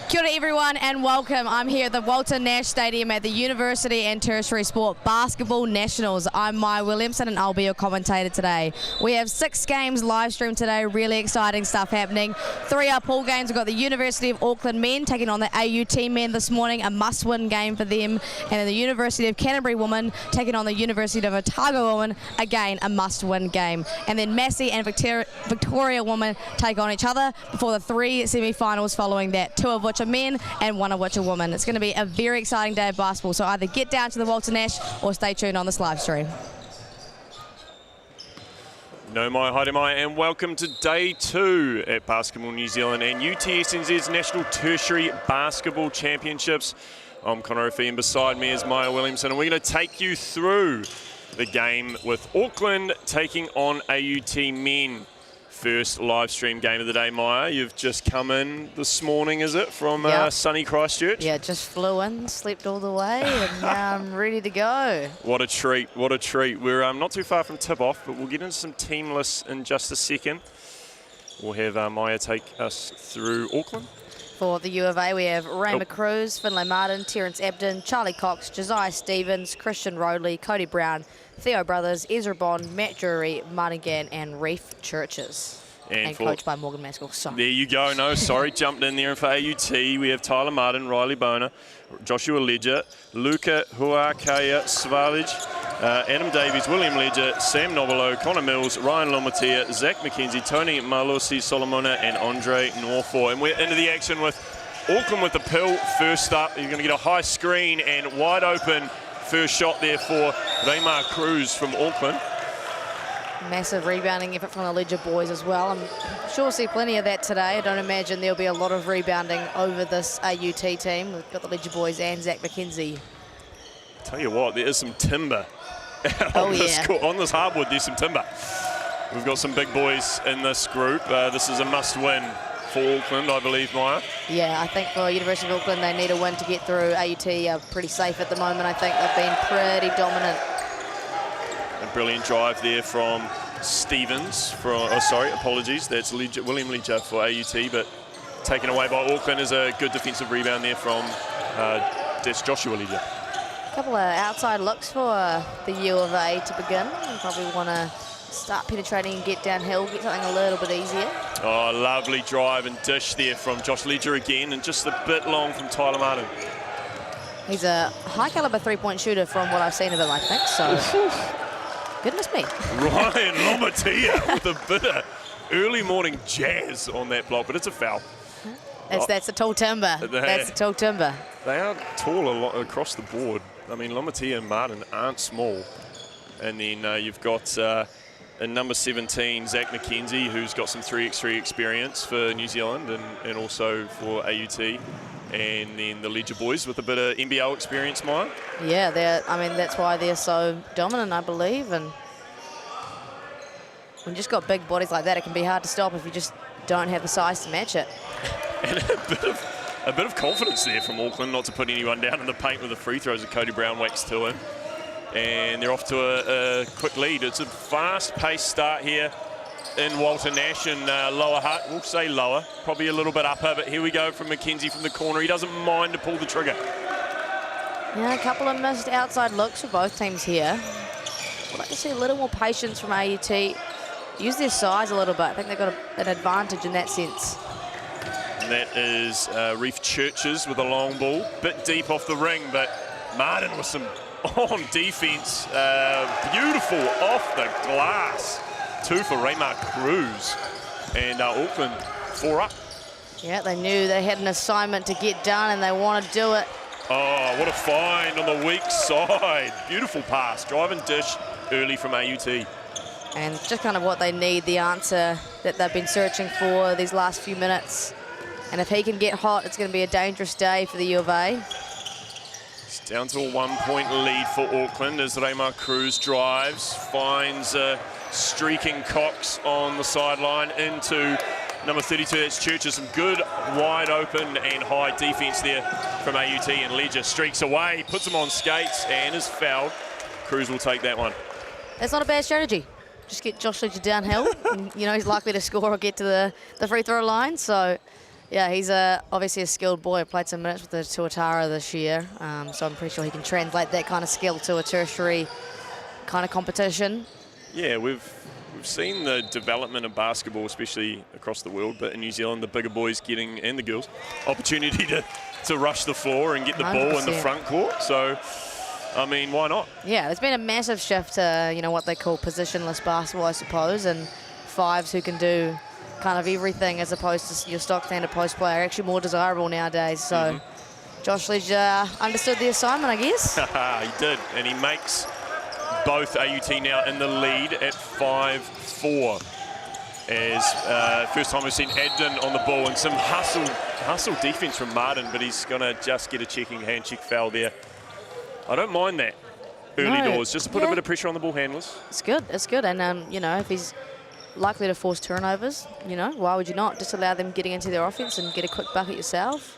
Kia ora everyone and welcome. I'm here at the Walter Nash Stadium at the University and Tertiary Sport Basketball Nationals. I'm Maya Williamson and I'll be your commentator today. We have 6 games live streamed today, really exciting stuff happening. 3 are pool games. We've got the University of Auckland men taking on the AUT men this morning, a must-win game for them. And then the University of Canterbury women taking on the University of Otago women, again a must-win game. And then Massey and Victoria women take on each other before the 3 semi-finals following that, 2 of which are men and 1 of which are women. It's going to be a very exciting day of basketball, so either get down to the Walter Nash or stay tuned on this live stream. No mai, haere mai, and welcome to day 2 at Basketball New Zealand and UTSNZ's National Tertiary Basketball Championships. I'm Connor O'Fee and beside me is Maya Williamson, and we're going to take you through the game with Auckland taking on AUT men. First live stream game of the day, Maya. You've just come in this morning, is it, from sunny Christchurch? Yeah, just flew in, slept all the way, and now I'm ready to go. What a treat, what a treat. We're not too far from tip-off, but we'll get into some team lists in just a second. We'll have Maya take us through Auckland. For the U of A, we have Rayma Cruz, Finlay Martin, Terence Abden, Charlie Cox, Josiah Stevens, Christian Rodley, Cody Brown, Theo Brothers, Ezra Bond, Matt Drury, Martin Gann, and Reef Churches. And coached by Morgan Maskell. Sorry. There you go. No, sorry, jumped in there. And for AUT, we have Tyler Martin, Riley Boner, Joshua Ledger, Luca Huakaya Svalage, Adam Davies, William Ledger, Sam Novelo, Connor Mills, Ryan Lomatia, Zach McKenzie, Tony Malusi Solomona, and Andre Norfor. And we're into the action with Auckland with the pill first up. You're going to get a high screen and wide open first shot there for Rayma Cruz from Auckland. Massive rebounding effort from the Ledger boys as well. I'm sure we'll see plenty of that today. I don't imagine there'll be a lot of rebounding over this AUT team. We've got the Ledger boys and Zach McKenzie. Tell you what, there is some timber on this hardwood. There's some timber. We've got some big boys in this group. This is a must-win for Auckland, I believe, Maya. Yeah, I think for University of Auckland, they need a win to get through. AUT are pretty safe at the moment. I think they've been pretty dominant. A brilliant drive there from Stevens. Apologies. That's William Ledger for AUT, but taken away by Auckland is a good defensive rebound there from that's Joshua Ledger. A couple of outside looks for the U of A to begin. You probably want to start penetrating and get downhill, get something a little bit easier. Oh, lovely drive and dish there from Josh Ledger again, and just a bit long from Tyler Martin. He's a high-caliber three-point shooter from what I've seen of him, I think, so... Goodness me. Ryan Lomatia with a bit of early morning jazz on that block, but it's a foul. That's a tall timber. That's a tall timber. They are tall a lot across the board. I mean, Lomatia and Martin aren't small. And then you've got in number 17, Zach McKenzie, who's got some 3x3 experience for New Zealand and also for AUT. And then the Ledger boys with a bit of NBL experience, Maya. Yeah, that's why they're so dominant, I believe. And when you just got big bodies like that, it can be hard to stop if you just don't have the size to match it. And a bit of confidence there from Auckland, not to put anyone down in the paint with the free throws that Cody Brown whacks to him. And they're off to a quick lead. It's a fast-paced start here in Walter Nash and Lower Hutt. We'll say lower, probably a little bit upper, but here we go from McKenzie from the corner. He doesn't mind to pull the trigger. Yeah, a couple of missed outside looks for both teams here. I'd like to see a little more patience from AUT. Use their size a little bit. I think they've got an advantage in that sense. And that is Reef Churches with a long ball. Bit deep off the ring, but Martin with some on defense. Beautiful off the glass. 2 for Rayma Cruz. And Auckland 4 up. Yeah, they knew they had an assignment to get done and they want to do it. Oh, what a find on the weak side. Beautiful pass. Drive and dish early from AUT. And just kind of what they need, the answer that they've been searching for these last few minutes. And if he can get hot, it's going to be a dangerous day for the U of A. It's down to a 1-point lead for Auckland as Rayma Cruz drives, finds streaking Cox on the sideline into number 32, that's Churches. Some good wide open and high defense there from AUT, and Ledger streaks away, puts him on skates and is fouled. Cruz will take that one. That's not a bad strategy. Just get Josh Ledger downhill and, he's likely to score or get to the free throw line. So Yeah, he's obviously a skilled boy. Played some minutes with the Tuatara this year, so I'm pretty sure he can translate that kind of skill to a tertiary kind of competition. Yeah, we've seen the development of basketball, especially across the world, but in New Zealand, the bigger boys getting, and the girls, opportunity to rush the floor and get the 100%. Ball in the front court. So, I mean, why not? Yeah, there's been a massive shift to, you know, what they call positionless basketball, I suppose, and fives who can do kind of everything as opposed to your stock standard post player, actually more desirable nowadays. So Josh Ledger understood the assignment, I guess. He did, and he makes both AUT now in the lead at 5-4. As first time we've seen Edden on the ball, and some hustle defense from Martin, but he's going to just get a checking hand check foul there. I don't mind that early doors, just to put a bit of pressure on the ball handlers. It's good, and you know, if he's likely to force turnovers, you know, why would you not just allow them getting into their offense and get a quick bucket yourself?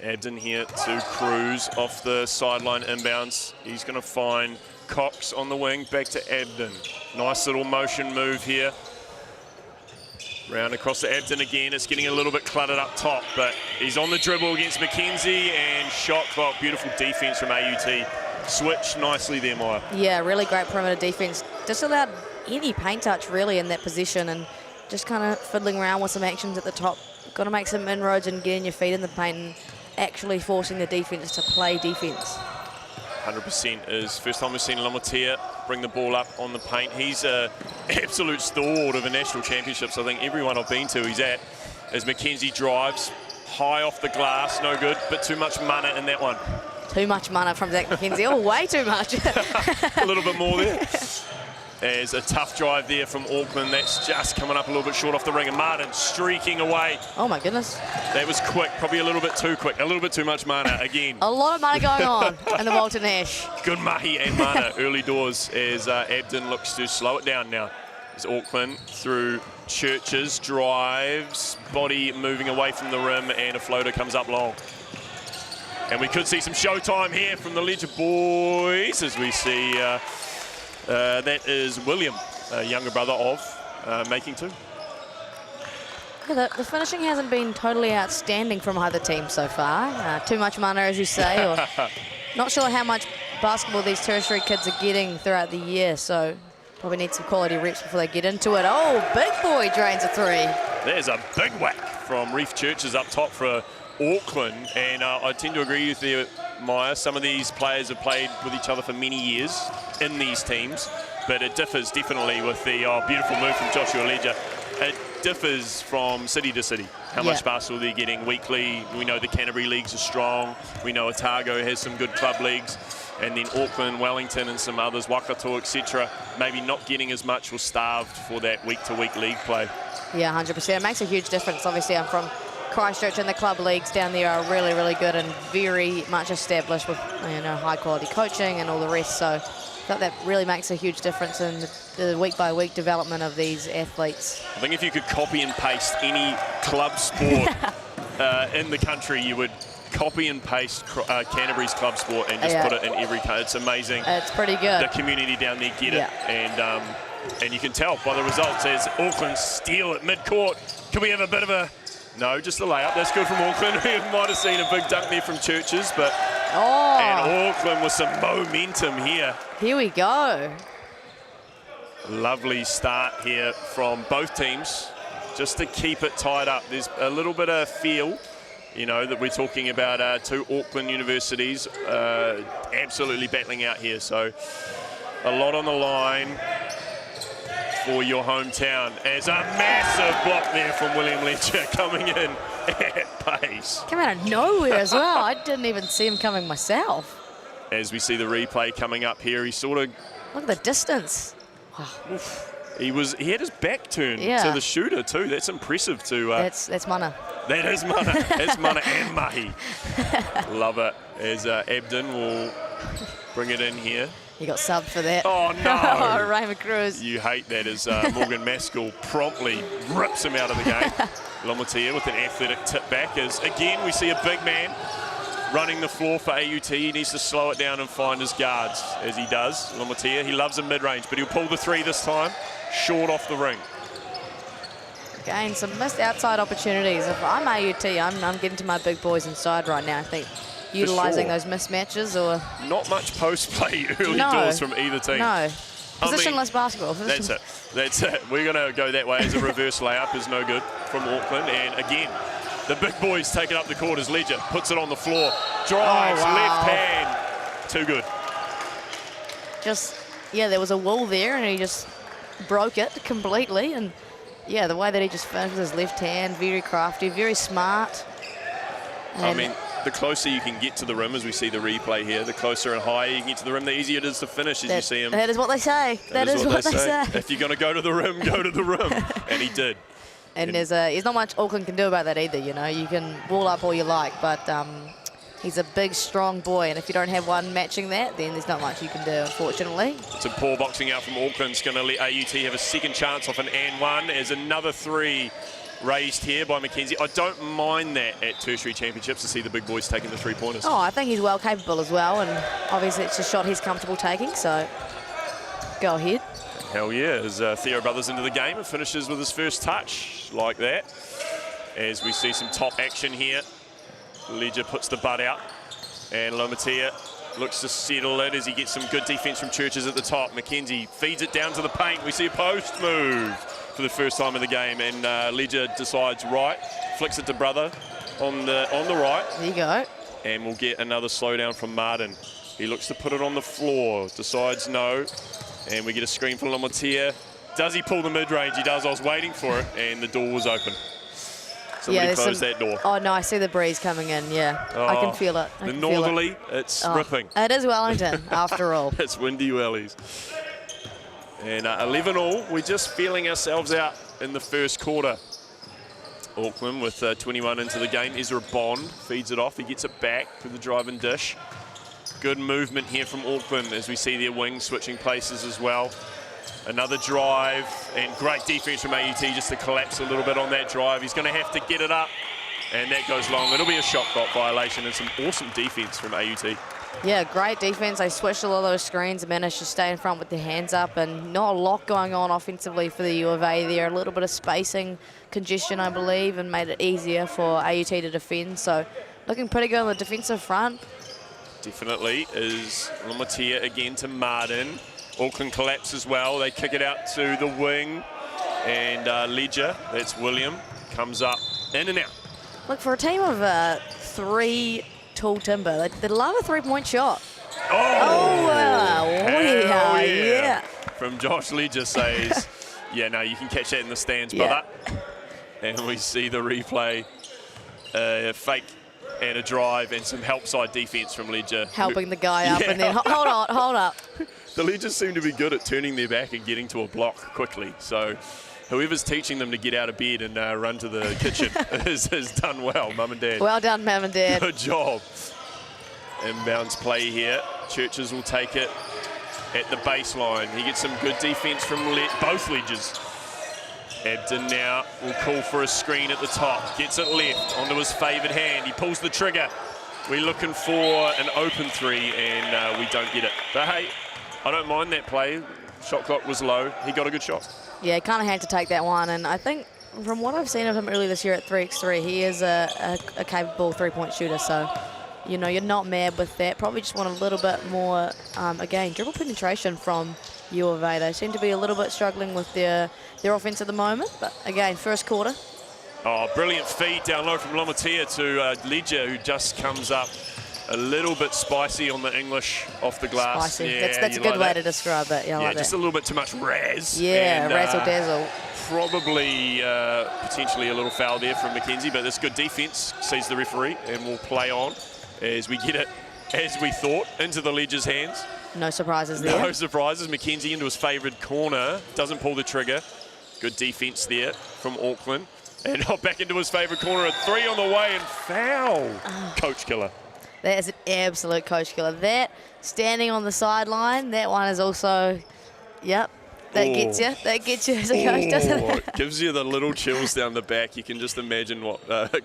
Abden here to Cruz off the sideline inbounds. He's going to find Cox on the wing, back to Abden. Nice little motion move here. Round across to Abden again. It's getting a little bit cluttered up top, but he's on the dribble against McKenzie, and shot clock. Beautiful defense from AUT. Switch nicely there, Maya. Yeah, really great perimeter defense. Just allowed any paint touch really in that position, and just kind of fiddling around with some actions at the top. Got to make some inroads and getting your feet in the paint and actually forcing the defense to play defense. 100% is first time we've seen Lamotia bring the ball up on the paint. He's an absolute stalwart of a national championships. I think everyone I've been to he's at. As McKenzie drives high off the glass, no good, but too much mana in that one. Too much mana from Zach McKenzie. Oh, way too much. A little bit more there. There's a tough drive there from Auckland. That's just coming up a little bit short off the ring. And Martin streaking away. Oh, my goodness. That was quick, probably a little bit too quick. A little bit too much mana again. A lot of mana going on in the Walter Nash. Good mahi and mana early doors as Abden looks to slow it down now. As Auckland through Churches, drives, body moving away from the rim, and a floater comes up long. And we could see some showtime here from the Ledger boys as we see that is William, a younger brother of making two. Yeah, the finishing hasn't been totally outstanding from either team so far. Too much mana, as you say, or not sure how much basketball these tertiary kids are getting throughout the year, so probably need some quality reps before they get into it. Oh, big boy drains a three. There's a big whack from Reef Churches up top for Auckland, and I tend to agree with you, Maya. Some of these players have played with each other for many years in these teams, but it differs definitely with the beautiful move from Joshua Ledger. It differs from city to city, how much basketball they're getting weekly. We know the Canterbury leagues are strong. We know Otago has some good club leagues. And then Auckland, Wellington and some others, Waikato, etc., maybe not getting as much or starved for that week-to-week league play. Yeah, 100%. It makes a huge difference. Obviously, I'm from Christchurch, and the club leagues down there are really, really good and very much established with, you know, high-quality coaching and all the rest. So I thought that really makes a huge difference in the week-by-week development of these athletes. I think if you could copy and paste any club sport in the country, you would copy and paste Canterbury's club sport and just put it in every country. It's amazing. It's pretty good. The community down there get it, and you can tell by the results as Auckland steal at mid-court. Can we have a bit of a... No, just a layup. That's good from Auckland. We might have seen a big dunk there from Churches, but... Oh! And Auckland with some momentum here. Here we go. Lovely start here from both teams, just to keep it tied up. There's a little bit of feel, you know, that we're talking about two Auckland universities absolutely battling out here. So a lot on the line for your hometown, as a massive block there from William Ledger coming in at pace. Came out of nowhere as well. I didn't even see him coming myself. As we see the replay coming up here, he sort of... Look at the distance. Wow. He had his back turned to the shooter too. That's impressive to... That's mana. That is mana. That's mana and mahi. Love it. As Abden will bring it in here. He got subbed for that. Oh, no. Raymond Cruz. You hate that as Morgan Maskell promptly rips him out of the game. Lamotia with an athletic tip back as, again, we see a big man running the floor for AUT. He needs to slow it down and find his guards, as he does. Lamotia, he loves a mid-range, but he'll pull the three this time, short off the ring. Again, some missed outside opportunities. If I'm AUT, I'm getting to my big boys inside right now. I think utilising those mismatches or... Not much post play early No. doors from either team. No. I mean, Positionless basketball. That's it. That's it. We're going to go that way as a reverse layup is no good from Auckland. And again, the big boys take it up the court as Ledger puts it on the floor. Drives, left hand. Too good. Just, yeah, there was a wall there and he just broke it completely. And yeah, the way that he just finished with his left hand, very crafty, very smart. And I mean, the closer you can get to the rim, as we see the replay here, the closer and higher you can get to the rim, the easier it is to finish, as you see him. That is what they say. That is what they say. If you're going to go to the rim, go to the rim. And he did. And there's not much Auckland can do about that either, you know. You can wall up all you like, but he's a big, strong boy, and if you don't have one matching that, then there's not much you can do, unfortunately. Some poor boxing out from Auckland. It's going to let AUT have a second chance off an and one as another three raised here by Mackenzie. I don't mind that at tertiary championships to see the big boys taking the three-pointers. Oh, I think he's well capable as well, and obviously it's a shot he's comfortable taking, so go ahead. Hell yeah, as Theo Brothers into the game and finishes with his first touch like that. As we see some top action here. Ledger puts the butt out, and Lomatia looks to settle it as he gets some good defense from Churches at the top. Mackenzie feeds it down to the paint. We see a post move for the first time in the game, and Ledger decides right, flicks it to Brother on the right. There you go. And we'll get another slowdown from Martin. He looks to put it on the floor, decides no, and we get a screen from Lomatia. Does he pull the mid-range? He does. I was waiting for it, and the door was open. Somebody closed that door. Oh, no, I see the breeze coming in, yeah. I can feel it. The northerly, it's ripping. It is Wellington, after all. It's windy wellies. And 11 all, we're just feeling ourselves out in the first quarter. Auckland with 21 into the game. Ezra Bond feeds it off. He gets it back with the drive and dish. Good movement here from Auckland as we see their wings switching places as well. Another drive and great defense from AUT just to collapse a little bit on that drive. He's going to have to get it up, and that goes long. It'll be a shot clock violation and some awesome defense from AUT. Yeah, great defense. They switched a lot of those screens and managed to stay in front with their hands up, and not a lot going on offensively for the U of A there. A little bit of spacing congestion, I believe, and made it easier for AUT to defend. So looking pretty good on the defensive front. Definitely is Lomatia again to Martin. Auckland collapse as well. They kick it out to the wing, and Ledger, that's William, comes up in and out. Look, for a team of three tall timber, they love a three-point shot. Wow. Yeah. From Josh Ledger says, yeah, no, you can catch that in the stands, brother. And we see the replay, fake and a drive and some help side defense from Ledger. Helping the guy up and then, hold up. The Ledgers seem to be good at turning their back and getting to a block quickly. So whoever's teaching them to get out of bed and run to the kitchen has done well, Mum and Dad. Well done, Mum and Dad. Good job. Inbounds play here. Churches will take it at the baseline. He gets some good defense from both Ledgers. Abden now will call for a screen at the top. Gets it left onto his favoured hand. He pulls the trigger. We're looking for an open three, and we don't get it. But hey, I don't mind that play. Shot clock was low. He got a good shot. Yeah, kind of had to take that one. And I think from what I've seen of him earlier this year at 3x3, he is a capable three-point shooter. So, you know, you're not mad with that. Probably just want a little bit more, again, dribble penetration from U of A. They seem to be a little bit struggling with their offense at the moment. But, again, first quarter. Oh, brilliant feed down low from Lomatia to Ledger, who just comes up a little bit spicy on the English off the glass. Spicy. Yeah, that's a good way to describe it. Yeah, like just a little bit too much razz. Yeah, razzle dazzle. Probably potentially a little foul there from Mackenzie, but this good defense sees the referee and will play on as we get it, as we thought, into the Ledger's hands. No surprises there. No surprises. Mackenzie into his favoured corner, doesn't pull the trigger. Good defense there from Auckland. And back into his favourite corner, a three on the way and foul. Coach killer. That is an absolute coach killer. That, standing on the sideline, that one is also, yep, that gets you. That gets you as a coach, doesn't it? It gives you the little chills down the back. You can just imagine what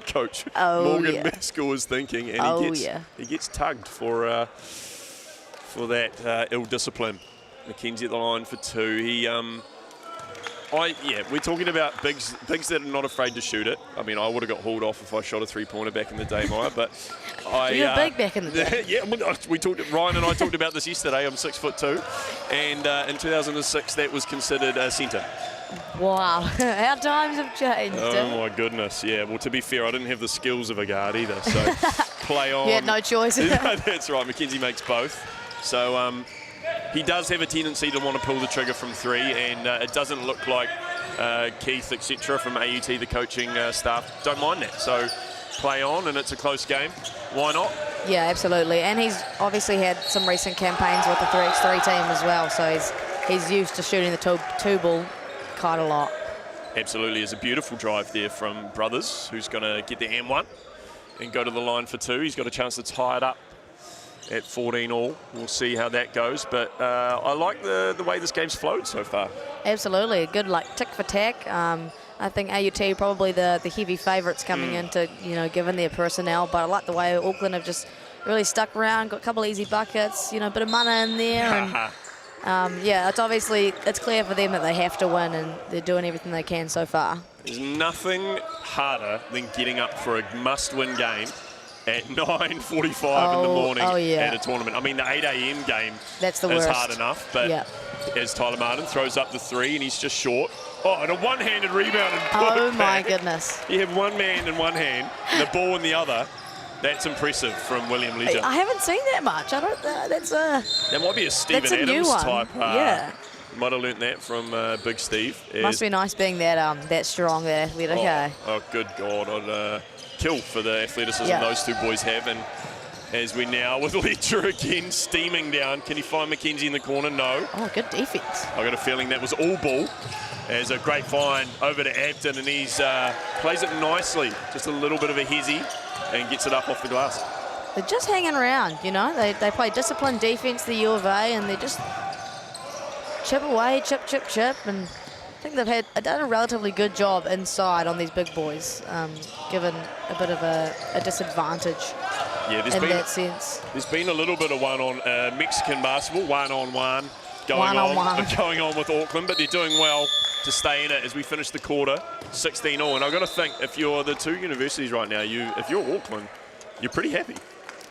Coach Morgan Maskell was thinking. And he gets tugged for that ill discipline. Mackenzie at the line for two. He we're talking about bigs that are not afraid to shoot it. I mean, I would have got hauled off if I shot a three-pointer back in the day, Maya, but you were big back in the day. Yeah, Ryan and I talked about this yesterday. I'm 6'2", and in 2006 that was considered a centre. Wow, how times have changed. Oh my goodness, yeah. Well, to be fair, I didn't have the skills of a guard either, so play on. You had no choice. That's right, Mackenzie makes both. So he does have a tendency to want to pull the trigger from three, and it doesn't look like Keith, etc. from AUT, the coaching staff, don't mind that. So play on, and it's a close game. Why not? Yeah, absolutely. And he's obviously had some recent campaigns with the 3x3 team as well, so he's used to shooting the two ball quite a lot. Absolutely. There's a beautiful drive there from Brothers, who's going to get the M1 and go to the line for two. He's got a chance to tie it up at 14 all. We'll see how that goes, but I like the way this game's flowed so far. Absolutely. Good, like, tick for tack. I think AUT probably the heavy favourites coming into, given their personnel, but I like the way Auckland have just really stuck around, got a couple of easy buckets, a bit of mana in there. And, it's clear for them that they have to win, and they're doing everything they can so far. There's nothing harder than getting up for a must-win game at 9:45 in the morning at a tournament. I mean, the 8 a.m. game is hard enough, but as Tyler Martin throws up the three and he's just short. Oh, and a one-handed rebound and put Oh, it my back. Goodness. You have one man in one hand and the ball in the other. That's impressive from William Ledger. I haven't seen that much. I don't. That might be a Stephen that's a Adams new one. type. Yeah. Might have learnt that from Big Steve. Must be nice being that strong, that athletic. Oh, good God. I'd kill for the athleticism those two boys have. And as we now with Ledger again steaming down. Can he find Mackenzie in the corner? No. Oh, good defense. I got a feeling that was all ball. There's a great find over to Abden, and he's plays it nicely. Just a little bit of a hezzy and gets it up off the glass. They're just hanging around, They play disciplined defense, the U of A, and they just chip away, chip, and I think they've done a relatively good job inside on these big boys, given a bit of a disadvantage in that sense. There's been a little bit of Mexican basketball, one-on-one going on with Auckland, but they're doing well to stay in it as we finish the quarter, 16-all. And I've got to think, if you're the two universities right now, if you're Auckland, you're pretty happy.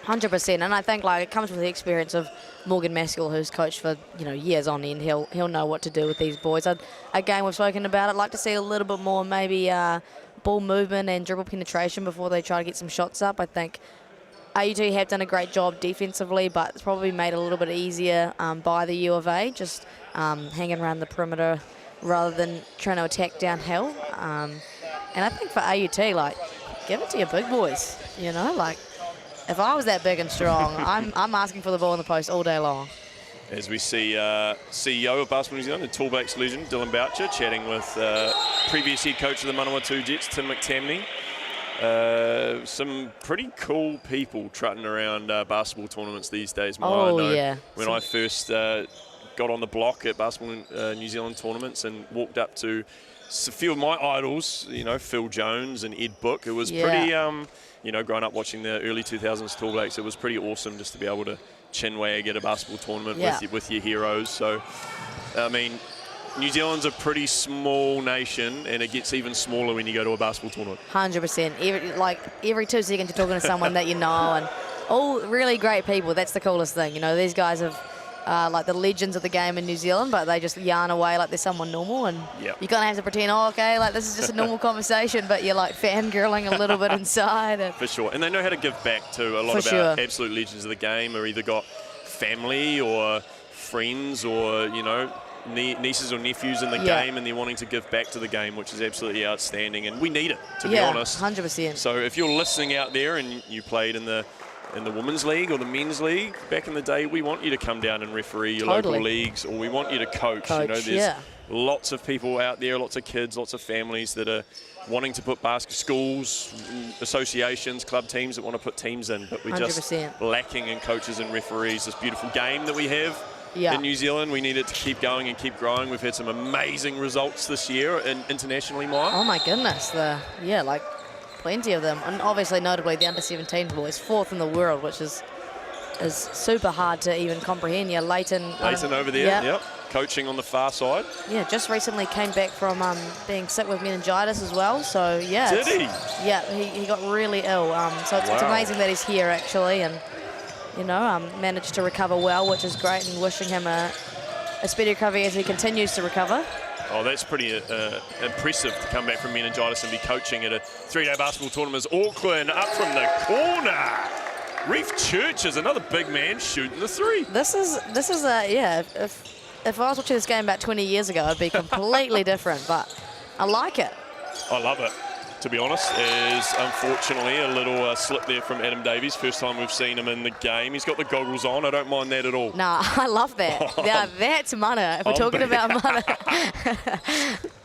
100%, and I think it comes with the experience of Morgan Maskell, who's coached for years on end. He'll know what to do with these boys. Again, we've spoken about it. I'd like to see a little bit more maybe ball movement and dribble penetration before they try to get some shots up. I think AUT have done a great job defensively, but it's probably made it a little bit easier by the U of A, just hanging around the perimeter rather than trying to attack downhill. And I think for AUT, give it to your big boys, If I was that big and strong, I'm asking for the ball in the post all day long. As we see CEO of Basketball New Zealand, the Tall Blacks legend, Dylan Boucher, chatting with previous head coach of the Manawatu Jets, Tim McTamney. Some pretty cool people trotting around basketball tournaments these days. When I first got on the block at Basketball New Zealand tournaments and walked up to a few of my idols, Phil Jones and Ed Book, it was pretty... growing up watching the early 2000s Tall Blacks, it was pretty awesome just to be able to chinwag at a basketball tournament with your heroes. So, I mean, New Zealand's a pretty small nation, and it gets even smaller when you go to a basketball tournament. 100%. Every 2 seconds you're talking to someone that you know, and all really great people. That's the coolest thing. These guys have the legends of the game in New Zealand, but they just yarn away like they're someone normal, and you kind of have to pretend, this is just a normal conversation, but you're fangirling a little bit inside. For sure, and they know how to give back to a lot of our absolute legends of the game, or either got family or friends or, nieces or nephews in the game, and they're wanting to give back to the game, which is absolutely outstanding, and we need it, to be honest. 100%. So if you're listening out there and you played in the women's league or the men's league back in the day, we want you to come down and referee your local leagues, or we want you to coach. There's lots of people out there, lots of kids, lots of families that are wanting to put schools, associations, club teams that want to put teams in, but we're 100%. just lacking in coaches and referees. This beautiful game that we have in New Zealand, we need it to keep going and keep growing. We've had some amazing results this year internationally, Maya. Oh my goodness, plenty of them, and obviously notably the under-17 boys, 4th in the world, which is super hard to even comprehend. Leighton over there, coaching on the far side. Yeah, just recently came back from being sick with meningitis as well. So, yeah. Did he? Yeah, he got really ill. So it's Wow. amazing that he's here, actually, and, you know, managed to recover well, which is great, and wishing him a speedy recovery as he continues to recover. Oh, that's pretty impressive to come back from meningitis and be coaching at a 3-day basketball tournament. Auckland up from the corner. Reef Churches, another big man shooting the three. This is yeah. If I was watching this game about 20 years ago, it'd be completely different. But I like it. I love it. To be honest, is unfortunately a little slip there from Adam Davies. First time we've seen him in the game. He's got the goggles on. I don't mind that at all. Nah, I love that. Yeah, that's mana. If we're talking about mana.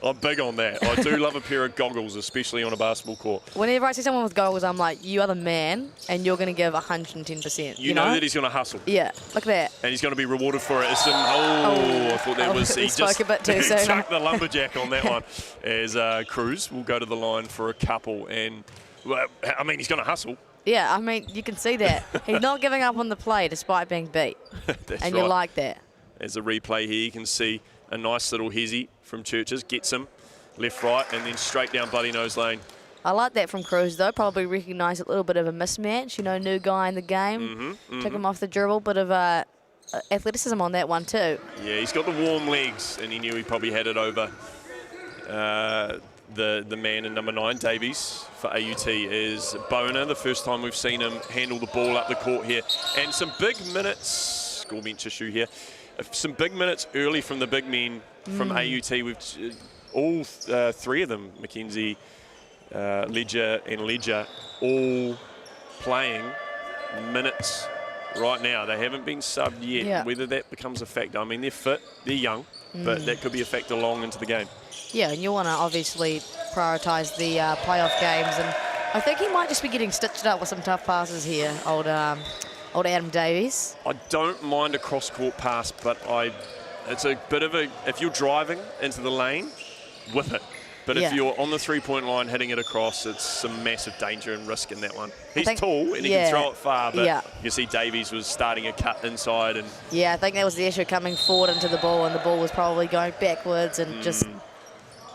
I'm big on that. I do love a pair of goggles, especially on a basketball court. Whenever I see someone with goggles, I'm like, you are the man, and you're going to give 110%. You know that he's going to hustle. Yeah, look at that. And he's going to be rewarded for it. I thought that was... He spoke a bit too soon. Chucked the lumberjack on that one. As Cruz will go to the line for a couple. And, well, I mean, he's going to hustle. Yeah, I mean, you can see that. He's not giving up on the play despite being beat. That's and right. you like that. As a replay here, you can see a nice little hezzy from Churches. Gets him left, right, and then straight down Bloody Nose Lane. I like that from Cruz, though. Probably recognised a little bit of a mismatch. You know, new guy in the game. Took him off the dribble. Bit of athleticism on that one, too. Yeah, he's got the warm legs, and he knew he probably had it over the man in number 9, Davies, for AUT is Boner. The first time we've seen him handle the ball up the court here. And some big minutes, score bench issue here, some big minutes early from the big men from AUT. We've all three of them, Mackenzie, Ledger and Ledger, all playing minutes right now. They haven't been subbed yet. Yeah. Whether that becomes a factor, I mean, they're fit, they're young, but that could be a factor long into the game. Yeah, and you want to obviously prioritise the playoff games, and I think he might just be getting stitched up with some tough passes here, old Adam Davies. I don't mind a cross-court pass, but it's a bit of a, if you're driving into the lane, whip it. But if you're on the three-point line hitting it across, it's some massive danger and risk in that one. He's tall and he can throw it far, but you see Davies was starting a cut inside. And yeah, I think that was the issue, coming forward into the ball, and the ball was probably going backwards, and just,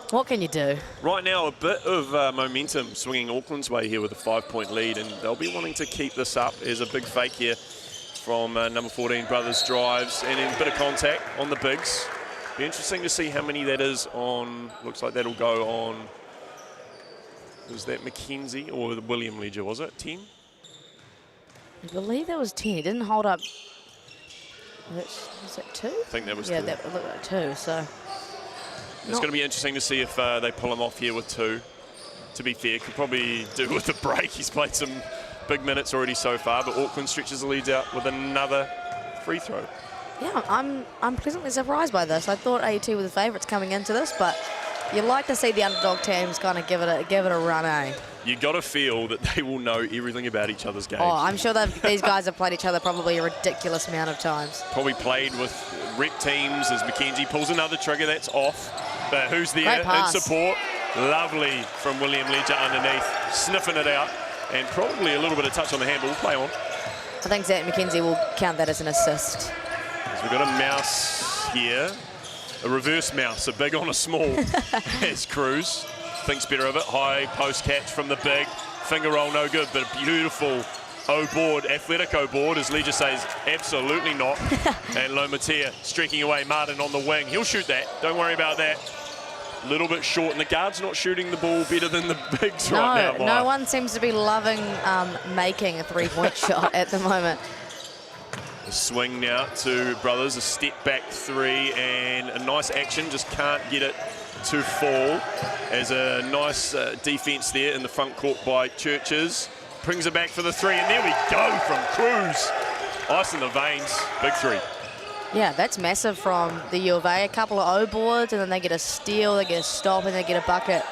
what can you do? Right now, a bit of momentum swinging Auckland's way here with a 5-point lead, and they'll be wanting to keep this up. There's a big fake here from number 14, Brothers drives, and then a bit of contact on the bigs. Be interesting to see how many that is on. Looks like that'll go on. Was that Mackenzie or William Ledger? Was it 10? I believe that was 10. It didn't hold up. Was it 2? I think that was 2. Yeah, that looked like 2. So it's going to be interesting to see if they pull him off here with 2. To be fair, could probably do with the break. He's played some big minutes already so far, but Auckland stretches the leads out with another free throw. Yeah, I'm pleasantly surprised by this. I thought AUT were the favourites coming into this, but you like to see the underdog teams kind of give it a run, eh? You got to feel that they will know everything about each other's games. Oh, I'm sure these guys have played each other probably a ridiculous amount of times. Probably played with rep teams as Mackenzie pulls another trigger. That's off. But who's there in support? Lovely from William Ledger underneath, sniffing it out, and probably a little bit of touch on the handball. Play on. I think Zach McKenzie will count that as an assist. So we've got a mouse here, a reverse mouse, a big on a small. As Cruz thinks better of it. High post catch from the big. Finger roll no good, but a beautiful O-board, athletic O-board, as Ledger says, absolutely not. And Lomatea streaking away, Martin on the wing. He'll shoot that, don't worry about that. A little bit short, and the guard's not shooting the ball better than the bigs right now. No one seems to be loving making a three-point shot at the moment. A swing now to Brothers, a step back 3, and a nice action, just can't get it to fall. As a nice defense there in the front court by Churches. Brings it back for the 3, and there we go from Cruz. Ice in the veins, big 3. Yeah, that's massive from the U of A. A couple of O-boards, and then they get a steal, they get a stop, and they get a bucket.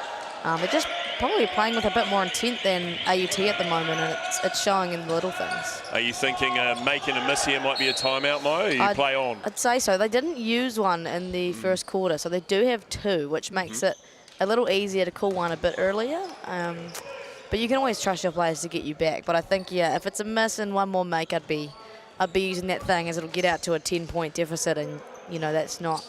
They're just probably playing with a bit more intent than AUT at the moment, and it's showing in the little things. Are you thinking making a miss here might be a timeout, Mo, or you play on? I'd say so. They didn't use one in the first quarter, so they do have 2, which makes it a little easier to call one a bit earlier. But you can always trust your players to get you back. But I think, yeah, if it's a miss and one more make, I'd be using that thing, as it'll get out to a 10-point deficit, and that's not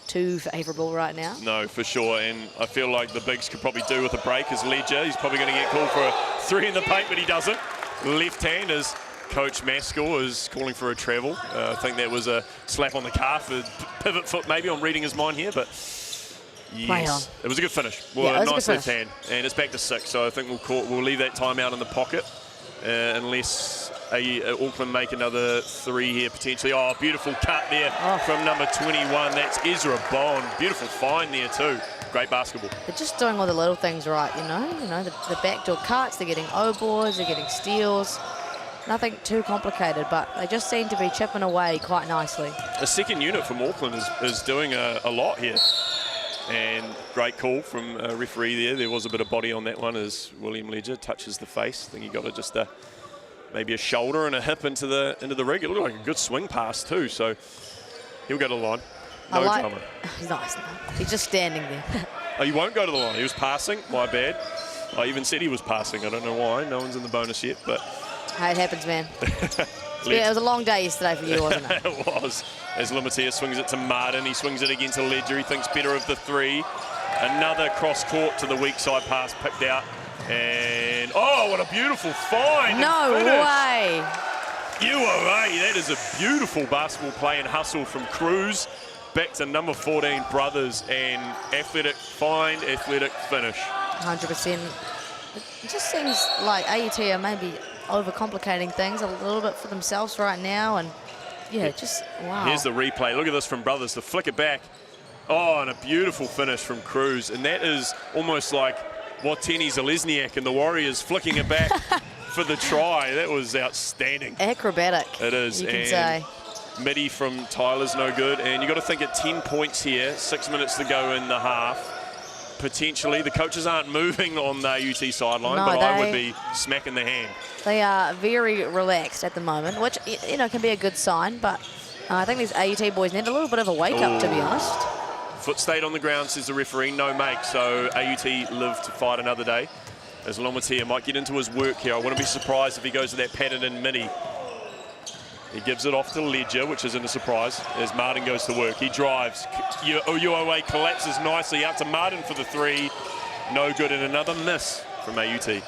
too favourable right now. No, for sure, and I feel like the bigs could probably do with a break as Ledger. He's probably going to get called for a 3 in the paint, but he doesn't. Left hand as Coach Maskell is calling for a travel. I think that was a slap on the calf, a pivot foot maybe. I'm reading his mind here, but yes, it was a good finish. Well, nice left hand, and it's back to 6. So I think we'll leave that timeout in the pocket unless Auckland make another 3 here potentially. Oh, beautiful cut there from number 21. That's Ezra Bond. Beautiful find there too. Great basketball. They're just doing all the little things right, the backdoor cuts, they're getting O-boards, they're getting steals. Nothing too complicated, but they just seem to be chipping away quite nicely. The second unit from Auckland is doing a lot here. And great call from a referee there. There was a bit of body on that one as William Ledger touches the face. I think he got it just maybe a shoulder and a hip into the rig. It looked like a good swing pass too, so he'll go to the line. No drama. He's nice. He's just standing there. Oh, he won't go to the line. He was passing. My bad. I even said he was passing. I don't know why. No one's in the bonus yet, but hey, it happens, man. It was a long day yesterday for you, wasn't it? It was. As Lumatia swings it to Martin, he swings it again to Ledger. He thinks better of the 3. Another cross court to the weak side pass picked out. And, oh, what a beautiful find. No way. UOA, that is a beautiful basketball play and hustle from Cruz. Back to number 14, Brothers, and athletic find, athletic finish. 100%. It just seems like AUT are maybe overcomplicating things a little bit for themselves right now, and just wow. Here's the replay. Look at this from Brothers to flick it back. Oh, and a beautiful finish from Cruz, and that is almost like Wateni Zalesniak and the Warriors flicking it back for the try. That was outstanding. Acrobatic. It is. You can say. Midi from Tyler's no good, and you've got to think at 10 points here, 6 minutes to go in the half. Potentially, the coaches aren't moving on the AUT sideline, but I would be smacking the hand. They are very relaxed at the moment, which can be a good sign, but I think these AUT boys need a little bit of a wake-up, to be honest. Foot stayed on the ground, says the referee, no make, so AUT live to fight another day. As Lomatia might get into his work here, I wouldn't be surprised if he goes to that pattern in midi. He gives it off to Ledger, which isn't a surprise, as Martin goes to work. He drives. UOA collapses nicely out to Martin for the 3. No good, and another miss from AUT.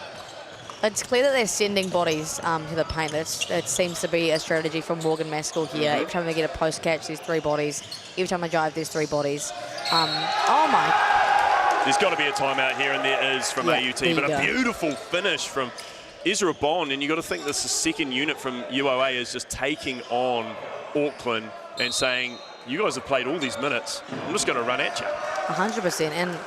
It's clear that they're sending bodies to the paint. It seems to be a strategy from Morgan Maskell here. Every time they get a post catch, there's 3 bodies. Every time they drive, there's 3 bodies. Oh my. There's got to be a timeout here, and there is from AUT. But a beautiful finish from Ezra Bond, and you've got to think this second unit from UOA is just taking on Auckland and saying, you guys have played all these minutes. I'm just going to run at you. 100%. And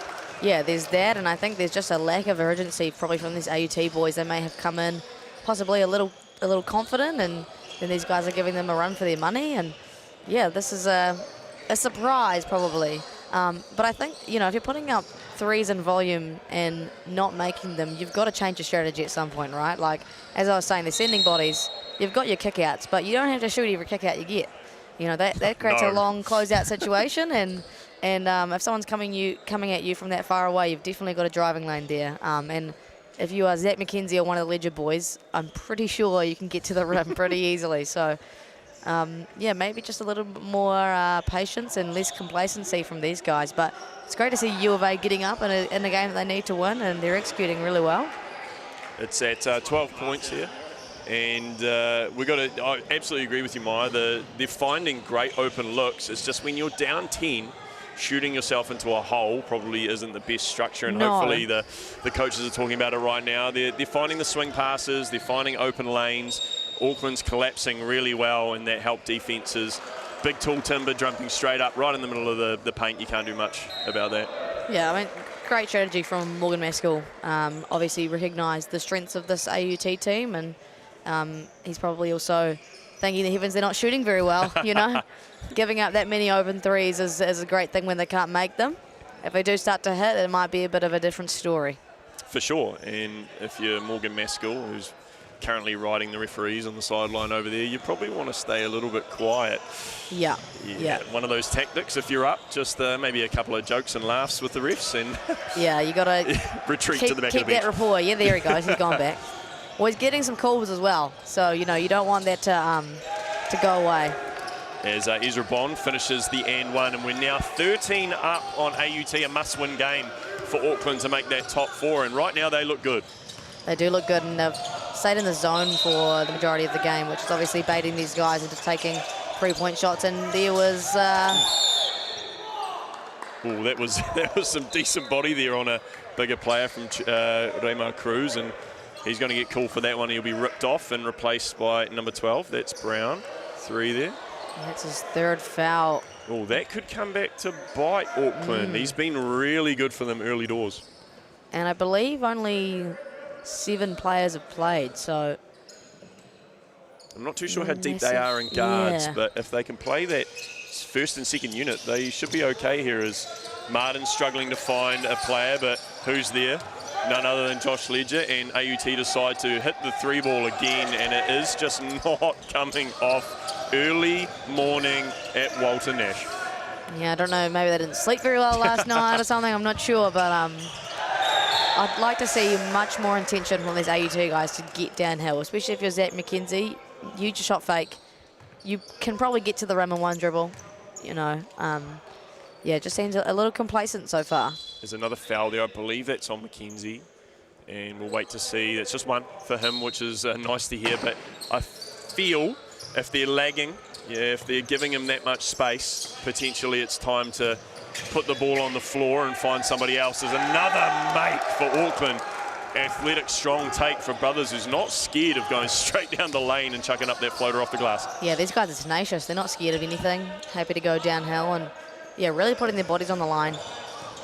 yeah, there's that, and I think there's just a lack of urgency probably from these AUT boys. They may have come in possibly a little confident, and then these guys are giving them a run for their money. And yeah, this is a surprise probably. But I think, if you're putting up 3s in volume and not making them, you've got to change your strategy at some point, right? Like, as I was saying, they're sending bodies. You've got your kickouts, but you don't have to shoot every kickout you get. That creates a long closeout situation, and if someone's coming at you from that far away, you've definitely got a driving lane there. And if you are Zach McKenzie or one of the Ledger boys, I'm pretty sure you can get to the rim pretty easily. So, maybe just a little bit more patience and less complacency from these guys. But it's great to see U of A getting up in a game that they need to win, and they're executing really well. It's at 12 points here. And I absolutely agree with you, Maya. They're finding great open looks. It's just when you're down 10, shooting yourself into a hole probably isn't the best structure, and hopefully the coaches are talking about it right now. They're finding the swing passes, they're finding open lanes. Auckland's collapsing really well, and that helped defences. Big tall timber jumping straight up right in the middle of the paint. You can't do much about that. Yeah, I mean, great strategy from Morgan Maskell. Obviously recognised the strengths of this AUT team, and he's probably also thanking the heavens they're not shooting very well, Giving up that many open 3s is a great thing when they can't make them. If they do start to hit, it might be a bit of a different story. For sure, and if you're Morgan Maskell, who's currently riding the referees on the sideline over there, you probably want to stay a little bit quiet. Yeah. One of those tactics, if you're up, just maybe a couple of jokes and laughs with the refs, and you got to retreat to the back of the bench. Keep that rapport. Yeah, there he goes. He's gone back. Well, he's getting some calls as well, so you don't want that to go away. as Ezra Bond finishes the and one, and we're now 13 up on AUT, a must-win game for Auckland to make that top 4, and right now they look good. They do look good, and they've stayed in the zone for the majority of the game, which is obviously baiting these guys into taking 3-point shots. And there was... Oh, that was some decent body there on a bigger player from Raymar Cruz, and he's going to get called for that one. He'll be ripped off and replaced by number 12. That's Brown. 3 there. That's his 3rd foul. Oh, that could come back to bite Auckland. He's been really good for them early doors. And I believe only 7 players have played, so... I'm not too sure how deep they are in guards, but if they can play that first and second unit, they should be okay here, as Martin's struggling to find a player, but who's there? None other than Josh Ledger, and AUT decide to hit the 3-ball again, and it is just not coming off. Early morning at Walter Nash. Yeah, I don't know, maybe they didn't sleep very well last night or something, I'm not sure, but I'd like to see much more intention from these AUT guys to get downhill, especially if you're Zach McKenzie. Huge shot fake. You can probably get to the rim in one dribble, you know. Yeah, it just seems a little complacent so far. There's another foul there. I believe that's on McKenzie, and we'll wait to see. That's just one for him, which is nice to hear, but I feel if they're lagging, if they're giving him that much space, potentially it's time to put the ball on the floor and find somebody else. There's another make for Auckland. Athletic, strong take for Brothers, who's not scared of going straight down the lane and chucking up that floater off the glass. Yeah, these guys are tenacious. They're not scared of anything. Happy to go downhill and, yeah, really putting their bodies on the line.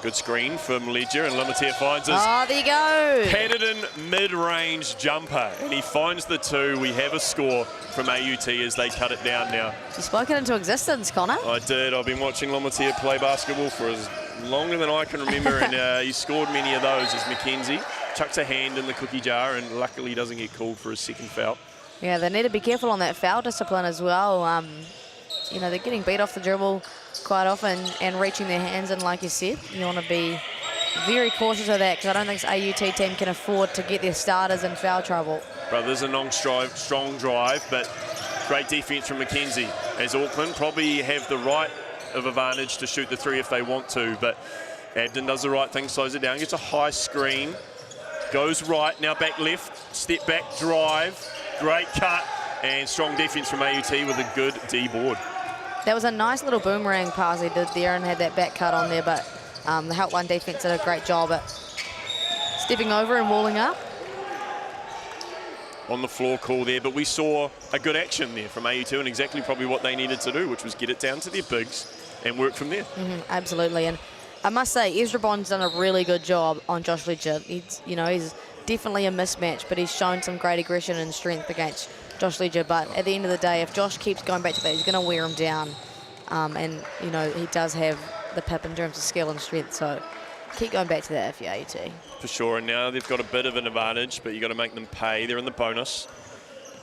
Good screen from Ledger, and Limitea finds his there you go. padded in mid-range jumper, and he finds the 2. We have a score from AUT as they cut it down now. You spoke it into existence, Connor. I did. I've been watching Limitea play basketball for as longer than I can remember, and he scored many of those as McKenzie chucks a hand in the cookie jar, and luckily doesn't get called for his 2nd foul. Yeah, they need to be careful on that foul discipline as well. You know, they're getting beat off the dribble quite often and reaching their hands in, like you said. You want to be very cautious of that, because I don't think this AUT team can afford to get their starters in foul trouble. Brothers, a strong drive, but great defense from McKenzie, as Auckland probably have the right of advantage to shoot the 3 if they want to, but Abden does the right thing, slows it down, gets a high screen, goes right, now back left, step back, drive, great cut, and strong defense from AUT with a good D board. That was a nice little boomerang pass he did there and had that back cut on there, but the help-line defense did a great job at stepping over and walling up. On the floor call there, but we saw a good action there from AU2 and exactly probably what they needed to do, which was get it down to their bigs and work from there. Absolutely, and I must say, Ezra Bond's done a really good job on Josh Ledger. He's definitely a mismatch, but he's shown some great aggression and strength against Josh Ledger. But at the end of the day, if Josh keeps going back to that, he's going to wear him down. And, you know, he does have the pip in terms of skill and strength, so keep going back to that if you're AUT. For sure, and now they've got a bit of an advantage, but you've got to make them pay. They're in the bonus.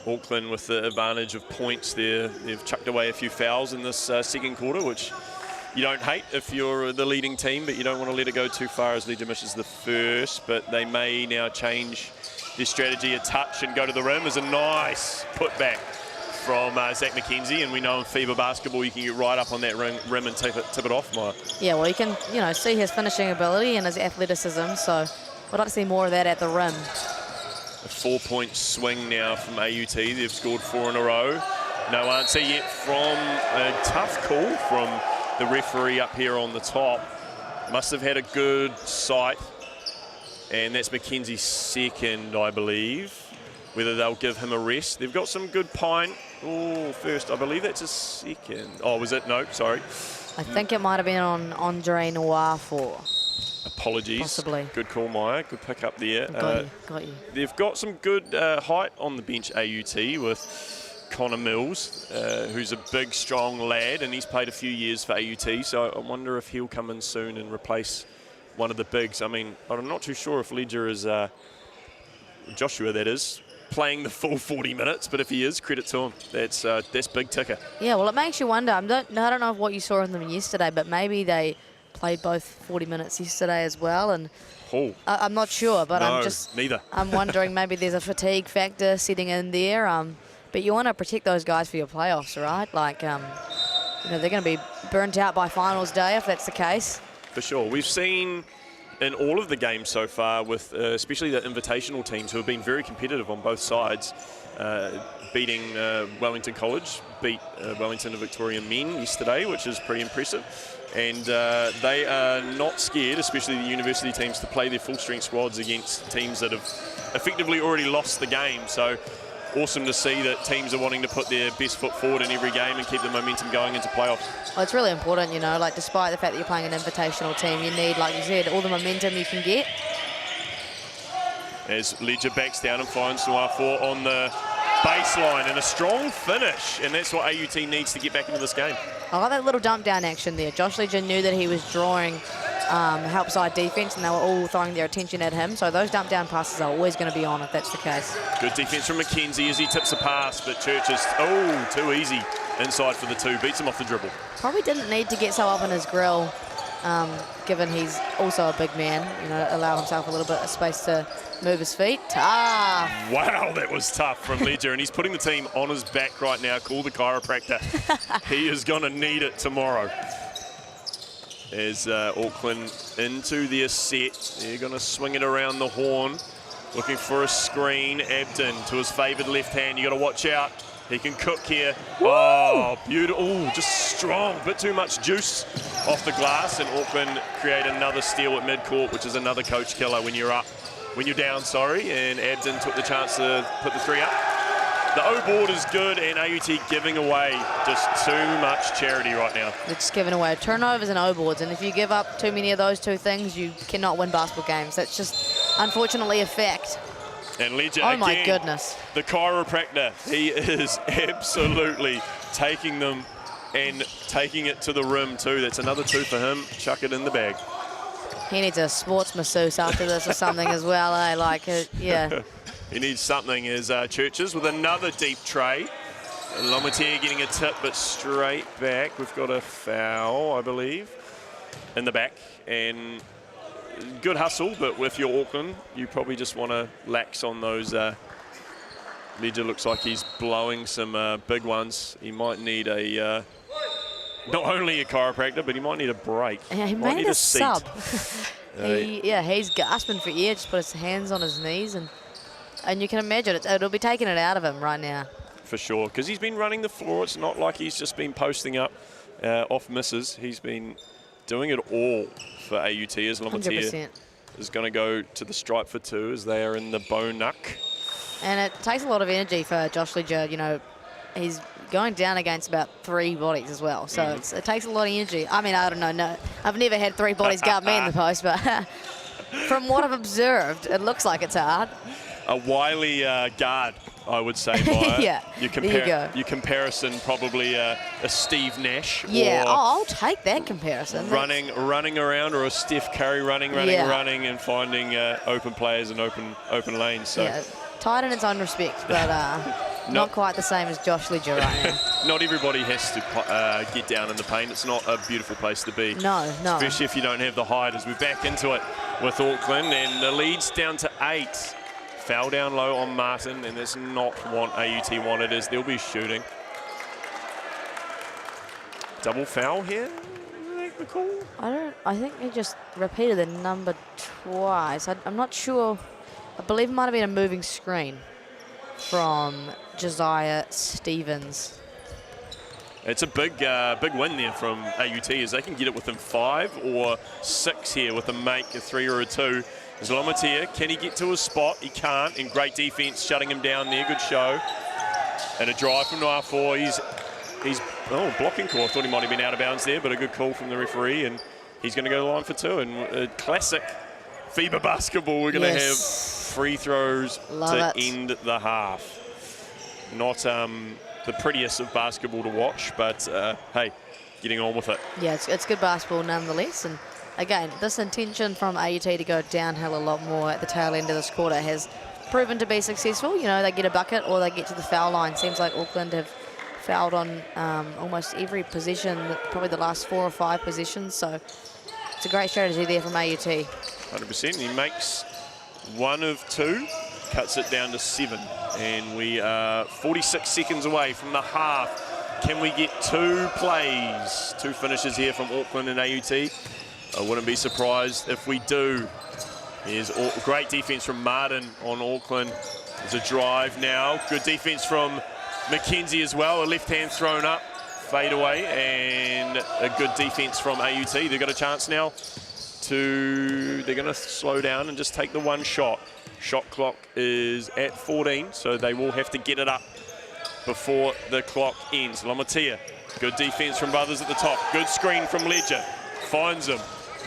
Auckland with the advantage of points there. They've chucked away a few fouls in this second quarter, which you don't hate if you're the leading team, but you don't want to let it go too far as Ledger misses the first. But they may now change their strategy a touch and go to the rim. Is a nice putback from Zach McKenzie, and we know in FIBA basketball you can get right up on that rim and tip it off, Maya. Yeah, well, you can, you know, see his finishing ability and his athleticism, so I'd like to see more of that at the rim. A 4-point swing now from AUT. They've scored 4 in a row. No answer yet from a tough call from the referee up here on the top. Must have had a good sight, and that's McKenzie's second, I believe. Whether they'll give him a rest. They've got some good pine. Oh, first, I believe that's a second. Oh, was it? No, sorry. I think it might have been on Andre Noir for. Apologies. Possibly. Good call, Maya. Good pick up there. Got you. They've got some good height on the bench, AUT, with Connor Mills, who's a big, strong lad, and he's played a few years for AUT, so I wonder if he'll come in soon and replace one of the bigs. I mean, I'm not too sure if Ledger is, Joshua that is, playing the full 40 minutes, but if he is, credit to him. That's big ticker. Yeah, well, it makes you wonder. I don't know what you saw in them yesterday, but maybe they played both 40 minutes yesterday as well, and I'm not sure, but neither. I'm wondering maybe there's a fatigue factor sitting in there, but you want to protect those guys for your playoffs, right? Like, they're going to be burnt out by finals day if that's the case. For sure. We've seen in all of the games so far, with especially the invitational teams who have been very competitive on both sides, beating Wellington College, beat Wellington and Victoria men yesterday, which is pretty impressive. And they are not scared, especially the university teams, to play their full-strength squads against teams that have effectively already lost the game. So awesome to see that teams are wanting to put their best foot forward in every game and keep the momentum going into playoffs. Well, it's really important, like despite the fact that you're playing an invitational team, you need, like you said, all the momentum you can get. As Ledger backs down and finds Noir4 on the baseline, and a strong finish, and that's what AUT needs to get back into this game. I like that little dump down action there. Josh Ledger knew that he was drawing help side defence, and they were all throwing their attention at him. So those dump down passes are always going to be on if that's the case. Good defence from McKenzie as he tips a pass, but Church is, too easy inside for the two. Beats him off the dribble. Probably didn't need to get so up in his grill, given he's also a big man, allow himself a little bit of space to move his feet. Wow, that was tough from Ledger, and he's putting the team on his back right now. Call the chiropractor. He is going to need it tomorrow. As Auckland into their set, they're going to swing it around the horn, looking for a screen. Abden to his favoured left hand. You got to watch out. He can cook here. Woo! Oh, beautiful. Oh, just strong. Bit too much juice off the glass, and Auckland create another steal at midcourt, which is another coach killer when you're up. When you're down, and Abden took the chance to put the three up. The O-board is good, and AUT giving away just too much charity right now. They're just giving away turnovers and O-boards, and if you give up too many of those two things, you cannot win basketball games. That's just, unfortunately, a fact. And Ledger, oh again, my goodness. The chiropractor, he is absolutely taking them and taking it to the rim too. That's another two for him. Chuck it in the bag. He needs a sports masseuse after this or something as well, eh? Yeah. He needs something as Churches with another deep tray. Lomatier getting a tip, but straight back. We've got a foul, I believe, in the back. And good hustle, but with your Auckland, you probably just want to lax on those. Ledger looks like he's blowing some big ones. He might need a... not only a chiropractor, but he might need a break. Yeah, he might need a sub. He's gasping for air. Just put his hands on his knees, and you can imagine it'll be taking it out of him right now. For sure, because he's been running the floor. It's not like he's just been posting up off misses. He's been doing it all for AUT as Lomatier is going to go to the stripe for two as they are in the Bonuck. And it takes a lot of energy for Josh Ledger. He's going down against about 3 bodies as well. So it takes a lot of energy. I mean, I don't know. No, I've never had 3 bodies guard me in the post, but from what I've observed, it looks like it's hard. A wily guard, I would say, Maya. Yeah, there you go. Your comparison, probably a Steve Nash. Yeah, I'll take that comparison. Running around, or a Steph Curry running, and finding open players and open lanes. So. Yeah, tight in its own respect, but not quite the same as Josh Ledger right now. Not everybody has to get down in the paint. It's not a beautiful place to be. No. Especially if you don't have the height, as we're back into it with Auckland, and the lead's down to 8. Foul down low on Martin, and that's not what AUT wanted, as they'll be shooting. Double foul here, I think they just repeated the number twice. I'm not sure. I believe it might have been a moving screen from Josiah Stevens. It's a big win there from AUT, as they can get it within 5 or 6 here with a make, a 3 or a 2. Lomatier, can he get to his spot? He can't, and great defense shutting him down there. Good show. And a drive from Noir4. He's blocking call. I thought he might have been out of bounds there, but a good call from the referee, and he's going to go to the line for 2. And a classic FIBA basketball. We're going to have free throws end the half. Not the prettiest of basketball to watch, but hey, getting on with it. Yeah, it's good basketball nonetheless. And again, this intention from AUT to go downhill a lot more at the tail end of this quarter has proven to be successful. They get a bucket or they get to the foul line. Seems like Auckland have fouled on almost every possession, probably the last 4 or 5 possessions. So it's a great strategy there from AUT. 100%. He makes 1 of 2, cuts it down to 7. And we are 46 seconds away from the half. Can we get 2 plays, 2 finishes here from Auckland and AUT? I wouldn't be surprised if we do. Here's great defense from Martin on Auckland. There's a drive now. Good defense from Mackenzie as well. A left hand thrown up, fade away, and a good defense from AUT. They've got a chance now they're going to slow down and just take the 1 shot. Shot clock is at 14, so they will have to get it up before the clock ends. Lamatia, good defense from Brothers at the top. Good screen from Ledger. Finds him,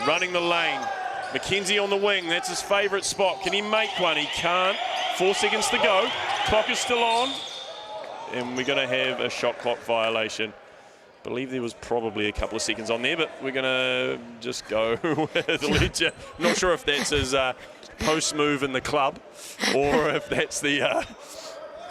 running the lane. Mackenzie on the wing, that's his favourite spot. Can he make one? He can't. 4 seconds to go. Clock is still on. And we're going to have a shot clock violation. I believe there was probably a couple of seconds on there, but we're going to just go with Ledger. Not sure if that's his post move in the club or if that's the...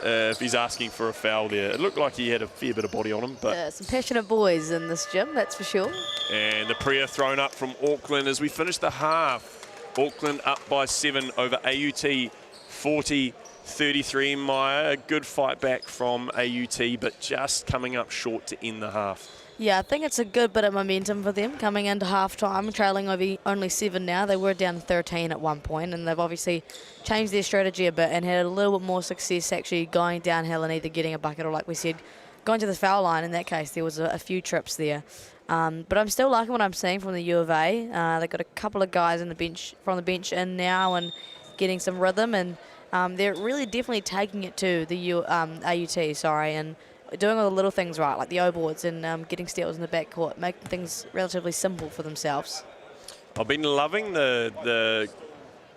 if he's asking for a foul there. It looked like he had a fair bit of body on him. But some passionate boys in this gym, that's for sure. And the prayer thrown up from Auckland as we finish the half. Auckland up by 7 over AUT 40-33. Maya, a good fight back from AUT, but just coming up short to end the half. Yeah, I think it's a good bit of momentum for them coming into half-time, trailing only 7 now. They were down 13 at one point, and they've obviously changed their strategy a bit and had a little bit more success actually going downhill and either getting a bucket or, like we said, going to the foul line. In that case, there was a few trips there. But I'm still liking what I'm seeing from the U of A. They've got a couple of guys from the bench in now and getting some rhythm, and they're really definitely taking it to the AUT, and doing all the little things right, like the O-boards and getting steals in the backcourt, making things relatively simple for themselves. I've been loving the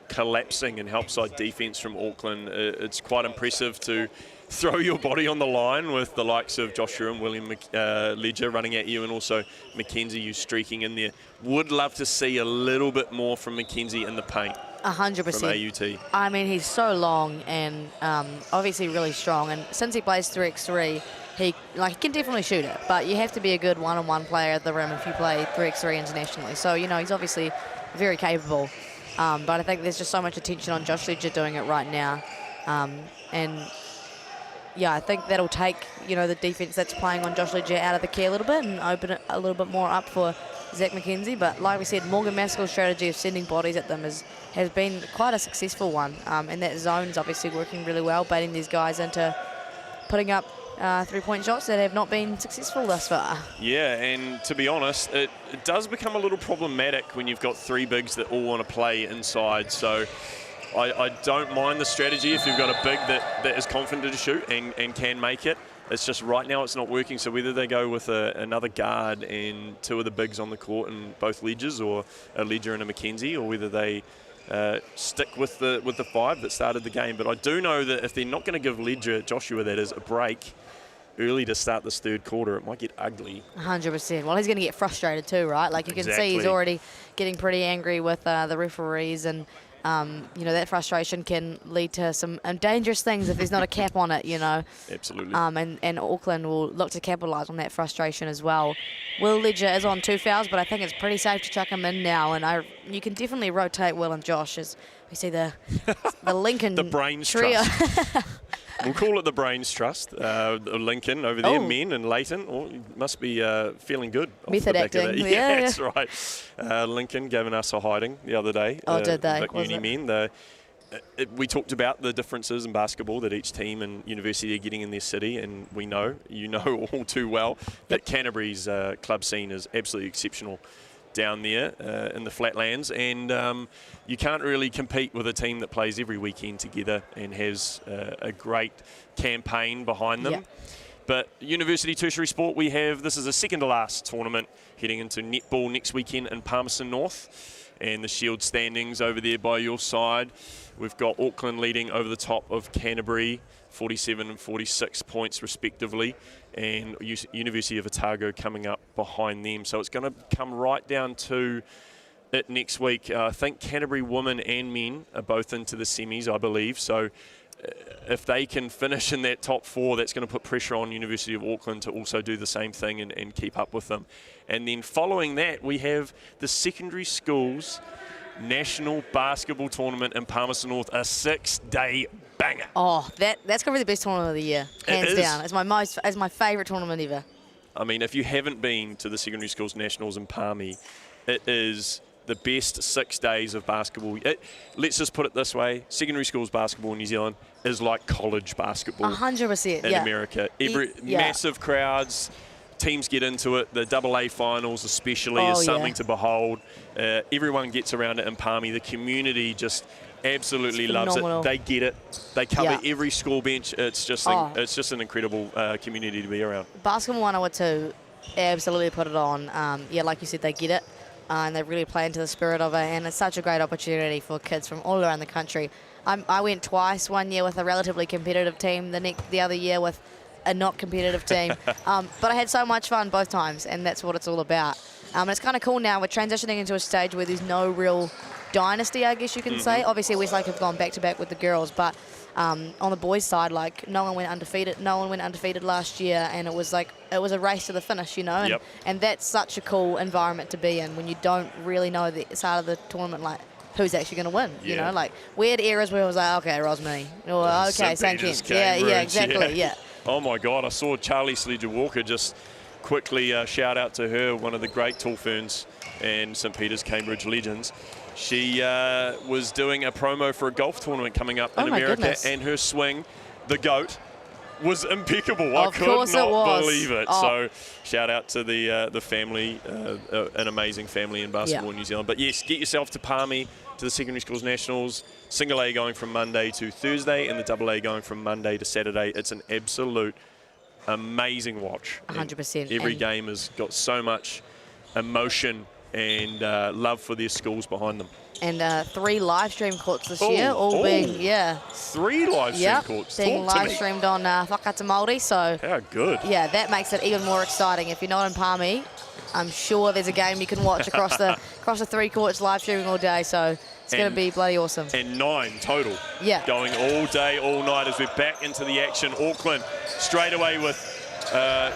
collapsing and help side defense from Auckland. It's quite impressive to throw your body on the line with the likes of Joshua and William Ledger running at you, and also Mackenzie, you streaking in there. Would love to see a little bit more from Mackenzie in the paint. 100%. From AUT. I mean, he's so long and obviously really strong, and since he plays 3x3, he can definitely shoot it, but you have to be a good one-on-one player at the rim if you play 3x3 internationally. So, he's obviously very capable, but I think there's just so much attention on Josh Ledger doing it right now. And yeah, I think that'll take, the defense that's playing on Josh Ledger out of the key a little bit and open it a little bit more up for Zach Mackenzie. But like we said, Morgan Maskell's strategy of sending bodies at them has been quite a successful one. And that zone is obviously working really well, baiting these guys into putting up 3-point shots that have not been successful thus far. Yeah, and to be honest, it does become a little problematic when you've got 3 bigs that all want to play inside. So I don't mind the strategy if you've got a big that is confident to shoot and can make it. It's just right now it's not working. So whether they go with another guard and 2 of the bigs on the court and both Ledgers, or a Ledger and a Mackenzie, or whether they stick with the 5 that started the game. But I do know that if they're not going to give Joshua that is, a break early to start this third quarter, it might get ugly. 100%. Well, he's going to get frustrated too, right? Like you can see he's already getting pretty angry with the referees, and that frustration can lead to some dangerous things if there's not a cap on it, Absolutely. And Auckland will look to capitalise on that frustration as well. Will Ledger is on 2 fouls, but I think it's pretty safe to chuck him in now, and you can definitely rotate Will and Josh as we see the Lincoln the brains trio. trust. We'll call it the brains trust. Lincoln over there, men, and Leighton. Oh, you must be feeling good. Method acting. Yeah, that's right. Lincoln giving us a hiding the other day. Oh, did they? Vic Uni men. We talked about the differences in basketball that each team and university are getting in their city, and you know all too well that Canterbury's club scene is absolutely exceptional down there in the flatlands, and you can't really compete with a team that plays every weekend together and has a great campaign behind them. Yeah. But University Tertiary Sport, this is a second to last tournament heading into netball next weekend in Palmerston North, and the Shield standings over there by your side. We've got Auckland leading over the top of Canterbury, 47 and 46 points respectively, and University of Otago coming up behind them. So it's going to come right down to it next week. I think Canterbury women and men are both into the semis, I believe. So if they can finish in that top 4, that's going to put pressure on University of Auckland to also do the same thing and keep up with them. And then following that, we have the secondary schools National Basketball Tournament in Palmerston North, a 6-day banger. Oh, that's going to be the best tournament of the year, hands down. It's my favourite tournament ever. I mean, if you haven't been to the Secondary Schools Nationals in Palmy, it is the best 6 days of basketball. Let's just put it this way. Secondary schools basketball in New Zealand is like college basketball 100%, in America. Massive crowds. Teams get into it. The AA finals especially is something to behold. Everyone gets around it in Palmy. The community just absolutely loves it. They get it. They cover every school bench. It's just an incredible community to be around. Basketball 102 absolutely put it on. Like you said, they get it. And they really play into the spirit of it, and it's such a great opportunity for kids from all around the country. I went twice, one year with a relatively competitive team, the other year with a not competitive team. But I had so much fun both times, and that's what it's all about. And it's kind of cool now. We're transitioning into a stage where there's no real dynasty, I guess you can say. Obviously, Westlake have gone back-to-back with the girls, but on the boys' side, like, no one went undefeated. No one went undefeated last year, and it was a race to the finish, you know. And that's such a cool environment to be in when you don't really know the start of the tournament, like, who's actually going to win, you know. Like, we had eras where it was like, okay, Rosmini, or okay, St. Kitts. Yeah, exactly. Oh, my God, I saw Charlie Sledger-Walker, just quickly shout out to her, one of the great tall ferns and St. Peter's Cambridge legends. She was doing a promo for a golf tournament coming up in America, and her swing, the GOAT, was impeccable. I could not believe it. So shout out to the family, an amazing family in basketball in New Zealand. But yes, get yourself to Palmy, to the Secondary Schools Nationals. Single A going from Monday to Thursday, and the Double A going from Monday to Saturday. It's an absolute amazing watch. 100%. Every game has got so much emotion and love for their schools behind them. And 3 live stream courts this year, all being, 3 live stream courts. Being live streamed on Whakata Māori, so. How good. Yeah, that makes it even more exciting. If you're not in Palmy, I'm sure there's a game you can watch across the 3 courts live streaming all day, so it's going to be bloody awesome. And 9 total. Going all day, all night as we're back into the action. Auckland straight away with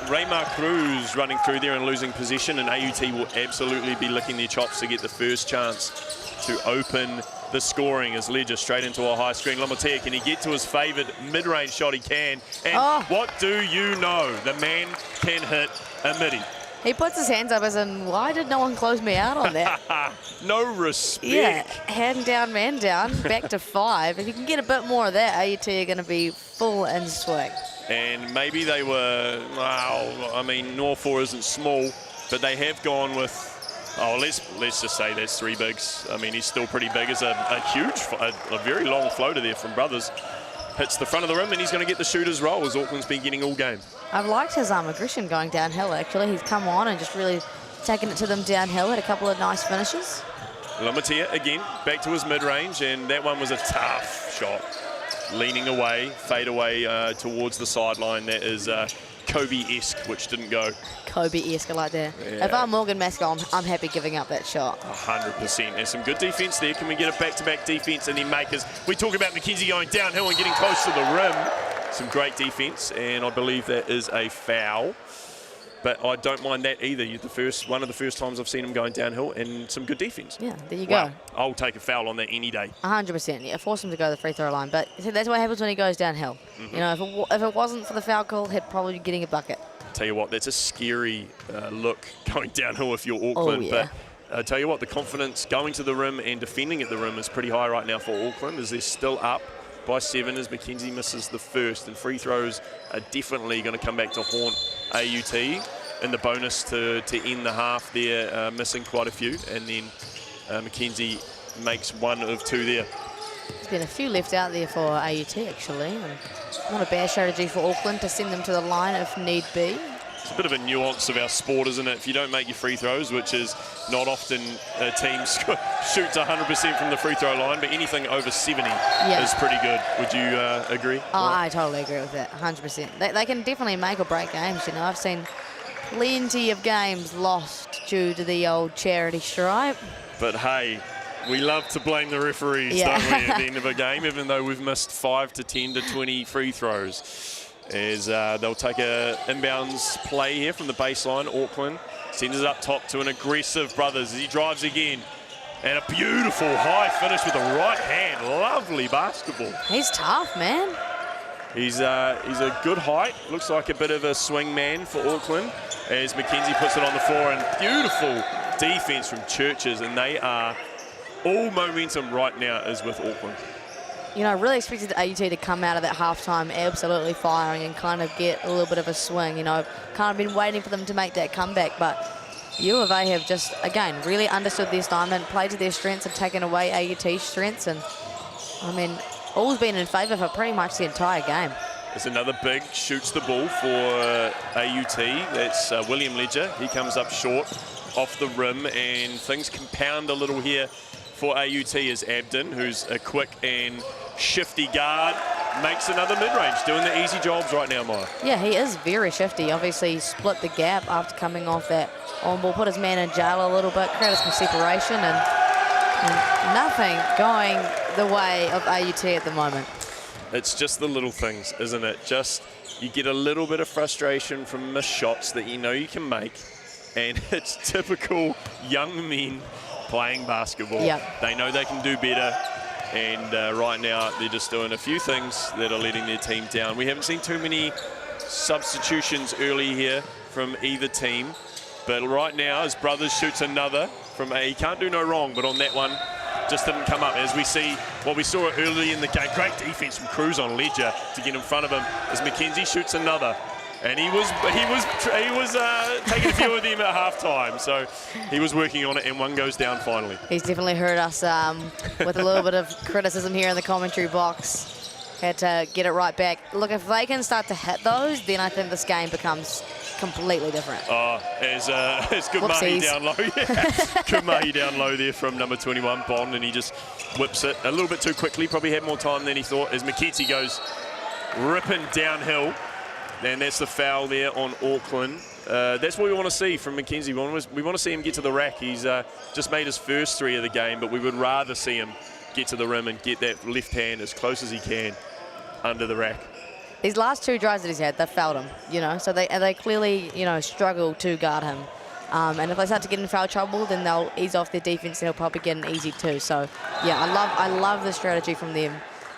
Raymar Cruz running through there and losing possession, and AUT will absolutely be licking their chops to get the first chance to open the scoring as Ledger straight into a high screen. Lomatea, can he get to his favoured mid-range shot? He can. And what do you know? The man can hit a midi. He puts his hands up as in, why did no one close me out on that? No respect. Yeah, hand down, man down, back to 5. If you can get a bit more of that, AUT are going to be full in swing. And maybe they were, well, I mean, Norfolk isn't small, but they have gone with, let's just say that's 3 bigs. I mean, he's still pretty big. It's a very long floater there from Brothers. Hits the front of the rim, and he's going to get the shooter's roll, as Auckland's been getting all game. I've liked his aggression going downhill, actually. He's come on and just really taken it to them downhill, had a couple of nice finishes. Lomatea, again, back to his mid-range, and that one was a tough shot. Leaning away, fade away towards the sideline. That is Kobe-esque, which didn't go. Kobe-esque, I like that. Yeah. If I'm Morgan Mascot, I'm happy giving up that shot. 100%. There's some good defence there. Can we get a back-to-back defence and then makers? We talk about McKenzie going downhill and getting close to the rim. Some great defence, and I believe that is a foul. But I don't mind that either. One of the first times I've seen him going downhill, and some good defence. Yeah, there you go. I'll take a foul on that any day. 100%. Yeah, force him to go to the free throw line. But that's what happens when he goes downhill. You know, if it wasn't for the foul call, he'd probably be getting a bucket. Tell you what, that's a scary look going downhill if you're Auckland. But I tell you what, the confidence going to the rim and defending at the rim is pretty high right now for Auckland, as they're still up by 7 as McKenzie misses the first, and free throws are definitely going to come back to haunt AUT in the bonus to end the half there, missing quite a few, and then McKenzie makes 1 of 2 there. There's been a few left out there for AUT actually, and not a bad strategy for Auckland to send them to the line if need be. It's a bit of a nuance of our sport, isn't it? If you don't make your free throws, which is not often teams shoots 100% from the free throw line, but anything over 70 is pretty good. Would you agree? Oh, I totally agree with that, 100%. They can definitely make or break games, you know. I've seen plenty of games lost due to the old charity stripe. But hey, we love to blame the referees, don't we, at the end of a game, even though we've missed 5 to 10 to 20 free throws. As they'll take a inbounds play here from the baseline. Auckland sends it up top to an aggressive Brothers as he drives again. And a beautiful high finish with the right hand. Lovely basketball. He's tough, man. He's a good height. Looks like a bit of a swing man for Auckland as Mackenzie puts it on the floor, and beautiful defense from Churches, and they are all momentum right now is with Auckland. You know, I really expected AUT to come out of that halftime absolutely firing and kind of get a little bit of a swing. You know, kind of been waiting for them to make that comeback, but U of A have just, again, really understood their assignment, played to their strengths and taken away AUT's strengths, and, I mean, all's been in favour for pretty much the entire game. There's another big, shoots the ball for AUT. That's William Ledger. He comes up short off the rim, and things compound a little here for AUT as Abden, who's a quick and shifty guard, makes another mid-range, doing the easy jobs right now, Maya. Yeah, he is very shifty. Obviously, he split the gap after coming off that on-ball, put his man in jail a little bit, created some separation, and nothing going the way of AUT at the moment. It's just the little things, isn't it? Just you get a little bit of frustration from missed shots that you know you can make, and it's typical young men playing basketball. Yep. They know they can do better, and right now they're just doing a few things that are letting their team down. We haven't seen too many substitutions early here from either team, but right now his brother shoots another from he can't do no wrong, but on that one just didn't come up. As we see what we saw early in the game, great defense from Cruz on Ledger to get in front of him as Mackenzie shoots another. And he was taking a few of them at halftime, so he was working on it, and one goes down finally. He's definitely heard us with a little bit of criticism here in the commentary box. Had to get it right back. Look, if they can start to hit those, then I think this game becomes completely different. Oh, as good Mahi down low. Yeah. Good Mahi down low there from number 21, Bond, and he just whips it a little bit too quickly. Probably had more time than he thought as Mackenzie goes ripping downhill. And that's the foul there on Auckland. That's what we want to see from Mackenzie. We want to see him get to the rack. He's just made his first three of the game, but we would rather see him get to the rim and get that left hand as close as he can under the rack. These last two drives that he's had, they've fouled him, you know, so they clearly, you know, struggle to guard him. And if they start to get in foul trouble, then they'll ease off their defense and he'll probably get an easy two. So, yeah, I love the strategy from them.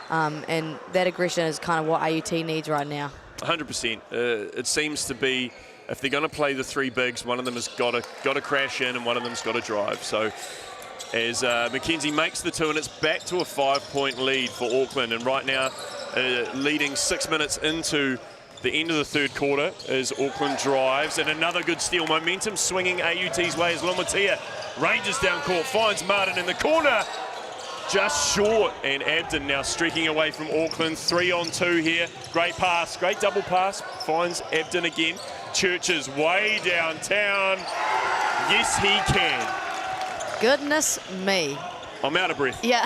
And that aggression is kind of what AUT needs right now. 100%. It seems to be, if they're going to play the three bigs, one of them has got to crash in and one of them's got to drive. So as Mackenzie makes the two, and it's back to a 5-point lead for Auckland. And right now, leading 6 minutes into the end of the third quarter as Auckland drives, and another good steal. Momentum swinging AUT's way as Lomatia ranges down court, finds Martin in the corner. Just short, and Abden now streaking away from Auckland. 3-on-2 here. Great pass, great double pass. Finds Abden again. Churches way downtown. Yes, he can. Goodness me. I'm out of breath. Yeah.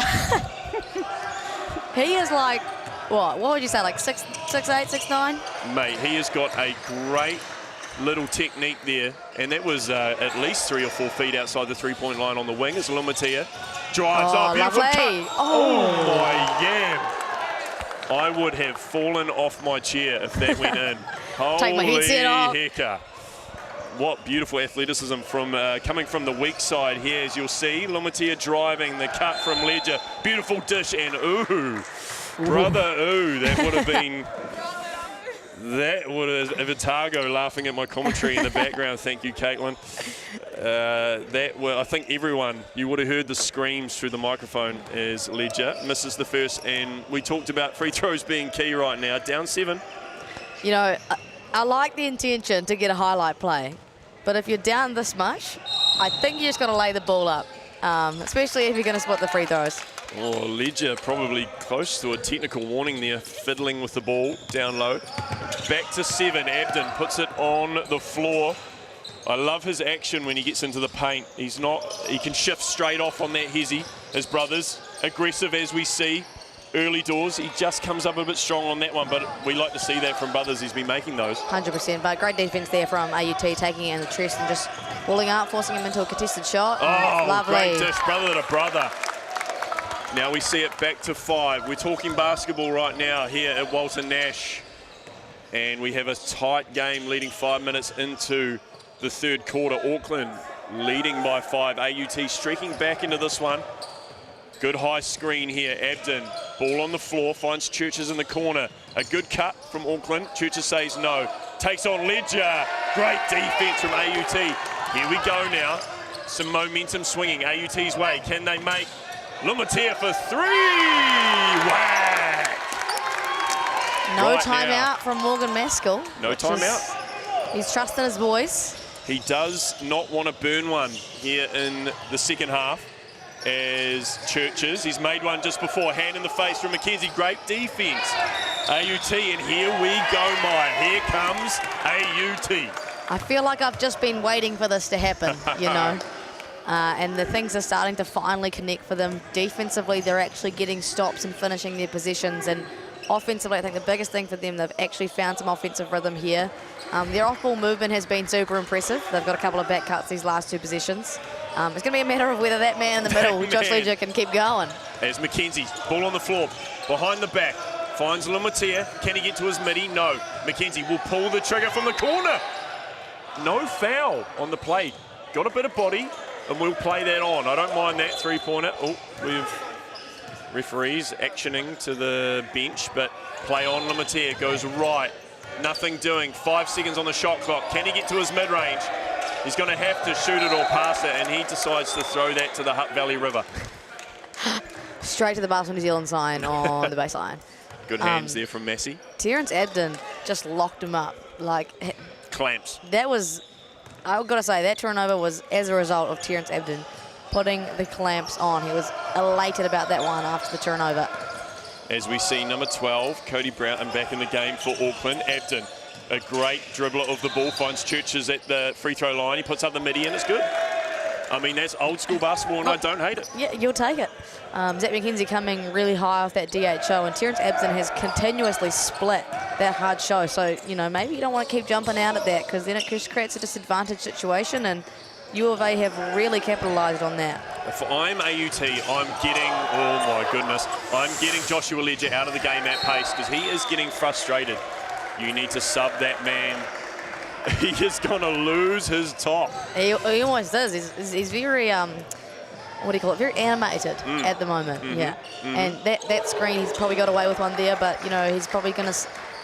He is like, what would you say, like 6'8", 6'9"? Mate, he has got a great little technique there, and that was at least 3 or 4 feet outside the three-point line on the wing as Lomatia drives up. Beautiful cut. Oh my yam. I would have fallen off my chair if that went in. Take my headset off. Hecker. What beautiful athleticism from coming from the weak side here, as you'll see. Lomatia driving the cut from Ledger. Beautiful dish, and ooh. Brother, ooh, that would have been... That would have Otago laughing at my commentary in the background. Thank you, Caitlin. I think everyone, you would have heard the screams through the microphone as Ledger misses the first, and we talked about free throws being key right now. Down 7. You know, I like the intention to get a highlight play, but if you're down this much, I think you just got to lay the ball up, especially if you're going to spot the free throws. Oh, Ledger probably close to a technical warning there, fiddling with the ball down low. Back to 7, Abden puts it on the floor. I love his action when he gets into the paint. He can shift straight off on that hezzy. His brother's aggressive as we see early doors. He just comes up a bit strong on that one, but we like to see that from brothers. He's been making those. 100%, but great defense there from AUT, taking it in the chest and just pulling out, forcing him into a contested shot. Oh, lovely. Great dish, brother to brother. Now we see it back to 5. We're talking basketball right now here at Walter Nash. And we have a tight game leading 5 minutes into the third quarter. Auckland leading by 5. AUT streaking back into this one. Good high screen here. Abden, ball on the floor, finds Churches in the corner. A good cut from Auckland. Churches says no. Takes on Ledger. Great defence from AUT. Here we go now. Some momentum swinging AUT's way. Can they make Lumatea for 3? Whack! No Right timeout now. from Morgan Maskell. No timeout. He's trusting his boys. He does not want to burn one here in the second half as Churches. He's made one just before. Hand in the face from Mackenzie. Great defence. AUT, and here we go, Maya. Here comes AUT. I feel like I've just been waiting for this to happen, you know. And the things are starting to finally connect for them. Defensively, they're actually getting stops and finishing their positions. And offensively, I think the biggest thing for them, they've actually found some offensive rhythm here. Their off-ball movement has been super impressive. They've got a couple of back cuts these last 2 possessions. It's going to be a matter of whether that man in the middle, Josh Ledger, can keep going. As Mackenzie, ball on the floor, behind the back, finds Lumatea. Can he get to his midi? No. Mackenzie will pull the trigger from the corner. No foul on the play. Got a bit of body, and we'll play that on. I don't mind that 3-pointer. Oh, we've referees actioning to the bench, but play on. Lumatea goes right. Nothing doing. 5 seconds on the shot clock. Can he get to his mid-range? He's going to have to shoot it or pass it, and he decides to throw that to the Hutt Valley River. Straight to the Basel New Zealand sign on the baseline. Good hands there from Massey. Terrence Abden just locked him up. Like, Clamps. that was, I've got to say, that turnover was as a result of Terrence Abden putting the clamps on. He was elated about that one after the turnover. As we see number 12, Cody Broughton back in the game for Auckland. Abden, a great dribbler of the ball, finds Churches at the free throw line. He puts up the midi and it's good. I mean, that's old school basketball and I don't hate it. Yeah, you'll take it. Zach McKenzie coming really high off that DHO, and Terrence Abden has continuously split that hard show. So, you know, maybe you don't want to keep jumping out at that, because then it just creates a disadvantage situation, and U of A have really capitalised on that. If I'm AUT, I'm getting, oh my goodness, I'm getting Joshua Ledger out of the game at pace, because he is getting frustrated. You need to sub that man. He is going to lose his top. He almost does. He's very, what do you call it, very animated at the moment, And that screen, he's probably got away with one there, but, you know, he's probably going to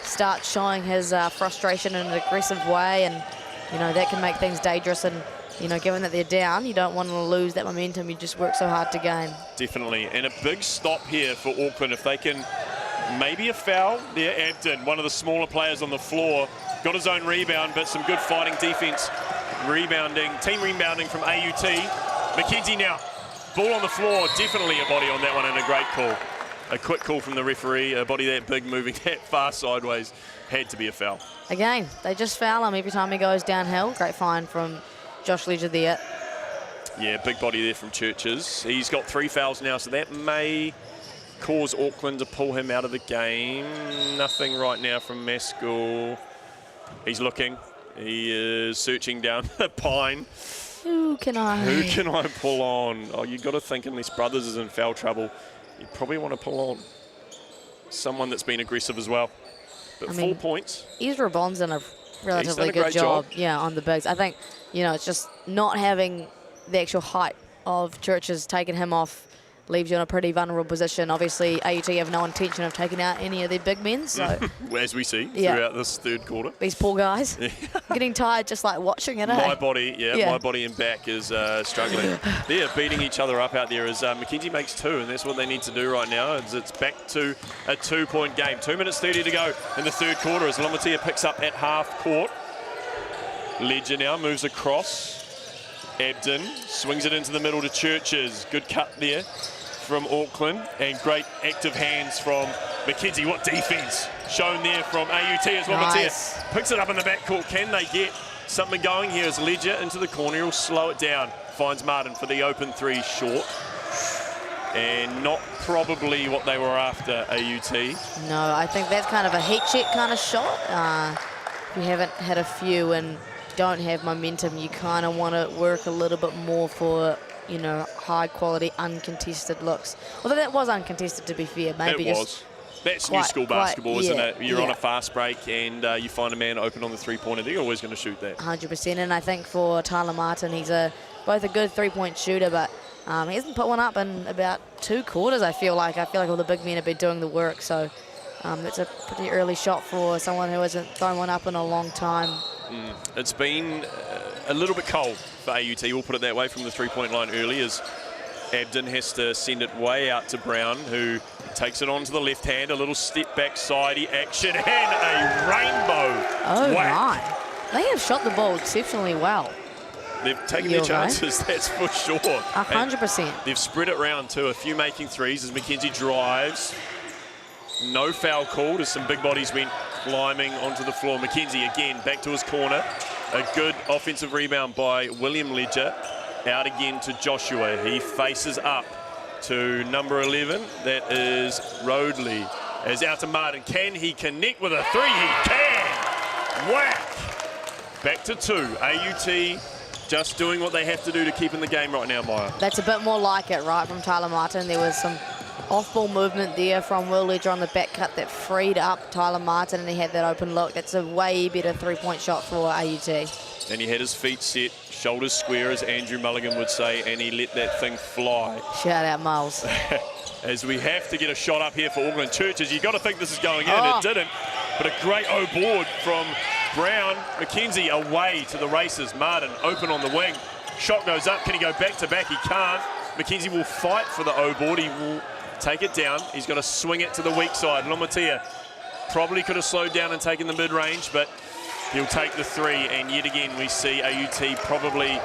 start showing his frustration in an aggressive way, and, you know, that can make things dangerous. And, you know, given that they're down, you don't want to lose that momentum. You just work so hard to gain. Definitely. And a big stop here for Auckland. If they can, maybe a foul there. Abden, one of the smaller players on the floor, got his own rebound, but some good fighting defense. Team rebounding from AUT. Mackenzie now, ball on the floor, definitely a body on that one, and a great call. A quick call from the referee, a body that big moving that far sideways, had to be a foul. Again, they just foul him every time he goes downhill. Great find from Josh Ledger there. Yeah, big body there from Churches. He's got 3 fouls now, so that may cause Auckland to pull him out of the game. Nothing right now from Maskell. He's looking. He is searching down the pine. Who can I pull on? Oh, you've got to think, unless Brothers is in foul trouble, you probably want to pull on someone that's been aggressive as well. But I mean, 4 points. Ezra Bond's done a relatively good job. Yeah, on the bigs. I think, you know, it's just not having the actual height of Churches taking him off leaves you in a pretty vulnerable position. Obviously, AUT have no intention of taking out any of their big men. So, as we see throughout this third quarter. These poor guys getting tired just like watching it. My body and back is struggling. They're beating each other up out there as Mackenzie makes 2, and that's what they need to do right now. It's back to a 2-point game. 2 minutes 30 to go in the third quarter as Lumatea picks up at half court. Ledger now moves across. Abden swings it into the middle to Churches. Good cut there from Auckland, and great active hands from Mackenzie. What defense shown there from AUT as well. Nice. Lumatea picks it up in the backcourt. Can they get something going here as Ledger into the corner? He'll slow it down. Finds Martin for the open 3 short. And not probably what they were after, AUT. No, I think that's kind of a heat check kind of shot. If you haven't had a few and don't have momentum, you kind of want to work a little bit more for, you know, high quality uncontested looks. Although that was uncontested, to be fair. Maybe it was. That's new school basketball, isn't it? You're on a fast break and you find a man open on the 3-pointer. They're always going to shoot that. 100%. And I think for Tyler Martin, he's both a good 3-point shooter, but he hasn't put one up in about 2 quarters. I feel like all the big men have been doing the work. So That's a pretty early shot for someone who hasn't thrown one up in a long time. It's been a little bit cold for AUT, we'll put it that way, from the three-point line early, as Abden has to send it way out to Brown, who takes it onto the left hand, a little step back sidey action, and a rainbow. Oh whack. my. They have shot the ball exceptionally well. They've taken their chances, that's for sure. 100%. They've spread it round too, a few making threes as McKenzie drives. No foul called as some big bodies went climbing onto the floor. McKenzie again back to his corner. A good offensive rebound by William Ledger. Out again to Joshua. He faces up to number 11. That is Rodley. As out to Martin. Can he connect with a three? He can. Whack. Back to 2. AUT just doing what they have to do to keep in the game right now, Maya. That's a bit more like it, right, from Tyler Martin. There was some off-ball movement there from Will Ledger on the back cut that freed up Tyler Martin, and he had that open look. That's a way better three-point shot for AUT. And he had his feet set, shoulders square, as Andrew Mulligan would say, and he let that thing fly. Shout out, Miles. As we have to get a shot up here for Auckland Churches. You've got to think this is going in. It didn't. But a great O-board from Brown. McKenzie away to the races. Martin open on the wing. Shot goes up. Can he go back-to-back? He can't. McKenzie will fight for the O-board. He will take it down. He's got to swing it to the weak side. Lomatia probably could have slowed down and taken the mid-range, but he'll take the three. And yet again, we see AUT probably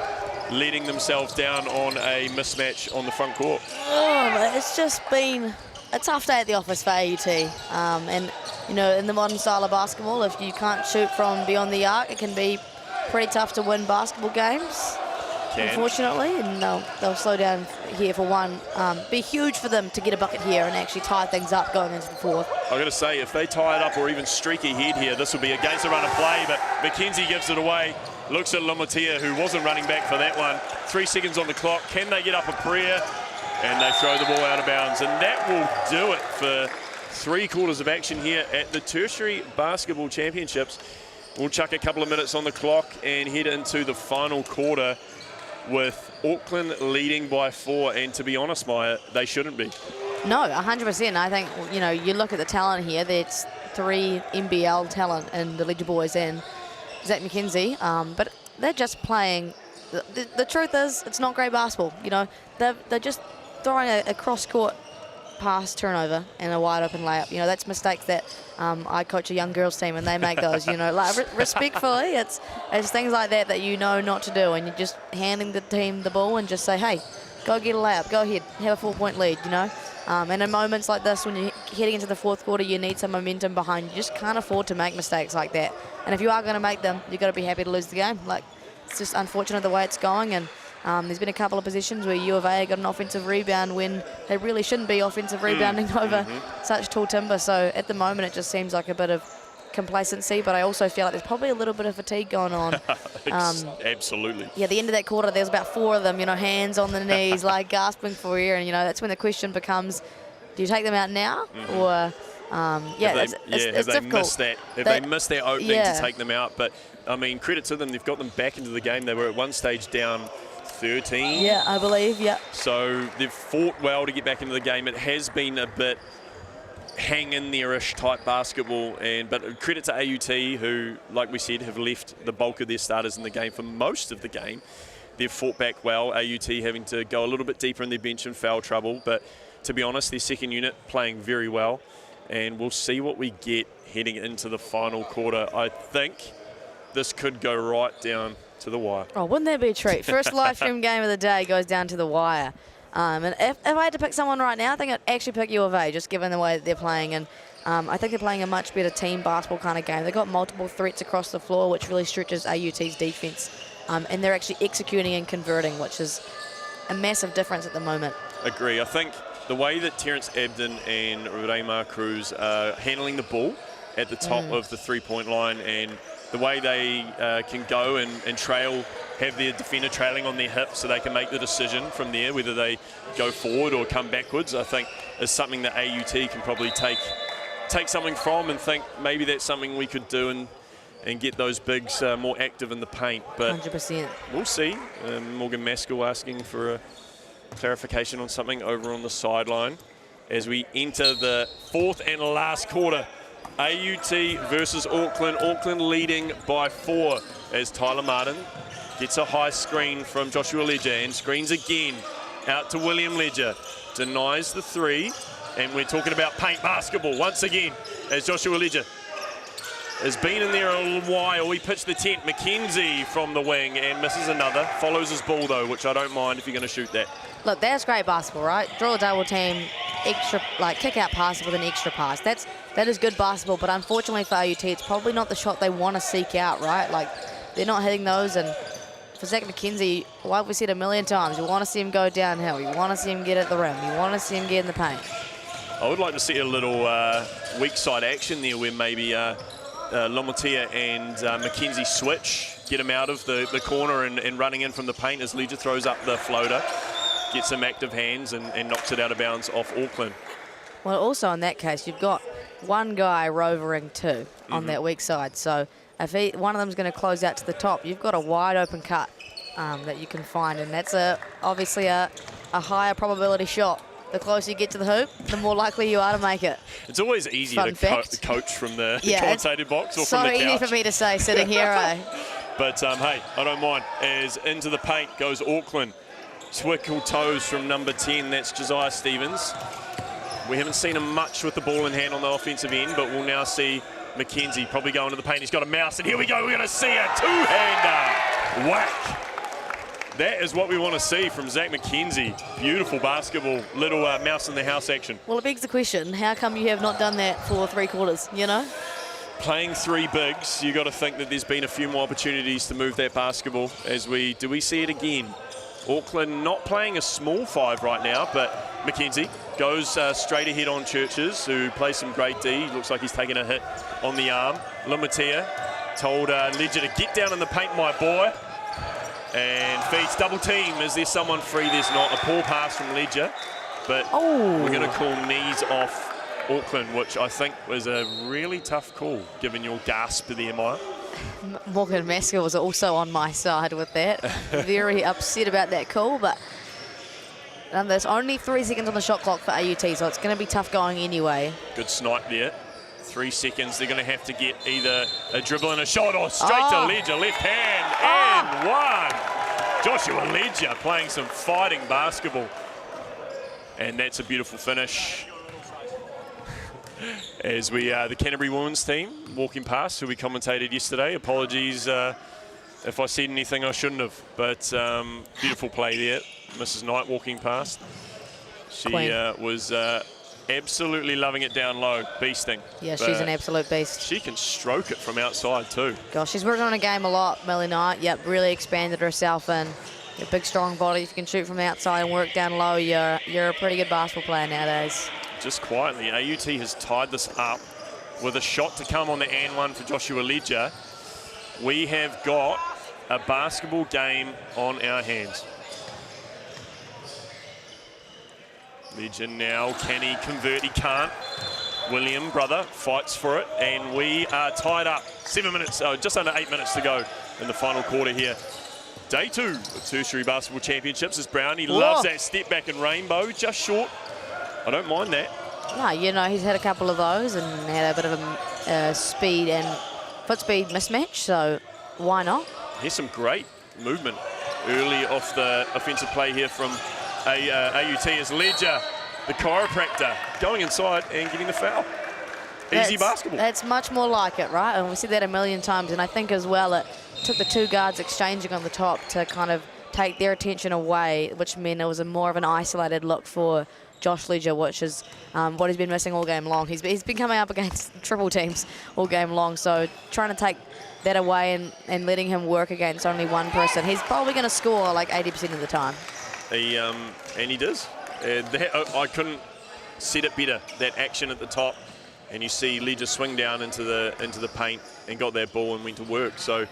letting themselves down on a mismatch on the front court. Oh, it's just been a tough day at the office for AUT. And, you know, in the modern style of basketball, if you can't shoot from beyond the arc, it can be pretty tough to win basketball games, unfortunately. And they'll slow down here for one. Be huge for them to get a bucket here and actually tie things up going into the fourth. I've got to say, if they tie it up or even streak ahead here, this will be against the run of play, but McKenzie gives it away. Looks at Lomatia, who wasn't running back for that one. 3 seconds on the clock. Can they get up a prayer? And they throw the ball out of bounds. And that will do it for 3 quarters of action here at the Tertiary Basketball Championships. We'll chuck a couple of minutes on the clock and head into the final quarter with Auckland leading by 4. And to be honest, Maya, they shouldn't be. No, 100%. I think, you know, you look at the talent here. There's 3 NBL talent in the Ledger boys and Zach McKenzie, but they're just playing. The truth is, it's not great basketball. You know, they're just throwing a cross-court pass turnover and a wide-open layup. You know, that's mistakes that I coach a young girls team and they make those. You know, like respectfully, it's things like that you know not to do, and you're just handing the team the ball and just say, hey, go get a layup, go ahead, have a 4-point lead. You know. And in moments like this, when you're heading into the fourth quarter, you need some momentum behind you. You just can't afford to make mistakes like that. And if you are going to make them, you've got to be happy to lose the game. Like, it's just unfortunate the way it's going. And there's been a couple of positions where U of A got an offensive rebound when they really shouldn't be offensive rebounding over such tall timber. So at the moment, it just seems like a bit of complacency, but I also feel like there's probably a little bit of fatigue going on. Absolutely. Yeah, the end of that quarter, there's about 4 of them, you know, hands on the knees, like gasping for air, and, you know, that's when the question becomes, do you take them out now? Or, it's difficult. Have they missed their opening to take them out? But, I mean, credit to them, they've got them back into the game. They were at one stage down 13. Yeah, I believe, yeah. So they've fought well to get back into the game. It has been a bit hang in there-ish type basketball, but credit to AUT, who, like we said, have left the bulk of their starters in the game for most of the game. They've fought back well, AUT having to go a little bit deeper in their bench and foul trouble, but to be honest, their second unit playing very well, and we'll see what we get heading into the final quarter. I think this could go right down to the wire. Oh, wouldn't that be a treat? First live stream game of the day goes down to the wire. And if I had to pick someone right now, I think I'd actually pick U of A, just given the way that they're playing. And I think they're playing a much better team basketball kind of game. They've got multiple threats across the floor, which really stretches AUT's defense. And they're actually executing and converting, which is a massive difference at the moment. Agree. I think the way that Terrence Abden and Raymar Cruz are handling the ball at the top of the three-point line, and the way they can go and trail, have their defender trailing on their hips so they can make the decision from there, whether they go forward or come backwards, I think is something that AUT can probably take something from and think maybe that's something we could do and get those bigs more active in the paint. But 100%. We'll see. Morgan Maskell asking for a clarification on something over on the sideline. as we enter the fourth and last quarter. AUT versus Auckland. Auckland leading by 4 as Tyler Martin gets a high screen from Joshua Ledger and screens again out to William Ledger. Denies the 3, and we're talking about paint basketball once again as Joshua Ledger has been in there a little while. We pitch the tent. McKenzie from the wing and misses another. Follows his ball though, which I don't mind if you're going to shoot that. Look, that's great basketball, right? Draw a double team, extra, like kick out pass with an extra pass. That is good basketball, but unfortunately for AUT, it's probably not the shot they want to seek out, right? Like, they're not hitting those, and for Zach McKenzie, like we said a million times, you want to see him go downhill. You want to see him get at the rim. You want to see him get in the paint. I would like to see a little weak side action there where maybe Lomotia and McKenzie switch, get him out of the corner and running in from the paint as Ledger throws up the floater, gets some active hands and knocks it out of bounds off Auckland. Well, also in that case, you've got one guy rovering 2 on that weak side. So if one of them's going to close out to the top, you've got a wide open cut that you can find, and that's obviously a higher probability shot. The closer you get to the hoop, the more likely you are to make it. It's always easier to coach from the commentated box or so from the couch. So easy for me to say sitting here, eh? But hey, I don't mind. As into the paint goes Auckland. Twickle toes from number 10, that's Josiah Stevens. We haven't seen him much with the ball in hand on the offensive end, but we'll now see McKenzie probably go into the paint. He's got a mouse, and here we go. We're going to see a two-hander. Whack. That is what we want to see from Zach McKenzie. Beautiful basketball, little mouse in the house action. Well, it begs the question, how come you have not done that for 3 quarters, you know? Playing 3 bigs, you got to think that there's been a few more opportunities to move that basketball. Do we see it again? Auckland not playing a small 5 right now, but McKenzie goes straight ahead on Churches, who plays some great D. Looks like he's taking a hit on the arm. Lumatia told Ledger to get down in the paint, my boy. And feeds double team. Is there someone free? There's not. A poor pass from Ledger, but we're going to call knees off Auckland, which I think was a really tough call, given your gasp there, Maya. Morgan Maskell was also on my side with that. Very upset about that call, but there's only 3 seconds on the shot clock for AUT, so it's going to be tough going anyway. Good snipe there. 3 seconds. They're going to have to get either a dribble and a shot or straight to Ledger, left hand, and 1. Joshua Ledger playing some fighting basketball. And that's a beautiful finish. As we the Canterbury women's team walking past, who we commentated yesterday. Apologies if I said anything I shouldn't have, but beautiful play there. Mrs. Knight walking past. She was absolutely loving it down low, beasting. Yeah, she's an absolute beast. She can stroke it from outside too. Gosh, she's working on a game a lot, Millie Knight. Yep, really expanded herself, and a big strong body. If you can shoot from outside and work down low, you're a pretty good basketball player nowadays. Just quietly, AUT has tied this up with a shot to come on the and 1 for Joshua Ledger. We have got a basketball game on our hands. Ledger now, can he convert? He can't. William, brother, fights for it, and we are tied up. 7 minutes, just under 8 minutes to go in the final quarter here. Day 2 of Tertiary Basketball Championships is Brown. He loves that step back in rainbow, just short. I don't mind that. No, you know, he's had a couple of those and had a bit of a speed and foot speed mismatch, so why not? Here's some great movement early off the offensive play here from AUT as Ledger, the chiropractor, going inside and getting the foul. Easy basketball. That's much more like it, right? And we said that a million times, and I think as well it took the 2 guards exchanging on the top to kind of take their attention away, which meant it was more of an isolated look for Josh Ledger, which is what he's been missing all game long. He's been coming up against triple teams all game long, so trying to take that away and letting him work against only one person. He's probably going to score like 80% of the time. And he does. I couldn't set it better, that action at the top, and you see Ledger swing down into the paint and got that ball and went to work. So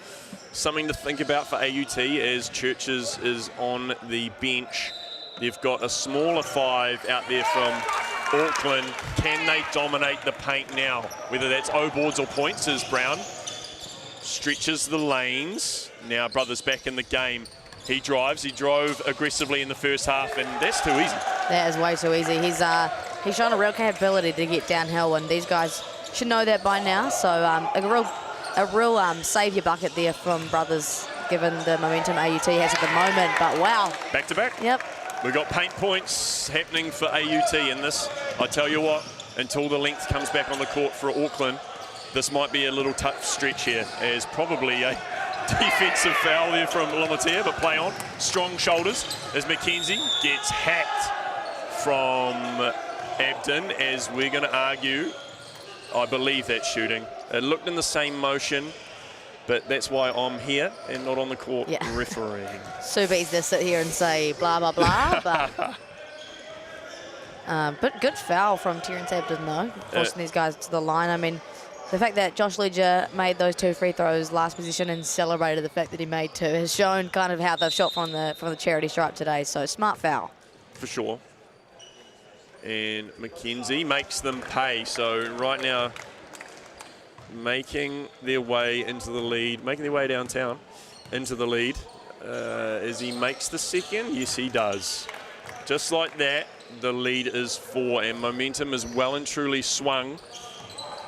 something to think about for AUT as Churches is on the bench. They've got a smaller 5 out there from Auckland. Can they dominate the paint now? Whether that's O-boards or points, as Brown stretches the lanes. Now Brothers back in the game. He drives. He drove aggressively in the first half, and that's too easy. That is way too easy. he's shown a real capability to get downhill, and these guys should know that by now. So a real saviour bucket there from Brothers, given the momentum AUT has at the moment. But wow. Back to back. Yep. We've got paint points happening for AUT in this. I tell you what, until the length comes back on the court for Auckland, this might be a little tough stretch here, as probably a defensive foul there from Lomatea, but play on. Strong shoulders as Mackenzie gets hacked from Abden, as we're going to argue, I believe that's shooting. It looked in the same motion, but that's why I'm here and not on the court refereeing. Super easy to sit here and say blah, blah, blah. But good foul from Terence Abden, though, forcing these guys to the line. I mean, the fact that Josh Ledger made those 2 free throws last position and celebrated the fact that he made 2 has shown kind of how they've shot from the charity stripe today. So smart foul. For sure. And Mackenzie makes them pay. So right now, making their way into the lead, making their way downtown into the lead. As he makes the second, yes, he does. Just like that, the lead is 4, and momentum is well and truly swung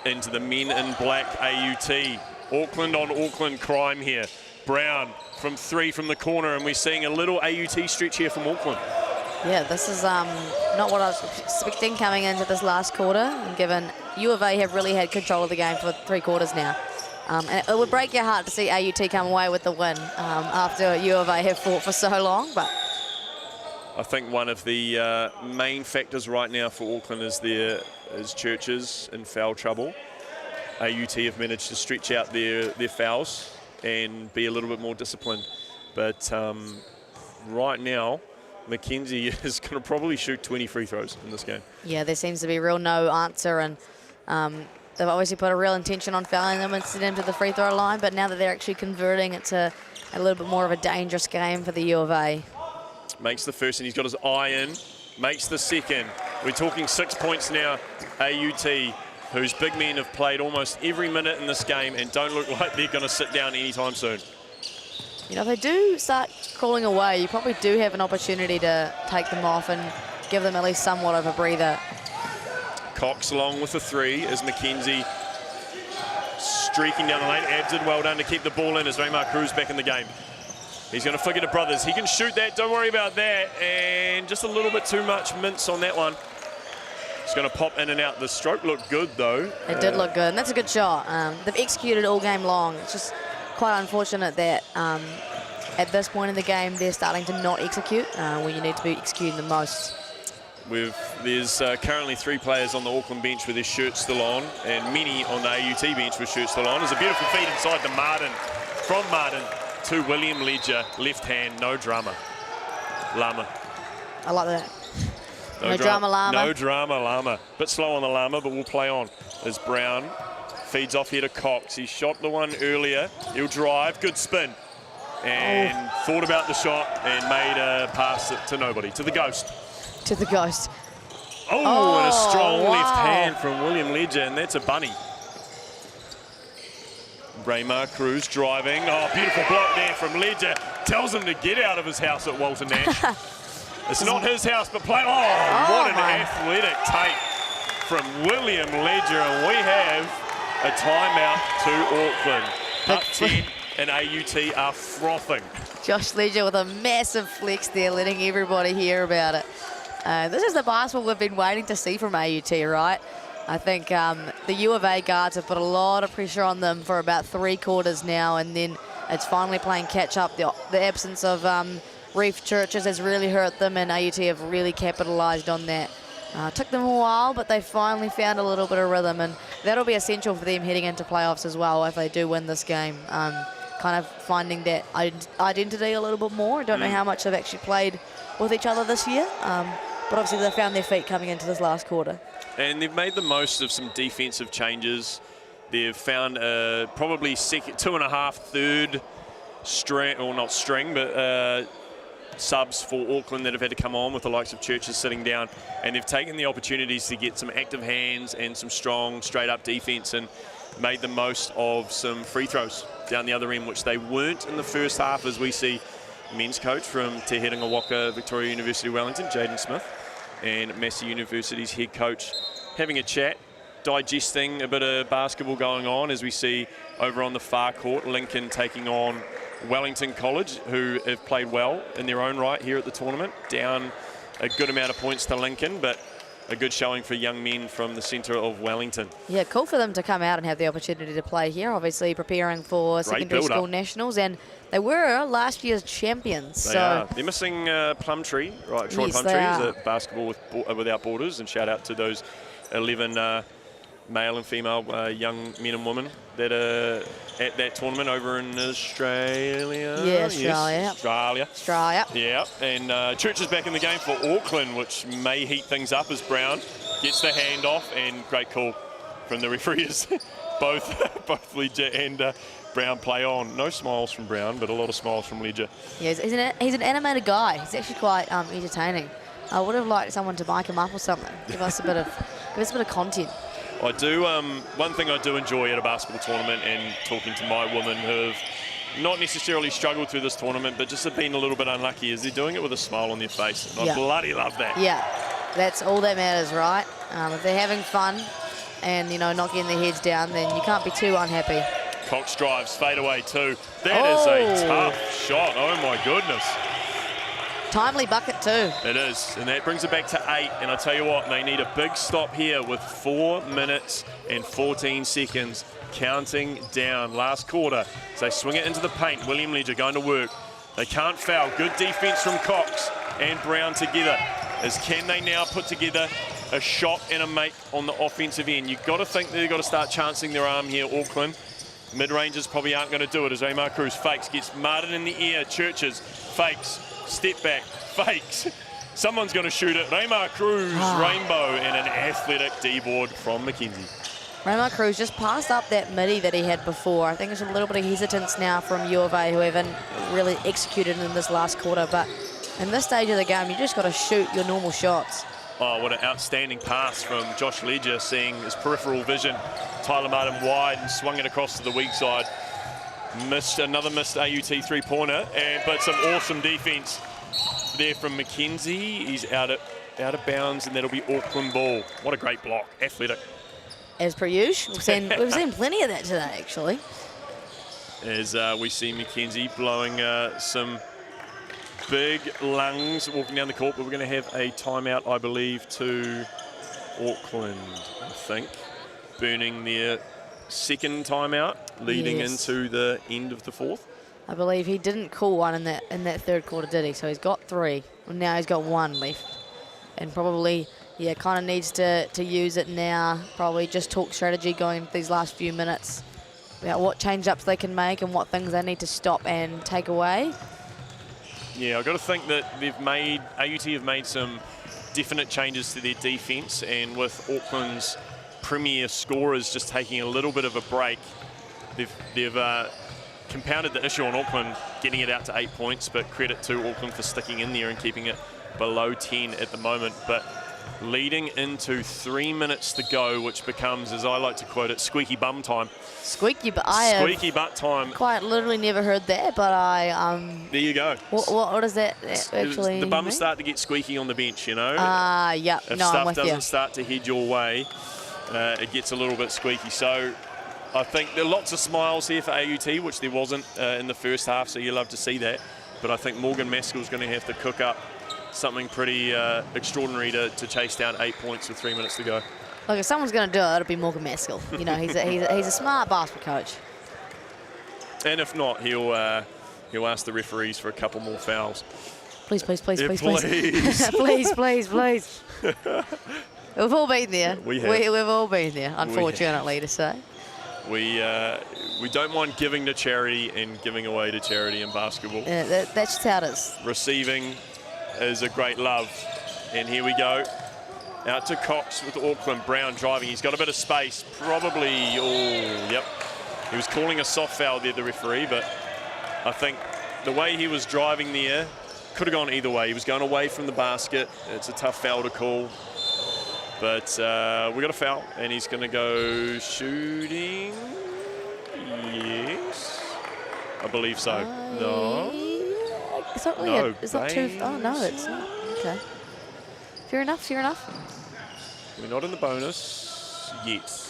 into the men in black AUT. Auckland on Auckland crime here. Brown from 3 from the corner, and we're seeing a little AUT stretch here from Auckland. Yeah, this is not what I was expecting coming into this last quarter, and given U of A have really had control of the game for 3 quarters now. And it would break your heart to see AUT come away with the win after U of A have fought for so long. But I think one of the main factors right now for Auckland is Churches in foul trouble. AUT have managed to stretch out their fouls and be a little bit more disciplined. But right now, Mackenzie is going to probably shoot 20 free throws in this game. Yeah, there seems to be real no answer, and they've obviously put a real intention on fouling them and sending them to the free throw line, but now that they're actually converting, it's a little bit more of a dangerous game for the U of A. Makes the first, and he's got his eye in, makes the second. We're talking 6 points now. AUT, whose big men have played almost every minute in this game and don't look like they're going to sit down anytime soon. You know, if they do start crawling away, you probably do have an opportunity to take them off and give them at least somewhat of a breather. Cox along with the 3 as Mackenzie streaking down the lane. Abden, well done to keep the ball in as Raymar Cruz back in the game. He's going to flick it to Brothers. He can shoot that, don't worry about that. And just a little bit too much mince on that one. It's going to pop in and out. The stroke looked good, though. It did look good, and that's a good shot. They've executed all game long. It's just quite unfortunate that at this point in the game, they're starting to not execute when you need to be executing the most. There's currently 3 players on the Auckland bench with their shirts still on, and many on the AUT bench with shirts still on. There's a beautiful feed inside to Martin, from Martin to William Ledger, left hand, no drama. Lama. I like that. No drama, Lama. No drama, Lama. Bit slow on the Lama, but we'll play on. As Brown feeds off here to Cox. He shot the one earlier. He'll drive, good spin. And thought about the shot and made a pass to nobody, to the Ghost. To the Ghost. Oh, and a strong left hand from William Ledger, and that's a bunny. Raymar Cruz driving. Oh, beautiful block there from Ledger. Tells him to get out of his house at Walter Nash. It's not his house, but play. Oh, what an athletic take from William Ledger, and we have a timeout to Auckland. Up 10, and AUT are frothing. Josh Ledger with a massive flex there, letting everybody hear about it. This is the basketball we've been waiting to see from AUT, right? I think the U of A guards have put a lot of pressure on them for about 3 quarters now, and then it's finally playing catch up. The absence of Reef Churches has really hurt them, and AUT have really capitalised on that. Took them a while, but they finally found a little bit of rhythm, and that'll be essential for them heading into playoffs as well if they do win this game. Kind of finding that identity a little bit more. I don't know how much they've actually played with each other this year, but obviously they found their feet coming into this last quarter. And they've made the most of some defensive changes. They've found probably second, 2.5, third string, or not string, but subs for Auckland that have had to come on with the likes of Churches sitting down, and they've taken the opportunities to get some active hands and some strong straight up defense and made the most of some free throws down the other end, which they weren't in the first half, as we see men's coach from Te Herenga Waka, Victoria University of Wellington, Jaden Smith, and Massey University's head coach having a chat, digesting a bit of basketball going on, as we see over on the far court, Lincoln taking on Wellington College, who have played well in their own right here at the tournament. Down a good amount of points to Lincoln, but a good showing for young men from the centre of Wellington. Yeah, cool for them to come out and have the opportunity to play here, obviously preparing for secondary school nationals, and they were last year's champions. They are. They're missing Plumtree, right? Troy Yes, Plumtree is at Basketball Without Borders, and shout out to those 11 male and female young men and women that are at that tournament over in Australia. Yeah, Australia. Yes, Australia. Australia. Yeah, and Church is back in the game for Auckland, which may heat things up as Brown gets the handoff, and great call from the referees. both Ledger and Brown play on. No smiles from Brown, but a lot of smiles from Ledger. Yeah, he's an animated guy. He's actually quite entertaining. I would have liked someone to mic him up or something. Give us a bit of content. I do. One thing I do enjoy at a basketball tournament, and talking to my women who have not necessarily struggled through this tournament, but just have been a little bit unlucky, is they're doing it with a smile on their face. And I bloody love that. Yeah, that's all that matters, right? If they're having fun and, not getting their heads down, then you can't be too unhappy. Cox drives, fade away too. That is a tough shot. Oh my goodness. Timely bucket too. It is, and that brings it back to 8. And I tell you what, they need a big stop here with 4 minutes and 14 seconds counting down. Last quarter, so they swing it into the paint. William Ledger going to work. They can't foul. Good defense from Cox and Brown together. Can they now put together a shot and a make on the offensive end? You've got to think they've got to start chancing their arm here, Auckland. Mid-rangers probably aren't going to do it as Amar Cruz fakes, gets Martin in the air. Churches fakes. Step back, fakes. Someone's going to shoot it. Raymar Cruz, rainbow, and an athletic D-board from McKenzie. Raymar Cruz just passed up that midi that he had before. I think there's a little bit of hesitance now from U of A, who haven't really executed in this last quarter. But in this stage of the game, you just got to shoot your normal shots. Oh, what an outstanding pass from Josh Ledger, seeing his peripheral vision. Tyler Martin wide and swung it across to the weak side. Another missed AUT three-pointer, but some awesome defense there from McKenzie. He's out of bounds, and that'll be Auckland ball. What a great block, athletic. As per usual, we've seen plenty of that today, actually. As we see McKenzie blowing some big lungs walking down the court, but we're going to have a timeout, I believe, to Auckland, I think, burning their second timeout, leading into the end of the fourth. I believe he didn't call one in that third quarter, did he? So he's got 3. Well, now he's got 1 left. And probably, kind of needs to use it now. Probably just talk strategy going into these last few minutes about what change-ups they can make and what things they need to stop and take away. Yeah, I've got to think that AUT have made some definite changes to their defence, and with Auckland's premier scorers just taking a little bit of a break, they've compounded the issue on Auckland, getting it out to 8 points, but credit to Auckland for sticking in there and keeping it below 10 at the moment. But leading into 3 minutes to go, which becomes, as I like to quote it, squeaky bum time. Squeaky butt time. Quite literally never heard that, but there you go. What does that actually The bums mean? start to get squeaky on the bench, If I'm with stuff doesn't start to head your way, it gets a little bit squeaky. So I think there are lots of smiles here for AUT, which there wasn't in the first half, so you love to see that. But I think Morgan Maskell's going to have to cook up something pretty extraordinary to chase down 8 points with 3 minutes to go. Look, if someone's going to do it, it'll be Morgan Maskell. He's a smart basketball coach. And if not, he'll ask the referees for a couple more fouls. Please. Please. please. We've all been there. We have. We've all been there, unfortunately to say. We don't mind giving to charity and giving away to charity in basketball. Yeah, that's just how it is. Receiving is a great love. And here we go. Out to Cox with Auckland. Brown driving. He's got a bit of space. Probably, yep. He was calling a soft foul there, the referee, but I think the way he was driving there could have gone either way. He was going away from the basket. It's a tough foul to call. But we got a foul, and he's going to go shooting. Yes, I believe so. No, It's not really. no, It's not too. Oh no, it's not. Okay. Fair enough, fair enough. We're not in the bonus yet.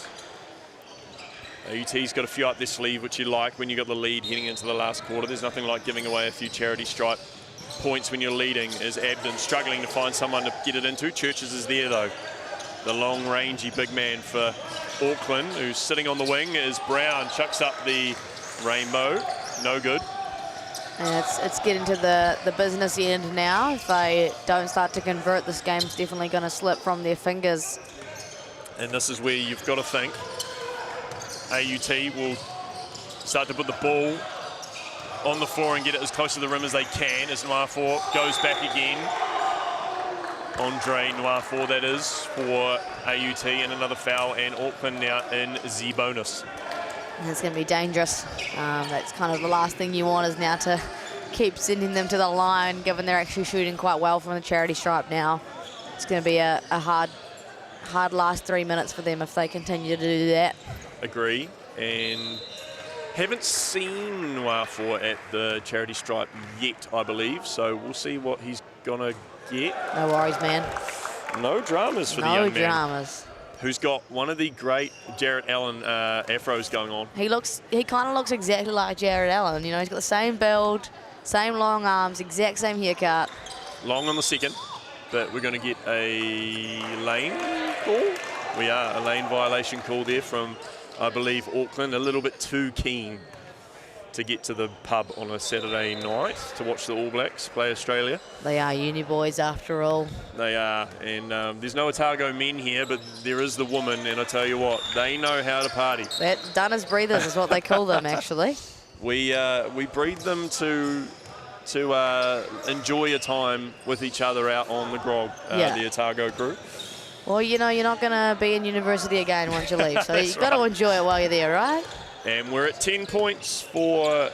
AUT's got a few up their sleeve, which you like when you got the lead heading into the last quarter. There's nothing like giving away a few charity stripe points when you're leading, as Abden struggling to find someone to get it into. Churches is there, though. The long, rangy big man for Auckland, who's sitting on the wing, is Brown. Chucks up the rainbow. No good. And it's getting to the business end now. If they don't start to convert, this game's definitely going to slip from their fingers. And this is where you've got to think AUT will start to put the ball on the floor and get it as close to the rim as they can, as Noir4 goes back again. Andre Noir4, that is, for AUT, and another foul, and Auckland now in the bonus. It's going to be dangerous. That's kind of the last thing you want, is now to keep sending them to the line, given they're actually shooting quite well from the charity stripe now. It's going to be a hard last 3 minutes for them if they continue to do that. Agree, and haven't seen Noir4 at the charity stripe yet, I believe, so we'll see what he's going to get. No worries, man. No dramas for the young man. No dramas. Who's got one of the great Jarrett Allen afros going on. He kind of looks exactly like Jarrett Allen. You know, he's got the same build, same long arms, exact same haircut. Long on the second, but we're going to get a lane call. We are, a lane violation call there from, I believe, Auckland. A little bit too keen to get to the pub on a Saturday night to watch the All Blacks play Australia. They are uni boys after all. They are, and there's no Otago men here, but there is the woman, and I tell you what, they know how to party. That done as breathers is what they call them, actually. We breed them to enjoy a time with each other out on the grog, the Otago crew. Well, you know, you're not going to be in university again once you leave, so you've got to enjoy it while you're there, right? And we're at 10 points for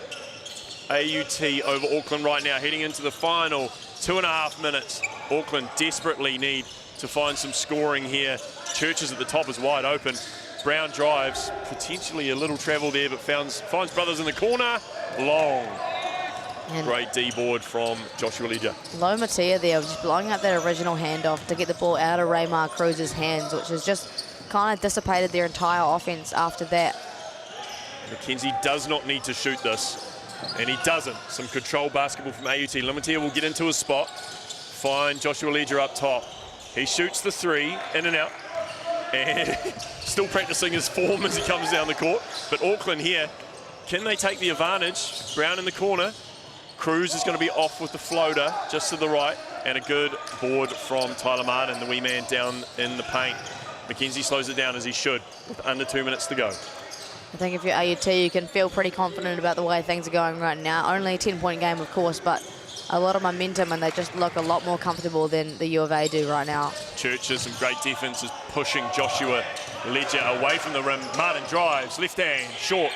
AUT over Auckland right now, heading into the final 2.5 minutes. Auckland desperately need to find some scoring here. Churches at the top is wide open. Brown drives, potentially a little travel there, but finds brothers in the corner. Long. And great D-board from Joshua Leger. Low Matia there, just blowing up that original handoff to get the ball out of Raymar Cruz's hands, which has just kind of dissipated their entire offense after that. McKenzie does not need to shoot this, and he doesn't. Some control basketball from AUT. Lamatia will get into his spot, find Joshua Leger up top. He shoots the three, in and out, and still practicing his form as he comes down the court. But Auckland here, can they take the advantage? Brown in the corner. Cruz is going to be off with the floater just to the right, and a good board from Tyler Martin, the wee man down in the paint. McKenzie slows it down as he should, with under 2 minutes to go. I think if you're AUT, you can feel pretty confident about the way things are going right now. Only a 10-point game, of course, but a lot of momentum, and they just look a lot more comfortable than the U of A do right now. Churches, some great defense, is pushing Joshua Leger away from the rim. Martin drives, left hand, short.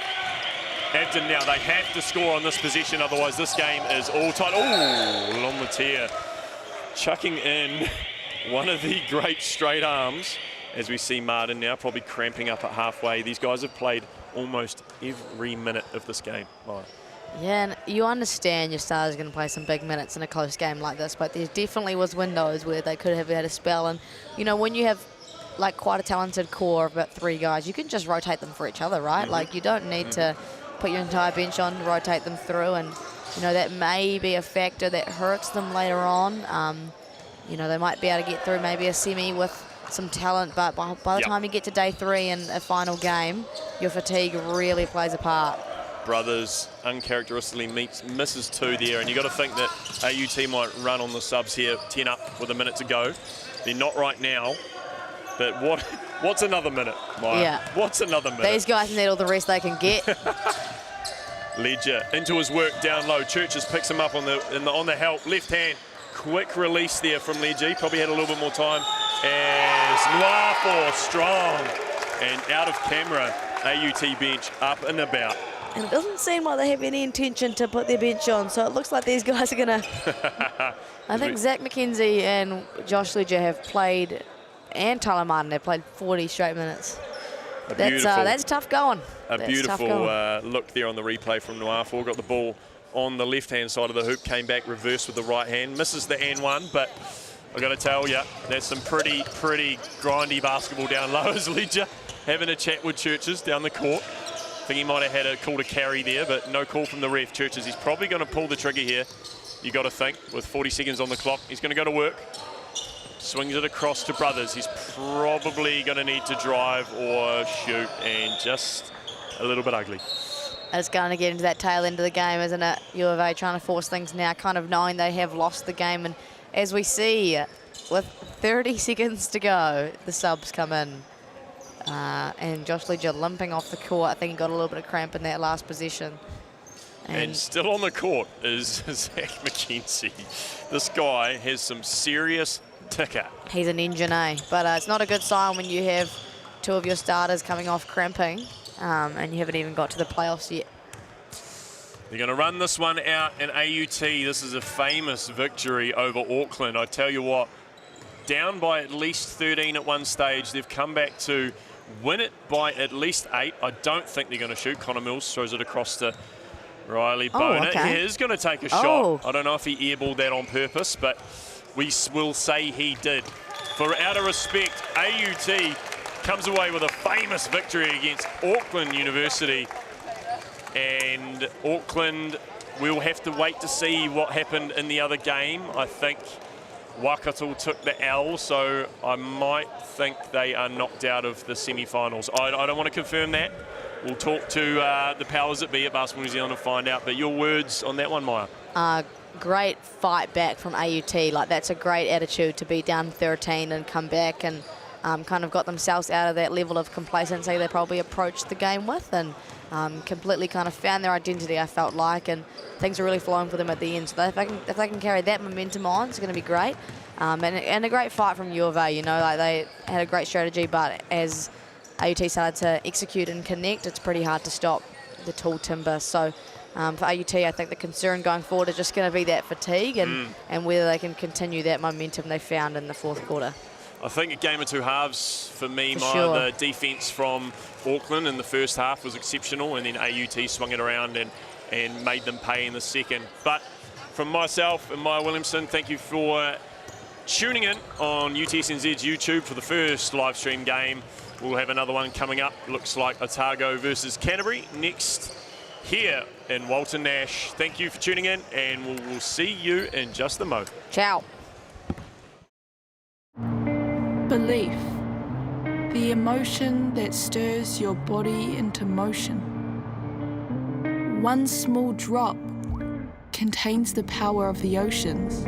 Abden now, they have to score on this possession, otherwise this game is all tight. Oh, Lomatier chucking in one of the great straight arms, as we see Martin now probably cramping up at halfway. These guys have played almost every minute of this game. Right. Yeah, and you understand your stars are going to play some big minutes in a close game like this, but there definitely was windows where they could have had a spell. And, you know, when you have like quite a talented core of about 3 guys, you can just rotate them for each other, right? Mm-hmm. Like, you don't need to put your entire bench on, rotate them through, and, you know, that may be a factor that hurts them later on. You know, they might be able to get through maybe a semi with some talent, but by the time you get to day 3 and a final game, your fatigue really plays a part. Brothers uncharacteristically misses 2 there, and you've got to think that AUT might run on the subs here, 10 up with a minute to go. They're not right now, but what's another minute, Maya? Yeah. What's another minute? These guys need all the rest they can get. Leger into his work down low. Churches picks him up on the help, left hand. Quick release there from Leger. Probably had a little bit more time. As Noir4 strong and out of camera. AUT bench up and about. And it doesn't seem like they have any intention to put their bench on, so it looks like these guys are going to... I think Zach McKenzie and Josh Leger have played, and Tyler Martin have played 40 straight minutes. That's tough going. A beautiful look there on the replay from Noir4. Got the ball on the left-hand side of the hoop, came back reverse with the right hand. Misses the and one, but I've got to tell you, there's some pretty grindy basketball down low as Ledger having a chat with Churches down the court. I think he might have had a call to carry there, but no call from the ref. Churches, he's probably going to pull the trigger here. You got to think, with 40 seconds on the clock, he's going to go to work. Swings it across to Brothers. He's probably going to need to drive or shoot, and just a little bit ugly. It's going to get into that tail end of the game, isn't it? U of A trying to force things now, kind of knowing they have lost the game. And as we see, with 30 seconds to go, the subs come in. And Josh Ledger limping off the court. I think he got a little bit of cramp in that last position. And still on the court is Zach McKenzie. This guy has some serious ticker. He's an engine, eh? But it's not a good sign when you have two of your starters coming off cramping. And you haven't even got to the playoffs yet. They're going to run this one out in AUT. This is a famous victory over Auckland. I tell you what, down by at least 13 at one stage. They've come back to win it by at least 8. I don't think they're going to shoot. Connor Mills throws it across to Riley Boner. Okay. He is going to take a shot. I don't know if he airballed that on purpose, but we will say he did. For out of respect, AUT comes away with a famous victory against Auckland University. And Auckland, we'll have to wait to see what happened in the other game. I think Waikato took the L, so I might think they are knocked out of the semi-finals. I don't want to confirm that. We'll talk to the powers that be at Basketball New Zealand and find out. But your words on that one, Maya? Great fight back from AUT. Like, that's a great attitude to be down 13 and come back and kind of got themselves out of that level of complacency they probably approached the game with, and completely kind of found their identity, I felt like, and things are really flowing for them at the end. So if they can carry that momentum on, it's going to be great. And a great fight from U of A, you know, like they had a great strategy, but as AUT started to execute and connect, it's pretty hard to stop the tall timber. So for AUT, I think the concern going forward is just going to be that fatigue and whether they can continue that momentum they found in the fourth quarter. I think a game of two halves for me. Sure. The defence from Auckland in the first half was exceptional, and then AUT swung it around and made them pay in the second. But from myself and Maya Williamson, thank you for tuning in on UTSNZ's YouTube for the first live stream game. We'll have another one coming up. Looks like Otago versus Canterbury next here in Walter Nash. Thank you for tuning in, and we'll see you in just a moment. Ciao. Belief, the emotion that stirs your body into motion. One small drop contains the power of the oceans.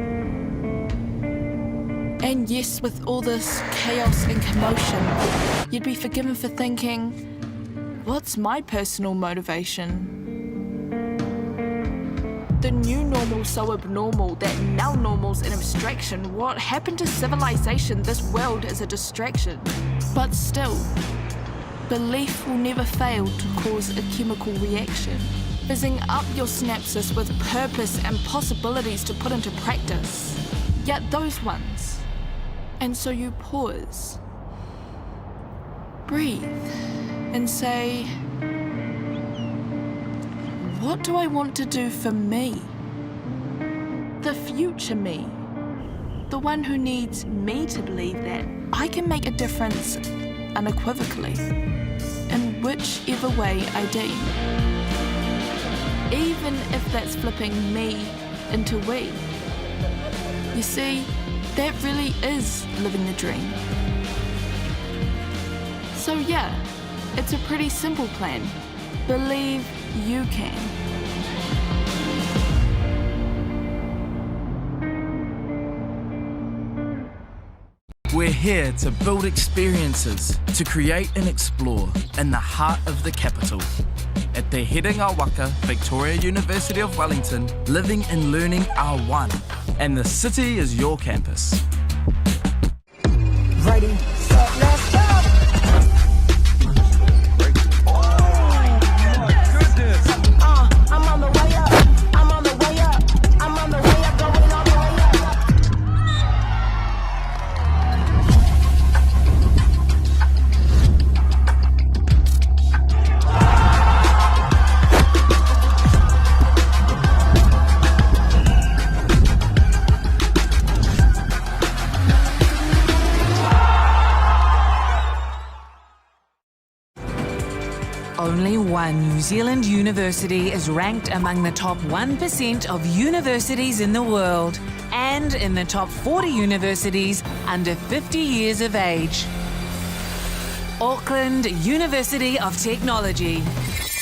And yes, with all this chaos and commotion, you'd be forgiven for thinking, what's my personal motivation? The new normal's so abnormal that now normal's an abstraction. What happened to civilization? This world is a distraction. But still, belief will never fail to cause a chemical reaction, fizzing up your synapses with purpose and possibilities to put into practice. Yet those ones. And so you pause, breathe, and say, what do I want to do for me? The future me. The one who needs me to believe that I can make a difference unequivocally in whichever way I deem. Even if that's flipping me into we. You see, that really is living the dream. So yeah, it's a pretty simple plan. Believe you can. We're here to build experiences, to create and explore in the heart of the capital. At Te Herenga Waka, Victoria University of Wellington, living and learning are one. And the city is your campus. Ready, set, let's go! I'm on the way up, I'm on the way up, I'm on the way up, going all the way up. only one New Zealand university is ranked among the top 1% of universities in the world and in the top 40 universities under 50 years of age. Auckland University of Technology,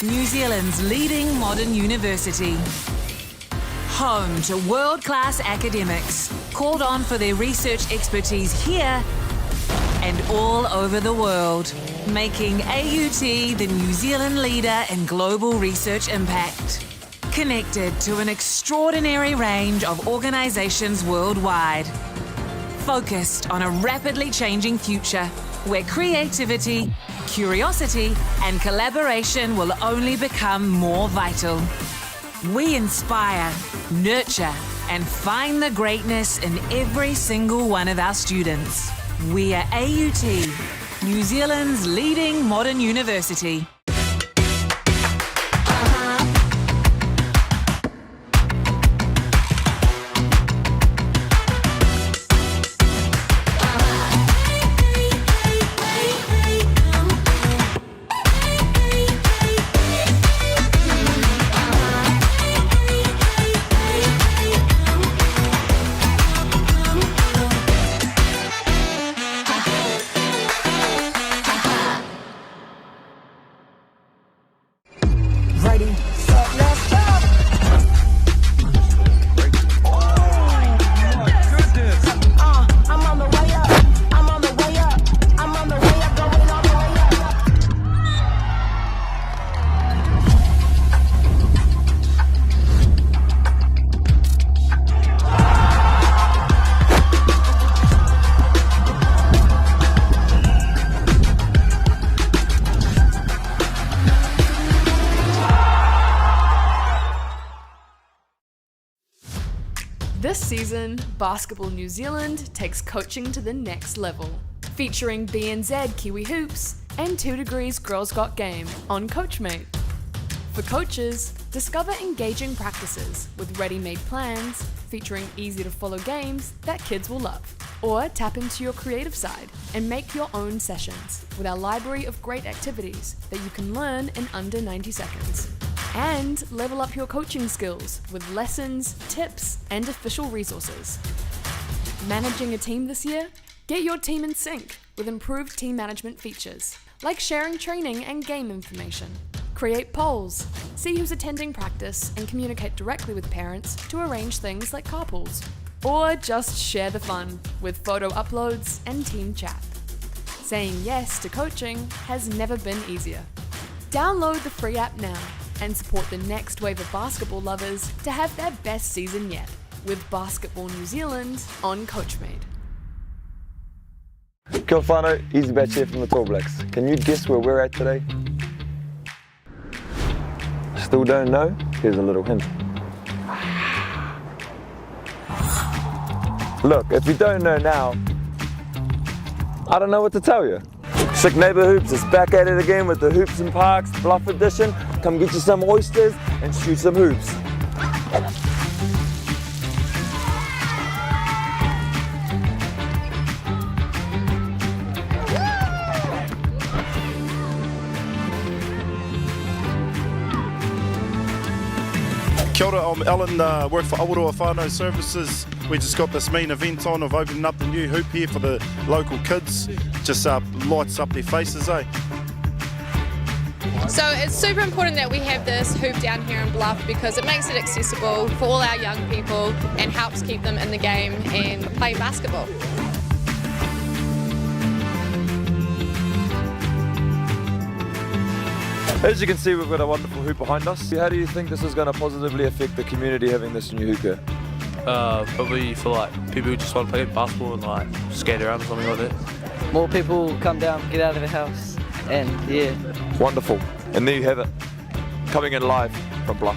New Zealand's leading modern university. Home to world-class academics, called on for their research expertise here and all over the world, making AUT the New Zealand leader in global research impact. Connected to an extraordinary range of organisations worldwide. Focused on a rapidly changing future where creativity, curiosity and collaboration will only become more vital. We inspire, nurture and find the greatness in every single one of our students. We are AUT, New Zealand's leading modern university. Ready, set, let's go. I'm on the way up. I'm on the way up. I'm on the way up, going all the way up. This season, Basketball New Zealand takes coaching to the next level, featuring BNZ Kiwi Hoops and 2 Degrees Girls Got Game on Coachmate. For coaches, discover engaging practices with ready-made plans featuring easy-to-follow games that kids will love. Or tap into your creative side and make your own sessions with our library of great activities that you can learn in under 90 seconds. And level up your coaching skills with lessons, tips, and official resources. Managing a team this year? Get your team in sync with improved team management features, like sharing training and game information. Create polls, see who's attending practice, and communicate directly with parents to arrange things like carpools. Or just share the fun with photo uploads and team chat. Saying yes to coaching has never been easier. Download the free app now and support the next wave of basketball lovers to have their best season yet with Basketball New Zealand on Coachmate. Kia ora whanau, Easy Batch here from the Tall Blacks. Can you guess where we're at today? Still don't know? Here's a little hint. Look, if you don't know now, I don't know what to tell you. Sick Neighbour Hoops is back at it again with the Hoops and Parks Bluff Edition. Come get you some oysters and shoot some hoops. Kia ora, I'm Alan, work for Awaroa Whānau Services. We just got this main event on of opening up the new hoop here for the local kids. Just lights up their faces, eh? So it's super important that we have this hoop down here in Bluff because it makes it accessible for all our young people and helps keep them in the game and play basketball. As you can see, we've got a wonderful hoop behind us. How do you think this is going to positively affect the community having this new hoop here? Probably for like people who just want to play basketball and like skate around or something like that. More people come down, get out of the house, and yeah. Wonderful. And there you have it. Coming in live from Bluff.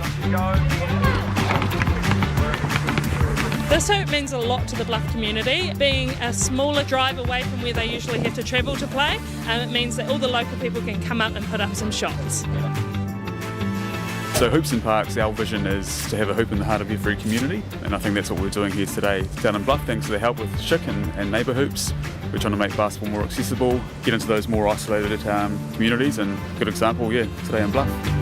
This hoop means a lot to the Bluff community. Being a smaller drive away from where they usually have to travel to play, it means that all the local people can come up and put up some shots. So Hoops and Parks, our vision is to have a hoop in the heart of every community, and I think that's what we're doing here today. Down in Bluff, thanks to the help with Chick and Neighbour Hoops, we're trying to make basketball more accessible, get into those more isolated communities, and a good example, yeah, today in Bluff.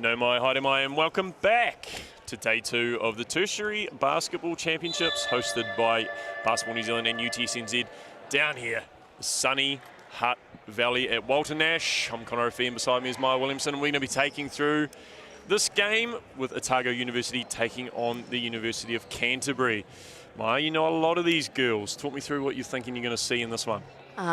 No mai, haere mai, and welcome back to day 2 of the Tertiary Basketball Championships hosted by Basketball New Zealand and UTSNZ down here, the sunny Hutt Valley at Walter Nash. I'm Connor O'Fee, and beside me is Maya Williamson, and we're going to be taking through this game with Otago University taking on the University of Canterbury. Maya, you know a lot of these girls. Talk me through what you're thinking you're going to see in this one.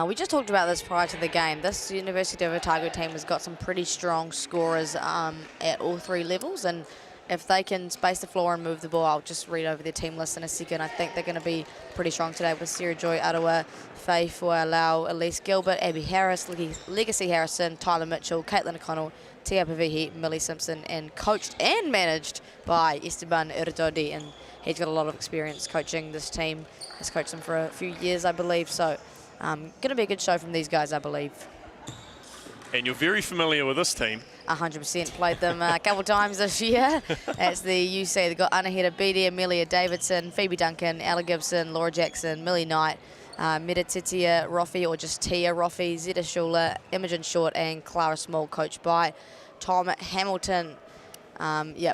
We just talked about this prior to the game. This University of Otago team has got some pretty strong scorers at all 3 levels, and if they can space the floor and move the ball, I'll just read over their team list in a second. I think they're going to be pretty strong today with Sarah Joy Arawa, Faye Fualau, Elise Gilbert, Abby Harris, Legacy Harrison, Tyler Mitchell, Caitlin O'Connell, Tia Pavihi, Millie Simpson, and coached and managed by Esteban Ertodi, and he's got a lot of experience coaching this team. He's coached them for a few years, I believe, so going to be a good show from these guys, I believe. And you're very familiar with this team. 100%. Played them a couple times this year. That's the UC. They've got Anahita Beattie, Amelia Davidson, Phoebe Duncan, Ella Gibson, Laura Jackson, Millie Knight, Medititia Roffey, or just Tia Roffey, Zeta Schuler, Imogen Short, and Clara Small, coached by Tom Hamilton.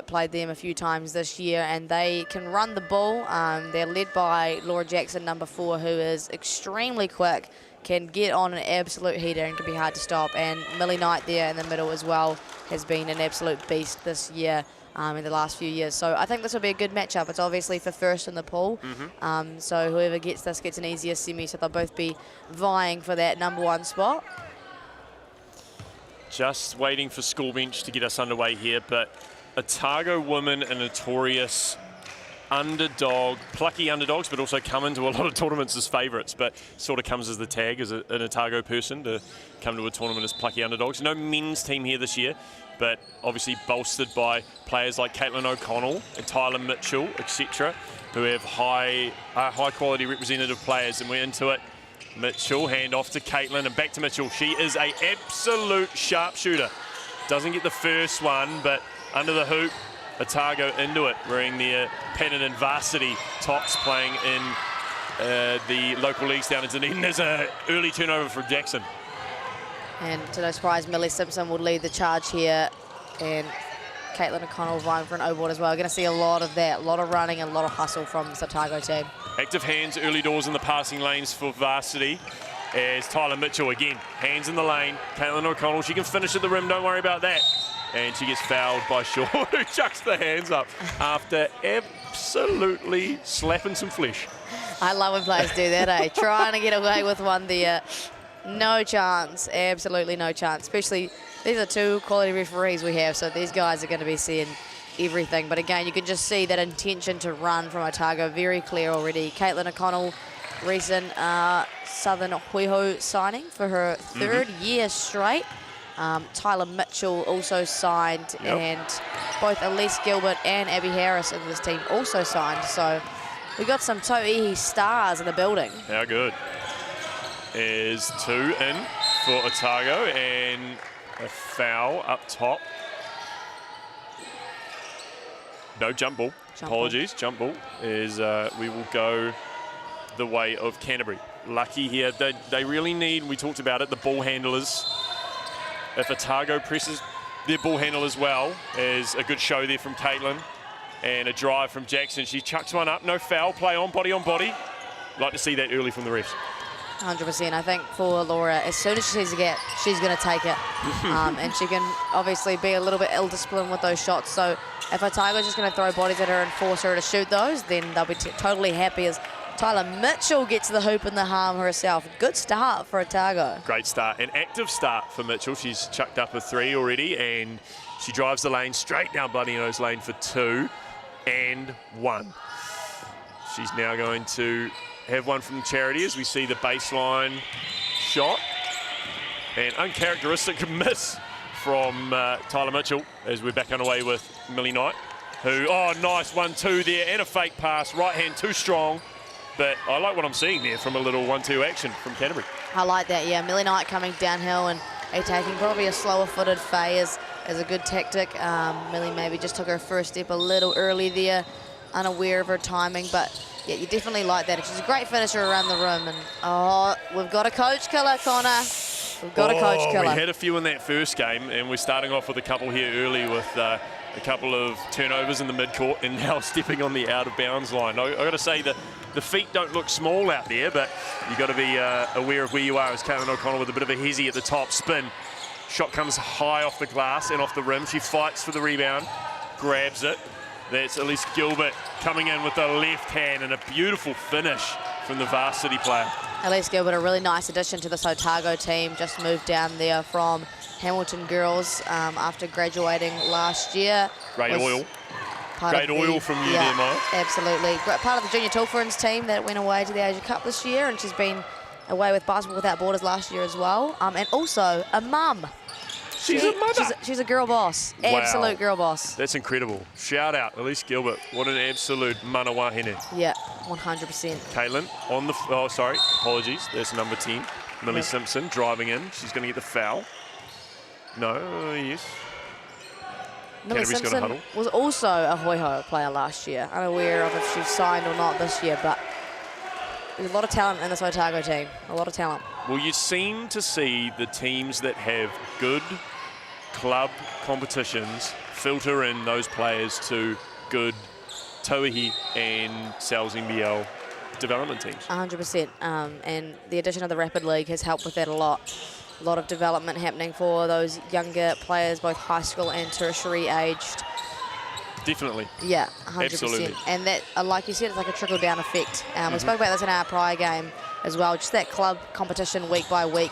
Played them a few times this year, and they can run the ball. They're led by Laura Jackson, number 4, who is extremely quick, can get on an absolute heater and can be hard to stop. And Millie Knight there in the middle as well has been an absolute beast this year in the last few years. So I think this will be a good matchup. It's obviously for first in the pool. So whoever gets this gets an easier semi, so they'll both be vying for that number 1 spot. Just waiting for School Bench to get us underway here, but Otago women are notorious underdog, plucky underdogs, but also come into a lot of tournaments as favourites, but sort of comes as the tag as an Otago person to come to a tournament as plucky underdogs. No men's team here this year, but obviously bolstered by players like Caitlin O'Connell and Tyler Mitchell, etc., who have high quality representative players, and we're into it. Mitchell, hand off to Caitlin, and back to Mitchell. She is an absolute sharpshooter. Doesn't get the first one, but under the hoop, Otago into it, wearing their pennant and varsity tops, playing in the local leagues down in Dunedin. There's an early turnover from Jackson. And to no surprise, Millie Simpson will lead the charge here, and Caitlin O'Connell vying for an O-board as well. We're going to see a lot of that, a lot of running and a lot of hustle from this Otago team. Active hands early doors in the passing lanes for varsity as Tyler Mitchell again, hands in the lane. Caitlin O'Connell, she can finish at the rim, don't worry about that. And she gets fouled by Shaw, who chucks the hands up after absolutely slapping some flesh. I love when players do that, eh? Trying to get away with one there. No chance, absolutely no chance. Especially, these are 2 quality referees we have, so these guys are going to be seeing everything. But again, you can just see that intention to run from Otago very clear already. Caitlin O'Connell, recent Southern Huiho signing for her 3rd year straight. Tyler Mitchell also signed, and both Elise Gilbert and Abby Harris in this team also signed. So we got some To'ihi stars in the building. How good. Is 2 in for Otago, and a foul up top. No, jump ball. Apologies, jump ball is, we will go the way of Canterbury. Lucky here, they really need, we talked about it, the ball handlers. If Otago presses their ball handle as well, is a good show there from Caitlin. And a drive from Jackson. She chucks one up, no foul, play on body. Like to see that early from the refs. 100%. I think for Laura, as soon as she sees a gap, she's going to take it. And she can obviously be a little bit ill-disciplined with those shots. So if Otago's just going to throw bodies at her and force her to shoot those, then they'll be totally happy as Tyler Mitchell gets the hoop and the harm herself. Good start for Otago. Great start, an active start for Mitchell. She's chucked up a 3 already, and she drives the lane straight down Bloody Nose Lane for 2 and 1. She's now going to have one from Charity as we see the baseline shot. An uncharacteristic miss from Tyler Mitchell as we're back underway with Millie Knight, who, nice 1-2 there, and a fake pass, right hand too strong. But I like what I'm seeing there from a little 1-2 action from Canterbury. I like that, yeah. Millie Knight coming downhill and taking probably a slower-footed Faye is a good tactic. Millie maybe just took her first step a little early there, unaware of her timing. But, yeah, you definitely like that. She's a great finisher around the rim. And, we've got a coach killer, Connor. We've got a coach killer. We had a few in that first game, and we're starting off with a couple here early with a couple of turnovers in the midcourt and now stepping on the out-of-bounds line. I got to say that the feet don't look small out there, but you've got to be aware of where you are. As Caitlin O'Connell with a bit of a hezzy at the top. Spin. Shot comes high off the glass and off the rim. She fights for the rebound, grabs it. That's Elise Gilbert coming in with the left hand and a beautiful finish from the varsity player. Elise Gilbert, a really nice addition to this Otago team, just moved down there from Hamilton Girls after graduating last year. Great oil from you there, Maya. Absolutely. Part of the Junior Tilferens team that went away to the Asia Cup this year, and she's been away with Basketball Without Borders last year as well. And also a mum. She's a mother. She's a girl boss. Wow. Absolute girl boss. That's incredible. Shout out, Elise Gilbert. What an absolute mana wahine. Yeah, 100%. Caitlin on the... Oh, sorry. Apologies. There's number 10. Millie Simpson driving in. She's going to get the foul. No, yes. Millie Simpson was also a Hoiho player last year. Unaware of if she's signed or not this year, but there's a lot of talent in this Otago team. A lot of talent. Well, you seem to see the teams that have good club competitions filter in those players to good Tauihi and Sal's NBL development teams. 100%. And the addition of the Rapid League has helped with that a lot. A lot of development happening for those younger players, both high school and tertiary aged. Definitely. Yeah, 100%. Absolutely. And that, like you said, it's like a trickle-down effect. We spoke about this in our prior game as well, just that club competition week by week.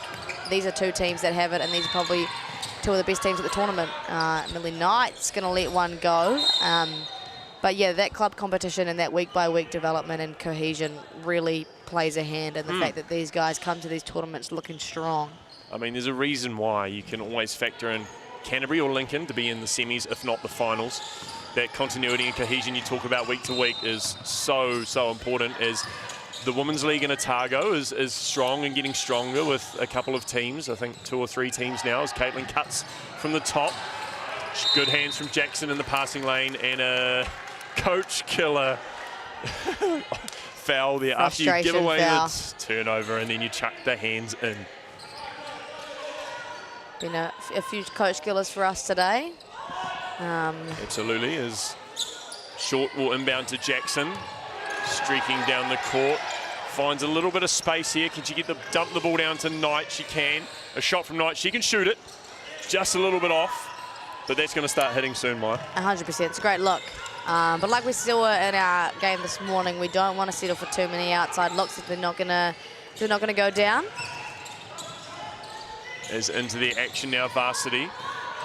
These are two teams that have it, and these are probably two of the best teams at the tournament. Millie Knight's going to let one go. But yeah, that club competition and that week by week development and cohesion really plays a hand in the fact that these guys come to these tournaments looking strong. I mean, there's a reason why you can always factor in Canterbury or Lincoln to be in the semis, if not the finals. That continuity and cohesion you talk about week to week is so important, as the Women's League in Otago is strong and getting stronger with a couple of teams, I think 2 or 3 teams now, as Caitlin cuts from the top. Good hands from Jackson in the passing lane, and a coach killer foul there after you give away the turnover and then you chuck the hands in. Been a few coach killers for us today. Absolutely, as Short will inbound to Jackson, streaking down the court, finds a little bit of space here. Can she dump the ball down to Knight? She can. A shot from Knight, she can shoot it, just a little bit off, but that's going to start hitting soon, Maya. 100%, it's a great look. But like we saw in our game this morning, we don't want to settle for too many outside looks if they're not going to go down. Is into the action now, varsity,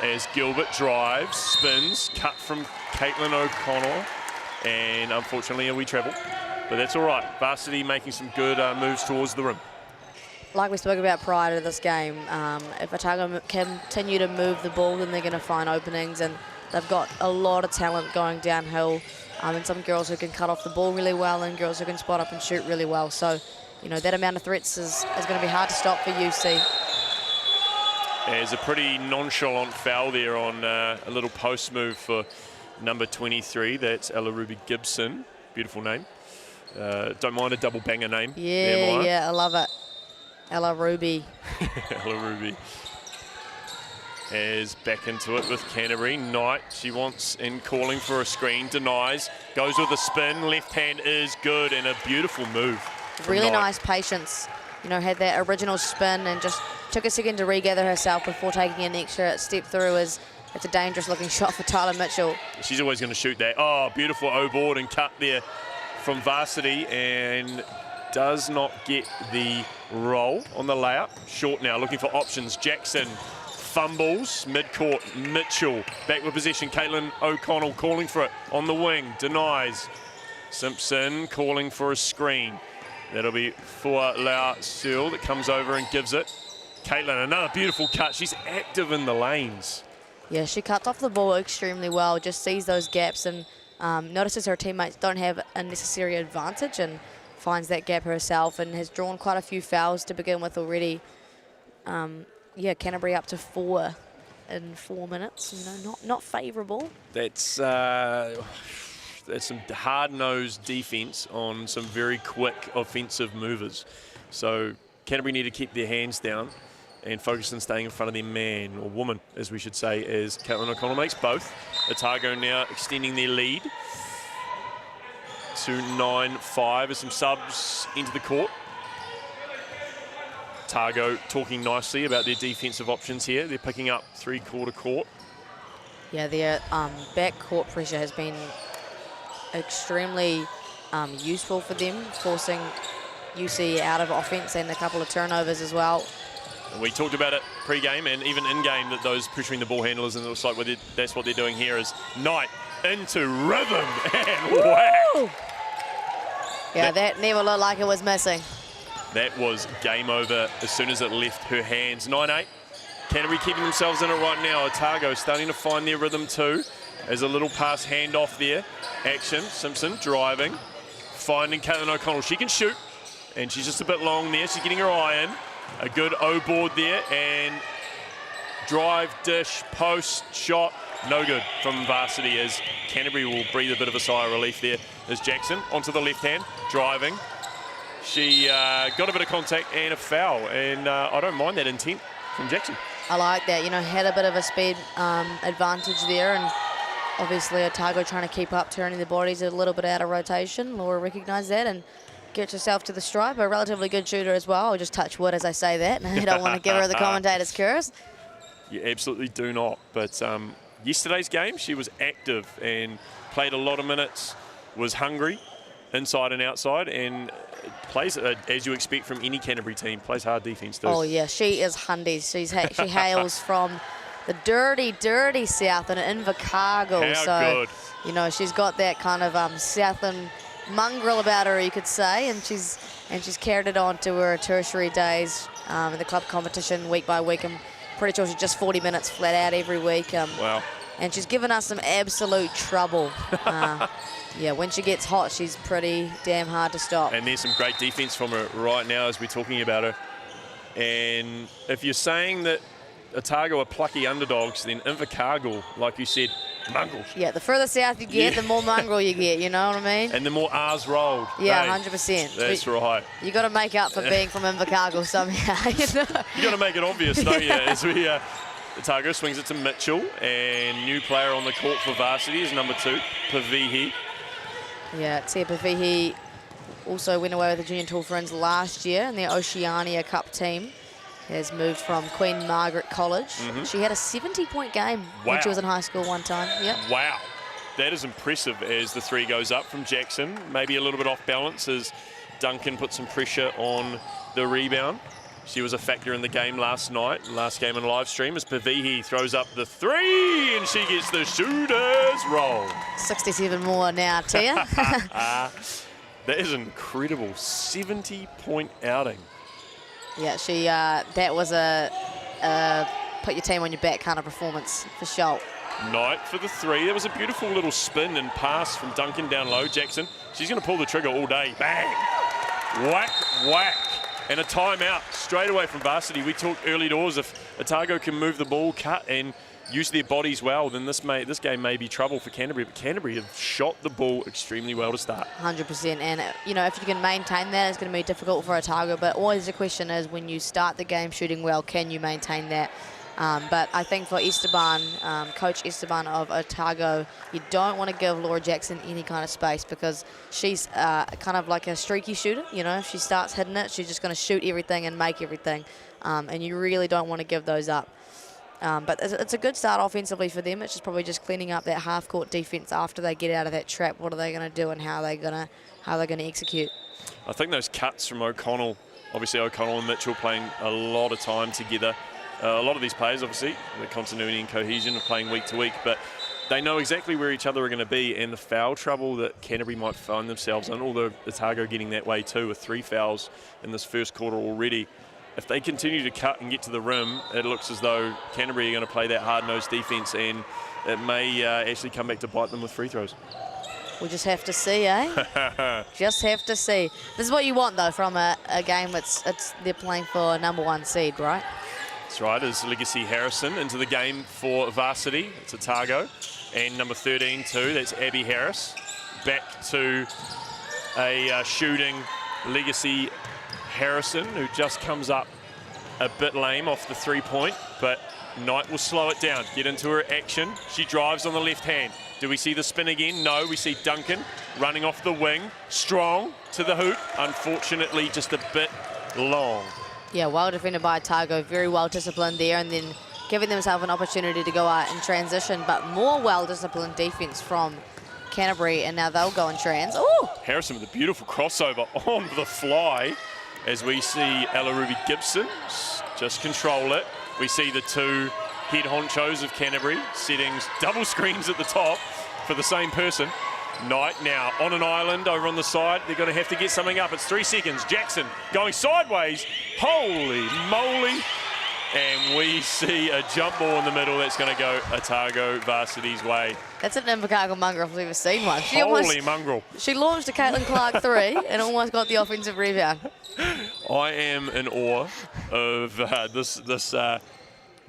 as Gilbert drives, spins, cut from Caitlin O'Connell, and unfortunately a wee treble, but that's all right. Varsity making some good moves towards the rim. Like we spoke about prior to this game, if Otago can continue to move the ball, then they're going to find openings, and they've got a lot of talent going downhill, and some girls who can cut off the ball really well and girls who can spot up and shoot really well. So, you know, that amount of threats is going to be hard to stop for UC. There's a pretty nonchalant foul there on a little post move for number 23. That's Ella Ruby Gibson. Beautiful name. Don't mind a double banger name. Yeah, I love it. Ella Ruby. Ella Ruby. Is back into it with Canterbury. Knight, she wants in, calling for a screen, denies, goes with a spin, left hand is good, and a beautiful move. Really nice patience. You know, had that original spin and just took a second to regather herself before taking an extra step through. It's a dangerous looking shot for Tyler Mitchell. She's always going to shoot that. Oh, beautiful O-board and cut there from varsity, and does not get the roll on the layup. Short now, looking for options. Jackson fumbles, midcourt, Mitchell back with possession. Caitlin O'Connell calling for it on the wing, denies. Simpson calling for a screen. That'll be for Lau Searle that comes over and gives it. Caitlin, another beautiful cut. She's active in the lanes. Yeah, she cuts off the ball extremely well, just sees those gaps and notices her teammates don't have a necessary advantage and finds that gap herself, and has drawn quite a few fouls to begin with already. Yeah, Canterbury up to 4 in 4 minutes. You know, not favourable. That's some hard-nosed defence on some very quick offensive movers. So Canterbury need to keep their hands down and focus on staying in front of their man, or woman, as we should say, as Caitlin O'Connell makes both. Otago now extending their lead to 9-5 as some subs into the court. Otago talking nicely about their defensive options here. They're picking up three-quarter court. Yeah, their back-court pressure has been extremely useful for them, forcing UC out of offense and a couple of turnovers as well. We talked about it pre-game and even in-game that those pressuring the ball handlers, and it looks like that's what they're doing here is Knight into rhythm and whack. Yeah, that never looked like it was missing. That was game over as soon as it left her hands. 9-8. Canterbury keeping themselves in it right now. Otago starting to find their rhythm too. As a little pass handoff there. Action. Simpson driving. Finding Caitlin O'Connell. She can shoot. And she's just a bit long there. She's getting her eye in. A good O-board there. And drive, dish, post, shot. No good from Varsity as Canterbury will breathe a bit of a sigh of relief there. As Jackson onto the left hand. Driving. She got a bit of contact and a foul. And I don't mind that intent from Jackson. I like that, you know, had a bit of a speed advantage there, and obviously Otago trying to keep up, turning the bodies a little bit out of rotation. Laura recognised that and gets herself to the stripe. A relatively good shooter as well. I'll just touch wood as I say that. I don't want to give her the commentator's curse. You absolutely do not. But yesterday's game, she was active and played a lot of minutes, was hungry inside and outside, and plays as you expect from any Canterbury team. Plays hard defence too. Oh yeah, she is Hundy. She hails from the dirty, dirty south in Invercargill. How good. You know, she's got that kind of southern mongrel about her, you could say, and she's carried it on to her tertiary days in the club competition week by week. I'm pretty sure she's just 40 minutes flat out every week. Wow. And she's given us some absolute trouble. Yeah, when she gets hot, she's pretty damn hard to stop. And there's some great defence from her right now as we're talking about her. And if you're saying that Otago are plucky underdogs, then Invercargill, like you said, mongrels. Yeah, the further south you get, the more mongrel you get, you know what I mean? And the more R's rolled. Yeah, hey, 100%. That's right. You got to make up for being from Invercargill somehow. You know? You got to make it obvious, don't you? As we, Otago swings it to Mitchell, and new player on the court for Varsity is number 2, Pavihi. Yeah, Tia Pavihi also went away with the Junior Tour Friends last year, and their Oceania Cup team has moved from Queen Margaret College. She had a 70-point game when she was in high school one time. Yep. Wow. That is impressive as the three goes up from Jackson. Maybe a little bit off balance as Duncan put some pressure on the rebound. She was a factor in the game last night, last game on live stream, as Pavihi throws up the 3 and she gets the shooter's roll. 67 more now, Tia. That is an incredible 70-point outing. Yeah, she that was a put your team on your back kind of performance for sure. Knight for the 3. That was a beautiful little spin and pass from Duncan down low. Jackson, she's going to pull the trigger all day. Bang! Whack, whack. And a timeout straight away from Varsity. We talked early doors, if Otago can move the ball, cut and use their bodies well, then this game may be trouble for Canterbury. But Canterbury have shot the ball extremely well to start. 100%. And, you know, if you can maintain that, it's going to be difficult for Otago. But always the question is, when you start the game shooting well, can you maintain that? But I think for Esteban, Coach Esteban of Otago, you don't want to give Laura Jackson any kind of space because she's kind of like a streaky shooter. You know, if she starts hitting it, she's just going to shoot everything and make everything. And you really don't want to give those up. But it's a good start offensively for them. It's just probably just cleaning up that half-court defense after they get out of that trap. What are they going to do and how they're going to execute? I think those cuts from O'Connell, obviously O'Connell and Mitchell playing a lot of time together. A lot of these players, obviously, the continuity and cohesion of playing week to week, but they know exactly where each other are going to be, and the foul trouble that Canterbury might find themselves in, although Otago getting that way too, with 3 fouls in this first quarter already. If they continue to cut and get to the rim, it looks as though Canterbury are going to play that hard-nosed defence, and it may actually come back to bite them with free throws. We'll just have to see, eh? Just have to see. This is what you want, though, from a game they're playing for a #1 seed, right? That's right, as Legacy Harrison into the game for Varsity. It's Otago. And number 13 too, that's Abby Harris. Back to a shooting Legacy Harrison, who just comes up a bit lame off the 3-point, but Knight will slow it down, get into her action. She drives on the left hand. Do we see the spin again? No, we see Duncan running off the wing, strong to the hoop. Unfortunately, just a bit long. Yeah, well defended by Otago, very well disciplined there, and then giving themselves an opportunity to go out in transition, but more well-disciplined defense from Canterbury, and now they'll go in trans. Oh! Harrison with a beautiful crossover on the fly, as we see Ella Ruby Gibson just control it. We see the two head honchos of Canterbury setting double screens at the top for the same person. Knight now on an island over on the side. They're going to have to get something up. It's 3 seconds. Jackson going sideways. Holy moly. And we see a jump ball in the middle that's going to go Otago Varsity's way. That's an Invercargill mongrel if we've ever seen one. Holy mongrel. She launched a Caitlin Clark 3 and almost got the offensive rebound. I am in awe of this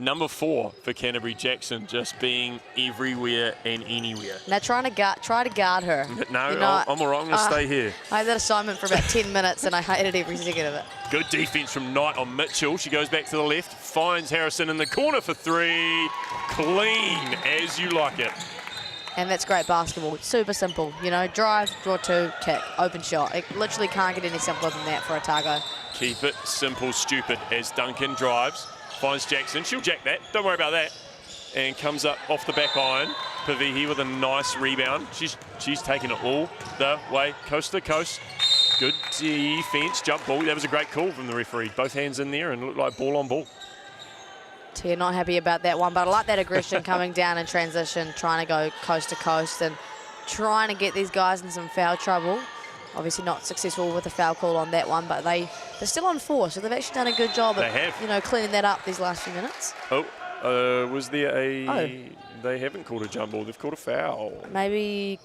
number 4 for Canterbury, Jackson, just being everywhere and anywhere. Now try to guard her. No, I'm all right. I'm going to stay here. I had that assignment for about 10 minutes and I hated every second of it. Good defense from Knight on Mitchell. She goes back to the left, finds Harrison in the corner for 3. Clean as you like it. And that's great basketball. It's super simple. You know, drive, draw 2, kick, open shot. It literally can't get any simpler than that for Otago. Keep it simple, stupid, as Duncan drives. Finds Jackson. She'll jack that. Don't worry about that. And comes up off the back iron. Pavihi with a nice rebound. She's taking it all the way coast to coast. Good defense. Jump ball. That was a great call from the referee. Both hands in there and looked like ball on ball. Tia not happy about that one, but I like that aggression coming down in transition, trying to go coast to coast and trying to get these guys in some foul trouble. Obviously not successful with the foul call on that one, but they're still on 4, so they've actually done a good job at cleaning that up these last few minutes. Was there a... They haven't called a jump ball, they've called a foul. Maybe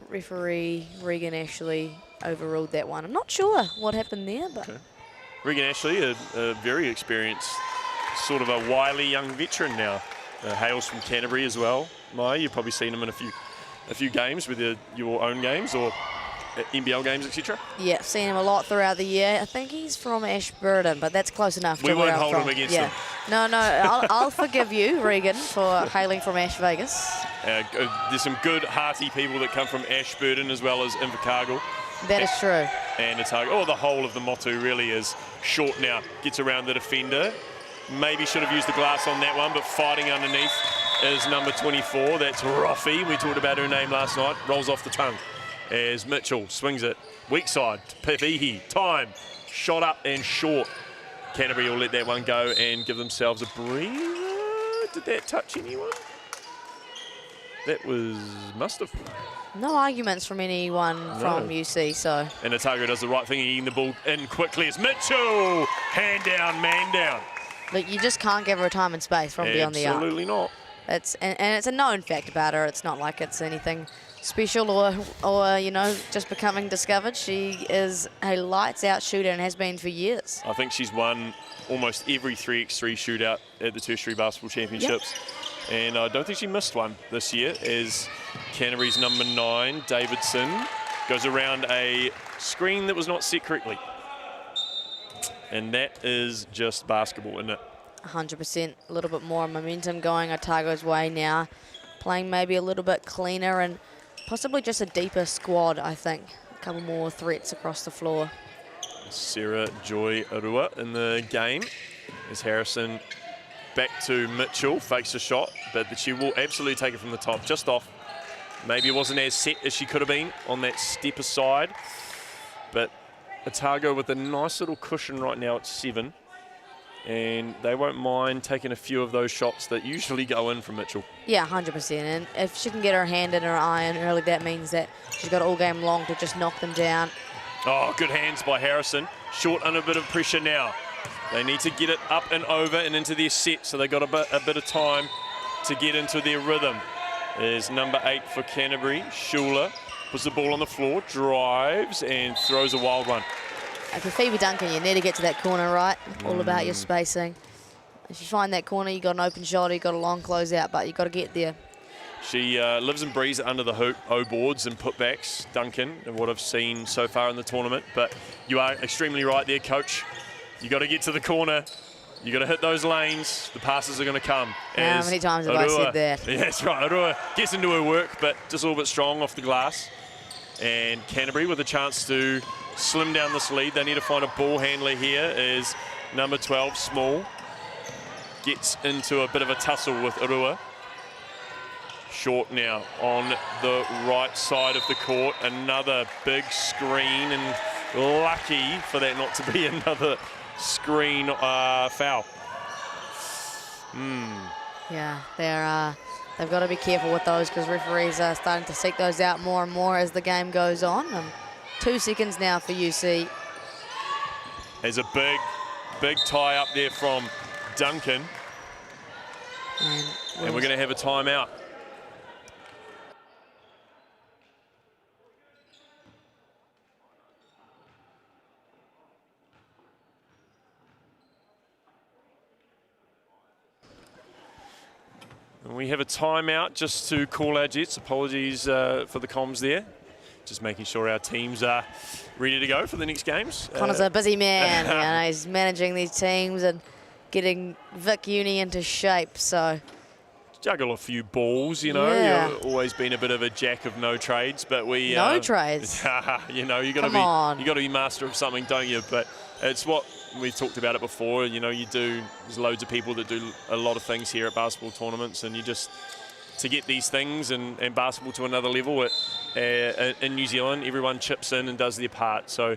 referee Regan Ashley overruled that one. I'm not sure what happened there, but... Okay. Regan Ashley, a very experienced, sort of a wily young veteran now. Hails from Canterbury as well. Maya, you've probably seen him in a few games, whether your own games or NBL games, etc. Yeah, seen him a lot throughout the year. I think he's from Ashburton, but that's close enough. We won't hold him against him. No, I'll forgive you, Regan, for hailing from Ash Vegas. There's some good, hearty people that come from Ashburton as well as Invercargill. That is true. And Otago, the whole of the Motu really is short now. Gets around the defender. Maybe should have used the glass on that one, but fighting underneath is number 24. That's Roffey. We talked about her name last night. Rolls off the tongue as Mitchell swings it. Weak side to Pavihi. Time. Shot up and short. Canterbury will let that one go and give themselves a breather. Did that touch anyone? That must have. No arguments from anyone from UC, so. And Otago does the right thing, getting the ball in quickly as Mitchell. Hand down, man down. Look, you just can't give her time and space from beyond the arc. Absolutely not. And it's a known fact about her. It's not like it's anything special or you know, just becoming discovered. She is a lights-out shooter and has been for years. I think she's won almost every 3x3 shootout at the Tertiary Basketball Championships. Yep. And I don't think she missed one this year as Canterbury's number 9, Davidson, goes around a screen that was not set correctly. And that is just basketball, isn't it? 100%. A little bit more momentum going Otago's way now. Playing maybe a little bit cleaner and possibly just a deeper squad, I think. A couple more threats across the floor. Sarah Joy Arua in the game as Harrison back to Mitchell, fakes a shot, but she will absolutely take it from the top, just off. Maybe it wasn't as set as she could have been on that step aside, but Otago with a nice little cushion right now at 7, and they won't mind taking a few of those shots that usually go in from Mitchell. Yeah, 100%, and if she can get her hand in her iron early, that means that she's got all game long to just knock them down. Oh, good hands by Harrison. Short under a bit of pressure now. They need to get it up and over and into their set, so they've got a bit of time to get into their rhythm. There's number 8 for Canterbury, Schuler. Puts the ball on the floor, drives, and throws a wild one. For Phoebe Duncan, you need to get to that corner, right? All about your spacing. If you find that corner, you got an open shot, you got a long closeout, but you got to get there. She lives and breathes under the hoop, O-boards and putbacks, Duncan, and what I've seen so far in the tournament. But you are extremely right there, Coach. You got to get to the corner. You got to hit those lanes. The passes are going to come. How many times have I said that? Yeah, that's right. Arua gets into her work, but just a little bit strong off the glass. And Canterbury with a chance to slim down this lead. They need to find a ball handler here. Is number 12, Small. Gets into a bit of a tussle with Arua. Short now on the right side of the court. Another big screen, and lucky for that not to be another screen foul. Yeah, they've got to be careful with those because referees are starting to seek those out more and more as the game goes on. 2 seconds now for UC. There's a big tie up there from Duncan. And we're going to have a timeout. And we have a timeout just to call our jets. Apologies for the comms there. Just making sure our teams are ready to go for the next games. Connor's a busy man. You know, he's managing these teams and getting Vic Uni into shape. So juggle a few balls, you know. Yeah. You've always been a bit of a jack of no trades, but we no trades. You know, you got to be master of something, don't you? But it's what we've talked about it before. You know, there's loads of people that do a lot of things here at basketball tournaments, and you just to get these things and basketball to another level in New Zealand, everyone chips in and does their part. So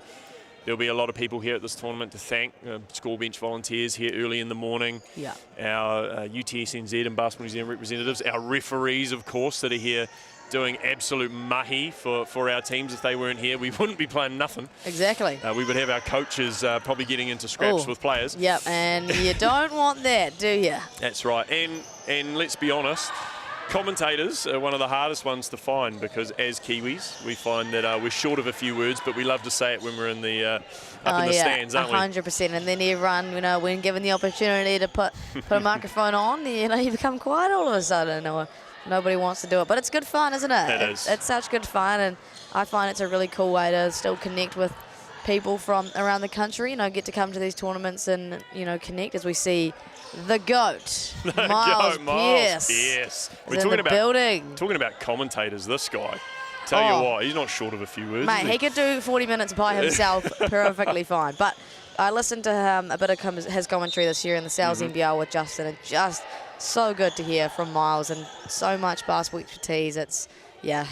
there'll be a lot of people here at this tournament to thank. School bench volunteers here early in the morning. Yeah. Our UTSNZ and Basketball New Zealand representatives. Our referees, of course, that are here doing absolute mahi for our teams. If they weren't here, we wouldn't be playing nothing. Exactly. We would have our coaches probably getting into scraps with players. Yep, and you don't want that, do you? That's right. And let's be honest, commentators are one of the hardest ones to find because as Kiwis, we find that we're short of a few words, but we love to say it when we're in the up in the stands, aren't we? 100%. And then everyone, you know, when given the opportunity to put a microphone on, you know, you become quiet all of a sudden, or nobody wants to do it. But it's good fun, isn't it? It is. It's such good fun, and I find it's a really cool way to still connect with people from around the country, you know, get to come to these tournaments and, you know, connect as we see the GOAT, Miles Pierce. Yes. We're talking about commentators, this guy. Tell you what, he's not short of a few words. Mate, he could do 40 minutes by himself perfectly fine. But I listened to a bit of his commentary this year in the Sales NBL with Justin, and just so good to hear from Miles, and so much basketball expertise. It's, yeah,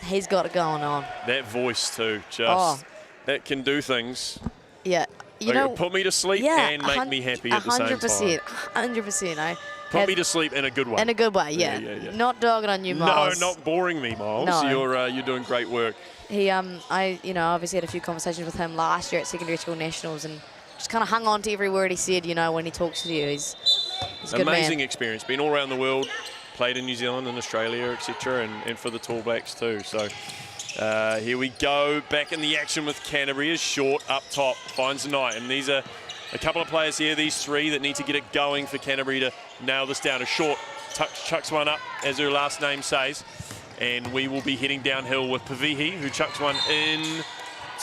he's got it going on. That voice too, just that can do things. Yeah. You know, put me to sleep and make me happy at the same time. 100%, eh? Put me to sleep in a good way. In a good way, yeah. Not dogging on you, Miles. No, not boring me, Miles. No. You're doing great work. He, I, you know, obviously had a few conversations with him last year at secondary school nationals, and just kind of hung on to every word he said. You know, when he talks to you, he's a good amazing man. Experience. Been all around the world, played in New Zealand and Australia, etc., and for the Tall Blacks too. So. Here we go, back in the action with Canterbury. Is short up top, finds the night, and these are a couple of players here, these three, that need to get it going for Canterbury to nail this down. A short chucks one up, as her last name says, and we will be heading downhill with Pavihi, who chucks one in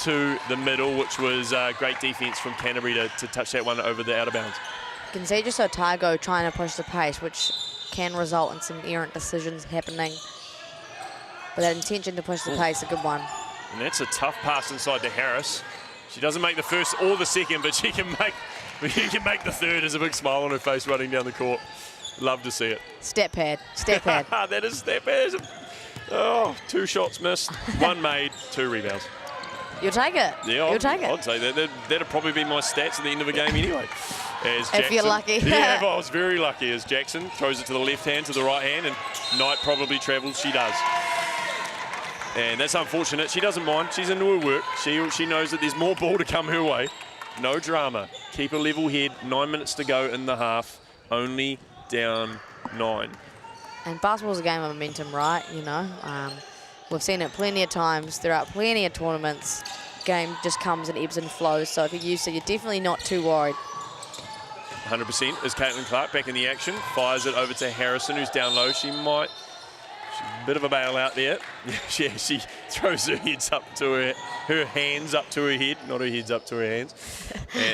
to the middle, which was great defense from Canterbury to touch that one over the out of bounds. You can see just Otago trying to push the pace, which can result in some errant decisions happening. But that intention to push the pace, a good one. And that's a tough pass inside to Harris. She doesn't make the first or the second, but she can make the third. There's a big smile on her face running down the court. Love to see it. Step pad. That is step pad. Oh, 2 shots missed, 1 made, 2 rebounds. You'll take it. Yeah, You'll take it. I'd say that'd probably be my stats at the end of a game anyway. As Jackson, if you're lucky. Yeah, I was very lucky as Jackson throws it to the left hand, to the right hand, and Knight probably travels. She does. And that's unfortunate. She doesn't mind. She's into her work. She knows that there's more ball to come her way. No drama. Keep a level head. 9 minutes to go in the half. Only down 9. And basketball's a game of momentum, right? You know, we've seen it plenty of times throughout plenty of tournaments. Game just comes in ebbs and flows. So if you're used to it, you're definitely not too worried. 100% is Caitlin Clark back in the action. Fires it over to Harrison, who's down low. She Bit of a bailout there. Yeah, she throws her hands up to her hands up to her head, not her heads up to her hands,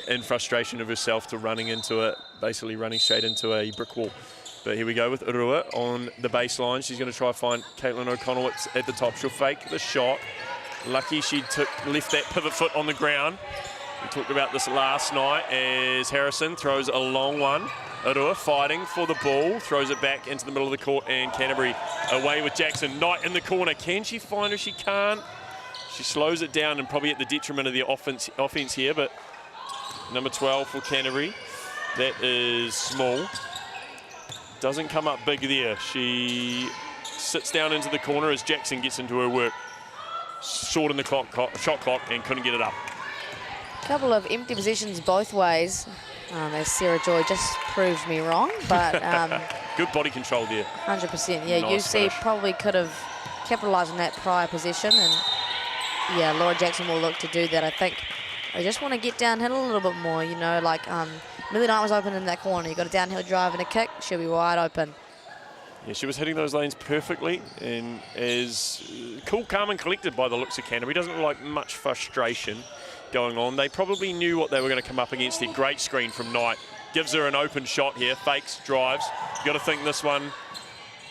in frustration of herself to running into it, basically running straight into a brick wall. But here we go with Urua on the baseline. She's going to try to find Caitlin O'Connell at the top. She'll fake the shot. Lucky she left that pivot foot on the ground. We talked about this last night as Harrison throws a long one. Urua fighting for the ball, throws it back into the middle of the court, and Canterbury away with Jackson. Knight in the corner. Can she find her? She can't. She slows it down and probably at the detriment of the offense here, but number 12 for Canterbury. That is small. Doesn't come up big there. She sits down into the corner as Jackson gets into her work. Short in the shot clock and couldn't get it up. Couple of empty possessions both ways. As Sarah Joy just proved me wrong, but good body control there. 100%. Yeah, Nice UC finish. probably could have capitalised on that prior possession, and yeah, Laura Jackson will look to do that. I think I just want to get downhill a little bit more. You know, like Millie Knight was open in that corner. You got a downhill drive and a kick, she'll be wide open. Yeah, she was hitting those lanes perfectly and is cool, calm and collected by the looks of Canterbury. Doesn't look like much frustration going on. They probably knew what they were going to come up against. A great screen from Knight. Gives her an open shot here, fakes, drives. You got to think this one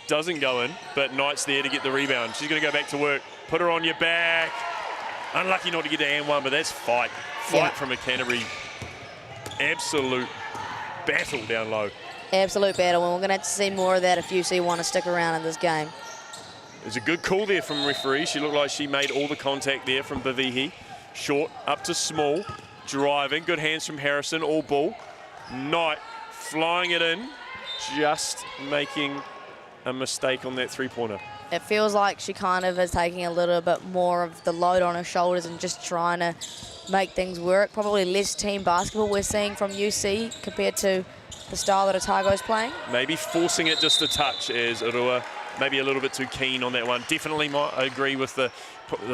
doesn't go in, but Knight's there to get the rebound. She's going to go back to work. Put her on your back. Unlucky not to get to and one, but that's fight. Fight from a Canterbury. Absolute battle down low. Absolute battle, and we're going to have to see more of that if UC want to stick around in this game. There's a good call there from referee. She looked like she made all the contact there from Bavihi. Short, up to small, driving. Good hands from Harrison, all ball. Knight flying it in, just making a mistake on that three-pointer. It feels like she kind of is taking a little bit more of the load on her shoulders and just trying to make things work. Probably less team basketball we're seeing from UC compared to the style that Otago's playing. Maybe forcing it just a touch as Urua, maybe a little bit too keen on that one. Definitely I agree with the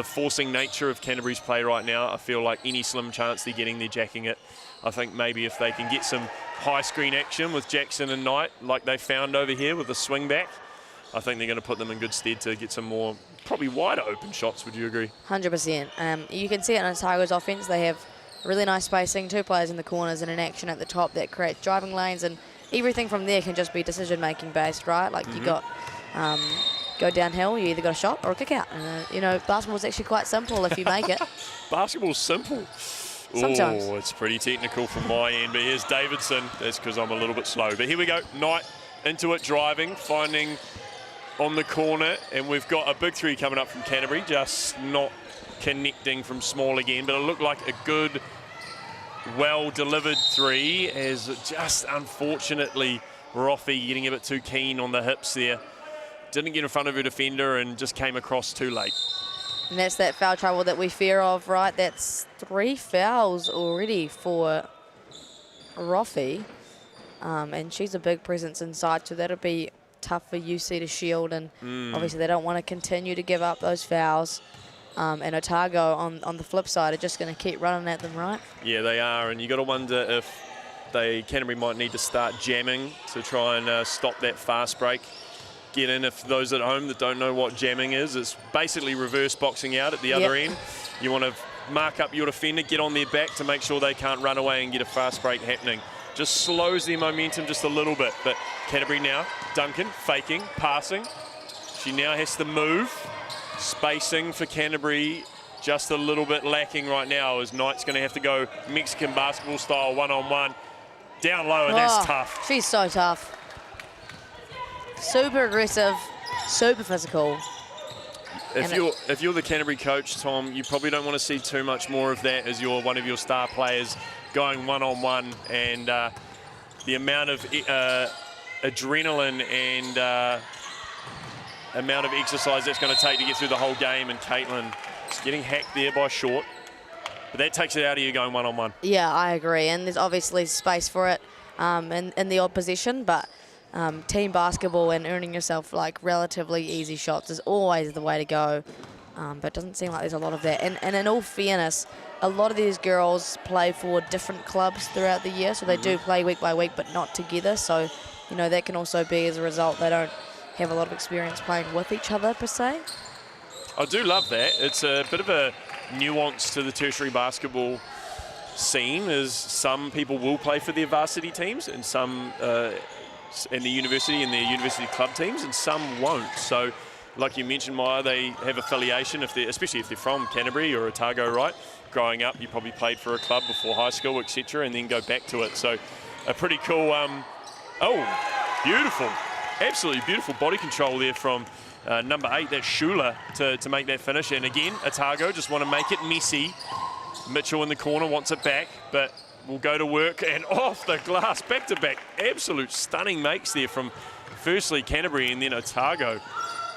forcing nature of Canterbury's play right now. I feel like any slim chance they're getting, they're jacking it. I think maybe if they can get some high screen action with Jackson and Knight, like they found over here with the swing back, I think they're going to put them in good stead to get some more, probably wider open shots. Would you agree? 100%. You can see it in Otago's offense. They have really nice spacing, two players in the corners and an action at the top that creates driving lanes, and everything from there can just be decision-making based, right? Like you got go downhill, you either got a shot or a kick out. You know, basketball's actually quite simple if you make it. Basketball's simple. Sometimes. Oh, it's pretty technical from my end, but here's Davidson. That's because I'm a little bit slow. But here we go. Knight into it, driving, finding on the corner, and we've got a big three coming up from Canterbury, just not connecting from small again, but it looked like a good, well-delivered three, as just unfortunately Roffey getting a bit too keen on the hips there. Didn't get in front of her defender and just came across too late. And that's that foul trouble that we fear of, right? That's 3 fouls already for Roffey. And she's a big presence inside, so that'll be tough for UC to shield. And obviously they don't want to continue to give up those fouls. And Otago, on the flip side, are just going to keep running at them, right? Yeah, they are. And you got to wonder if Canterbury might need to start jamming to try and stop that fast break. Get in. If those at home that don't know what jamming is, it's basically reverse boxing out at the other end. You want to mark up your defender, get on their back to make sure they can't run away and get a fast break happening. Just slows their momentum just a little bit. But Canterbury now, Duncan, faking, passing. She now has to move. Spacing for Canterbury just a little bit lacking right now, as Knight's going to have to go Mexican basketball style one-on-one. Down low, and that's tough. She's so tough. Super aggressive, super physical. If you're the Canterbury coach, Tom, you probably don't want to see too much more of that as you're one of your star players going one-on-one, and the amount of adrenaline and amount of exercise that's going to take to get through the whole game. And Caitlin is getting hacked there by Short, but that takes it out of you going one-on-one. Yeah, I agree, and there's obviously space for it in the opposition, but team basketball and earning yourself like relatively easy shots is always the way to go, but it doesn't seem like there's a lot of that. And in all fairness, a lot of these girls play for different clubs throughout the year, so they do play week by week but not together, so you know that can also be as a result they don't have a lot of experience playing with each other per se. I do love that. It's a bit of a nuance to the tertiary basketball scene, as some people will play for their varsity teams and some in the university and their university club teams, and some won't. So like you mentioned, Maya, they have affiliation, especially if they're from Canterbury or Otago, right? Growing up, you probably played for a club before high school, etc., and then go back to it. So a pretty cool, oh, beautiful, absolutely beautiful body control there from number 8, that's Shula, to make that finish. And again, Otago just want to make it messy. Mitchell in the corner wants it back, but will go to work and off the glass, back to back. Absolute stunning makes there from firstly Canterbury and then Otago.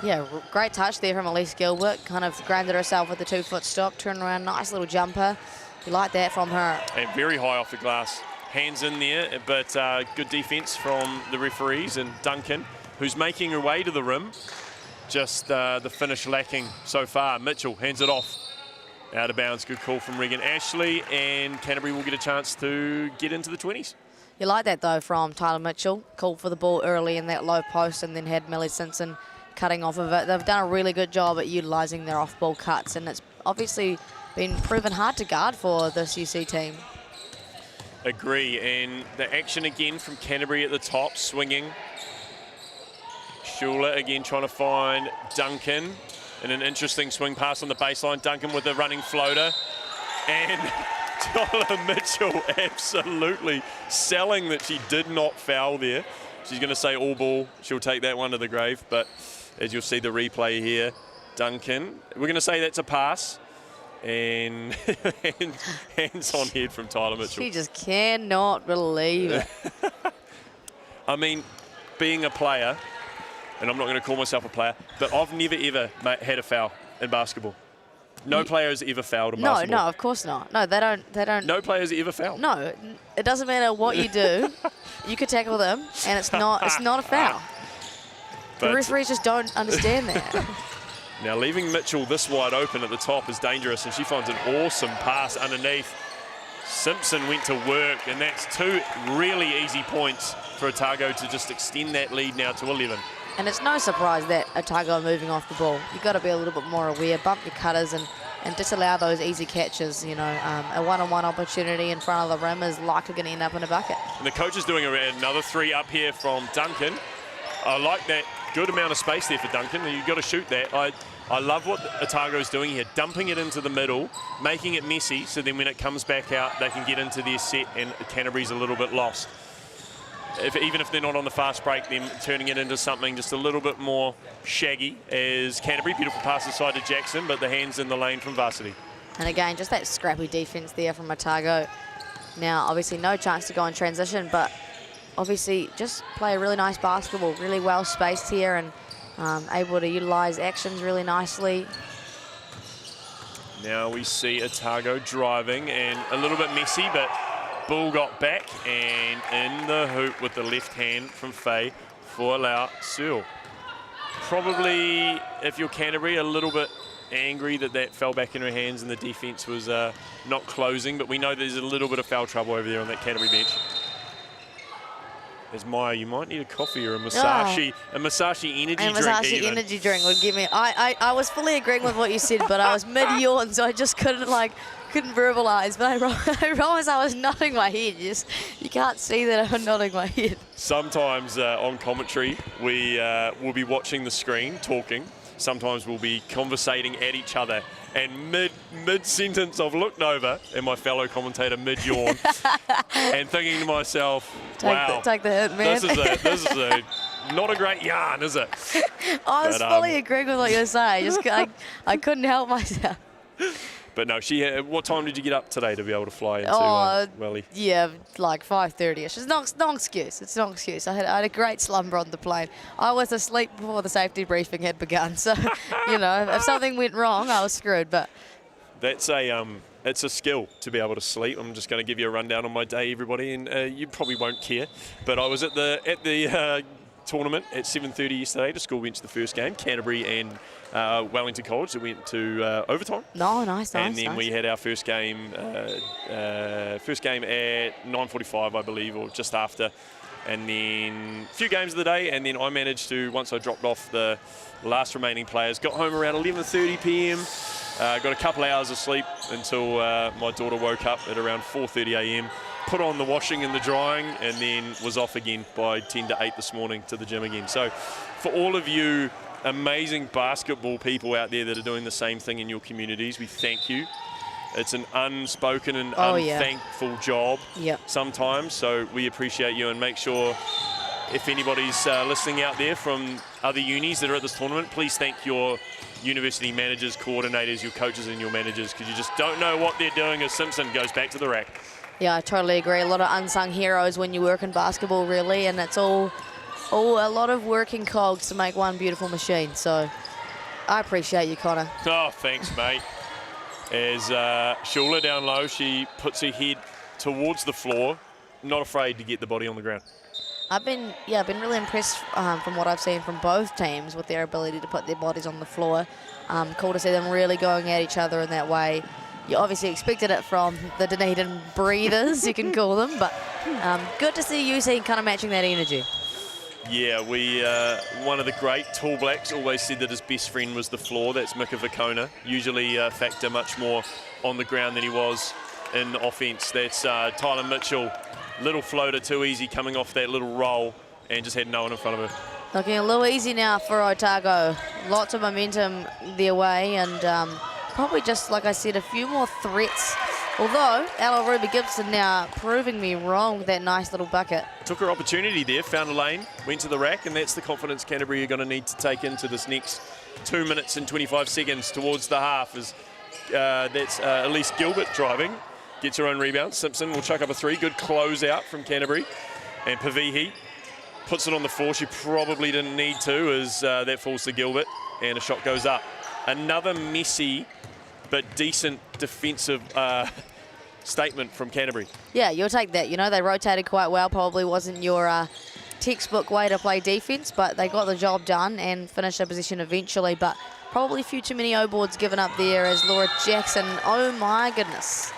Yeah, great touch there from Elise Gilbert. Kind of grounded herself with the 2-foot stop, turn around, nice little jumper. You like that from her. And very high off the glass. Hands in there, but good defense from the referees, and Duncan, who's making her way to the rim. Just the finish lacking so far. Mitchell hands it off. Out of bounds, good call from Regan Ashley, and Canterbury will get a chance to get into the 20s. You like that, though, from Tyler Mitchell. Called for the ball early in that low post and then had Millie Simpson cutting off of it. They've done a really good job at utilising their off-ball cuts, and it's obviously been proven hard to guard for this UC team. Agree, and the action again from Canterbury at the top, swinging. Shula again trying to find Duncan. And an interesting swing pass on the baseline. Duncan with a running floater. And Tyler Mitchell absolutely selling that she did not foul there. She's going to say all ball. She'll take that one to the grave. But as you'll see the replay here, Duncan, we're going to say that's a pass. And hands on head from Tyler Mitchell. She just cannot believe it. I mean, being a player, and I'm not going to call myself a player, but I've never ever had a foul in basketball. No player has ever fouled in basketball. No, of course not. No, they don't. No players ever fouled. No, it doesn't matter what you do. You could tackle them, and it's not a foul. But the referees just don't understand that. Now leaving Mitchell this wide open at the top is dangerous, and she finds an awesome pass underneath. Simpson went to work, and that's 2 really easy points for Otago to just extend that lead now to 11. And it's no surprise that Otago are moving off the ball. You've got to be a little bit more aware, bump your cutters and disallow those easy catches. You know, a one-on-one opportunity in front of the rim is likely going to end up in a bucket. And the coach is doing another 3 up here from Duncan. I like that good amount of space there for Duncan. You've got to shoot that. I love what Otago is doing here, dumping it into the middle, making it messy, so then when it comes back out, they can get into their set, and Canterbury's a little bit lost. Even if they're not on the fast break, then turning it into something just a little bit more shaggy as Canterbury. Beautiful pass aside to Jackson, but the hands in the lane from Varsity. And again, just that scrappy defense there from Otago. Now, obviously no chance to go in transition, but obviously just play a really nice basketball, really well spaced here, and able to utilise actions really nicely. Now we see Otago driving, and a little bit messy, but Bull got back and in the hoop with the left hand from Faye for Lau Searle. Probably, if you're Canterbury, a little bit angry that fell back in her hands and the defence was not closing, but we know there's a little bit of foul trouble over there on that Canterbury bench. As Maya, you might need a coffee or a Masashi, a Masashi energy drink. A Masashi energy drink would give me. I was fully agreeing with what you said, but I was mid-yawn, so I just couldn't verbalise. But I promise I was nodding my head. You can't see that I'm nodding my head. Sometimes on commentary, we will be watching the screen, talking. Sometimes we'll be conversating at each other. And mid-sentence, I've looked over at my fellow commentator mid-yawn and thinking to myself, wow, take the hit, man. This is a not a great yarn, is it? I was fully agreeing with what you were saying. I couldn't help myself. But no, what time did you get up today to be able to fly into Welly? Yeah, like 5:30ish. It's no excuse. It's no excuse. I had a great slumber on the plane. I was asleep before the safety briefing had begun. So, you know, if something went wrong, I was screwed. But that's it's a skill to be able to sleep. I'm just going to give you a rundown on my day, everybody, and you probably won't care. But I was at the tournament at 7:30 yesterday to school bench the first game, Canterbury and Wellington College. That went to overtime. No, nice. And then we had our first game at 9:45, I believe, or just after. and then a few games of the day, and then I managed to, once I dropped off the last remaining players, got home around 11:30 p.m, got a couple hours of sleep until my daughter woke up at around 4:30 a.m, put on the washing and the drying, and then was off again by 10 to 8 this morning to the gym again. So for all of you amazing basketball people out there that are doing the same thing in your communities, we thank you. It's an unspoken and unthankful job sometimes, so we appreciate you, and make sure if anybody's listening out there from other unis that are at this tournament, please thank your university managers, coordinators, your coaches and your managers, because you just don't know what they're doing as Simpson goes back to the rack. Yeah, I totally agree. A lot of unsung heroes when you work in basketball, really, and it's all a lot of working cogs to make one beautiful machine. So I appreciate you, Connor. Oh, thanks, mate. As Shula down low, she puts her head towards the floor, not afraid to get the body on the ground. I've been really impressed from what I've seen from both teams with their ability to put their bodies on the floor. Cool to see them really going at each other in that way. You obviously expected it from the Dunedin breathers, you can call them, but good to see UC kind of matching that energy. Yeah, one of the great Tall Blacks always said that his best friend was the floor. That's Mika Vakona. Usually factor much more on the ground than he was in the offense. That's Tyler Mitchell. Little floater, too easy, coming off that little roll, and just had no one in front of her. Looking a little easy now for Otago. Lots of momentum their way, and probably just, like I said, a few more threats. Although, Ella Ruby Gibson now proving me wrong with that nice little bucket. Took her opportunity there, found a lane, went to the rack, and that's the confidence Canterbury are going to need to take into this next 2 minutes and 25 seconds towards the half. That's Elise Gilbert driving, gets her own rebound. Simpson will chuck up a three. Good close out from Canterbury. And Pavihi puts it on the floor. She probably didn't need to, as that falls to Gilbert, and a shot goes up. Another messy but decent defensive statement from Canterbury. Yeah, you'll take that. You know, they rotated quite well. Probably wasn't your textbook way to play defense, but they got the job done and finished their position eventually. But probably a few too many O-boards given up there as Laura Jackson, oh my goodness.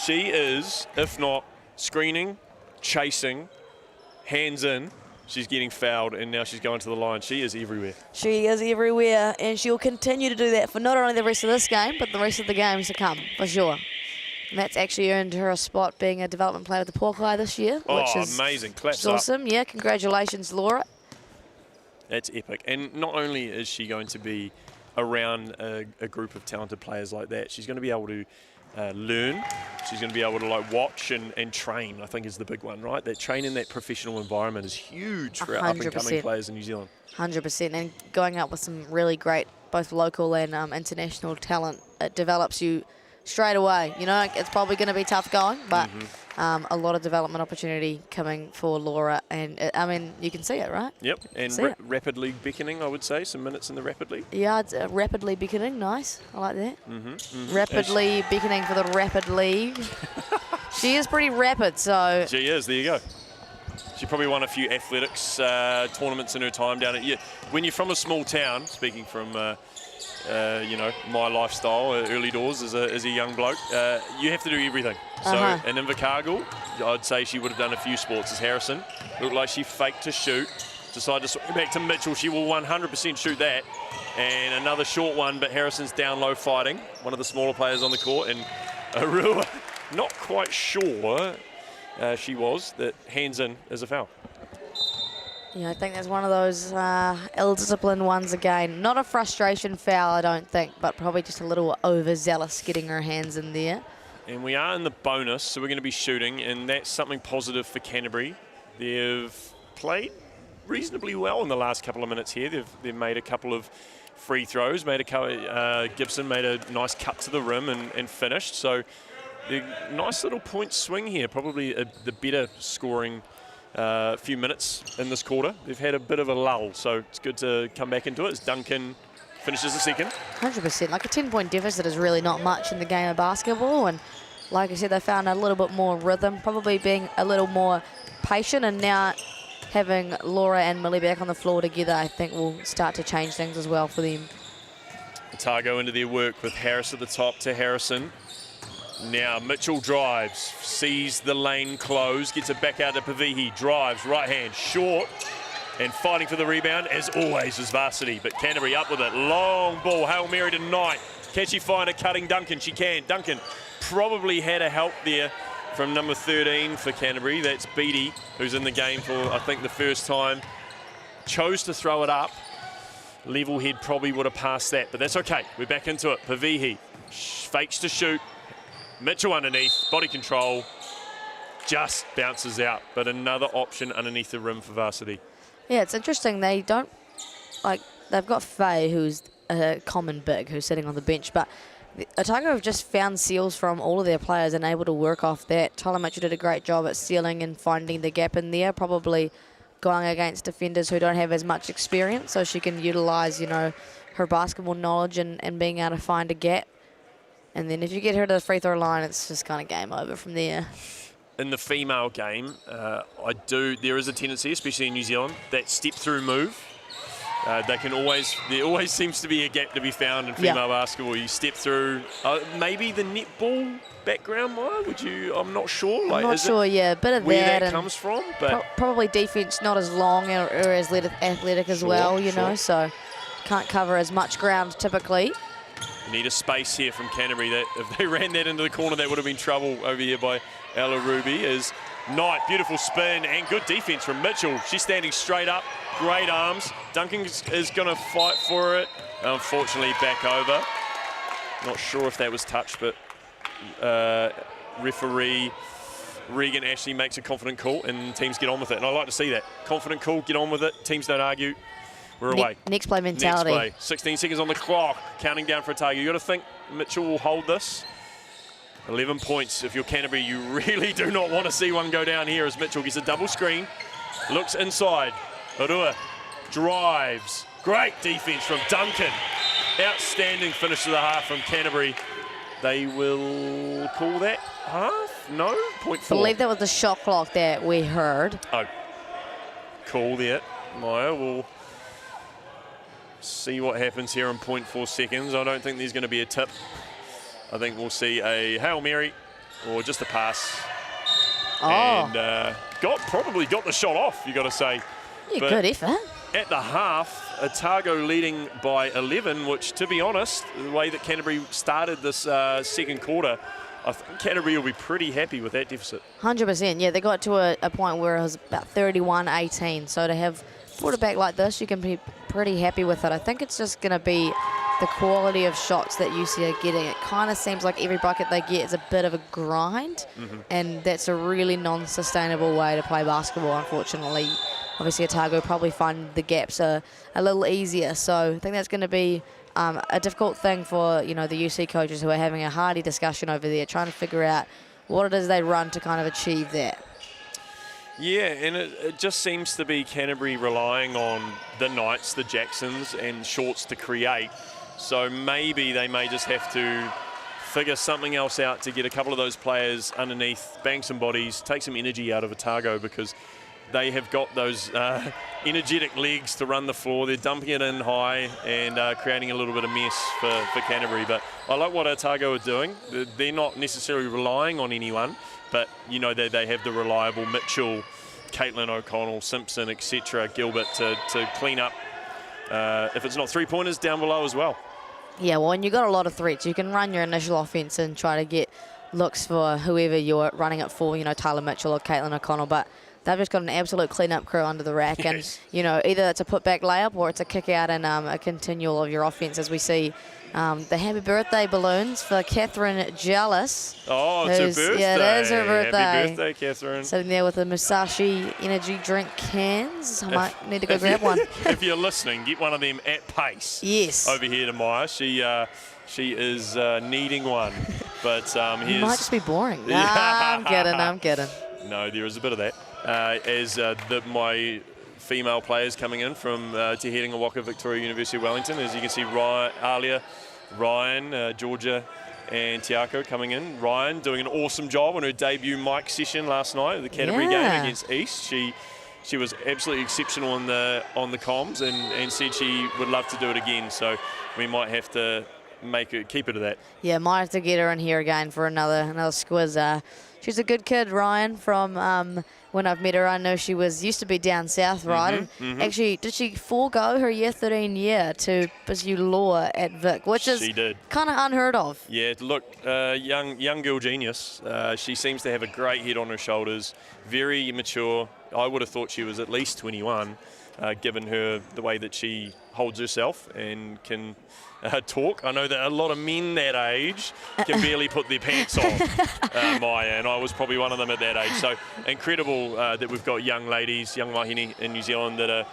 She is, if not screening, chasing, hands in, she's getting fouled, and now she's going to the line. She is everywhere. She is everywhere, and she'll continue to do that for not only the rest of this game, but the rest of the games to come, for sure. And that's actually earned her a spot being a development player with the Porkai this year. Which is amazing. Claps awesome. Yeah, congratulations, Laura. That's epic. And not only is she going to be around a group of talented players like that, she's going to be able to learn. She's going to be able to watch and train, I think is the big one, right? That train in that professional environment is huge for our up-and-coming players in New Zealand. 100%, and going up with some really great, both local and international talent, it develops you straight away. You know, it's probably going to be tough going, but a lot of development opportunity coming for Laura, and I mean, you can see it, right? Yep, and Rapid League beckoning, I would say, some minutes in the Rapid League. Yeah, it's rapidly beckoning, nice, I like that. Rapidly beckoning for the Rapid League. She is pretty rapid, so. She is, there you go. She probably won a few athletics tournaments in her time down at, when you're from a small town, speaking from you know, my lifestyle, early doors as a young bloke, you have to do everything. So in Invercargill, I'd say she would have done a few sports. As Harrison, looked like she faked to shoot, decided to swing back to Mitchell. She will 100% shoot that. And another short one, but Harrison's down low fighting, one of the smaller players on the court, and a real, not quite sure she was, that hands in as a foul. Yeah, I think that's one of those ill-disciplined ones again. Not a frustration foul, I don't think, but probably just a little overzealous getting her hands in there. And we are in the bonus, so we're going to be shooting, and that's something positive for Canterbury. They've played reasonably well in the last couple of minutes here. They've made a couple of free throws. Gibson made a nice cut to the rim and finished. So the nice little point swing here, probably the better scoring few minutes in this quarter. They've had a bit of a lull, so it's good to come back into it as Duncan finishes the second. 100%. Like a 10-point deficit is really not much in the game of basketball, and like I said, they found a little bit more rhythm, probably being a little more patient, and now having Laura and Millie back on the floor together, I think will start to change things as well for them. Otago into their work with Harris at the top to Harrison. Now Mitchell drives, sees the lane close, gets it back out to Pavihi, drives, right hand, short, and fighting for the rebound, as always, is Varsity. But Canterbury up with it. Long ball, Hail Mary to Knight. Can she find a cutting Duncan? She can. Duncan probably had a help there from number 13 for Canterbury. That's Beattie, who's in the game for, I think, the first time. Chose to throw it up. Level head probably would have passed that, but that's okay. We're back into it. Pavihi fakes to shoot. Mitchell underneath, body control, just bounces out. But another option underneath the rim for Varsity. Yeah, it's interesting. They don't, like, they've got Faye, who's a common big, who's sitting on the bench, but Otago have just found seals from all of their players and able to work off that. Tyler Mitchell did a great job at sealing and finding the gap in there, probably going against defenders who don't have as much experience, so she can utilise, you know, her basketball knowledge and being able to find a gap. And then if you get her to the free throw line, it's just kind of game over from there. In the female game, there is a tendency, especially in New Zealand, that step-through move. There always seems to be a gap to be found in female basketball. You step through, maybe the netball background, Maya? I'm not sure. I'm not sure, a bit of where that comes from. But probably defense not as long or as athletic as well, you know, so can't cover as much ground typically. Need a space here from Canterbury. That if they ran that into the corner, that would have been trouble over here by Ella Ruby. As Knight, beautiful spin and good defense from Mitchell. She's standing straight up, great arms. Duncan is going to fight for it. Unfortunately, back over. Not sure if that was touched, but referee Regan Ashley makes a confident call and teams get on with it. And I like to see that. Confident call, get on with it. Teams don't argue. We're away. Next play mentality. Next play. 16 seconds on the clock. Counting down for Otago. You got to think Mitchell will hold this. 11 points. If you're Canterbury, you really do not want to see one go down here as Mitchell gets a double screen. Looks inside. Orua drives. Great defense from Duncan. Outstanding finish to the half from Canterbury. They will call that half? No? 0.4. I believe that was the shot clock that we heard. Oh. Call there. Maya will see what happens here in 0.4 seconds. I don't think there's going to be a tip. I think we'll see a Hail Mary or just a pass. Oh. And probably got the shot off, you got to say. Yeah, good effort. At the half, Otago leading by 11, which, to be honest, the way that Canterbury started this second quarter, I think Canterbury will be pretty happy with that deficit. 100%, yeah. They got to a point where it was about 31-18. So to have brought it back like this, you can be pretty happy with it. I think it's just going to be the quality of shots that UC are getting. It kind of seems like every bucket they get is a bit of a grind, and that's a really non-sustainable way to play basketball, unfortunately. Obviously, Otago probably find the gaps a little easier, so I think that's going to be a difficult thing for, you know, the UC coaches who are having a hearty discussion over there, trying to figure out what it is they run to kind of achieve that. Yeah, and it just seems to be Canterbury relying on the Knights, the Jacksons, and Shorts to create. So maybe they may just have to figure something else out to get a couple of those players underneath, bang some bodies, take some energy out of Otago, because they have got those energetic legs to run the floor. They're dumping it in high and creating a little bit of mess for Canterbury. But I like what Otago are doing. They're not necessarily relying on anyone, but you know they have the reliable Mitchell, Caitlin O'Connell, Simpson, etc., Gilbert to clean up if it's not three-pointers down below as well. Yeah, well, and you've got a lot of threats. You can run your initial offense and try to get looks for whoever you're running it for, you know, Tyler Mitchell or Caitlin O'Connell, but they've just got an absolute clean-up crew under the rack. Yes. And, you know, either it's a put-back layup or it's a kick-out and a continual of your offense, as we see the happy birthday balloons for Catherine Jealous. Oh, it's her birthday. Yeah, it is her birthday. Happy birthday, Catherine. Sitting there with the Musashi energy drink cans. I might need to go grab one. If you're listening, get one of them at pace. Yes. Over here to Maya. She is needing one. But It might just be boring. Yeah. I'm kidding. No, there is a bit of that. As my female players coming in from Te Waka, Victoria, University of Wellington. As you can see, Ryan, Georgia, and Tiako coming in. Ryan doing an awesome job on her debut mic session last night at the Canterbury game against East. She was absolutely exceptional on the comms and said she would love to do it again. So we might have to keep it to that. Yeah, might have to get her in here again for another squiz. She's a good kid, Ryan, from when I've met her. I know she used to be down south, right? And actually, did she forego her year 13 year to pursue law at Vic, which is kind of unheard of? Yeah, look, young girl genius. She seems to have a great head on her shoulders, very mature. I would have thought she was at least 21, given the way that she holds herself and can talk. I know that a lot of men that age can barely put their pants on, Maya, and I was probably one of them at that age. So incredible that we've got young ladies, young wahine in New Zealand that are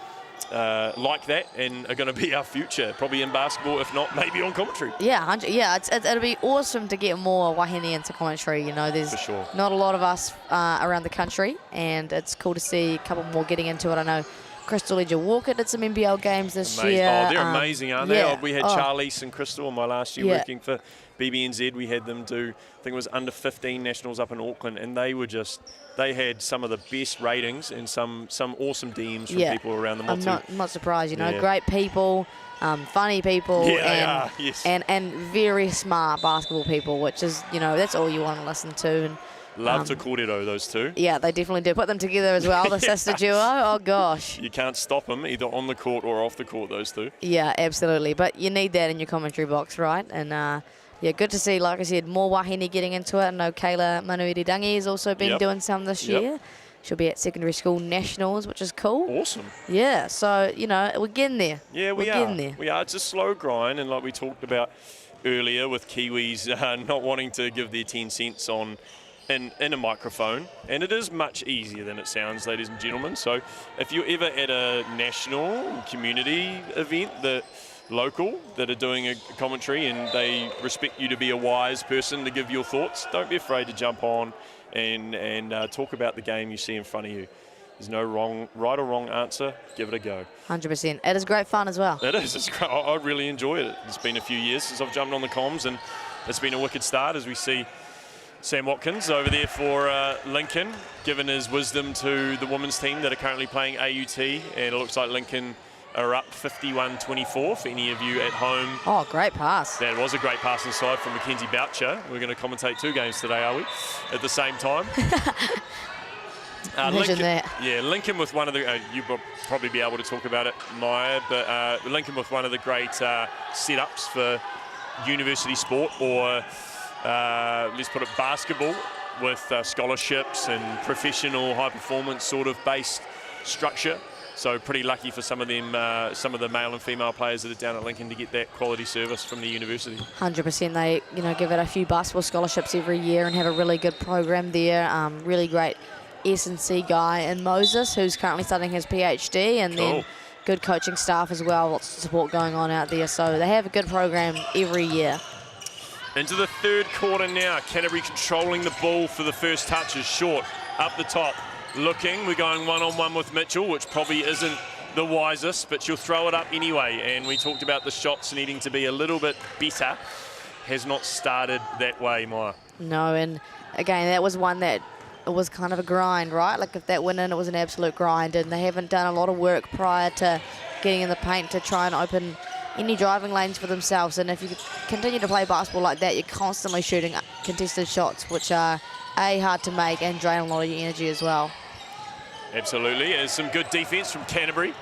like that and are going to be our future, probably in basketball, if not maybe on commentary. Yeah, it'll be awesome to get more wahine into commentary. You know, there's not a lot of us around the country, and it's cool to see a couple more getting into it. I know Crystal Ledger Walker did some NBL games this year. Oh, they're amazing, aren't they? Yeah. We had Charlize and Crystal in my last year working for BBNZ. We had them do, I think it was under 15 nationals up in Auckland, and they had some of the best ratings and some awesome DMs from people around the Motu. I'm not surprised, you know, great people, funny people, and very smart basketball people, which is, you know, that's all you want to listen to. And love to kōrero, those two. Yeah, they definitely do. Put them together as well, the sister duo. Oh, gosh. You can't stop them, either on the court or off the court, those two. Yeah, absolutely. But you need that in your commentary box, right? And, yeah, good to see, like I said, more wahine getting into it. I know Kayla Manuiri-Dangi has also been doing some this year. She'll be at secondary school nationals, which is cool. Awesome. Yeah, so, you know, we're getting there. Yeah, we're getting there. We are. It's a slow grind, and like we talked about earlier with Kiwis not wanting to give their 10 cents on in a microphone, and it is much easier than it sounds, ladies and gentlemen. So if you're ever at a national community event local that are doing a commentary and they respect you to be a wise person to give your thoughts, don't be afraid to jump on and talk about the game you see in front of you. There's no right or wrong answer. Give it a go. 100%. It is great fun as well. It is. It's great. I really enjoy it. It's been a few years since I've jumped on the comms, and it's been a wicked start as we see Sam Watkins over there for Lincoln, giving his wisdom to the women's team that are currently playing AUT, and it looks like Lincoln are up 51-24 for any of you at home. Oh, great pass. That was a great pass inside from Mackenzie Boucher. We're going to commentate 2 games today, are we? At the same time. Imagine that. Yeah, Lincoln with one of the, you will probably be able to talk about it, Maya, but Lincoln with one of the great setups for university sport, or let's put it basketball, with scholarships and professional high performance sort of based structure. So pretty lucky for some of them, some of the male and female players that are down at Lincoln to get that quality service from the university. 100%. They, you know, give it a few basketball scholarships every year and have a really good program there. Really great S&C guy in Moses, who's currently studying his PhD, and then good coaching staff as well. Lots of support going on out there. So they have a good program every year. Into the third quarter now. Canterbury controlling the ball for the first touches. Short, up the top, looking. We're going one-on-one with Mitchell, which probably isn't the wisest, but she'll throw it up anyway. And we talked about the shots needing to be a little bit better. Has not started that way, Maya. No, and again, that was one that it was kind of a grind, right? Like if that went in, it was an absolute grind, and they haven't done a lot of work prior to getting in the paint to try and open any driving lanes for themselves. And if you continue to play basketball like that, you're constantly shooting contested shots, which are hard to make and drain a lot of your energy as well. Absolutely. There's some good defense from Canterbury.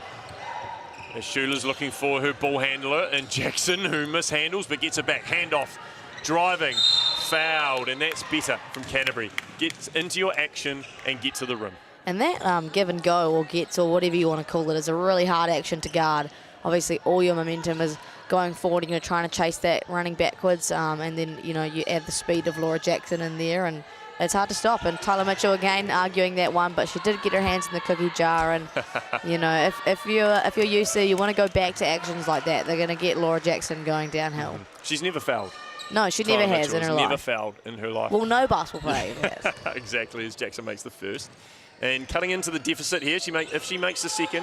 As Shula's looking for her ball handler, and Jackson, who mishandles but gets it back. Handoff, driving, fouled, and that's better from Canterbury. Get into your action and get to the rim. And that give and go, or gets, or whatever you want to call it, is a really hard action to guard. Obviously, all your momentum is going forward, and you're trying to chase that running backwards, and then, you know, you add the speed of Laura Jackson in there, and it's hard to stop. And Tyler Mitchell again arguing that one, but she did get her hands in the cookie jar. And you know, if you're UC, you want to go back to actions like that. They're going to get Laura Jackson going downhill. She's never fouled. No, she never has in her life. Never fouled in her life. Well, no basketball player ever has. Exactly, as Jackson makes the first. And cutting into the deficit here, if she makes the second,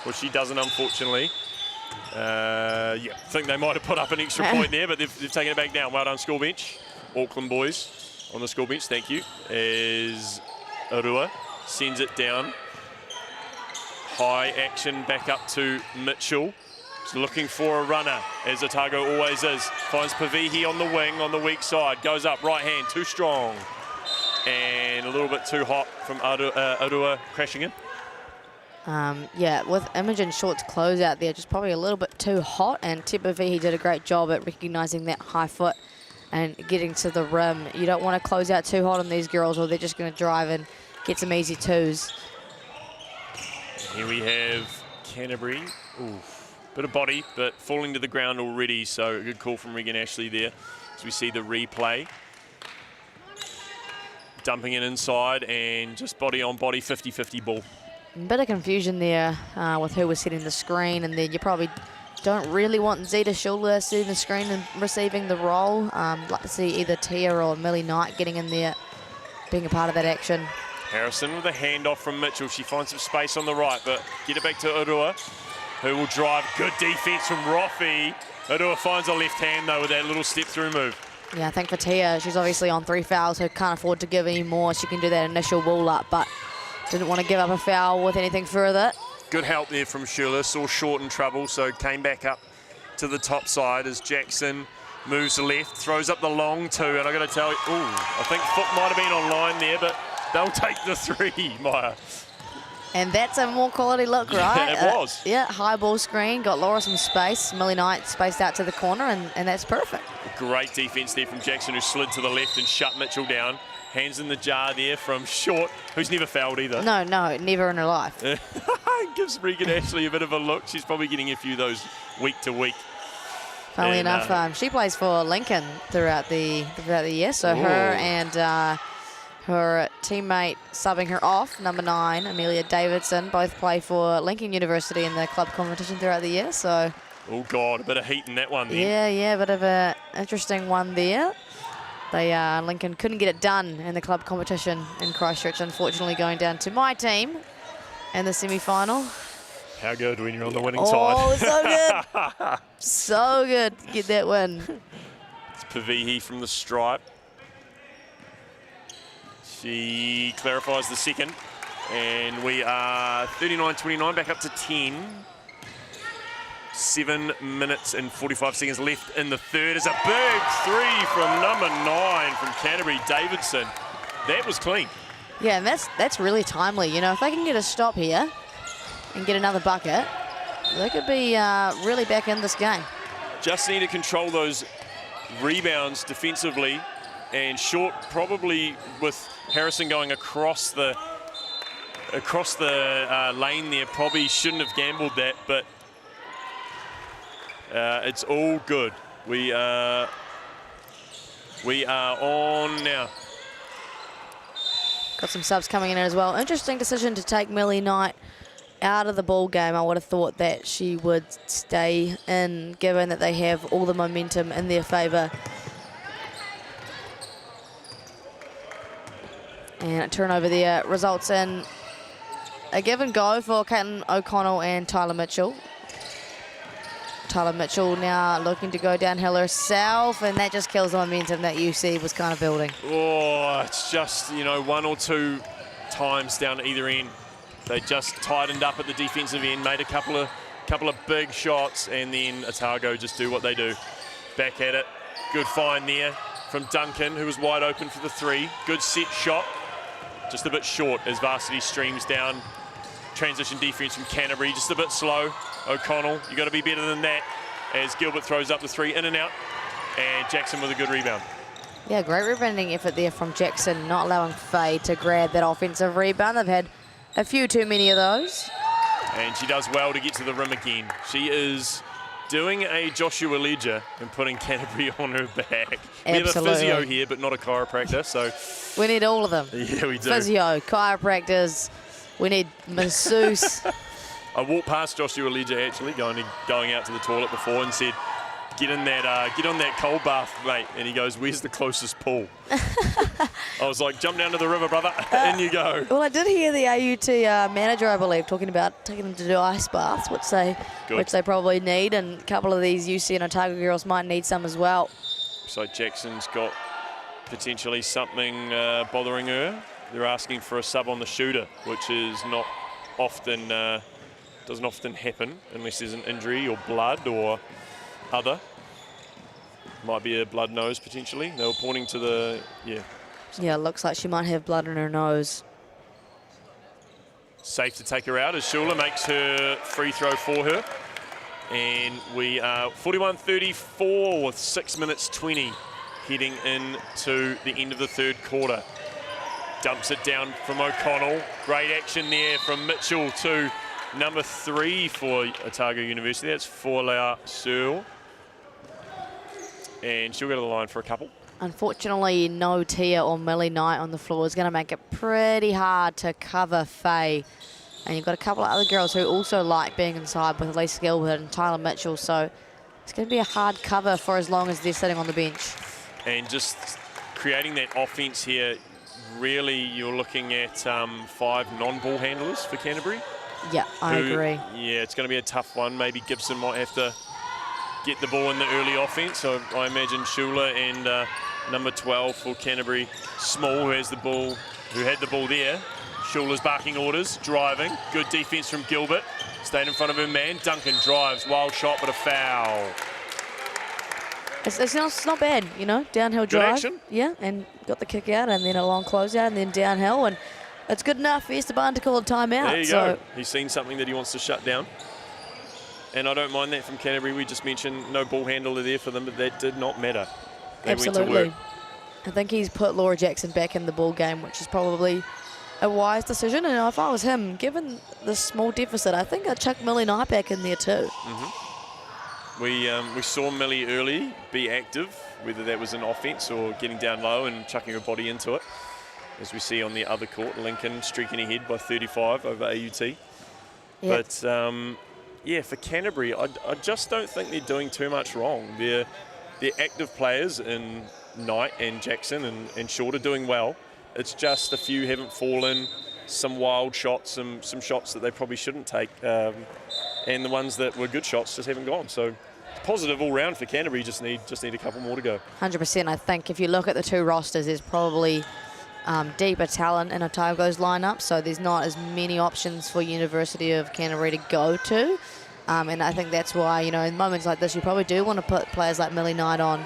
well, she doesn't, unfortunately. I think they might have put up an extra point there, but they've taken it back down. Well done, school bench. Auckland boys on the school bench, thank you. As Arua sends it down. High action back up to Mitchell. She's looking for a runner, as Otago always is. Finds Pavihi on the wing, on the weak side. Goes up, right hand, too strong. And a little bit too hot from Arua crashing in. Yeah, with Imogen Short's close out there, just probably a little bit too hot, and Te Pavihi did a great job at recognising that high foot and getting to the rim. You don't want to close out too hot on these girls, or they're just going to drive and get some easy twos. Here we have Canterbury. Oof. Bit of body, but falling to the ground already, so a good call from Regan Ashley there as we see the replay. Dumping it inside and just body on body, 50-50 ball. Bit of confusion there with who was setting the screen, and then you probably don't really want Zeta Schuler setting the screen and receiving the roll. Like to see either Tia or Millie Knight getting in there, being a part of that action. Harrison with a handoff from Mitchell. She finds some space on the right, but get it back to Urua, who will drive. Good defense from Roffey. Urua finds a left hand, though, with that little step-through move. Yeah, I think for Tia, she's obviously on 3 fouls, so can't afford to give any more. She can do that initial wall up, but didn't want to give up a foul with anything further. Good help there from Schuler. Saw Short in trouble, so came back up to the top side as Jackson moves left, throws up the long two, and I got to tell you, I think foot might have been online there, but they'll take the three, Maya. And that's a more quality look, right? Yeah, it was. Yeah, high ball screen, got Laura some space. Millie Knight spaced out to the corner, and that's perfect. Great defense there from Jackson, who slid to the left and shut Mitchell down. Hands in the jar there from Short, who's never fouled either. No, never in her life. Gives Regan Ashley a bit of a look. She's probably getting a few of those week to week. Funnily enough, she plays for Lincoln throughout the year, so her and her teammate subbing her off, number 9, Amelia Davidson, both play for Lincoln University in the club competition throughout the year. So, oh God, a bit of heat in that one there. Yeah, bit of a interesting one there. They Lincoln couldn't get it done in the club competition in Christchurch, unfortunately going down to my team in the semi-final. How good when you're on the winning side. Oh, so good. So good to get that win. It's Pavihi from the stripe. She clarifies the second, and we are 39-29, back up to 10. 7 minutes and 45 seconds left in the third. Is a big three from number 9 from Canterbury, Davidson. That was clean. Yeah, and that's really timely. You know, if they can get a stop here and get another bucket, they could be really back in this game. Just need to control those rebounds defensively, and Short probably with Harrison going across the lane there probably shouldn't have gambled that, but it's all good. We are on now. Got some subs coming in as well. Interesting decision to take Millie Knight out of the ball game. I would have thought that she would stay in, given that they have all the momentum in their favour. And a turnover there results in a give and go for Caitlin O'Connell and Tyler Mitchell. Tyler Mitchell now looking to go downhill herself, and that just kills the momentum that UC was kind of building. Oh, it's just, you know, 1 or 2 times down either end. They just tightened up at the defensive end, made a couple of big shots, and then Otago just do what they do. Back at it. Good find there from Duncan, who was wide open for the 3. Good set shot. Just a bit short as Varsity streams down. Transition defense from Canterbury, just a bit slow. O'Connell, you got to be better than that as Gilbert throws up the 3 in and out. And Jackson with a good rebound. Yeah, great rebounding effort there from Jackson, not allowing Faye to grab that offensive rebound. They've had a few too many of those. And she does well to get to the rim again. She is doing a Joshua Ledger and putting Canterbury on her back. Absolutely. We have a physio here, but not a chiropractor, so... We need all of them. Yeah, we do. Physio, chiropractors, we need masseuse. I walked past Joshua Ledger actually, going out to the toilet before, and said, get on that cold bath, mate. And he goes, where's the closest pool? I was like, jump down to the river, brother. In you go. Well, I did hear the AUT manager, I believe, talking about taking them to do ice baths, which they probably need, and a couple of these UC and Otago girls might need some as well. So Jackson's got potentially something bothering her. They're asking for a sub on the shooter, which is not often Doesn't often happen unless there's an injury or blood or other. Might be a blood nose potentially. They were pointing to the, Yeah, it looks like she might have blood in her nose. Safe to take her out as Shula makes her free throw for her. And we are 41-34 with 6 minutes 20 heading into the end of the third quarter. Dumps it down from O'Connell. Great action there from Mitchell to number 3 for Otago University. That's Folau Searle. And she'll go to the line for a couple. Unfortunately, no Tia or Millie Knight on the floor is going to make it pretty hard to cover Faye. And you've got a couple of other girls who also like being inside with Lisa Gilbert and Tyler Mitchell. So it's going to be a hard cover for as long as they're sitting on the bench. And just creating that offense here, really you're looking at 5 non-ball handlers for Canterbury. Yeah, I agree. Yeah, it's going to be a tough one. Maybe Gibson might have to get the ball in the early offense. So I imagine Shula and number 12 for Canterbury, Small, who has the ball, who had the ball there. Shula's barking orders, driving. Good defense from Gilbert. Stayed in front of her man. Duncan drives, wild shot, but a foul. It's not bad, you know, downhill Good drive. action. Yeah, and got the kick out and then a long closeout and then downhill. And it's good enough for Esteban to call a timeout. There you go. He's seen something that he wants to shut down. And I don't mind that from Canterbury. We just mentioned no ball handler there for them, but that did not matter. They went to Absolutely. work. I think he's put Laura Jackson back in the ball game, which is probably a wise decision. And if I was him, given the small deficit, I think I'd chuck Millie Knight back in there too. We saw Millie early be active, whether that was in offense or getting down low and chucking her body into it. As we see on the other court, Lincoln streaking ahead by 35 over AUT. Yep. But yeah, for Canterbury, I just don't think they're doing too much wrong. They're active players in Knight and Jackson and Short are doing well. It's just a few haven't fallen, some wild shots, some shots that they probably shouldn't take, and the ones that were good shots just haven't gone. So positive all round for Canterbury. Just need a couple more to go. 100%. I think if you look at the two rosters, there's probably deeper talent in Otago's lineup, so there's not as many options for University of Canterbury to go to. And I think that's why, you know, in moments like this, you probably do want to put players like Millie Knight on,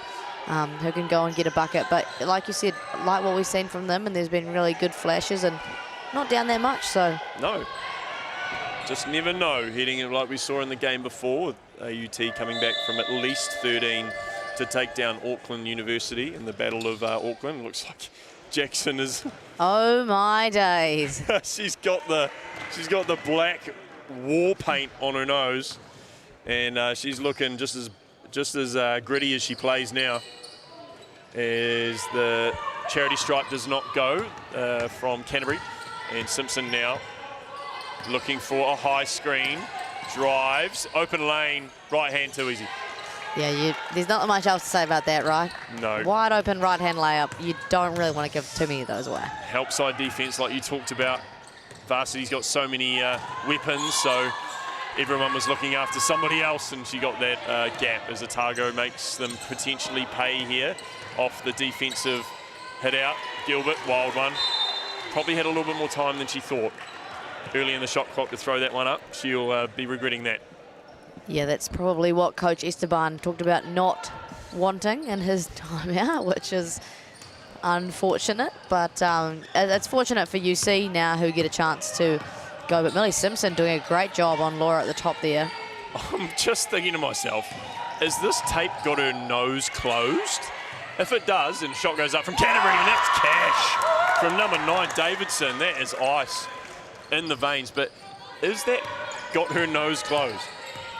who can go and get a bucket. But like you said, like what we've seen from them, and there's been really good flashes and not down that much, so. No. Just never know, heading in like we saw in the game before, with AUT coming back from at least 13 to take down Auckland University in the Battle of Auckland. It looks like Jackson is... Oh my days. she's got the black war paint on her nose, and she's looking just as gritty as she plays now. As the charity stripe does not go from Canterbury, and Simpson now looking for a high screen, drives, open lane, right hand too easy. Yeah, there's not much else to say about that, right? No. Wide open right hand layup. You don't really want to give too many of those away. Help side defense like you talked about. Varsity's got so many weapons, so everyone was looking after somebody else, and she got that gap as Otago makes them potentially pay here off the defensive hit out. Gilbert, wild one. Probably had a little bit more time than she thought early in the shot clock to throw that one up. She'll be regretting that. Yeah, that's probably what Coach Esteban talked about not wanting in his timeout, which is unfortunate. But it's fortunate for UC now, who get a chance to go. But Millie Simpson doing a great job on Laura at the top there. I'm just thinking to myself, has this tape got her nose closed? If it does, and shot goes up from Canterbury, and that's cash from number 9, Davidson. That is ice in the veins. But is that got her nose closed?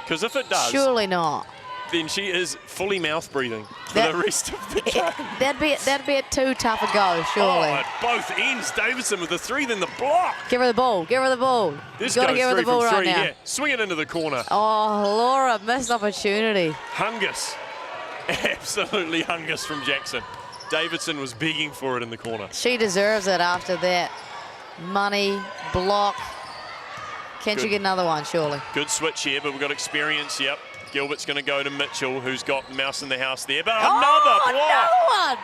Because if it does, surely not. Then she is fully mouth breathing for the rest of the game. That'd be a too tough a go, surely. Oh, at both ends, Davidson with the 3, then the block. Give her the ball. Give her the ball. This You've got to goes give her the through ball from right 3, now. yeah. Swing it into the corner. Oh, Laura, missed opportunity. Hungus. Absolutely hungus from Jackson. Davidson was begging for it in the corner. She deserves it after that. Money, block. Can she get another one, surely? Good switch here, but we've got experience, yep. Gilbert's going to go to Mitchell, who's got the mouse in the house there. But another one!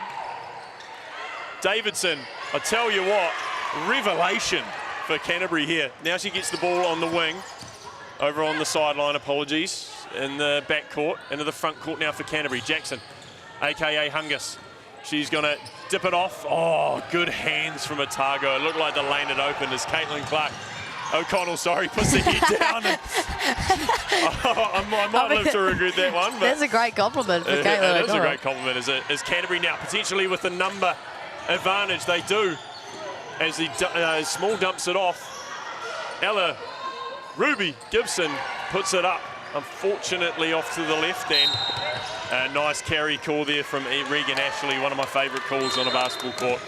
Davidson, I tell you what, revelation for Canterbury here. Now she gets the ball on the wing. over on the sideline, apologies, in the back court, into the front court now for Canterbury. Jackson, a.k.a. Hungus. She's going to dip it off. Oh, good hands from Otago. It looked like the lane had opened as Caitlin Clark, O'Connell, sorry, puts the head down. And, I might live to regret that one. But that's a great compliment for Caitlin. It is a great compliment. Is Canterbury now potentially with the number advantage? They do. As the Small dumps it off. Ella Ruby Gibson puts it up. Unfortunately off to the left end. A nice carry call there from Regan Ashley, one of my favourite calls on a basketball court.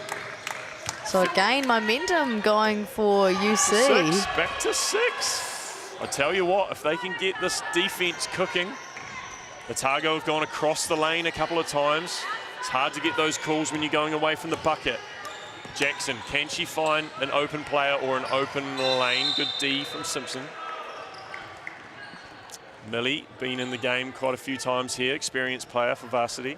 So again, momentum going for UC. Back to 6. I tell you what, if they can get this defence cooking, Otago have gone across the lane a couple of times. It's hard to get those calls when you're going away from the bucket. Jackson, can she find an open player or an open lane? Good D from Simpson. Millie, been in the game quite a few times here, experienced player for varsity.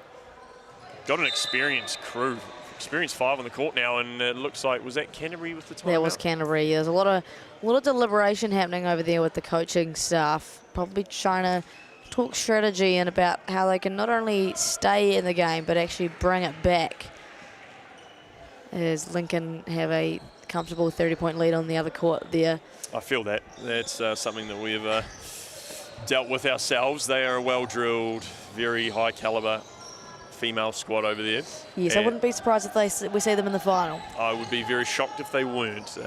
Got an experienced crew. Experienced 5 on the court now, and it looks like, was that Canterbury with the timeout? That was Canterbury. There's a lot of deliberation happening over there with the coaching staff, probably trying to talk strategy and about how they can not only stay in the game but actually bring it back. As Lincoln have a comfortable 30-point lead on the other court there. I feel that. That's something that we've dealt with ourselves. They are a well-drilled, very high-caliber female squad over there. Yes, I wouldn't be surprised if we see them in the final. I would be very shocked if they weren't.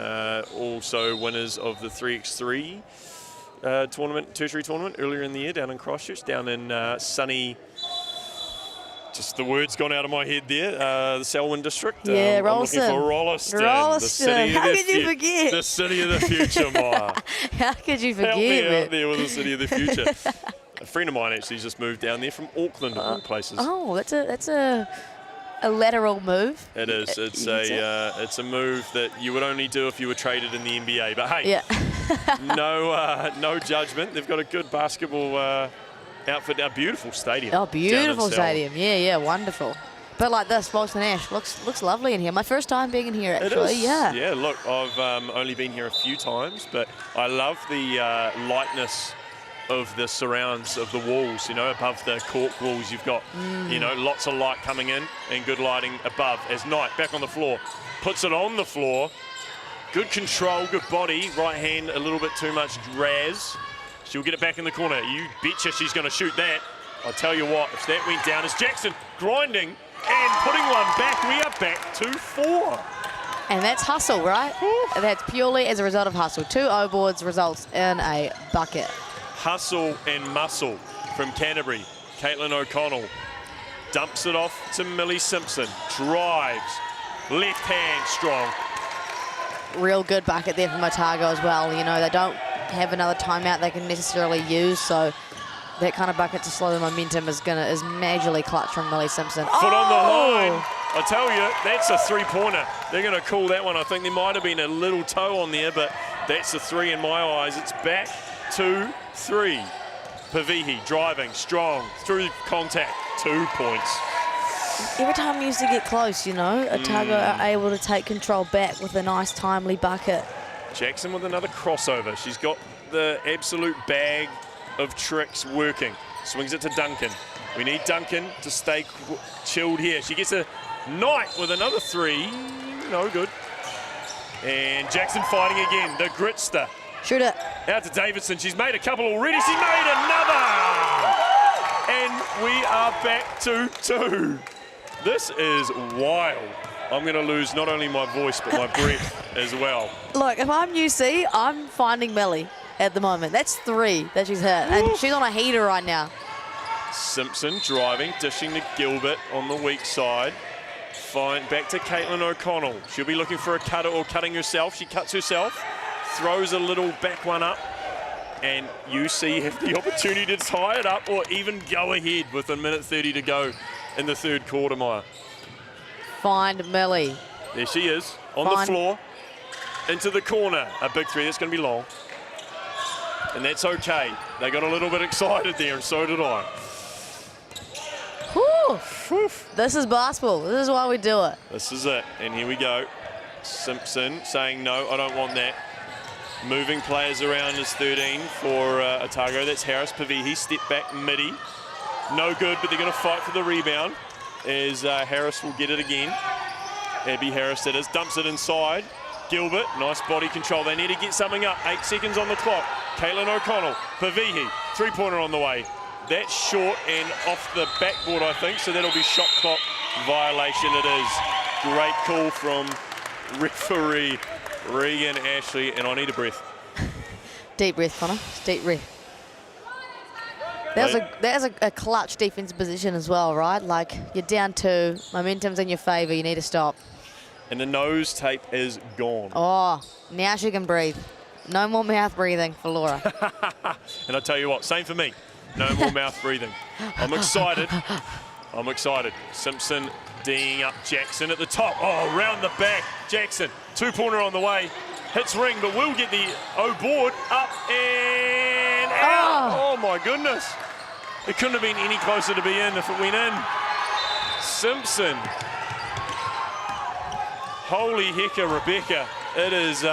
Also winners of the 3x3 tournament, tertiary tournament earlier in the year down in Christchurch, down in sunny, just the words gone out of my head there, the Selwyn district. Yeah, Rolleston. I'm looking for Rolleston. The city How could you forget? The city of the future, Maya. How could you forget? Help me out there with the city of the future. A friend of mine actually just moved down there from Auckland, of all places. Oh, that's a lateral move. It is. It's a move that you would only do if you were traded in the NBA. But hey, no judgment. They've got a good basketball outfit. A beautiful stadium. Oh, beautiful stadium. Yeah, wonderful. But like this, Walter Nash looks lovely in here. My first time being in here, actually. It is. Yeah, look, I've only been here a few times, but I love the lightness of the surrounds of the walls, above the cork walls. You've got, lots of light coming in and good lighting above. As Knight back on the floor, puts it on the floor. Good control, good body. Right hand, a little bit too much Raz. She'll get it back in the corner. You betcha she's going to shoot that. I'll tell you what, if that went down, as Jackson grinding and putting one back, we are back to 4. And that's hustle, right? And that's purely as a result of hustle. 2 O-boards results in a bucket. Hustle and muscle from Canterbury. Caitlin O'Connell dumps it off to Millie Simpson. Drives, left hand strong. Real good bucket there from Otago as well. They don't have another timeout they can necessarily use, so that kind of bucket to slow the momentum is majorly clutch from Millie Simpson. Foot on the line. I tell you, that's a 3-pointer. They're going to call that one. I think there might have been a little toe on there, but that's a 3 in my eyes. It's back to 3. Pavihi driving strong through contact. 2 points. Every time we used to get close, Otago are able to take control back with a nice timely bucket. Jackson with another crossover. She's got the absolute bag of tricks working. Swings it to Duncan. We need Duncan to stay chilled here. She gets a Knight with another 3. No good. And Jackson fighting again. The Gritster. Shoot it. Out to Davidson. She's made a couple already. She made another. And we are back to 2. This is wild. I'm going to lose not only my voice, but my breath as well. Look, if I'm UC, I'm finding Millie at the moment. That's 3 that she's hit. And she's on a heater right now. Simpson driving, dishing to Gilbert on the weak side. Fine, back to Caitlin O'Connell. She'll be looking for a cutter or cutting herself. She cuts herself, throws a little back one up. And UC have the opportunity to tie it up or even go ahead with 1:30 to go in the third quarter, Maya. Find Millie. There she is, on the floor, into the corner. A big 3, that's going to be long. And that's okay. They got a little bit excited there, and so did I. Whew. This is basketball. This is why we do it. This is it, and here we go. Simpson saying, no, I don't want that. Moving players around is 13 for Otago. That's Harris. Pavihi, step back, midi. No good, but they're going to fight for the rebound as Harris will get it again. Abby Harris, that is, dumps it inside. Gilbert, nice body control. They need to get something up. 8 seconds on the clock. Caitlin O'Connell, Pavihi, three-pointer on the way. That's short and off the backboard, I think, so that'll be shot clock violation. It is. Great call from referee Regan Ashley, and I need a breath. Deep breath, Connor. Deep breath. That was a clutch defensive position as well, right? Like, you're down 2, momentum's in your favour, you need to stop. And the nose tape is gone. Oh, now she can breathe. No more mouth breathing for Laura. And I tell you what, same for me. No more mouth breathing. I'm excited. I'm excited. Simpson D'ing up Jackson at the top. Oh, round the back. Jackson, two-pointer on the way. Hits ring, but will get the board up and out. Oh, my goodness. It couldn't have been any closer to be in if it went in. Simpson. Holy hecka, Rebecca. It is,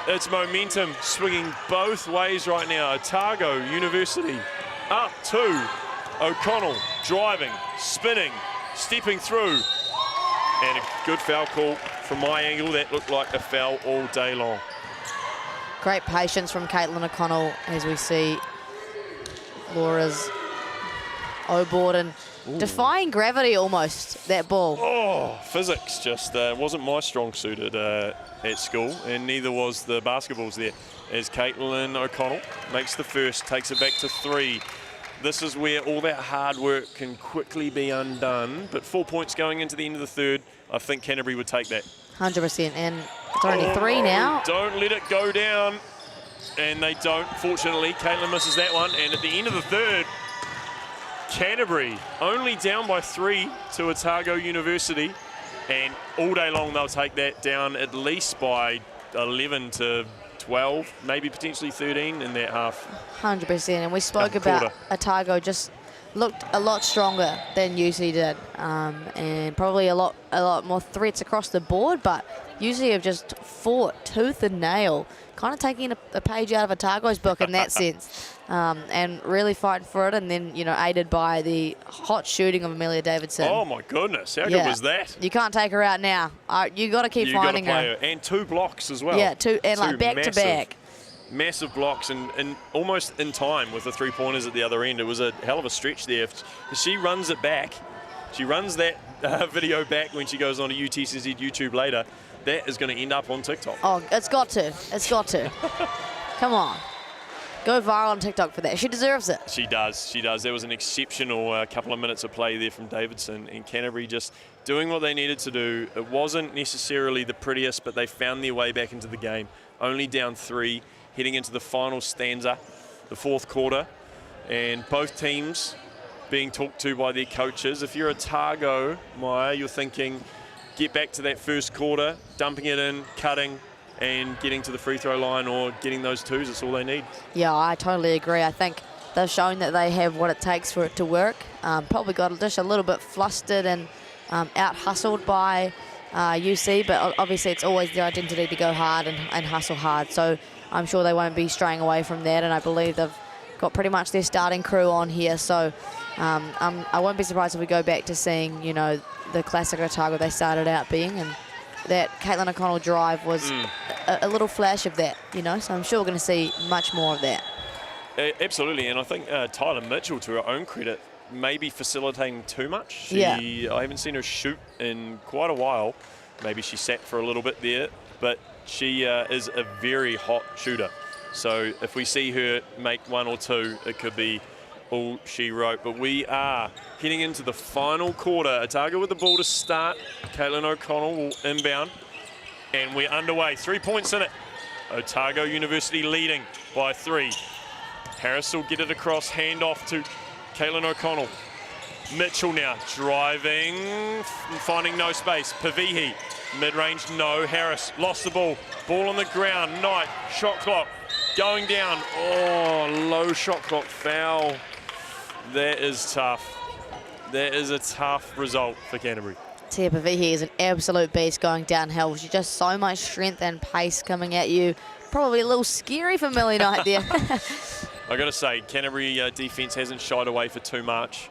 it's momentum swinging both ways right now. Otago University up 2. O'Connell driving, spinning, stepping through. And a good foul call from my angle. That looked like a foul all day long. Great patience from Caitlin O'Connell as we see Laura's O-board and defying gravity almost, that ball. Oh, physics just wasn't my strong suit at school, and neither was the basketballs there. As Caitlin O'Connell makes the first, takes it back to 3. This is where all that hard work can quickly be undone, but 4 points going into the end of the third. I think Canterbury would take that. 100%, and it's only 3 now. Don't let it go down, and they don't, fortunately. Caitlin misses that one, and at the end of the third, Canterbury only down by 3 to Otago University, and all day long they'll take that down at least by 11 to 12, maybe potentially 13 in that half. 100%, and we spoke about Otago just looked a lot stronger than UC did, and probably a lot more threats across the board, but UC have just fought tooth and nail, kind of taking a page out of Otago's book in that sense, and really fighting for it, and then, you know, aided by the hot shooting of Amelia Davidson. Oh my goodness, how good was that? You can't take her out now. You got to keep finding her. And 2 blocks as well. Yeah, 2, and like back to back. Massive blocks and almost in time with the 3-pointers at the other end. It was a hell of a stretch there. If she runs it back, she runs that video back when she goes on to UTCZ YouTube later, that is going to end up on TikTok. Oh, it's got to. It's got to. Come on. Go viral on TikTok for that. She deserves it. She does. She does. There was an exceptional couple of minutes of play there from Davidson, and Canterbury just doing what they needed to do. It wasn't necessarily the prettiest, but they found their way back into the game. Only down 3, heading into the final stanza, the 4th quarter, and both teams being talked to by their coaches. If you're Otago, Maya, you're thinking, get back to that first quarter, dumping it in, cutting, and getting to the free throw line or getting those 2s. That's all they need. Yeah, I totally agree. I think they've shown that they have what it takes for it to work. Probably got just a little bit flustered and out-hustled by UC, but obviously it's always the identity to go hard and hustle hard. So I'm sure they won't be straying away from that, and I believe they've got pretty much their starting crew on here. So I won't be surprised if we go back to seeing, you know, the classic Otago they started out being, and that Caitlin O'Connell drive was a little flash of that, you know, so I'm sure we're going to see much more of that. Absolutely, and I think Tyler Mitchell, to her own credit, may be facilitating too much. I haven't seen her shoot in quite a while. Maybe she sat for a little bit there, but she is a very hot shooter. So if we see her make 1 or 2, it could be all she wrote. But we are heading into the final quarter. Otago with the ball to start. Caitlin O'Connell will inbound, and we're underway. 3 points in it. Otago University leading by 3. Harris will get it across, hand off to Caitlin O'Connell. Mitchell now driving, finding no space. Pavihi, mid-range, no. Harris lost the ball. Ball on the ground. Knight, shot clock going down. Oh, low shot clock foul. That is tough. That is a tough result for Canterbury. Tia Pavihi is an absolute beast going downhill. She's just so much strength and pace coming at you. Probably a little scary for Millie Knight there. I got to say, Canterbury defence hasn't shied away for too much.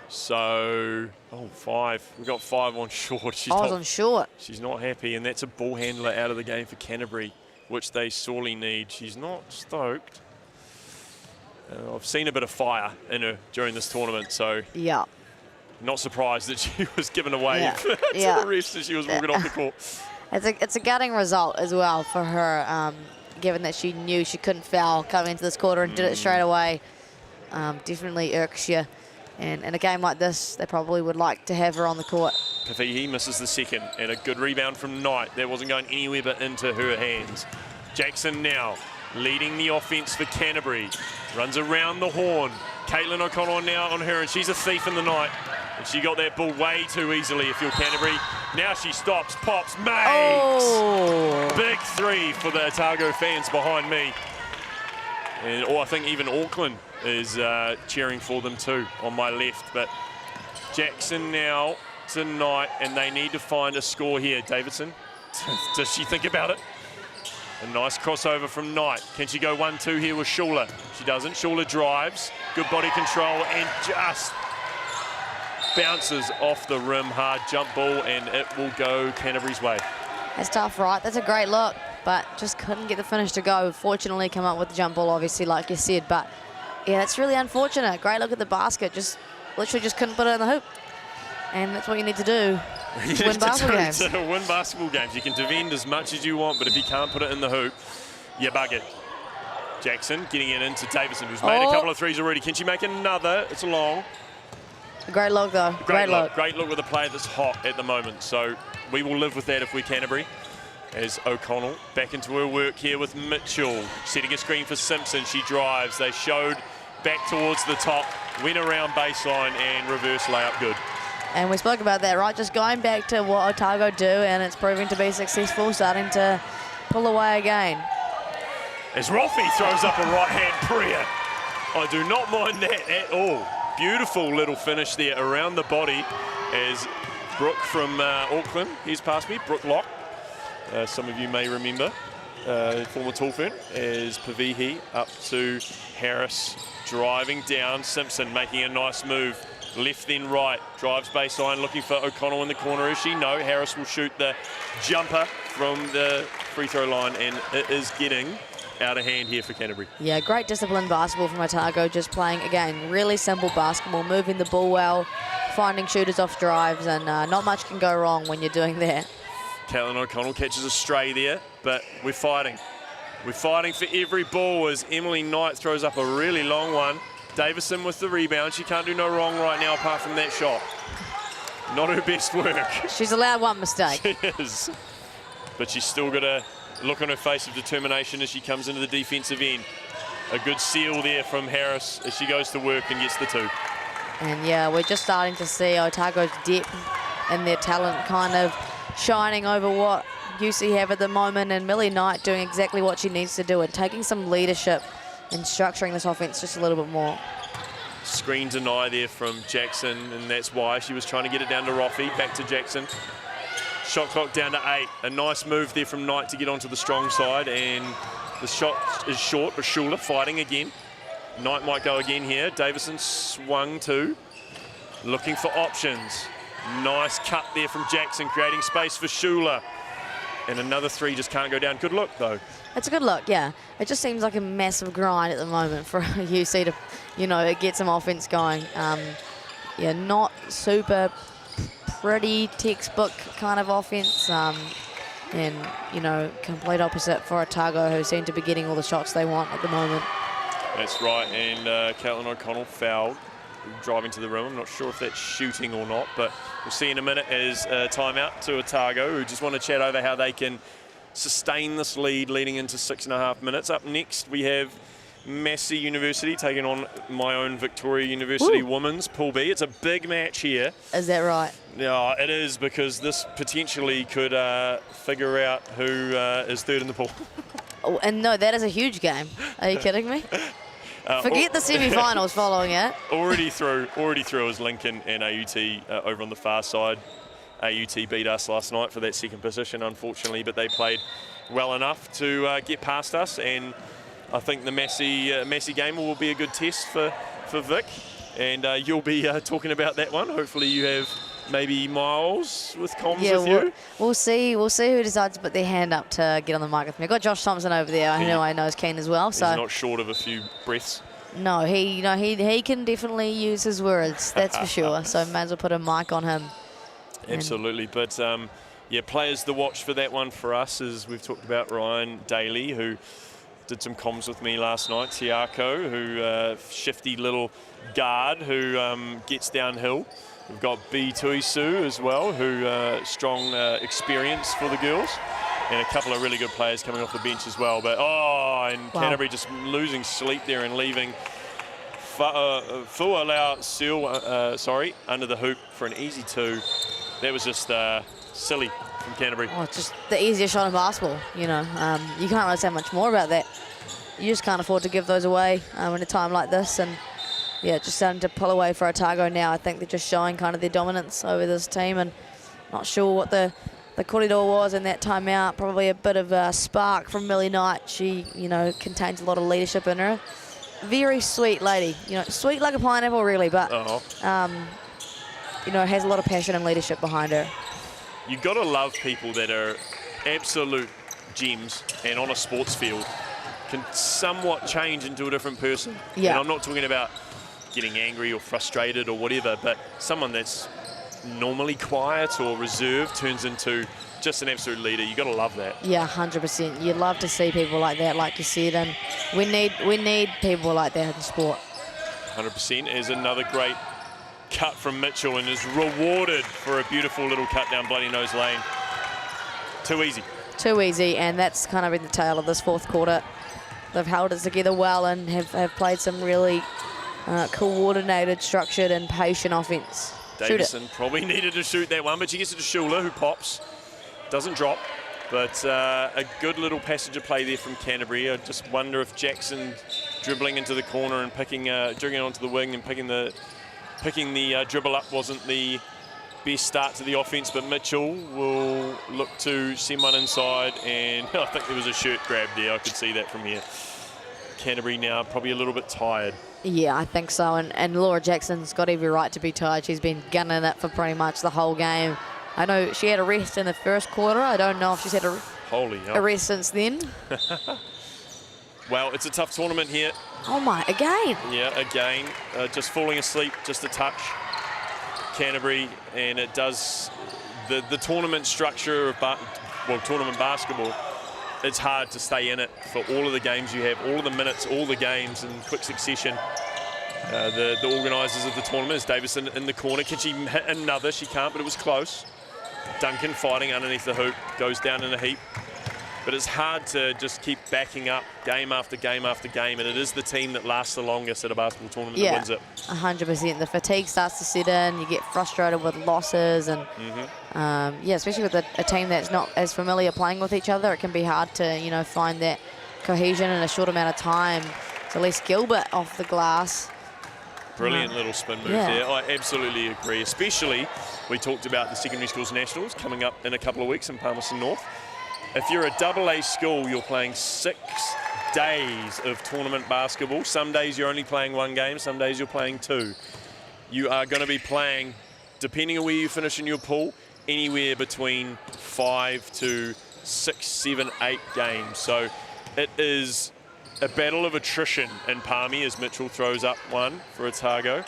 So, 5. We've got 5 on short. She's on short. She's not happy, and that's a ball handler out of the game for Canterbury, which they sorely need. She's not stoked. I've seen a bit of fire in her during this tournament, so yeah, not surprised that she was given away to the refs as she was walking off the court. It's a gutting result as well for her, given that she knew she couldn't foul coming into this quarter and did it straight away. Definitely irks you. And in a game like this, they probably would like to have her on the court. Pavihi misses the second, and a good rebound from Knight. That wasn't going anywhere but into her hands. Jackson now leading the offense for Canterbury. Runs around the horn. Caitlin O'Connell now on her, and she's a thief in the night. And she got that ball way too easily if you're Canterbury. Now she stops, pops, makes! Big 3 for the Otago fans behind me. And I think even Auckland is cheering for them too on my left. But Jackson now tonight, and they need to find a score here. Davidson, does she think about it? A nice crossover from Knight. Can she go 1-2 here with Shula? She doesn't. Shula drives. Good body control and just bounces off the rim. Hard jump ball, and it will go Canterbury's way. That's tough, right? That's a great look, but just couldn't get the finish to go. Fortunately, come up with the jump ball, obviously, like you said. But yeah, that's really unfortunate. Great look at the basket. Just literally just couldn't put it in the hoop. And that's what you need to do to win basketball games. To win basketball games. You can defend as much as you want, but if you can't put it in the hoop, you bug it. Jackson getting it into Davison, who's made a couple of threes already. Can she make another? It's long. Great look, though. Great look. Great look with a player that's hot at the moment. So we will live with that if we're Canterbury. As O'Connell back into her work here with Mitchell. Setting a screen for Simpson. She drives. They showed back towards the top. Went around baseline and reverse layup good. And we spoke about that, right? Just going back to what Otago do, and it's proving to be successful, starting to pull away again. As Roffey throws up a right-hand prayer. I do not mind that at all. Beautiful little finish there around the body as Brooke from Auckland, he's past me, Brooke Locke. Some of you may remember, former Tallfern, as Pavihi up to Harris, driving down, Simpson making a nice move. Left then right, drives baseline, looking for O'Connell in the corner. Is she? No, Harris will shoot the jumper from the free throw line, and it is getting out of hand here for Canterbury. Yeah, great disciplined basketball from Otago, just playing, again, really simple basketball, moving the ball well, finding shooters off drives, and not much can go wrong when you're doing that. Caitlin O'Connell catches a stray there, but we're fighting. We're fighting for every ball as Emily Knight throws up a really long one. Davison with the rebound. She can't do no wrong right now apart from that shot. Not her best work. She's allowed one mistake. She is. But she's still got a look on her face of determination as she comes into the defensive end. A good seal there from Harris as she goes to work and gets the 2. And yeah, we're just starting to see Otago's depth and their talent kind of shining over what UC have at the moment, and Millie Knight doing exactly what she needs to do and taking some leadership and structuring this offense just a little bit more. Screen deny there from Jackson, and that's why she was trying to get it down to Roffey. Back to Jackson. Shot clock down to 8. A nice move there from Knight to get onto the strong side, and the shot is short, but Shula fighting again. Knight might go again here. Davison swung to, looking for options. Nice cut there from Jackson, creating space for Shula. And another 3 just can't go down. Good look, though. It's a good look, yeah. It just seems like a massive grind at the moment for UC to, you know, get some offense going. Yeah, not super pretty textbook kind of offense. And, you know, complete opposite for Otago, who seem to be getting all the shots they want at the moment. That's right, and Caitlin O'Connell fouled, driving to the rim. I'm not sure if that's shooting or not, but we'll see in a minute as timeout to Otago, who just want to chat over how they can sustain this lead leading into 6.5 minutes. Up next, we have Massey University taking on my own Victoria University Women's Pool B. It's a big match here. Is that right? Yeah, it is, because this potentially could figure out who is third in the pool. Oh, and no, that is a huge game. Are you kidding me? Forget the semi-finals following it. Already through is Lincoln and AUT over on the far side. AUT beat us last night for that second position, unfortunately, but they played well enough to get past us, and I think the Massey game will be a good test for Vic, and you'll be talking about that one. Hopefully you have maybe Miles with comms with you. We'll see who decides to put their hand up to get on the mic with me. I've got Josh Thompson over there, who I know is keen as well. He's so not short of a few breaths. No, he can definitely use his words, that's for sure. So may as well put a mic on him. Absolutely, but yeah, players to watch for that one for us is we've talked about Ryan Daly, who did some comms with me last night. Tiako, who shifty little guard who gets downhill. We've got B Tuisu as well, who strong experience for the girls, and a couple of really good players coming off the bench as well. But Canterbury just losing sleep there and leaving Fualau Seal, under the hoop for an easy 2. That was just silly from Canterbury. Oh, it's just the easiest shot in basketball, you know. You can't really say much more about that. You just can't afford to give those away in a time like this. And yeah, just starting to pull away for Otago now. I think they're just showing kind of their dominance over this team, and not sure what the corridor was in that timeout. Probably a bit of a spark from Millie Knight. She, you know, contains a lot of leadership in her. Very sweet lady, you know, sweet like a pineapple really, but you know, has a lot of passion and leadership behind her. You've got to love people that are absolute gems and on a sports field can somewhat change into a different person. Yeah. And I'm not talking about getting angry or frustrated or whatever, but someone that's normally quiet or reserved turns into just an absolute leader. You've got to love that. Yeah, 100%. You'd love to see people like that, like you said, and we need people like that in sport. 100% is another great cut from Mitchell and is rewarded for a beautiful little cut down Bloody Nose Lane. Too easy. Too easy, and that's kind of been the tale of this fourth quarter. They've held it together well and have played some really coordinated, structured and patient offense. Davison probably needed to shoot that one, but she gets it to Schuler, who pops. Doesn't drop, but a good little passage of play there from Canterbury. I just wonder if Jackson dribbling into the corner and dribbling onto the wing and picking the dribble up wasn't the best start to the offense, but Mitchell will look to send one inside, and I think there was a shirt grab there. I could see that from here. Canterbury now probably a little bit tired. Yeah, I think so, and Laura Jackson's got every right to be tired. She's been gunning it for pretty much the whole game. I know she had a rest in the first quarter. I don't know if she's had a rest since then. Well, it's a tough tournament here. Oh my, again. Yeah, again, just falling asleep, just a touch. Canterbury, and it does, the tournament structure of tournament basketball, it's hard to stay in it for all of the games you have, all of the minutes, all the games in quick succession. The organisers of the tournament is Davison in the corner. Can she hit another? She can't, but it was close. Duncan fighting underneath the hoop, goes down in a heap. But it's hard to just keep backing up game after game after game, and it is the team that lasts the longest at a basketball tournament that wins it. 100%. The fatigue starts to set in, you get frustrated with losses, and yeah, especially with a team that's not as familiar playing with each other, it can be hard to, you know, find that cohesion in a short amount of time. So Les Gilbert off the glass. Brilliant little spin move there. I absolutely agree, especially we talked about the Secondary Schools Nationals coming up in a couple of weeks in Palmerston North. If you're a AA school, you're playing 6 days of tournament basketball. Some days you're only playing 1 game, some days you're playing 2. You are going to be playing, depending on where you finish in your pool, anywhere between 5 to 6, 7, 8 games. So it is a battle of attrition in Palmy as Mitchell throws up one for Otago.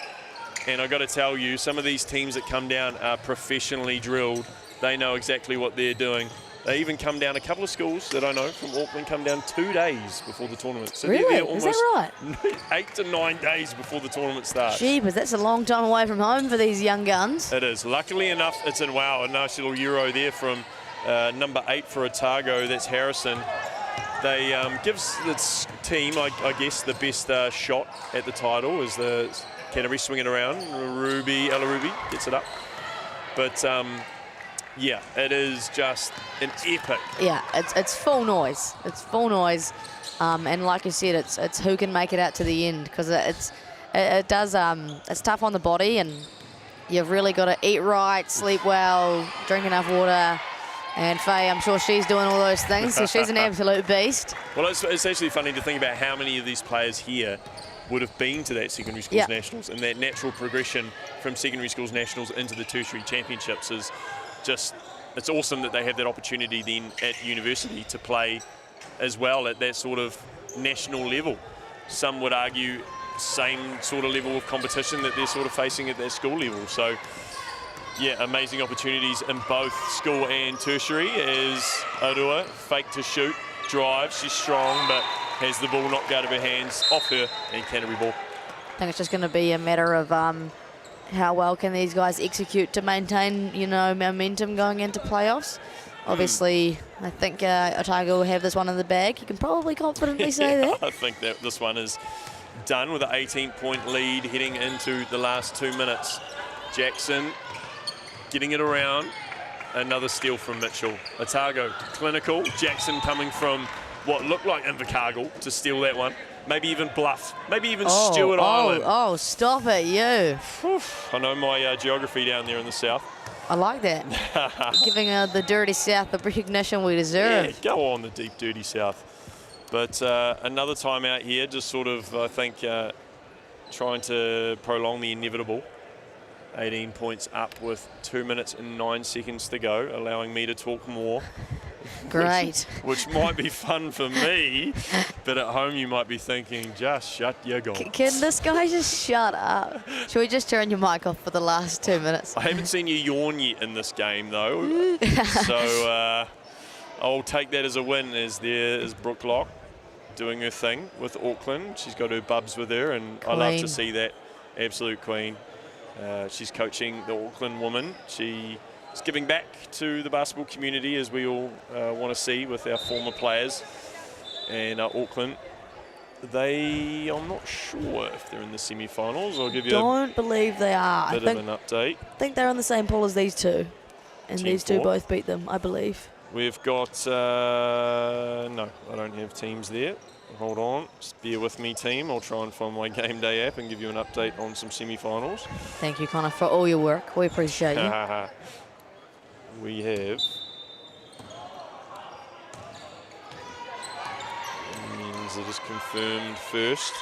And I've got to tell you, some of these teams that come down are professionally drilled. They know exactly what they're doing. They even come down, a couple of schools that I know from Auckland come down 2 days before the tournament. So really? They're almost is that right? 8 to 9 days before the tournament starts. Jeepers, that's a long time away from home for these young guns. It is. Luckily enough, it's in, wow, a nice little Euro there from number 8 for Otago, that's Harrison. They gives this team, I guess, the best shot at the title as the Canterbury swing it around. Ella Ruby gets it up. But yeah, it is just an epic. Yeah, it's full noise. It's full noise, and like you said, it's who can make it out to the end, because it's tough on the body, and you've really got to eat right, sleep well, drink enough water. And Faye, I'm sure she's doing all those things, so she's an absolute beast. Well, it's actually funny to think about how many of these players here would have been to that secondary schools nationals, and that natural progression from secondary schools nationals into the tertiary championships is just, it's awesome that they have that opportunity then at university to play as well at that sort of national level. Some would argue same sort of level of competition that they're sort of facing at their school level. So yeah, amazing opportunities in both school and tertiary as Arua, fake to shoot, drives, she's strong, but has the ball knocked out of her hands, off her, and Canterbury ball. I think it's just going to be a matter of how well can these guys execute to maintain, you know, momentum going into playoffs. Obviously, I think Otago will have this one in the bag. You can probably confidently say that. I think that this one is done with an 18-point lead heading into the last 2 minutes. Jackson getting it around. Another steal from Mitchell. Otago clinical. Jackson coming from what looked like Invercargill to steal that one. Maybe even Bluff. Maybe even Stewart Island. Oh, stop it, you. I know my geography down there in the south. I like that. Giving the dirty south the recognition we deserve. Yeah, go on, the deep, dirty south. But another time out here, just sort of, I think, trying to prolong the inevitable. 18 points up with 2 minutes and 9 seconds to go, allowing me to talk more. Great. Which might be fun for me, but at home you might be thinking, just shut your goal. Can this guy just shut up? Should we just turn your mic off for the last 2 minutes? I haven't seen you yawn yet in this game, though. So I'll take that as a win, as there is Brooke Locke doing her thing with Auckland. She's got her bubs with her, and I love to see that. Absolute queen. She's coaching the Auckland woman. She is giving back to the basketball community, as we all want to see with our former players. And Auckland, I'm not sure if they're in the semi-finals. I'll give you Don't believe they are. bit of an update. I think they're on the same pool as these two. And these two both beat them, I believe. We've got, no, I don't have teams there. Hold on, just bear with me, team. I'll try and find my game day app and give you an update on some semi-finals. Thank you, Connor, for all your work. We appreciate you. We have men's that is confirmed first.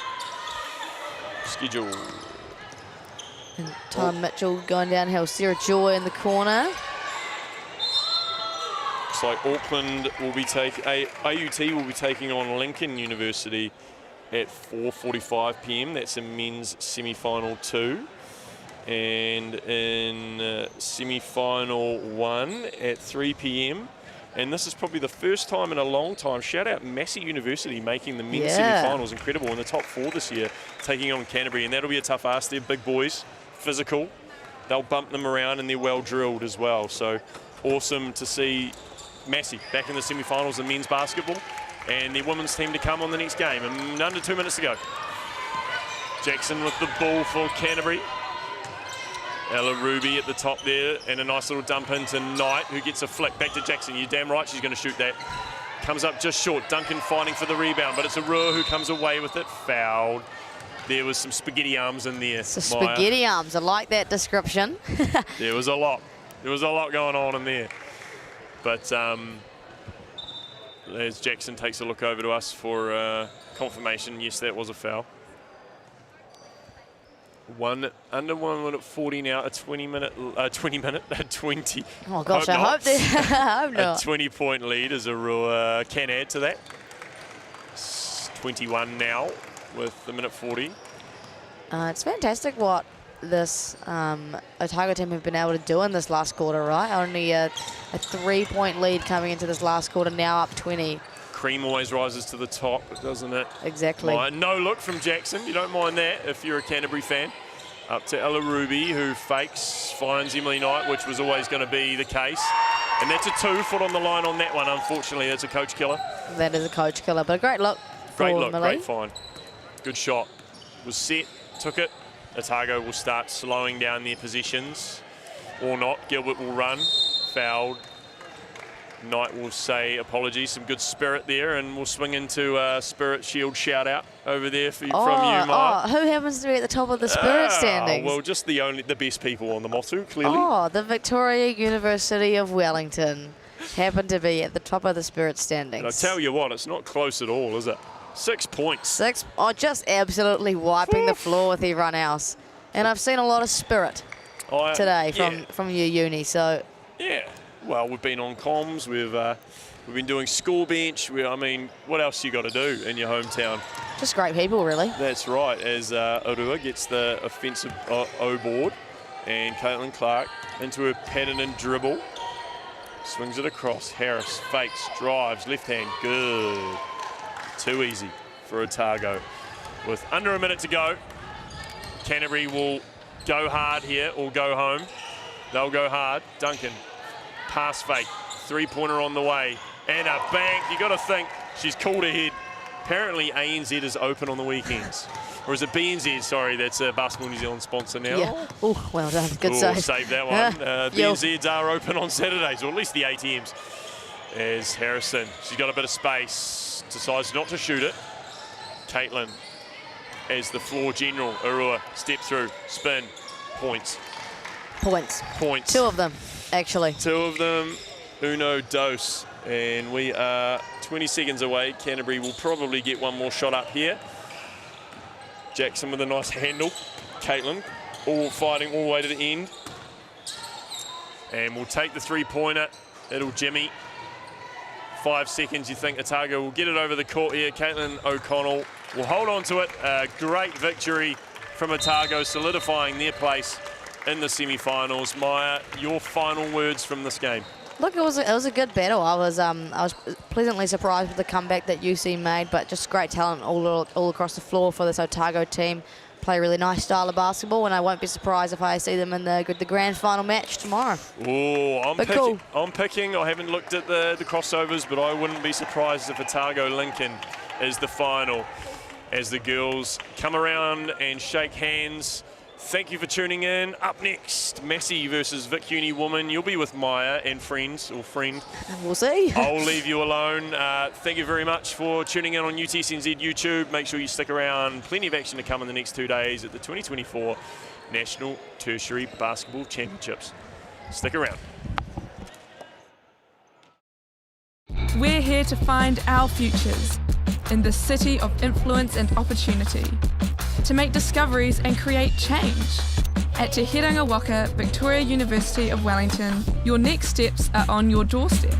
Schedule. And Tom Mitchell going downhill. Sarah Joy in the corner. Looks like Auckland will be AUT will be taking on Lincoln University at 4:45 p.m. That's in men's semi-final 2. And in semi-final 1 at 3 p.m. And this is probably the first time in a long time. Shout out Massey University making the men's semi-finals. Incredible, in the top 4 this year, taking on Canterbury. And that'll be a tough ask. They're big boys, physical. They'll bump them around, and they're well drilled as well. So awesome to see Massey back in the semi-finals in men's basketball, and their women's team to come on the next game. And under 2 minutes to go. Jackson with the ball for Canterbury. Ella Ruby at the top there, and a nice little dump into Knight, who gets a flick back to Jackson. You're damn right she's going to shoot that. Comes up just short. Duncan fighting for the rebound, but it's Arua who comes away with it. Fouled. There was some spaghetti arms in there. So spaghetti arms, I like that description. There was a lot. There was a lot going on in there. But as Jackson takes a look over to us for confirmation, yes, that was a foul. Under 1 minute 40 now, a 20. Oh gosh, I hope they hope not. A 20-point lead as Arua can add to that. It's 21 now with the minute 40. It's fantastic what this Otago team have been able to do in this last quarter, right? Only a 3-point lead coming into this last quarter, now up 20. Cream always rises to the top, doesn't it? Exactly. No look from Jackson. You don't mind that if you're a Canterbury fan. Up to Ella Ruby, who fakes, finds Emily Knight, which was always going to be the case. And that's a 2 foot on the line on that one, unfortunately. That's a coach killer. That is a coach killer, but a great look. Great look, Millie. great find. Good shot. Was set, took it. Otago will start slowing down their positions. Or not. Gilbert will run. Fouled. Knight will say apologies, some good spirit there, and we'll swing into Spirit Shield shout out over there from you, Maya. Who happens to be at the top of the Spirit standings? Well, just the best people on the Motu, clearly. Oh, the Victoria University of Wellington happen to be at the top of the Spirit standings. And I tell you what, it's not close at all, is it? 6 points. Just absolutely wiping the floor with everyone else. And I've seen a lot of spirit today from your uni, so. Yeah, well, we've been on comms, we've been doing school bench. I mean, what else you got to do in your hometown? Just great people, really. That's right, as Orua gets the offensive O board, and Caitlin Clark into a pattern and dribble. Swings it across, Harris fakes, drives, left hand, good. Too easy for Otago. With under a minute to go, Canterbury will go hard here or go home. They'll go hard. Duncan, pass fake, three-pointer on the way, and a bang. You got to think she's called ahead. Apparently ANZ is open on the weekends. Or is it BNZ? Sorry, that's a Basketball New Zealand sponsor now. Yeah. Oh, well done. Good save. Save that one. BNZs are open on Saturdays, or at least the ATMs. As Harrison, she's got a bit of space, decides not to shoot it. Caitlin, as the floor general, Orua, step through, spin, points. Points. 2 of them, actually. 2 of them, uno dos. And we are 20 seconds away. Canterbury will probably get one more shot up here. Jackson with a nice handle. Caitlin, all fighting all the way to the end. And we'll take the three-pointer. It'll Jimmy. 5 seconds, you think Otago will get it over the court here. Caitlin O'Connell will hold on to it. A great victory from Otago, solidifying their place in the semi-finals. Maya, your final words from this game? Look, it was a good battle. I was pleasantly surprised with the comeback that UC made, but just great talent all across the floor for this Otago team. Play a really nice style of basketball, and I won't be surprised if I see them in the grand final match tomorrow. Oh, I'm picking. I haven't looked at the crossovers, but I wouldn't be surprised if Otago Lincoln is the final, as the girls come around and shake hands. Thank you for tuning in. Up next, Massey versus Vic Uni Woman. You'll be with Maya and friends, or friend. We'll see. I'll leave you alone. Thank you very much for tuning in on UTSNZ YouTube. Make sure you stick around. Plenty of action to come in the next 2 days at the 2024 National Tertiary Basketball Championships. Stick around. We're here to find our futures in the city of influence and opportunity, to make discoveries and create change. At Te Heranga Waka, Victoria University of Wellington, your next steps are on your doorstep.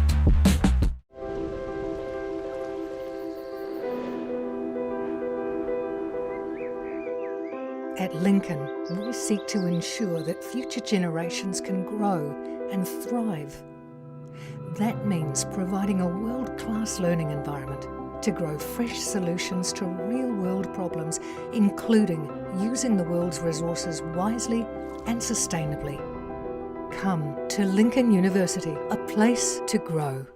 At Lincoln, we seek to ensure that future generations can grow and thrive. That means providing a world-class learning environment to grow fresh solutions to real-world problems, including using the world's resources wisely and sustainably. Come to Lincoln University, a place to grow.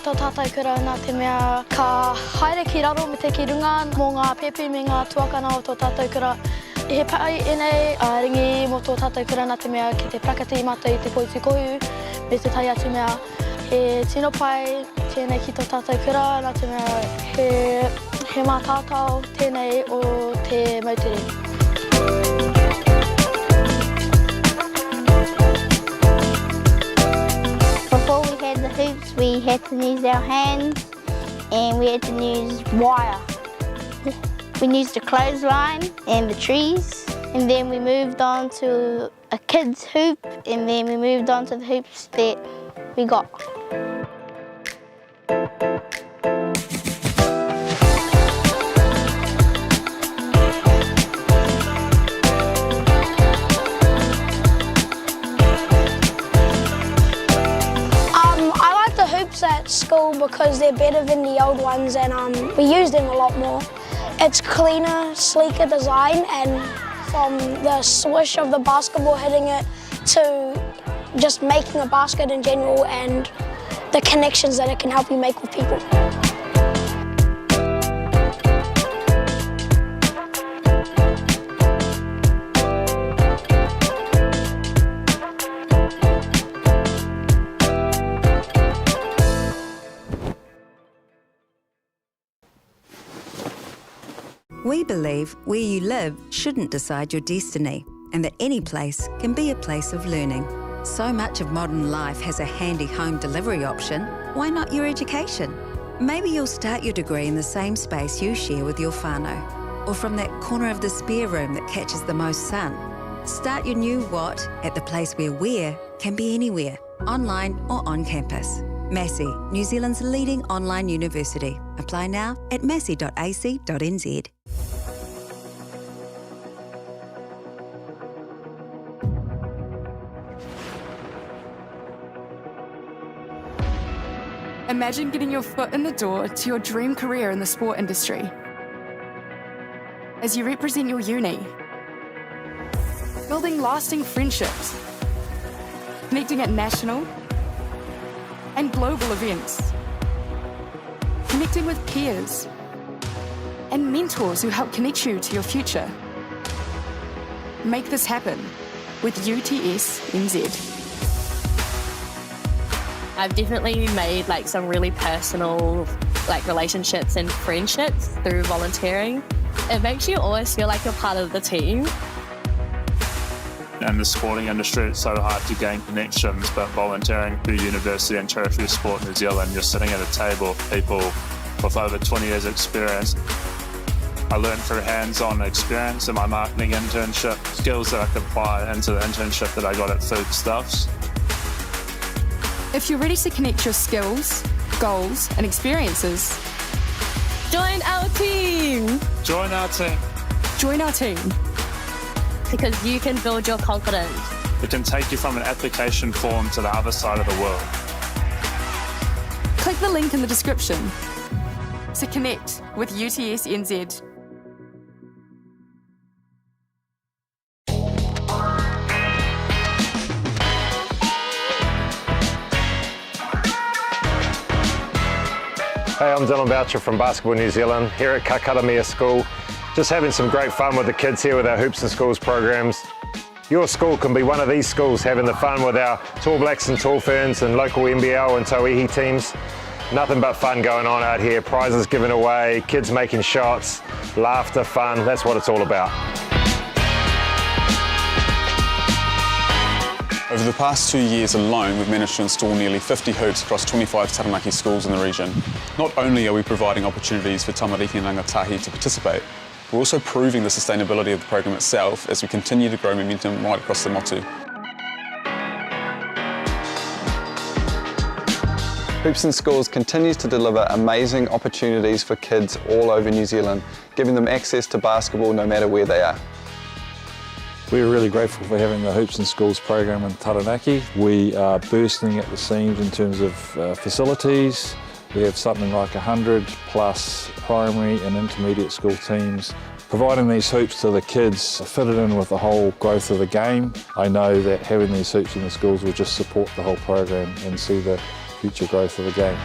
Tātai kura nā te mea ka haere ki raro me te ki runga mō ngā pepe me ngā tuakana o tō tātai kura. I he pai enei ringi mō tō tātai kura nā te mea ki te prakati i mata i te poiti kohu me te tai atu mea. He tino pai tēnei ki tō tātai kura nā te mea he mā tātau tēnei o te mautiri. Before we had the hoops, we had to use our hands and we had to use wire. We used a clothesline and the trees, and then we moved on to a kid's hoop, and then we moved on to the hoops that we got. school because they're better than the old ones, and we use them a lot more. It's cleaner, sleeker design, and from the swish of the basketball hitting it to just making a basket in general and the connections that it can help you make with people. We believe where you live shouldn't decide your destiny, and that any place can be a place of learning. So much of modern life has a handy home delivery option. Why not your education? Maybe you'll start your degree in the same space you share with your whānau, or from that corner of the spare room that catches the most sun. Start your new what at the place where can be anywhere, online or on campus. Massey, New Zealand's leading online university. Apply now at massey.ac.nz. Imagine getting your foot in the door to your dream career in the sport industry. As you represent your uni, building lasting friendships, connecting at national and global events, connecting with peers and mentors who help connect you to your future. Make this happen with UTS NZ. I've definitely made some really personal relationships and friendships through volunteering. It makes you always feel like you're part of the team. In the sporting industry, it's so hard to gain connections, but volunteering through University and Tertiary Sport New Zealand, you're sitting at a table with people with over 20 years experience. I learned through hands-on experience in my marketing internship, skills that I could apply into the internship that I got at Foodstuffs. If you're ready to connect your skills, goals and experiences, join our team! Join our team. Join our team. Because you can build your confidence. It can take you from an application form to the other side of the world. Click the link in the description to connect with UTS NZ. Hey, I'm Dylan Boucher from Basketball New Zealand, here at Kakaramia School. Just having some great fun with the kids here with our Hoops and Schools programs. Your school can be one of these schools having the fun with our Tall Blacks and Tall Ferns and local NBL and Tauihi teams. Nothing but fun going on out here, prizes given away, kids making shots, laughter, fun, that's what it's all about. Over the past 2 years alone, we've managed to install nearly 50 hoops across 25 Taranaki schools in the region. Not only are we providing opportunities for tamariki and rangatahi to participate, we're also proving the sustainability of the program itself as we continue to grow momentum right across the motu. Hoops and Schools continues to deliver amazing opportunities for kids all over New Zealand, giving them access to basketball no matter where they are. We're really grateful for having the Hoops and Schools program in Taranaki. We are bursting at the seams in terms of facilities. We have something like 100 plus primary and intermediate school teams. Providing these hoops to the kids fitted in with the whole growth of the game. I know that having these hoops in the schools will just support the whole program and see the future growth of the game.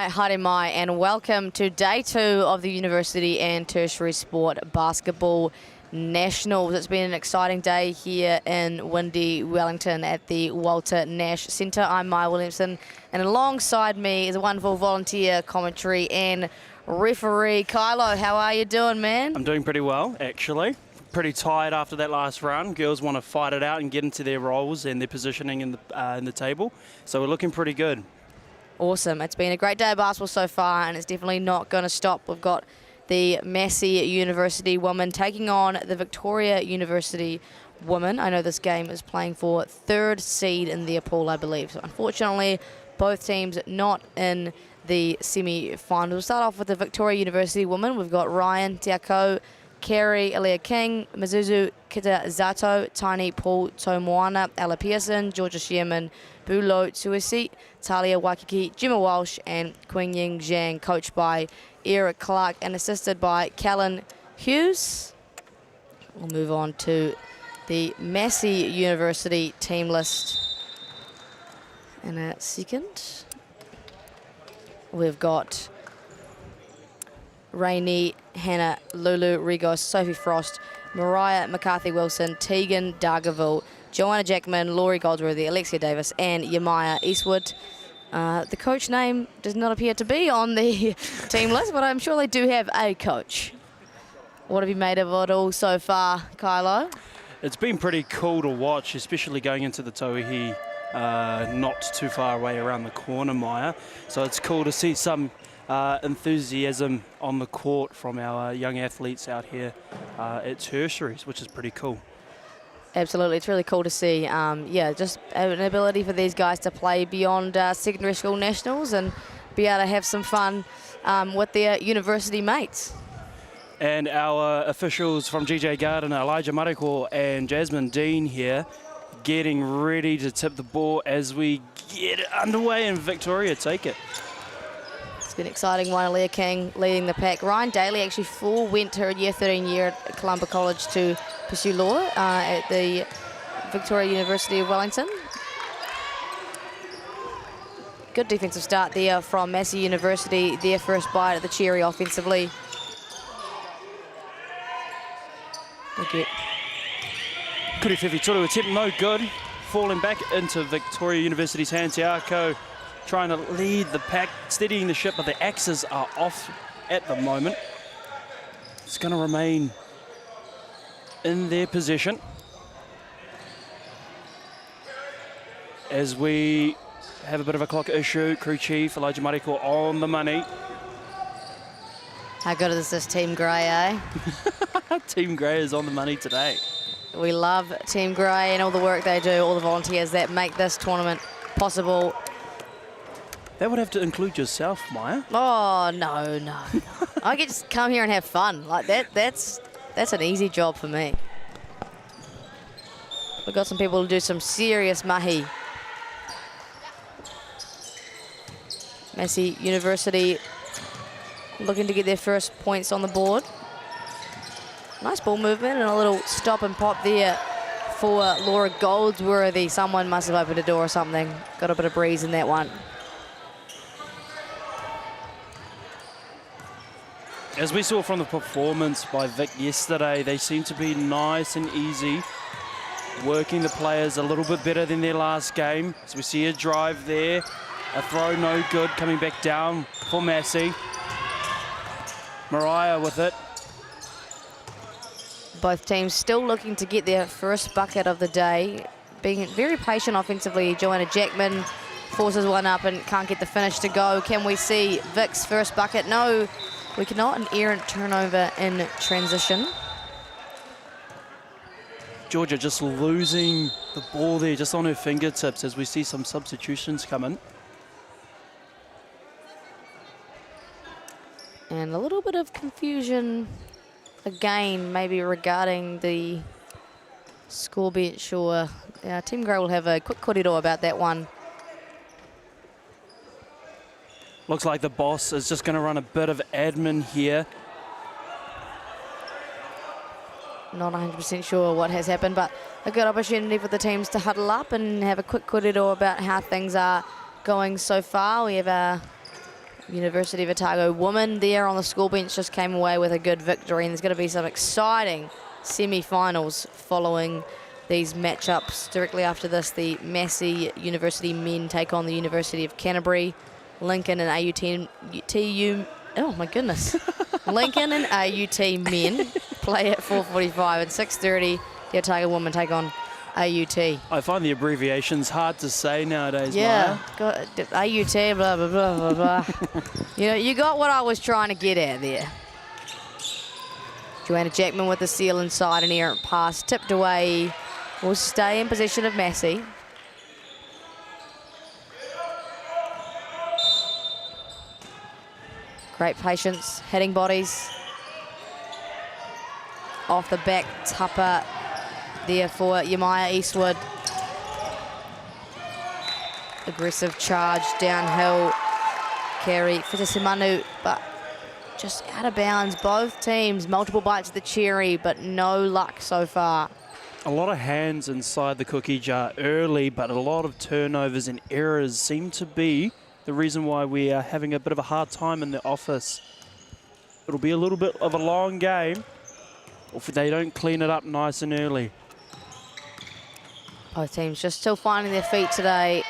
Mai, haere mai, and welcome to day 2 of the University and Tertiary Sport Basketball Nationals. It's been an exciting day here in windy Wellington at the Walter Nash Centre. I'm Mai Williamson, and alongside me is a wonderful volunteer commentary and referee, Kylo. How are you doing, man? I'm doing pretty well, actually. Pretty tired after that last run. Girls want to fight it out and get into their roles and their positioning in the table. So we're looking pretty good. Awesome. It's been a great day of basketball so far, and it's definitely not going to stop. We've got the Massey University women taking on the Victoria University women. I know this game is playing for 3rd seed in their pool, I believe. So unfortunately, both teams not in the semi-final. We'll start off with the Victoria University women. We've got Ryan Tiako, Kerry Alia King, Mizuzu Kitazato, Tiny Paul Tomoana, Ella Pearson, Georgia Shearman, Bulo Tuisi, Talia Waikiki, Gemma Walsh, and Queen Ying Zhang, coached by Eric Clark and assisted by Callan Hughes. We'll move on to the Massey University team list in a second. We've got Rainey, Hannah, Lulu, Rigos, Sophie Frost, Mariah McCarthy-Wilson, Tegan Dargaville, Joanna Jackman, Laurie Goldsworthy, Alexia Davis, and Yamaya Eastwood. The coach name does not appear to be on the team list, but I'm sure they do have a coach. What have you made of it all so far, Kylo? It's been pretty cool to watch, especially going into the Tauihi not too far away around the corner, Maya. So it's cool to see some enthusiasm on the court from our young athletes out here at tertiaries, which is pretty cool. Absolutely, it's really cool to see. Just an ability for these guys to play beyond secondary school nationals and be able to have some fun with their university mates. And our officials from GJ Garden, Elijah Mariko and Jasmine Dean here, getting ready to tip the ball as we get it underway, and Victoria take it. It's been an exciting one. Aaliyah King leading the pack. Ryan Daly actually went her year 13 year at Columba College to pursue law at the Victoria University of Wellington. Good defensive start there from Massey University. Their first bite at the cherry offensively. Thank you. Kurifefi Turu attempt no good. Falling back into Victoria University's hands. Tiako trying to lead the pack, steadying the ship, but the axes are off at the moment. It's going to remain in their position as we have a bit of a clock issue. Crew Chief Elijah Mariko on the money. How good is this Team Grey, eh? Team Grey is on the money today. We love Team Grey and all the work they do, all the volunteers that make this tournament possible. That would have to include yourself, Maya. Oh, no. I get to come here and have fun. Like that's an easy job for me. We've got some people to do some serious mahi. Massey University looking to get their first points on the board. Nice ball movement and a little stop and pop there for Laura Goldsworthy. Someone must have opened a door or something. Got a bit of breeze in that one. As we saw from the performance by Vic yesterday, they seem to be nice and easy, working the players a little bit better than their last game. So we see a drive there, a throw no good, coming back down for Massey. Mariah with it. Both teams still looking to get their first bucket of the day. Being very patient offensively, Joanna Jackman forces one up and can't get the finish to go. Can we see Vic's first bucket? No, we cannot. An errant turnover in transition. Georgia just losing the ball there, just on her fingertips, as we see some substitutions come in. And a little bit of confusion again, maybe regarding the score bench, or Team Grey will have a quick kōrero about that one. Looks like the boss is just going to run a bit of admin here. Not 100% sure what has happened, but a good opportunity for the teams to huddle up and have a quick kōrero about how things are going so far. We have University of Otago women there on the school bench just came away with a good victory, and there's going to be some exciting semi-finals following these matchups. Directly after this, the Massey University men take on the University of Canterbury. Lincoln and AUT oh my goodness. Lincoln and AUT men play at 4:45, and 6:30 the Otago women take on AUT. I find the abbreviations hard to say nowadays, Yeah, Maya. got AUT, blah, blah, blah, blah, blah. You know, you got what I was trying to get at there. Joanna Jackman with the seal inside, an errant pass tipped away. Will stay in possession of Massey. Great patience, hitting bodies. Off the back, Tupper there for Yamaya Eastwood. Aggressive charge downhill. Carry Fitasimanu, but just out of bounds. Both teams, multiple bites of the cherry, but no luck so far. A lot of hands inside the cookie jar early, but a lot of turnovers and errors seem to be the reason why we are having a bit of a hard time in the office. It'll be a little bit of a long game if they don't clean it up nice and early. Both teams just still finding their feet today.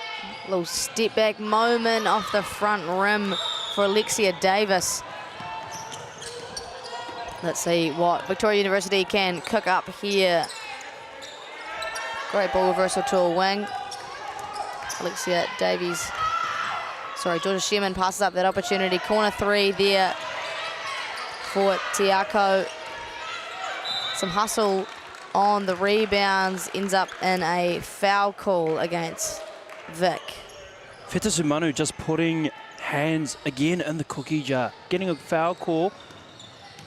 A little step back moment off the front rim for Alexia Davis. Let's see what Victoria University can cook up here. Great ball reversal to a wing. Alexia Davies. Sorry, Georgia Sherman passes up that opportunity. Corner three there for Tiako. Some hustle on the rebounds. Ends up in a foul call against Vic. Fitasumanu just putting hands again in the cookie jar. Getting a foul call,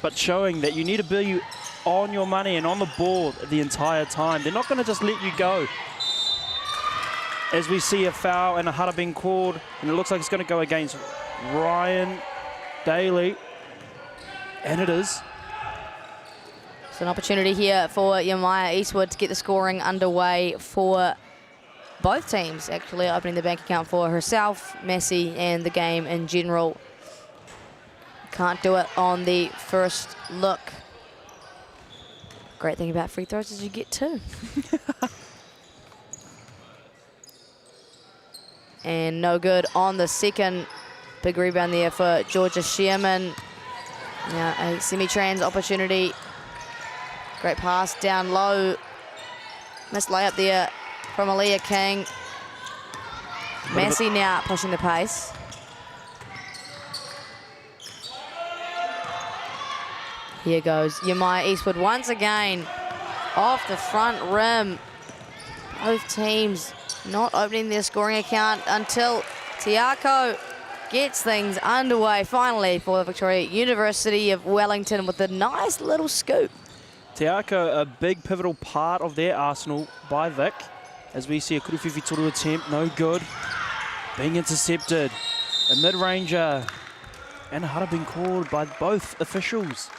but showing that you need to be on your money and on the ball the entire time. They're not going to just let you go. As we see a foul and a huddle being called, and it looks like it's going to go against Ryan Daly. And it is. It's an opportunity here for Yamaya Eastwood to get the scoring underway for both teams, actually opening the bank account for herself, Massey, and the game in general. Can't do it on the first look. Great thing about free throws is you get two. And no good on the second. Big rebound there for Georgia Sherman. Now a semi-trans opportunity. Great pass down low. Missed layup there from Aaliyah King. Massey now pushing the pace. Here goes Yamaya Eastwood once again off the front rim. Both teams not opening their scoring account until Tiako gets things underway finally for Victoria University of Wellington with a nice little scoop. Tiako, a big pivotal part of their arsenal by Vic. As we see a Kuruwhiwhi Toru attempt, no good. Being intercepted. A mid-ranger. And a huddle being called by both officials.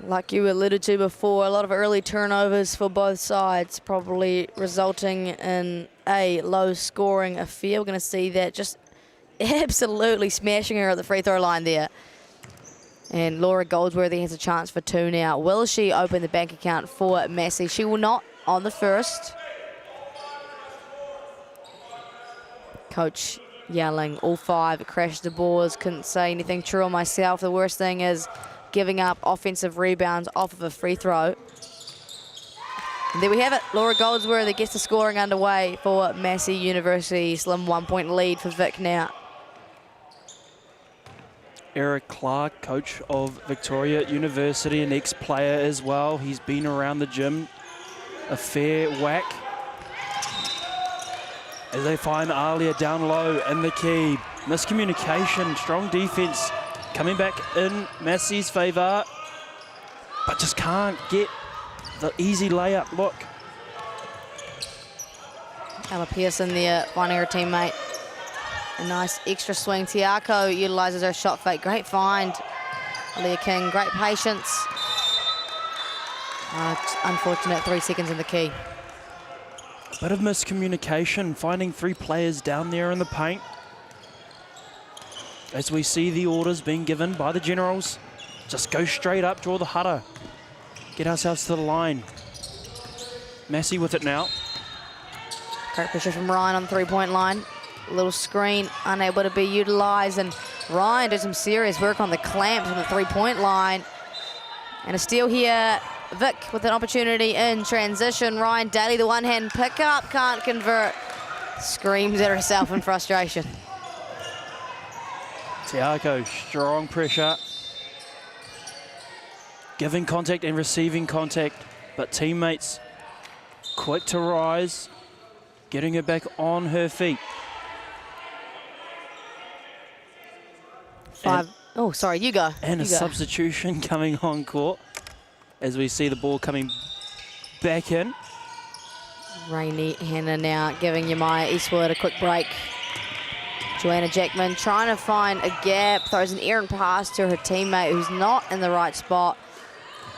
Like you alluded to before, a lot of early turnovers for both sides, probably resulting in a low-scoring affair. We're going to see that just absolutely smashing her at the free throw line there. And Laura Goldsworthy has a chance for two now. Will she open the bank account for Massey? She will not on the first. Coach yelling, all five crashed the boards. Couldn't say anything true on myself. The worst thing is giving up offensive rebounds off of a free throw. And there we have it. Laura Goldsworthy gets the scoring underway for Massey University. Slim 1-point lead for Vic now. Eric Clark, coach of Victoria University, an ex-player as well. He's been around the gym. A fair whack. As they find Alia down low in the key. Miscommunication, strong defense coming back in Massey's favour, but just can't get the easy layup. Look. Ella Pearson there finding her teammate. A nice extra swing. Tiako utilises her shot fake. Great find. Leah King, great patience. Unfortunate 3 seconds in the key. A bit of miscommunication, finding three players down there in the paint. As we see the orders being given by the generals, just go straight up, draw the hutter, get ourselves to the line. Massey with it now. Great pressure from Ryan on the three-point line. A little screen, unable to be utilised, and Ryan did some serious work on the clamps on the three-point line. And a steal here. Vic with an opportunity in transition. Ryan Daly, the one-hand pickup, can't convert. Screams at herself in frustration. Tiako, strong pressure. Giving contact and receiving contact, but teammates quick to rise, getting her back on her feet. Oh, sorry, you go. And a substitution coming on court as we see the ball coming back in. Rainey Hannah now giving Yamaya Eastwood a quick break. Joanna Jackman trying to find a gap, throws an errant pass to her teammate who's not in the right spot.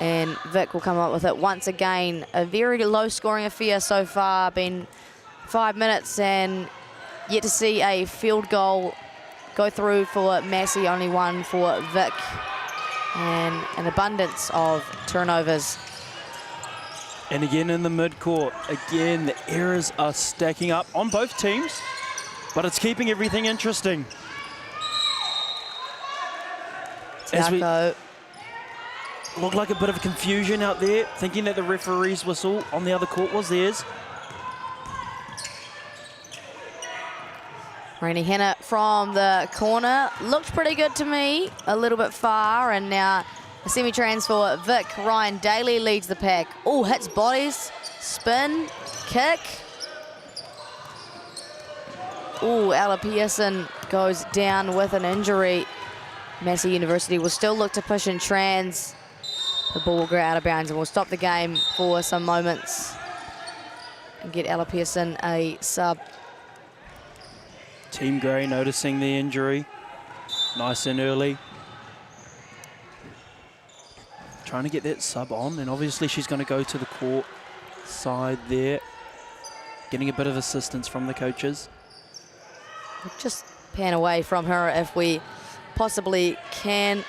And Vic will come up with it once again. A very low-scoring affair so far, been 5 minutes and yet to see a field goal go through for Massey, only one for Vic. And an abundance of turnovers. And again in the midcourt, again the errors are stacking up on both teams, but it's keeping everything interesting. As we look like a bit of confusion out there, thinking that the referee's whistle on the other court was theirs. Rainey Hannah from the corner. Looked pretty good to me, a little bit far, and now a semi-transfer. Vic, Ryan Daly leads the pack. Oh, hits bodies, spin, kick. Oh, Ella Pearson goes down with an injury. Massey University will still look to push in trans. The ball will go out of bounds and we'll stop the game for some moments and get Ella Pearson a sub. Team Grey noticing the injury, nice and early. Trying to get that sub on, and obviously she's going to go to the court side there, getting a bit of assistance from the coaches. We'll just pan away from her if we possibly can.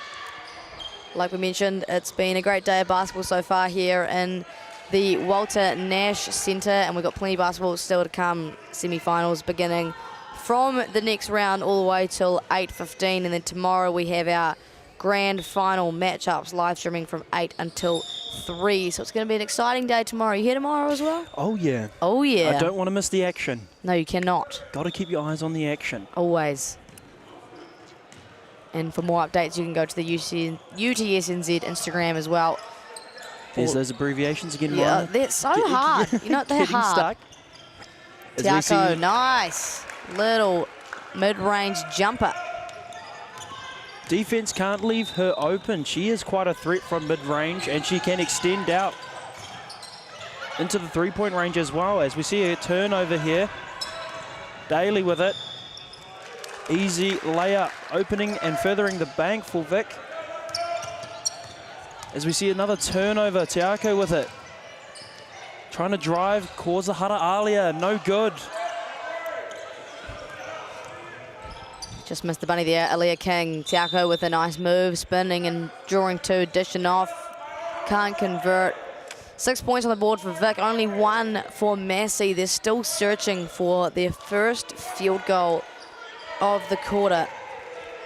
Like we mentioned, it's been a great day of basketball so far here in the Walter Nash Centre, and we've got plenty of basketball still to come. Semi-finals beginning from the next round all the way till 8:15, and then tomorrow we have our grand final matchups live streaming from 8 until 3. So it's going to be an exciting day tomorrow. You here tomorrow as well? Oh yeah. Oh yeah. I don't want to miss the action. No, you cannot. Got to keep your eyes on the action. Always. And for more updates, you can go to the UTSNZ Instagram as well. There's those abbreviations again. Yeah, Ryan. they're so hard. You know, they're hard. Tiako, nice. Little mid-range jumper. Defense can't leave her open. She is quite a threat from mid-range, and she can extend out into the three-point range as well, as we see a turnover here. Daly with it. Easy layup, opening and furthering the bank for Vic. As we see another turnover, Tiako with it. Trying to drive, cause a hutter earlier, no good. Just missed the bunny there, Aaliyah King. Tiako with a nice move, spinning and drawing two, dishing off. Can't convert. 6 points on the board for Vic, only one for Massey. They're still searching for their first field goal of the quarter.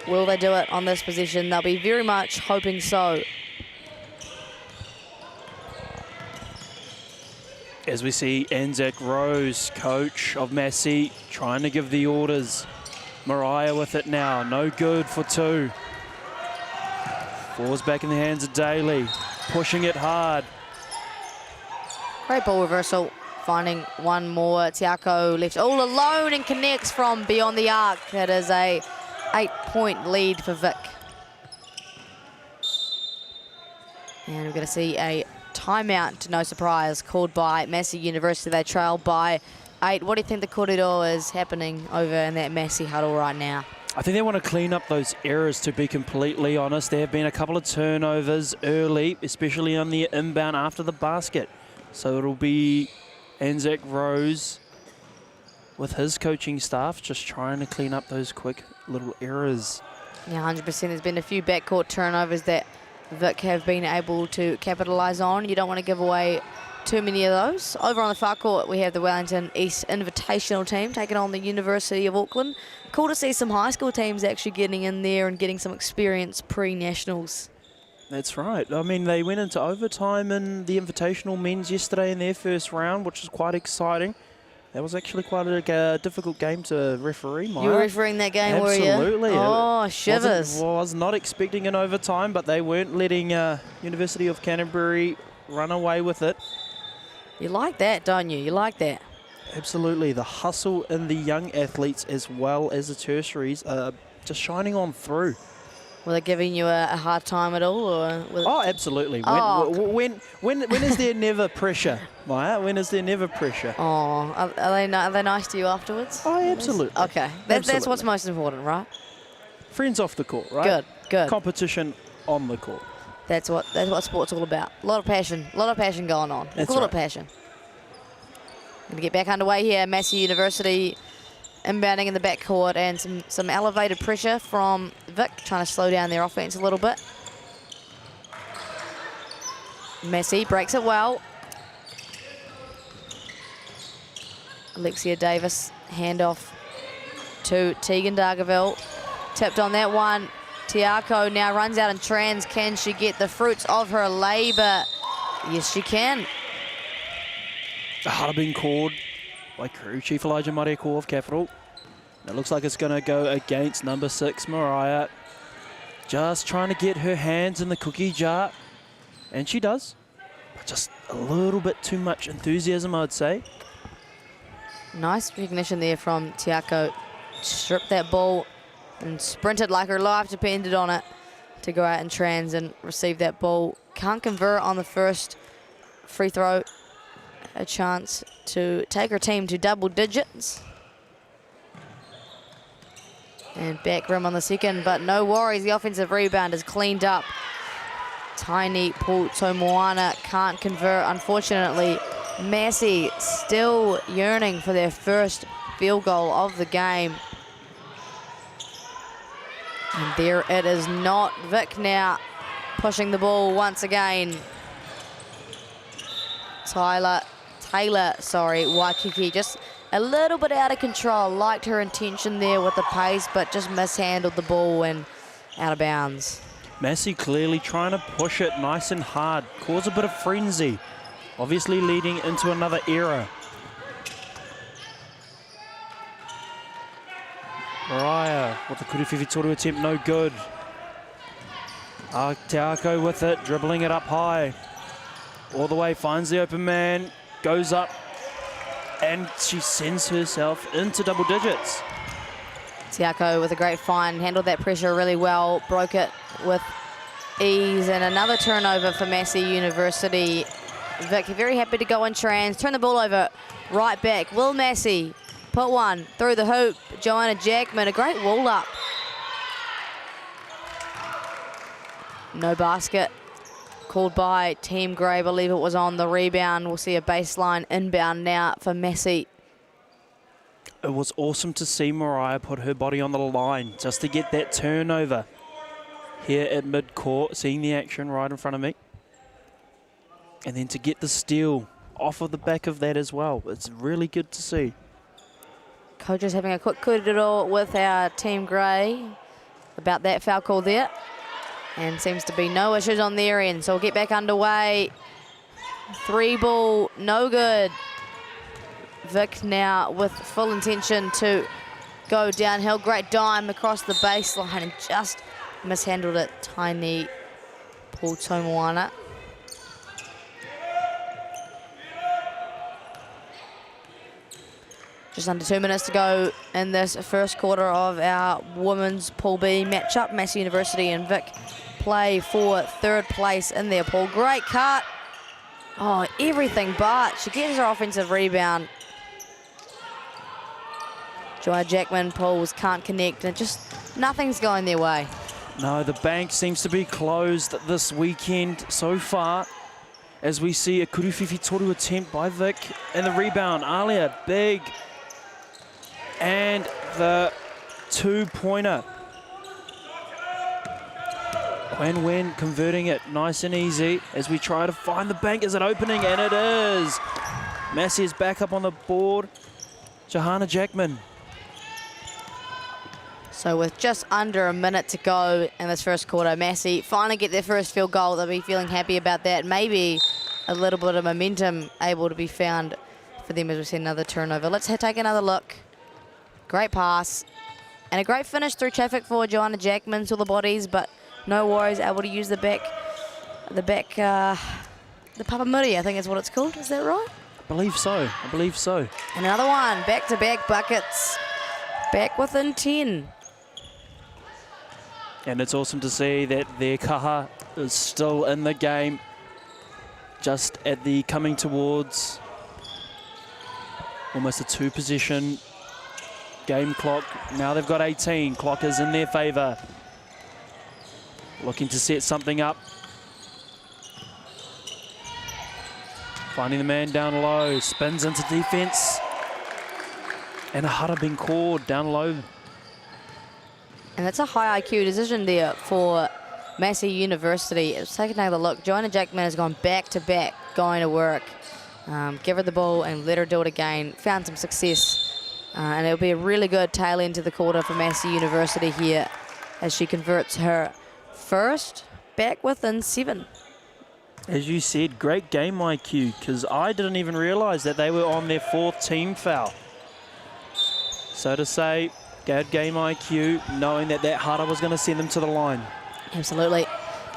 Will they do it on this possession? They'll be very much hoping so. As we see Anzac Rose, coach of Massey, trying to give the orders. Mariah with it now, no good for two. Falls back in the hands of Daly, pushing it hard. Great ball reversal, finding one more. Tiako left all alone and connects from beyond the arc. That is a 8-point lead for Vic. And we're going to see a timeout, no surprise, called by Massey University. They trail by 8. What do you think the corridor is happening over in that Massey huddle right now? I think they want to clean up those errors, to be completely honest. There have been a couple of turnovers early, especially on the inbound after the basket. So it'll be Anzac Rose with his coaching staff just trying to clean up those quick little errors. Yeah, 100%. There's been a few backcourt turnovers that Vic have been able to capitalise on. You don't want to give away too many of those. Over on the far court, we have the Wellington East Invitational team taking on the University of Auckland. Cool to see some high school teams actually getting in there and getting some experience pre-nationals. That's right. I mean, they went into overtime in the Invitational men's yesterday in their first round, which is quite exciting. That was actually quite a difficult game to referee, Maya. You were refereeing that game, Absolutely. were you? Oh, shivers. Was not expecting an overtime, but they weren't letting University of Canterbury run away with it. You like that, don't you? You like that. Absolutely. The hustle in the young athletes as well as the tertiaries are just shining on through. Were they giving you a hard time at all? Or oh, absolutely. When is there never pressure, Maya? When is there never pressure? Oh, are they nice to you afterwards? Oh, absolutely. Okay, that's what's most important, right? Friends off the court, right? Good. Competition on the court. That's what sport's all about. A lot of passion going on. We'll call it passion. Going to get back underway here. Massey University inbounding in the backcourt and some elevated pressure from Vic, trying to slow down their offense a little bit. Massey breaks it well. Alexia Davis, handoff to Tegan Dargaville. Tipped on that one. Tiako now runs out and trans. Can she get the fruits of her labour? Yes, she can. A huddle being called by Crew Chief Elijah Mariako of Capital. It looks like it's going to go against number 6, Mariah. Just trying to get her hands in the cookie jar. And she does. But just a little bit too much enthusiasm, I'd say. Nice recognition there from Tiako. Stripped that ball and sprinted like her life depended on it to go out and trans and receive that ball. Can't convert on the first free throw. A chance to take her team to double digits. And back rim on the second, but no worries. The offensive rebound is cleaned up. Tiny Putomoana can't convert, unfortunately. Massey still yearning for their first field goal of the game. And there it is not. Vic now pushing the ball once again. Taylor, Waikiki just a little bit out of control. Liked her intention there with the pace, but just mishandled the ball and out of bounds. Massey clearly trying to push it nice and hard, cause a bit of frenzy, obviously leading into another era. Mariah with the Kuriwhiwhi Toru attempt, no good. Tiako with it, dribbling it up high. All the way, finds the open man, goes up, and she sends herself into double digits. Tiako with a great find, handled that pressure really well, broke it with ease, and another turnover for Massey University. Vic very happy to go in trans, turn the ball over, right back. Will Massey put one through the hoop. Joanna Jackman, a great wall up. No basket. Called by Team Grey, I believe it was on the rebound. We'll see a baseline inbound now for Massey. It was awesome to see Mariah put her body on the line just to get that turnover here at mid-court, seeing the action right in front of me. And then to get the steal off of the back of that as well. It's really good to see. Coach is having a quick kōrero with our Team Grey about that foul call there. And seems to be no issues on their end. So we'll get back underway. 3 ball, no good. Vic now with full intention to go downhill. Great dime across the baseline and just mishandled it. Tiny Putomoana. Just under 2 minutes to go in this first quarter of our women's Pool B matchup. Massey University and Vic play for 3rd place in their pool. Great cut. Oh, everything but. She gets her offensive rebound. Joanna Jackman pulls, can't connect, and just nothing's going their way. No, the bank seems to be closed this weekend so far, as we see a Kuriwhiwhi Toru attempt by Vic, and the rebound, Alia, big. And the 2-pointer. Wen converting it nice and easy as we try to find the bank. Is it opening? And it is. Massey is back up on the board. Johanna Jackman. So with just under a minute to go in this first quarter, Massey finally get their first field goal. They'll be feeling happy about that. Maybe a little bit of momentum able to be found for them as we see another turnover. Let's take another look. Great pass. And a great finish through traffic for Johanna Jackman to the bodies, but no worries, able to use the Papamuri, I think is what it's called. Is that right? I believe so. And another one, back-to-back buckets. Back within 10. And it's awesome to see that their kaha is still in the game. Just at the coming towards almost a 2-possession game clock. Now they've got 18. Clock is in their favour. Looking to set something up. Finding the man down low. Spins into defence. And a hudder being called down low. And that's a high IQ decision there for Massey University. Let's take another look. Johanna Jackman has gone back-to-back, going to work. Give her the ball and let her do it again. Found some success. And it'll be a really good tail end to the quarter for Massey University here as she converts her first, back within 7. As you said, great game IQ, because I didn't even realise that they were on their 4th team foul. So to say, good game IQ, knowing that hudder was going to send them to the line. Absolutely.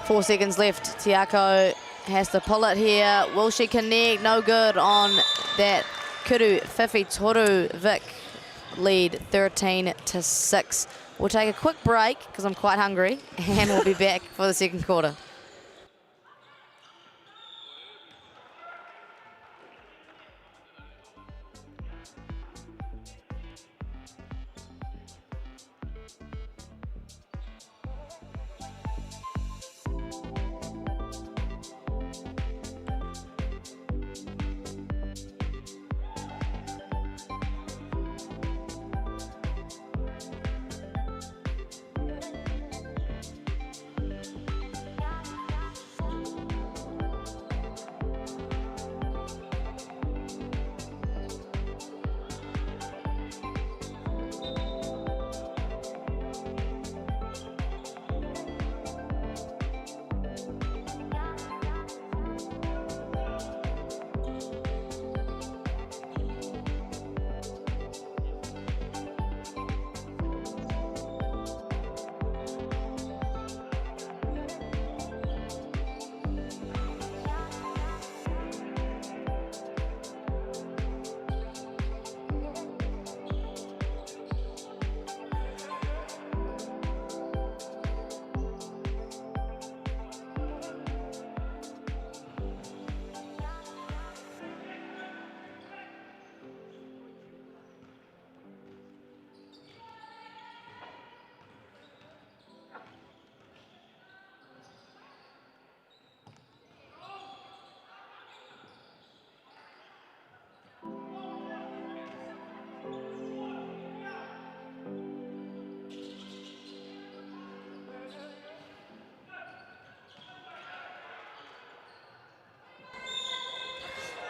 4 seconds left. Tiako has to pull it here. Will she connect? No good on that. Kuru Fifi Toru Vic lead 13-6. We'll take a quick break because I'm quite hungry, and we'll be back for the second quarter.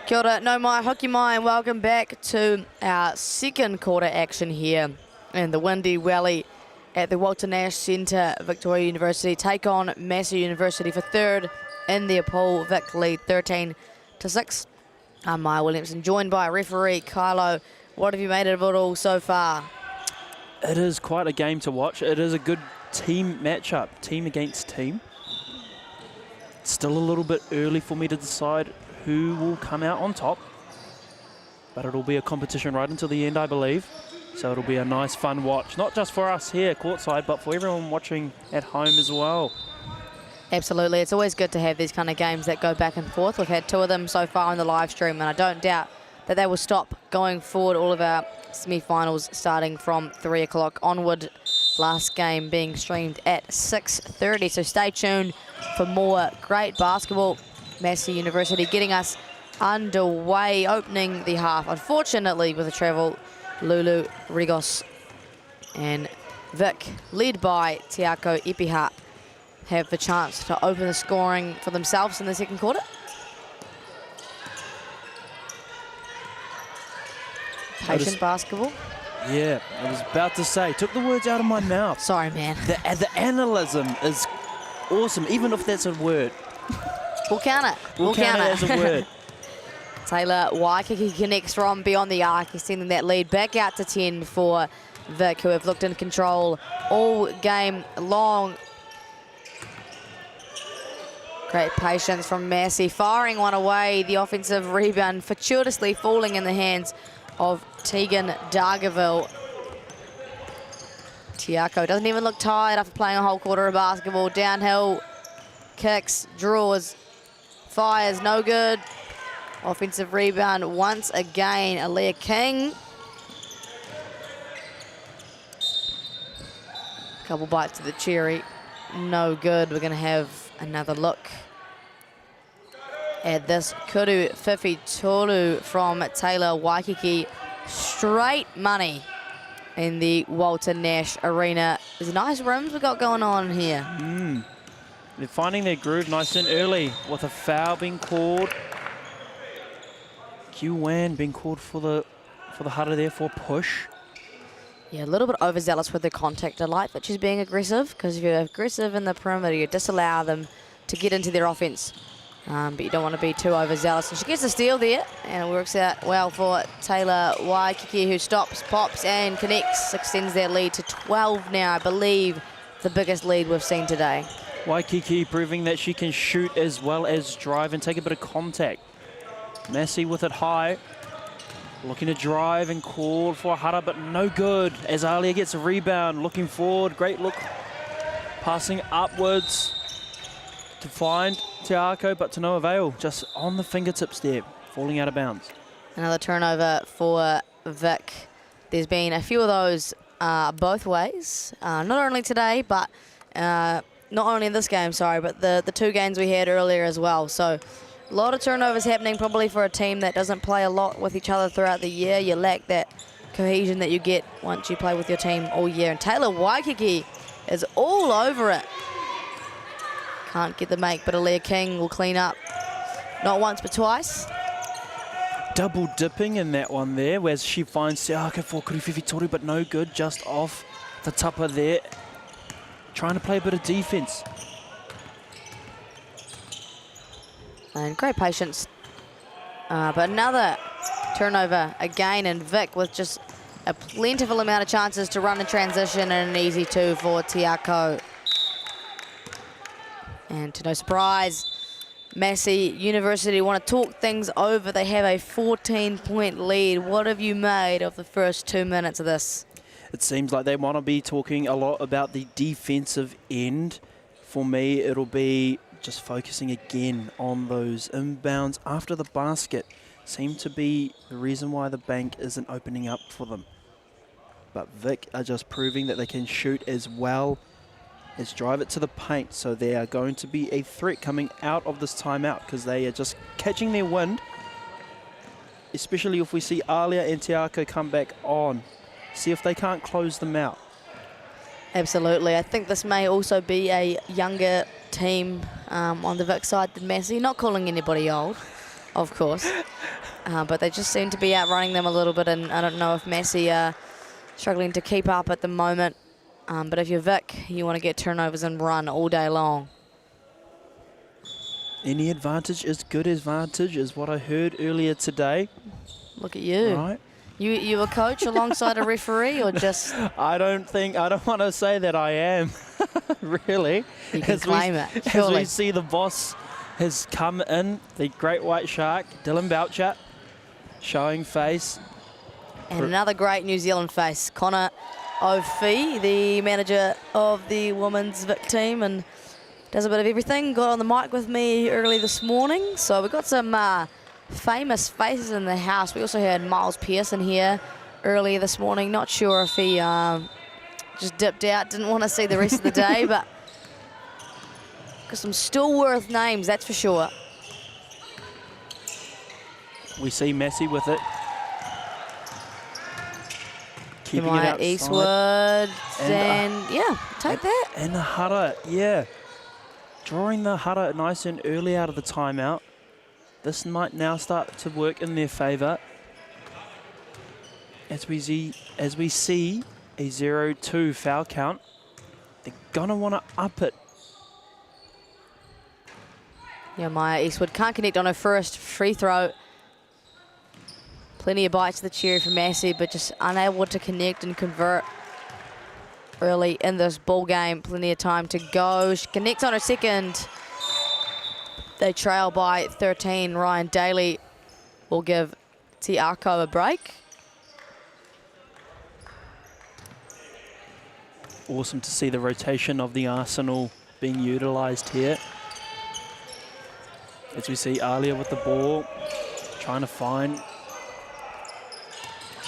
Kia ora, no mai, hoki mai, and welcome back to our second quarter action here in the Windy Valley at the Walter Nash Centre. Victoria University take on Massey University for third in their pool. Vic lead 13-6. I'm Maya Williamson, joined by referee Kylo. What have you made of it all so far? It is quite a game to watch. It is a good team matchup, team against team. It's still a little bit early for me to decide who will come out on top, but it'll be a competition right until the end, I believe. So it'll be a nice, fun watch, not just for us here courtside, but for everyone watching at home as well. Absolutely, it's always good to have these kind of games that go back and forth. We've had 2 of them so far on the live stream, and I don't doubt that they will stop going forward. All of our semi-finals starting from 3 o'clock onward. Last game being streamed at 6:30, so stay tuned for more great basketball. Massey University getting us underway, opening the half, unfortunately, with a travel, Lulu Rigos and Vic, led by Tiako Ipiha, have the chance to open the scoring for themselves in the second quarter. Patient basketball. Yeah, I was about to say, took the words out of my mouth. Sorry, man. The analysm is awesome, even if that's a word. We'll count it. We'll count it as a word. Taylor Waikiki connects from beyond the arc, extending that lead back out to 10 for Vic, who have looked in control all game long. Great patience from Massey, firing one away. The offensive rebound fortuitously falling in the hands of Tegan Dargaville. Tiako doesn't even look tired after playing a whole quarter of basketball. Downhill, kicks, draws, fires, no good. Offensive rebound once again, Aaliyah King. Couple bites of the cherry, no good. We're gonna have another look at this Kuru Whiwhi Tolu from Taylor Waikiki. Straight money in the Walter Nash Arena. There's nice rims we've got going on here. They're finding their groove nice and early with a foul being called. Q-Wan being called for the Hara there for push. Yeah, a little bit overzealous with the contact. I like that she's being aggressive, because if you're aggressive in the perimeter, you disallow them to get into their offense. But you don't want to be too overzealous. And she gets a steal there, and it works out well for Taylor Waikiki, who stops, pops, and connects. Extends their lead to 12 now, I believe the biggest lead we've seen today. Waikiki proving that she can shoot as well as drive and take a bit of contact. Massey with it high. Looking to drive and call for Hara, but no good. As Alia gets a rebound, looking forward. Great look. Passing upwards to find Tiako, but to no avail. Just on the fingertips there, falling out of bounds. Another turnover for Vic. There's been a few of those both ways. Not only today, but not only in this game, sorry, but the two games we had earlier as well. So a lot of turnovers happening probably for a team that doesn't play a lot with each other throughout the year. You lack that cohesion that you get once you play with your team all year. And Taylor Waikiki is all over it. Can't get the make, but Aaliyah King will clean up. Not once, but twice. Double dipping in that one there, where she finds Tiako for Kuru Whiwhi Tolu, but no good, just off the tupper there. Trying to play a bit of defense. And great patience. But another turnover again, and Vic with just a plentiful amount of chances to run in transition, and an easy two for Tiako. And to no surprise, Massey University want to talk things over. They have a 14-point lead. What have you made of the first 2 minutes of this? It seems like they want to be talking a lot about the defensive end. For me, it'll be just focusing again on those inbounds after the basket. Seem to be the reason why the bank isn't opening up for them. But Vic are just proving that they can shoot as well as drive it to the paint. So they are going to be a threat coming out of this timeout, because they are just catching their wind. Especially if we see Alia and Tiako come back on. See if they can't close them out. Absolutely. I think this may also be a younger team on the Vic side than Massey. Not calling anybody old, of course. But they just seem to be outrunning them a little bit, and I don't know if Massey are struggling to keep up at the moment. But if you're Vic, you want to get turnovers and run all day long. Any advantage is good advantage, is what I heard earlier today. Look at you. Right. You a coach alongside a referee, or just... I don't want to say that I am, really. You can claim it, surely. As we see the boss has come in, the great white shark, Dylan Boucher, showing face. And another great New Zealand face, Connor O'Fee, the manager of the women's Vic team, and does a bit of everything. Got on the mic with me early this morning, so we've got some famous faces in the house. We also had Miles Pearson here earlier this morning. Not sure if he just dipped out, didn't want to see the rest of the day, but got some Stillworth names, that's for sure. We see Massey with it. Keeping it outside. Eastwood, and yeah, take that. And Hara, yeah. drawing the hara nice and early out of the timeout. This might now start to work in their favour. As we see a 0-2 foul count, they're gonna want to up it. Yeah, Maya Eastwood can't connect on her first free throw. Plenty of bites to the cherry for Massey, but just unable to connect and convert early in this ball game. Plenty of time to go. She connects on her second. They trail by 13. Ryan Daly will give Tiako a break. Awesome to see the rotation of the Arsenal being utilised here. As we see Alia with the ball, trying to find.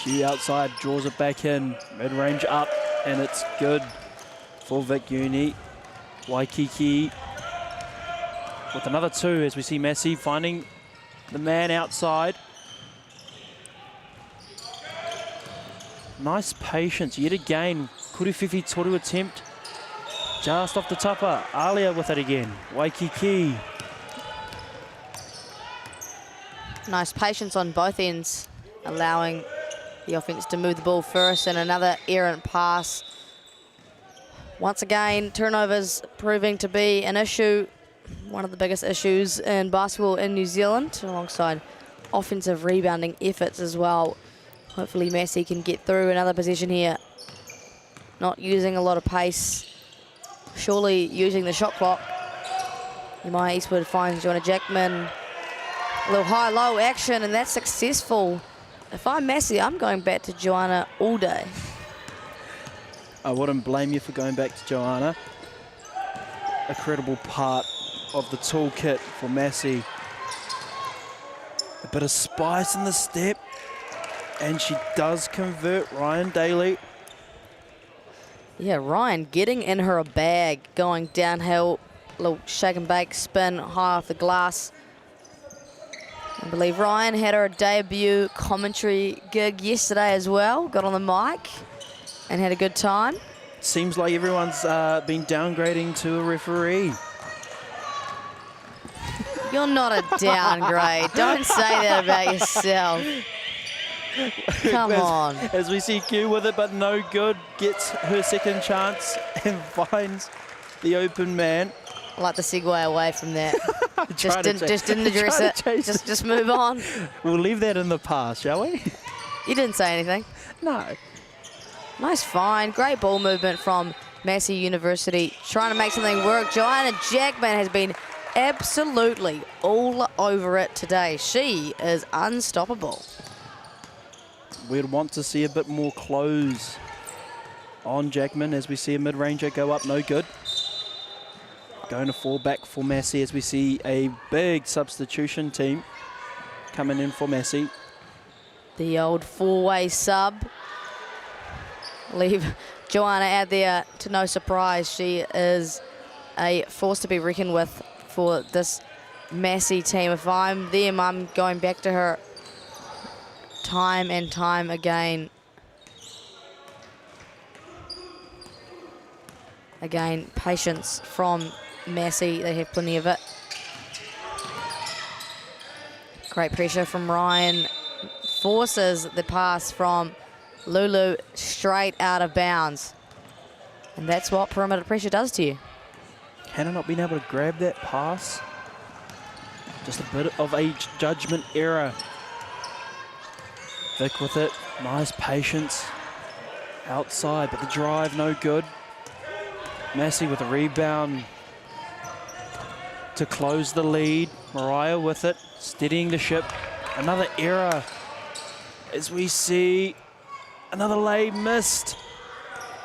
Hugh outside, draws it back in, mid-range up, and it's good for Vic Uni. Waikiki with another 2 as we see Massey finding the man outside. Nice patience yet again. Kuriwhiwhi Toru attempt just off the tupper. Alia with it again. Waikiki. Nice patience on both ends, allowing the offense to move the ball first, and another errant pass. Once again, turnovers proving to be an issue, one of the biggest issues in basketball in New Zealand, alongside offensive rebounding efforts as well. Hopefully Massey can get through another possession here. Not using a lot of pace, surely using the shot clock. Maya Eastwood finds Joanna Jackman. A little high-low action, and that's successful. If I'm Massey, I'm going back to Joanna all day. I wouldn't blame you for going back to Joanna. A credible part of the toolkit for Massey. A bit of spice in the step, and she does convert. Ryan Daly. Yeah, Ryan getting in her a bag, going downhill, little shake and bake spin high off the glass. I believe Ryan had her debut commentary gig yesterday as well, got on the mic and had a good time. Seems like everyone's been downgrading to a referee. You're not a downgrade. Don't say that about yourself. Come on. As we see Q with it, but no good. Gets her second chance and finds the open man. I like the segue away from that. just didn't address it. Just move on. We'll leave that in the past, shall we? You didn't say anything. No. Nice find. Great ball movement from Massey University. Trying to make something work. Joanna Jackman has been absolutely all over it today. She is unstoppable. We'd want to see a bit more close on Jackman as we see a mid-ranger go up, no good. Going to fall back for Massey as we see a big substitution team coming in for Massey. The old four-way sub. Leave Joanna out there to no surprise. She is a force to be reckoned with for this Massey team. If I'm them, I'm going back to her time and time again. Again, patience from Massey. They have plenty of it. Great pressure from Ryan. Forces the pass from Lulu straight out of bounds. And that's what perimeter pressure does to you. Hannah not being able to grab that pass. Just a bit of a judgment error. Vic with it. Nice patience. Outside, but the drive no good. Massey with a rebound to close the lead. Mariah with it, steadying the ship. Another error as we see another lay missed.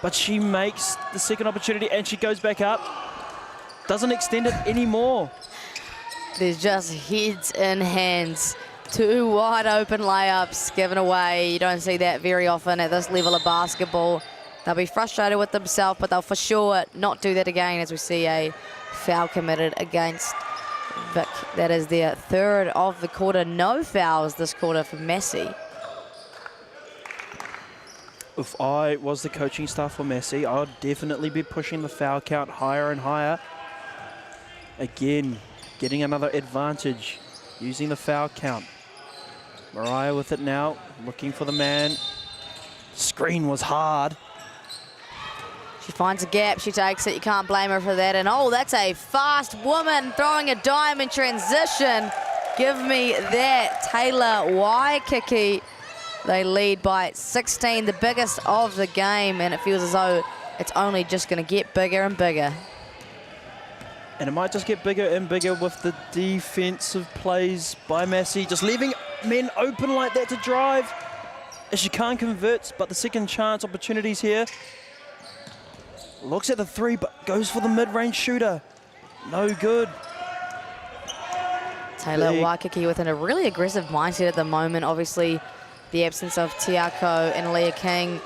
But she makes the second opportunity and she goes back up. Doesn't extend it anymore. There's just heads and hands. Two wide open layups given away. You don't see that very often at this level of basketball. They'll be frustrated with themselves, but they'll for sure not do that again as we see a foul committed against Vic. That is their third of the quarter. No fouls this quarter for Massey. If I was the coaching staff for Massey, I would definitely be pushing the foul count higher and higher. again, getting another advantage, using the foul count. Mariah with it now, looking for the man. Screen was hard. She finds a gap, she takes it, you can't blame her for that. And oh, that's a fast woman throwing a dime in transition. Give me that, Taylor Waikiki. They lead by 16, the biggest of the game, and it feels as though it's only just going to get bigger and bigger. And it might just get bigger and bigger with the defensive plays by Massey, just leaving men open like that to drive. As she can't convert, but the second chance opportunities here. Looks at the three, but goes for the mid-range shooter. No good. Taylor Waikiki within a really aggressive mindset at the moment. Obviously, the absence of Tiako and Leah King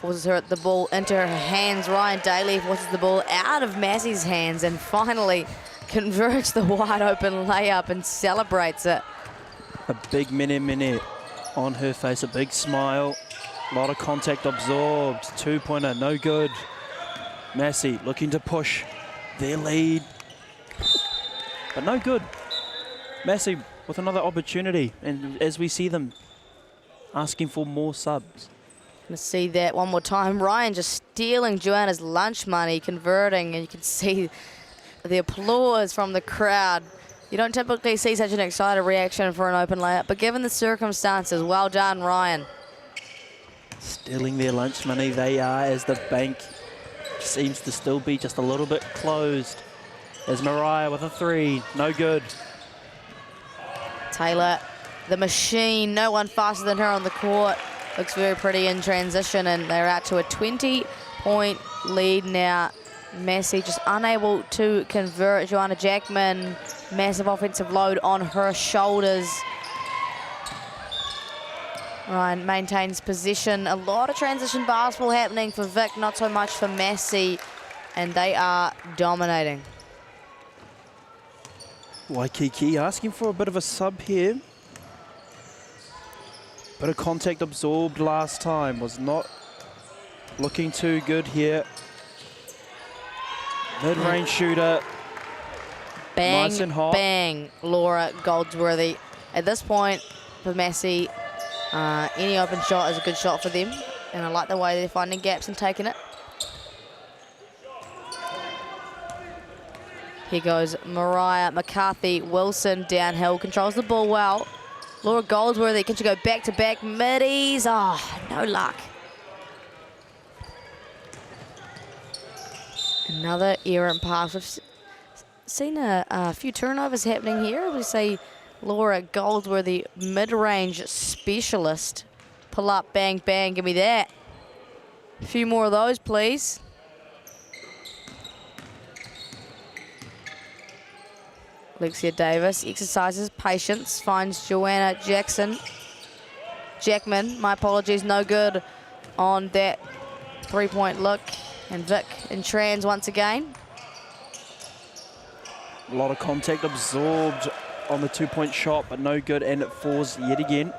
forces her the ball into her hands. Ryan Daly forces the ball out of Massey's hands and finally converts the wide open layup and celebrates it. A big mene on her face, a big smile. A lot of contact absorbed. Two-pointer, no good. Massey looking to push their lead, but no good. Massey with another opportunity, and as we see them asking for more subs. Let's see that one more time. Ryan just stealing Joanna's lunch money, converting, and you can see the applause from the crowd. You don't typically see such an excited reaction for an open layup, but given the circumstances, well done, Ryan. Stealing their lunch money they are, as the bank seems to still be just a little bit closed. There's Mariah with a three, no good. Taylor, the machine, no one faster than her on the court. Looks very pretty in transition, and they're out to a 20-point lead now. Massey just unable to convert. Joanna Jackman, massive offensive load on her shoulders. Ryan maintains possession. A lot of transition basketball happening for Vic, not so much for Massey, and they are dominating. Waikiki asking for a bit of a sub here. Bit of contact absorbed last time, was not looking too good here. Mid-range shooter. Bang, nice and hot. bang, Laura Goldsworthy. At this point, for Massey, any open shot is a good shot for them, and I like the way they're finding gaps and taking it. Here goes Mariah McCarthy Wilson downhill, controls the ball well. Laura Goldsworthy, can she go back-to-back middies? Oh, no luck. Another errant pass. We've seen a few turnovers happening here. We see Laura Goldsworthy, mid-range specialist. Pull up, bang, bang, give me that. A few more of those, please. Alexia Davis exercises patience, finds Joanna Jackman, my apologies, no good on that three-point look. And Vic in trans once again. A lot of contact absorbed on the two-point shot, but no good, and it falls yet again.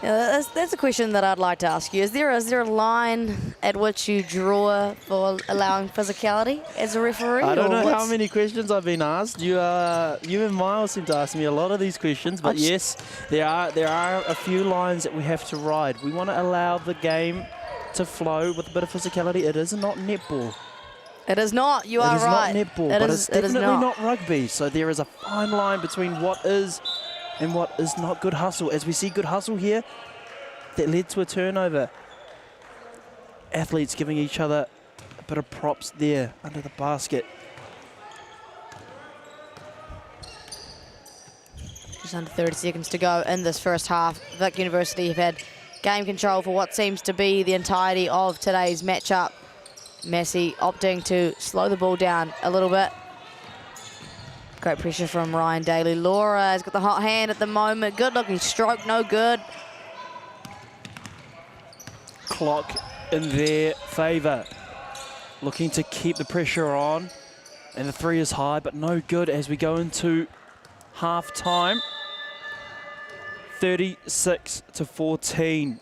Yeah, that's a question that I'd like to ask you. Is there a line at which you draw for allowing physicality as a referee? I don't know how many questions I've been asked. You and Miles seem to ask me a lot of these questions, but yes, there are a few lines that we have to ride. We want to allow the game to flow with a bit of physicality. It is not netball. It is not. You are right. It is not netball, but it's definitely not rugby. So there is a fine line between what is and what is not good hustle. As we see good hustle here, that led to a turnover. Athletes giving each other a bit of props there under the basket. Just under 30 seconds to go in this first half. Vic University have had game control for what seems to be the entirety of today's matchup. Massey opting to slow the ball down a little bit. Great pressure from Ryan Daly. Laura has got the hot hand at the moment. Good looking stroke, no good. Clock in their favour. Looking to keep the pressure on. And the three is high, but no good as we go into half time. 36-14.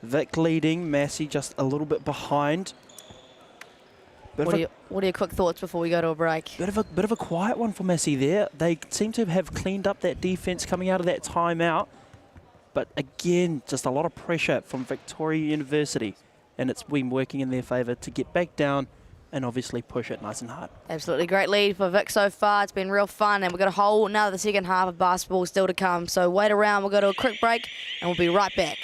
Vic leading, Massey just a little bit behind. What are your quick thoughts before we go to a break? Bit of a quiet one for Massey there. They seem to have cleaned up that defence coming out of that timeout. But again, just a lot of pressure from Victoria University. And it's been working in their favour to get back down and obviously push it nice and hard. Absolutely great lead for Vic so far. It's been real fun, and we've got a whole another second half of basketball still to come. So wait around, we'll go to a quick break and we'll be right back.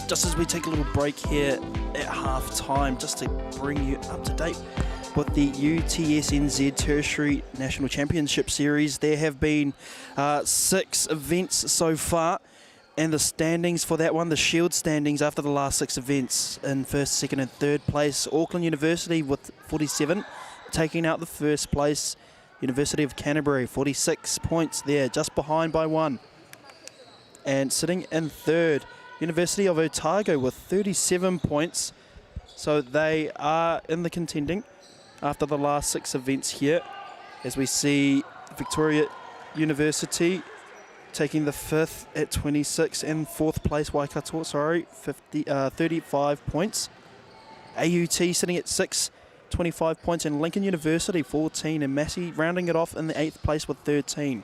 Just as we take a little break here at half time, just to bring you up to date with the UTSNZ Tertiary National Championship Series. There have been 6 events so far, and the standings for that one, the Shield standings after the last 6 events in first, second and third place. Auckland University with 47, taking out the first place. University of Canterbury, 46 points there, just behind by 1. And sitting in third, University of Otago with 37 points. So they are in the contending after the last 6 events here. As we see Victoria University taking the 5th at 26 and 4th place, Waikato, 35 points. AUT sitting at 6, 25 points, and Lincoln University 14, and Massey rounding it off in the 8th place with 13.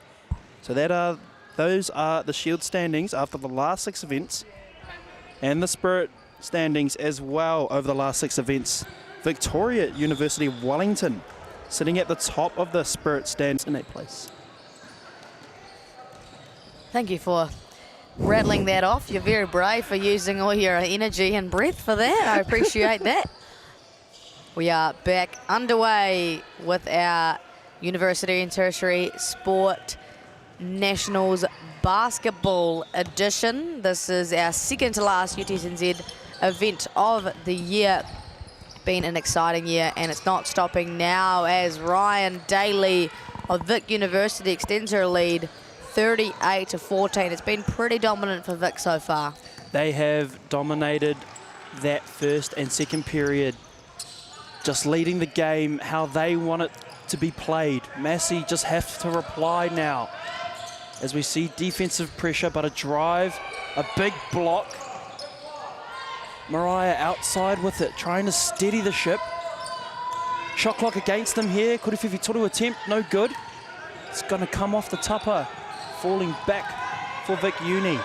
So those are the Shield standings after the last 6 events. And the Spirit standings as well over the last 6 events. Victoria University of Wellington sitting at the top of the Spirit stands in 8th place. Thank you for rattling that off. You're very brave for using all your energy and breath for that. I appreciate that. We are back underway with our University and Tertiary Sport Nationals basketball edition. This is our second to last UTSNZ event of the year. Been an exciting year, and it's not stopping now as Ryan Daly of Vic University extends her lead 38-14. It's been pretty dominant for Vic so far. They have dominated that first and second period, just leading the game how they want it to be played. Massey just have to reply now as we see defensive pressure, but a drive, a big block. Mariah outside with it, trying to steady the ship. Shot clock against them here. Kurifevi Toru attempt, no good. It's going to come off the tupper, falling back for Vic Uni.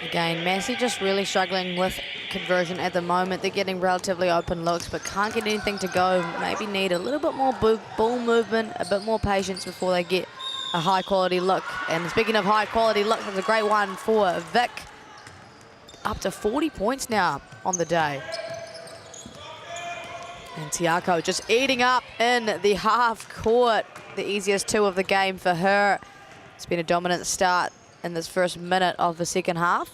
Again, Massey just really struggling with conversion at the moment. They're getting relatively open looks, but can't get anything to go. Maybe need a little bit more ball movement, a bit more patience before they get a high-quality look. And speaking of high-quality look, that's a great one for Vic. Up to 40 points now on the day. And Tiako just eating up in the half court. The easiest two of the game for her. It's been a dominant start in this first minute of the second half.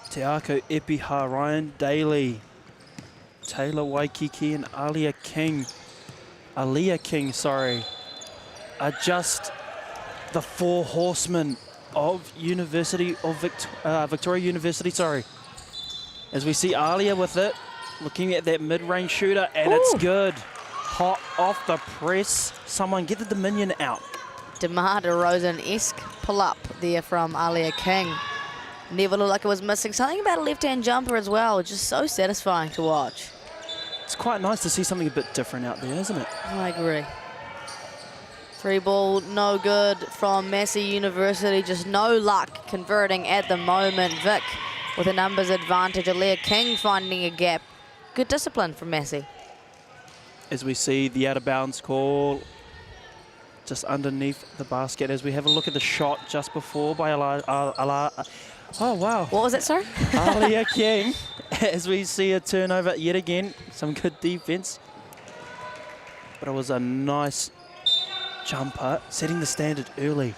Tiako Epiha, Ryan Daly, Taylor Waikiki and Aliyah King, sorry, are just the four horsemen of Victoria University, sorry. As we see Aliyah with it, looking at that mid-range shooter, and it's good. Hot off the press. Someone get the Dominion out. DeMar DeRozan-esque pull-up there from Aliyah King. Never looked like it was missing. Something about a left-hand jumper as well. Just so satisfying to watch. It's quite nice to see something a bit different out there, isn't it? I agree. Three ball, no good from Massey University. Just no luck converting at the moment. Vic with a numbers advantage. Aliyah King finding a gap. Good discipline from Massey. As we see the out-of-bounds call just underneath the basket, as we have a look at the shot just before by oh, wow. What was it, sir? Aliyah King, as we see a turnover yet again. Some good defense. But it was a nice jumper, setting the standard early.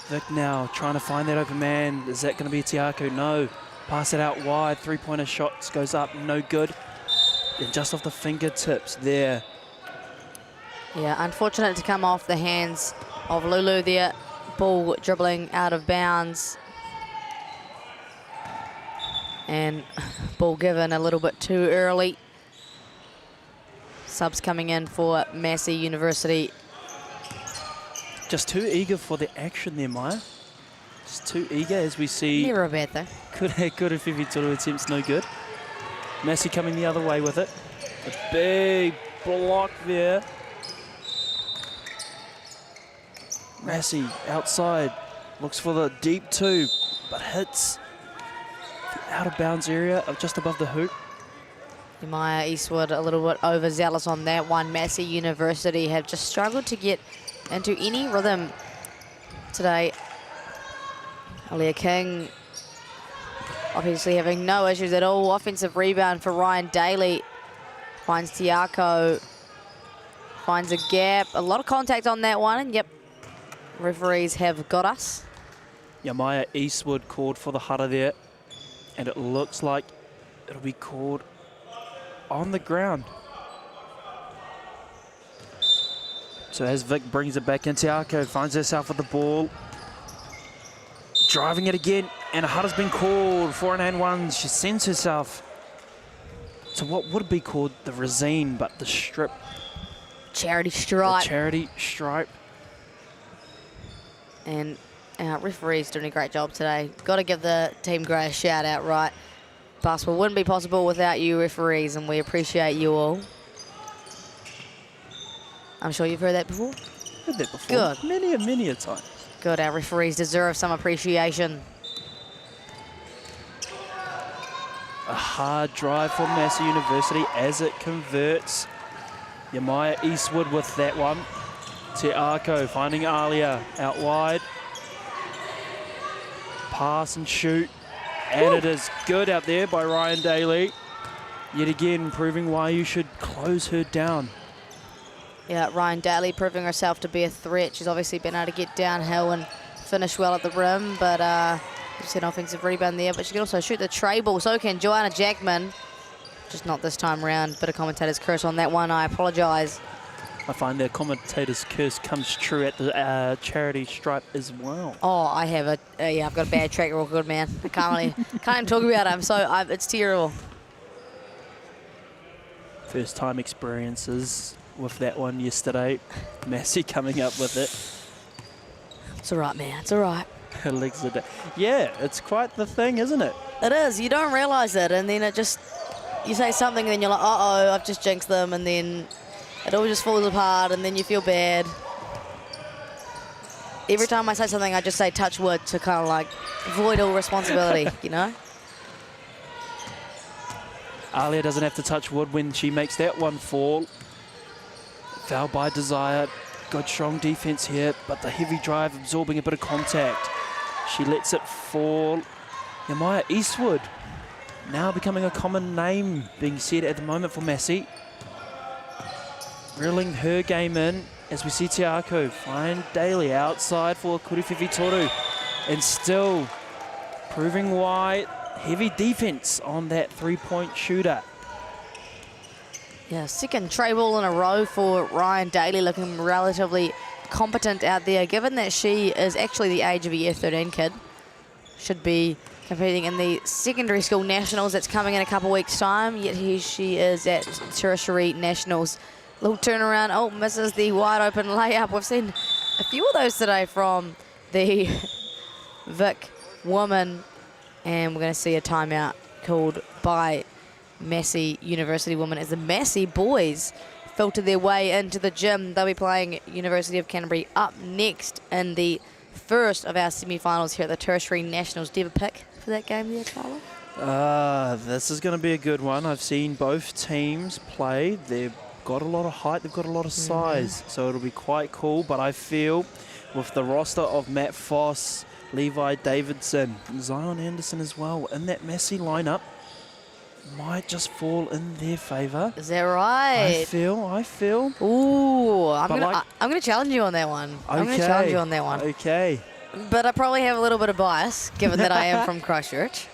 Vic now trying to find that open man. Is that going to be a Tiako? No. Pass it out wide. Three-pointer shots goes up, no good. And just off the fingertips there. Yeah, unfortunate to come off the hands of Lulu there. Ball dribbling out of bounds. And ball given a little bit too early. Subs coming in for Massey University. Just too eager for the action there, Maya. Just too eager as we see. Never a bad thing. Kurifevi Toru attempts no good. Massey coming the other way with it. A big block there. Massey outside, looks for the deep two, but hits the out of bounds area of just above the hoop. Maya Eastwood a little bit overzealous on that one. Massey University have just struggled to get into any rhythm today. Aliyah King obviously having no issues at all. Offensive rebound for Ryan Daly. Finds Tiako, finds a gap. A lot of contact on that one, and yep, referees have got us. Maya Eastwood called for the hutter there, and it looks like it'll be called on the ground. So as Vic brings it back in, Tiako finds herself with the ball. Driving it again, and a hutter's been called for an and one. She sends herself to what would be called the Resine, but the strip. Charity stripe. The charity stripe. And our referee's doing a great job today. Got to give the Team Grey a shout out, right? Basketball wouldn't be possible without you referees, and we appreciate you all. I'm sure you've heard that before? Heard that before. Good. Many a time. Good, our referees deserve some appreciation. A hard drive for Massey University as it converts. Maya Eastwood with that one. Tiako finding Aliyah out wide. Pass and shoot. And it is good out there by Ryan Daly. Yet again, proving why you should close her down. Yeah, Ryan Daly proving herself to be a threat. She's obviously been able to get downhill and finish well at the rim, but just an offensive rebound there. But she can also shoot the tray ball. So can Joanna Jackman. Just not this time around. Bit of commentator's curse on that one. I apologise. I find the commentator's curse comes true at the charity stripe as well. Oh, I have yeah, I've got a bad track record, man. I can't even talk about it. It's terrible. First time experiences with that one yesterday. Massey coming up with it. It's all right, man. It's all right. Her legs are down. Yeah, it's quite the thing, isn't it? It is. You don't realise it, and then it just, you say something, and then you're like, uh-oh, I've just jinxed them, and then it all just falls apart, and then you feel bad. Every time I say something, I just say touch wood to kind of like avoid all responsibility, you know? Alia doesn't have to touch wood when she makes that one fall. Foul by Desire. Good strong defense here, but the heavy drive absorbing a bit of contact. She lets it fall. Yamaya Eastwood now becoming a common name being said at the moment for Massey. Reeling her game in as we see Te Ako find Daly outside for Kuriwhiwhi Toru, and still proving why heavy defense on that three-point shooter. Yeah, second tray ball in a row for Ryan Daly, looking relatively competent out there, given that she is actually the age of a year 13 kid. Should be competing in the secondary school nationals that's coming in a couple weeks' time, yet here she is at tertiary nationals. Little turnaround, oh, misses the wide open layup. We've seen a few of those today from the Vic woman, and we're going to see a timeout called by Massey University women as the Massey boys filter their way into the gym. They'll be playing University of Canterbury up next in the first of our semi-finals here at the Tertiary Nationals. Do you have a pick for that game there, Carla? This is going to be a good one. I've seen both teams play. They've got a lot of height, they've got a lot of size, so it'll be quite cool. But I feel with the roster of Matt Foss, Levi Davidson, Zion Anderson as well in that Massey lineup, might just fall in their favour. Is that right? I feel. Ooh, I'm gonna challenge you on that one. Okay. I'm gonna challenge you on that one. Okay. But I probably have a little bit of bias, given that I am from Christchurch.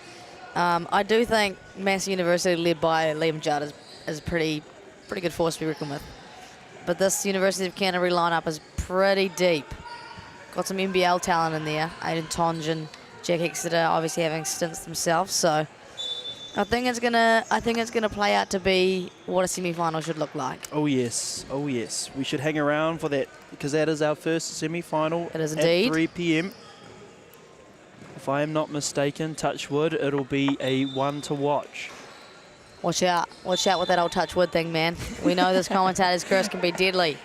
I do think Massey University, led by Liam Judd, is a pretty good force to be reckoned with. But this University of Canterbury lineup is pretty deep. Got some NBL talent in there. Aiden Tonge and Jack Exeter obviously having stints themselves, so I think it's gonna play out to be what a semi-final should look like. Oh yes, oh yes. We should hang around for that, because that is our first semi-final. It is indeed. At 3 p.m. If I am not mistaken, touch wood, it'll be a one to watch. Watch out with that old touch wood thing, man. We know this commentator's curse can be deadly.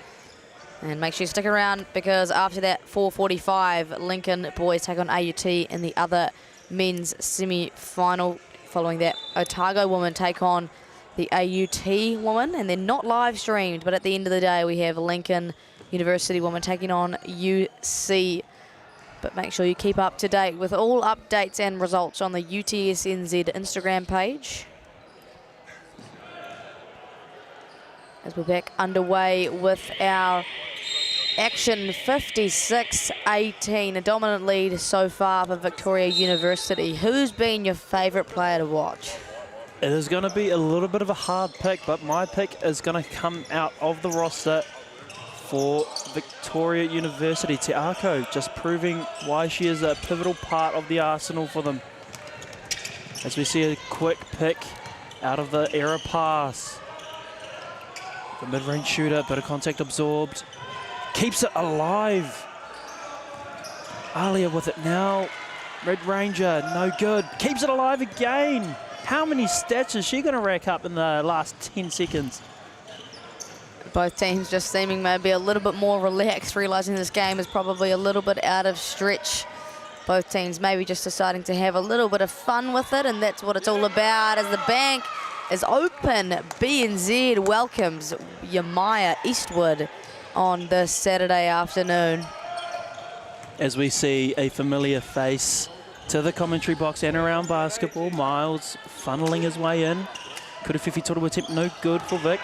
And make sure you stick around, because after that 4:45, Lincoln boys take on AUT in the other men's semi-final. Following that, Otago women take on the AUT women, and they're not live streamed, but at the end of the day, we have Lincoln University women taking on UC. But make sure you keep up to date with all updates and results on the UTSNZ Instagram page. As we're back underway with our action, 56-18, a dominant lead so far for Victoria University. Who's been your favourite player to watch? It is going to be a little bit of a hard pick, but my pick is going to come out of the roster for Victoria University. Te Ako just proving why she is a pivotal part of the arsenal for them. As we see a quick pick out of the error pass. The mid-range shooter, bit of contact absorbed. Keeps it alive. Alia with it now. Red Ranger, no good. Keeps it alive again. How many stats is she going to rack up in the last 10 seconds? Both teams just seeming maybe a little bit more relaxed, realising this game is probably a little bit out of stretch. Both teams maybe just deciding to have a little bit of fun with it, and that's what it's all about. As the bank is open, BNZ welcomes Yamaya Eastwood on this Saturday afternoon. As we see a familiar face to the commentary box and around basketball, Miles funneling his way in. Kuriwhiwhi Toru attempt no good for Vic,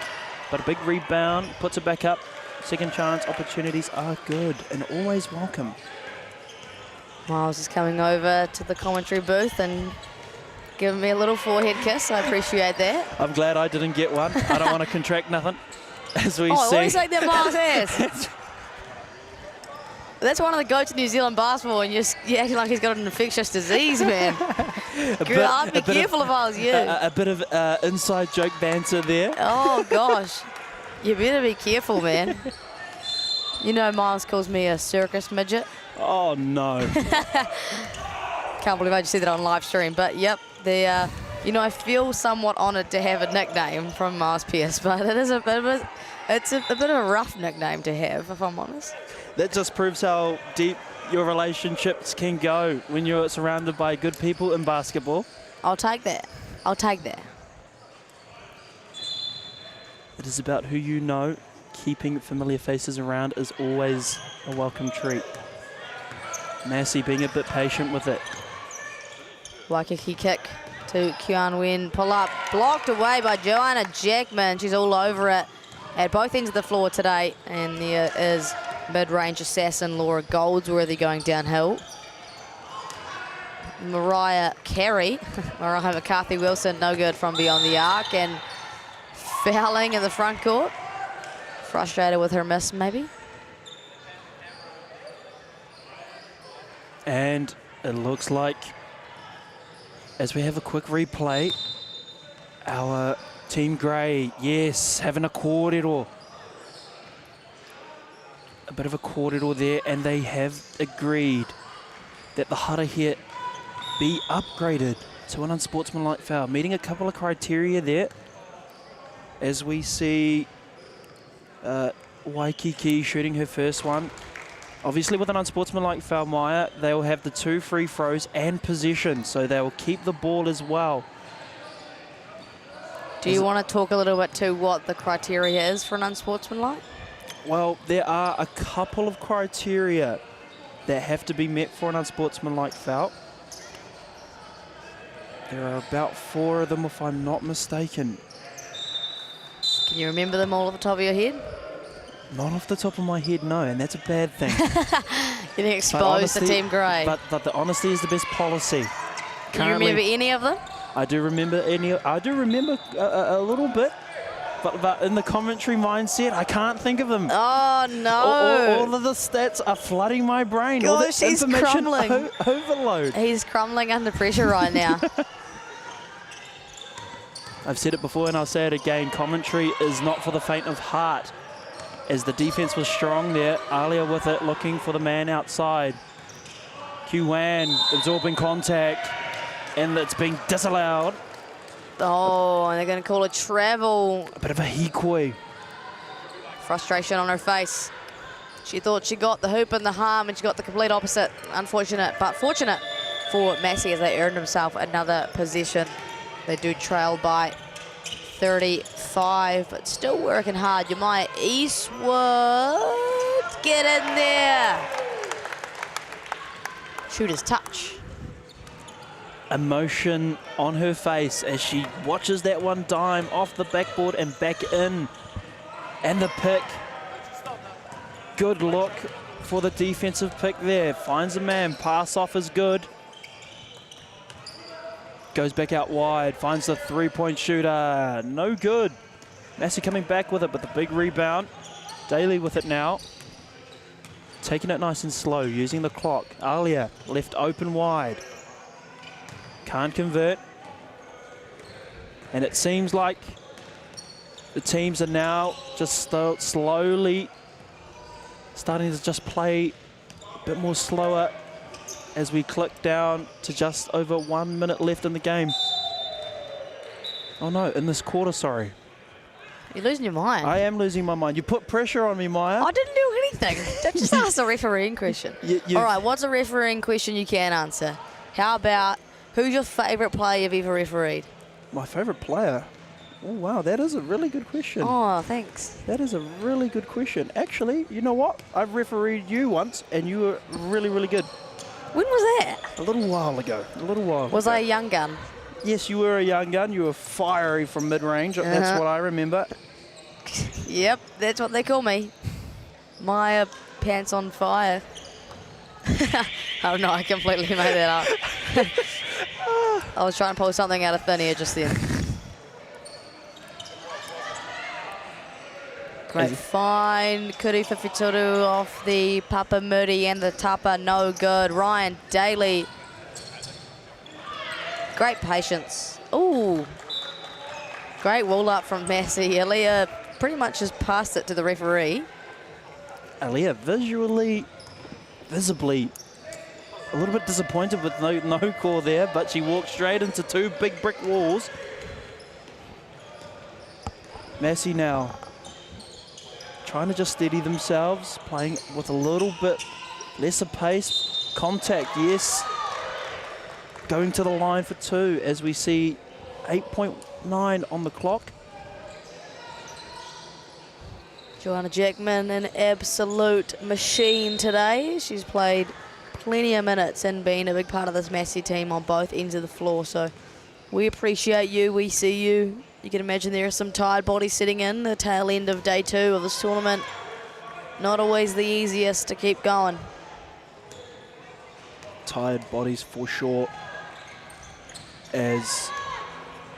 but a big rebound, puts it back up second chance opportunities are good and always welcome. Miles is coming over to the commentary booth and giving me a little forehead kiss. I appreciate that. I'm glad I didn't get one. I don't want to contract nothing. As we see. What do you think that Miles has? That's one of the goats of New Zealand basketball, and you're acting like he's got an infectious disease, man. I'd be careful if I was you. A bit of inside joke banter there. Oh, gosh. You better be careful, man. You know Miles calls me a circus midget. Oh, no. Can't believe I just said that on live stream. But, yep, you know, I feel somewhat honoured to have a nickname from Miles Pearce, but it is a bit of a rough nickname to have, if I'm honest. That just proves how deep your relationships can go when you're surrounded by good people in basketball. I'll take that. I'll take that. It is about who you know. Keeping familiar faces around is always a welcome treat. Massey being a bit patient with it. Waikiki kick to Kian Wen. Pull up. Blocked away by Joanna Jackman. She's all over it at both ends of the floor today. And there is mid-range assassin Laura Goldsworthy going downhill. Mariah McCarthy Wilson, no good from beyond the arc, and fouling in the front court. Frustrated with her miss, maybe. And it looks like, as we have a quick replay, our Team Grey, yes, having a corridor. A bit of a corridor there, and they have agreed that the Hara here be upgraded to an unsportsmanlike foul, meeting a couple of criteria there. As we see Waikiki shooting her first one. Obviously with an unsportsmanlike foul, Maya, they will have the 2 free throws and possession, so they will keep the ball as well. Do you want to talk a little bit to what the criteria is for an unsportsmanlike? Well, there are a couple of criteria that have to be met for an unsportsmanlike foul. There are about 4 of them, if I'm not mistaken. Can you remember them all off the top of your head? Not off the top of my head, no, and that's a bad thing. Getting exposed to Team Grey. But the honesty is the best policy. Can you remember any of them? I do remember a little bit, but in the commentary mindset, I can't think of them. Oh, no. All of the stats are flooding my brain. Gosh, all this he's information crumbling. Overload. He's crumbling under pressure right now. I've said it before and I'll say it again, commentary is not for the faint of heart. As the defense was strong there, Alia with it, looking for the man outside. Q-Wan absorbing contact, and it's being disallowed. Oh, and they're going to call a travel. A bit of a hikoi. Frustration on her face. She thought she got the hoop and the harm, and she got the complete opposite. Unfortunate, but fortunate for Massey as they earned himself another possession. They do trail by 35, but still working hard. Jemima Eastwood, get in there. Shooter's touch. Emotion on her face as she watches that one dime off the backboard and back in. And the pick. Good look for the defensive pick there. Finds a man, pass off is good. Goes back out wide, finds the 3-point shooter, no good. Massey coming back with it, but the big rebound. Daly with it now. Taking it nice and slow, using the clock. Alia left open wide. Can't convert. And it seems like the teams are now just slowly starting to just play a bit more slower as we click down to just over 1 minute left in the game. Oh no, in this quarter, sorry. You're losing your mind. I am losing my mind. You put pressure on me, Maya. I didn't do anything. Don't just ask a refereeing question. All right, what's a refereeing question you can answer? How about, who's your favourite player you've ever refereed? My favourite player? Oh wow, that is a really good question. Oh, thanks. That is a really good question. Actually, you know what? I've refereed you once and you were really, really good. When was that? A little while ago. Was I a young gun? Yes, you were a young gun. You were fiery from mid-range. That's what I remember. Yep, that's what they call me. Maya pants on fire. Oh no, I completely made that up. I was trying to pull something out of thin air just then. Great find. Kuri Whiwhituru off the Papa Moody and the tapa, no good. Ryan Daly. Great patience. Ooh. Great wall up from Massey. Aaliyah pretty much just passed it to the referee. Aaliyah visibly a little bit disappointed with no call there, but she walked straight into two big brick walls. Massey now trying to just steady themselves, playing with a little bit lesser pace. Contact, yes. Going to the line for two as we see 8.9 on the clock. Joanna Jackman, an absolute machine today. She's played plenty of minutes and been a big part of this Massey team on both ends of the floor. So we appreciate you, we see you. You can imagine there are some tired bodies sitting in the tail end of day 2 of this tournament. Not always the easiest to keep going. Tired bodies for sure, as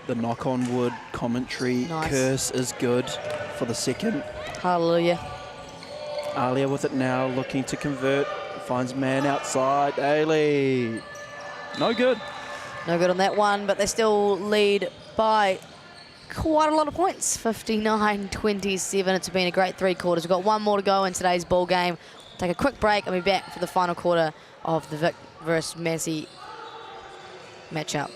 the knock on wood commentary curse is good for the second. Hallelujah. Alia with it now, looking to convert, finds man outside. Ailey, no good. No good on that one, but they still lead by quite a lot of points, 59-27. It's been a great 3 quarters. We've got one more to go in today's ball game. Take a quick break and be back for the final quarter of the Vic versus Massey matchup.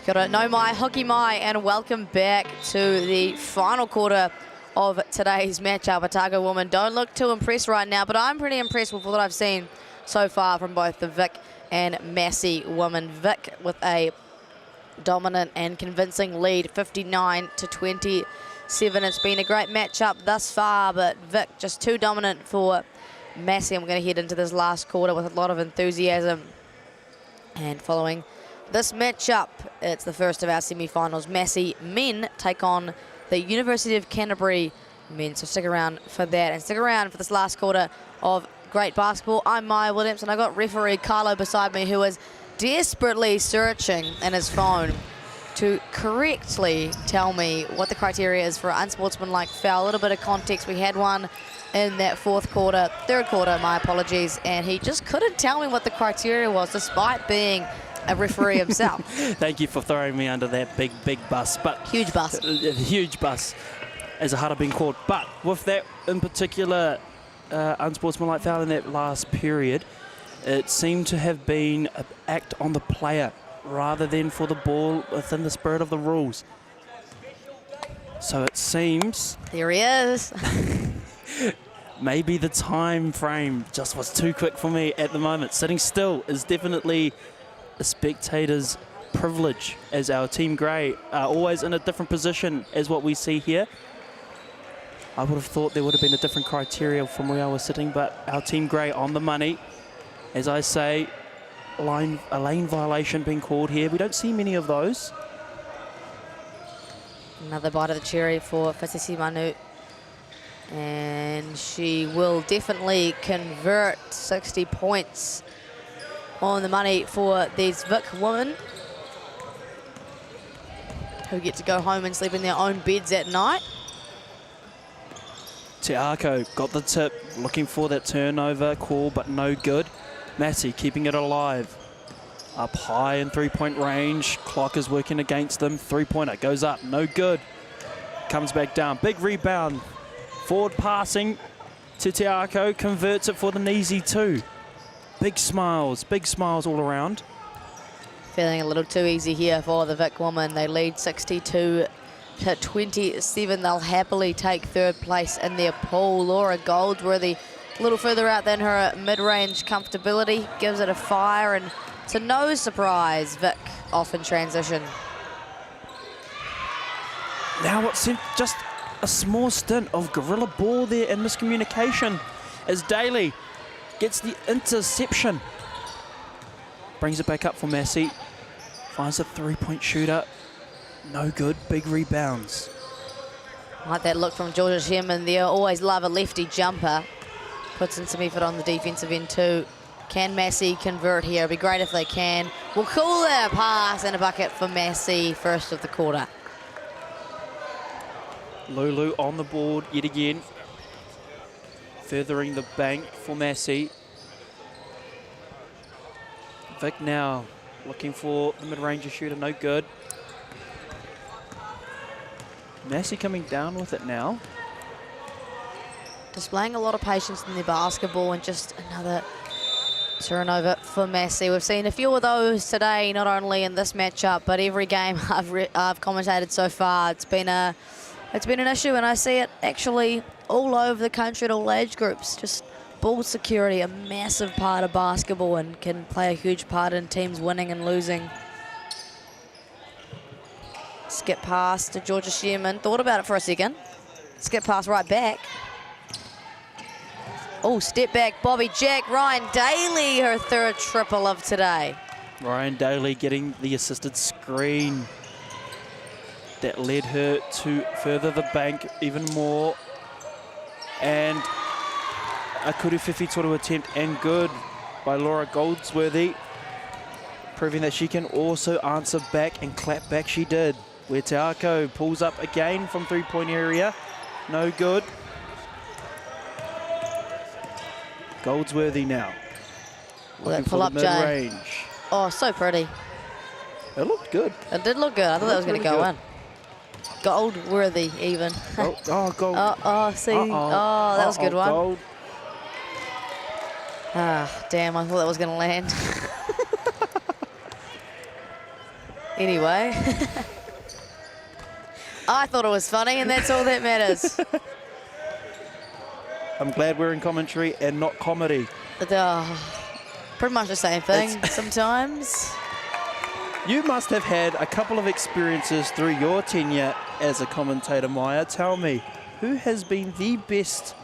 Kia ora, no mai, hoki mai, and welcome back to the final quarter of today's matchup. Otago women don't look too impressed right now, but I'm pretty impressed with what I've seen so far from both the Vic and Massey women. Vic with a dominant and convincing lead, 59-27. It's been a great matchup thus far, but Vic just too dominant for Massey. I'm going to head into this last quarter with a lot of enthusiasm. And following this matchup, it's the first of our semi-finals. Massey men take on the University of Canterbury men. So stick around for that, and stick around for this last quarter of great basketball. I'm Maya Williams, and I got referee Carlo beside me, who is desperately searching in his phone to correctly tell me what the criteria is for an unsportsmanlike foul. A little bit of context, we had one in that third quarter, my apologies, and he just couldn't tell me what the criteria was, despite being a referee himself. Thank you for throwing me under that big bus. But huge bus. Huge bus, as it had been called. But with that in particular unsportsmanlike foul in that last period, it seemed to have been an act on the player rather than for the ball within the spirit of the rules. So it seems... There he is. Maybe the time frame just was too quick for me at the moment. Sitting still is definitely a spectator's privilege as our Team Grey are always in a different position as what we see here. I would have thought there would have been a different criteria from where I was sitting, but our Team Grey on the money. As I say, a lane violation being called here. We don't see many of those. Another bite of the cherry for Fasisi Manu. And she will definitely convert 60 points on the money for these Vic women who get to go home and sleep in their own beds at night. Te Ako got the tip, looking for that turnover call, but no good. Massey keeping it alive. Up high in three-point range. Clock is working against them. Three-pointer goes up, no good. Comes back down, big rebound. Forward passing to Te Ako, converts it for the Neasy too. Big smiles all around. Feeling a little too easy here for the Vic women. They lead 62 to 27. They'll happily take third place in their pool. Laura Goldsworthy a little further out than her mid-range comfortability. Gives it a fire, and to no surprise, Vic off in transition. Now what's just a small stint of gorilla ball there and miscommunication as Daly gets the interception. Brings it back up for Massey. Finds a three-point shooter. No good. Big rebounds. Like that look from Georgia Sherman there. Always love a lefty jumper. Puts in some effort on the defensive end too. Can Massey convert here? It'd be great if they can. We'll call that a pass and a bucket for Massey, first of the quarter. Lulu on the board yet again. Furthering the bank for Massey. Vic now looking for the mid-range shooter, no good. Massey coming down with it now. Displaying a lot of patience in their basketball, and just another turnover for Massey. We've seen a few of those today, not only in this matchup, but every game I've commentated so far. It's been an issue, and I see it actually all over the country at all age groups. Just ball security, a massive part of basketball, and can play a huge part in teams winning and losing. Skip pass to Georgia Sherman. Thought about it for a second. Skip pass right back. Oh, step back, Bobby Jack. Ryan Daly, her third triple of today. Ryan Daly getting the assisted screen that led her to further the bank even more. And a Kuriwhiwhi Toru attempt, and good by Laura Goldsworthy, proving that she can also answer back, and clap back she did. Where Te Ako pulls up again from three-point area. No good. Goldsworthy now. Well, that pull-up Jay. Oh, so pretty. It looked good. It did look good. I thought that was going to go in. Gold-worthy, even. Gold. Oh, see. Oh, that was a good one. Gold. Ah, damn, I thought that was going to land. Anyway. I thought it was funny, and that's all that matters. I'm glad we're in commentary and not comedy. Pretty much the same thing sometimes. You must have had a couple of experiences through your tenure as a commentator, Maya. Tell me, who has been the best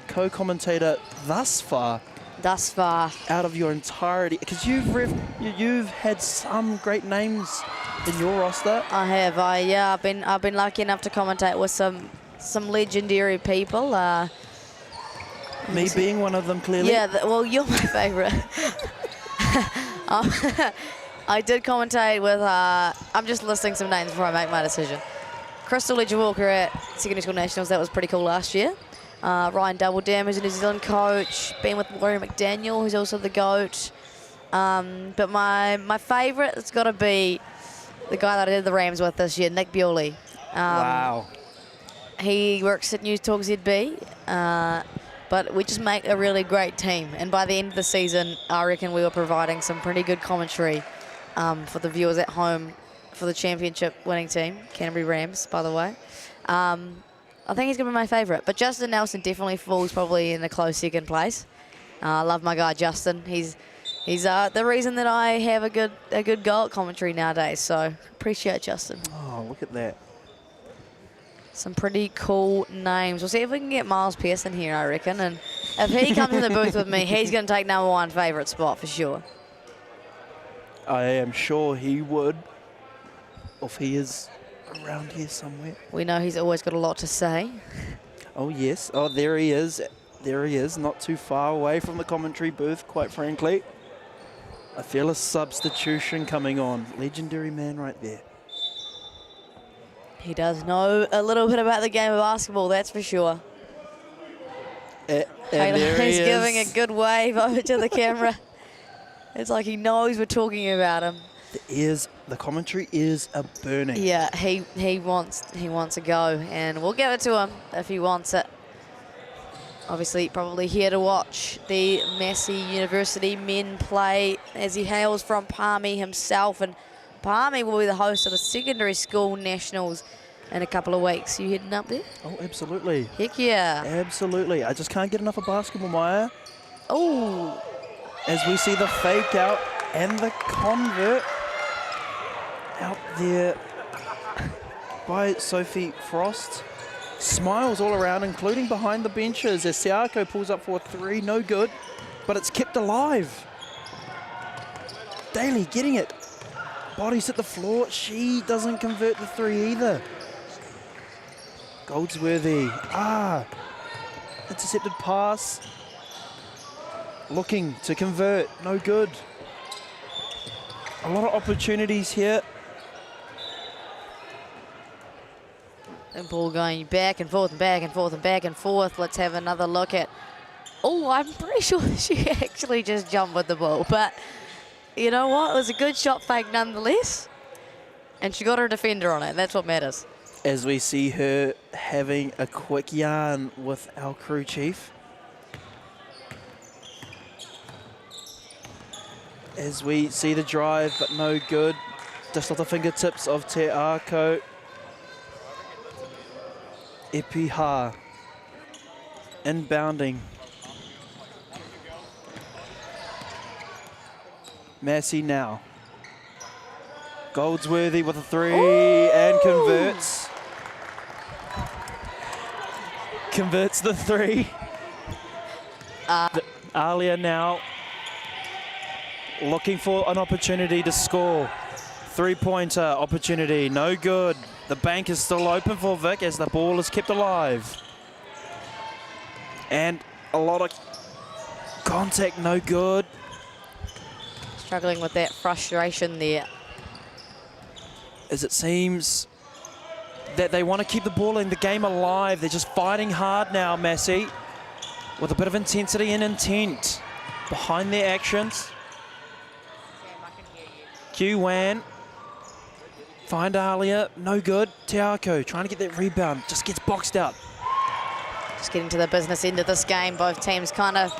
co-commentator thus far? Thus far. Out of your entirety, because you've had some great names in your roster. I have. I've been lucky enough to commentate with some legendary people. Me being one of them, clearly. Yeah, well, you're my favourite. I did commentate with, I'm just listing some names before I make my decision. Crystal Ledger-Walker at Secondary School Nationals, that was pretty cool last year. Ryan Doubledam, who's a New Zealand coach. Been with Laurie McDaniel, who's also the GOAT. But my favourite has got to be the guy that I did the Rams with this year, Nick Bewley. Wow. He works at News Talk ZB. But we just make a really great team. And by the end of the season, I reckon we were providing some pretty good commentary for the viewers at home for the championship winning team, Canterbury Rams, by the way. I think he's going to be my favourite. But Justin Nelson definitely falls probably in a close second place. I love my guy, Justin. He's He's the reason that I have a good goal at commentary nowadays, so appreciate Justin. Oh, look at that. Some pretty cool names. We'll see if we can get Miles Pearson here, I reckon, and if he comes in the booth with me, he's going to take #1 favourite spot for sure. I am sure he would, if he is around here somewhere. We know he's always got a lot to say. Oh, yes. Oh, there he is. There he is, not too far away from the commentary booth, quite frankly. I feel a substitution coming on. Legendary man right there. He does know a little bit about the game of basketball, that's for sure. And there he He's is. giving a good wave over to the camera. It's like he knows we're talking about him. The commentary is a burning. Yeah, he wants a go, and we'll give it to him if he wants it. Obviously, probably here to watch the Massey University men play, as he hails from Palmy himself, and Palmy will be the host of the secondary school nationals in a couple of weeks. You heading up there? Oh, absolutely. Heck yeah. Absolutely. I just can't get enough of basketball, Maya. Oh. As we see the fake out and the convert out there by Sophie Frost. Smiles all around, including behind the benches, as Siako pulls up for a 3, no good, but it's kept alive. Daly getting it. Bodies hit the floor. She doesn't convert the 3 either. Goldsworthy. Intercepted pass. Looking to convert. No good. A lot of opportunities here. And ball going back and forth and back and forth and back and forth. Let's have another look at... Oh, I'm pretty sure she actually just jumped with the ball. But you know what? It was a good shot fake nonetheless. And she got her defender on it. That's what matters. As we see her having a quick yarn with our crew chief. As we see the drive, but no good. Just off the fingertips of Te Ako. Epiha. Inbounding. Massey now. Goldsworthy with a 3 and converts. Converts the 3. Alia now looking for an opportunity to score. 3-pointer opportunity, no good. The bank is still open for Vic as the ball is kept alive. And a lot of contact, no good. Struggling with that frustration there. As it seems that they want to keep the ball in the game alive. They're just fighting hard now, Massey, with a bit of intensity and intent behind their actions. Q-Wan. Find Alia, no good. Tiako trying to get that rebound, just gets boxed out. Just getting to the business end of this game. Both teams kind of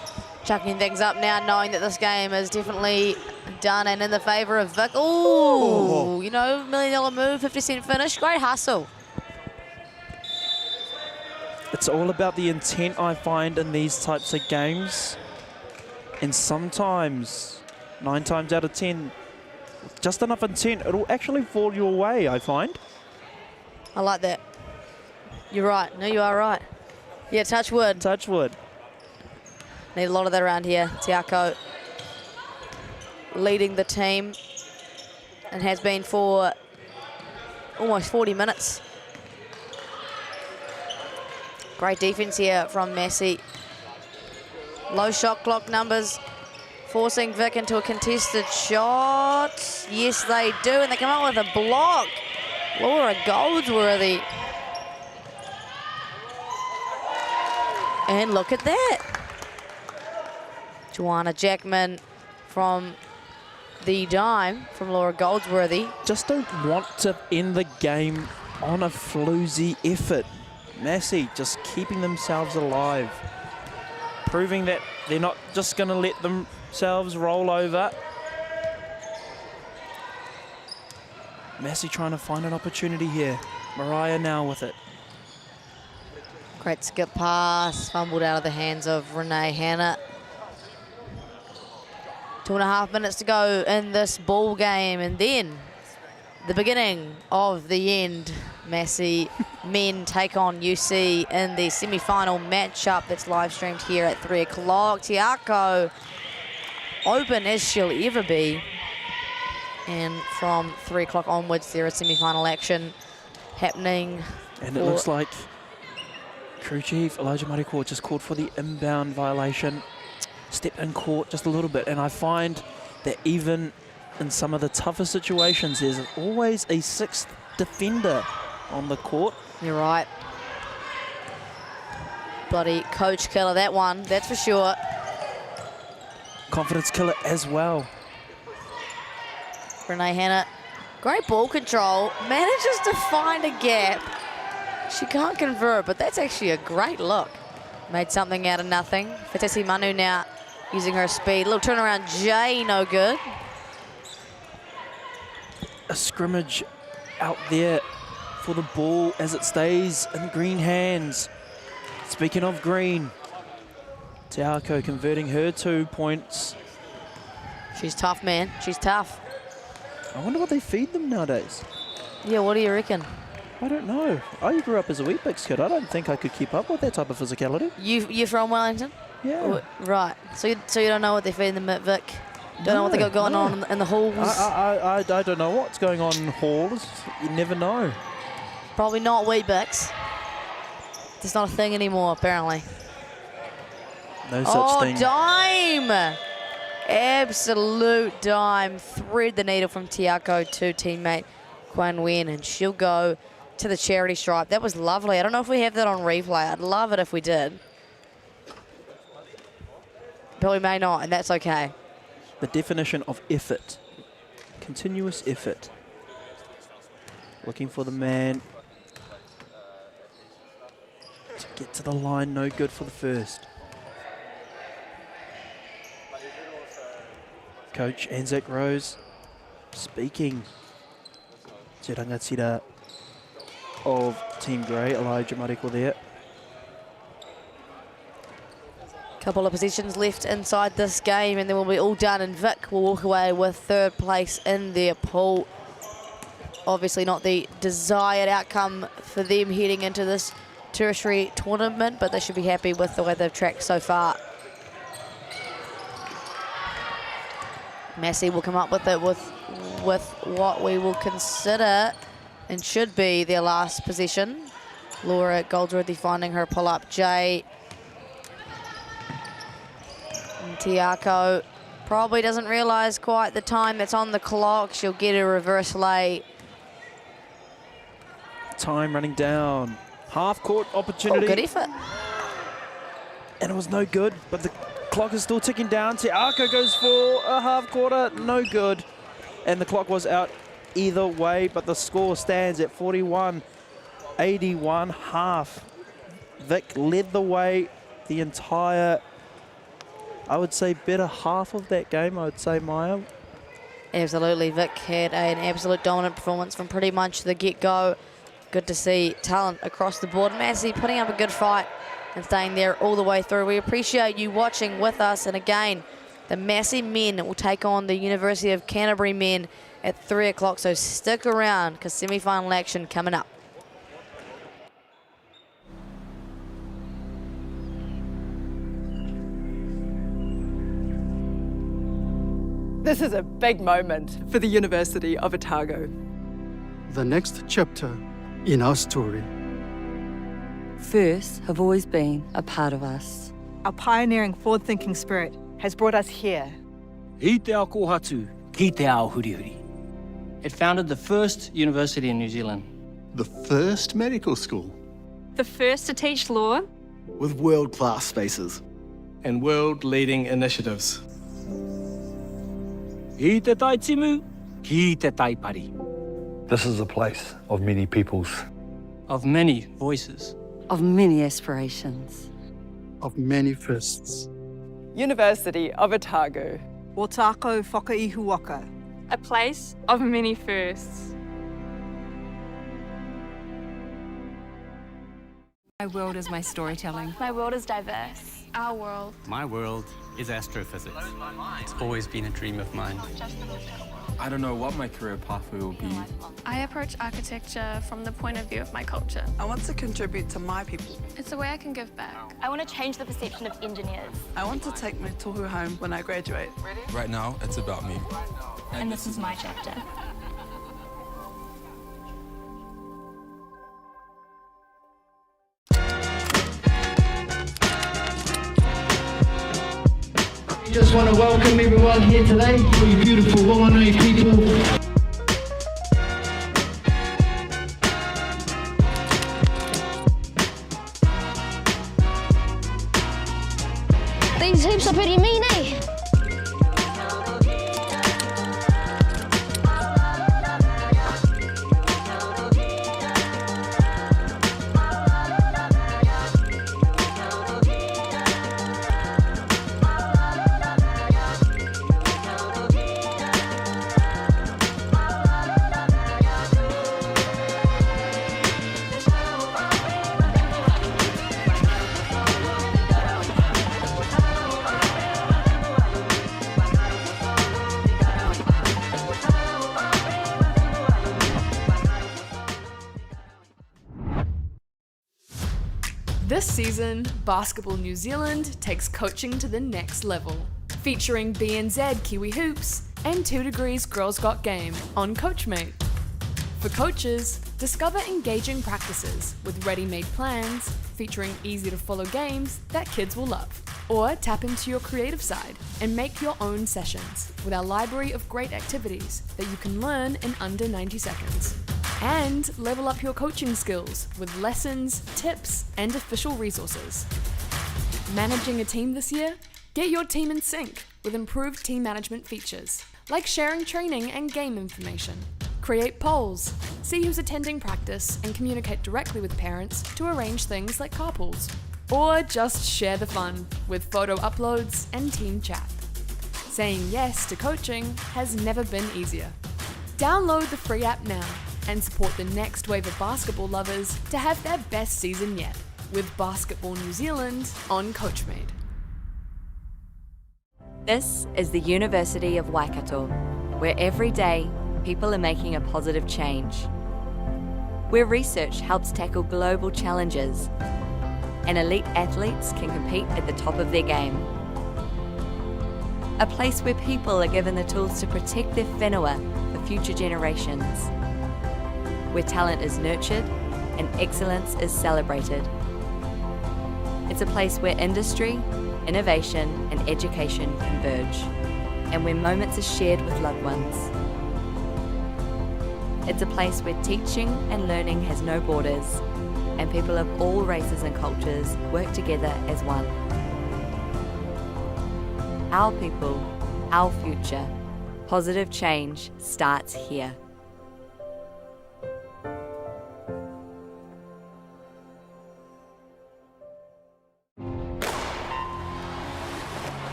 chucking things up now, knowing that this game is definitely done and in the favour of Vic. Ooh, you know, $1 million move, 50-cent finish. Great hustle. It's all about the intent, I find, in these types of games. And sometimes, 9 times out of 10, just enough intent, it'll actually fall your way, I find. I like that. You're right. No, you are right. Yeah, touch wood. Touch wood. Need a lot of that around here. Tiako leading the team and has been for almost 40 minutes. Great defense here from Massey. Low shot clock numbers, forcing Vic into a contested shot. Yes, they do, and they come up with a block. Laura Goldsworthy. And look at that. Joanna Jackman from the dime from Laura Goldsworthy. Just don't want to end the game on a floozy effort. Massey just keeping themselves alive. Proving that they're not just going to let themselves roll over. Massey trying to find an opportunity here. Mariah now with it. Great skip pass, fumbled out of the hands of Renee Hanna. 2.5 minutes to go in this ball game, and then the beginning of the end. Massey men take on UC in the semi-final matchup that's live streamed here at 3 o'clock. Tiako, open as she'll ever be. And from 3 o'clock onwards, there is semi-final action happening. And it looks like Crew Chief Elijah Mariko just called for the inbound violation. Stepped in court just a little bit, and I find that even in some of the tougher situations, there's always a 6th defender on the court. You're right. Bloody coach killer, that one, that's for sure. Confidence killer as well. Renee Hanna, great ball control, manages to find a gap. She can't convert, but that's actually a great look. Made something out of nothing. Fatesi Manu now using her speed. Little turnaround, Jay, no good. A scrimmage out there for the ball as it stays in green hands. Speaking of green, Tiako converting her 2 points. She's tough, man. She's tough. I wonder what they feed them nowadays. Yeah, what do you reckon? I don't know. I grew up as a Weet-Bix kid. I don't think I could keep up with that type of physicality. You're from Wellington? Yeah. Or, right. So you don't know what they're feeding them at Vic? Don't know what they got going on in the halls? I don't know what's going on in halls. You never know. Probably not Weet-Bix. It's not a thing anymore, apparently. No such thing. Oh, dime! Absolute dime. Thread the needle from Tiako to teammate Quan Nguyen, and she'll go to the charity stripe. That was lovely. I don't know if we have that on replay. I'd love it if we did. But we may not, and that's okay. The definition of effort. Continuous effort. Looking for the man to get to the line. No good for the first. Coach Anzac Rose speaking to rangatira of Team Grey, Elijah Mariko there. Couple of positions left inside this game, and then we'll be all done, and Vic will walk away with 3rd place in their pool. Obviously not the desired outcome for them heading into this tertiary tournament, but they should be happy with the way they've tracked so far. Massey will come up with it with what we will consider and should be their last possession. Laura Goldsworthy finding her pull-up. Jay and Tiako probably doesn't realise quite the time that's on the clock. She'll get a reverse lay. Time running down. Half-court opportunity. Oh, good effort. And it was no good, but the clock is still ticking down. Tiako goes for a half-quarter. No good. And the clock was out either way, but the score stands at 41-81 half. Vic led the way the entire, I would say, better half of that game, I would say, Maya. Absolutely. Vic had an absolute dominant performance from pretty much the get-go. Good to see talent across the board. Massey putting up a good fight and staying there all the way through. We appreciate you watching with us. And again, the Massey men will take on the University of Canterbury men at 3 o'clock. So stick around because semi-final action coming up. This is a big moment for the University of Otago. The next chapter in our story. Firsts have always been a part of us. Our pioneering, forward-thinking spirit has brought us here. I te ao kohatu, ki te ao hurihuri. It founded the first university in New Zealand. The first medical school. The first to teach law. With world-class spaces. And world-leading initiatives. I te tai timu, ki te tai pari. This is a place of many peoples. Of many voices. Of many aspirations. Of many firsts. University of Otago. Otako Whakaihuaka. A place of many firsts. My world is my storytelling. My world is diverse. Our world. My world is astrophysics. It's always been a dream of mine. I don't know what my career pathway will be. I approach architecture from the point of view of my culture. I want to contribute to my people. It's a way I can give back. I want to change the perception of engineers. I want to take my tohu home when I graduate. Right now, it's about me. And this is my chapter. Just want to welcome everyone here today, all you beautiful Whanganui people. These hoops are pretty mean, eh? This season, Basketball New Zealand takes coaching to the next level, featuring BNZ Kiwi Hoops and 2 Degrees Girls Got Game on Coachmate. For coaches, discover engaging practices with ready-made plans featuring easy-to-follow games that kids will love. Or tap into your creative side and make your own sessions with our library of great activities that you can learn in under 90 seconds. And level up your coaching skills with lessons, tips, and official resources. Managing a team this year? Get your team in sync with improved team management features, like sharing training and game information. Create polls, see who's attending practice, and communicate directly with parents to arrange things like carpools. Or just share the fun with photo uploads and team chat. Saying yes to coaching has never been easier. Download the free app now and support the next wave of basketball lovers to have their best season yet with Basketball New Zealand on Coachmate. This is the University of Waikato, where every day people are making a positive change. Where research helps tackle global challenges and elite athletes can compete at the top of their game. A place where people are given the tools to protect their whenua for future generations. Where talent is nurtured and excellence is celebrated. It's a place where industry, innovation and education converge, and where moments are shared with loved ones. It's a place where teaching and learning has no borders, and people of all races and cultures work together as one. Our people, our future. Positive change starts here.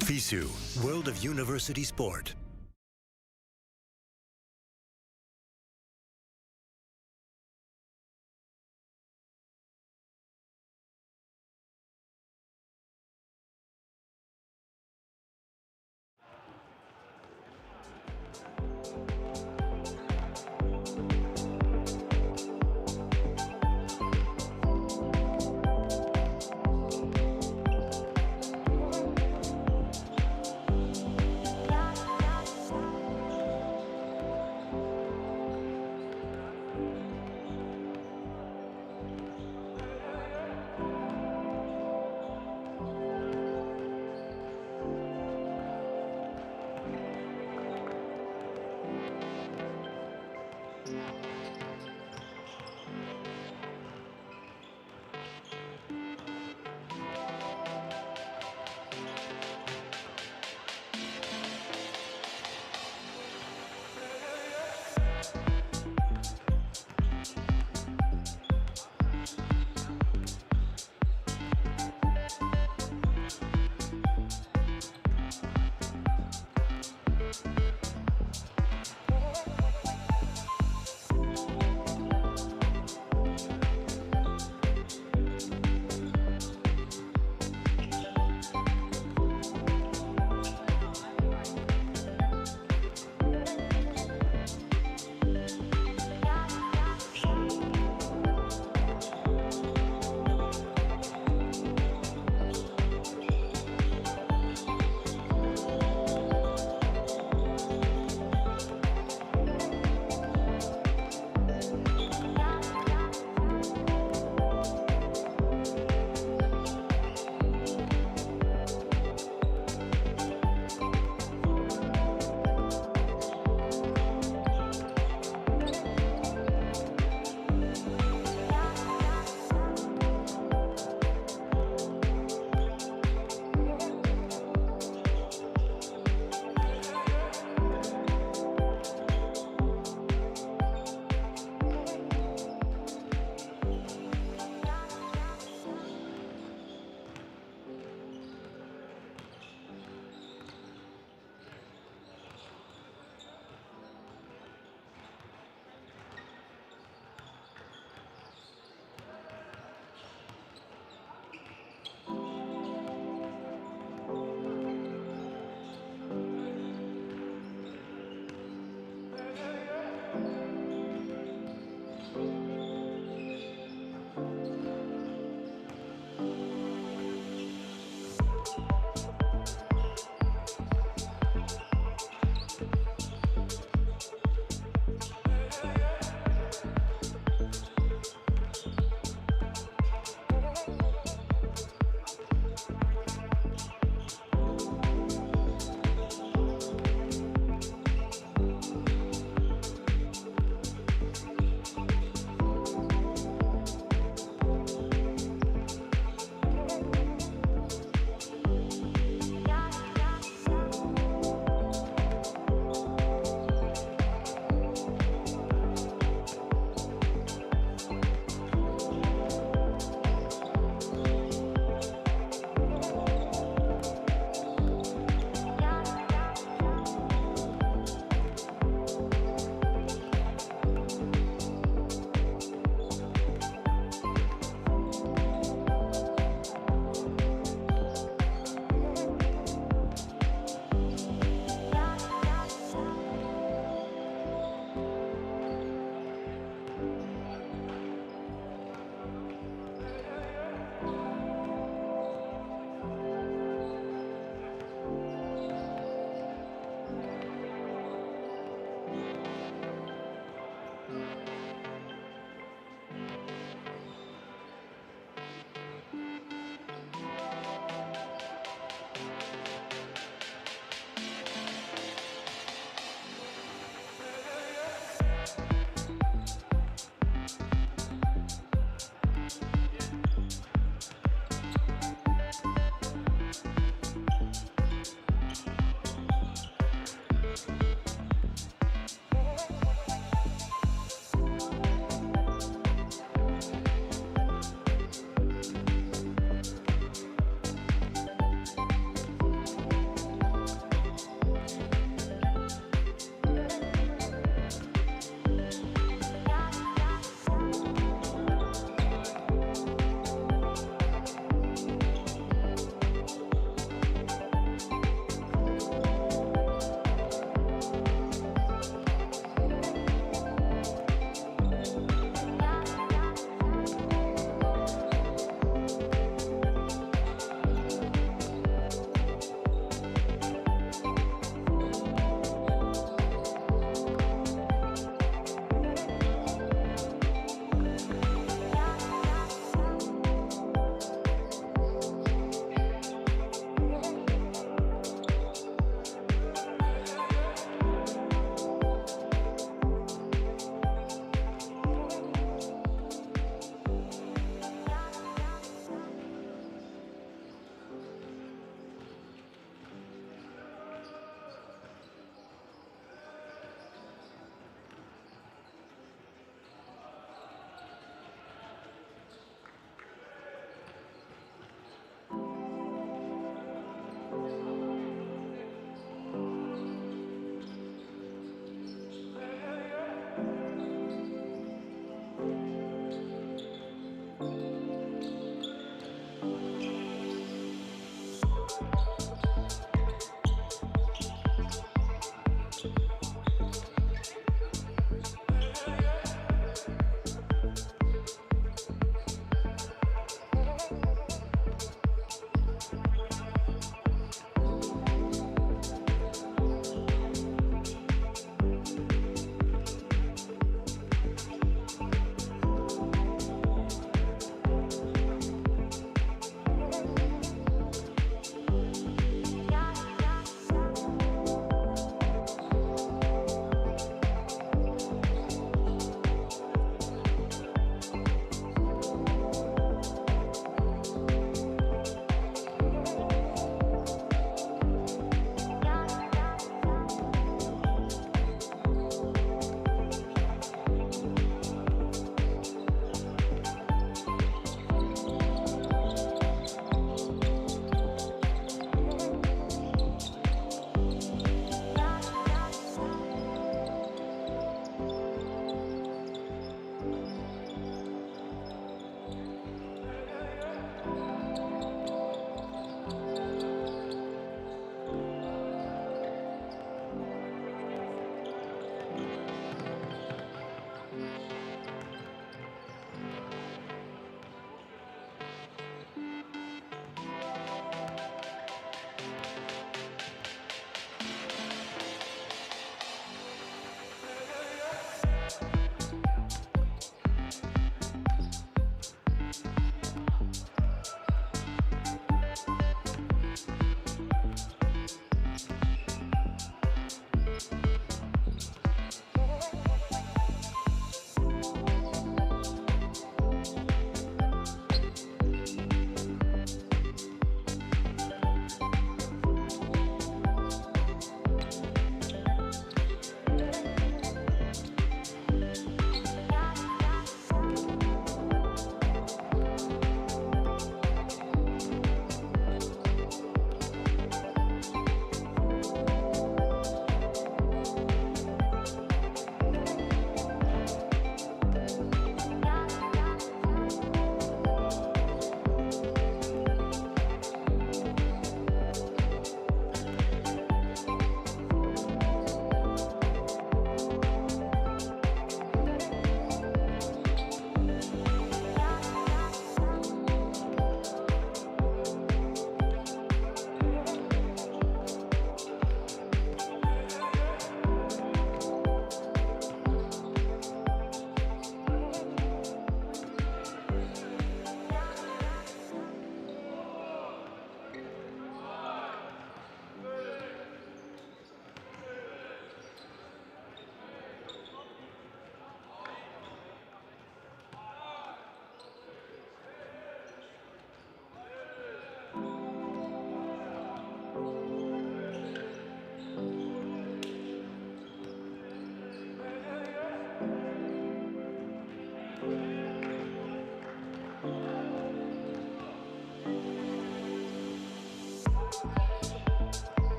FISU, World of University Sport.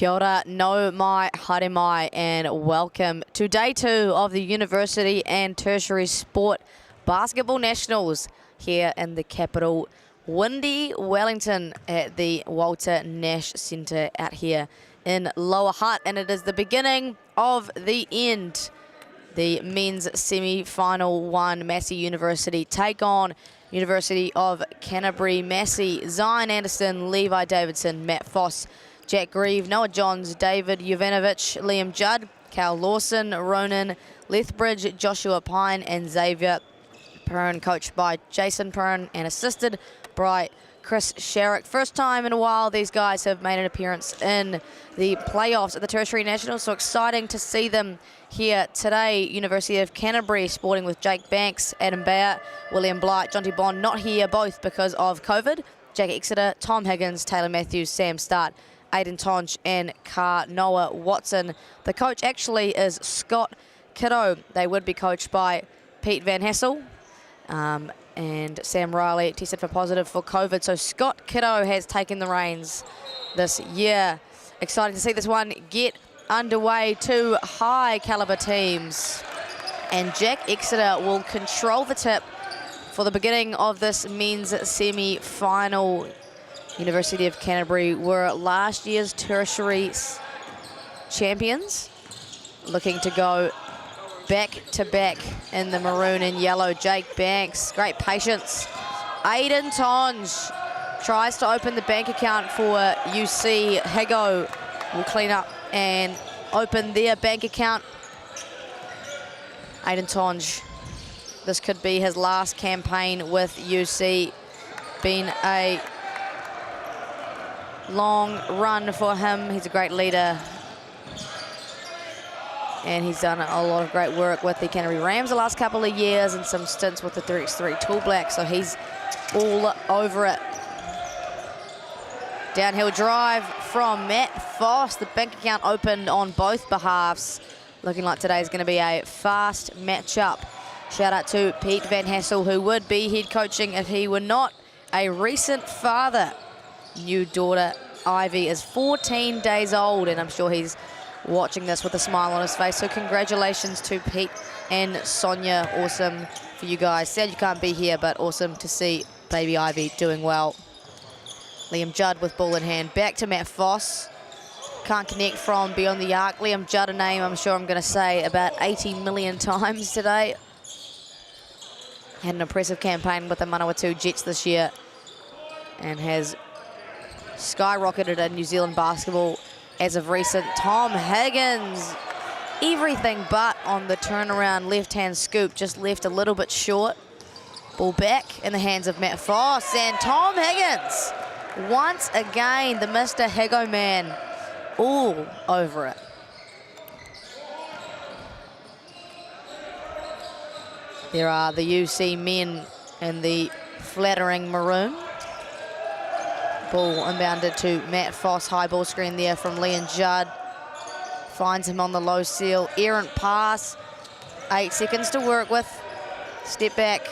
Kia ora, no mai, haere mai, and welcome to day 2 of the University and Tertiary Sport Basketball Nationals here in the capital, windy Wellington, at the Walter Nash Centre out here in Lower Hutt, and it is the beginning of the end. The men's semi-final 1, Massey University take on University of Canterbury. Massey, Zion Anderson, Levi Davidson, Matt Foss, Jack Grieve, Noah Johns, David Jovanovic, Liam Judd, Cal Lawson, Ronan Lethbridge, Joshua Pine, and Xavier Perrin, coached by Jason Perrin and assisted by Chris Sherrick. First time in a while these guys have made an appearance in the playoffs at the Tertiary Nationals, so exciting to see them here today. University of Canterbury sporting with Jake Banks, Adam Bayer, William Blight, Jonty Bond not here, both because of COVID. Jack Exeter, Tom Higgins, Taylor Matthews, Sam Start, Aidan Tonch, and Noah Watson. The coach actually is Scott Kiddo. They would be coached by Pete Van Hassel, and Sam Riley tested for positive for COVID. So Scott Kiddo has taken the reins this year. Exciting to see this one get underway. 2 high caliber teams. And Jack Exeter will control the tip for the beginning of this men's semi-final. University of Canterbury were last year's tertiary champions, looking to go back-to-back in the maroon and yellow. Jake Banks, great patience. Aidan Tonge tries to open the bank account for UC. Higo will clean up and open their bank account. Aidan Tonge, this could be his last campaign with UC. Been a long run for him. He's a great leader. And he's done a lot of great work with the Canterbury Rams the last couple of years and some stints with the 3x3 Tall Black, so he's all over it. Downhill drive from Matt Foss. The bank account opened on both behalves. Looking like today's going to be a fast matchup. Shout out to Pete Van Hassel, who would be head coaching if he were not a recent father. New daughter Ivy is 14 days old, and I'm sure he's watching this with a smile on his face. So congratulations to Pete and Sonia. Awesome for you guys. Sad you can't be here, but awesome to see baby Ivy doing well. Liam Judd with ball in hand. Back to Matt Foss. Can't connect from beyond the arc. Liam Judd, a name I'm sure I'm going to say about 80 million times today. Had an impressive campaign with the Manawatu Jets this year and has skyrocketed in New Zealand basketball as of recent. Tom Higgins, everything but on the turnaround left-hand scoop, just left a little bit short. Ball back in the hands of Matt Foss, and Tom Higgins, once again, the Mr. Higo man, all over it. There are the UC men in the flattering maroon. Ball inbounded to Matt Foss. High ball screen there from Liam Judd. Finds him on the low seal. Errant pass. 8 seconds to work with. Step back.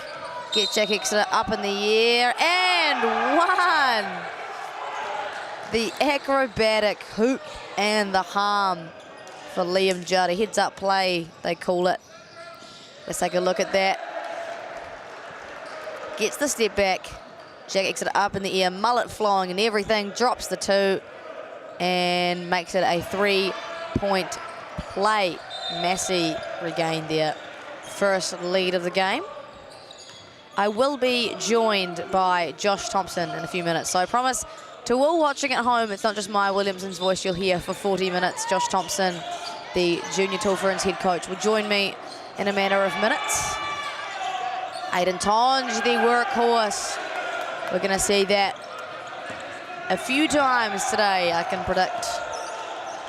Get Jack Exeter up in the air. And one. The acrobatic hoop and the harm for Liam Judd. A heads up play, they call it. Let's take a look at that. Gets the step back. Jack Exeter up in the air, mullet flowing and everything, drops the 2 and makes it a 3-point play. Massey regained their first lead of the game. I will be joined by Josh Thompson in a few minutes, so I promise to all watching at home, it's not just my Williamson's voice you'll hear for 40 minutes. Josh Thompson, the junior Tall Ferns head coach, will join me in a matter of minutes. Aidan Tonge, the workhorse. We're going to see that a few times today. I can predict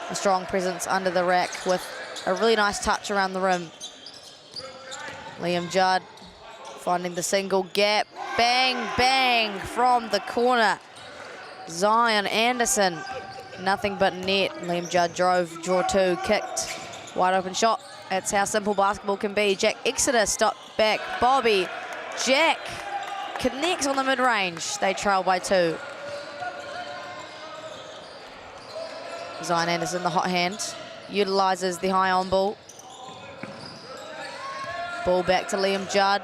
a strong presence under the rack with a really nice touch around the rim. Liam Judd finding the single gap. Bang, bang from the corner. Zion Anderson, nothing but net. Liam Judd drove, draw 2, kicked. Wide open shot. That's how simple basketball can be. Jack Exeter stopped back. Bobby Jack connects on the mid-range. They trail by 2. Zion Anderson, the hot hand, utilises the high on ball. Ball back to Liam Judd.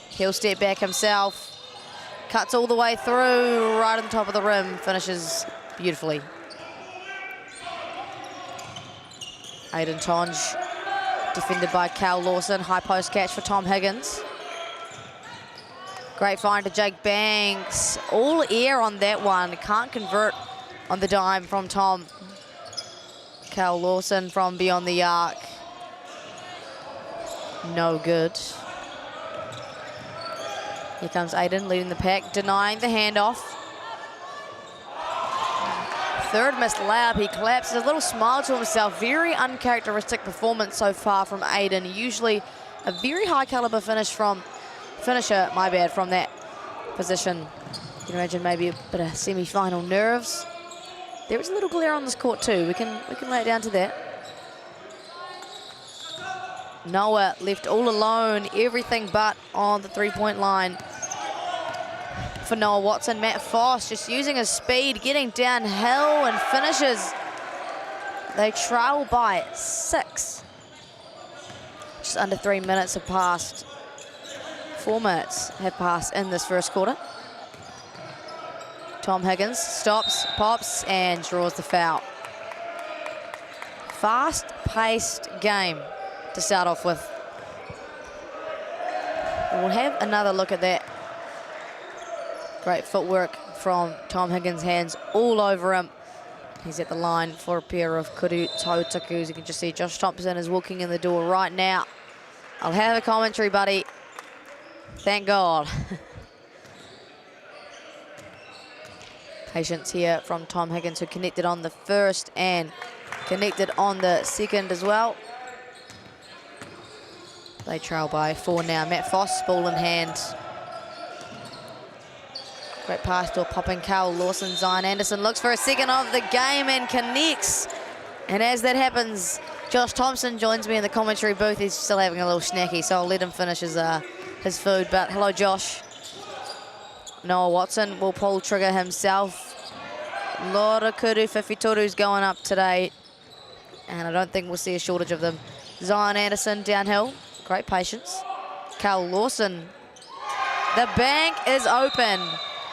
He'll step back himself. Cuts all the way through, right on the top of the rim. Finishes beautifully. Aidan Tonge, defended by Cal Lawson. High post catch for Tom Higgins. Great find to Jake Banks. All air on that one. Can't convert on the dime from Tom. Cal Lawson from beyond the arc. No good. Here comes Aidan leading the pack, denying the handoff. Third missed layup, he collapses, a little smile to himself. Very uncharacteristic performance so far from Aidan. Usually a very high caliber finisher, from that position. You can imagine maybe a bit of semi-final nerves. There is a little glare on this court too. We can lay it down to that. Noah left all alone, everything but on the 3-point line for Noah Watson. Matt Foss just using his speed, getting downhill and finishes. They trail by 6. Just under 3 minutes have passed. 4 minutes have passed in this first quarter. Tom Higgins stops, pops, and draws the foul. Fast-paced game to start off with. We'll have another look at that. Great footwork from Tom Higgins, hands all over him. He's at the line for a pair of kuru toe tukus. You can just see Josh Thompson is walking in the door right now. I'll have a commentary, buddy. Thank God. Patience here from Tom Higgins, who connected on the first and connected on the second as well. They trail by 4 now. Matt Foss, ball in hand. Great pass to a popping Carl Lawson. Zion Anderson looks for a second of the game and connects. And as that happens, Josh Thompson joins me in the commentary booth. He's still having a little snacky, so I'll let him finish his food. But hello, Josh. Noah Watson will pull trigger himself. A lot of kuru whiwhitorus going up today, and I don't think we'll see a shortage of them. Zion Anderson downhill. Great patience. Carl Lawson. The bank is open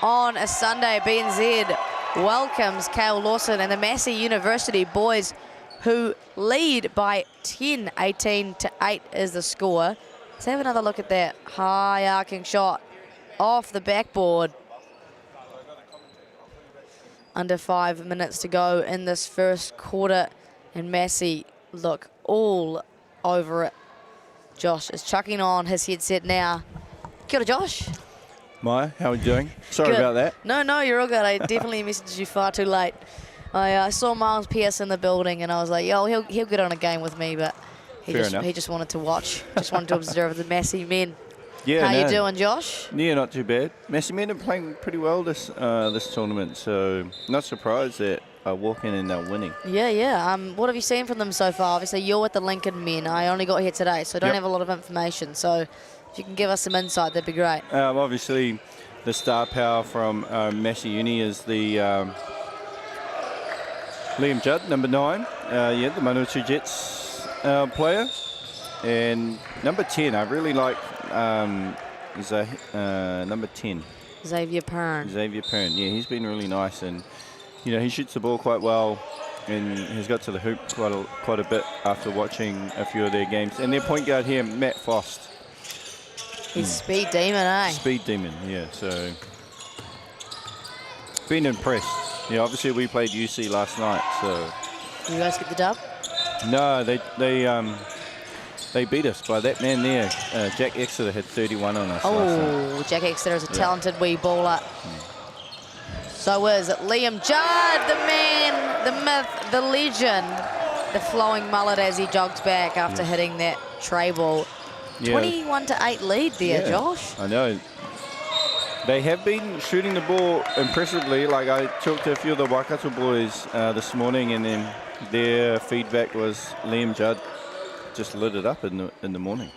on a Sunday. BNZ welcomes Cale Lawson and the Massey University boys, who lead by 10. 18-8 is the score. Let's have another look at that high arcing shot off the backboard. Under 5 minutes to go in this first quarter, and Massey look all over it. Josh is chucking on his headset now. Kia ora, Josh. Maya, how are you doing? Sorry Good. about that. No, you're all good. I definitely messaged you far too late. I saw Miles Pierce in the building, and I was like, yo, he'll get on a game with me, but he just wanted to watch, just wanted to observe the Massey men. Yeah, How you doing, Josh? Yeah, not too bad. Massey men are playing pretty well this tournament, so not surprised that I walk in and they're winning. Yeah. What have you seen from them so far? Obviously, you're with the Lincoln men. I only got here today, so I don't have a lot of information. So if you can give us some insight, that'd be great. Obviously, the star power from Massey Uni is the Liam Judd, number 9. The Manawatu Jets player. And number 10, I really like number 10. Xavier Pern. Yeah, he's been really nice, and he shoots the ball quite well, and has got to the hoop quite a bit after watching a few of their games. And their point guard here, Matt Fost. He's speed demon, eh? Speed demon, yeah. So been impressed. Yeah, obviously we played UC last night, so. Did you guys get the dub? No, they beat us by that man there. Jack Exeter had 31 on us. Oh, Jack Exeter is a talented wee baller. So is Liam Judd, the man, the myth, the legend, the flowing mullet as he jogs back after hitting that tray ball. 21-8 lead there, Josh. I know. They have been shooting the ball impressively. Like, I talked to a few of the Waikato boys this morning, and then their feedback was Liam Judd just lit it up in the morning.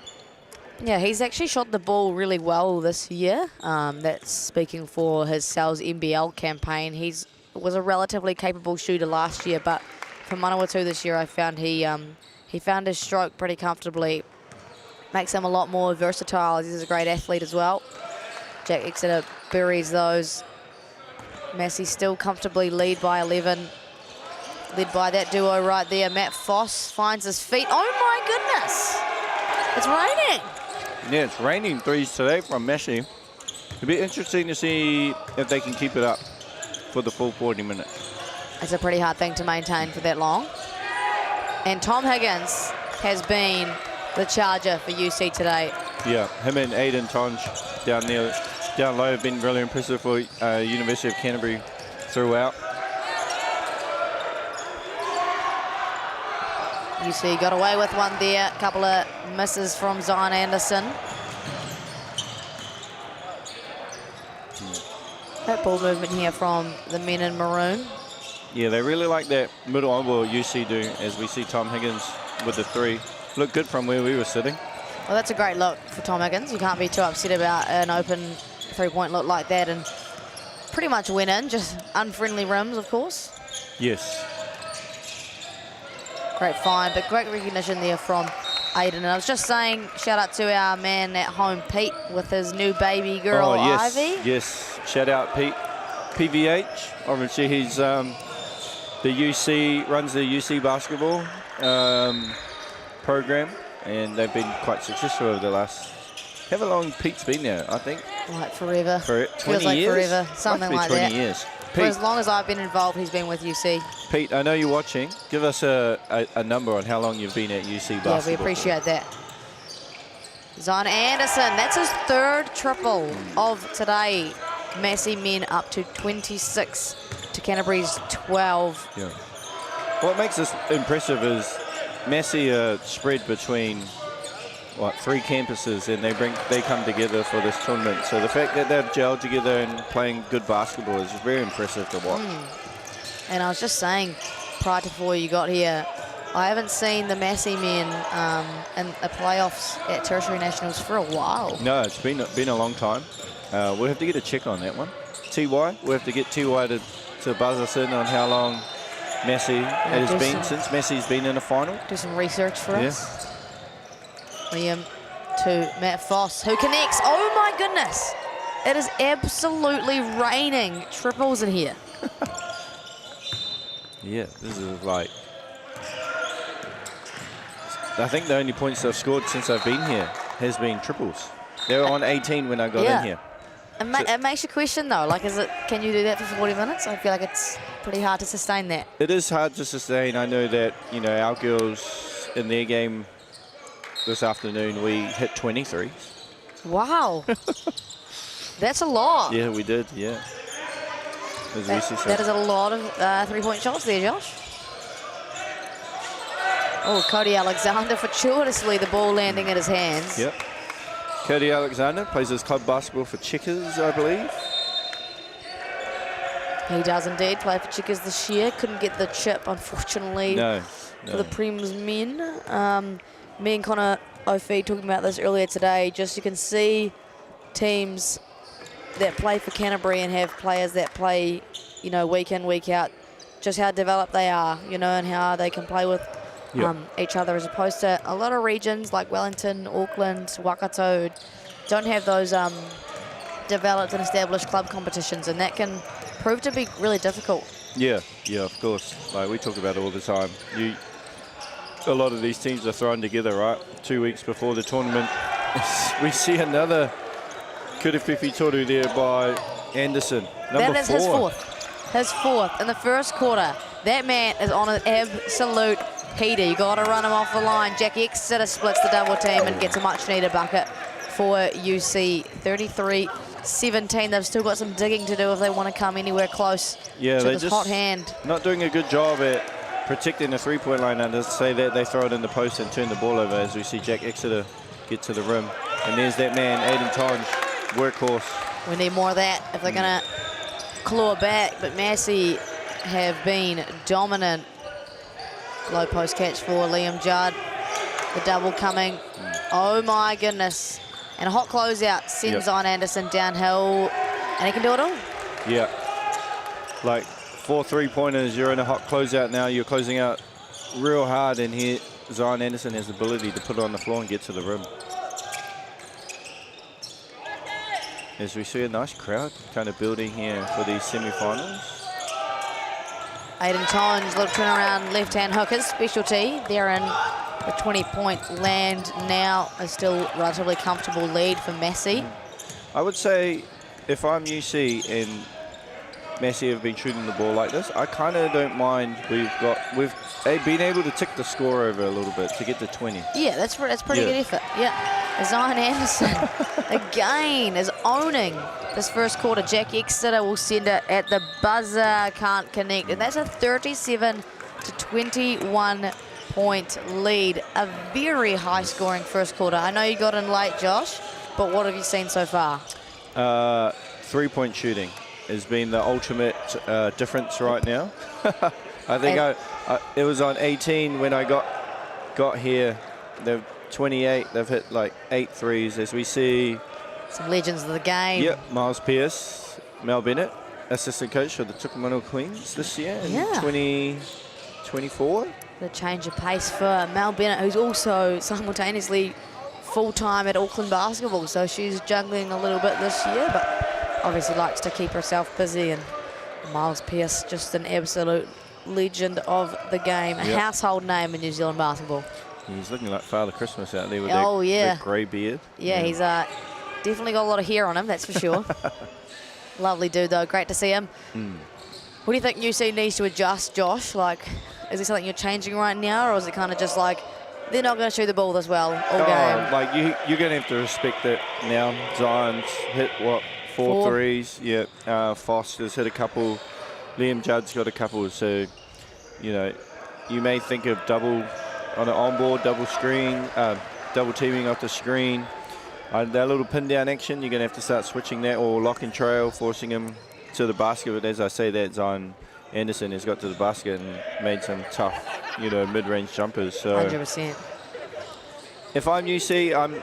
Yeah, he's actually shot the ball really well this year. That's speaking for his Sal's NBL campaign. Was a relatively capable shooter last year, but for Manawatu this year, I found he found his stroke pretty comfortably. Makes him a lot more versatile. He's a great athlete as well. Jack Exeter buries those. Massey still comfortably lead by 11. Led by that duo right there. Matt Foss finds his feet. Oh my goodness! It's raining. Yeah, it's raining threes today from Massey. It'll be interesting to see if they can keep it up for the full 40 minutes. It's a pretty hard thing to maintain for that long. And Tom Higgins has been the charger for UC today. Yeah, him and Aiden Tonge down low have been really impressive for University of Canterbury throughout. UC got away with one there. A couple of misses from Zion Anderson. That ball movement here from the men in maroon. Yeah, they really like that middle on. Well, UC do, as we see Tom Higgins with the 3. Looked good from where we were sitting. Well, that's a great look for Tom Higgins. You can't be too upset about an open 3-point look like that, and pretty much went in, just unfriendly rims, of course. Yes. Great find, but great recognition there from Aiden. And I was just saying, shout out to our man at home, Pete, with his new baby girl, yes. Ivy. Yes, shout out, Pete. PVH. Obviously, he's runs the UC basketball program, and they've been quite successful over the last. However long Pete's been there, I think. Like forever. For 20 Feels like years? forever, something like 20 that. years. For Pete, as long as I've been involved, he's been with UC. Pete, I know you're watching. Give us a number on how long you've been at UC basketball. Yeah, we appreciate that. Zion Anderson, that's his third triple of today. Massey men up to 26 to Canterbury's 12. Yeah. What makes this impressive is Massey are spread between three campuses, and they come together for this tournament. So the fact that they've gelled together and playing good basketball is very impressive to watch. And I was just saying, prior to before you got here, I haven't seen the Massey men in the playoffs at Tertiary Nationals for a while. No, it's been a long time. We'll have to get a check on that one. TY, we'll have to get TY to buzz us in on how long Massey has been since Massey's been in a final. Do some research for us. Liam to Matt Foss, who connects. Oh my goodness! It is absolutely raining triples in here. Yeah, this is like... I think the only points they've scored since I've been here has been triples. They were on 18 when I got in here. It makes you question though, like can you do that for 40 minutes? I feel like it's pretty hard to sustain that. It is hard to sustain. I know that, our girls in their game this afternoon, we hit 23. Wow. That's a lot. Yeah, we did, yeah. That is a lot of three-point shots there, Josh. Oh, Cody Alexander fortuitously the ball landing at his hands. Yep. Cody Alexander plays his club basketball for Checkers, I believe. He does indeed play for Checkers this year. Couldn't get the chip, unfortunately, for the Prem's men. Me and Connor O'Fee talking about this earlier today. Just you can see teams that play for Canterbury and have players that play, week in, week out, just how developed they are, and how they can play with each other, as opposed to a lot of regions like Wellington, Auckland, Waikato don't have those developed and established club competitions, and that can prove to be really difficult. Yeah, of course. Like we talk about it all the time. A lot of these teams are thrown together, right? 2 weeks before the tournament. We see another Kurewhiwhi toru there by Anderson. That is his fourth. His fourth in the first quarter. That man is on an absolute heater. You got to run him off the line. Jack Exeter splits the double team and gets a much-needed bucket for UC. 33-17. They've still got some digging to do if they want to come anywhere close to this hot hand. Not doing a good job at protecting the three-point line, and to say that they throw it in the post and turn the ball over, as we see Jack Exeter get to the rim. And there's that man, Aiden Tonge, workhorse. We need more of that if they're going to claw back, but Massey have been dominant. Low post catch for Liam Judd. The double coming. Oh my goodness. And a hot closeout sends on Anderson downhill, and he can do it all. Yeah. Like 4 3-pointers, you're in a hot closeout now, you're closing out real hard, and here Zion Anderson has the ability to put it on the floor and get to the rim. As we see a nice crowd kind of building here for these semi-finals. Aiden Tonge, little turnaround left-hand hooker's specialty. They're in the 20-point land now. A still relatively comfortable lead for Massey. I would say if I'm UC and Massey have been shooting the ball like this, I kind of don't mind. We've been able to tick the score over a little bit to get to 20. Yeah, that's pretty good effort. Yeah, Zion Anderson again is owning this first quarter. Jack Exeter will send it at the buzzer, can't connect, and that's a 37-21 point lead. A very high scoring first quarter. I know you got in late, Josh, but what have you seen so far? 3-point shooting has been the ultimate difference right now. I think it was on 18 when I got here. They've 28. They've hit like 8 threes, as we see. Some legends of the game. Yep, Miles Pearce, Mel Bennett, assistant coach for the Tukumanu Queens this year in 2024. The change of pace for Mel Bennett, who's also simultaneously full-time at Auckland basketball, so she's juggling a little bit this year, but obviously likes to keep herself busy and Miles Pearce, just an absolute legend of the game. A household name in New Zealand basketball. He's looking like Father Christmas out there with that grey beard. Yeah, he's definitely got a lot of hair on him, that's for sure. Lovely dude, though. Great to see him. What do you think UC needs to adjust, Josh? Like, is there something you're changing right now, or is it kind of just like they're not going to shoot the ball this well all game? Like you're going to have to respect that now. Zion's hit, what, four threes? Yeah. Foster's hit a couple. Liam Judd's got a couple. So, you know, you may think of double on an on-board, double screen, double teaming off the screen. That little pin down action, you're going to have to start switching that, or lock and trail, forcing him to the basket. But as I say that, Zion Anderson has got to the basket and made some tough, you know, mid-range jumpers. So 100%. If I'm UC, I'm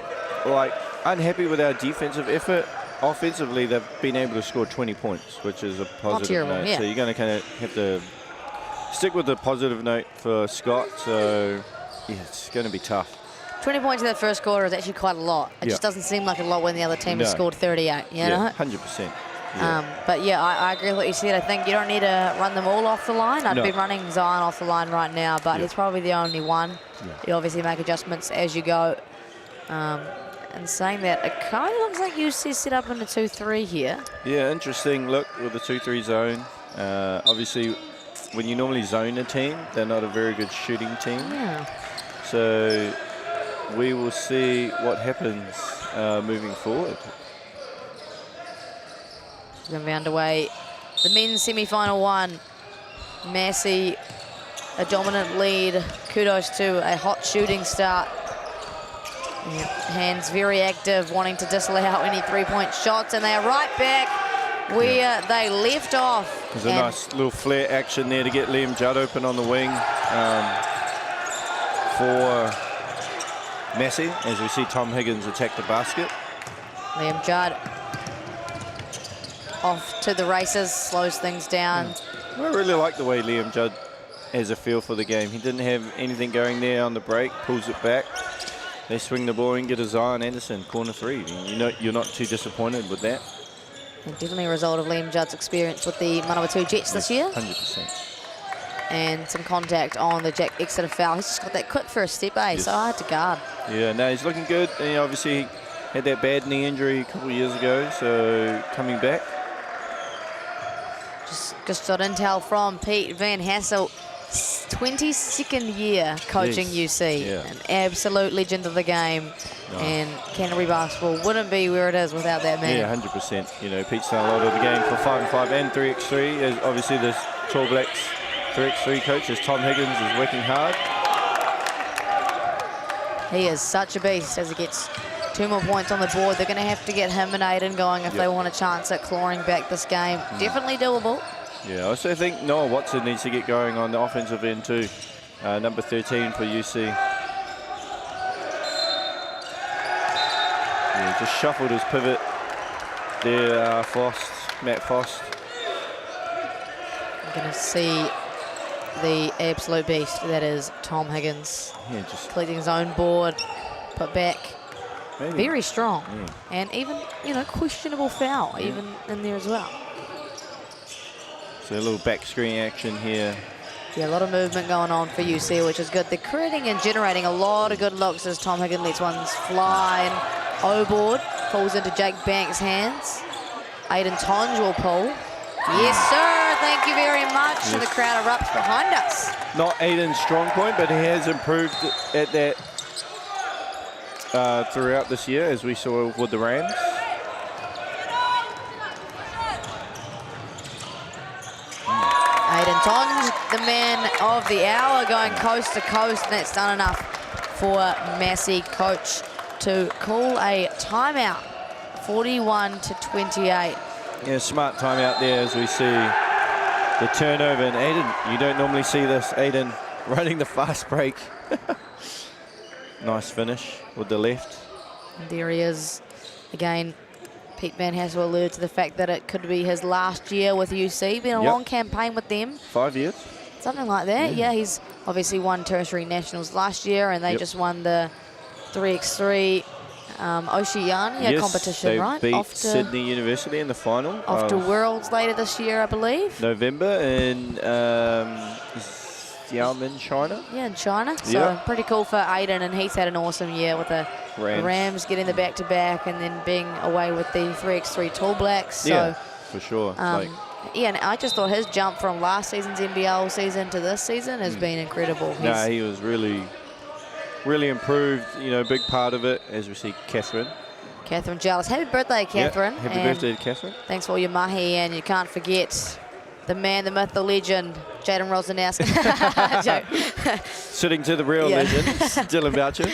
like unhappy with our defensive effort. Offensively, they've been able to score 20 points, which is a positive note. Yeah. So you're going to kind of have to stick with the positive note for Scott. So yeah, it's going to be tough. 20 points in that first quarter is actually quite a lot. It just doesn't seem like a lot when the other team has scored 38, you know? 100%. But yeah, I agree with what you said. I think you don't need to run them all off the line. I'd be running Zion off the line right now, but he's probably the only one. You obviously make adjustments as you go. And saying that, it kind of looks like UC set up in a 2-3 here. Yeah, interesting look with the 2-3 zone. Obviously, when you normally zone a team, they're not a very good shooting team. Yeah. So we will see what happens moving forward. It's going to be underway. The men's semi-final one. Massey, a dominant lead. Kudos to a hot shooting start. Hands very active, wanting to disallow any three-point shots, and they are right back where they left off. There's a nice little flare action there to get Liam Judd open on the wing for Massey, as we see Tom Higgins attack the basket. Liam Judd off to the races, slows things down. I really like the way Liam Judd has a feel for the game. He didn't have anything going there on the break, pulls it back. They swing the ball and get a Zion Anderson corner three. You know, you're not too disappointed with that. And definitely a result of Liam Judd's experience with the Manawatu Jets this year. 100%. And some contact on the Jack Exeter foul. He's just got that quick first step, so hard to guard. Yeah, no, he's looking good. And he obviously had that bad knee injury a couple of years ago, so coming back. Just got intel from Pete Van Hassel. 22nd year coaching UC, an absolute legend of the game, and Canterbury basketball wouldn't be where it is without that man. Yeah, 100%. You know, Pete's done a lot of the game for 5-on-5 and 3x3. As obviously, the Tall Blacks 3x3 coach, as Tom Higgins, is working hard. He is such a beast as he gets 2 more points on the board. They're going to have to get him and Aiden going if they want a chance at clawing back this game. Definitely doable. Yeah, I also think Noah Watson needs to get going on the offensive end too. Number 13 for UC. Yeah, just shuffled his pivot there, Matt Fost. You're going to see the absolute beast that is Tom Higgins. Yeah, just completing his own board, put back. Maybe. Very strong. And even, you know, questionable foul even in there as well. So a little back screen action here. Yeah, a lot of movement going on for UC, which is good. They're creating and generating a lot of good looks as Tom Higgins lets ones fly. And O-board falls into Jake Banks' hands. Aiden Tonge will pull. Yes, sir. Thank you very much. And the crowd erupts behind us. Not Aiden's strong point, but he has improved at that throughout this year, as we saw with the Rams. Aiden Tonge, the man of the hour, going coast to coast, and that's done enough for Massey coach to call a timeout, 41-28. Yeah, smart timeout there as we see the turnover. And Aiden, you don't normally see this. Aiden running the fast break. Nice finish with the left. And there he is again. Pete Van Hassel alluded to the fact that it could be his last year with UC. Been a long campaign with them. 5 years. Something like that. Yeah, he's obviously won Tertiary Nationals last year, and they just won the 3x3 Oceania competition, they right? beat Off to Sydney University in the final. Off to Worlds later this year, I believe. November in Xiamen, China. Yeah, in China. So pretty cool for Aiden, and he's had an awesome year with the Rams getting the back-to-back and then being away with the 3x3 Tall Blacks. So, yeah, for sure. yeah, and I just thought his jump from last season's NBL season to this season has been incredible. No, he was really improved. You know, big part of it, as we see Catherine. Catherine Jealous. Happy birthday, Catherine. Yeah, happy birthday to Catherine. Thanks for all your mahi, and you can't forget the man, the myth, the legend, Jaden Rosanowski. Sitting to the real legend, Dylan Boucher,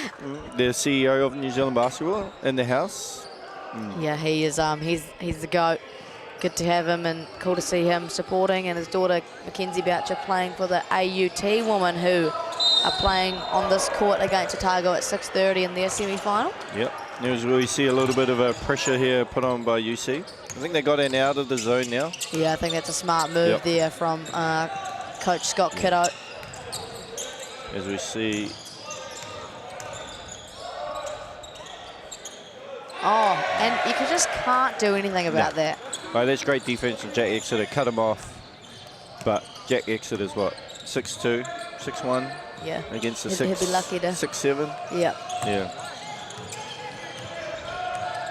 the CEO of New Zealand Basketball, in the house. Yeah, he is. He's the GOAT. Good to have him, and cool to see him supporting, and his daughter Mackenzie Boucher playing for the AUT women, who are playing on this court against Otago at 6:30 in their semi-final. Yep. There's where we see a little bit of a pressure here put on by UC. I think they got in out of the zone now. Yeah, I think that's a smart move there from Coach Scott Kiddo. As we see. Oh, and you just can't do anything about that. Right, that's great defense from Jack Exeter. Cut him off. But Jack Exeter's what? 6'2", 6'1"? Yeah. Against the He'd be lucky to. 6'7". Yeah. Yeah.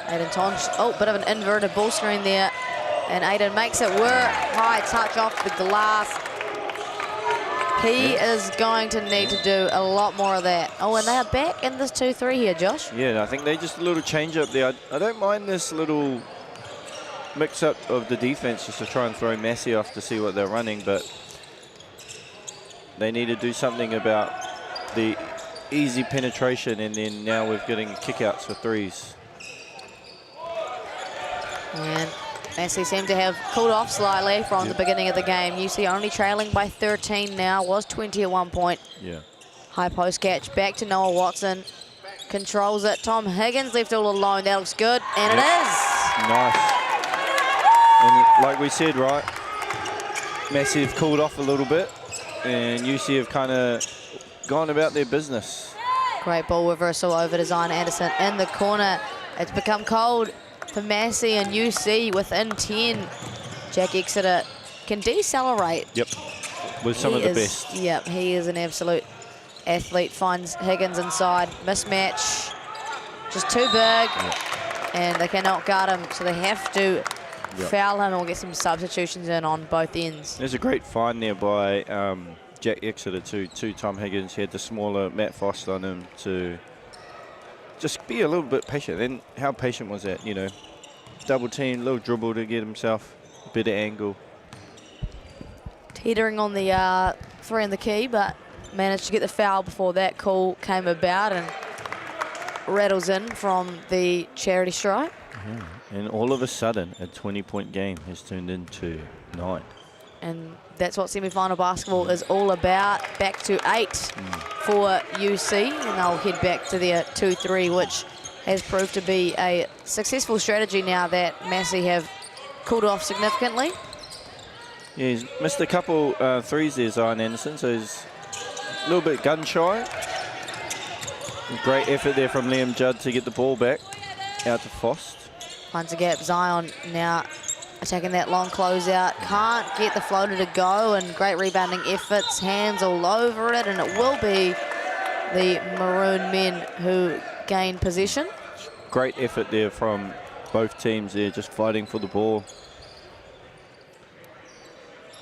Aiden Tonch, bit of an inverted ball screen there. And Aiden makes it work. High touch off the glass. He is going to need to do a lot more of that. Oh, and they are back in this 2-3 here, Josh. Yeah, I think they just a little change up there. I don't mind this little mix up of the defense just to try and throw Massey off to see what they're running, but they need to do something about the easy penetration, and then now we're getting kickouts for threes. And Massey seemed to have cooled off slightly from the beginning of the game. UC only trailing by 13 now, was 20 at one point. Yeah. High post catch, back to Noah Watson. Controls it. Tom Higgins left all alone. That looks good, and it is. Nice. And like we said, right, Massey have cooled off a little bit, and UC have kind of gone about their business. Great ball reversal over to Zion Anderson in the corner. It's become cold for Massey and UC within 10. Jack Exeter can decelerate. Yep, with some of the best. Yep, he is an absolute athlete. Finds Higgins inside. Mismatch. Just too big. And they cannot guard him, so they have to foul him or get some substitutions in on both ends. There's a great find there by Jack Exeter to Tom Higgins. He had the smaller Matt Foster on him to just be a little bit patient. And how patient was that, you know? Double team, little dribble to get himself a better angle. Teetering on the 3 in the key, but managed to get the foul before that call came about, and rattles in from the charity stripe. And all of a sudden, a 20-point game has turned into 9. And that's what semi-final basketball is all about. Back to 8 for UC, and they'll head back to their 2-3, which has proved to be a successful strategy now that Massey have cooled off significantly. Yeah, he's missed a couple threes there, Zion Anderson, so he's a little bit gun shy. Great effort there from Liam Judd to get the ball back out to Fost. Finds a gap. Zion now attacking that long closeout. Can't get the floater to go, and great rebounding efforts. Hands all over it, and it will be the Maroon men who gain possession. Great effort there from both teams there, just fighting for the ball.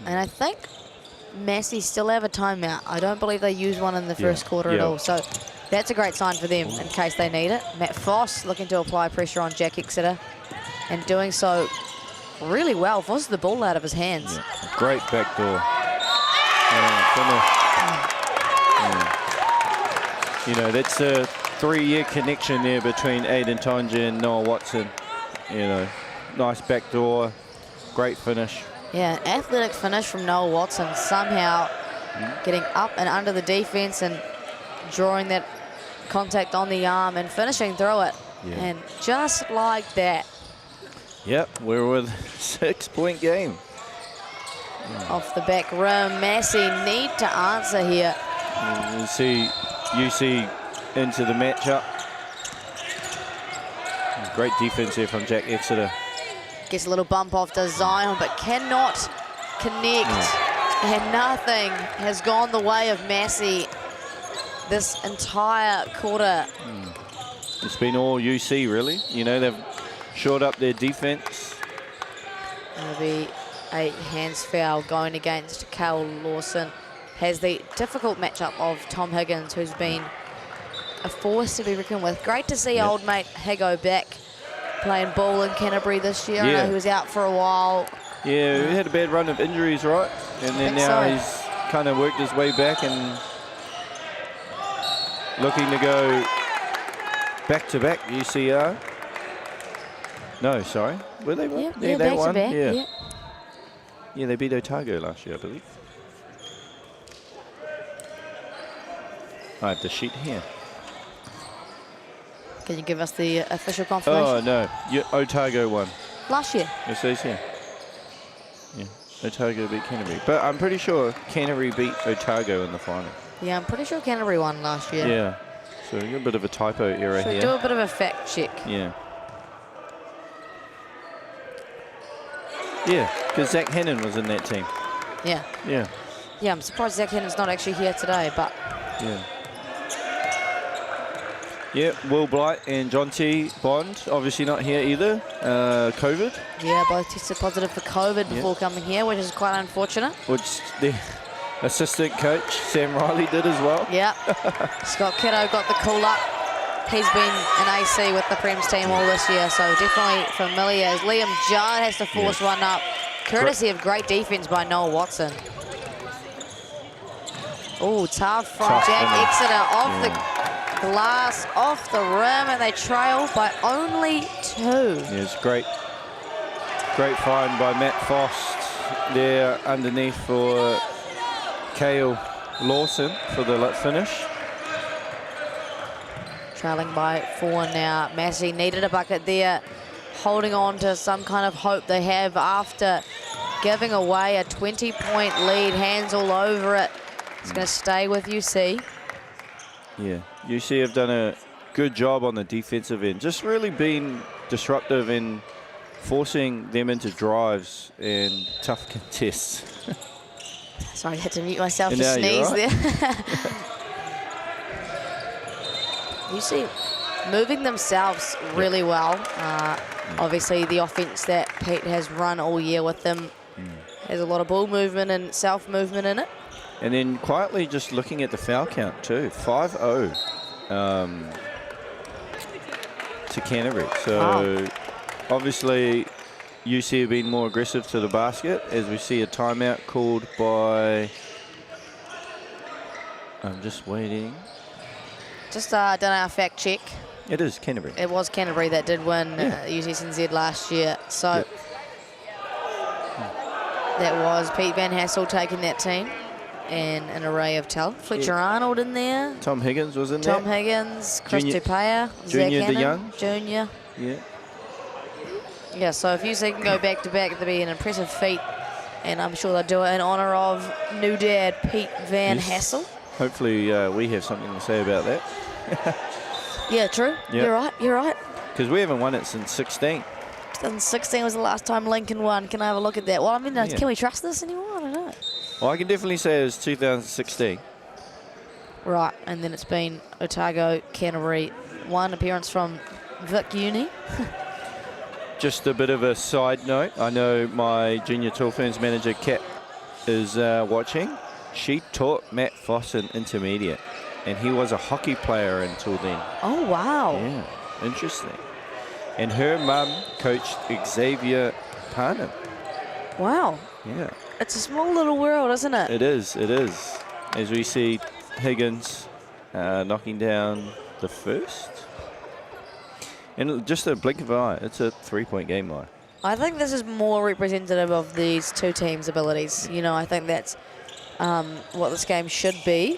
And I think Massey still have a timeout. I don't believe they used one in the first quarter at all. So that's a great sign for them in case they need it. Matt Foss looking to apply pressure on Jack Exeter, and doing so really well. Forces the ball out of his hands. Great backdoor. You know, that's a 3-year connection there between Aiden Tonja and Noah Watson. You know, nice backdoor, great finish. Yeah, an athletic finish from Noah Watson, somehow getting up and under the defense and drawing that contact on the arm and finishing through it. And just like that. Yep, we're with a 6-point game. Off the back rim, Massey need to answer here. You see UC into the matchup. Great defense here from Jack Exeter. Gets a little bump off to Zion, but cannot connect. And nothing has gone the way of Massey this entire quarter. It's been all UC, really. You know, they've shored up their defense. There'll be a hands foul going against Cal Lawson. Has the difficult matchup of Tom Higgins, who's been a force to be reckoned with. Great to see old mate Higo back playing ball in Canterbury this year. I know he was out for a while. Yeah, he had a bad run of injuries, right? And then now he's kind of worked his way back and looking to go back-to-back UCR. No, sorry. Were they? Yeah, they back won. to back. Yeah. Yeah, they beat Otago last year, I believe. I have the sheet here. Can you give us the official confirmation? Oh, no. Otago won. Last year? It says here. Yeah, Otago beat Canterbury. But I'm pretty sure Canterbury beat Otago in the final. Yeah, I'm pretty sure Canterbury won last year. Yeah. So we've got a bit of a typo error So here. do a bit of a fact check. Yeah. Yeah, because Zach Hannon was in that team. Yeah. Yeah. Yeah, I'm surprised Zach Hennon's not actually here today, but... Yeah. Yeah, Will Blight and John T. Bond, obviously not here either. COVID. Yeah, both tested positive for COVID before coming here, which is quite unfortunate. Which the assistant coach, Sam Riley, did as well. Yeah. Scott Kiddo got the call up. He's been an AC with the Prems team all this year, so definitely familiar. As Liam Judd has to force one up, courtesy of great defense by Noel Watson. Oh, tough from Jack Exeter off the glass, off the rim, and they trail by only 2. Yeah, it's great find by Matt Fost there underneath for Cale Lawson for the finish. Trailing by 4 now. Massey needed a bucket there, holding on to some kind of hope they have after giving away a 20-point lead. Hands all over it. It's going to stay with UC. Yeah, UC have done a good job on the defensive end. Just really being disruptive and forcing them into drives and tough contests. Sorry, I had to mute myself to No, sneeze you're right. there. UC moving themselves really well. Obviously, the offense that Pete has run all year with them has a lot of ball movement and self-movement in it. And then quietly just looking at the foul count too, 5-0 to Canterbury. So obviously UC have been more aggressive to the basket as we see a timeout called by, I'm just waiting. Just done our fact check. It is Canterbury. It was Canterbury that did win UCSNZ last year. So that was Pete Van Hassel taking that team. And an array of talent. Fletcher Arnold in there. Tom Higgins was in there. Tom Higgins, Chris Tupaya, Junior Zach DeYoung. Junior. Yeah. Yeah, so if UC can go back-to-back, that'd be an impressive feat. And I'm sure they'll do it in honour of new dad, Pete Van Hassel. Hopefully we have something to say about that. Yeah, true. Yep. You're right. Because we haven't won it since 16. 2016 was the last time Lincoln won. Can I have a look at that? Well, I mean, can we trust this anymore? I don't know. Well, I can definitely say it was 2016. Right, and then it's been Otago, Canterbury, one appearance from Vic Uni. Just a bit of a side note. I know my junior Tall Ferns manager, Kat, is watching. She taught Matt Foss in intermediate, and he was a hockey player until then. Oh, wow. Yeah, interesting. And her mum coached Xavier Parnham. Wow. Yeah. It's a small little world, isn't it? It is, it is. As we see Higgins knocking down the first. And just a blink of an eye, it's a 3-point game line. I think this is more representative of these two teams' abilities. You know, I think that's what this game should be.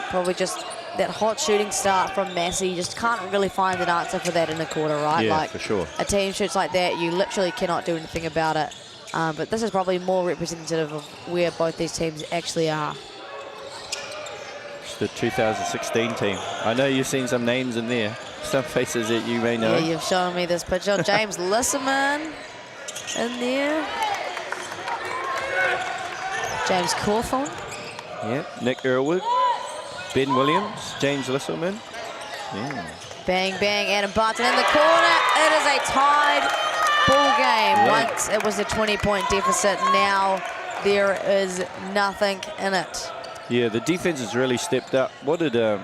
Probably just that hot shooting start from Massey. You just can't really find an answer for that in a quarter, right? Yeah, like for sure. A team shoots like that, you literally cannot do anything about it. But this is probably more representative of where both these teams actually are. It's the 2016 team. I know you've seen some names in there. some faces that you may know. Yeah, you've shown me this picture. James Lisserman in there. James Cawthorne. Yeah, Nick Earlwood, Ben Williams, James Lisselman. Yeah. Bang, bang, Adam Barton in the corner. It is a tied ball game. Yeah. Once it was a 20-point deficit, now there is nothing in it. Yeah, the defense has really stepped up. What did, I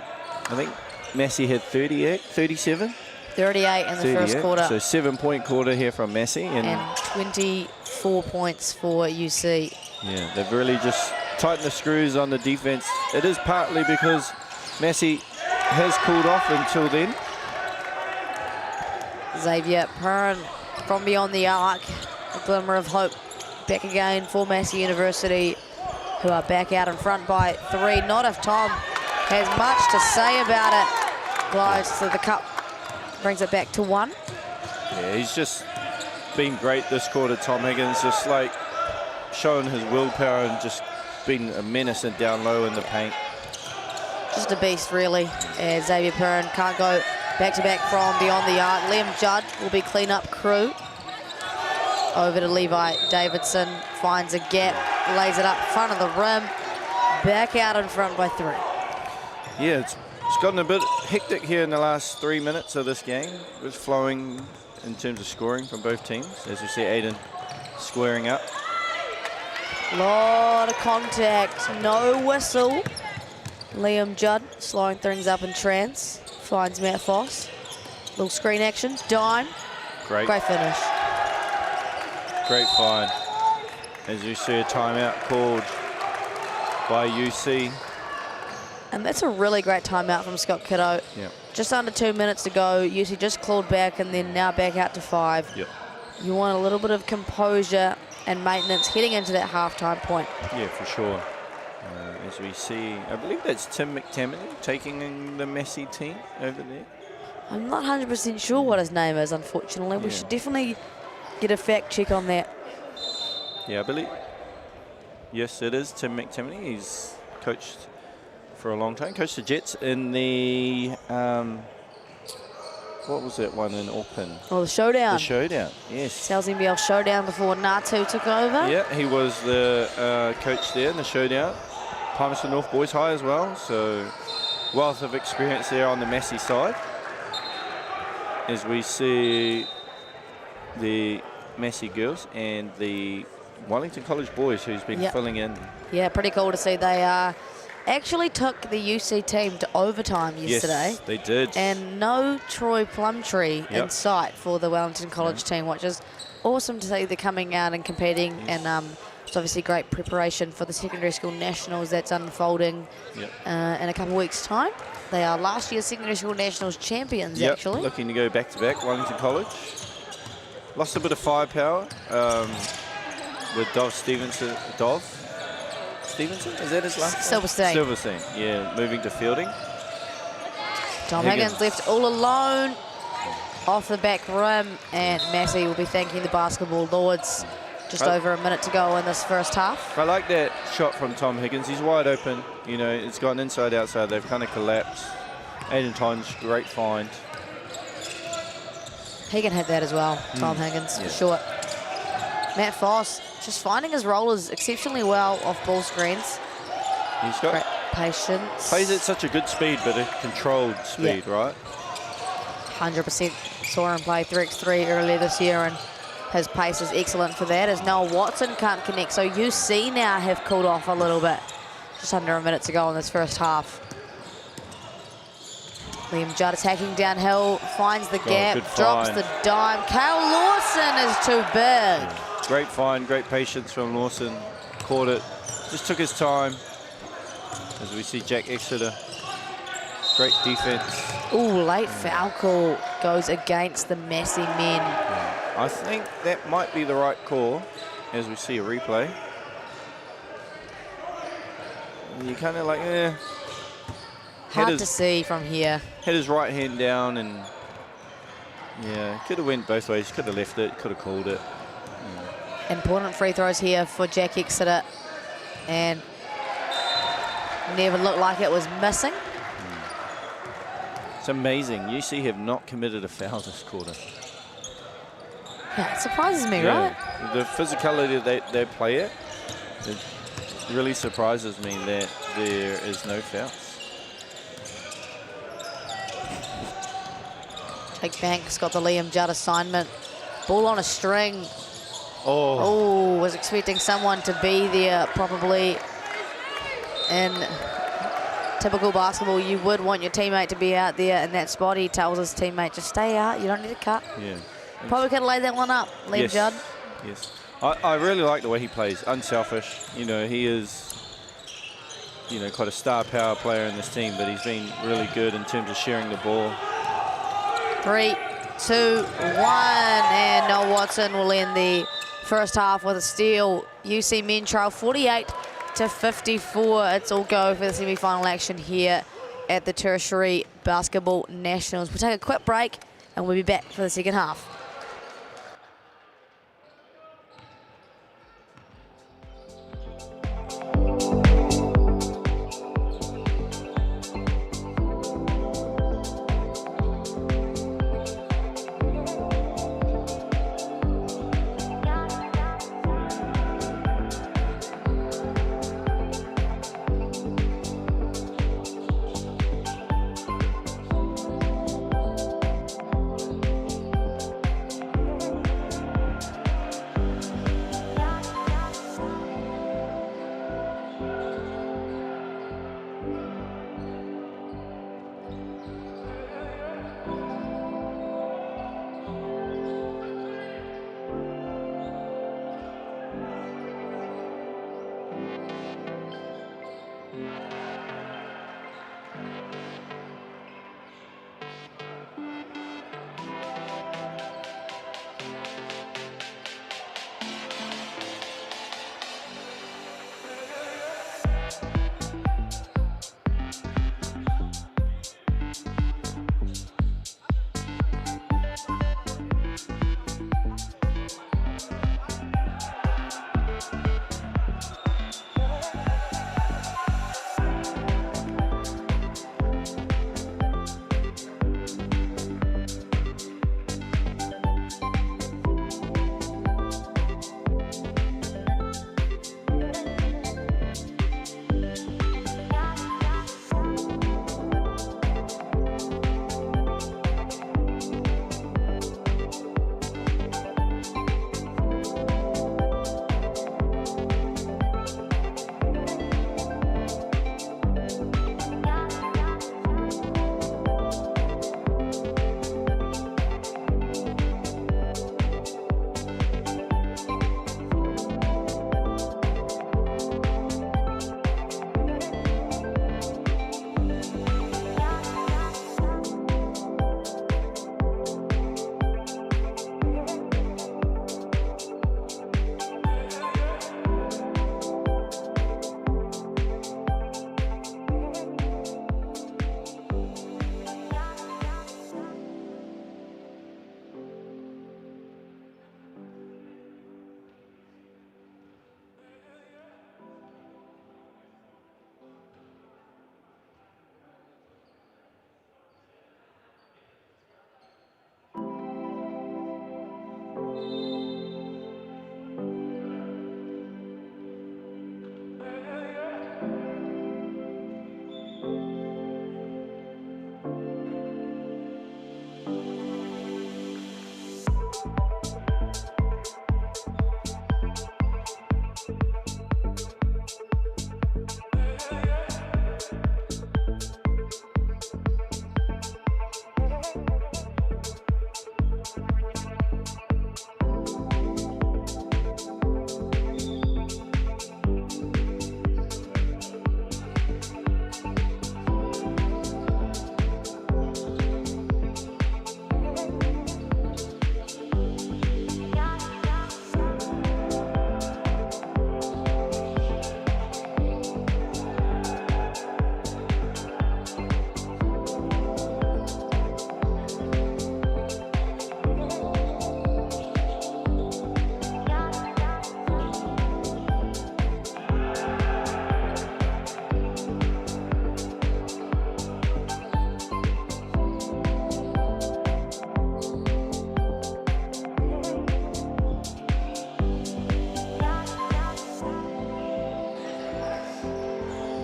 think Massey had 37? 38 in the first quarter. So 7-point quarter here from Massey. And 24 points for UC. Yeah, they've really just tightened the screws on the defense. It is partly because Massey has cooled off until then. Xavier Perrin from beyond the arc. A glimmer of hope back again for Massey University, who are back out in front by 3. Not if Tom has much to say about it. Glides to the cup, brings it back to 1. Yeah, he's just been great this quarter, Tom Higgins, just like showing his willpower and just been a menace and down low in the paint. Just a beast, really. As Xavier Perrin can't go back-to-back from beyond the arc. Liam Judd will be clean-up crew. Over to Levi Davidson, finds a gap, lays it up front of the rim, back out in front by 3. Yeah, it's gotten a bit hectic here in the last 3 minutes of this game. It was flowing in terms of scoring from both teams. As you see, Aiden squaring up. Lot of contact, no whistle. Liam Judd slowing things up in trance. Finds Matt Foss. Little screen action, dime. Great finish. Great find. As you see, a timeout called by UC. And that's a really great timeout from Scott Kiddo. Yep. Just under 2 minutes to go. UC just clawed back and then now back out to 5. Yep. You want a little bit of composure and maintenance heading into that halftime point. Yeah, for sure. As we see, I believe that's Tim McTammany taking in the Massey team over there. I'm not 100% sure what his name is, unfortunately. We should definitely get a fact check on that. Yeah, I believe. Yes, it is Tim McTammany. He's coached for a long time. Coached the Jets in the, what was that one in Auckland? Oh, the Showdown. The Showdown, yes. South NBL Showdown before Natu took over. Yeah, he was the coach there in the Showdown. Palmerston North Boys High as well, so wealth of experience there on the Massey side. As we see the Massey girls and the Wellington College boys who's been filling in. Yeah, pretty cool to see. They actually took the UC team to overtime yesterday. Yes, they did. And no Troy Plumtree in sight for the Wellington College team, which is awesome to see. They're coming out and competing, and it's obviously great preparation for the secondary school nationals that's unfolding in a couple of weeks' time. They are last year's secondary school nationals champions, actually. Looking to go back-to-back, Wellington College. Lost a bit of firepower with Dov Stevenson. Stevenson, is that his last name? Silverstein. Silverstein, yeah, moving to fielding. Tom Higgins left all alone off the back rim, and Massey will be thanking the basketball lords. Just over a minute to go in this first half. I like that shot from Tom Higgins. He's wide open. You know, it's gone inside, outside. They've kind of collapsed. Aiden Tonge, great find. He can hit that as well, Tom Higgins, for sure. Matt Foss just finding his rollers exceptionally well off ball screens. He's got great patience. Plays at such a good speed, but a controlled speed, right? 100% saw him play 3x3 earlier this year, and his pace is excellent for that, as Noel Watson can't connect. So UC now have cooled off a little bit. Just under a minute to go in this first half. Liam Judd attacking downhill, finds the gap, drops the dime. Kyle Lawson is too big. Great find, great patience from Lawson. Caught it, just took his time. As we see Jack Exeter, great defense. Ooh, late foul call goes against the Massey men. I think that might be the right call as we see a replay. And you kind of like, hard to see from here. Had his right hand down and, could have went both ways. Could have left it, could have called it. Important free throws here for Jack Exeter, and never looked like it was missing. It's amazing. UC have not committed a foul this quarter. Yeah, it surprises me, right? The physicality they play it really surprises me that there is no fouls. Jake Banks got the Liam Judd assignment. Ball on a string. Oh, was expecting someone to be there, probably. In typical basketball, you would want your teammate to be out there in that spot. He tells his teammate, just stay out, you don't need to cut. Yeah. Probably could have laid that one up, Liam Judd. Yes. I really like the way he plays. Unselfish. You know, he is, you know, quite a star power player in this team, but he's been really good in terms of sharing the ball. 3, 2, 1, and Noel Watson will end the first half with a steal. UC men trail 48-54. It's all go for the semi-final action here at the Tertiary Basketball Nationals. We'll take a quick break and we'll be back for the second half.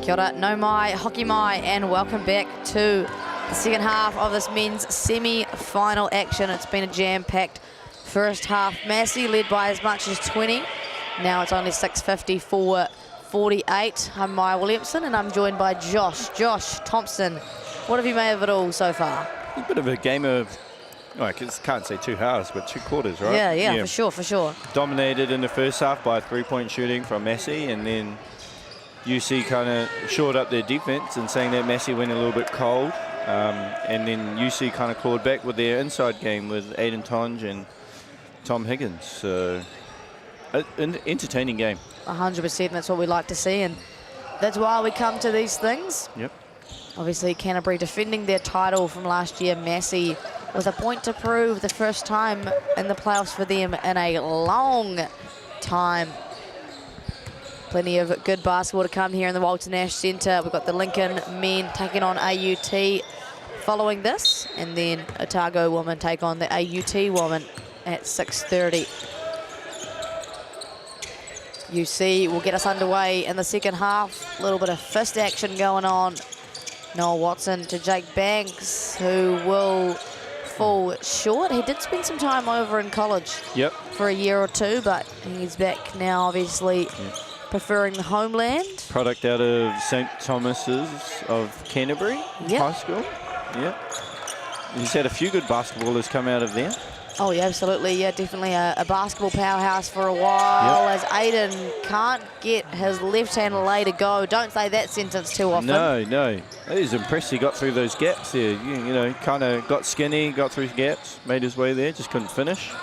Kia ora, no mai, hoki mai, and welcome back to the second half of this men's semi-final action. It's been a jam-packed first half. Massey led by as much as 20. Now it's only 6:54-48. I'm Maya Williamson, and I'm joined by Josh Thompson. What have you made of it all so far? A bit of a game of, well, I can't say 2 halves, but 2 quarters, right? Yeah, for sure. Dominated in the first half by 3-point shooting from Massey, and then UC kind of shored up their defense and saying that Massey went a little bit cold. And then UC kind of clawed back with their inside game with Aiden Tonge and Tom Higgins. So, an entertaining game. 100%, that's what we like to see, and that's why we come to these things. Yep. Obviously, Canterbury defending their title from last year. Massey with a point to prove, the first time in the playoffs for them in a long time. Plenty of good basketball to come here in the Walter Nash Centre. We've got the Lincoln men taking on AUT following this, and then Otago women take on the AUT women at 6:30. UC will get us underway in the second half. A little bit of fist action going on. Noah Watson to Jake Banks, who will fall short. He did spend some time over in college for a year or two, but he's back now, obviously. Preferring the homeland. Product out of St. Thomas's of Canterbury High School. He's had a few good basketballers come out of there. Oh, yeah, absolutely. Yeah, definitely a basketball powerhouse for a while, as Aiden can't get his left hand lay to go. Don't say that sentence too often. No. He's impressed he got through those gaps there. You know, kind of got skinny, got through gaps, made his way there, just couldn't finish.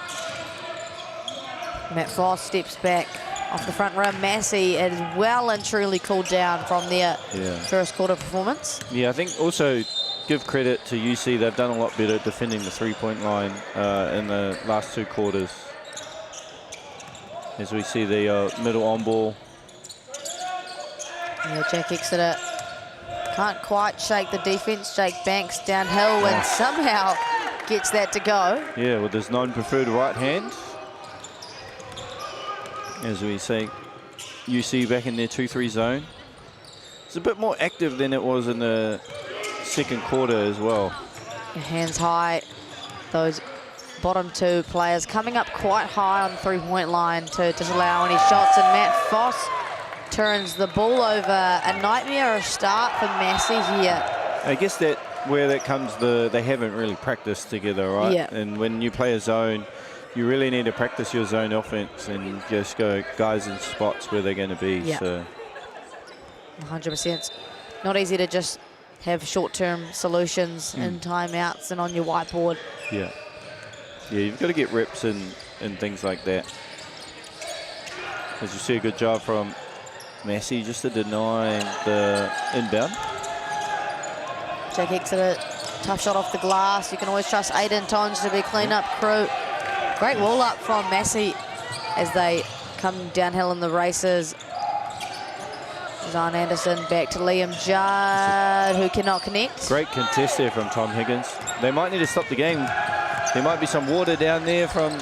Matt Frost steps back off the front rim. Massey is well and truly cooled down from their first quarter performance. Yeah, I think also give credit to UC. They've done a lot better at defending the three-point line in the last 2 quarters. As we see the middle on ball. Yeah, Jack Exeter can't quite shake the defense. Jake Banks downhill and somehow gets that to go. Yeah, with his non-preferred right hand. As we see UC back in their 2-3 zone. It's a bit more active than it was in the second quarter as well. Hands high. Those bottom 2 players coming up quite high on the 3-point line to disallow any shots. And Matt Foss turns the ball over. A nightmare start for Massey here. I guess that where that comes, they haven't really practiced together, right? Yeah. And when you play a zone, you really need to practice your zone offense and just go guys in spots where they're going to be. Yeah. So 100%. Not easy to just have short-term solutions and timeouts and on your whiteboard. Yeah, you've got to get reps and things like that. As you see, a good job from Massey just to deny the inbound. Jack Exeter, tough shot off the glass. You can always trust Aiden Tonge to be clean-up crew. Great wall up from Massey as they come downhill in the races. Zahn Anderson back to Liam Judd, who cannot connect. Great contest there from Tom Higgins. They might need to stop the game. There might be some water down there from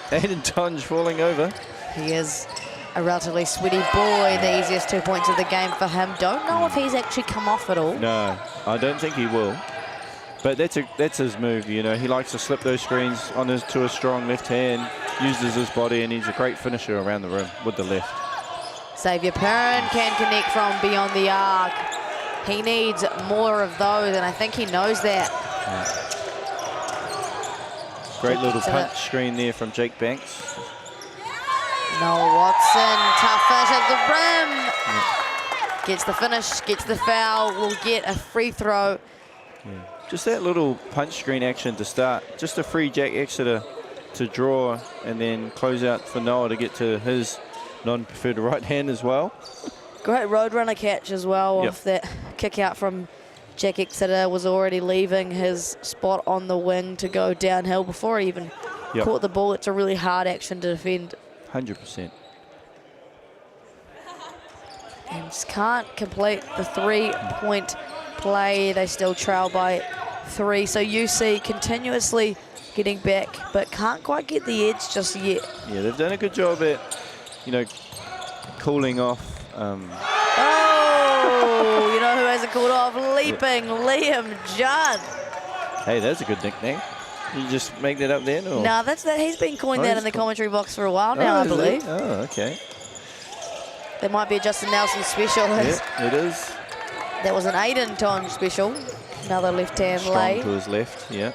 Aiden Tonge falling over. He is a relatively sweaty boy. The easiest 2 points of the game for him. Don't know if he's actually come off at all. No, I don't think he will. But that's his move, you know. He likes to slip those screens to a strong left hand, uses his body, and he's a great finisher around the rim with the left. Xavier Perrin can connect from beyond the arc. He needs more of those, and I think he knows that. Great little punch screen there from Jake Banks. Noah Watson, tough finish at the rim. Gets the finish, gets the foul, will get a free throw. Just that little punch screen action to start. Just to free Jack Exeter to draw and then close out for Noah to get to his non-preferred right hand as well. Great roadrunner catch as well off that kick out from Jack Exeter. Was already leaving his spot on the wing to go downhill before he even caught the ball. It's a really hard action to defend. 100%. And just can't complete the 3-point play. They still trail by 3. So UC continuously getting back, but can't quite get the edge just yet. Yeah, they've done a good job at, cooling off. Oh, you know who hasn't called off? Leaping Liam Judd. Hey, that's a good nickname. You just make that up then? Or? No, he's been coined that in the commentary box for a while now, I believe. Oh, okay. There might be a Justin Nelson special. Yep, it is. That was an Aiden Ton special. Another left-hand lay. Strong to his left, yeah.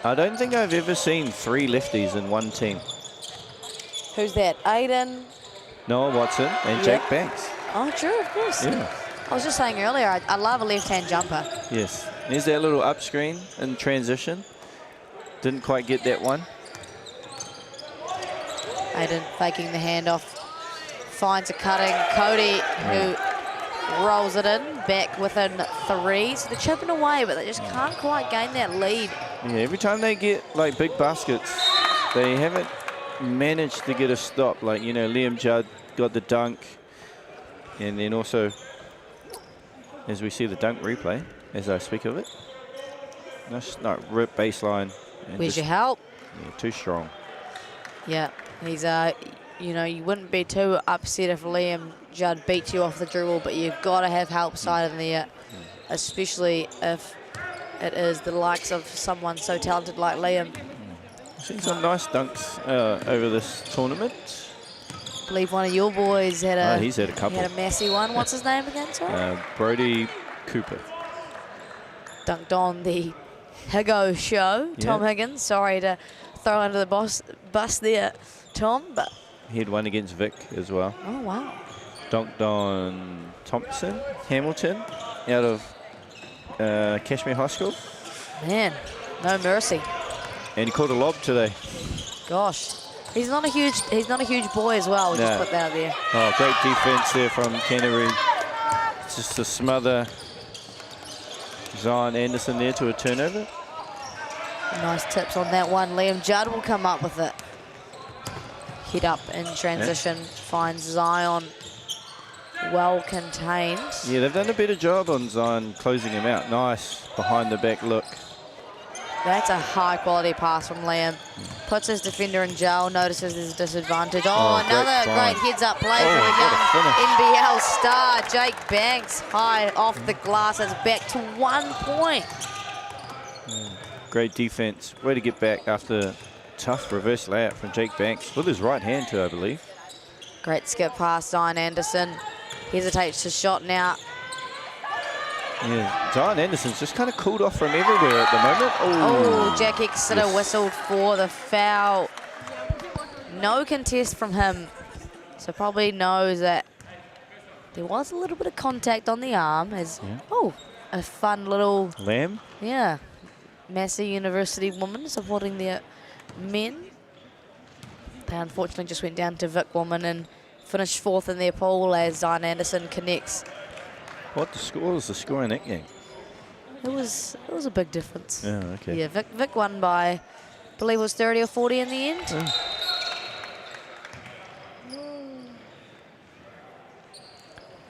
I don't think I've ever seen 3 lefties in one team. Who's that? Aiden? Noah Watson and Jake Banks. Oh, true, of course. Yeah. I was just saying earlier, I love a left-hand jumper. Yes. There's that little up screen in transition. Didn't quite get that one. Aiden faking the handoff. Finds a cutting. Cody, who rolls it in, back within 3. So they're chipping away, but they just can't quite gain that lead. Yeah, every time they get like big baskets, they haven't managed to get a stop. Like, you know, Liam Judd got the dunk. And then also, as we see the dunk replay, as I speak of it, nice, rip baseline. Where's your help? Yeah, too strong. Yeah, he's, you know, you wouldn't be too upset if Liam Judd beats you off the dribble, but you've got to have help side in there, especially if it is the likes of someone so talented like Liam. I've seen some nice dunks over this tournament. I believe one of your boys had a, he's had a couple. He had a messy one. What's his name again, sorry? Brody Cooper. Dunked on the Higo show. Tom Higgins, sorry to throw under the bus there, Tom, but he had one against Vic as well. Oh, wow. Dunked on Hamilton out of Cashmere High School. Man, no mercy. And he caught a lob today. Gosh, he's not a huge boy as well. We'll just put that out there. Oh, great defense there from Canterbury. Just to smother Zion Anderson there to a turnover. Nice tips on that one. Liam Judd will come up with it. Head up in transition, finds Zion well contained. Yeah, they've done a better job on Zion closing him out. Nice behind the back look. That's a high quality pass from Liam. Puts his defender in jail, notices his disadvantage. Oh, another great heads up play from a young NBL star, Jake Banks, high off the glass. It's back to 1 point. Great defense. Way to get back after tough reverse layup from Jake Banks with his right hand too, I believe. Great skip pass, Zion Anderson. Hesitates to shot now. Yeah, Zion Anderson's just kind of cooled off from everywhere at the moment. Oh, Jack Exeter whistled for the foul. No contest from him. So probably knows that there was a little bit of contact on the arm. As a fun little Lamb. Yeah, Massey University woman supporting their men. They unfortunately just went down to Vic woman and finished 4th in their pool as Zion Anderson connects. What was the score in that game? It was a big difference. Oh, okay. Yeah, Vic won by, I believe it was 30 or 40 in the end.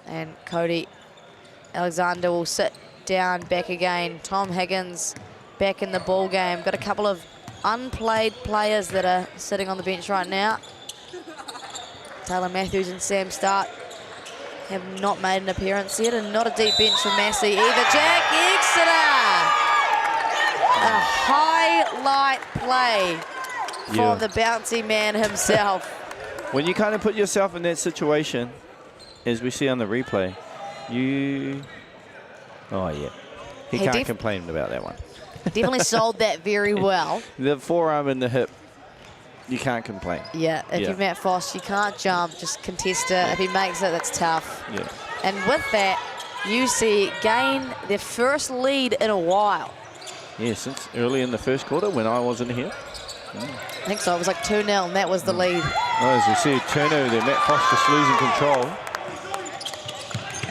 And Cody Alexander will sit down back again. Tom Higgins back in the ball game. Got a couple of unplayed players that are sitting on the bench right now. Taylor Matthews and Sam Stark have not made an appearance yet, and not a deep bench for Massey either. Jack Exeter! A highlight play from the bouncy man himself. When you kind of put yourself in that situation, as we see on the replay, he can't complain about that one. Definitely sold that very well. The forearm and the hip, you can't complain. Yeah, if you're Matt Foss, you can't jump, just contest it. If he makes it, that's tough. Yeah. And with that, UC gain their first lead in a while. Yeah, since early in the first quarter when I wasn't here. I think so. It was like 2-0, and that was the lead. Oh, as we see, turnover there. Matt Foss just losing control.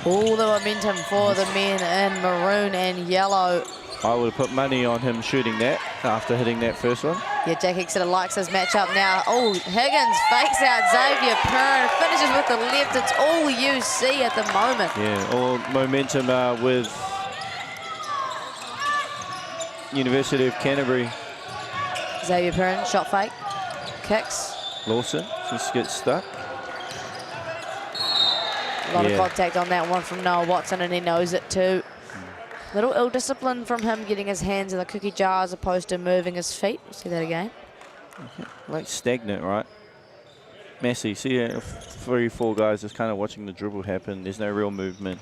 All the momentum for the men in maroon and yellow. I would have put money on him shooting that after hitting that first one. Yeah, Jack Exeter likes his matchup now. Oh, Higgins fakes out Xavier Perrin, finishes with the left. It's all UC at the moment. Yeah, all momentum with University of Canterbury. Xavier Perrin, shot fake, kicks. Lawson just gets stuck. A lot of contact on that one from Noah Watson, and he knows it too. Little ill-discipline from him, getting his hands in the cookie jar as opposed to moving his feet. We'll see that again. Like stagnant, right? Messy. See, 3 or 4 guys just kind of watching the dribble happen. There's no real movement.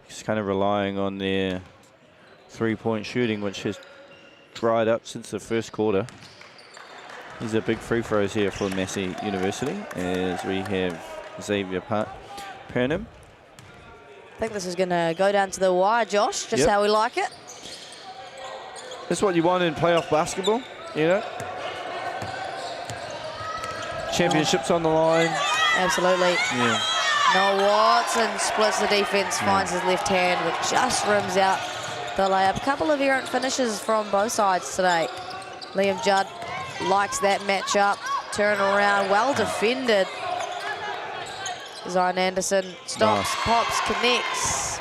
Just kind of relying on their 3-point shooting, which has dried up since the first quarter. These are big free throws here for Massey University as we have Xavier Pernam. I think this is going to go down to the wire, Josh, just how we like it. That's what you want in playoff basketball, you know. Championships on the line. Absolutely. Yeah. Noah Watson splits the defense, finds his left hand, but just rims out the layup. A couple of errant finishes from both sides today. Liam Judd likes that matchup. Turn around, well defended. Zion Anderson stops, pops, connects.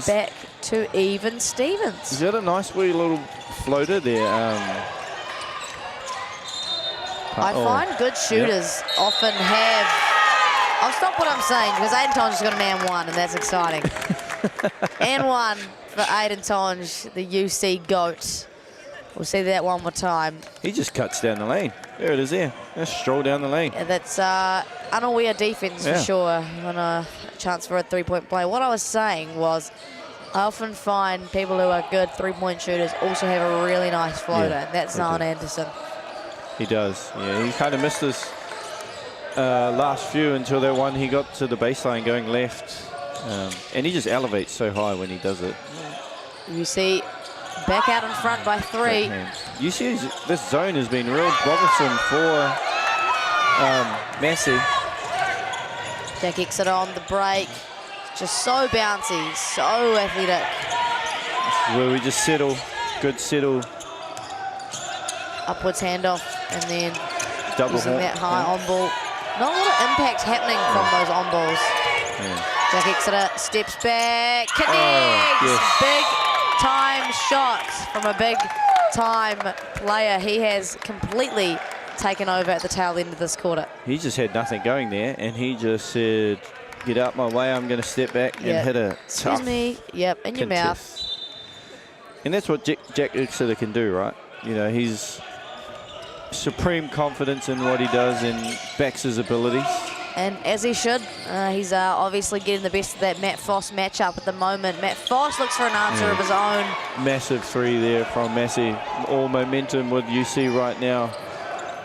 Back to even Stevens. He's got a nice wee little floater there. I find good shooters often have... I'll stop what I'm saying because Aiden Tonge has got an and one, and that's exciting. And one for Aiden Tonge, the UC GOAT. We'll see that one more time. He just cuts down the lane. There it is there. Just stroll down the lane. Yeah, that's unaware defense for sure on a chance for a 3-point play. What I was saying was I often find people who are good 3-point shooters also have a really nice floater, and that's Zion Anderson. He does. Yeah, he kind of missed his last few until that one he got to the baseline going left. And he just elevates so high when he does it. You see, back out in front by 3. You see this zone has been real bothersome for Massey. Jack Exeter on the break. Just so bouncy, so athletic. This is where we just settle. Good settle. Upwards handoff, and then double using that high on ball. Not a lot of impact happening from those on balls. Jack Exeter steps back, connects. Big time shots from a big time player. He has completely taken over at the tail end of this quarter. He just had nothing going there, and he just said, get out my way, I'm going to step back and hit a tough Excuse me, in your mouth. And that's what Jack Exeter can do, right? You know, he's supreme confidence in what he does and backs his abilities. And as he should, he's obviously getting the best of that Matt Foss matchup at the moment. Matt Foss looks for an answer of his own. Massive 3 there from Massey. All momentum with UC right now.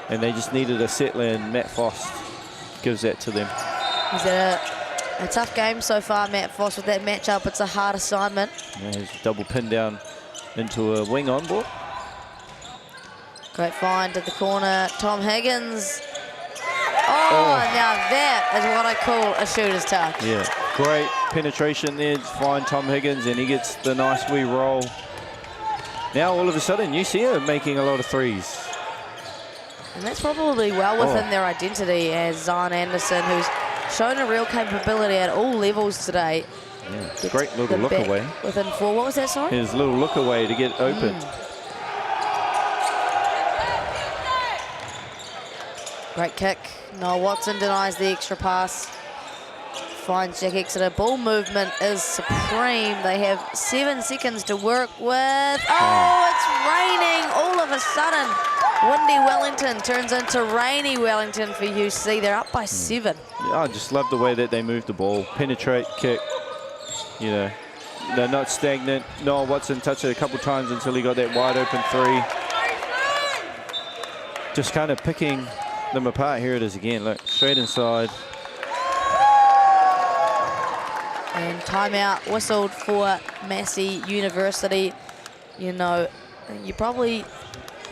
And they just needed a settler, and Matt Foss gives that to them. He's had a tough game so far, Matt Foss, with that matchup. It's a hard assignment. Yeah, he's double pinned down into a wing on board. Great find at the corner. Tom Higgins. Oh, now that is what I call a shooter's touch. Yeah, great penetration there to find Tom Higgins, and he gets the nice wee roll. Now all of a sudden you see him making a lot of 3s. And that's probably well within their identity as Zion Anderson, who's shown a real capability at all levels today. Yeah, great little look away. Within 4, what was that, sorry? His little look away to get open. Great kick. Noah Watson denies the extra pass. Finds Jack Exeter. Ball movement is supreme. They have 7 seconds to work with. Oh, it's raining all of a sudden. Windy Wellington turns into rainy Wellington for UC. They're up by 7. Yeah, I just love the way that they move the ball. Penetrate, kick. You know, they're not stagnant. Noah Watson touched it a couple times until he got that wide open 3. Just kind of picking them apart. Here it is again. Look, straight inside. And timeout whistled for Massey University. You know, you probably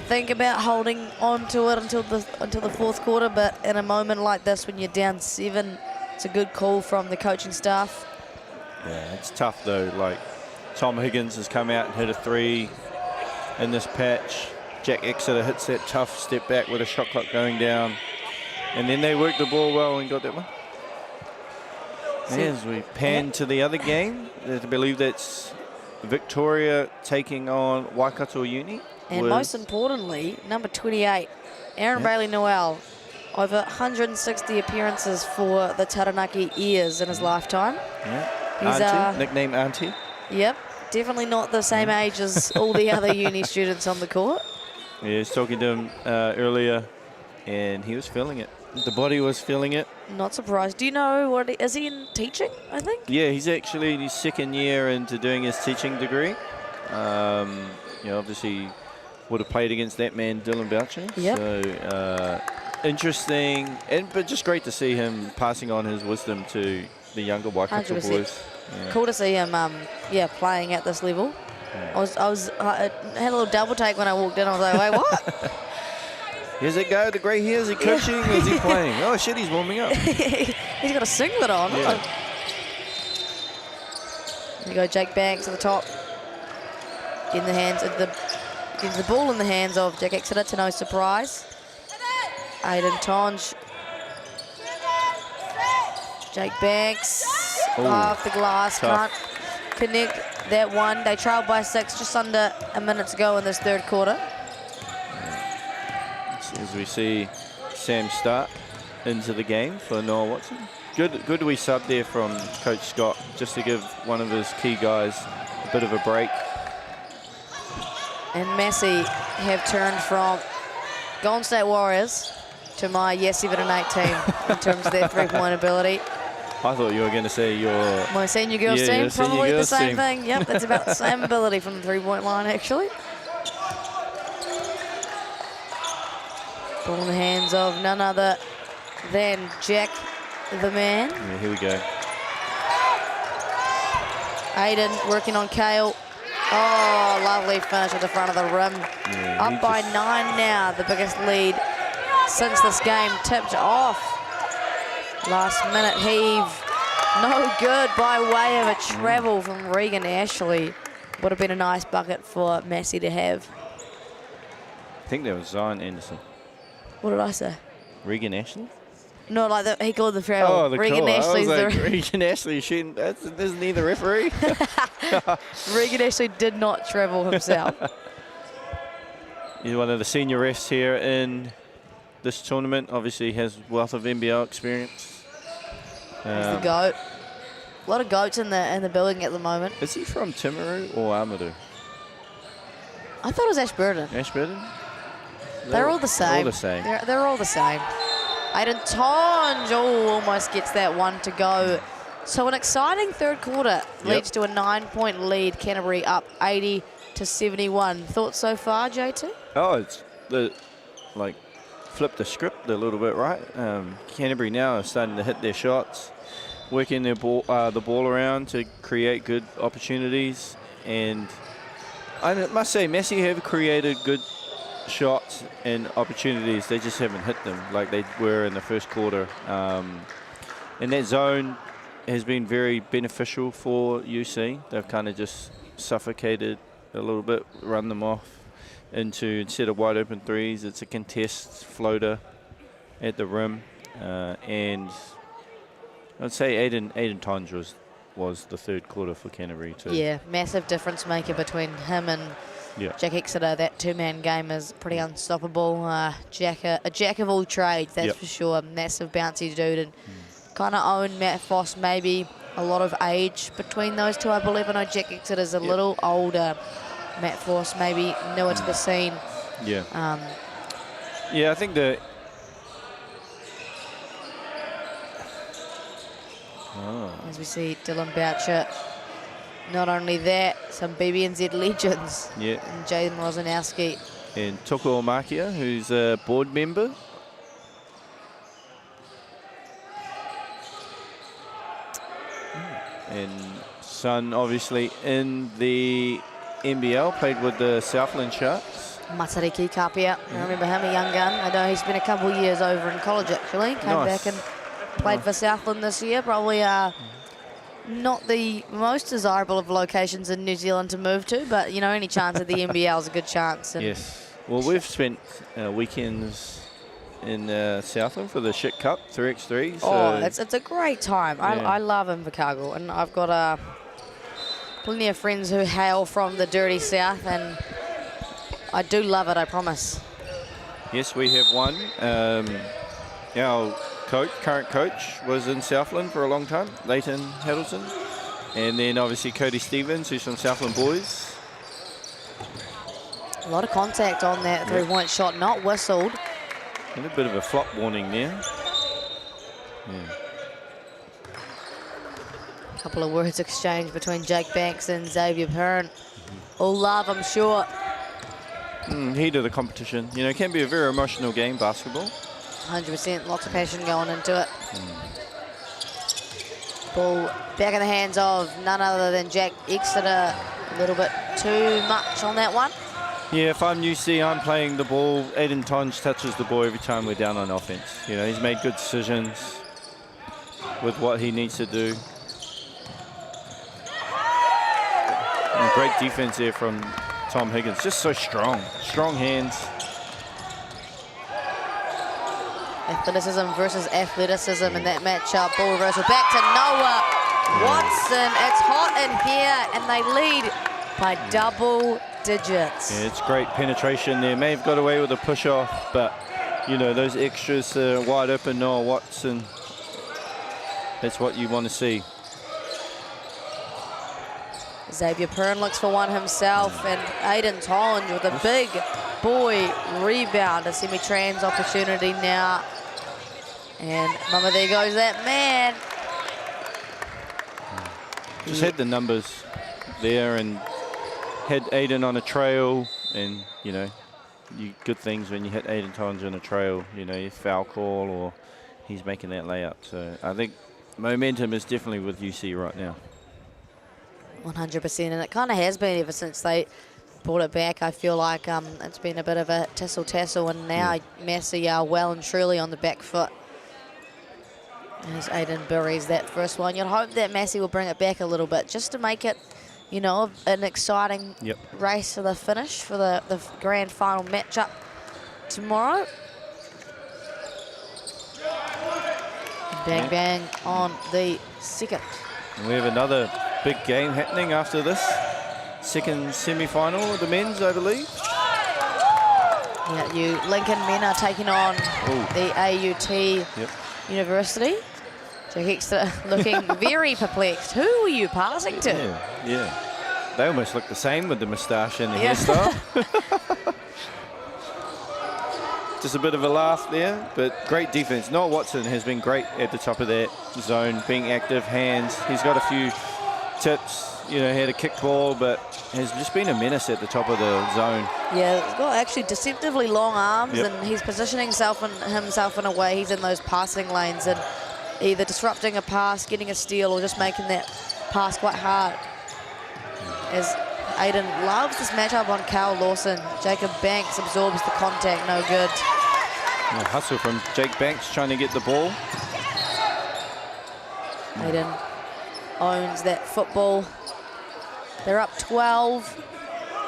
think about holding on to it until the 4th quarter, but in a moment like this when you're down 7, it's a good call from the coaching staff. Yeah, it's tough though. Like Tom Higgins has come out and hit a 3 in this patch. Jack Exeter hits that tough step back with a shot clock going down. And then they worked the ball well and got that one. As we pan to the other game, I believe that's Victoria taking on Waikato Uni. And most importantly, number 28, Aaron Bailey-Noel, Over 160 appearances for the Taranaki Ears in his lifetime. Yeah. He's Auntie, nickname Auntie. Yep, definitely not the same age as all the other uni students on the court. Yeah, I was talking to him earlier, and he was feeling it. The body was feeling it. Not surprised. Do you know what is he in teaching? I think. Yeah, he's actually in his second year into doing his teaching degree. You know, obviously would have played against that man, Dylan Boucher. Yep. So interesting, but just great to see him passing on his wisdom to the younger Waikato 100%. boys. Yeah. Cool to see him, playing at this level. I had a little double take when I walked in. I was like, wait, what? Here's it go, the grey hair. Is he coaching or is he playing? Oh shit, he's warming up. He's got a singlet on. Yeah. There you go, Jake Banks at the top. Getting the ball in the hands of Jack Exeter to no surprise. Aiden Tonge. Jake Banks off the glass. Tough. Can't connect that one. They trailed by 6 just under a minute to go in this third quarter. As we see Sam start into the game for Noah Watson. Good we sub there from Coach Scott just to give one of his key guys a bit of a break. And Massey have turned from Golden State Warriors to my Yes 7 and 8 team in terms of their three-point ability. I thought you were going to say My senior girls your team, senior probably the girls same team. thing. Yep, that's about the same ability from the three-point line, actually. Ball in the hands of none other than Jack the Man. Yeah, here we go. Aiden working on Kale. Oh, lovely finish at the front of the rim. Yeah, Up by 9 now, the biggest lead since this game tipped off. Last minute heave. No good by way of a travel from Regan Ashley. Would have been a nice bucket for Massey to have. I think that was Zion Anderson. What did I say? Regan Ashley? No, like he called the travel. Oh, the Regan call. Ashley's I was like, the Regan Ashley shooting. Isn't he the referee? Regan Ashley did not travel himself. He's one of the senior refs here in this tournament. Obviously has wealth of NBL experience. He's the GOAT. A lot of GOATs in the building at the moment. Is he from Timaru or Amadou? I thought it was Ashburton. Ashburton? They're all the same. All the same. They're all the same. Aiden Tonge, almost gets that one to go. So an exciting third quarter leads to a 9-point lead. Canterbury up 80-71. Thoughts so far, JT? Oh, it's flipped the script a little bit, right? Canterbury now are starting to hit their shots, working their the ball around to create good opportunities. And I must say, Massey have created good shots and opportunities. They just haven't hit them like they were in the first quarter. And that zone has been very beneficial for UC. They've kind of just suffocated a little bit, run them off into, instead of wide open threes, it's a contest floater at the rim. And I'd say Aiden Tonge was the third quarter for Canterbury too. Yeah, massive difference maker between him and Jack Exeter. That two-man game is pretty unstoppable. A jack of all trades, that's for sure. Massive bouncy dude, and kind of own Matt Foss. Maybe a lot of age between those two, I believe. I know Jack Exeter's a little older. Matt Foss maybe newer to the scene. Yeah. Yeah, I think that. As we see Dylan Boucher. Not only that, some BBNZ legends. Yeah. And Jaden Rosanowski. And Toko Omakia, who's a board member. And son, obviously, in the NBL, played with the Southland Sharks. Matariki Kapia. I remember him, a young gun. I know he's been a couple of years over in college, actually. Came back and played for Southland this year. Probably not the most desirable of locations in New Zealand to move to, but, you know, any chance at the NBL is a good chance. And yes. Well, we've spent weekends in Southland for the Shit Cup 3x3. So it's a great time. I love Invercargill, and I've got plenty of friends who hail from the dirty south, and I do love it, I promise. Yes, we have one. our current coach was in Southland for a long time, Leighton Hiddleton. And then obviously Cody Stevens, who's from Southland Boys. A lot of contact on that three-point shot, not whistled. And a bit of a flop warning there. A couple of words exchanged between Jake Banks and Xavier Perrin. All love, I'm sure. Heat of the competition. You know, it can be a very emotional game, basketball. 100%, lots of passion going into it. Ball back in the hands of none other than Jack Exeter. A little bit too much on that one. Yeah, if I'm UC, I'm playing the ball. Aiden Tonge touches the ball every time we're down on offense. You know, he's made good decisions with what he needs to do. And great defense there from Tom Higgins. Just so strong. Strong hands. Athleticism versus athleticism in that matchup. Ball reversal back to Noah Watson. It's hot in here, and they lead by double digits. Yeah, it's great penetration there. May have got away with a push-off, but, you know, those extras wide open, Noah Watson. That's what you want to see. Xavier Perrin looks for one himself, and Aiden Tonge with a big boy rebound. A semi-trans opportunity now. And mama, there goes that man. Just had the numbers there and had Aiden on a trail, and, you know, good things when you hit Aiden Tonge on a trail, you know, you foul call or he's making that layup. So I think momentum is definitely with UC right now. 100%, and it kind of has been ever since they brought it back. I feel like it's been a bit of a tussle, and now Massey are well and truly on the back foot. As Aiden buries that first one. You'd hope that Massey will bring it back a little bit just to make it, you know, an exciting race for the finish for the grand final matchup tomorrow. Bang, bang on the second. And we have another big game happening after this. Second semi-final of the men's, I believe. Yeah, Lincoln men are taking on the AUT University. Jack Exeter looking very perplexed. Who were you passing to? Yeah. They almost look the same with the moustache and the hairstyle. Just a bit of a laugh there, but great defense. Noah Watson has been great at the top of that zone, being active, hands. He's got a few tips, you know, had a kick ball, but has just been a menace at the top of the zone. Yeah, he's got actually deceptively long arms, and he's positioning himself in a way he's in those passing lanes and either disrupting a pass, getting a steal, or just making that pass quite hard. As Aiden loves this matchup on Cal Lawson. Jacob Banks absorbs the contact, no good. Hustle from Jake Banks trying to get the ball. Aiden owns that football. They're up 12.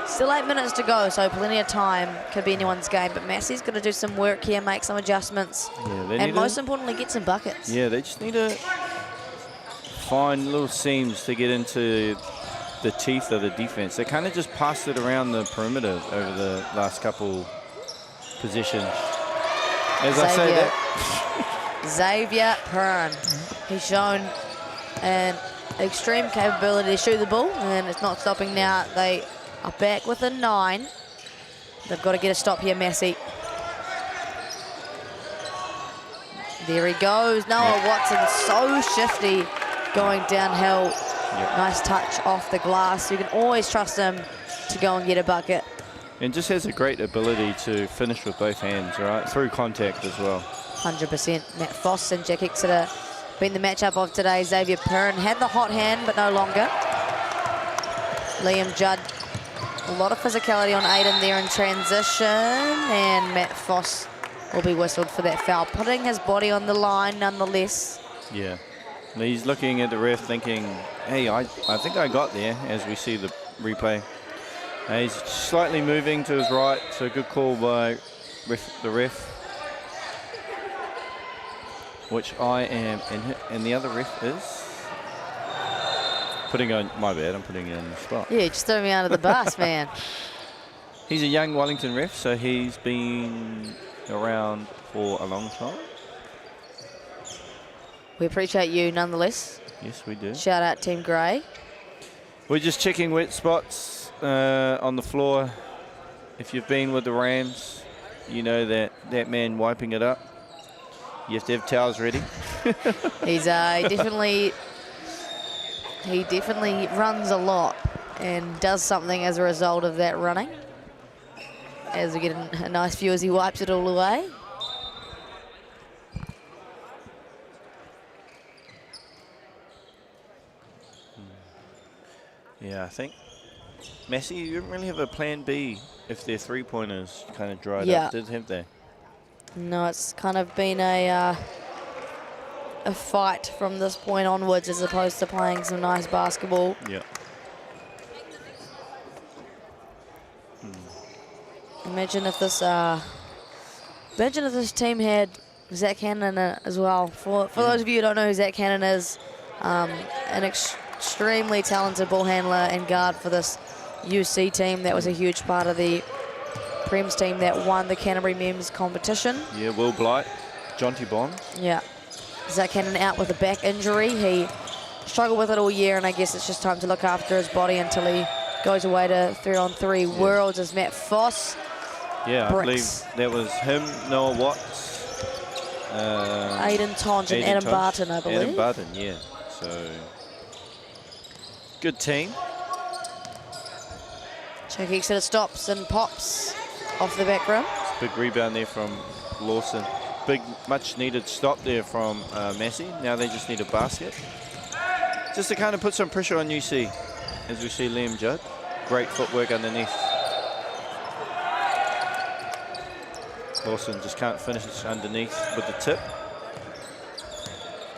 Still 8 minutes to go, so plenty of time. Could be anyone's game, but Massey's got to do some work here, make some adjustments, and most importantly, get some buckets. Yeah, they just need to find little seams to get into the teeth of the defense. They kind of just passed it around the perimeter over the last couple possessions. As I say that. Xavier Perrin. He's shown an extreme capability to shoot the ball, and it's not stopping now. They are back with a 9. They've got to get a stop here, Massey. There he goes. Noah Watson, so shifty going downhill. Nice touch off the glass. You can always trust him to go and get a bucket. And just has a great ability to finish with both hands, right? Through contact as well. 100%. Matt Foss and Jack Exeter been the matchup of today. Xavier Perrin had the hot hand, but no longer. Liam Judd, a lot of physicality on Aiden there in transition, and Matt Foss will be whistled for that foul, putting his body on the line nonetheless. Yeah. And he's looking at the ref thinking, hey, I think I got there, as we see the replay. He's slightly moving to his right, so good call by the ref. Which I am, and the other ref is putting on, my bad, I'm putting it on the spot. Yeah, just threw me under the bus, man. He's a young Wellington ref, so he's been around for a long time. We appreciate you nonetheless. Yes, we do. Shout out Team Grey. We're just checking wet spots on the floor. If you've been with the Rams, you know that man wiping it up. You have to have towels ready. He's definitely runs a lot and does something as a result of that running. As we get a nice view as he wipes it all away. Yeah, I think Massey, you didn't really have a plan B if their three-pointers kind of dried up, did have they? No, it's kind of been a fight from this point onwards as opposed to playing some nice basketball. Yeah. Imagine if this team had Zach Cannon in it as well. For those of you who don't know who Zach Cannon is, an extremely talented ball handler and guard for this UC team. That was a huge part of the Prems team that won the Canterbury Men's competition. Yeah, Will Blight, Jonty Bonds. Yeah. Zach Cannon out with a back injury. He struggled with it all year, and I guess it's just time to look after his body until he goes away to 3-on-3 Worlds as Matt Foss. Yeah, bricks. I believe that was him, Noah Watts, Aiden Tonge and Adam Barton, I believe. Adam Barton, yeah. So, good team. Cheeky said it stops and pops off the back rim. Big rebound there from Lawson. Big, much needed stop there from Massey. Now they just need a basket. Just to kind of put some pressure on UC, as we see Liam Judd. Great footwork underneath. Lawson just can't finish it underneath with the tip.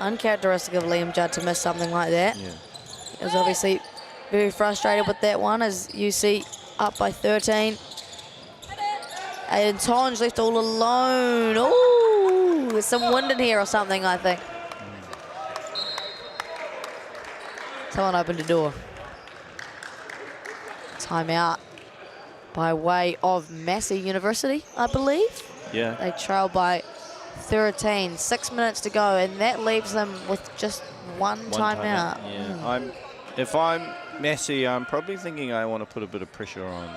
Uncharacteristic of Liam Judd to miss something like that. Yeah. He was obviously very frustrated with that one as UC up by 13. Aiden Tonge left all alone. Ooh, there's some wind in here or something, I think. Someone opened the door. Timeout by way of Massey University, I believe. Yeah. They trail by 13, 6 minutes to go, and that leaves them with just one timeout. Yeah. If I'm Massey, I'm probably thinking I want to put a bit of pressure on.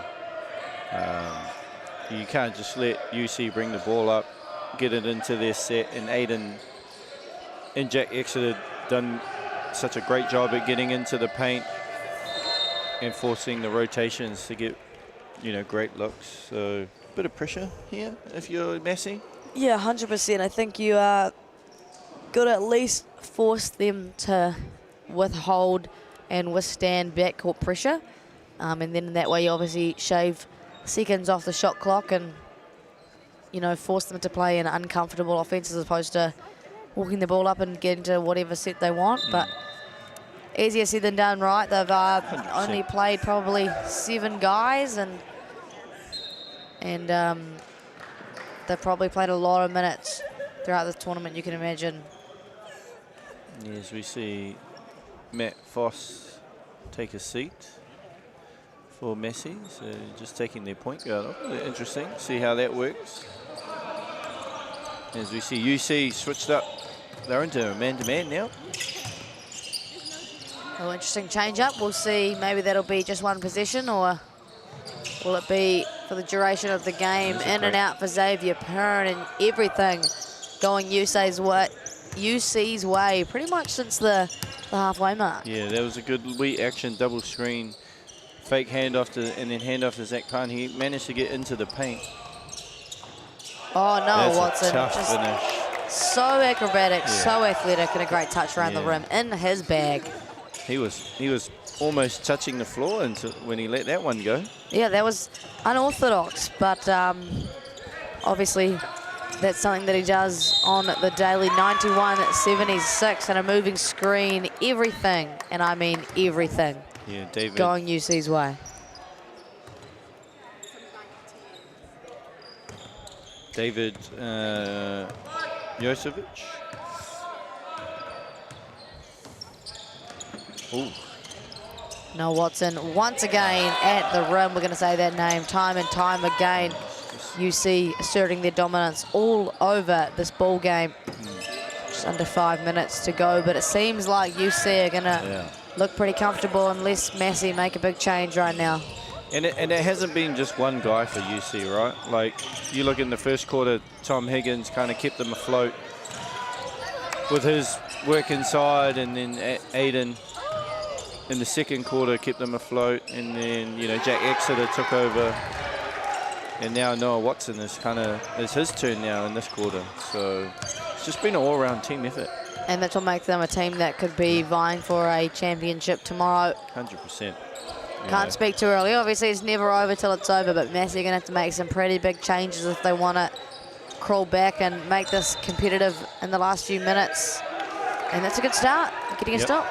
You can't just let UC bring the ball up, get it into their set, and Aiden and Jack Exeter done such a great job at getting into the paint and forcing the rotations to get, great looks. So, a bit of pressure here if you're Massey. Yeah, 100%. I think you got to at least force them to withhold and withstand backcourt pressure. And then in that way, you obviously shave seconds off the shot clock and, force them to play an uncomfortable offense as opposed to walking the ball up and getting to whatever set they want. But easier said than done, right? They've only played probably 7 guys and they've probably played a lot of minutes throughout this tournament, you can imagine. As we see Matt Foss take a seat for Massey, so just taking their point guard off. Interesting, see how that works. As we see UC switched up, they're into man-to-man now. Oh, interesting change-up. We'll see, maybe that'll be just one possession, or will it be for the duration of the game? In and out for Xavier Perrin, and everything going UC's way pretty much since the halfway mark. Yeah, that was a good wee action, double screen, fake handoff and then handoff to Zach Pan. He managed to get into the paint. Oh no, That's Watson. a tough just finish. So acrobatic, so athletic, and a great touch around the rim in his bag. He was almost touching the floor when he let that one go. Yeah, that was unorthodox, but obviously that's something that he does on the daily. 91-76 and a moving screen, everything, and I mean everything, David going UC's way. David Josevic. Ooh. No, Watson once again at the rim. We're going to say that name time and time again. UC asserting their dominance all over this ball game. just under 5 minutes to go, but it seems like UC are going to look pretty comfortable unless Massey make a big change right now. And it hasn't been just one guy for UC, right? Like, you look in the first quarter, Tom Higgins kind of kept them afloat with his work inside, and then Aiden in the second quarter kept them afloat, and then, you know, Jack Exeter took over, and now Noah Watson is it's his turn now in this quarter. So it's just been an all-around team effort. And that's what makes them a team that could be vying for a championship tomorrow. 100%. Can't speak too early. Obviously, it's never over till it's over, but Massey are going to have to make some pretty big changes if they want to crawl back and make this competitive in the last few minutes. And that's a good start, getting a stop.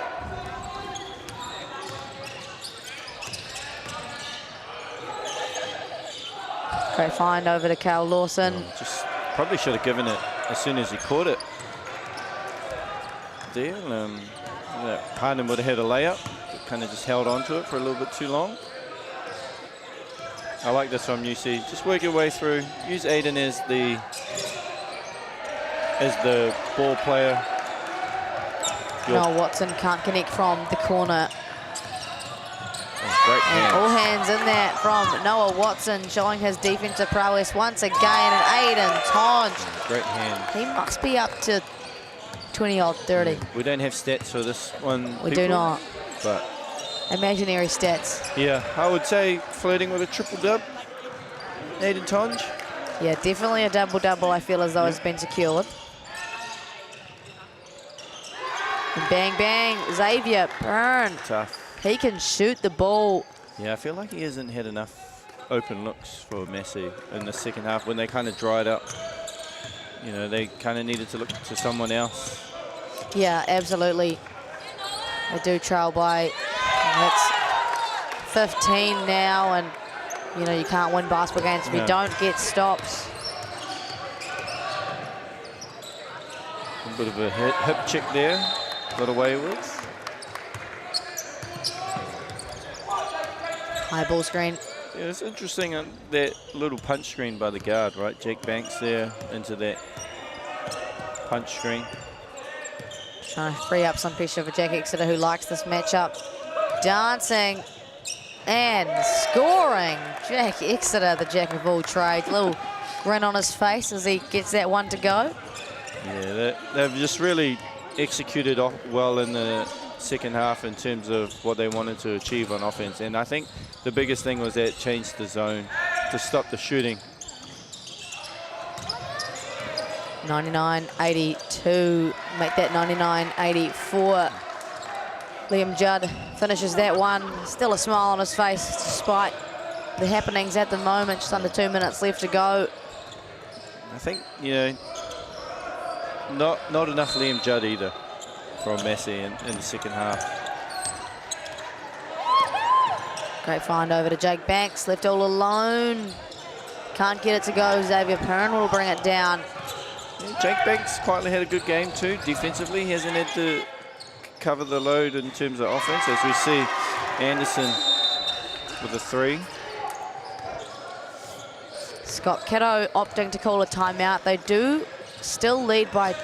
Great find over to Cal Lawson. Just probably should have given it as soon as he caught it. There, Parnham would have had a layup, but kind of just held on to it for a little bit too long. I like this from UC. Just work your way through. Use Aiden as the ball player. Noah Watson can't connect from the corner. Great hands. And all hands in there from Noah Watson, showing his defensive prowess once again. And Aiden Tonge. Great hands. He must be up to 20 or 30. We don't have stats for this one. We do not. But imaginary stats. Yeah, I would say flirting with a triple-dub. Aiden Tonge. Yeah, definitely a double-double, I feel as though it's been secured. And bang, bang, Xavier Byrne. Tough. He can shoot the ball. Yeah, I feel like he hasn't had enough open looks for Massey in the second half when they kind of dried up. You know, they kind of needed to look to someone else. Yeah, absolutely. They do trail by, that's 15 now, and you know, you can't win basketball games if you don't get stops. A bit of a hip check there, got away with. High ball screen. Yeah, it's interesting, that little punch screen by the guard, right? Jake Banks there into that punch screen. Trying to free up some pressure for Jack Exeter, who likes this matchup. Dancing and scoring. Jack Exeter, the jack of all trades. Little grin on his face as he gets that one to go. Yeah, they've just really executed well in the second half in terms of what they wanted to achieve on offense. And I think the biggest thing was that changed the zone to stop the shooting. 99-82, make that 99-84. Liam Judd finishes that one. Still a smile on his face despite the happenings at the moment. Just under 2 minutes left to go. I think, you know, not enough Liam Judd either from Massey in the second half. Great find over to Jake Banks, left all alone. Can't get it to go. Xavier Perrin will bring it down. Yeah, Jake Banks quietly had a good game too. Defensively, he hasn't had to cover the load in terms of offense, as we see Anderson with a three. Scott Kitto opting to call a timeout. They do still lead by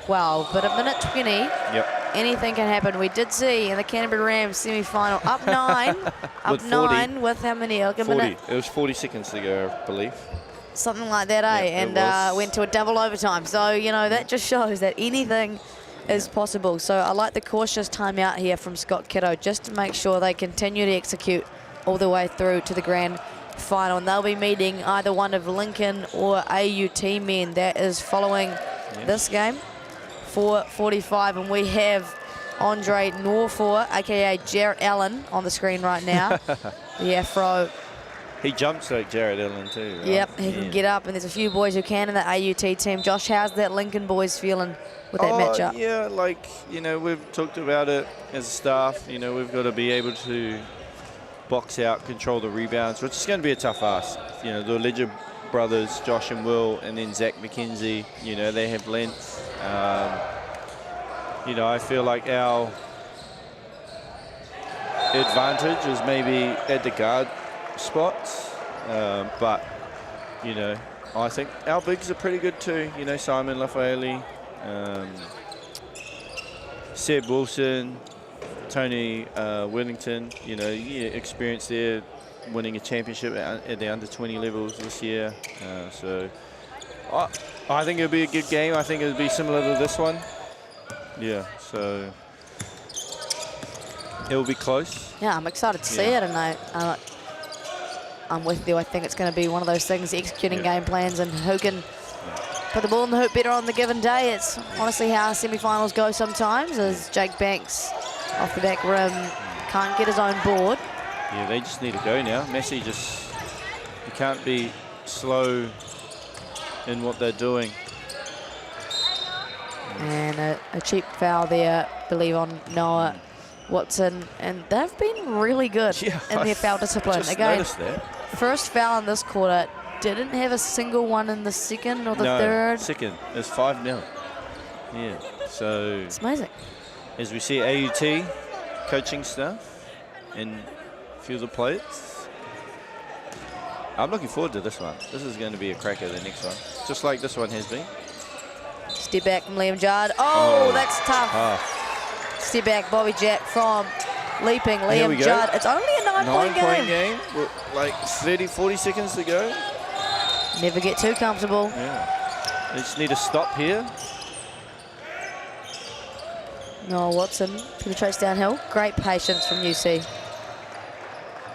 12, but at minute 20, anything can happen. We did see in the Canterbury Rams semi-final up 9, up 9 with how many? 40. It was 40 seconds to go, I believe. Something like that, eh? And went to a double overtime. So, you know, that just shows that anything is possible. So I like the cautious timeout here from Scott Kitto, just to make sure they continue to execute all the way through to the grand final. And they'll be meeting either one of Lincoln or AUT men. That is following this game. 4:45, and we have Andre Norfor, aka Jarrett Allen, on the screen right now. The Afro. He jumps like Jarrett Allen too, right? Yep, he can get up, and there's a few boys who can in the AUT team. Josh, how's that Lincoln boys feeling with that matchup? Yeah, like, you know, we've talked about it as a staff. You know, we've got to be able to box out, control the rebounds, which is going to be a tough ask. You know, the Ledger brothers, Josh and Will, and then Zach McKenzie, you know, they have length. You know, I feel like our advantage is maybe at the guard spots, but, you know, I think our bigs are pretty good too. You know, Simon Lafaeli, Seb Wilson, Tony Wellington, you know, experience there, winning a championship at the under-20 levels this year. So I think it'll be a good game. I think it'll be similar to this one. Yeah, so it'll be close. Yeah, I'm excited to see it, and I'm with you. I think it's going to be one of those things, executing game plans and who can put the ball in the hoop better on the given day. It's honestly how semi-finals go sometimes, as Jake Banks off the back rim can't get his own board. Yeah, they just need to go now. Messi just, you can't be slow in what they're doing. And a cheap foul there, I believe, on Noah Watson. And they've been really good in their foul discipline. Just Again, noticed that. First foul in this quarter, didn't have a single one in the second or the third. Second. It's 5-0. Yeah, so it's amazing. As we see AUT coaching staff and a few of the players. I'm looking forward to this one. This is going to be a cracker, the next one. Just like this one has been. Step back from Liam Judd. Oh, that's tough. Step back, Bobby Jack from leaping Liam Judd. It's only a 9-point game. With like 30, 40 seconds to go. Never get too comfortable. Yeah. They just need to stop here. Noah Watson penetrates downhill. Great patience from UC.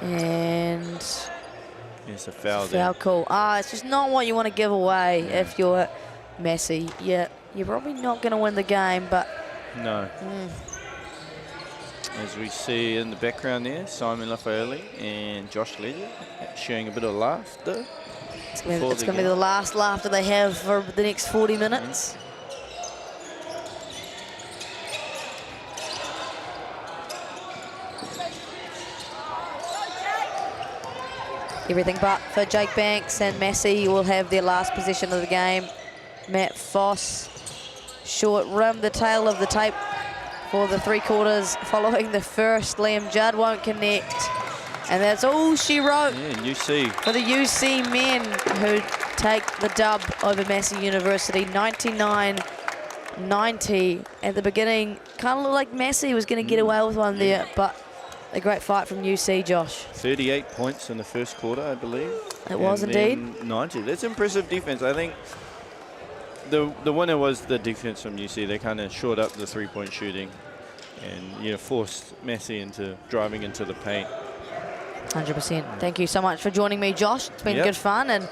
And it's a foul there. Foul call. It's just not what you want to give away if you're Messi. Yeah, you're probably not going to win the game, but no. As we see in the background there, Simon Lafayette and Josh Ledger sharing a bit of laughter. It's going to be the last laughter they have for the next 40 minutes. Everything but for Jake Banks, and Messi will have their last possession of the game. Matt Foss, short rim, the tail of the tape for the 3 quarters following the first. Liam Judd won't connect. And that's all she wrote for the UC men, who take the dub over Massey University, 99-90. At the beginning, kind of looked like Massey was going to get away with one there, but a great fight from UC, Josh. 38 points in the first quarter, I believe. It was indeed. 90. That's impressive defense. I think the winner was the defense from UC. They kind of shored up the 3-point shooting and forced Massey into driving into the paint. 100%. Thank you so much for joining me, Josh. It's been good fun, and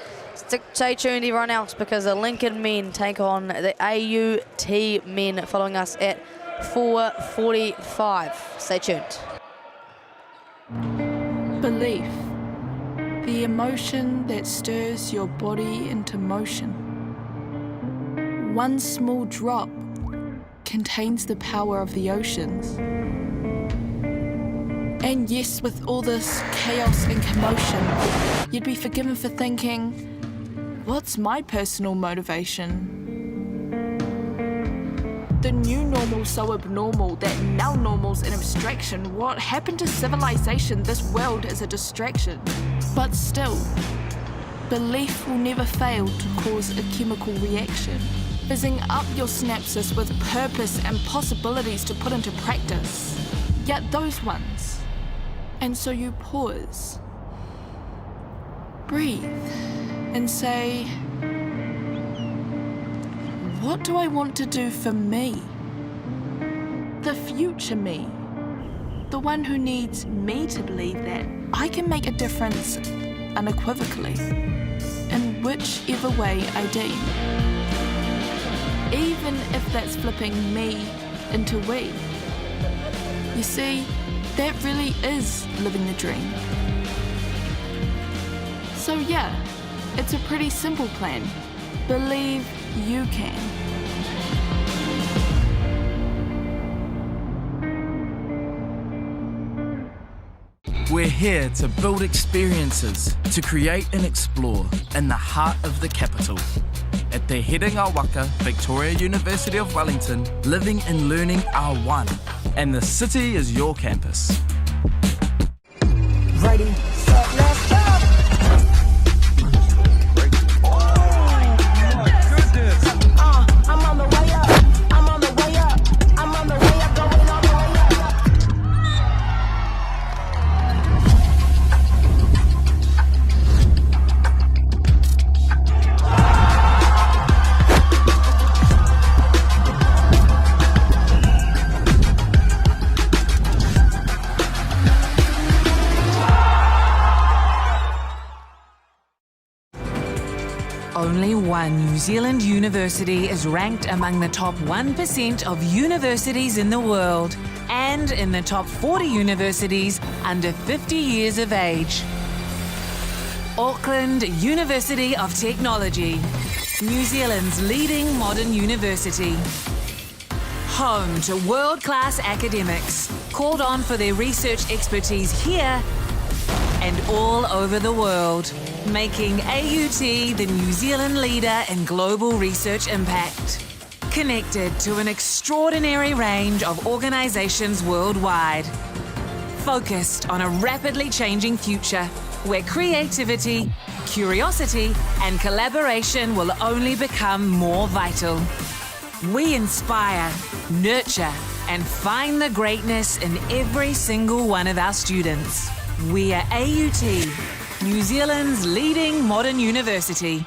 stay tuned, everyone else, because the Lincoln men take on the AUT men following us at 4:45. Stay tuned. Belief, the emotion that stirs your body into motion. One small drop contains the power of the oceans. And yes, with all this chaos and commotion, you'd be forgiven for thinking, what's my personal motivation? The new normal's so abnormal that now normal's an abstraction. What happened to civilization? This world is a distraction. But still, belief will never fail to cause a chemical reaction, fizzing up your synapses with purpose and possibilities to put into practice. Yet those ones. And so you pause, breathe, and say, what do I want to do for me? The future me. The one who needs me to believe that I can make a difference unequivocally, in whichever way I deem. Even if that's flipping me into we. You see, that really is living the dream. So yeah, it's a pretty simple plan. Believe you can. We're here to build experiences, to create and explore in the heart of the capital. At Te Herenga Waka, Victoria University of Wellington, living and learning are one, and the city is your campus. Ready, set, let's go! I'm on the way up, I'm on the way up, I'm on the way up, only one New Zealand university is ranked among the top 1% of universities in the world and in the top 40 universities under 50 years of age. Auckland University of Technology, New Zealand's leading modern university. Home to world-class academics, called on for their research expertise here and all over the world, making AUT the New Zealand leader in global research impact. Connected to an extraordinary range of organisations worldwide. Focused on a rapidly changing future where creativity, curiosity and collaboration will only become more vital. We inspire, nurture and find the greatness in every single one of our students. We are AUT, New Zealand's leading modern university.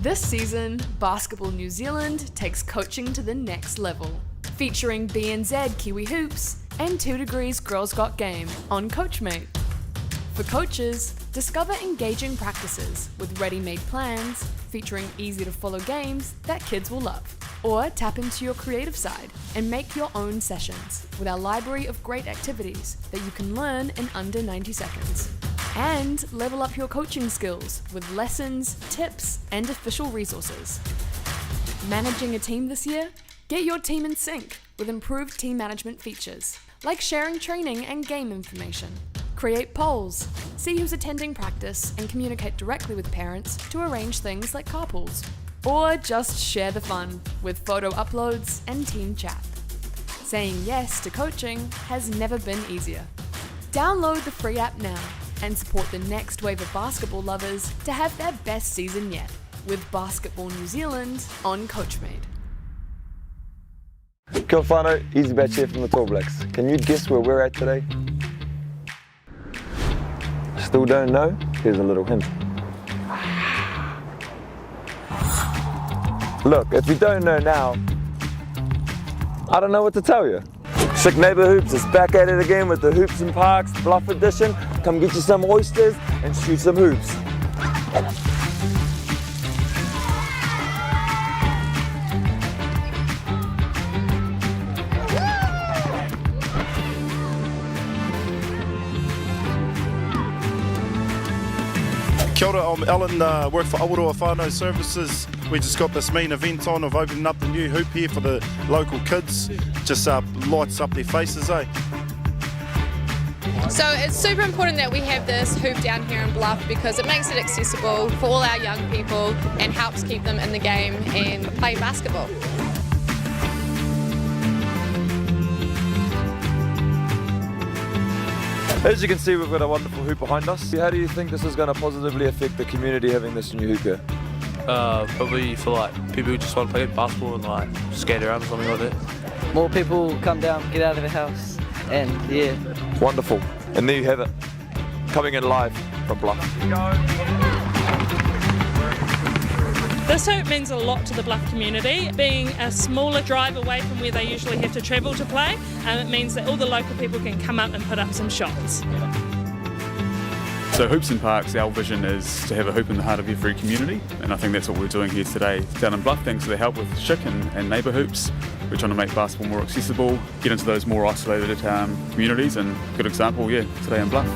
This season, Basketball New Zealand takes coaching to the next level, featuring BNZ Kiwi Hoops and 2 Degrees Girls Got Game on Coachmate. For coaches, discover engaging practices with ready-made plans featuring easy-to-follow games that kids will love. Or tap into your creative side and make your own sessions with our library of great activities that you can learn in under 90 seconds. And level up your coaching skills with lessons, tips, and official resources. Managing a team this year? Get your team in sync with improved team management features, like sharing training and game information. Create polls, see who's attending practice, and communicate directly with parents to arrange things like carpools. Or just share the fun with photo uploads and team chat. Saying yes to coaching has never been easier. Download the free app now and support the next wave of basketball lovers to have their best season yet with Basketball New Zealand on Coachmate. Kia ora whanau, Easy Batch here from the Tall Blacks. Can you guess where we're at today? Still don't know? Here's a little hint. Look, if you don't know now, I don't know what to tell you. Sick Neighbour Hoops is back at it again with the Hoops and Parks Bluff Edition. Come get you some oysters and shoot some hoops. Kia ora, I'm Alan, work for Awaroa Whānau Services. We just got this main event on of opening up the new hoop here for the local kids. Just lights up their faces, eh? So it's super important that we have this hoop down here in Bluff because it makes it accessible for all our young people and helps keep them in the game and play basketball. As you can see, we've got a wonderful hoop behind us. How do you think this is going to positively affect the community having this new hoop here? Probably for like people who just want to play basketball and like skate around or something like that. More people come down, get out of the house, and yeah. Wonderful. And there you have it. Coming in live from Bluff. This hoop means a lot to the Bluff community. Being a smaller drive away from where they usually have to travel to play, it means that all the local people can come up and put up some shots. So Hoops and Parks, our vision is to have a hoop in the heart of every community, and I think that's what we're doing here today. Down in Bluff, thanks to the help with Chick and Neighbour Hoops, we're trying to make basketball more accessible, get into those more isolated communities, and a good example, today in Bluff.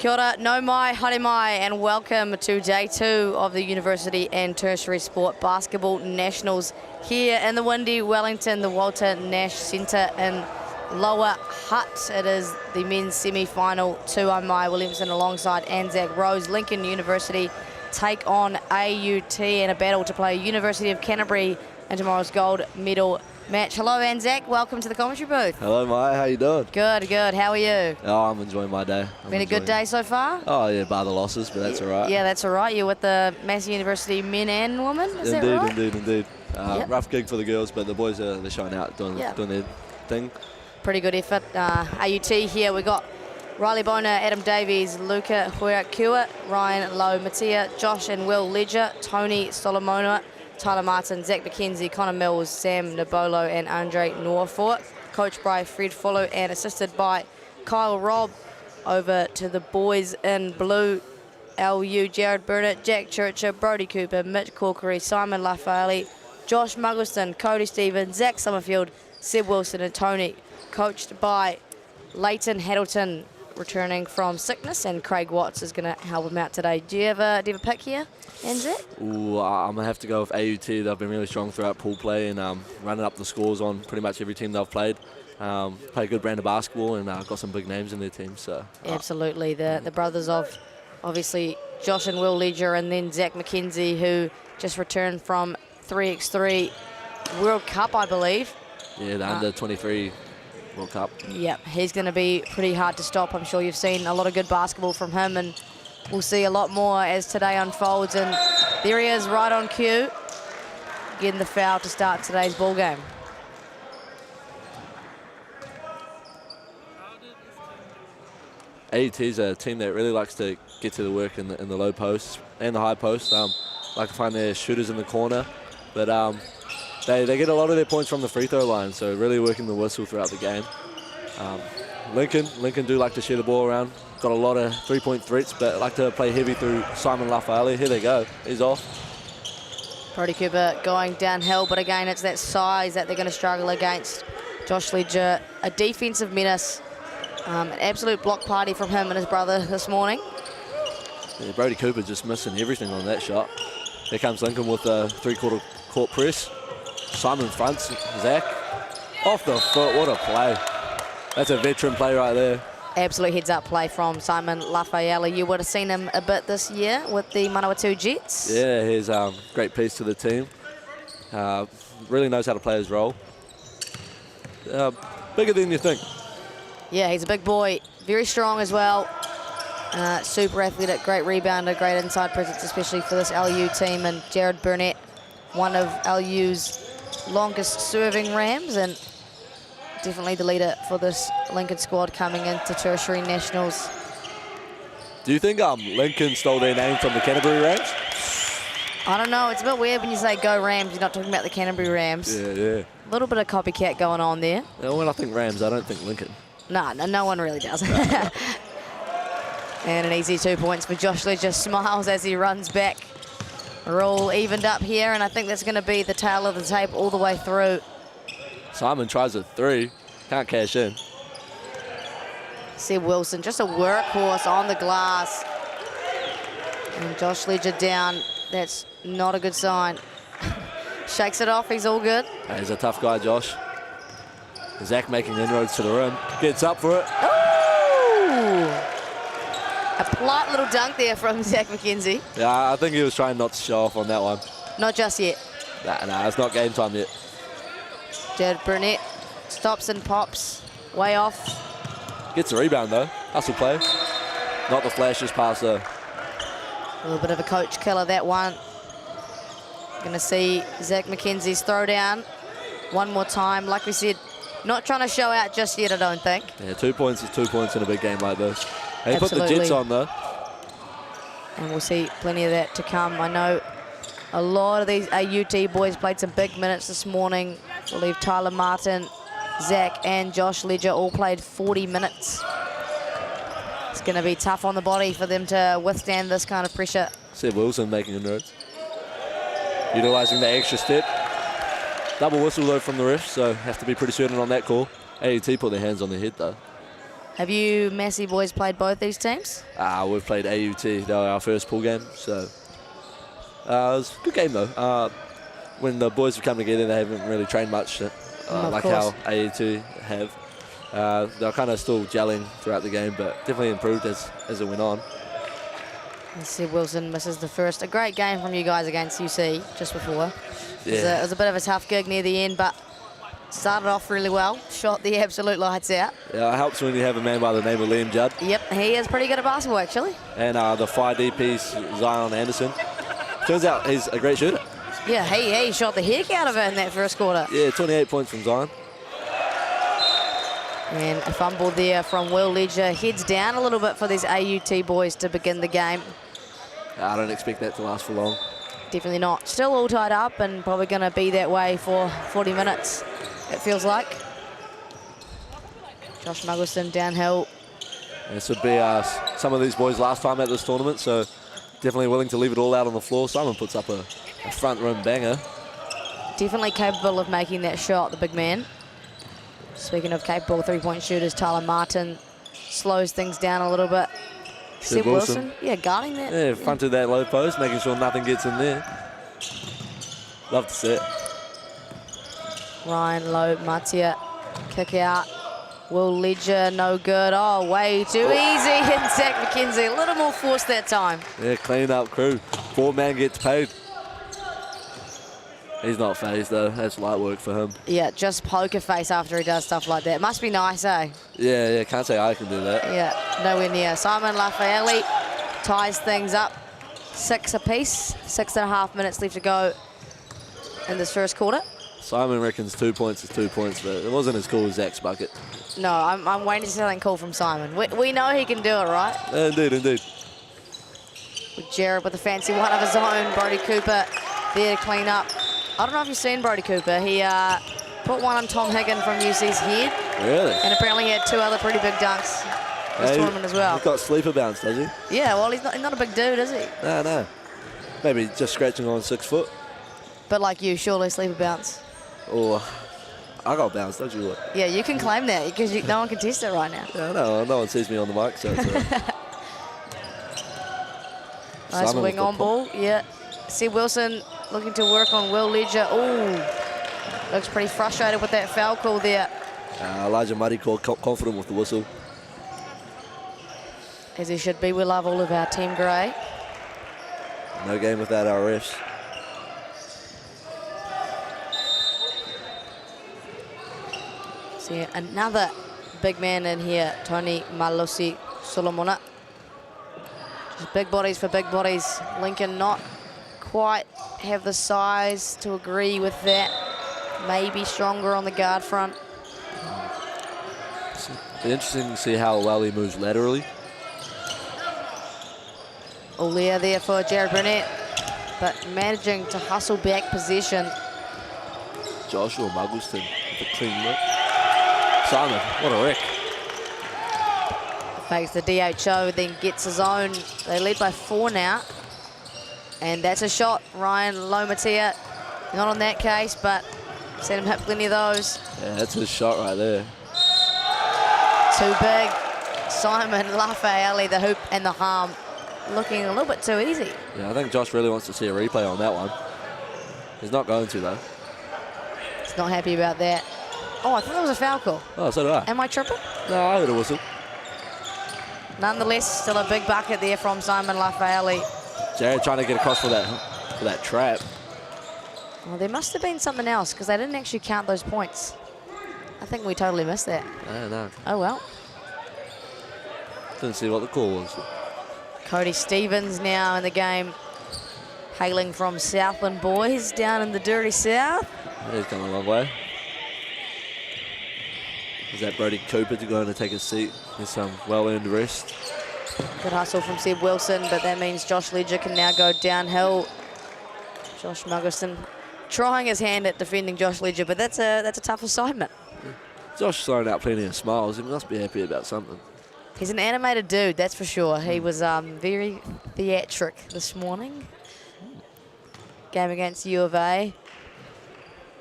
Kia ora, nau mai, haere mai, and welcome to day 2 of the University and Tertiary Sport Basketball Nationals here in the windy Wellington, the Walter Nash Centre in Lower Hutt. It is the men's semi-final. I'm Maya Williamson alongside Anzac Rose. Lincoln University take on AUT in a battle to play University of Canterbury in tomorrow's gold medal match. Hello Anzac, welcome to the commentary booth. Hello Maya, how you doing? Good, how are you? Oh, I'm enjoying my day. Been a good day so far? Oh yeah, bar the losses, but that's all right. Yeah, that's all right. You're with the Massey University men and women, is that right? Indeed. Yep. Rough gig for the girls, but the boys they're showing out, doing their thing. Pretty good effort. AUT here, we got Riley Boner, Adam Davies, Luca Huirakua, Ryan Lowe Matia, Josh and Will Ledger, Tony Solomona, Tyler Martin, Zach McKenzie, Connor Mills, Sam Nabolo and Andre Norfort. Coached by Fred Follow and assisted by Kyle Robb. Over to the boys in blue, LU, Jared Burnett, Jack Churcher, Brody Cooper, Mitch Corkery, Simon Lafayette, Josh Muggleston, Cody Stevens, Zach Summerfield, Seb Wilson and Tony. Coached by Leighton Haddleton, returning from sickness, and Craig Watts is going to help him out today. Do you have a pick here, Anzac? Ooh, I'm going to have to go with AUT. They've been really strong throughout pool play and running up the scores on pretty much every team they've played. Play a good brand of basketball and got some big names in their team. So Absolutely. The brothers of, obviously, Josh and Will Ledger, and then Zach McKenzie, who just returned from 3x3 World Cup, I believe. Yeah, the under-23 World Cup. Yep, he's going to be pretty hard to stop. I'm sure you've seen a lot of good basketball from him, and we'll see a lot more as today unfolds. And there he is, right on cue, getting the foul to start today's ball game. AUT is a team that really likes to get to the work in the low posts and the high posts. Like to find their shooters in the corner, but they get a lot of their points from the free throw line, so really working the whistle throughout the game. Lincoln do like to share the ball around. Got a lot of three-point threats, but like to play heavy through Simon Lafayette. Here they go. He's off. Brody Cooper going downhill, but again, it's that size that they're going to struggle against. Josh Ledger, a defensive menace. An absolute block party from him and his brother this morning. Yeah, Brody Cooper just missing everything on that shot. Here comes Lincoln with a three-quarter court press. Simon fronts, Zach. Off the foot, what a play. That's a veteran play right there. Absolute heads-up play from Simon Lafayette. You would have seen him a bit this year with the Manawatu Jets. Yeah, he's a great piece to the team. Really knows how to play his role. Bigger than you think. Yeah, he's a big boy, very strong as well. Super athletic, great rebounder, great inside presence, especially for this LU team. And Jared Burnett, one of LU's longest serving Rams, and definitely the leader for this Lincoln squad coming into Tertiary Nationals. Do you think Lincoln stole their name from the Canterbury Rams? I don't know, it's a bit weird when you say go Rams, you're not talking about the Canterbury Rams. Yeah. A little bit of copycat going on there. When I think Rams, I don't think Lincoln. No one really does. And an easy 2 points for Josh Ledger. Smiles as he runs back. We're all evened up here, and I think that's going to be the tail of the tape all the way through. Simon tries a three. Can't cash in. Seb Wilson, just a workhorse on the glass. And Josh Ledger down. That's not a good sign. Shakes it off, he's all good. He's a tough guy, Josh. Zach making inroads to the rim. Gets up for it. Ooh! A polite little dunk there from Zach McKenzie. Yeah, I think he was trying not to show off on that one. Not just yet. Nah, it's not game time yet. Jared Burnett stops and pops. Way off. Gets a rebound though. Hustle play. Not the flashiest pass though. A little bit of a coach killer, that one. Going to see Zach McKenzie's throwdown one more time. Like we said, not trying to show out just yet, I don't think. Yeah, 2 points is 2 points in a big game like this. They Absolutely. put the Jets on though. And we'll see plenty of that to come. I know a lot of these AUT boys played some big minutes this morning. I believe Tyler Martin, Zach and Josh Ledger all played 40 minutes. It's going to be tough on the body for them to withstand this kind of pressure. Seb Wilson making inroads. Utilising the extra step. Double whistle though from the ref, so have to be pretty certain on that call. AUT put their hands on their head though. Have you Massey boys played both these teams? We've played AUT. They were our first pool game, so it was a good game though. When the boys have come together, they haven't really trained much, like course. how AUT have. They're kind of still gelling throughout the game, but definitely improved as it went on. And Seb Wilson misses the first. A great game from you guys against UC just before. It was a bit of a tough gig near the end, but started off really well. Shot the absolute lights out. Yeah, it helps when you have a man by the name of Liam Judd. Yep, he is pretty good at basketball, actually. And the 5D piece, Zion Anderson. Turns out he's a great shooter. Yeah, he shot the heck out of it in that first quarter. Yeah, 28 points from Zion. And a fumble there from Will Ledger. Heads down a little bit for these AUT boys to begin the game. I don't expect that to last for long. Definitely not. Still all tied up and probably going to be that way for 40 minutes, it feels like. Josh Muggleston downhill. This would be some of these boys' last time at this tournament, so definitely willing to leave it all out on the floor. Simon puts up a front rim banger. Definitely capable of making that shot, the big man. Speaking of capable three-point shooters, Tyler Martin slows things down a little bit. Seb Wilson, yeah, guarding that. Yeah, fronted that low post, making sure nothing gets in there. Love to see it. Ryan Lowe, Matia, kick out. Will Ledger, no good. Oh, way too easy. And Zach McKenzie, a little more force that time. Yeah, clean up crew. 4-man gets paid. He's not phased though. That's light work for him. Yeah, just poker face after he does stuff like that. Must be nice, eh? Yeah, can't say I can do that. Yeah, nowhere near. Simon Lafayette ties things up. 6 apiece. 6.5 minutes left to go in this first quarter. Simon reckons 2 points is 2 points, but it wasn't as cool as Zach's bucket. No, I'm waiting to see something cool from Simon. We know he can do it, right? Indeed. With Jared with a fancy one of his own. Brody Cooper there to clean up. I don't know if you've seen Brody Cooper. He put one on Tom Higgin from UC's head. Really? And apparently he had 2 other pretty big dunks this tournament as well. He's got sleeper bounce, does he? Yeah, well, he's not a big dude, is he? No. Maybe just scratching on 6 foot. But like you, surely sleeper bounce. Or I got bounce, don't you? Yeah, you can claim that because no one can test it right now. Yeah, no one sees me on the mic, so it's nice wing on ball, yeah. Seb Wilson looking to work on Will Ledger. Ooh, looks pretty frustrated with that foul call there. Elijah Muddy confident with the whistle. As he should be. We love all of our Team Grey. No game without our refs. See another big man in here, Tony Malusi Solomona. Just big bodies for big bodies. Lincoln not quite have the size to agree with that. Maybe stronger on the guard front. Be interesting to see how well he moves laterally. Olia there for Jared Burnett, but managing to hustle back possession. Joshua Muggleston with a clean look. Simon, what a wreck. Fakes the DHO, then gets his own. They lead by 4 now. And that's a shot. Ryan Lomatia, not on that case, but seen him hit plenty of those. Yeah, that's his shot right there. Too big. Simon Lafayette, the hoop and the harm. Looking a little bit too easy. Yeah, I think Josh really wants to see a replay on that one. He's not going to, though. He's not happy about that. Oh, I thought that was a foul call. Oh, so did I. Am I tripping? No, I heard a whistle. Nonetheless, still a big bucket there from Simon Lafayette. Jared trying to get across for that trap. Well, there must have been something else because they didn't actually count those points. I think we totally missed that. I don't know. Oh, well. Didn't see what the call was. Cody Stevens now in the game, hailing from Southland boys down in the dirty south. He's gone a long way. Is that Brody Cooper to go and take his seat? With some well-earned rest. Good hustle from Seb Wilson, but that means Josh Ledger can now go downhill. Josh Muggleston trying his hand at defending Josh Ledger, but that's a tough assignment. Josh throwing out plenty of smiles. He must be happy about something. He's an animated dude, that's for sure. He was very theatric this morning. Game against U of A.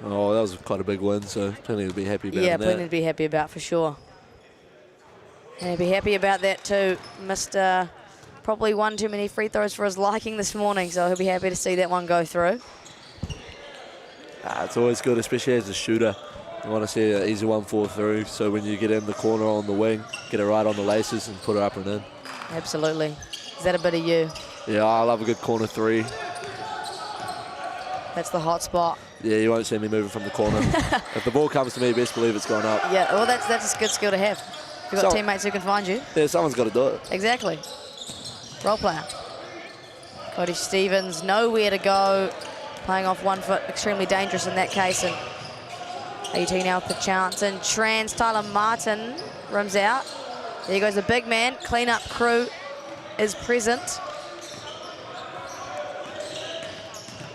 Oh, that was quite a big win, so plenty to be happy about. Yeah, plenty to be happy about for sure. And he'll be happy about that too. Missed probably one too many free throws for his liking this morning, so he'll be happy to see that one go through. It's always good, especially as a shooter. You want to see an easy one fall through, so when you get in the corner on the wing, get it right on the laces and put it up and in. Absolutely. Is that a bit of you? Yeah, I love a good corner three. That's the hot spot. Yeah, you won't see me moving from the corner. If the ball comes to me, best believe it's going up. Yeah, well, that's a good skill to have. You've got teammates who can find you. Yeah, someone's got to do it. Exactly. Role player. Cody Stevens, nowhere to go. Playing off 1 foot, extremely dangerous in that case. And AT now with the chance. And Tyler Martin rims out. There goes the big man. Cleanup crew is present.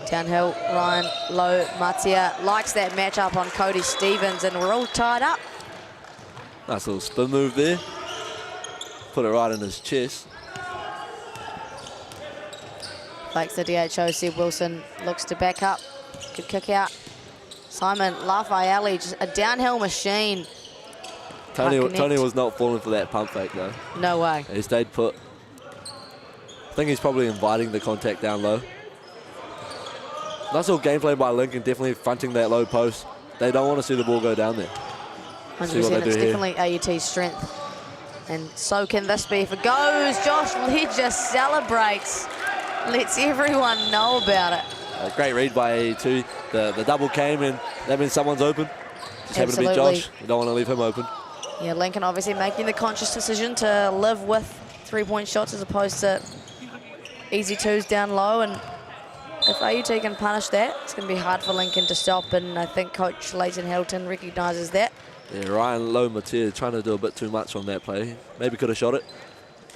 Downhill, Ryan Low Matia likes that matchup on Cody Stevens, and we're all tied up. Nice little spin move there. Put it right in his chest. Fakes the DHO, Seb Wilson looks to back up. Good kick out. Simon Lafayette, just a downhill machine. Tony was not falling for that pump fake though. No way. He stayed put. I think he's probably inviting the contact down low. Nice little gameplay by Lincoln, definitely fronting that low post. They don't want to see the ball go down there. 100%, it's definitely AUT's strength. And so can this be if it goes. Josh Ledger celebrates. Lets everyone know about it. A great read by AET. The double came and that means someone's open. Just happened to be Josh. You don't want to leave him open. Yeah, Lincoln obviously making the conscious decision to live with 3-point shots as opposed to easy twos down low. And if AUT can punish that, it's going to be hard for Lincoln to stop. And I think Coach Leighton Hilton recognises that. Yeah, Ryan Low Matia trying to do a bit too much on that play. Maybe could have shot it.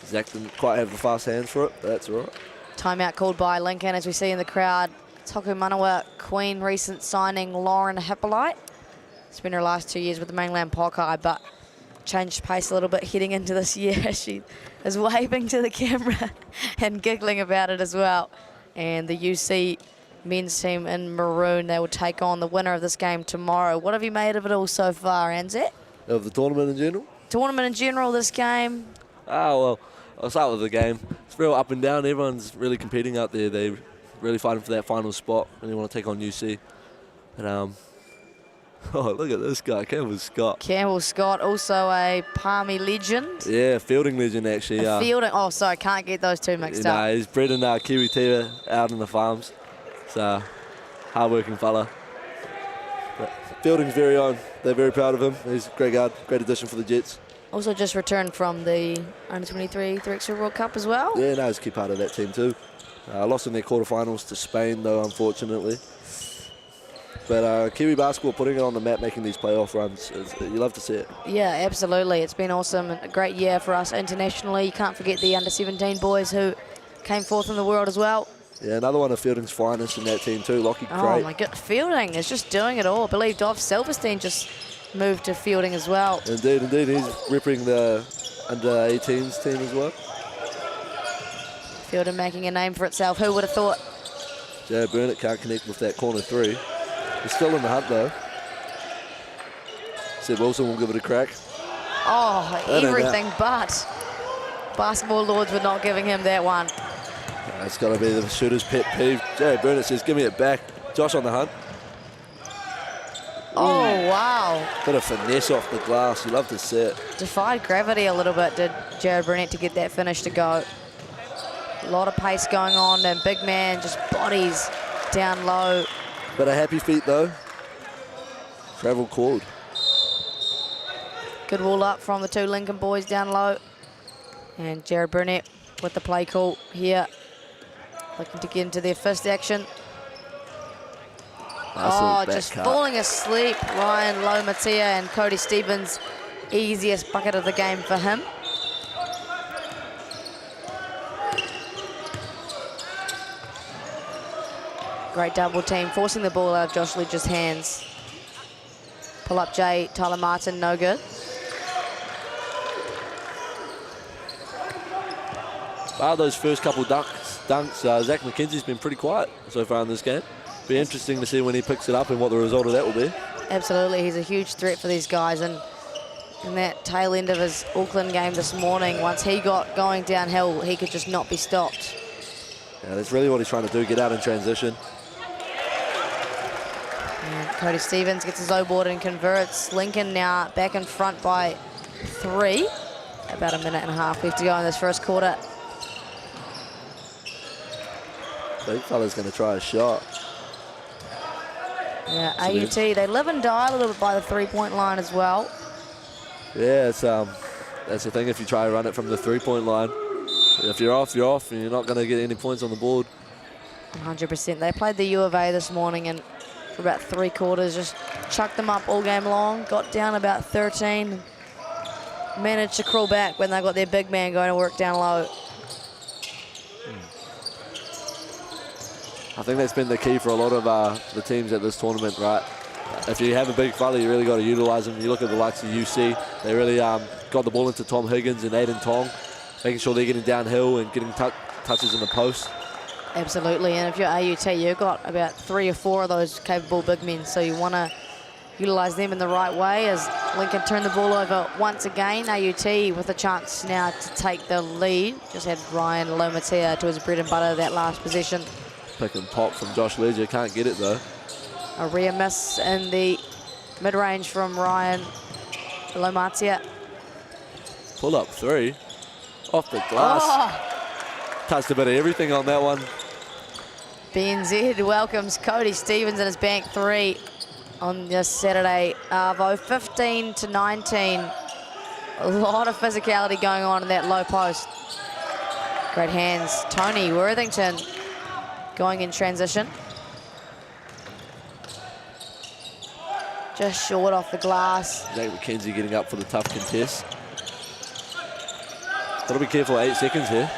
Zach didn't quite have the fast hands for it, but that's all right. Timeout called by Lincoln, as we see in the crowd. Toku Manawa Queen recent signing Lauren Hippolyte. Spent her last 2 years with the mainland Pokai, but changed pace a little bit heading into this year. She is waving to the camera and giggling about it as well. And the UC men's team in maroon, they will take on the winner of this game tomorrow. What have you made of it all so far, Anzac? Of the tournament in general? Tournament in general, this game? Well, I'll start with the game. It's real up and down. Everyone's really competing out there. They're really fighting for that final spot when they want to take on UC. And, oh, look at this guy, Campbell Scott. Campbell Scott, also a Palmy legend. Yeah, fielding legend, actually. Fielding, oh, sorry, can't get those two mixed up. He's bred in Kiwi Tea out in the farms. So, hard-working fella. But fielding's very own. They're very proud of him. He's a great guard, great addition for the Jets. Also just returned from the Under-23 3x3 World Cup as well. Yeah, no, he's a key part of that team too. Lost in their quarterfinals to Spain though, unfortunately. But Kiwi basketball putting it on the map, making these playoff runs, you love to see it. Yeah, absolutely. It's been awesome. A great year for us internationally. You can't forget the Under-17 boys who came fourth in the world as well. Yeah, another one of Fielding's finest in that team too, Lockie Crate. Oh my God, Fielding is just doing it all. I believe Dov Silverstein just moved to Fielding as well. Indeed. He's ripping the under-18s team as well. Fielding making a name for itself. Who would have thought? Jared Burnett can't connect with that corner three. He's still in the hunt though. Seb Wilson will give it a crack. Oh, everything but. Basketball Lords were not giving him that one. It's got to be the shooter's pet peeve. Jared Burnett says, give me it back. Josh on the hunt. Oh, wow. Bit of finesse off the glass. You love to see it. Defied gravity a little bit, did Jared Burnett, to get that finish to go. A lot of pace going on, and big man just bodies down low. But a happy feet, though. Travel called. Good wall up from the two Lincoln boys down low. And Jared Burnett with the play call here. Looking to get into their first action. Nice just falling asleep. Ryan Lomatia and Cody Stevens, easiest bucket of the game for him. Great double team, forcing the ball out of Josh Ledger's hands. Pull up Jay, Tyler Martin, no good. Those first couple dunks, Zach McKenzie's been pretty quiet so far in this game. Be interesting to see when he picks it up and what the result of that will be. Absolutely, he's a huge threat for these guys, and in that tail end of his Auckland game this morning. Once he got going downhill, he could just not be stopped. Yeah, that's really what he's trying to do, get out in transition. And Cody Stevens gets his O-board and converts. Lincoln now back in front by 3. About a minute and a half left to go in this first quarter. Big fella's going to try a shot. Yeah, AUT, they live and die a little bit by the three-point line as well. Yeah, it's that's the thing. If you try to run it from the three-point line, if you're off, you're off, and you're not going to get any points on the board. 100%. They played the U of A this morning, and for about 3 quarters, just chucked them up all game long. Got down about 13. Managed to crawl back when they got their big man going to work down low. I think that's been the key for a lot of the teams at this tournament, right? If you have a big fella, you really got to utilise them. You look at the likes of UC, they really got the ball into Tom Higgins and Aiden Tong, making sure they're getting downhill and getting touches in the post. Absolutely, and if you're AUT, you've got about 3 or 4 of those capable big men, so you want to utilise them in the right way as Lincoln turn the ball over once again. AUT with a chance now to take the lead. Just had Ryan Lomatea to his bread and butter that last possession. Pick and pop from Josh Ledger, can't get it though. A rear miss in the mid-range from Ryan Lomatea. Pull up 3, off the glass. Oh. Touched a bit of everything on that one. BNZ welcomes Cody Stevens in his bank 3 on this Saturday. Arvo, 15-19. A lot of physicality going on in that low post. Great hands. Tony Worthington going in transition. Just short off the glass. Nate McKenzie getting up for the tough contest. Got to be careful, 8 seconds here.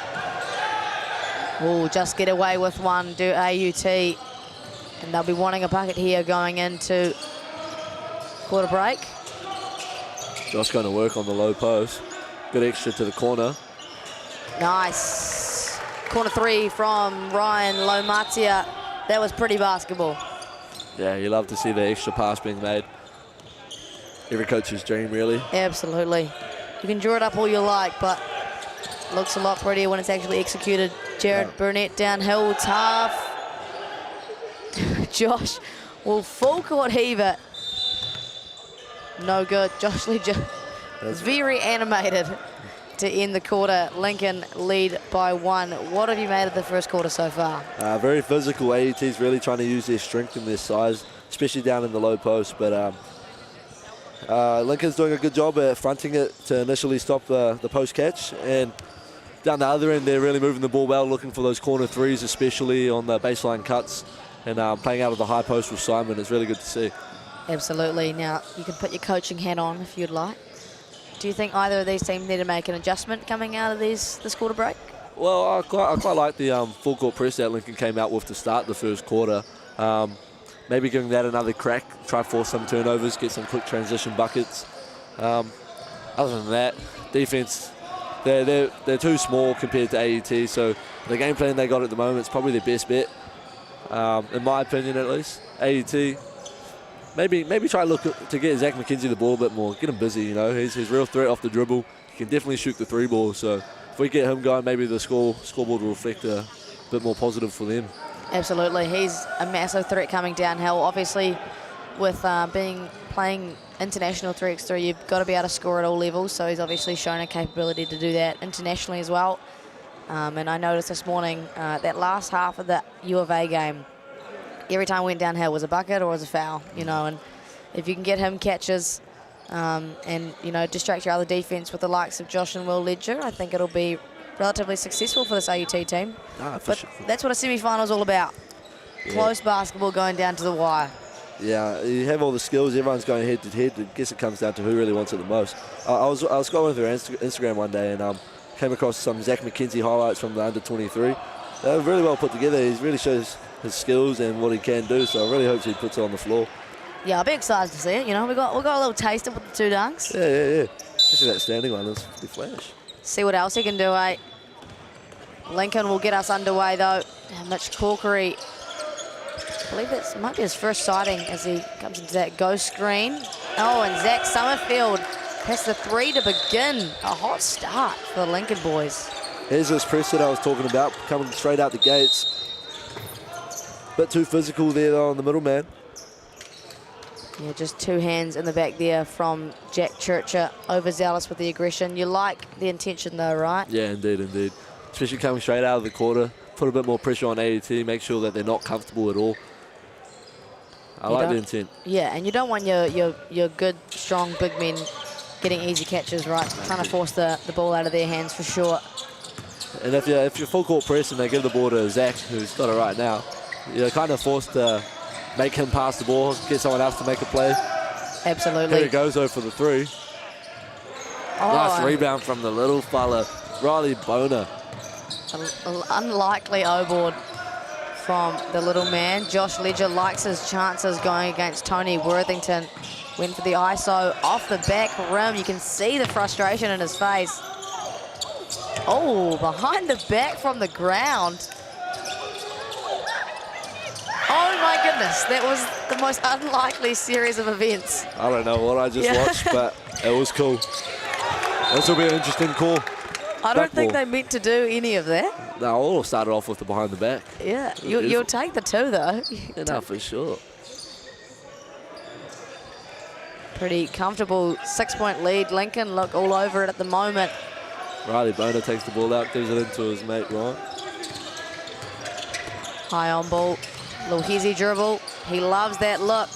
Oh, just get away with one, do AUT. And they'll be wanting a bucket here going into quarter break. Josh going to work on the low post. Good extra to the corner. Nice. Corner 3 from Ryan Lomatea. That was pretty basketball. Yeah, you love to see the extra pass being made. Every coach's dream, really. Absolutely. You can draw it up all you like, but looks a lot prettier when it's actually executed. Jared Burnett downhill, tough. Josh will full court heave it. No good. Josh Ledger is very animated to end the quarter. Lincoln lead by 1. What have you made of the first quarter so far? Very physical. AUT's really trying to use their strength and their size, especially down in the low post. But Lincoln's doing a good job at fronting it to initially stop the post catch. And down the other end, they're really moving the ball well, looking for those corner 3s, especially on the baseline cuts. And playing out of the high post with Simon is really good to see. Absolutely. Now, you can put your coaching hat on if you'd like. Do you think either of these teams need to make an adjustment coming out of this quarter break? Well, I quite like the full court press that Lincoln came out with to start the first quarter. Maybe giving that another crack, try to force some turnovers, get some quick transition buckets. Other than that, defense, they're too small compared to AUT, so the game plan they got at the moment is probably their best bet, in my opinion at least. AUT, maybe try to look to get Zach McKenzie the ball a bit more, get him busy, you know. He's a real threat off the dribble. He can definitely shoot the 3 ball, so if we get him going, maybe the scoreboard will reflect a bit more positive for them. Absolutely. He's a massive threat coming downhill. Obviously, with playing international 3x3, you've got to be able to score at all levels, so he's obviously shown a capability to do that internationally as well. And I noticed this morning that last half of the U of A game, every time he went downhill was a bucket or was a foul, you know, and if you can get him catches and, you know, distract your other defense with the likes of Josh and Will Ledger, I think it'll be relatively successful for this AUT team. But that's what a semi-final is all about. Yeah. Close basketball going down to the wire. Yeah, you have all the skills, everyone's going head to head. I guess it comes down to who really wants it the most. I was scrolling through Instagram one day and came across some Zach McKenzie highlights from the under-23. They're really well put together. He really shows his skills and what he can do, so I really hope he puts it on the floor. Yeah, I'll be excited to see it. You know, we got a little taste of with the 2 dunks. Yeah. Especially that standing one, it's pretty flash. See what else he can do, eh? Lincoln will get us underway though. Mitch Corkery, I believe that might be his first sighting as he comes into that ghost screen. Oh, and Zach Summerfield That's the 3 to begin. A hot start for the Lincoln boys. Here's this press that I was talking about, coming straight out the gates. Bit too physical there though on the middle man. Yeah, just 2 hands in the back there from Jack Churcher, overzealous with the aggression. You like the intention though, right? Yeah, indeed, indeed. Especially coming straight out of the quarter. Put a bit more pressure on AET, make sure that they're not comfortable at all. I like the intent. Yeah, and you don't want your good, strong big men getting easy catches, right? Trying to force the ball out of their hands for sure. And if you're full court press and they give the ball to Zach, who's got it right now, you're kind of forced to make him pass the ball, get someone else to make a play. Absolutely. Here he goes though for the 3. Oh, nice rebound from the little fella, Riley Boner. An unlikely O-board from the little man. Josh Ledger likes his chances going against Tony Worthington. Went for the ISO off the back rim. You can see the frustration in his face. Oh, behind the back from the ground. Oh my goodness, that was the most unlikely series of events. I don't know what I just watched, but it was cool. This will be an interesting call. I don't think they meant to do any of that. No, all started off with the behind the back. Yeah, you'll take the 2 though. No, for sure. Pretty comfortable 6-point lead. Lincoln look all over it at the moment. Riley Boner takes the ball out, gives it into his mate Ryan. High on ball, little hezzy dribble. He loves that look.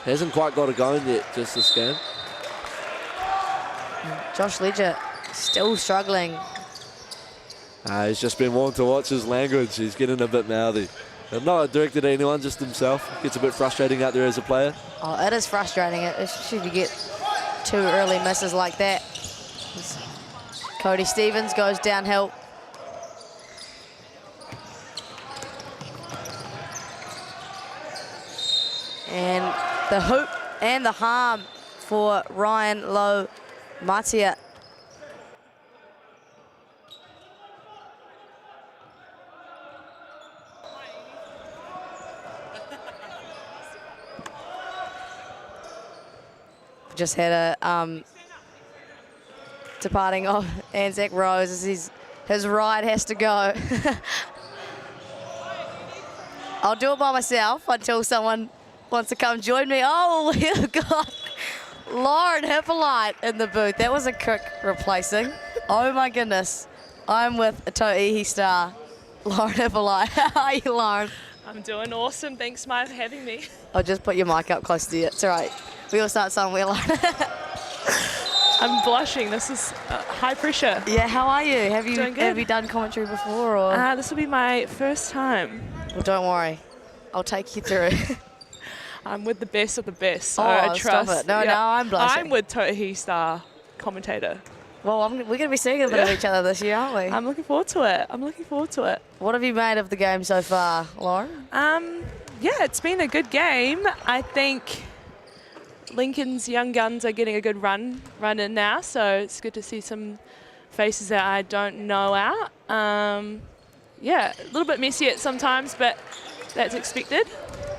Hasn't quite got it going yet, just this game. Josh Ledger still struggling. He's just been wanting to watch his language. He's getting a bit mouthy. And not directed at anyone, just himself. Gets a bit frustrating out there as a player. Oh, it is frustrating, especially if you get 2 early misses like that. Cody Stevens goes downhill. And the hoop and the harm for Ryan Lowe Matia. Just had a departing of Anzac Rose as his ride has to go. I'll do it by myself until someone wants to come join me. Oh, we've got Lauren Hippolyte in the booth. That was a quick replacing. Oh my goodness. I'm with a To'ihi star, Lauren Hippolyte. How are you, Lauren? I'm doing awesome. Thanks, Maya, for having me. I'll just put your mic up close to you. It's all right. We all start somewhere, Lauren. I'm blushing. This is high pressure. Yeah, how are you? Have you done commentary before? Or? This will be my first time. Well, don't worry. I'll take you through. I'm with the best of the best, so oh, I trust. Stop it. No, I'm blushing. I'm with To'ihi star commentator. Well, we're going to be seeing a bit of each other this year, aren't we? I'm looking forward to it. What have you made of the game so far, Lauren? Yeah, it's been a good game. I think Lincoln's young guns are getting a good run in now, so it's good to see some faces that I don't know out. Yeah, a little bit messy at sometimes, but that's expected.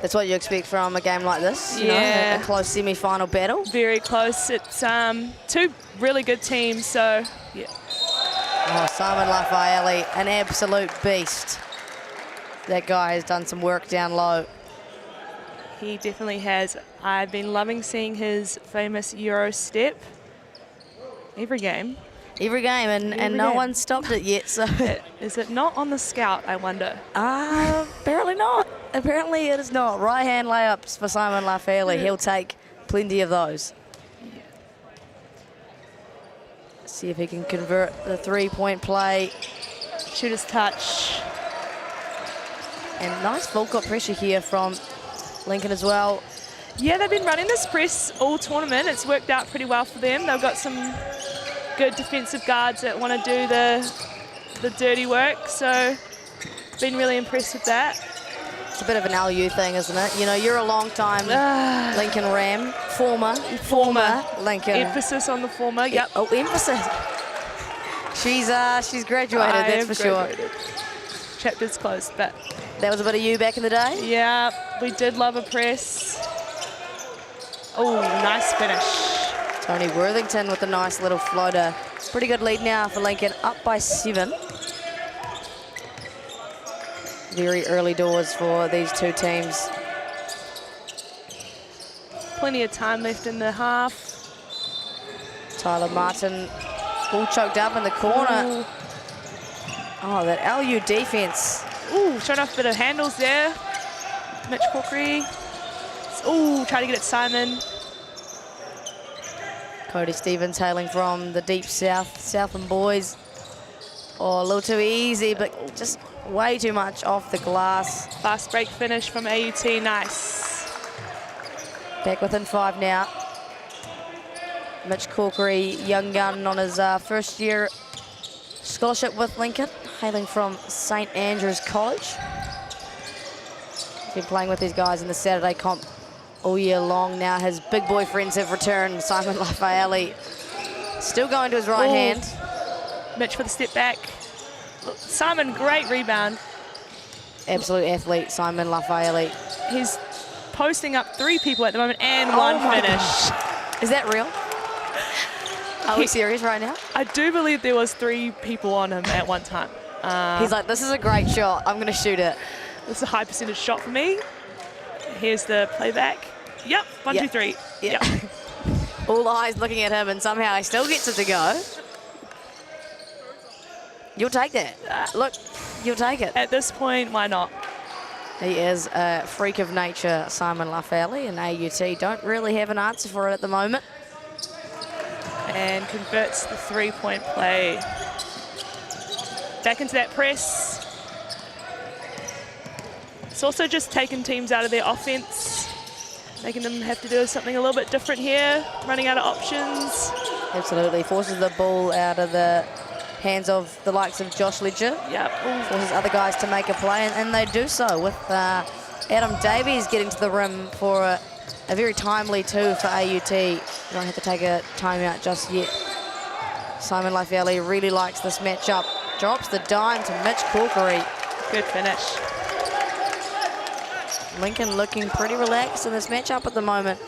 That's what you expect from a game like this, you know, a close semi-final battle. Very close. It's 2 really good teams, so yeah. Oh, Simon Lafayette, an absolute beast. That guy has done some work down low. He definitely has. I've been loving seeing his famous Euro step every game. And no one stopped it yet. So is it not on the scout, I wonder? Apparently not. Apparently it is not. Right hand layups for Simon Lafayette. He'll take plenty of those. Yeah. See if he can convert the 3-point play. Shooter's touch. And nice full court pressure here from Lincoln as well. Yeah, they've been running this press all tournament. It's worked out pretty well for them. They've got some good defensive guards that want to do the dirty work, so been really impressed with that. It's a bit of an LU thing, isn't it? You know, you're a long-time Lincoln Ram, former Lincoln. Emphasis on the former, yep. Oh, emphasis. She's graduated, that's for sure. Chapter's closed, but that was a bit of you back in the day? Yeah, we did love a press. Oh, nice finish. Tony Worthington with a nice little floater. Pretty good lead now for Lincoln, up by 7. Very early doors for these two teams. Plenty of time left in the half. Tyler Martin all choked up in the corner. Ooh. Oh, that LU defense. Ooh, showing off a bit of handles there. Mitch Corkery. Ooh, trying to get it Simon. Cody Stevens hailing from the deep south, Southland boys. Oh, a little too easy, but just way too much off the glass. Fast break finish from AUT, nice. Back within 5 now. Mitch Corkery, young gun on his first year scholarship with Lincoln, hailing from St Andrews College. He's been playing with these guys in the Saturday comp all year long now. His big boy friends have returned. Simon Lafayette still going to his right hand. Mitch for the step back. Simon, great rebound. Absolute athlete, Simon Lafayette. He's posting up 3 people at the moment and 1 finish. God. Is that real? Are we serious right now? I do believe there was 3 people on him at one time. He's like, this is a great shot. I'm going to shoot it. This is a high percentage shot for me. Here's the playback. Yep, 1, 2, 3. Yep. All eyes looking at him, and somehow he still gets it to go. You'll take that. Look, you'll take it. At this point, why not? He is a freak of nature, Simon Lafayette, and AUT don't really have an answer for it at the moment. And converts the 3-point play. Back into that press. It's also just taking teams out of their offense, making them have to do something a little bit different here, running out of options. Absolutely, forces the ball out of the hands of the likes of Josh Ledger. Yep. Forces other guys to make a play, and they do so with Adam Davies getting to the rim for a very timely 2 for AUT. You don't have to take a timeout just yet. Simon Lafayette really likes this matchup. Drops the dime to Mitch Corkery. Good finish. Lincoln looking pretty relaxed in this matchup at the moment.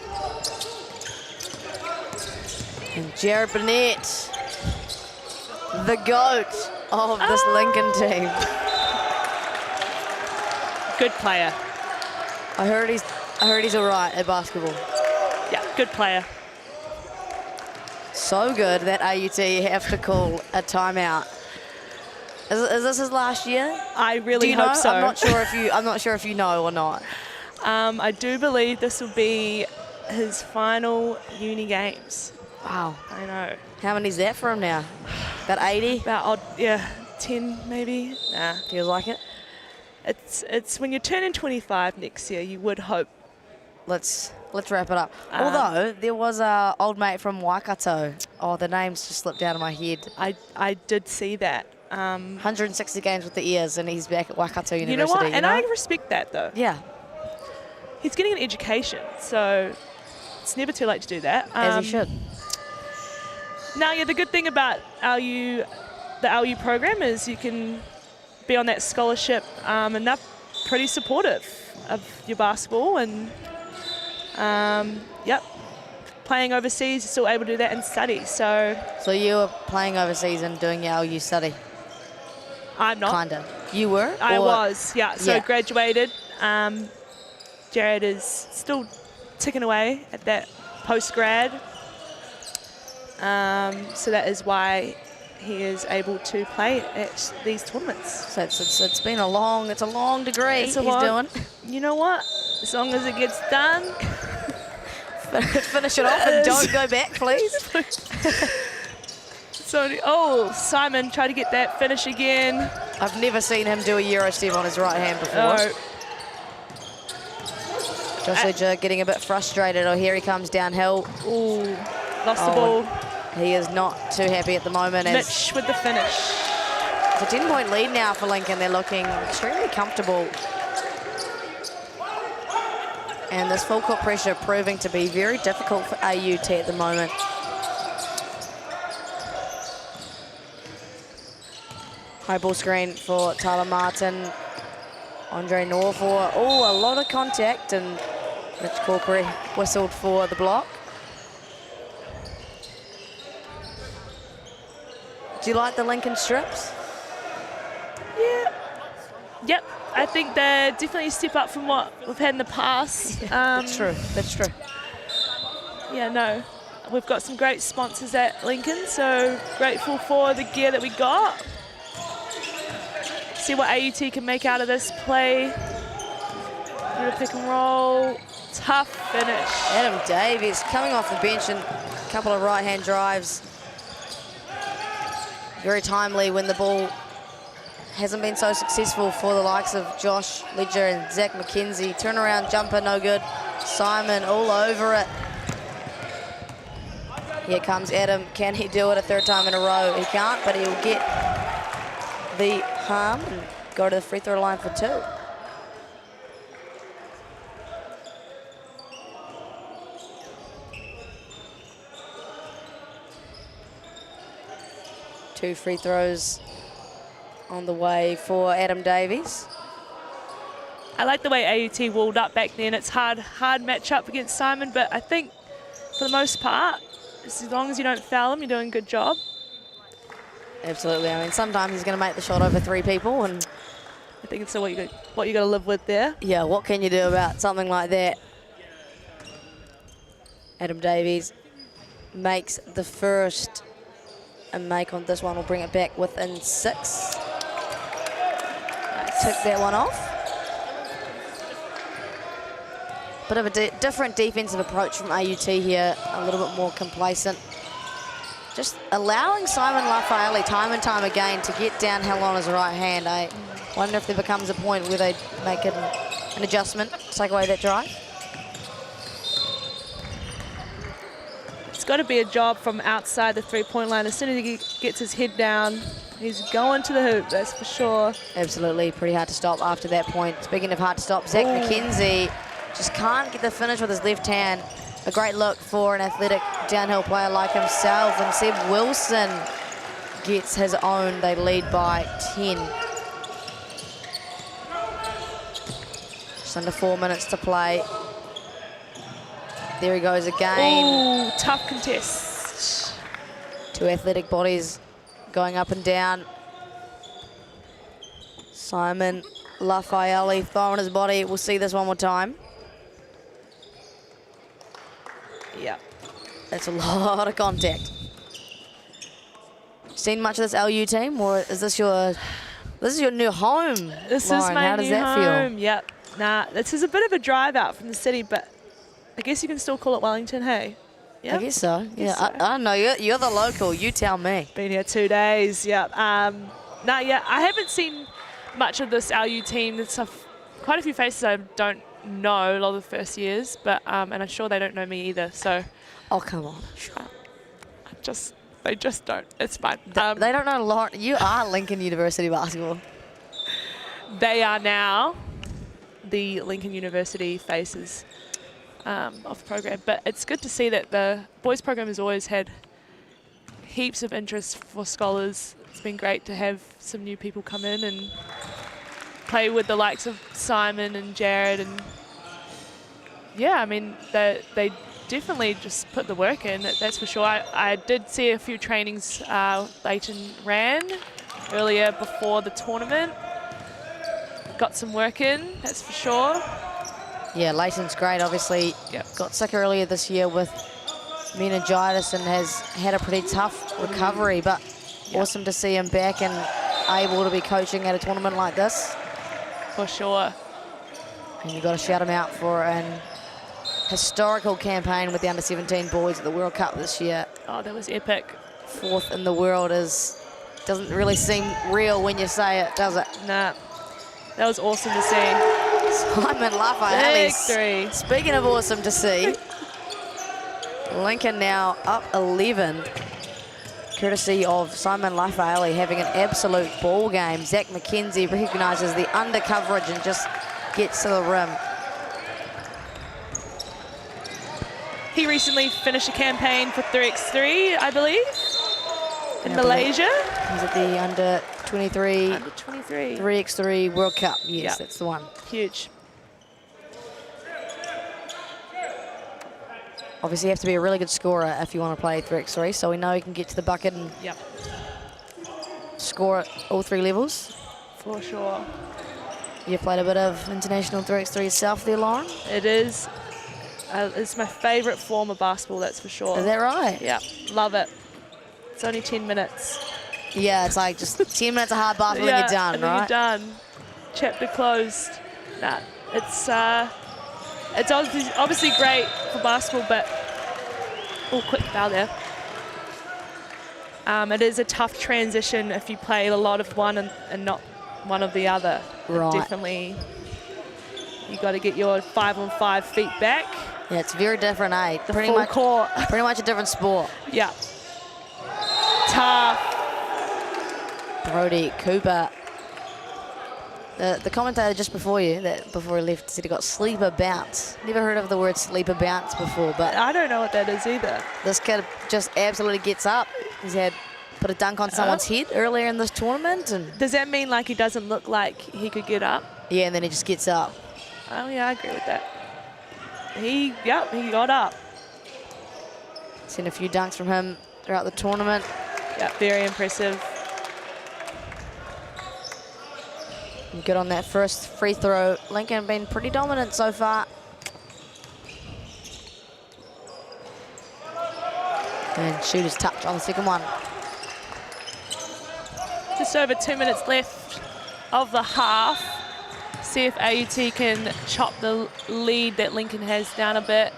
And Jared Burnett, the GOAT of this Lincoln team. Good player. I heard he's all right at basketball. Yeah, good player. So good that AUT have to call a timeout. Is this his last year? I really hope know? So. I'm not sure if you know or not. I do believe this will be his final uni games. Wow. I know. How many is that for him now? About 80? About 10 maybe. Nah. Feels like it. It's when you're turning 25 next year, you would hope. Let's wrap it up. Although there was an old mate from Waikato. Oh, the name's just slipped out of my head. I did see that. 160 games with the ears, and he's back at Waikato University. You know what? And I respect that, though. Yeah. He's getting an education, so it's never too late to do that. As he should. Now, the good thing about the LU program is you can be on that scholarship, and they're pretty supportive of your basketball, and playing overseas, you're still able to do that and study. So you were playing overseas and doing your LU study? I'm not. Kinda. You were? I was, yeah. So graduated. Jared is still ticking away at that post-grad. So that is why he is able to play at these tournaments. So it's been a long degree he's doing. You know what? As long as it gets done. Finish it off and don't go back, please. So, Simon tried to get that finish again. I've never seen him do a Euro step on his right hand before. No. Josh Ledger getting a bit frustrated. Oh, here he comes downhill. Ooh, lost the ball. He is not too happy at the moment. Mitch with the finish. It's a 10-point lead now for Lincoln. They're looking extremely comfortable. And this full court pressure proving to be very difficult for AUT at the moment. High ball screen for Tyler Martin. Andre Norfor. Oh, a lot of contact, and Mitch Corkery whistled for the block. Do you like the Lincoln strips? Yeah. Yep. I think they're definitely a step up from what we've had in the past. That's true. That's true. Yeah, no. We've got some great sponsors at Lincoln, so grateful for the gear that we got. See what AUT can make out of this play. Little pick and roll. Tough finish. Adam Davies coming off the bench and a couple of right-hand drives. Very timely when the ball hasn't been so successful for the likes of Josh Ledger and Zach McKenzie. Turnaround jumper, no good. Simon all over it. Here comes Adam. Can he do it a third time in a row? He can't, but he'll get the harm and go to the free throw line for 2. Two free throws on the way for Adam Davies. I like the way AUT walled up back then. It's hard matchup against Simon, but I think for the most part, as long as you don't foul him, you're doing a good job. Absolutely. I mean, sometimes he's going to make the shot over 3 people, and I think it's what you got to live with there. Yeah, what can you do about something like that? Adam Davies makes the first, and make on this one will bring it back within 6. Took that one off. Bit of a different defensive approach from AUT here, a little bit more complacent. Just allowing Simon Lafayette time and time again to get downhill on his right hand. I wonder if there becomes a point where they make an adjustment to take away that drive. It's got to be a job from outside the three-point line. As soon as he gets his head down, he's going to the hoop, that's for sure. Absolutely, pretty hard to stop after that point. Speaking of hard to stop, Zach McKenzie just can't get the finish with his left hand. A great look for an athletic downhill player like himself. And Seb Wilson gets his own. They lead by 10. Just under 4 minutes to play. There he goes again. Ooh, tough contest. 2 athletic bodies going up and down. Simon Lafayette throwing his body. We'll see this one more time. Yeah. That's a lot of contact. Seen much of this LU team, or is this your new home? This Lauren, is my how does new that home. feel? Yep. Nah, this is a bit of a drive out from the city, but I guess you can still call it Wellington, hey? I guess so. Yeah, I don't know. You're the local. You tell me. Been here 2 days. Yeah. Yeah. I haven't seen much of this LU team. There's quite a few faces I don't know a lot of the first years, but and I'm sure they don't know me either. So. Oh, come on. They just don't. It's fine. They don't know a lot. You are Lincoln University basketball. They are now the Lincoln University faces of the program. But it's good to see that the boys program has always had heaps of interest for scholars. It's been great to have some new people come in and play with the likes of Simon and Jared. And yeah, I mean, they definitely just put the work in, that's for sure. I did see a few trainings Leighton ran earlier before the tournament. Got some work in, that's for sure. Yeah, Leighton's great, obviously. Got sick earlier this year with meningitis and has had a pretty tough recovery, but awesome to see him back and able to be coaching at a tournament like this. For sure. And you've got to shout him out for an historical campaign with the under-17 boys at the World Cup this year. Oh, that was epic. 4th in the world doesn't really seem real when you say it, does it? Nah, that was awesome to see. Simon Lafayette. Victory. Speaking of awesome to see, Lincoln now up 11, courtesy of Simon Lafayette having an absolute ball game. Zach McKenzie recognises the under coverage and just gets to the rim. He recently finished a campaign for 3x3, I believe, in Malaysia. He's at the under 23 3 3x3 World Cup. Yes, that's the one. Huge. Obviously, you have to be a really good scorer if you want to play 3x3, so we know he can get to the bucket and score at all 3 levels? For sure. You played a bit of international 3x3 yourself there, Lauren? It is. It's my favourite form of basketball, that's for sure. Is that right? Yeah, love it. It's only 10 minutes. Yeah, it's like just 10 minutes of hard basketball and you're done, and then right? you're done. Chapter closed. Nah, it's obviously great for basketball, but quick foul there. It is a tough transition if you play a lot of one and not one of the other. Right. Definitely, you got to get your 5-on-5 feet back. Yeah, it's very different, eh? Pretty much court. Pretty much a different sport. Yeah. Tough. Brody Cooper. The commentator just before you, before he left, said he got sleeper bounce. Never heard of the word sleeper bounce before, but I don't know what that is either. This kid just absolutely gets up. He's put a dunk on someone's head earlier in this tournament, and does that mean like he doesn't look like he could get up? Yeah, and then he just gets up. Oh yeah, I agree with that. He got up. Seen a few dunks from him throughout the tournament. Yeah, very impressive. Good on that first free throw. Lincoln been pretty dominant so far. And shooter's touch on the second one. Just over 2 minutes left of the half. See if AUT can chop the lead that Lincoln has down a bit.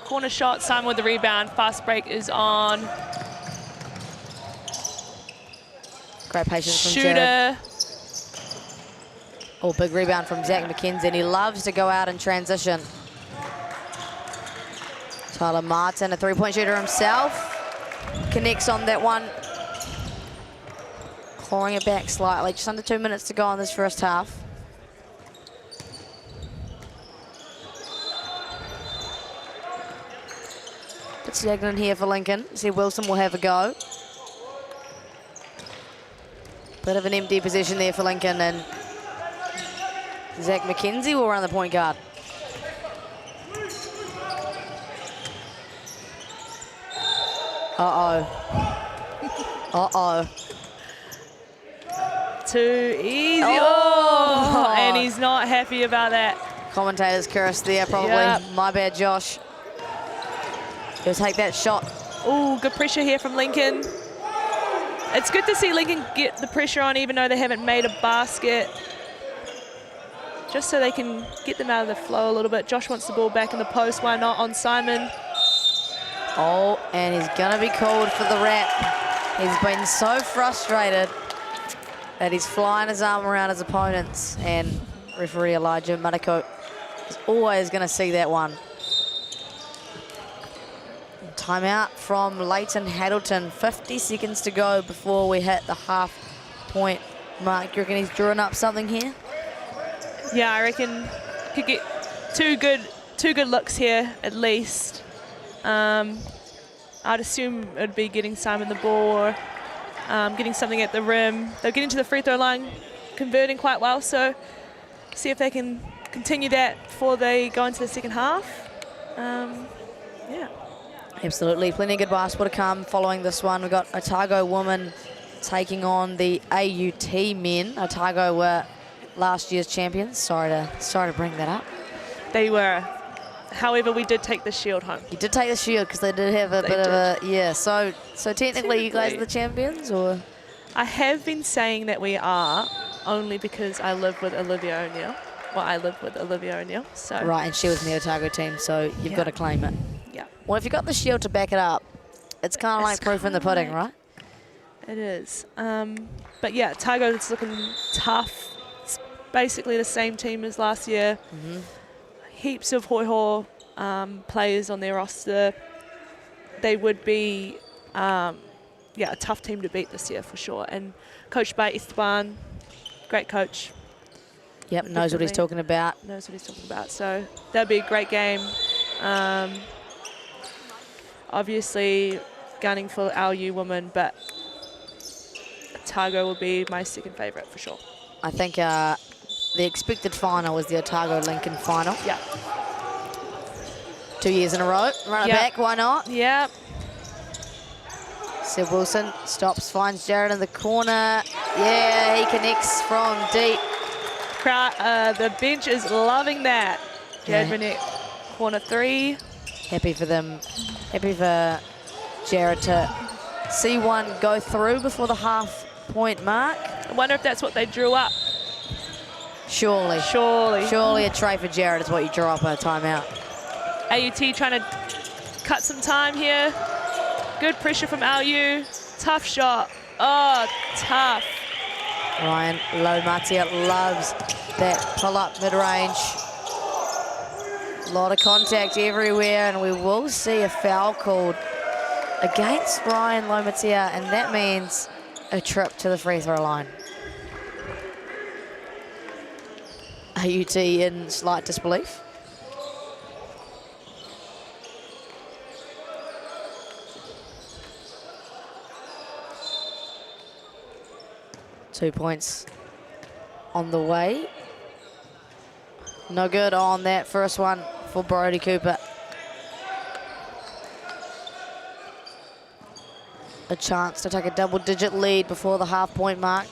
Corner shot, Simon with the rebound. Fast break is on. Great patience from Shooter. Jared. Oh, big rebound from Zach McKenzie, and he loves to go out and transition. Tyler Martin, a three-point shooter himself, connects on that one. Clawing it back slightly, just under 2 minutes to go on this first half. Bit stagnant here for Lincoln. See, Wilson will have a go. Bit of an empty position there for Lincoln, and Zach McKenzie will run the point guard. Uh-oh. Uh-oh. Too easy. Oh. And he's not happy about that. Commentator's cursed there, probably. Yep. My bad, Josh. He'll take that shot. Oh, good pressure here from Lincoln. It's good to see Lincoln get the pressure on, even though they haven't made a basket. Just so they can get them out of the flow a little bit. Josh wants the ball back in the post. Why not on Simon? Oh, and he's gonna be called for the wrap. He's been so frustrated that he's flying his arm around his opponents, and referee Elijah Matako is always gonna see that one. Timeout from Leighton Haddleton. 50 seconds to go before we hit the half-point mark. You reckon he's drawing up something here? Yeah, I reckon could get two good looks here at least. I'd assume it'd be getting Simon the ball or getting something at the rim. They're getting to the free throw line, converting quite well, so see if they can continue that before they go into the second half. Yeah. Absolutely, plenty of good basketball to come following this one. We've got Otago women taking on the AUT men. Otago were last year's champions. Sorry to bring that up. They were. However, we did take the shield home. You did take the shield because they did have a bit of a, yeah. So technically you guys are the champions, or? I have been saying that we are, only because I live with Olivia O'Neill. Well, I live with Olivia O'Neill, so. Right, and she was in the Otago team, so you've got to claim it. Yeah. Well, if you've got the shield to back it up, it's kind of like proof in the pudding, right? It is. But yeah, Otago is looking tough. It's basically the same team as last year. Mm-hmm. Heaps of Hoiho players on their roster. They would be, a tough team to beat this year for sure. And coached by Esteban, great coach. Yep, knows what he's talking about. Knows what he's talking about. So that'd be a great game. Obviously, gunning for our U women, but Otago will be my second favourite for sure. I think the expected final was the Otago-Lincoln final. Yeah. 2 years in a row. Run it back, why not? Yep. Seb Wilson stops, finds Jared in the corner. Yeah, he connects from deep. The bench is loving that. Yeah. Jared Burnett, corner 3. Happy for them. Happy for Jared to see one go through before the half-point mark. I wonder if that's what they drew up. Surely. Surely a try for Jared is what you draw up a timeout. AUT trying to cut some time here. Good pressure from LU. Tough shot. Oh, tough. Ryan Lomatia loves that pull-up mid-range. A lot of contact everywhere, and we will see a foul called against Ryan Lomatia, and that means a trip to the free throw line. AUT in slight disbelief. Two points on the way. No good on that first one for Brody Cooper. A chance to take a double-digit lead before the half-point mark.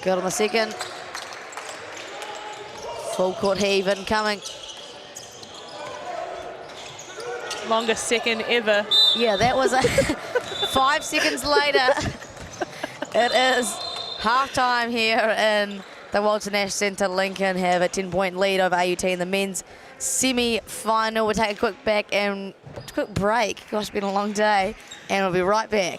Good on the second. Full court heave incoming. Longest second ever. Yeah, that was a 5 seconds later. It is halftime here in the Walter Nash Centre. Lincoln have a 10-point lead over AUT in the men's semi-final. We'll take a quick break. Gosh, it's been a long day. And we'll be right back.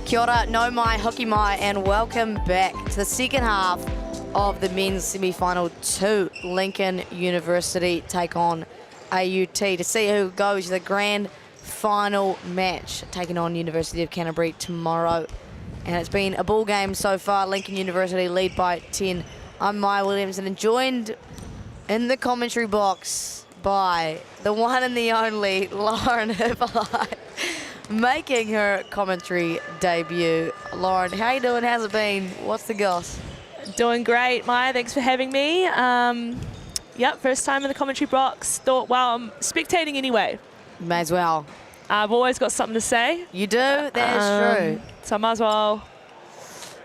Kia ora, no mai, hoki mai, and welcome back to the second half of the men's semi-final 2. Lincoln University take on AUT to see who goes to the grand final match, taking on University of Canterbury tomorrow. And it's been a ball game so far. Lincoln University lead by 10. I'm Maya Williamson and joined in the commentary box by the one and the only Lauren Hippolyte, making her commentary debut. Lauren, how you doing? How's it been? What's the goss? Doing great, Maya. Thanks for having me. Yep, first time in the commentary box. Thought, well, I'm spectating anyway. May as well. I've always got something to say. You do? That is true. So I might as well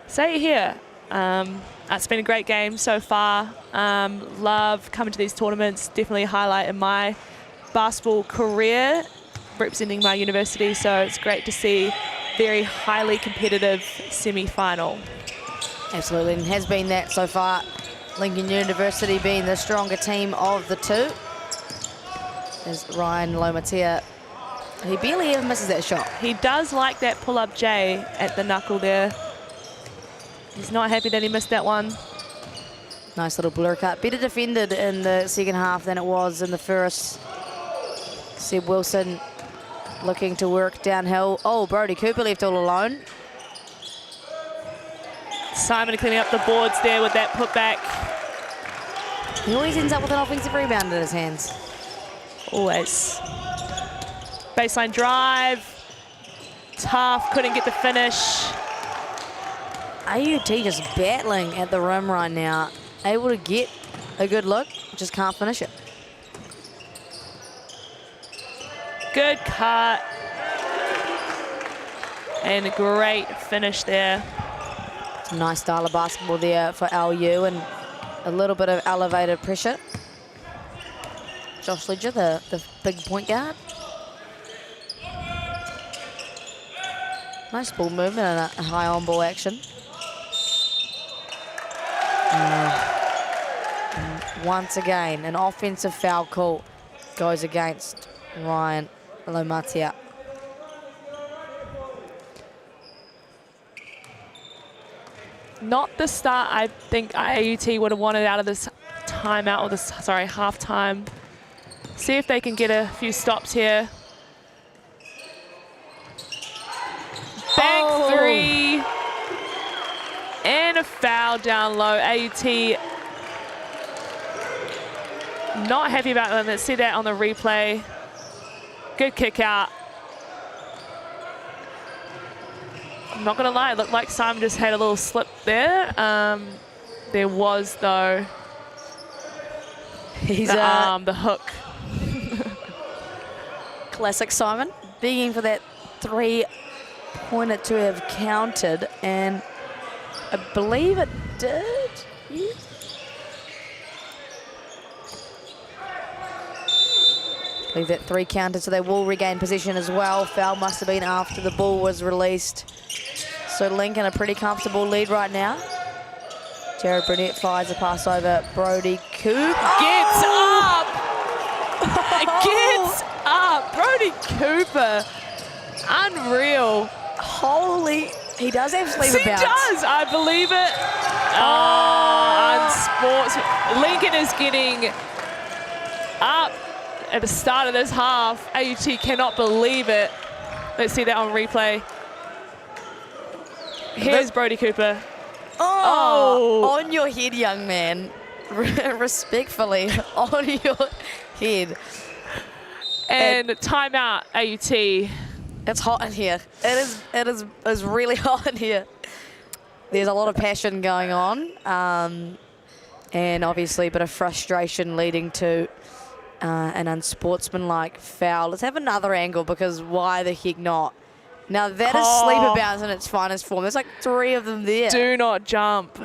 say it here. It's been a great game so far. Love coming to these tournaments. Definitely a highlight in my basketball career, representing my university. So it's great to see very highly competitive semi-final. Absolutely, and has been that so far. Lincoln University being the stronger team of the two. As Ryan Lomatea, he barely ever misses that shot. He does like that pull-up J at the knuckle there. He's not happy that he missed that one. Nice little blur cut. Better defended in the second half than it was in the first. Seb Wilson looking to work downhill. Oh, Brody Cooper left all alone. Simon cleaning up the boards there with that putback. He always ends up with an offensive rebound in his hands. Always. Baseline drive. Tough, couldn't get the finish. AUT just battling at the rim right now. Able to get a good look, just can't finish it. Good cut. And a great finish there. Nice style of basketball there for LU and a little bit of elevated pressure. Josh Ledger, the big point guard. Nice ball movement and a high on-ball action. Once again, an offensive foul call goes against Ryan Lomatea. Not the start I think AUT would have wanted out of this timeout, or this, sorry, halftime. See if they can get a few stops here. Bank three. And a foul down low. AUT not happy about that. Let's see that on the replay. Good kick out. I'm not gonna lie, it looked like Simon just had a little slip there. There was though. He's the arm, the hook. Classic Simon, begging for that three-pointer to have counted, and I believe it did. Yes. I believe that three counted, so they will regain possession as well. Foul must have been after the ball was released. So Lincoln a pretty comfortable lead right now. Jared Burnett fires a pass over. Brody Cooper gets up! Gets up! Brody Cooper. Unreal. Holy, he does have sleeper bounce. He does, I believe it. Unsports. Lincoln is getting up at the start of this half. AUT cannot believe it. Let's see that on replay. Here's Brody Cooper. Oh, on your head, young man. Respectfully, on your head. And timeout, AUT. It's hot in here. It is really hot in here. There's a lot of passion going on, and obviously a bit of frustration leading to an unsportsmanlike foul. Let's have another angle, because why the heck not? Now that is sleeper bounce in its finest form. There's like three of them there. Do not jump.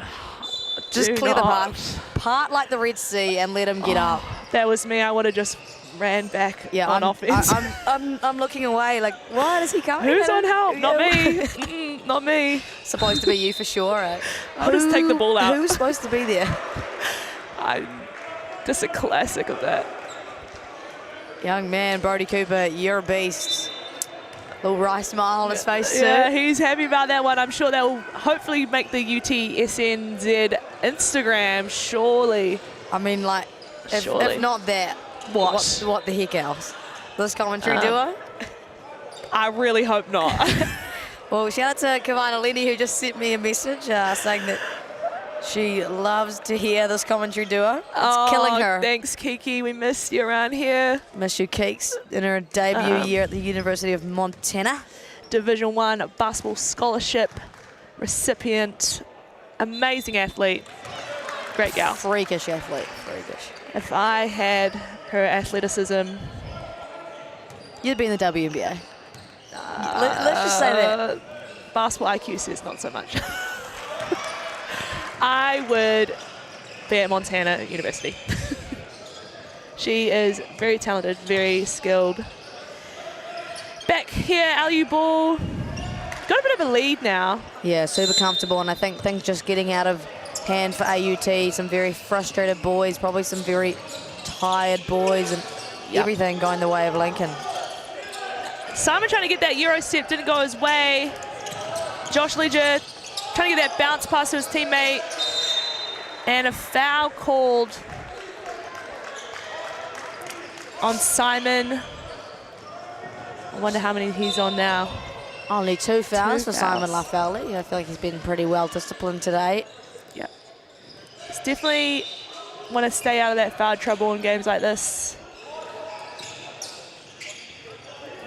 Just clear the path. Part like the Red Sea and let him get up. That was me. I would have just ran back on offense. I'm looking away like, what is he coming? Who's on help? Not me. Not me. Supposed to be you for sure, right? I'll just take the ball out. Who's supposed to be there? Just a classic of that. Young man, Brody Cooper, you're a beast. Little wry smile on his face too. Yeah, he's happy about that one. I'm sure that will hopefully make the UTSNZ Instagram, surely. I mean, like, if not that, what the heck else? This commentary duo? I really hope not. Well, shout out to Kavana Lenny, who just sent me a message saying that she loves to hear this commentary duo. It's killing her. Thanks, Kiki. We miss you around here. Miss you, Keeks, in her debut year at the University of Montana. Division 1 basketball scholarship recipient. Amazing athlete. Great gal. Freakish athlete. Freakish. If I had her athleticism, you'd be in the WNBA. Let's just say that. Basketball IQ says not so much. I would be at Montana University. She is very talented, very skilled. Back here, LU ball. Got a bit of a lead now. Yeah, super comfortable, and I think things just getting out of hand for AUT. Some very frustrated boys, probably some very tired boys, and everything going the way of Lincoln. Simon trying to get that Euro step, didn't go his way. Josh Ledger trying to get that bounce pass to his teammate. And a foul called on Simon. I wonder how many he's on now. Only 2 fouls for Simon Lafferty. I feel like he's been pretty well disciplined today. Yep. He's definitely want to stay out of that foul trouble in games like this.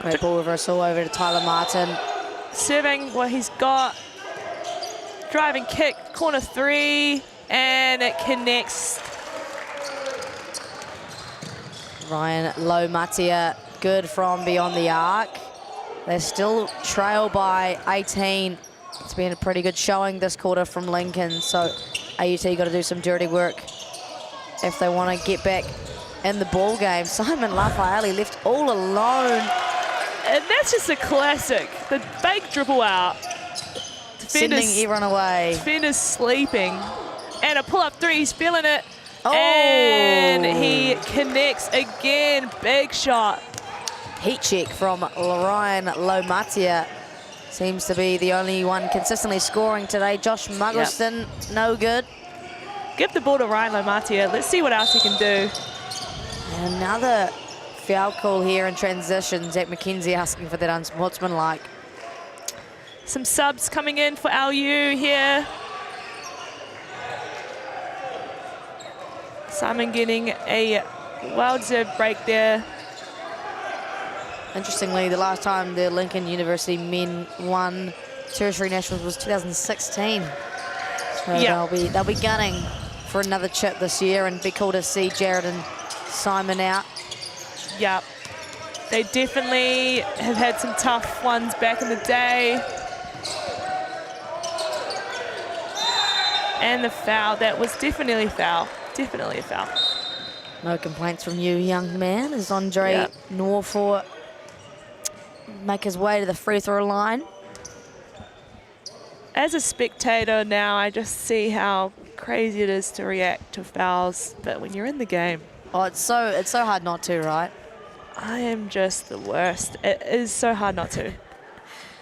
Great ball reversal over to Tyler Martin. Serving what he's got. Driving kick, corner 3, and it connects. Ryan Lomatia, good from beyond the arc. They're still trail by 18. It's been a pretty good showing this quarter from Lincoln, so AUT got to do some dirty work if they want to get back in the ball game. Simon Lafayette left all alone. And that's just a classic. The fake dribble out. Sending everyone away. Defender's sleeping. And a pull-up 3, he's feeling it. Oh. And he connects again. Big shot. Heat check from Ryan Lomatia. Seems to be the only one consistently scoring today. Josh Muggleston, no good. Give the ball to Ryan Lomatia. Let's see what else he can do. And another foul call here in transition. Zach McKenzie asking for that unsportsmanlike. Some subs coming in for LU here. Simon getting a well-deserved break there. Interestingly, the last time the Lincoln University men won Tertiary Nationals was 2016. So they'll be gunning for another chip this year, and be cool to see Jared and Simon out. Yep. They definitely have had some tough ones back in the day. And the foul, that was definitely foul. Definitely a foul. No complaints from you, young man, as Andre Norfolk make his way to the free throw line. As a spectator now, I just see how crazy it is to react to fouls, but when you're in the game. Oh, it's so hard not to, right? I am just the worst. It is so hard not to.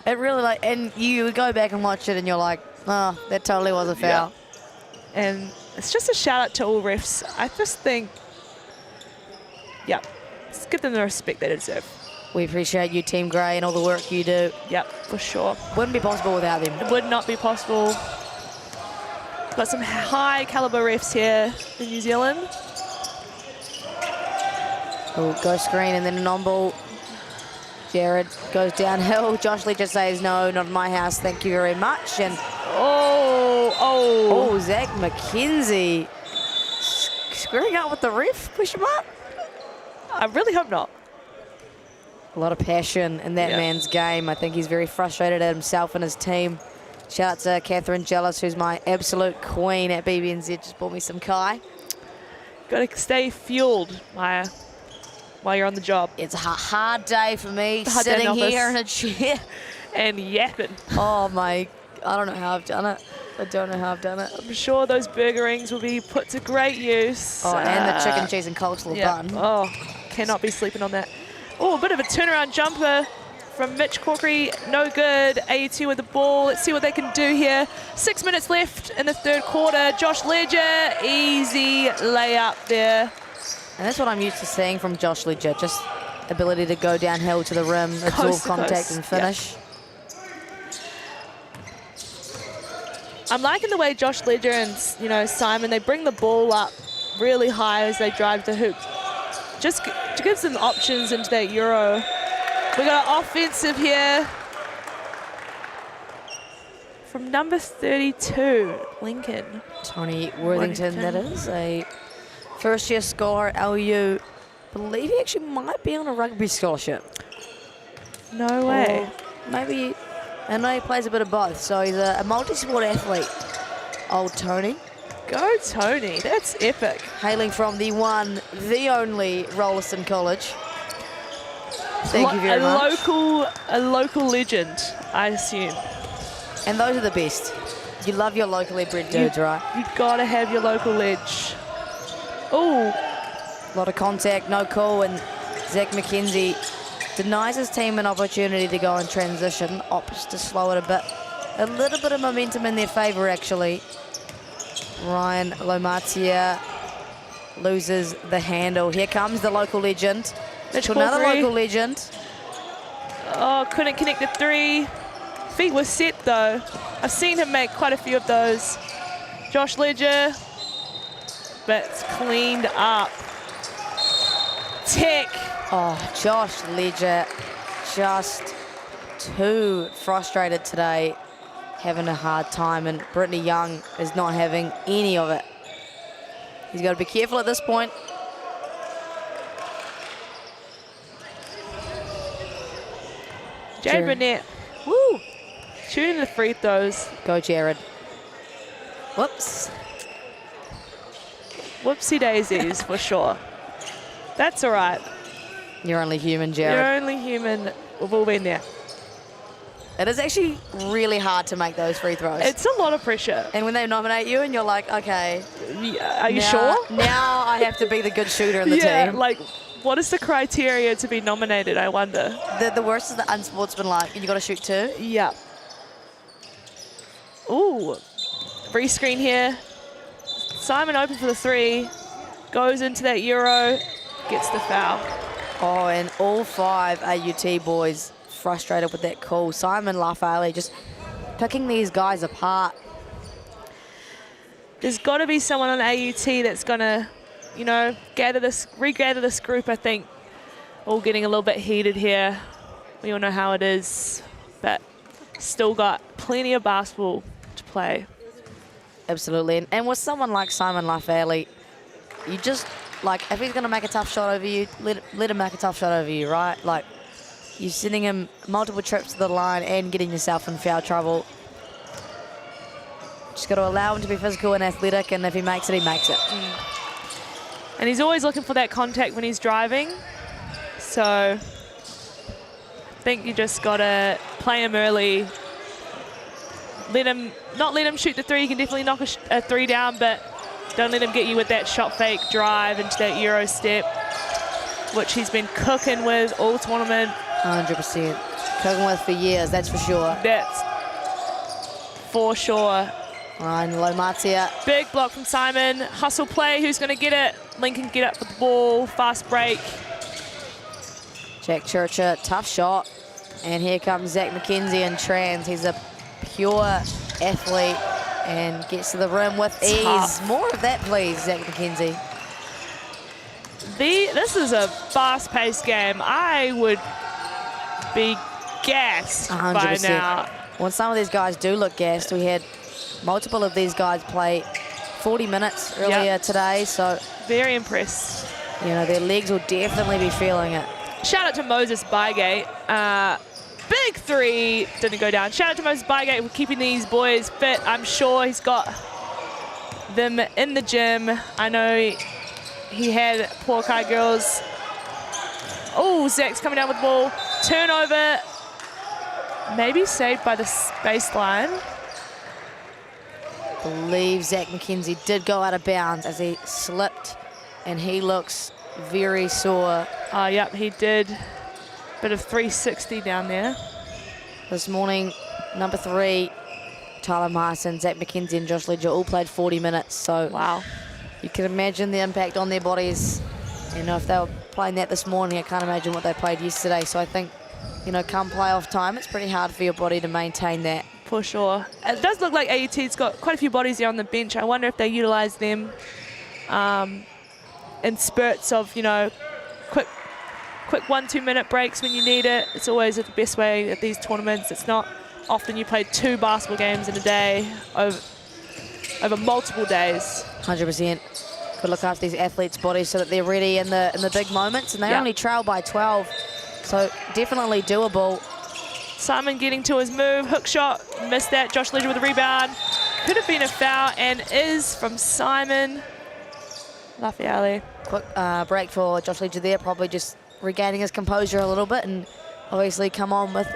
It really, like, and you go back and watch it and you're like, oh, that totally was a foul. Yeah. And it's just a shout out to all refs. I just think, let's give them the respect they deserve. We appreciate you, Team Grey, and all the work you do. Yep, for sure. Wouldn't be possible without them. It would not be possible. Got some high caliber refs here in New Zealand. Oh, go screen and then a non-ball. Jared goes downhill. Josh Ledger says, no, not in my house, thank you very much. And Zach McKenzie screwing up with the ref, question mark? I really hope not. A lot of passion in that man's game. I think he's very frustrated at himself and his team. Shout out to Catherine Jealous, who's my absolute queen at BBNZ. Just bought me some Kai. Got to stay fueled, Maya, while you're on the job. It's a hard day for me, sitting here in a chair. And yapping. Oh my, I don't know how I've done it. I don't know how I've done it. I'm sure those burger rings will be put to great use. Oh, and the chicken, cheese and coleslaw bun. Oh, cannot be sleeping on that. Oh, a bit of a turnaround jumper from Mitch Corkery, no good. AUT with the ball. Let's see what they can do here. 6 minutes left in the third quarter. Josh Ledger, easy layup there. And that's what I'm used to seeing from Josh Ledger, just ability to go downhill to the rim, absorb contact and finish. Yep. I'm liking the way Josh Ledger and Simon, they bring the ball up really high as they drive the hoop. Just to give them options into that Euro. We got an offensive here from number 32, Lincoln. Tony Worthington, that is a first-year scholar at LU. I believe he actually might be on a rugby scholarship. No way. Or maybe, I know he plays a bit of both, so he's a multi-sport athlete. Old Tony. Go Tony, that's epic. Hailing from the one, the only Rolliston College. Thank you very much. A local legend, I assume. And those are the best. You love your locally bred dudes, right? You've got to have your local ledge. Ooh. A lot of contact, no call, and Zach McKenzie denies his team an opportunity to go in transition, opts to slow it a bit. A little bit of momentum in their favour, actually. Ryan Lomatia loses the handle. Here comes the local legend. Mitch Another Corkery. local legend. Oh, couldn't connect the three. Feet were set, though. I've seen him make quite a few of those. Josh Ledger, but it's cleaned up. Tech. Oh, Josh Ledger just too frustrated today, having a hard time, and Brittany Young is not having any of it. He's got to be careful at this point. Jared Burnett. Woo! Shooting the free throws. Go, Jared. Whoops. Whoopsie daisies, for sure. That's all right. You're only human, Jared. You're only human. We've all been there. It is actually really hard to make those free throws. It's a lot of pressure. And when they nominate you and you're like, okay. Are you sure? Now I have to be the good shooter in the yeah, team. like, what is the criteria to be nominated, I wonder? The worst is the unsportsmanlike, and you got to shoot two. Yeah. Ooh. Free screen here. Simon open for the three. Goes into that Euro. Gets the foul. Oh, and all 5 AUT boys frustrated with that call. Simon Lafayette just picking these guys apart. There's got to be someone on AUT that's going to, regather this group, I think. All getting a little bit heated here. We all know how it is, but still got plenty of basketball to play. Absolutely. And with someone like Simon Lafayette, you just, like, if he's going to make a tough shot over you, let him make a tough shot over you, right? Like, you're sending him multiple trips to the line and getting yourself in foul trouble. Just got to allow him to be physical and athletic, and if he makes it, he makes it. And he's always looking for that contact when he's driving. So I think you just got to play him early. Not let him shoot the three. You can definitely knock a three down, but don't let him get you with that shot fake drive into that Euro step, which he's been cooking with all tournament. 100%. Cooking with for years, that's for sure. That's for sure. Ryan Lomatia. Big block from Simon. Hustle play. Who's going to get it? Lincoln get up with the ball. Fast break. Jack Churcher, tough shot. And here comes Zach McKenzie in trans. He's a pure athlete and gets to the rim with ease. Tough. More of that, please, Zach McKenzie. This is a fast-paced game. I would be gassed 100%. by now. Well, some of these guys do look gassed. We had multiple of these guys play 40 minutes earlier today, so very impressed. Their legs will definitely be feeling it. Shout out to Moses Bygate. Big three, didn't go down. Shout out to Moses Bygate for keeping these boys fit. I'm sure he's got them in the gym. I know he had Poor Kai girls. Oh, Zach's coming down with the ball. Turnover, maybe saved by the baseline. I believe Zach McKenzie did go out of bounds as he slipped, and he looks very sore. Yep, he did. Bit of 360 down there. This morning, number 3, Tyler Martin, Zach McKenzie and Josh Ledger all played 40 minutes. So wow, you can imagine the impact on their bodies. You know, if they were playing that this morning, I can't imagine what they played yesterday. So I think, you know, come playoff time, it's pretty hard for your body to maintain that. For sure. It does look like AUT's got quite a few bodies there on the bench. I wonder if they utilise them in spurts of, you know, quick 1-2 minute breaks when you need it. It's always the best way at these tournaments. It's not often you play 2 basketball games in a day over multiple days. 100%. Could look after these athletes' bodies so that they're ready in the big moments, and they only trail by 12, so definitely doable. Simon getting to his move, hook shot, missed that. Josh Ledger with a rebound. Could have been a foul, and is from Simon Lafayette. Quick break for Josh Ledger there, probably just regaining his composure a little bit, and obviously come on with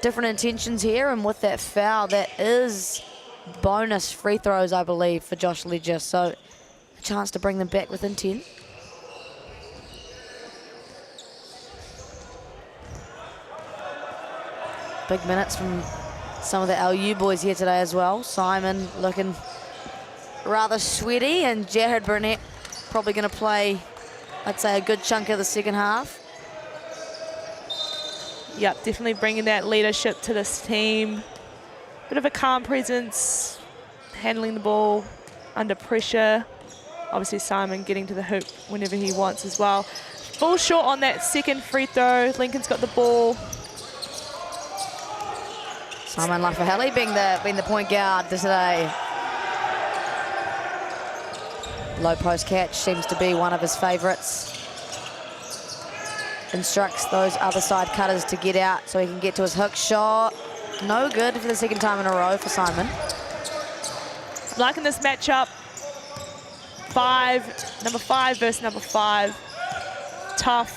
different intentions here, and with that foul, that is bonus free throws, I believe, for Josh Ledger, so a chance to bring them back within 10. Big minutes from some of the LU boys here today as well. Simon looking rather sweaty, and Jared Burnett probably going to play, I'd say, a good chunk of the second half. Yep, definitely bringing that leadership to this team. Bit of a calm presence, handling the ball under pressure. Obviously Simon getting to the hoop whenever he wants as well. Fall short on that second free throw. Lincoln's got the ball. Simon Lafayette being the point guard today. Low post catch seems to be one of his favourites. Instructs those other side cutters to get out so he can get to his hook shot. No good for the second time in a row for Simon. Liking this matchup. Number 5 versus number 5. Tough.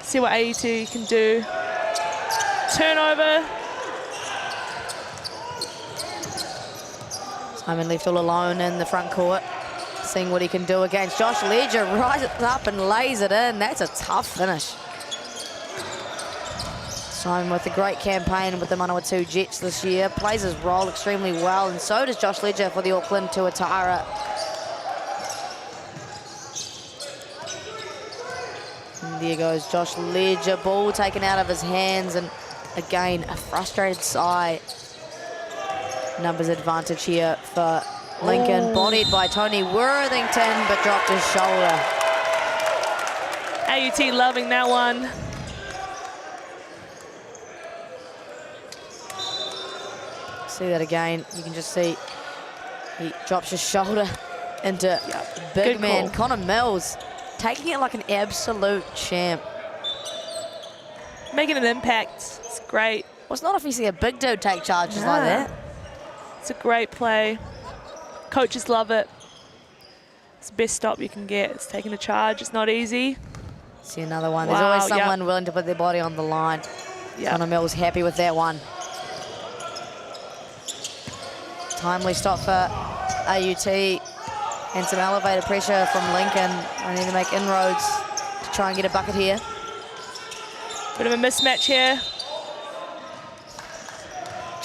See what AUT can do. Turnover. Simon left all alone in the front court, seeing what he can do against Josh Ledger. Rises up and lays it in. That's a tough finish. Simon with a great campaign with the Manawatu Jets this year. Plays his role extremely well, and so does Josh Ledger for the Auckland Tuatara. And there goes Josh Ledger, ball taken out of his hands, and again, a frustrated side. Numbers advantage here for Lincoln, bodied by Tony Worthington, but dropped his shoulder. AUT loving that one. See that again. You can just see he drops his shoulder into big man Connor Mills, taking it like an absolute champ. Making an impact. It's great. Well, it's not often you see a big dude take charges like that. It's a great play. Coaches love it. It's the best stop you can get. It's taking a charge. It's not easy. See another one. There's always someone willing to put their body on the line. Connor Mills happy with that one. Timely stop for AUT, and some elevated pressure from Lincoln. I need to make inroads to try and get a bucket here. Bit of a mismatch here.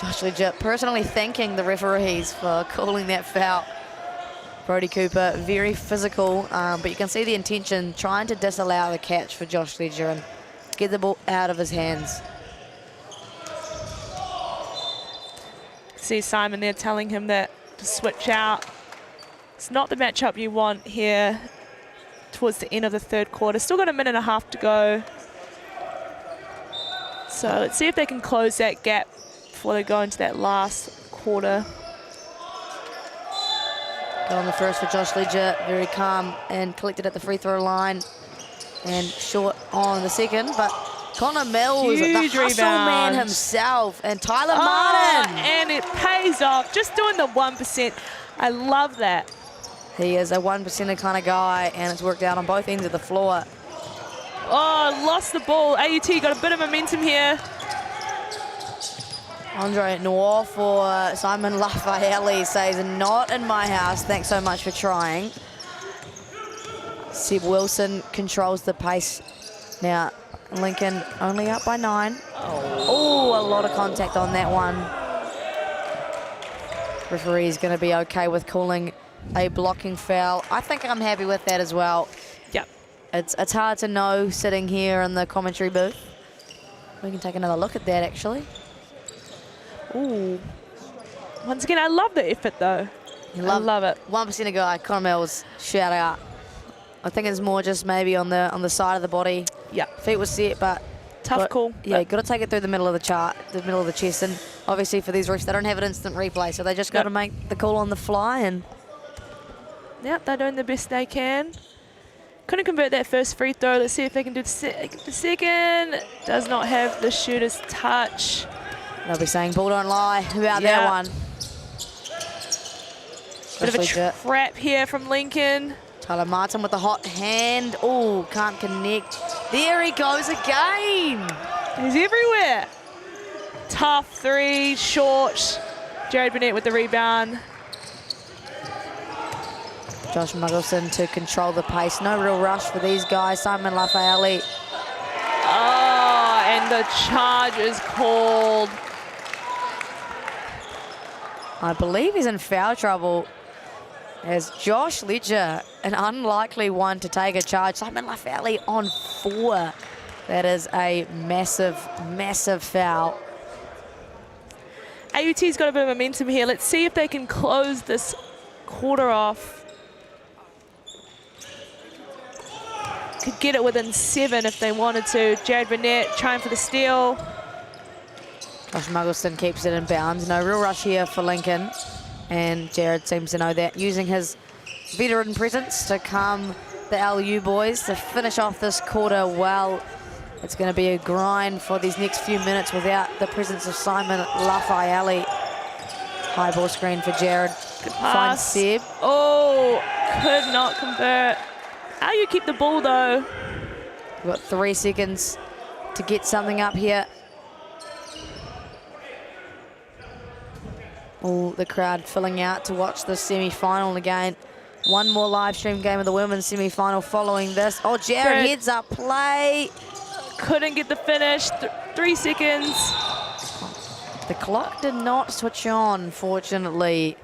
Josh Ledger personally thanking the referees for calling that foul. Brody Cooper, very physical, but you can see the intention, trying to disallow the catch for Josh Ledger and get the ball out of his hands. See Simon there telling him that to switch out. It's not the matchup you want here towards the end of the third quarter. Still got a minute and a half to go. So let's see if they can close that gap before they go into that last quarter. Got on the first for Josh Ledger, very calm and collected at the free throw line, and short on the second, but Connor Mills, the hustle man himself, and Tyler Martin. And it pays off, just doing the 1%. I love that. He is a 1%er kind of guy, and it's worked out on both ends of the floor. Oh, lost the ball. AUT got a bit of momentum here. Andre Noir for Simon Lafayette says, not in my house, thanks so much for trying. Seb Wilson controls the pace now. Lincoln only up by 9. Oh, a lot of contact on that one. Referee's going to be okay with calling a blocking foul. I think I'm happy with that as well. Yep. It's hard to know sitting here in the commentary booth. We can take another look at that, actually. Ooh. Once again, I love the effort, though. I love it. 1% guy, Connor Mills, shout out. I think it's more just maybe on the side of the body. Yeah. Feet were set, but tough call. Yeah, got to take it through the middle of the middle of the chest. And obviously for these refs, they don't have an instant replay, so they just got to make the call on the fly. And yep, they're doing the best they can. Couldn't convert that first free throw. Let's see if they can do the second. Does not have the shooter's touch. They'll be saying, ball don't lie about that one. Bit of a trap here from Lincoln. Tyler Martin with the hot hand. Oh, can't connect. There he goes again. He's everywhere. Tough three, short. Jared Burnett with the rebound. Josh Muggleson to control the pace. No real rush for these guys. Simon Lafayette. Oh, and the charge is called. I believe he's in foul trouble as Josh Ledger, an unlikely one to take a charge. Simon Lafayette on 4. That is a massive, massive foul. AUT's got a bit of momentum here. Let's see if they can close this quarter off. Could get it within 7 if they wanted to. Jared Burnett trying for the steal. Josh Muggleson keeps it in bounds. No real rush here for Lincoln. And Jared seems to know that. Using his veteran presence to calm the LU boys to finish off this quarter well. It's going to be a grind for these next few minutes without the presence of Simon Lafayette. High ball screen for Jared. Good Finds pass. Seb. Oh, could not convert. How you keep the ball though? We've got 3 seconds to get something up here. Oh, the crowd filling out to watch the semi-final again. One more live stream game of the women's semi-final following this. Oh, Jared heads up play. Couldn't get the finish. 3 seconds. The clock did not switch on, fortunately.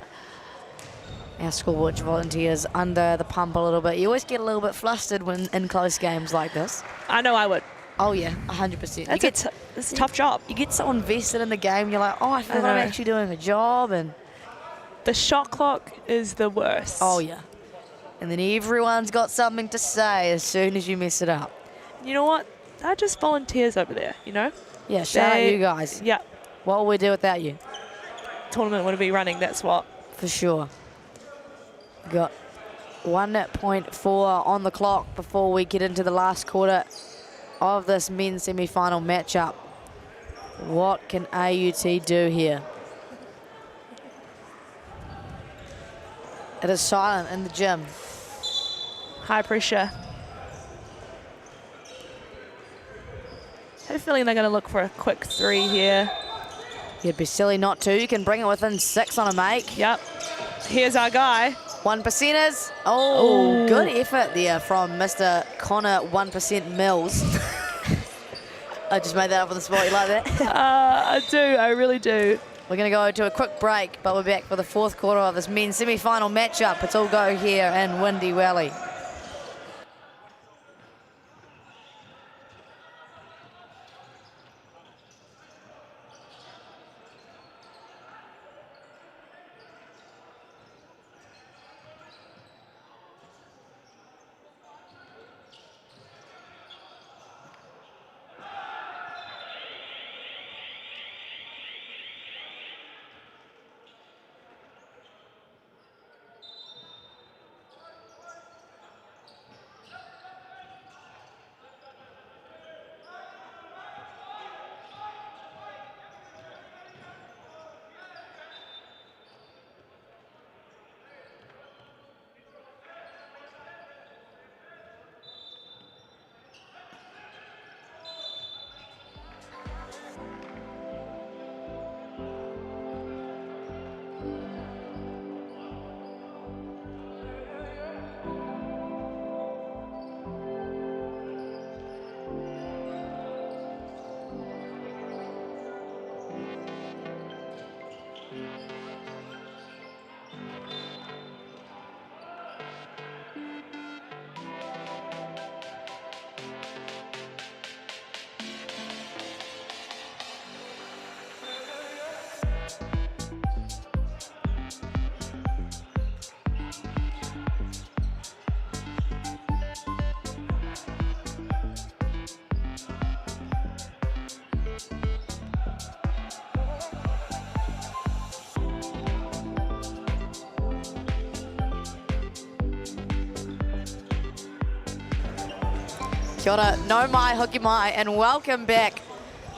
Our schoolwatch volunteers under the pump a little bit. You always get a little bit flustered when in close games like this. I know I would. Oh yeah, 100%. It's a tough job. You get so invested in the game, you're like, oh, I feel like I'm actually doing a job. And the shot clock is the worst. Oh yeah. And then everyone's got something to say as soon as you mess it up. You know what? They're just volunteers over there, you know? Yeah, shout out you guys. Yeah. What would we do without you? Tournament would be running, that's what. For sure. Got 1.4 on the clock before we get into the last quarter of this men's semi-final matchup. What can AUT do here? It is silent in the gym. High pressure. I have a feeling they're going to look for a quick 3 here. You'd be silly not to. You can bring it within 6 on a make. Yep. Here's our guy. 1%ers. Oh, good effort there from Mr. Connor 1% Mills. I just made that up on the spot. You like that? I do. I really do. We're going to go to a quick break, but we're back for the 4th quarter of this men's semi-final matchup. It's all go here in Windy Valley. Kia ora, no mai, hoki mai, and welcome back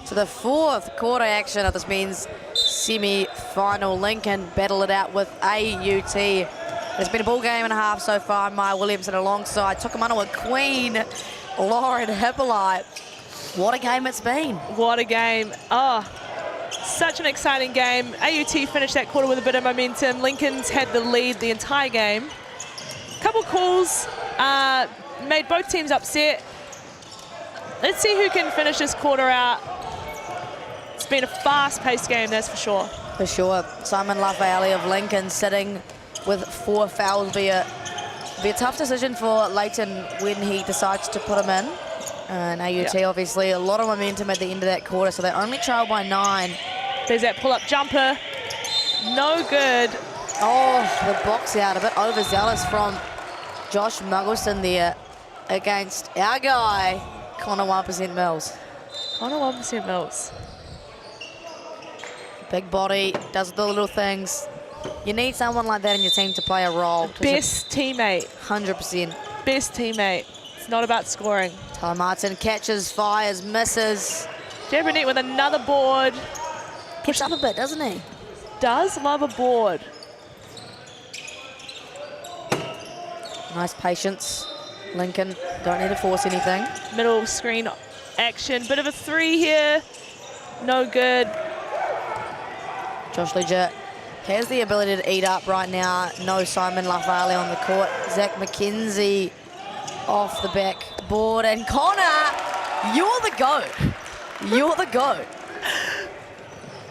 to the fourth quarter action of this men's semi-final. Lincoln battle it out with AUT. It's been a ball game and a half so far. Maya Williamson alongside Tukumanawa Queen, Lauren Hippolyte. What a game it's been. What a game. Oh, such an exciting game. AUT finished that quarter with a bit of momentum. Lincoln's had the lead the entire game. Couple calls made both teams upset. Let's see who can finish this quarter out. It's been a fast-paced game, that's for sure. For sure. Simon Lafayette of Lincoln sitting with 4 fouls. Be a tough decision for Leighton when he decides to put him in. And AUT obviously a lot of momentum at the end of that quarter, so they only trail by 9. There's that pull-up jumper. No good. Oh, the box out, a bit overzealous from Josh Muggleson there against our guy, Connor 1% Mills. Connor 1% Mills. Big body, does the little things. You need someone like that in your team to play a role. Best teammate. 100%. Best teammate. It's not about scoring. Tyler Martin catches, fires, misses. Jared Burnett with another board. Gets up a bit, doesn't he? Does love a board. Nice patience. Lincoln don't need to force anything. Middle screen action. Bit of a 3 here. No good. Josh Ledger has the ability to eat up right now. No Simon Lafale on the court. Zach McKenzie off the backboard. And Connor, you're the GOAT. You're the GOAT.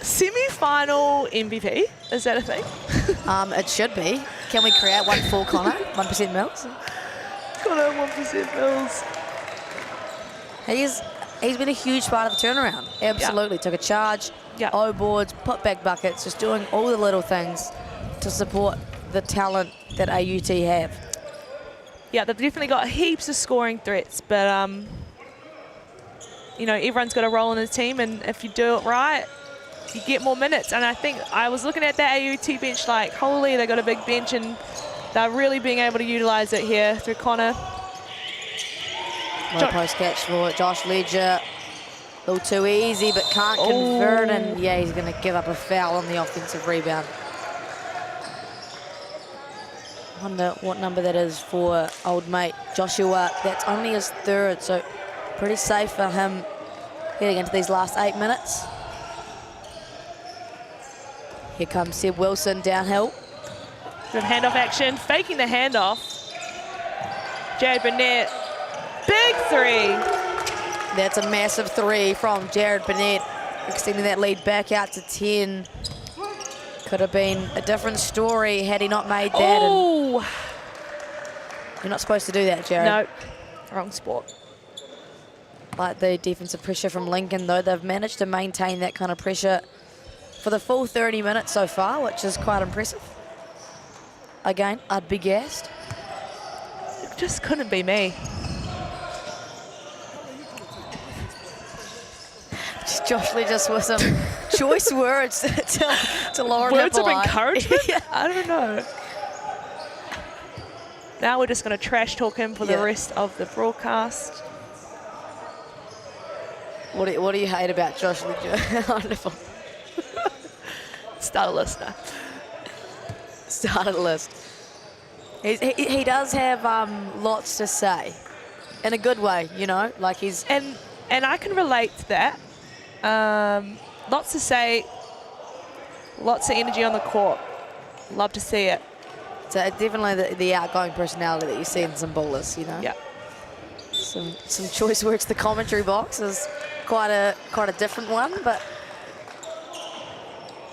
Semi-final MVP, is that a thing? It should be. Can we create one for Connor? 1% Mills? Connor 1% Mills. He's been a huge part of the turnaround. Absolutely. Took a charge. O boards, put back buckets, just doing all the little things to support the talent that AUT have. Yeah, they've definitely got heaps of scoring threats, but you know, everyone's got a role in the team, and if you do it right, you get more minutes. And I think I was looking at that AUT bench like, holy, they got a big bench, and they're really being able to utilize it here through Connor. No post catch for Josh Ledger. A little too easy, but can't convert, and yeah, he's going to give up a foul on the offensive rebound. Wonder what number that is for old mate Joshua. That's only his 3rd, so pretty safe for him heading into these last 8 minutes. Here comes Seb Wilson downhill. Good handoff action, faking the handoff. Jared Burnett, big 3. That's a massive 3 from Jared Burnett, extending that lead back out to 10. Could have been a different story had he not made that. Oh! You're not supposed to do that, Jared. No, wrong sport. Like the defensive pressure from Lincoln, though, they've managed to maintain that kind of pressure for the full 30 minutes so far, which is quite impressive. Again, I'd be gassed. It just couldn't be me. Josh Lee just with some choice words to Lauren Words Hippolyte. of encouragement? I don't know. Now we're just going to trash talk him for the rest of the broadcast. What do you hate about Josh Lee? Wonderful. Start a list now. Start a list. He does have lots to say, in a good way, you know, like he's and I can relate to that. Lots to say, lots of energy on the court. Love to see it. So definitely the outgoing personality that you see in some ballers, you know. Yeah. Some choice words. The commentary box is quite a different one, but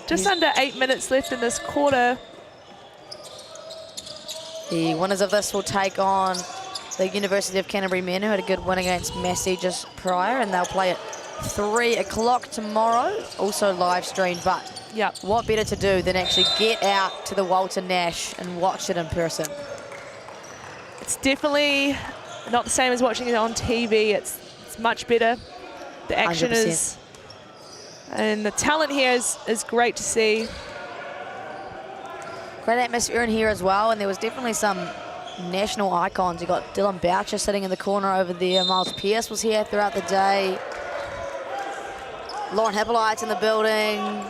just under 8 minutes left in this quarter. The winners of this will take on the University of Canterbury men, who had a good win against Massey just prior, and they'll play at 3 o'clock tomorrow, also live streamed. But what better to do than actually get out to the Walter Nash and watch it in person? It's definitely not the same as watching it on TV. It's much better. The action 100%. is, and the talent here is great to see. Great atmosphere in here as well, and there was definitely some national icons. You got Dylan Boucher sitting in the corner over there. Miles Pearce was here throughout the day. Lauren Hippolyte's in the building.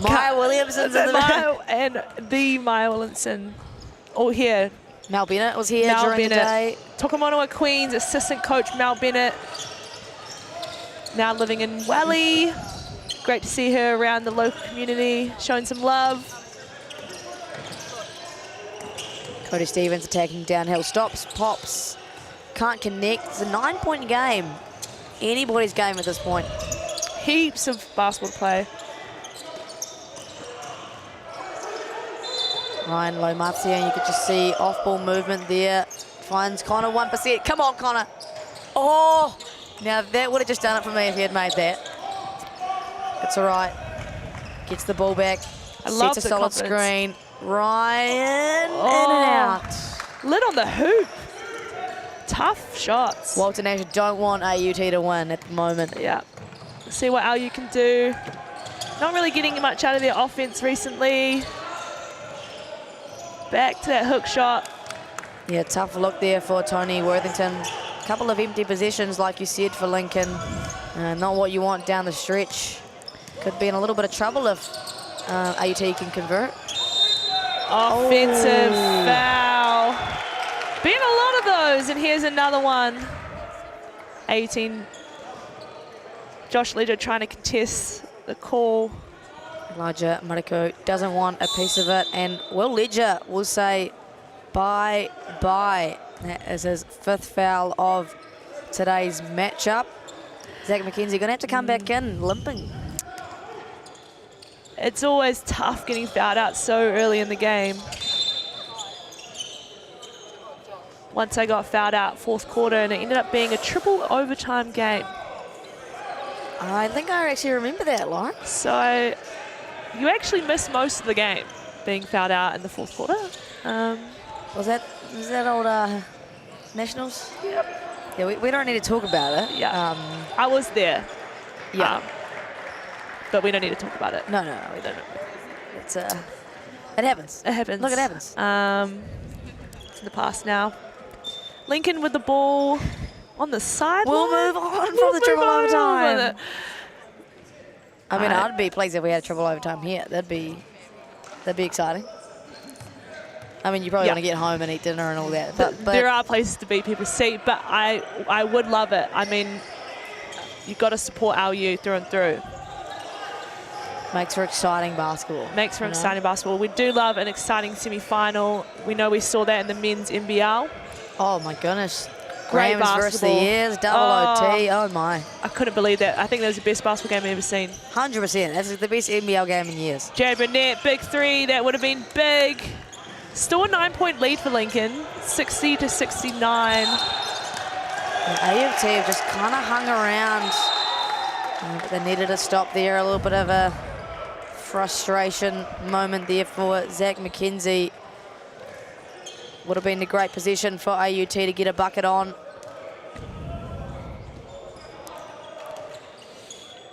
Maya Williamson's in the building. And the Maya Williamson all here. Mel Bennett was here during the day. Tokomonoa Queens assistant coach Mel Bennett. Now living in Welly. Great to see her around the local community, showing some love. Cody Stevens attacking downhill, stops, pops, can't connect. It's a 9-point game. Anybody's game at this point. Heaps of basketball to play. Ryan Lomatzia, you could just see off-ball movement there. Finds Connor 1%. Come on, Connor. Oh, now that would have just done it for me if he had made that. It's all right. Gets the ball back. I love sets a the solid confidence. screen. Ryan, in and out. Lit on the hoop. Tough shots. Walter Nash don't want AUT to win at the moment. Yeah. Let's see what LU can do. Not really getting much out of their offense recently. Back to that hook shot. Yeah, tough look there for Tony Worthington. Couple of empty possessions, like you said, for Lincoln. Not what you want down the stretch. Could be in a little bit of trouble if AUT can convert. Offensive foul. Been a lot of those, and here's another one. 18. Josh Ledger trying to contest the call. Elijah Mariko doesn't want a piece of it, and Will Ledger will say bye-bye. That is his 5th foul of today's matchup. Zach McKenzie gonna have to come back in limping. It's always tough getting fouled out so early in the game. Once I got fouled out 4th quarter, and it ended up being a triple overtime game. I think I actually remember that, Lauren. So you actually missed most of the game being fouled out in the 4th quarter. Was that old Nationals? Yep. Yeah, we don't need to talk about it. Yeah. I was there. Yeah. But we don't need to talk about it. No, we don't. It's it happens. It happens. Look, it happens. It's in the past now. Lincoln with the ball on the sideline. We'll move on from the triple overtime. I mean, I'd be pleased if we had a triple overtime here. That'd be exciting. I mean, you're probably going to get home and eat dinner and all that. But there are places to beat people's seat, but I would love it. I mean, you've got to support LU through and through. Makes for exciting basketball. Makes for exciting basketball. We do love an exciting semi-final. We know we saw that in the men's NBL. Oh, my goodness. Great Rams versus the basketball. Years, double OT. Oh, my. I couldn't believe that. I think that was the best basketball game I've ever seen. 100%. That's the best NBL game in years. Jared Burnett, big 3. That would have been big. Still a 9-point lead for Lincoln, 60-69. AUT have just kind of hung around. But they needed a stop there. A little bit of a frustration moment there for Zach McKenzie. Would have been a great position for AUT to get a bucket on.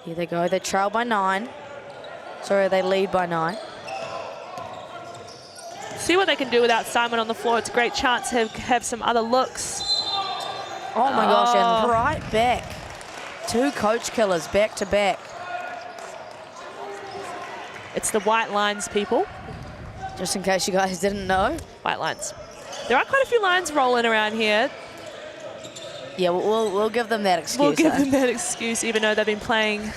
Here they go. They trail by 9. Sorry, they lead by 9. See what they can do without Simon on the floor. It's a great chance to have some other looks. Oh my gosh, and right back. 2 coach killers back to back. It's the white lines, people. Just in case you guys didn't know. White lines. There are quite a few lines rolling around here. Yeah, we'll give them that excuse. We'll give them that excuse, even though they've been playing.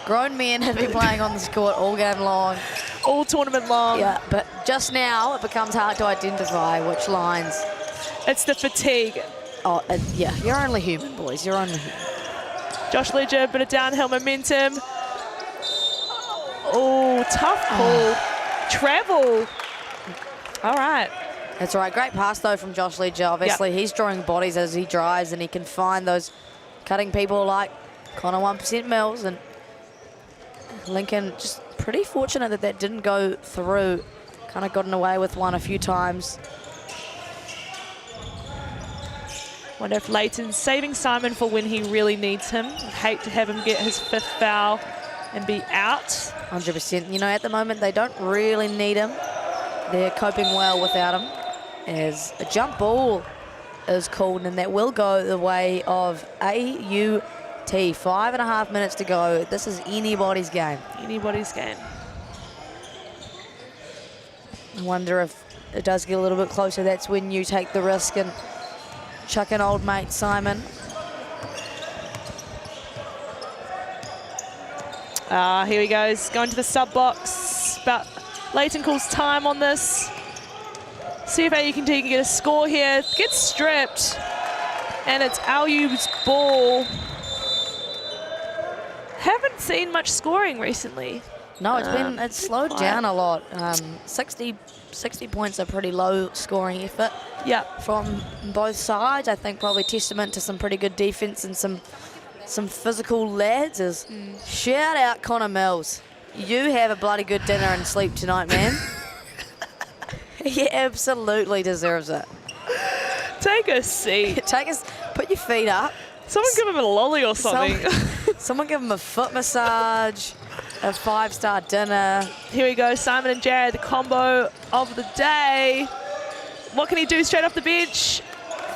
Grown men have been playing on this court all game long. All tournament long. Yeah, but just now it becomes hard to identify which lines. It's the fatigue. Oh, yeah, you're only human, boys. You're only human. Josh Ledger, bit of downhill momentum. Oh, tough call. Travel. All right. That's right. Great pass, though, from Josh Ledger. Obviously, he's drawing bodies as he drives, and he can find those cutting people like Connor 1% Mills. And Lincoln just pretty fortunate that that didn't go through. Kind of gotten away with one a few times. Wonder if Leighton's saving Simon for when he really needs him. I'd hate to have him get his 5th foul and be out. 100%. You know, at the moment, they don't really need him. They're coping well without him. as a jump ball is called, and that will go the way of AUT. 5.5 minutes to go. This is anybody's game. Anybody's game. I wonder if it does get a little bit closer. That's when you take the risk and chuck an old mate, Simon. Here he goes, going to the sub box. But Leighton calls time on this. See if AUT can get a score here. Gets stripped. And it's AU's ball. Haven't seen much scoring recently. No, it's slowed down a lot. 60 points are pretty low scoring effort. Yeah. From both sides. I think probably testament to some pretty good defense and some physical lads. Shout out Connor Mills. You have a bloody good dinner and sleep tonight, man. He absolutely deserves it. Take a seat. Put your feet up. Someone give him a lolly or something. Someone give him a foot massage, a 5-star dinner. Here we go, Simon and Jared, the combo of the day. What can he do straight off the bench?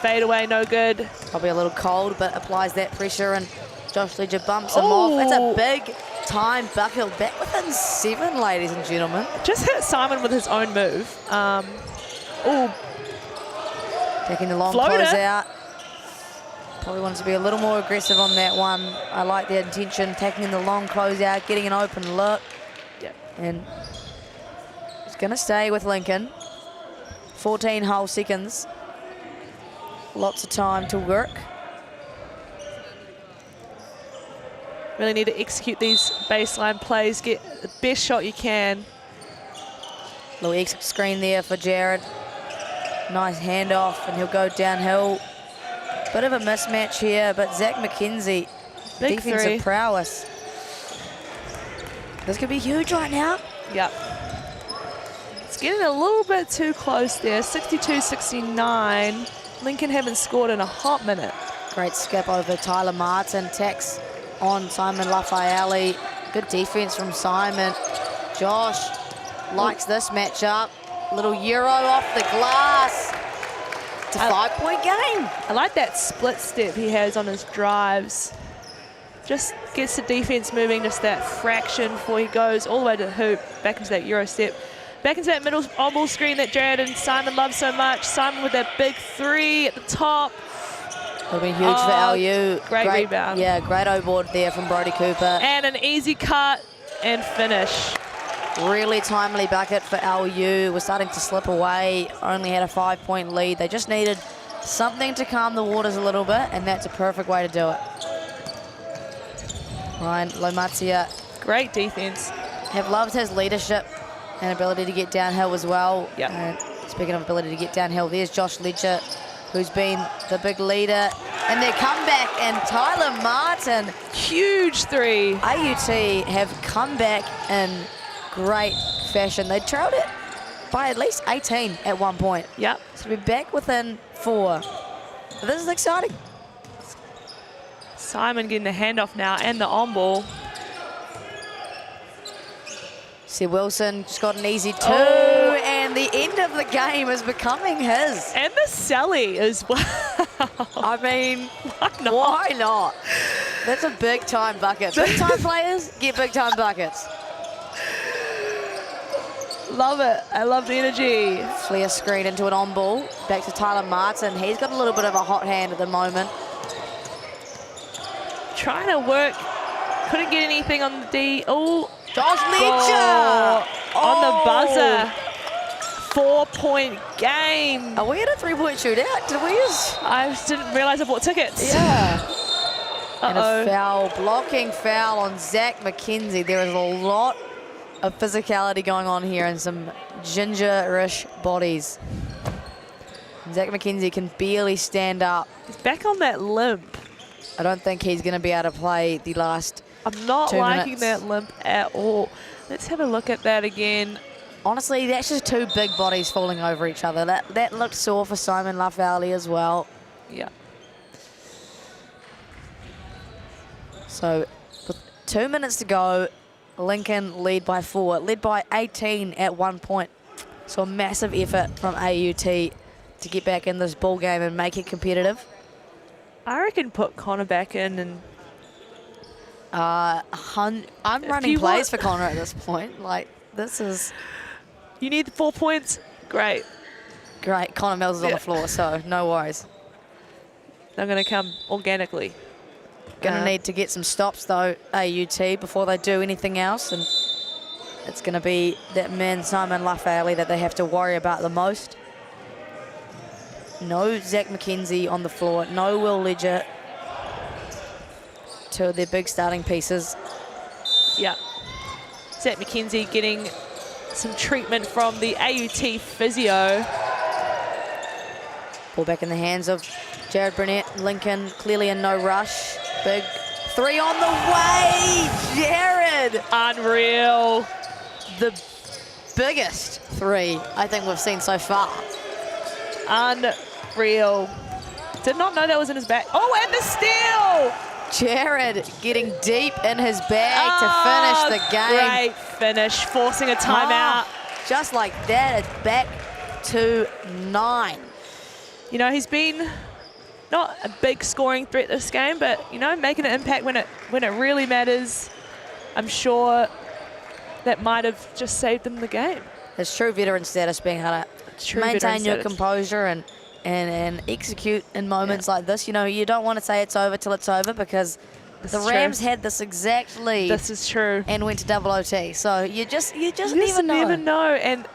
Fade away, no good. Probably a little cold, but applies that pressure, and Josh Ledger bumps him off. It's a big time bucket. Back within 7, ladies and gentlemen. Just hit Simon with his own move. Taking the long Floater. close out. Probably wanted to be a little more aggressive on that one. I like the intention, taking the long close out, getting an open look. Yep. And it's going to stay with Lincoln. 14 whole seconds. Lots of time to work. Really need to execute these baseline plays, get the best shot you can. Little exit screen there for Jared. Nice handoff, and he'll go downhill. Bit of a mismatch here, but Zach McKenzie, Big defensive three. prowess. This could be huge right now. Yep. It's getting a little bit too close there. 62-69. Lincoln haven't scored in a hot minute. Great skip over Tyler Martin. Tax on Simon Lafayette. Good defense from Simon. Josh likes this matchup. Little Euro off the glass. It's a 5-point game. I like that split step he has on his drives. Just gets the defense moving just that fraction before he goes all the way to the hoop, back into that Euro step. Back into that middle on-ball screen that Jared and Simon love so much. Simon with that big 3 at the top. Would have been huge for LU. Great rebound. Yeah, great O-board there from Brody Cooper. And an easy cut and finish. Really timely bucket for LU. We're starting to slip away. Only had a 5-point lead. They just needed something to calm the waters a little bit, and that's a perfect way to do it. Ryan Lomatia. Great defense. Have loved his leadership and ability to get downhill as well. Yeah. Speaking of ability to get downhill, there's Josh Ledger, who's been the big leader. And their comeback, and Tyler Martin. Huge 3. AUT have come back in great fashion. They trailed it by at least 18 at one point. Yep. So we're back within 4. This is exciting. Simon getting the handoff now and the on-ball. See Wilson just got an easy 2, and the end of the game is becoming his. And the Sally as well. I mean, why not? That's a big-time bucket. Big-time players get big-time buckets. Love it. I love the energy. Flare screen into an on-ball. Back to Tyler Martin. He's got a little bit of a hot hand at the moment. Trying to work. Couldn't get anything on the D. Oh, Josh Ledger! On the buzzer. 4-point game. Are we at a 3-point shootout? Did we just... I just didn't realize I bought tickets. Yeah. And a foul, blocking foul on Zach McKenzie. There is a lot of physicality going on here and some gingerish bodies. Zach McKenzie can barely stand up. He's back on that limp. I don't think he's going to be able to play the last I'm not 2 liking minutes. that limp at all. Let's have a look at that again. Honestly, that's just 2 big bodies falling over each other. That looked sore for Simon Lafayette as well. Yeah. So with 2 minutes to go, Lincoln lead by 4, led by 18 at one point. So a massive effort from AUT to get back in this ball game and make it competitive? I reckon put Connor back in and I'm running plays for Connor at this point. Like, this is... You need the 4 points? Great. Great. Connor Mills is on the floor, so no worries. They're going to come organically. Going to need to get some stops, though, AUT, before they do anything else. And it's going to be that man, Simon Lafayette, that they have to worry about the most. No Zach McKenzie on the floor. No Will Ledger. Two of their big starting pieces. Yeah. Zach McKenzie getting some treatment from the AUT physio. Ball back in the hands of Jared Burnett. Lincoln clearly in no rush. Big three on the way. Jared. Unreal. The biggest three I think we've seen so far. Unreal. Did not know that was in his bag. Oh, and the steal. Jared getting deep in his bag to finish the game. Great finish, forcing a timeout. Just like that, it's back to 9. You know, he's been not a big scoring threat this game, but, you know, making an impact when it really matters. I'm sure that might have just saved them the game. His true veteran status, being able to maintain your composure and execute in moments like this. You know, you don't want to say it's over till it's over, because the Rams had this exact lead. This is true. And went to double OT. So you just never know. Never know. And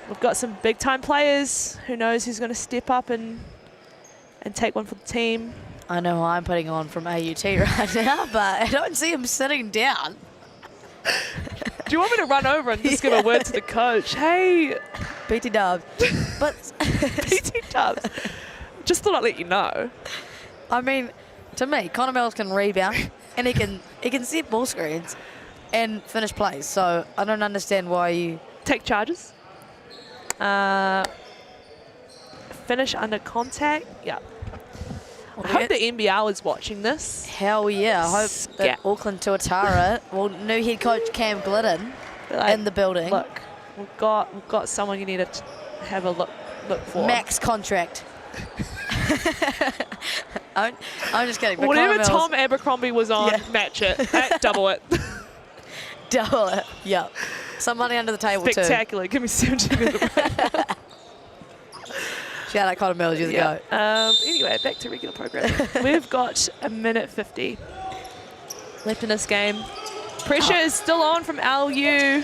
we've got some big time players. Who knows who's going to step up and take one for the team. I know who I'm putting on from AUT right now, but I don't see him sitting down. Do you want me to run over and just give a word to the coach? Hey, BT Dubs. But BT Dubs. Just thought I'd let you know. I mean, to me, Connor Mills can rebound and he can set ball screens and finish plays. So I don't understand why you take charges. Finish under contact. Yeah. I hope the NBL is watching this. Hell yeah. I hope that Auckland Tuatara, new head coach Cam Glidden in the building. Look, we've got someone you need to have a look for. Max contract. I'm just kidding. But whatever Tom Abercrombie was on, match it. Double it. Double it. Yep. Some money under the table too. Spectacular. Give me 17 Shout out Connor Mills, years ago. Anyway, back to regular programming. We've got a minute 50 left in this game. Pressure is still on from LU.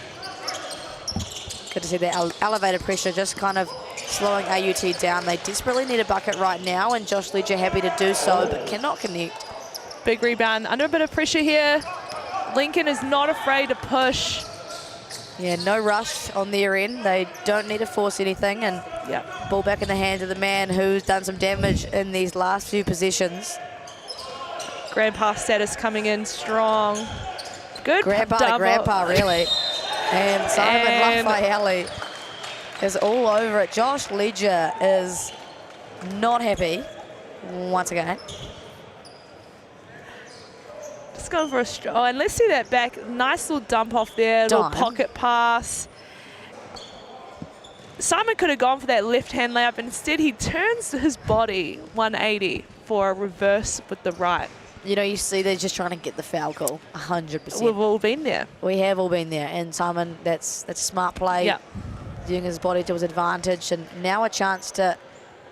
Good to see that elevated pressure just kind of slowing AUT down. They desperately need a bucket right now, and Josh Ledger happy to do so, but cannot connect. Big rebound. Under a bit of pressure here. Lincoln is not afraid to push. Yeah, no rush on their end. They don't need to force anything, and ball back in the hands of the man who's done some damage in these last few possessions. Grandpa status coming in strong. Good Grandpa, really. And Simon Lafayette is all over it. Josh Ledger is not happy once again. Just going for a oh, and let's see that back. Nice little dump off there, little pocket pass. Simon could have gone for that left-hand layup, but instead he turns his body 180 for a reverse with the right. You know, you see they're just trying to get the foul call, 100%. We've all been there. We have all been there, and Simon, that's a smart play. Yep. Using his body to his advantage, and now a chance to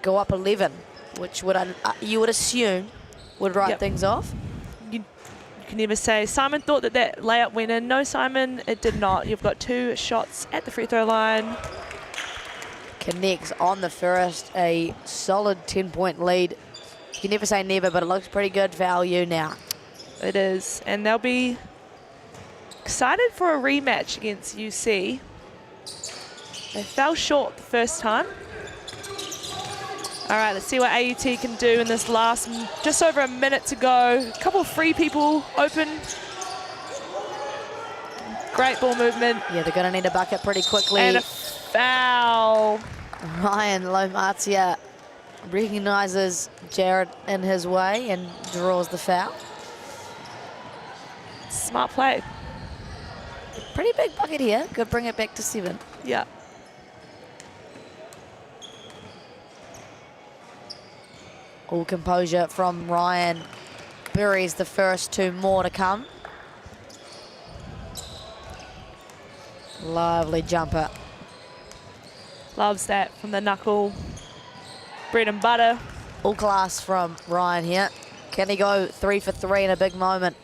go up 11, which would you would assume would write things off. You can never say. Simon thought that layup went in. No, Simon, it did not. You've got 2 shots at the free throw line. Connects on the first, a solid 10-point lead. You can never say never, but it looks pretty good value now. It is, and they'll be excited for a rematch against UC. They fell short the first time. All right, let's see what AUT can do in this last, just over a minute to go. A couple of free people open. Great ball movement. Yeah, they're going to need a bucket pretty quickly. And a foul. Ryan Lomatia recognises Jared in his way and draws the foul. Smart play. Pretty big bucket here. Could bring it back to 7. Yeah. All composure from Ryan. Buries the first 2 more to come. Lovely jumper. Loves that from the knuckle. Bread and butter. All class from Ryan here. Can he go 3 for 3 in a big moment?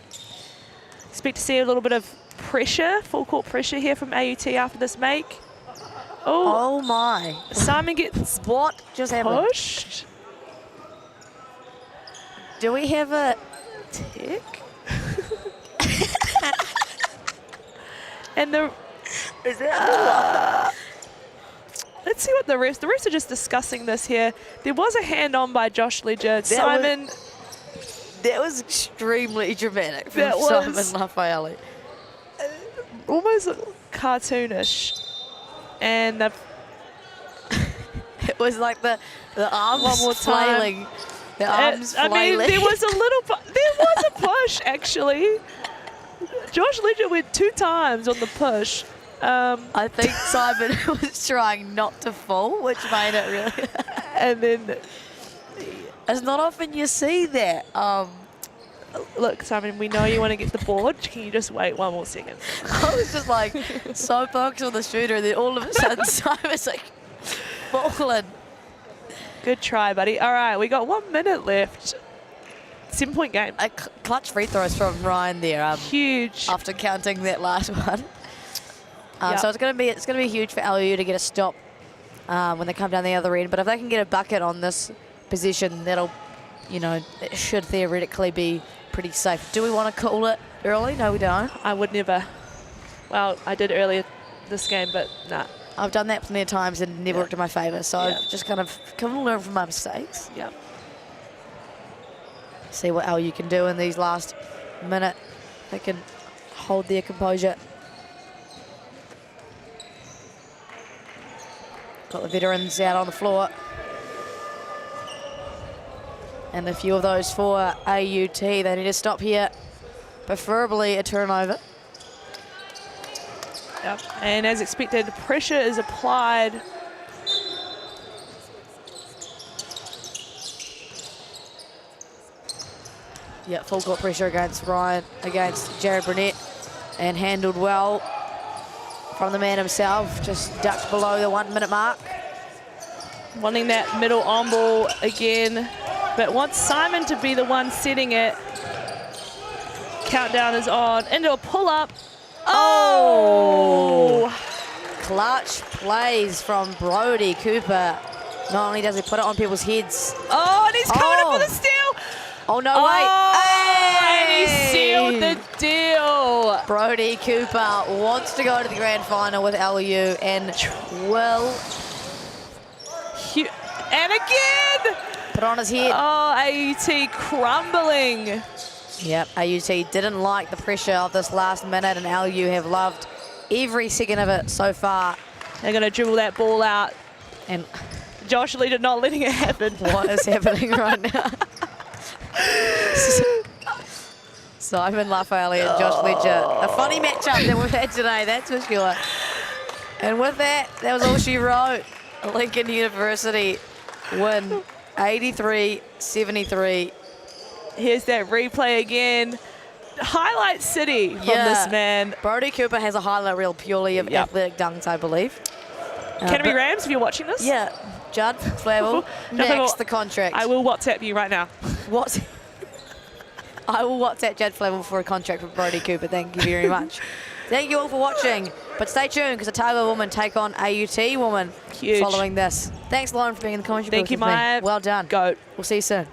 Expect to see a little bit of pressure, full court pressure here from AUT after this make. Oh my. Simon gets what just happened? Pushed. Do we have a tick? And the is that let's see what the refs are just discussing this here. There was a hand on by Josh Ledger. Simon. That was extremely dramatic from That was- Simon Raffaelli. Almost cartoonish. And the it was like the arms one more time. flailing. The arms I mean, flailing. there was a push actually. Josh Ledger went 2 times on the push. I think Simon was trying not to fall, which made it really. And then it's not often you see that. Look, Simon, we know you want to get the board. Can you just wait 1 more second? I was just like so focused on the shooter, and then all of a sudden Simon's like falling. Good try, buddy. All right, we got 1 minute left. 7-point game. A clutch free throws from Ryan there. Huge. After counting that last one. Yep. So it's gonna be huge for LU to get a stop when they come down the other end. But if they can get a bucket on this position, that'll, it should theoretically be pretty safe. Do we want to call it early? No, we don't. I would never. Well, I did earlier this game, but nah. I've done that plenty of times and never worked in my favour. So I've just kind of learn from my mistakes. Yeah. See what LU can do in these last minute. They can hold their composure. Got the veterans out on the floor. And a few of those for AUT. They need to stop here. Preferably a turnover. Yep. And as expected, pressure is applied. Yeah, full court pressure against Ryan, against Jared Burnett, and handled well from the man himself. Just ducked below the 1 minute mark. Wanting that middle on ball again, but wants Simon to be the one setting it. Countdown is on. Into a pull-up. Oh! Clutch plays from Brody Cooper. Not only does he put it on people's heads. Oh, and he's coming up with a steal. Oh, no, wait. And he sealed the deal. Brody Cooper wants to go to the grand final with LU and will. And again. Put on his head. Oh, AUT crumbling. Yep, AUT didn't like the pressure of this last minute, and LU have loved every second of it so far. They're going to dribble that ball out. And Josh Ledger not letting it happen. What is happening right now? Simon Raffaelli and Josh Ledger. A funny matchup that we've had today, that's for sure. And with that, that was all she wrote. Lincoln University win 83-73. Here's that replay again. Highlight city from this man. Brody Cooper has a highlight reel purely of athletic dunks, I believe. Canterbury Rams, if you're watching this. Yeah, Judd Flavel, next the contract. I will WhatsApp you right now. What? I will WhatsApp Judd Flavel for a contract with Brody Cooper. Thank you very much. Thank you all for watching. But stay tuned because Otago women take on AUT women following this. Thanks, Lauren, for being in the commentary booth Thank you, with me. Maya. Well done. Goat. We'll see you soon.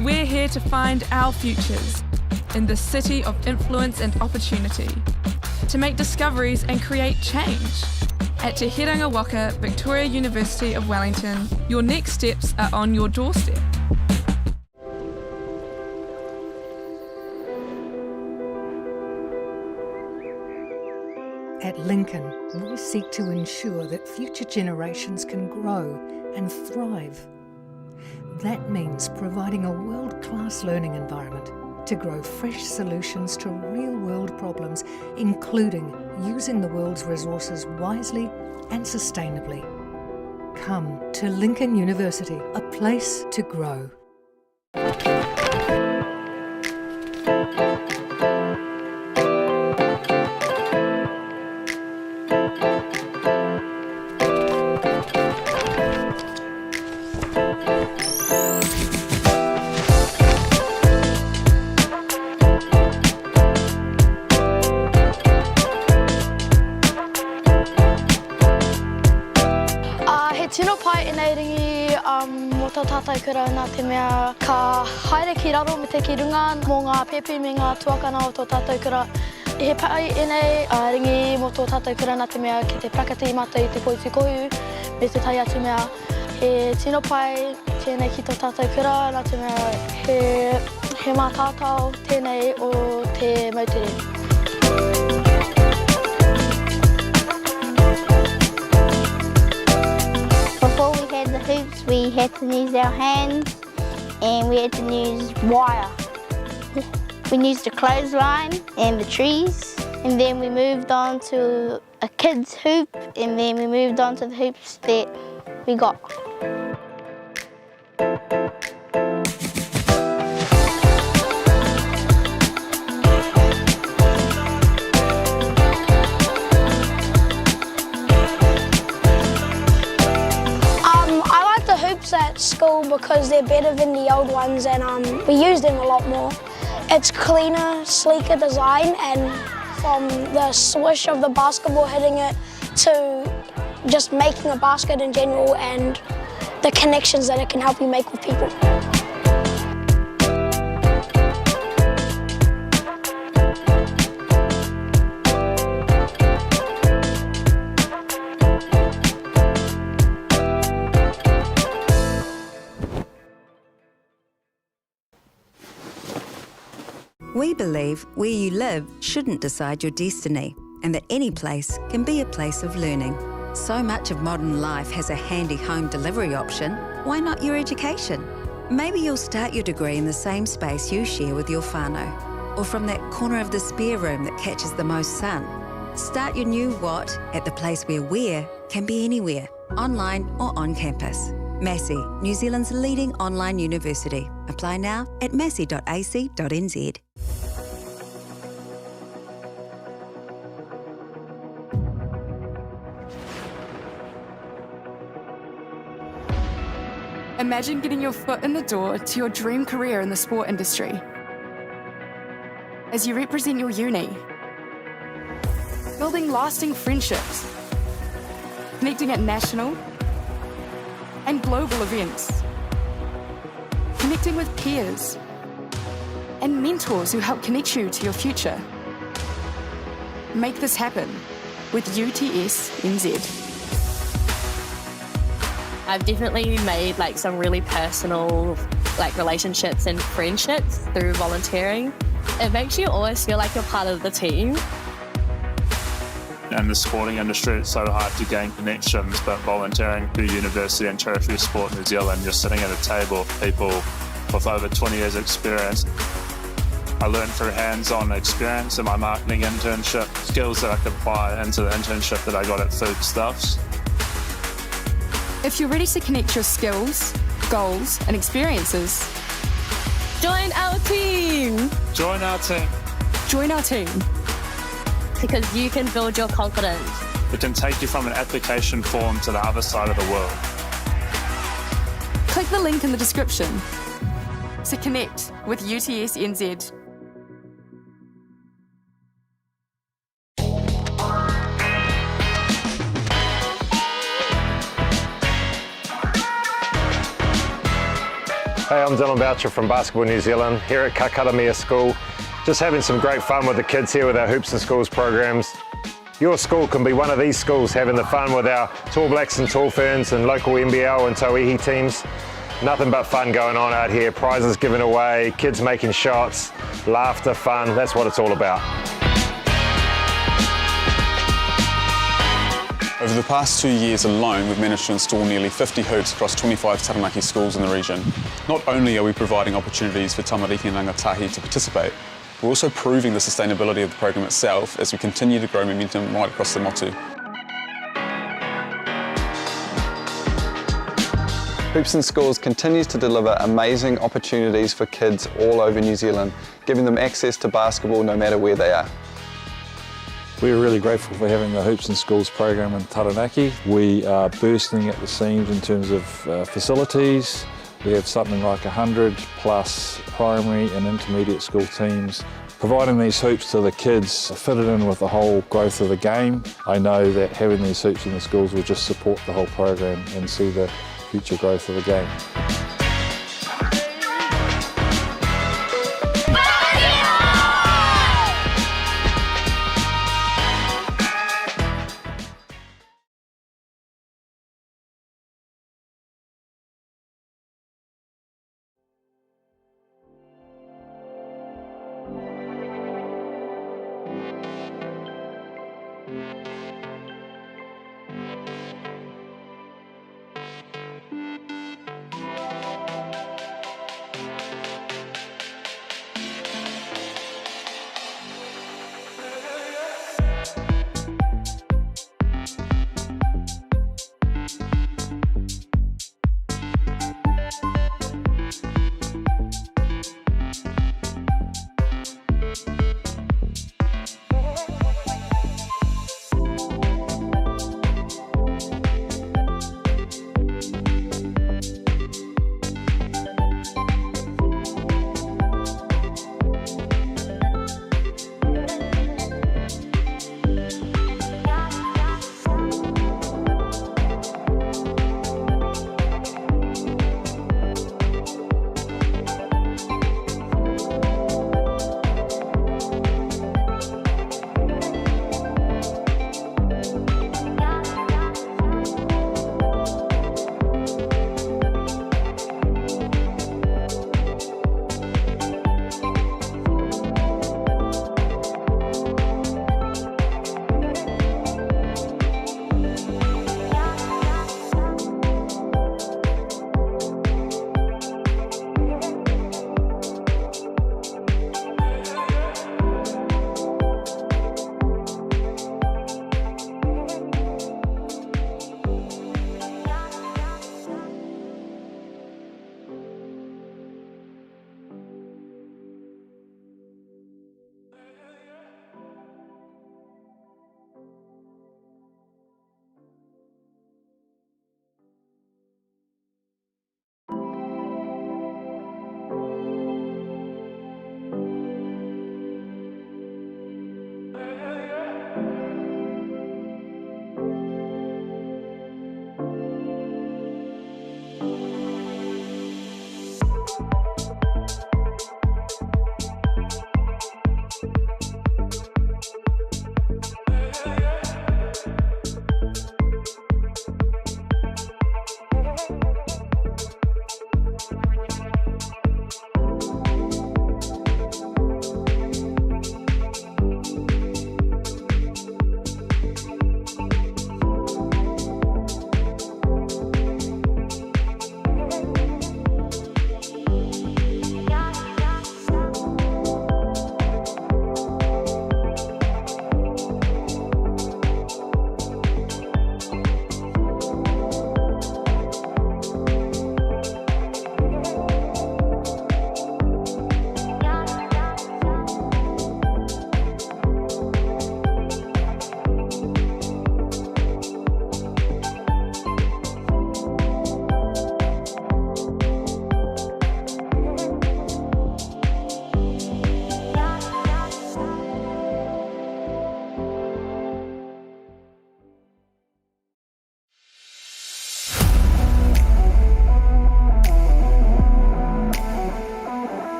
We're here to find our futures in the city of influence and opportunity, to make discoveries and create change. At Te Heranga Waka, Victoria University of Wellington, your next steps are on your doorstep. At Lincoln, we seek to ensure that future generations can grow and thrive. That means providing a world-class learning environment to grow fresh solutions to real-world problems, including using the world's resources wisely and sustainably. Come to Lincoln University, a place to grow. Tino pai e nei ringi mo tā tātai kura nā te mea ka haere ki raro me te ki runga mō ngā pepe me ngā tuakana o tō tātai kura. I he pai e nei ringi mo tō tātai kura nā te mea ki te prakati i mata i te poiti kohu me te tai atu mea. He tino pai tēnei ki tō tātai kura nā te mea he mā tātau tēnei o te mautere. Before we had the hoops, we had to use our hands and we had to use wire. We used a clothesline and the trees, and then we moved on to a kid's hoop, and then we moved on to the hoops that we got. At school because they're better than the old ones, and we use them a lot more. It's cleaner, sleeker design, and from the swish of the basketball hitting it to just making a basket in general and the connections that it can help you make with people. We believe where you live shouldn't decide your destiny, and that any place can be a place of learning. So much of modern life has a handy home delivery option. Why not your education? Maybe you'll start your degree in the same space you share with your whānau, or from that corner of the spare room that catches the most sun. Start your new what at the place where can be anywhere, online or on campus. Massey, New Zealand's leading online university. Apply now at massey.ac.nz. Imagine getting your foot in the door to your dream career in the sport industry. As you represent your uni, building lasting friendships, connecting at national and global events, connecting with peers and mentors who help connect you to your future. Make this happen with UTS NZ. I've definitely made some really personal relationships and friendships through volunteering. It makes you always feel like you're part of the team. In the sporting industry, it's so hard to gain connections, but volunteering through University and Tertiary Sport New Zealand, you're sitting at a table with people with over 20 years experience. I learned through hands-on experience in my marketing internship, skills that I could apply into the internship that I got at Foodstuffs. If you're ready to connect your skills, goals and experiences, join our team! Join our team. Join our team. Because you can build your confidence. It can take you from an application form to the other side of the world. Click the link in the description to connect with UTS NZ. Hey, I'm Dylan Boucher from Basketball New Zealand, here at Kakaramia School. Just having some great fun with the kids here with our Hoops and Schools programs. Your school can be one of these schools having the fun with our Tall Blacks and Tall Ferns and local NBL and Tauihi teams. Nothing but fun going on out here, prizes given away, kids making shots, laughter, fun, that's what it's all about. Over the past 2 years alone, we've managed to install nearly 50 hoops across 25 taranaki schools in the region. Not only are we providing opportunities for tamariki and rangatahi to participate, we're also proving the sustainability of the program itself as we continue to grow momentum right across the motu. Hoops in Schools continues to deliver amazing opportunities for kids all over New Zealand, giving them access to basketball no matter where they are. We're really grateful for having the Hoops in Schools program in Taranaki. We are bursting at the seams in terms of facilities. We have something like 100 plus primary and intermediate school teams. Providing these hoops to the kids fitted in with the whole growth of the game. I know that having these hoops in the schools will just support the whole program and see the future growth of the game.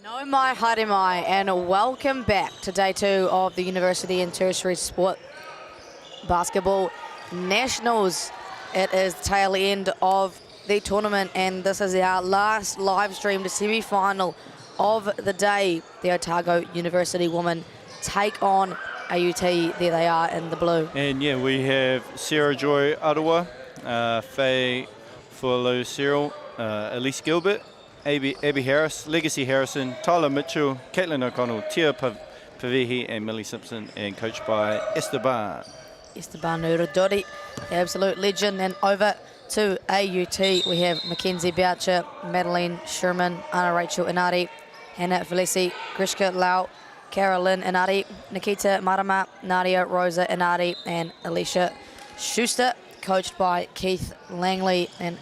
No mai haere mai, and welcome back to day 2 of the University and Tertiary Sport Basketball Nationals. It is the tail end of the tournament, and this is our last live stream to semi-final of the day. The Otago University women take on AUT. There they are in the blue. And yeah, we have Sarah Joy Arawa, Faye Fualu Cyril, Elise Gilbert, Abby Harris, Legacy Harrison, Tyler Mitchell, Caitlin O'Connell, Tia Pavihi, and Millie Simpson, and coached by Esteban Uradori, the absolute legend. And over to AUT, we have Mackenzie Boucher, Madeline Sherman, Anna Rachel Inari, Hannah Felici, Grishka Lau, Carolyn Inari, Nikita Marama, Nadia Rosa Inari, and Alicia Schuster, coached by Keith Langley and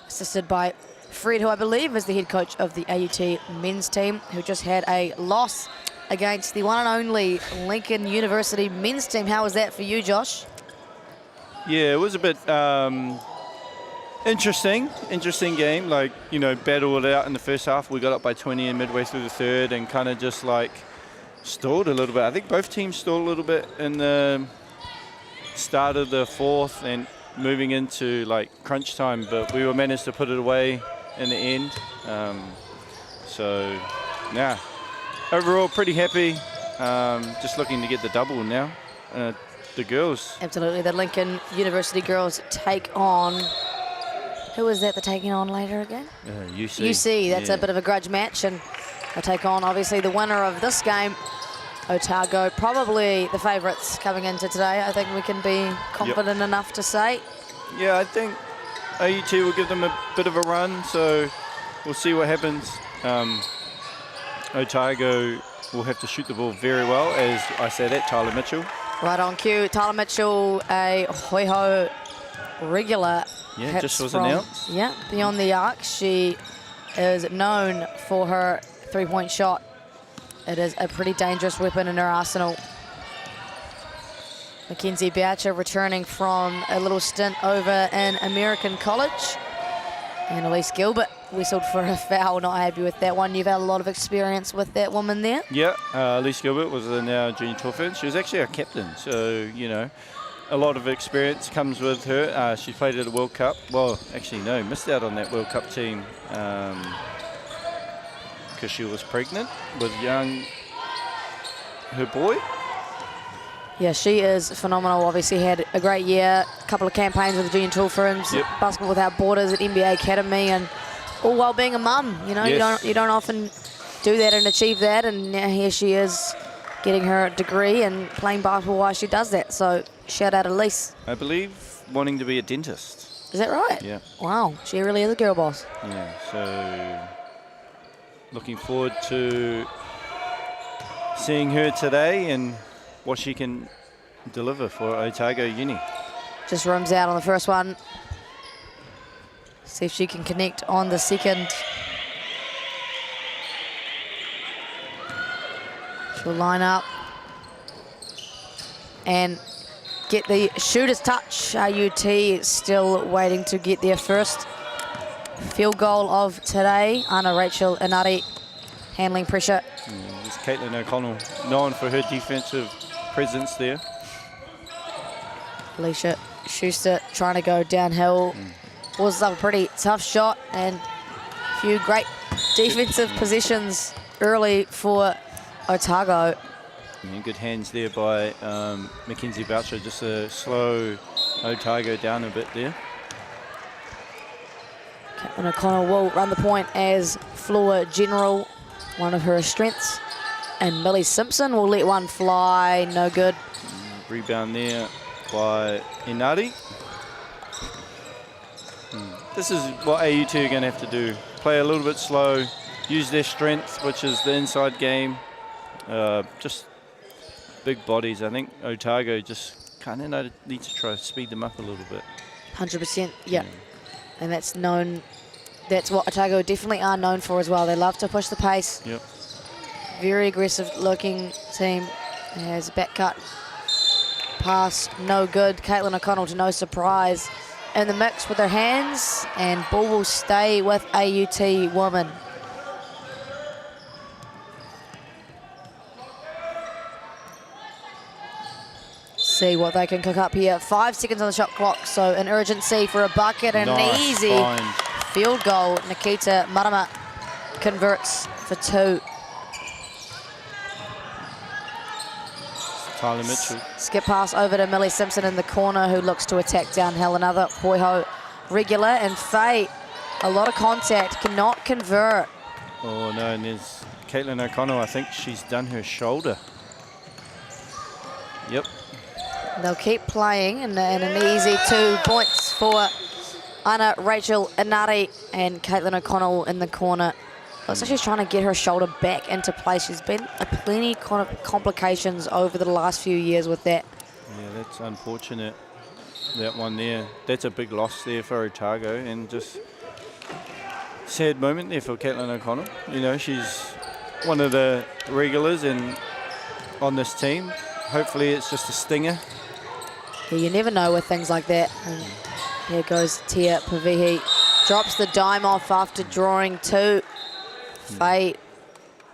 assisted by Fred, who I believe is the head coach of the AUT men's team, who just had a loss against the one and only Lincoln University men's team. How was that for you, Josh? Yeah, it was a bit interesting game. Like, you know, battled it out in the first half. We got up by 20 and midway through the third and kind of just like stalled a little bit. I think both teams stalled a little bit in the start of the fourth and moving into like crunch time, but we were managed to put it away in the end. So, yeah, overall pretty happy. Just looking to get the double now. The girls. Absolutely, the Lincoln University girls take on, who is that they're taking on later again? UC. UC, that's yeah. a bit of a grudge match, and they take on obviously the winner of this game, Otago, probably the favourites coming into today. I think we can be confident enough to say. Yeah, I think AUT will give them a bit of a run, so we'll see what happens. Otago will have to shoot the ball very well, as I say that, Tyler Mitchell. Right on cue, Tyler Mitchell, a Hoiho regular. Yeah, just was announced. Yeah, beyond the arc. She is known for her three-point shot. It is a pretty dangerous weapon in her arsenal. Mackenzie Boucher returning from a little stint over in American College. And Elise Gilbert whistled for a foul, not happy with that one. You've had a lot of experience with that woman there. Yeah, Elise Gilbert was now junior tour fan. She was actually our captain, so, you know, a lot of experience comes with her. She played at the World Cup. Well, actually, no, missed out on that World Cup team because she was pregnant with her boy. Yeah, she is phenomenal. Obviously had a great year, a couple of campaigns with the Junior Tour Firms, Basketball Without Borders at NBA Academy, and all while being a mum. You know, you don't often do that and achieve that, and now here she is getting her degree and playing basketball while she does that. So shout out Elise. I believe wanting to be a dentist. Is that right? Yeah. Wow, she really is a girl boss. Yeah, so looking forward to seeing her today and what she can deliver for Otago Uni. Just rims out on the first one. See if she can connect on the second. She'll line up and get the shooter's touch. AUT is still waiting to get their first field goal of today. Anna Rachel Inari handling pressure. This Caitlin O'Connell, known for her defensive presence there. Alicia Schuster trying to go downhill. Was up a pretty tough shot and a few great defensive positions early for Otago. Yeah, good hands there by Mackenzie Boucher, just to slow Otago down a bit there. Caitlin O'Connell will run the point as floor general, one of her strengths. And Millie Simpson will let one fly, no good. Rebound there by Inari. This is what AUT are going to have to do. Play a little bit slow, use their strength, which is the inside game. Just big bodies. I think Otago just kind of need to try to speed them up a little bit. 100%, yeah. And that's known, that's what Otago definitely are known for as well. They love to push the pace. Yep. Very aggressive looking team. Has a back cut pass, no good. Caitlin O'Connell, to no surprise, in the mix with her hands, and ball will stay with AUT woman. see what they can cook up here. 5 seconds on the shot clock, so an urgency for a bucket and an easy field goal. Nikita Marama converts for 2. Tyler Mitchell. Skip pass over to Millie Simpson in the corner, who looks to attack downhill. Another Hoiho regular, and Faye, a lot of contact, cannot convert. Oh no, and there's Caitlin O'Connell. I think she's done her shoulder. Yep. They'll keep playing, and an easy 2 points for Anna Rachel Inari, and Caitlin O'Connell in the corner. Looks like she's trying to get her shoulder back into place. She's been plenty kind of complications over the last few years with that. Yeah, that's unfortunate, that one there. That's a big loss there for Otago, and just sad moment there for Caitlin O'Connell. You know, she's one of the regulars on this team. Hopefully it's just a stinger. Yeah, you never know with things like that. And here goes Tia Pavihi. Drops the dime off after drawing 2. Faye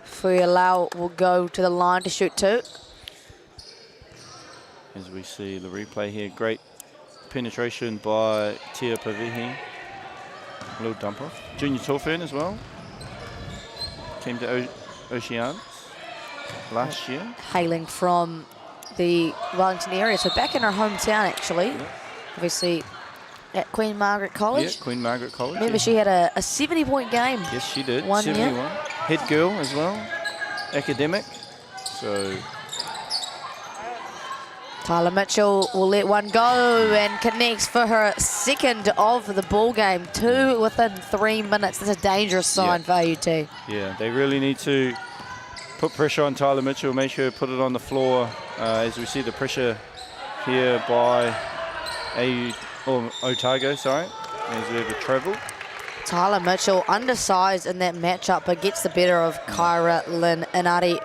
Fuialau will go to the line to shoot 2. As we see the replay here, great penetration by Tia Pavihi. A little dump off. Junior Torfern as well. Came to Oceans last year. Hailing from the Wellington area, so back in her hometown actually. Yeah. Obviously at Queen Margaret College. Yeah, Queen Margaret College. Remember, she had a 70-point game. Yes, she did. 71. Head girl as well. Academic. So Tyler Mitchell will let one go and connects for her 2nd of the ball game. 2 within 3 minutes. That's a dangerous sign for AUT. yeah, they really need to put pressure on Tyler Mitchell, make sure to put it on the floor, as we see the pressure here by Otago, sorry, as we have a travel. Tyler Mitchell undersized in that matchup, but gets the better of Kyra Lynn Inari,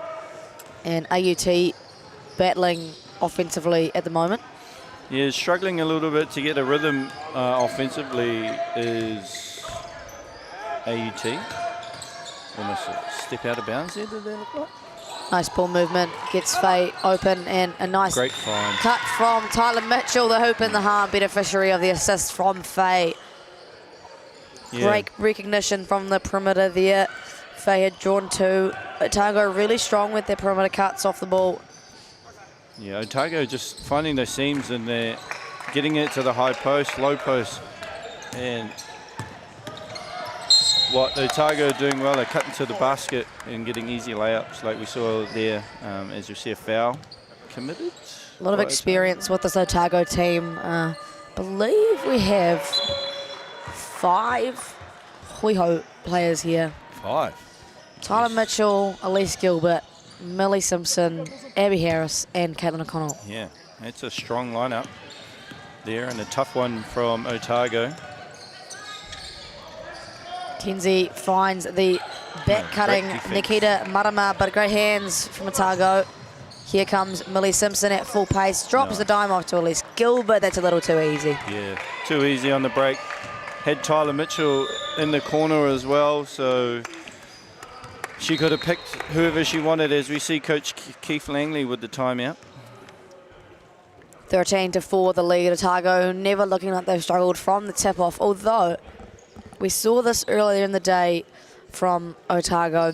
and AUT battling offensively at the moment. Yeah, struggling a little bit to get a rhythm offensively is AUT. Almost a step out of bounds there, did they look like? Nice ball movement, gets Faye open, and a nice great find. Cut from Tyler Mitchell, the hoop in the harm, beneficiary of the assist from Faye. Yeah. Great recognition from the perimeter there. Faye had drawn 2. Otago really strong with their perimeter cuts off the ball. Yeah, Otago just finding those seams, and they're getting it to the high post, low post. And what Otago are doing well, they're cutting to the basket and getting easy layups like we saw there, as you see a foul committed. A lot of experience with this Otago team. Believe we have 5 Hoiho players here. 5. Tyler Mitchell, Elise Gilbert, Millie Simpson, Abby Harris, and Caitlin O'Connell. Yeah, it's a strong lineup there, and a tough one from Otago. Kenzie finds the back-cutting Nikita Marama, but great hands from Otago. Here comes Millie Simpson at full pace, drops the dime off to Elise Gilbert. That's a little too easy. Yeah, too easy on the break. Had Tyler Mitchell in the corner as well, so she could have picked whoever she wanted, as we see Coach Keith Langley with the timeout. 13-4 the lead. Otago never looking like they've struggled from the tip-off, although we saw this earlier in the day from Otago.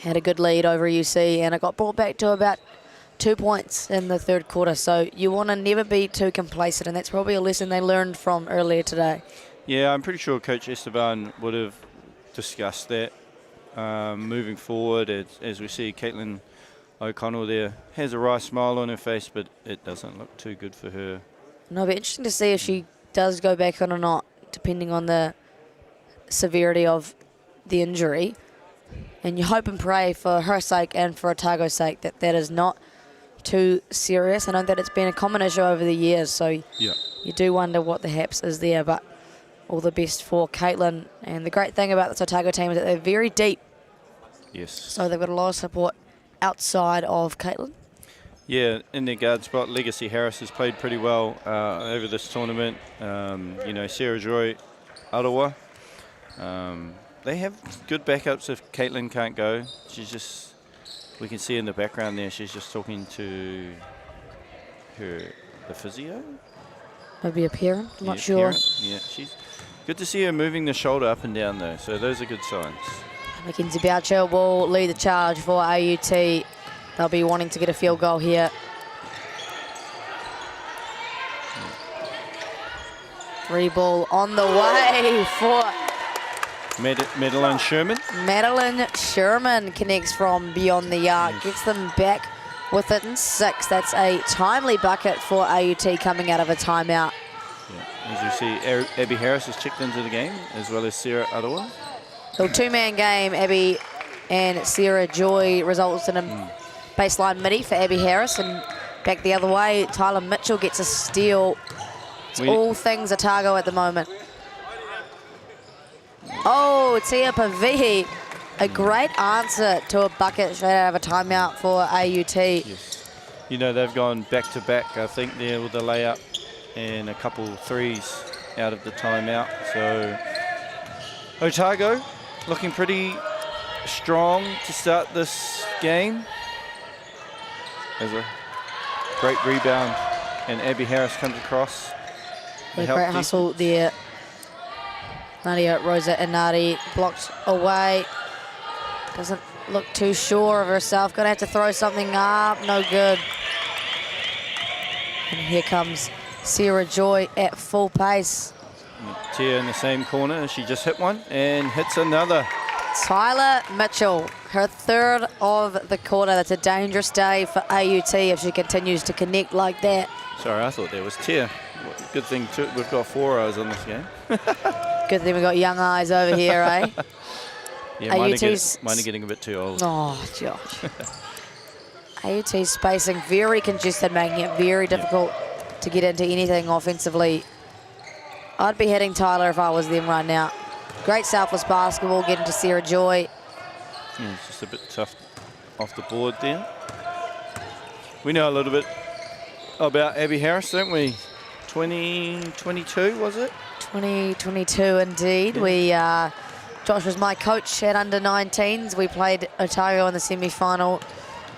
Had a good lead over UC, and it got brought back to about 2 points in the 3rd quarter. So you want to never be too complacent, and that's probably a lesson they learned from earlier today. Yeah, I'm pretty sure Coach Esteban would have discussed that moving forward, as we see Caitlin O'Connell there. Has a wry smile on her face, but it doesn't look too good for her. No, it'll be interesting to see if she does go back on or not, depending on the severity of the injury. And you hope and pray for her sake and for Otago's sake that that is not too serious. I know that it's been a common issue over the years, so yeah, you do wonder what the haps is there, but all the best for Caitlin. And the great thing about this Otago team is that they're very deep. Yes. So they've got a lot of support outside of Caitlin. Yeah, in their guard spot, Legacy Harris has played pretty well over this tournament. You know, Sarah Joy Ottawa. They have good backups if Caitlin can't go. She's just, we can see in the background there, she's just talking to the physio. Maybe a parent, I'm not Yeah, sure. parent. Yeah, she's good to see her moving the shoulder up and down though. So those are good signs. Mackenzie Boucher will lead the charge for AUT. They'll be wanting to get a field goal here. Three ball on the way for Madeline Sherman. Madeline Sherman connects from beyond the arc, gets them back with it in 6. That's a timely bucket for AUT coming out of a timeout. Yeah. As you see, Abby Harris has checked into the game, as well as Sarah Aroa. So two-man game, Abby and Sarah Joy, results in a baseline midi for Abby Harris, and back the other way, Tyler Mitchell gets a steal. It's all things Otago at the moment. Oh, Tia Pavihi, a great answer to a bucket straight out of a timeout for AUT. Yes. You know, they've gone back-to-back, I think, there with the layup and a couple threes out of the timeout. So Otago looking pretty strong to start this game. There's a great rebound, and Abby Harris comes across. A great hustle there. Nadia Rosa Inari blocked away. Doesn't look too sure of herself. Gonna have to throw something up. No good. And here comes Sarah Joy at full pace. Tia in the same corner. She just hit one and hits another. Tyler Mitchell, her third of the quarter. That's a dangerous day for AUT if she continues to connect like that. Sorry, I thought that was Tia. Good thing too, we've got 4 eyes on this game. Good thing we got young eyes over here, eh? Yeah, mine are getting a bit too old. Oh, Josh. AUT's spacing very congested, making it very difficult to get into anything offensively. I'd be hitting Tyler if I was them right now. Great selfless basketball, getting to Sarah Joy. Yeah, it's just a bit tough off the board there. We know a little bit about Abby Harris, don't we? 2022, was it? 2022 indeed. Yeah. Josh was my coach at under-19s. We played Otago in the semi-final.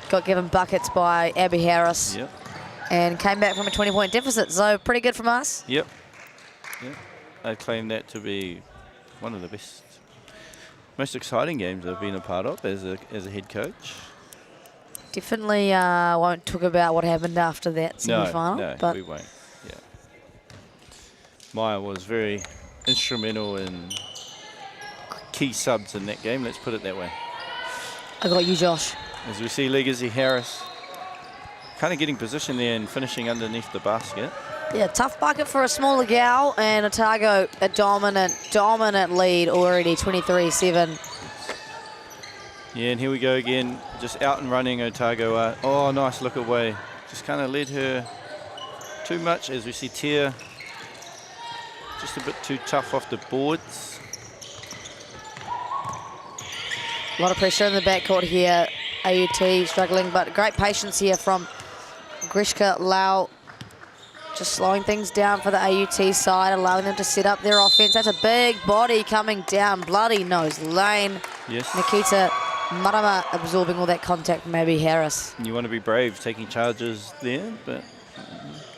Got given buckets by Abby Harris. Yep. And came back from a 20-point deficit, so pretty good from us. Yep. Yep. I claim that to be one of the best, most exciting games I've been a part of as a head coach. Definitely won't talk about what happened after that semi-final. No, but we won't. Yeah. Maya was very instrumental in key subs in that game, let's put it that way. I got you, Josh. As we see Legacy Harris kind of getting position there and finishing underneath the basket. Yeah, tough bucket for a smaller gal, and Otago a dominant lead already, 23-7. Yeah, and here we go again, just out and running Otago. Oh, nice look away. Just kind of led her too much as we see Tia just a bit too tough off the boards. A lot of pressure in the backcourt here. AUT struggling, but great patience here from Grishka Lau. Just slowing things down for the AUT side, allowing them to set up their offense. That's a big body coming down, bloody nose lane. Yes. Nikita Marama absorbing all that contact from Abby Harris. You want to be brave taking charges there, but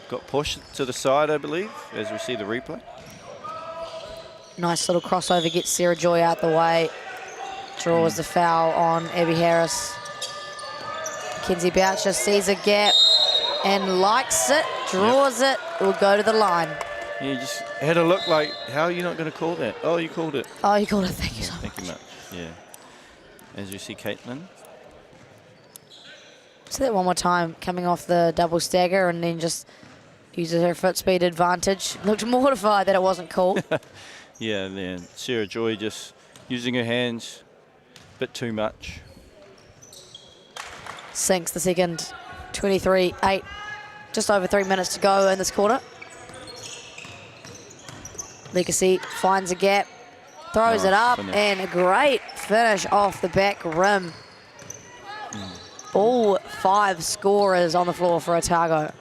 got pushed to the side, I believe, as we see the replay. Nice little crossover, gets Sarah Joy out the way. Draws the foul on Abby Harris. Mackenzie Boucher sees a gap and likes it, draws it, will go to the line. Yeah, you just had a look like, how are you not going to call that? Oh, you called it. Oh, you called it, thank you so much. Thank you much, yeah. As you see Caitlin. So that one more time, coming off the double stagger and then just uses her foot speed advantage. Looked mortified that it wasn't called. Yeah, and then Sarah Joy just using her hands a bit too much. Sinks the second, 23-8. Just over 3 minutes to go in this quarter. Legacy finds a gap, throws it up, and a great finish off the back rim. All 5 scorers on the floor for Otago.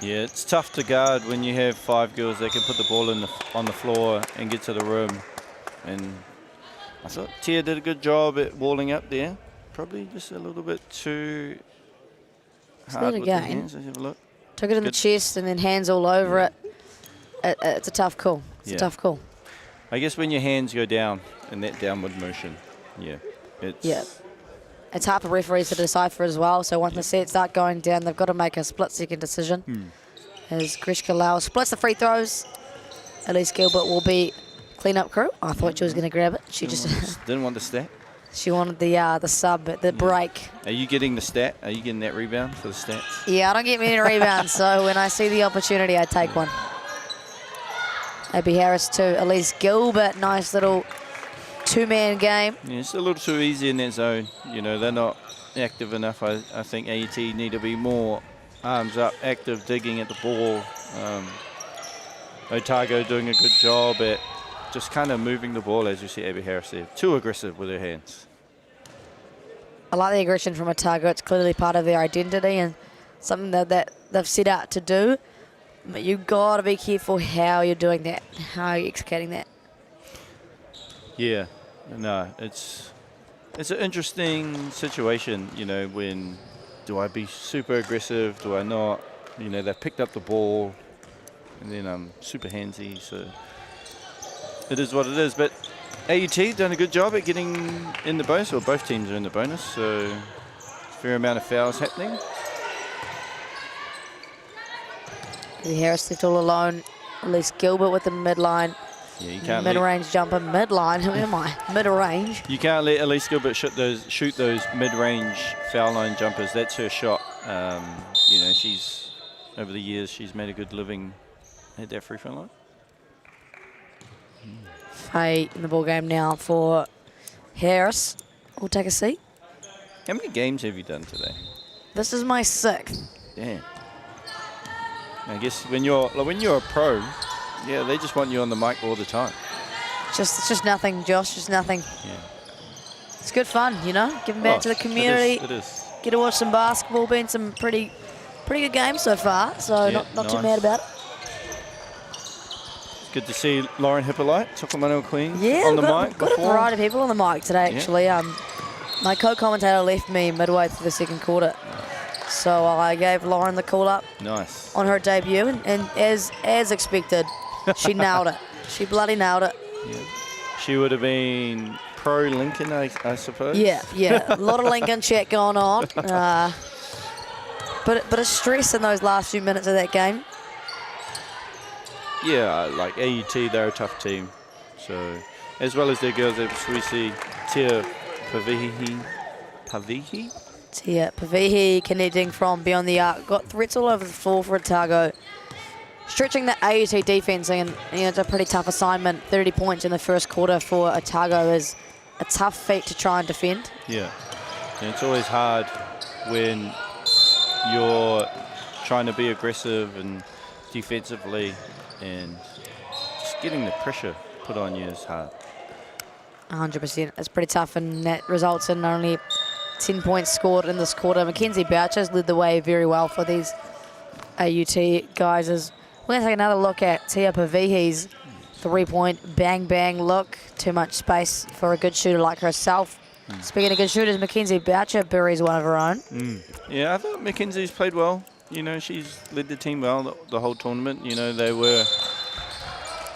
Yeah, it's tough to guard when you have 5 girls that can put the ball on the floor and get to the rim. And I thought Tia did a good job at walling up there. Probably just a little bit too hard with the hands. Let's have a look. Took it in the chest and then hands all over it. It's a tough call. It's a tough call. I guess when your hands go down in that downward motion, it's hard for referees to decipher as well. So once the sets start going down, they've got to make a split-second decision. As Grishka Lau splits the free throws, Elise Gilbert will be clean-up crew. I thought she was going to grab it. She didn't want the stat. She wanted the sub, the break. Are you getting the stat? Are you getting that rebound for the stats? Yeah, I don't get many rebounds, so when I see the opportunity, I take one. Abby Harris to Elise Gilbert. Nice little two-man game. Yeah, it's a little too easy in that zone. You know, they're not active enough. I think AET need to be more arms up, active, digging at the ball. Otago doing a good job at just kind of moving the ball, as you see Abby Harris there. Too aggressive with her hands. I like the aggression from Otago. It's clearly part of their identity and something that they've set out to do. But you've got to be careful how you're doing that, how you're executing that. Yeah, no, it's an interesting situation, you know, when do I be super aggressive, do I not? You know, they've picked up the ball and then I'm super handsy, so it is what it is. But AUT done a good job at getting in the bonus, or both teams are in the bonus, so fair amount of fouls happening. Harris left all alone. Elise Gilbert with the midline. Yeah, you can't mid-range jumper, midline. Who am I? Mid-range. You can't let Elise Gilbert shoot those mid-range foul line jumpers. That's her shot. You know, she's over the years she's made a good living at that free throw line. Faye in the ball game now for Harris. We'll take a seat. How many games have you done today? This is my 6th. Damn. I guess when you're a pro, yeah, they just want you on the mic all the time. It's just nothing, Josh. Just nothing. Yeah. It's good fun, you know. Giving back to the community. It is. Get to watch some basketball. Been some pretty good games so far. So Yeah, not too nice. mad about it. It's good to see Lauren Hippolyte, Tucumano Queen, Yeah, on the got mic a before. variety of people on the mic today. Actually, my co-commentator left me midway through the second quarter, so I gave Lauren the call up. Nice. On her debut, and as expected, she nailed it. She bloody nailed it. Yeah. She would have been pro Lincoln, I suppose. Yeah. A lot of Lincoln chat going on. But of stress in those last few minutes of that game. Yeah, like AUT, they're a tough team. So, as well as their girls, we see Tia Pavihi. Tia Pavihi connecting from beyond the arc. Got threats all over the floor for Otago. Stretching the AUT defense, and it's a pretty tough assignment. 30 points in the first quarter for Otago is a tough feat to try and defend. Yeah, and it's always hard when you're trying to be aggressive and defensively, and just getting the pressure put on you is hard. 100%. It's pretty tough, and that results in only 10 points scored in this quarter. Mackenzie Boucher's led the way very well for these AUT guys. We're going to take another look at Tia Pavihi's three-point bang-bang look. Too much space for a good shooter like herself. Speaking of good shooters, Mackenzie Boucher buries one of her own. Yeah, I thought Mackenzie's played well. You know, she's led the team well the whole tournament. You know, they were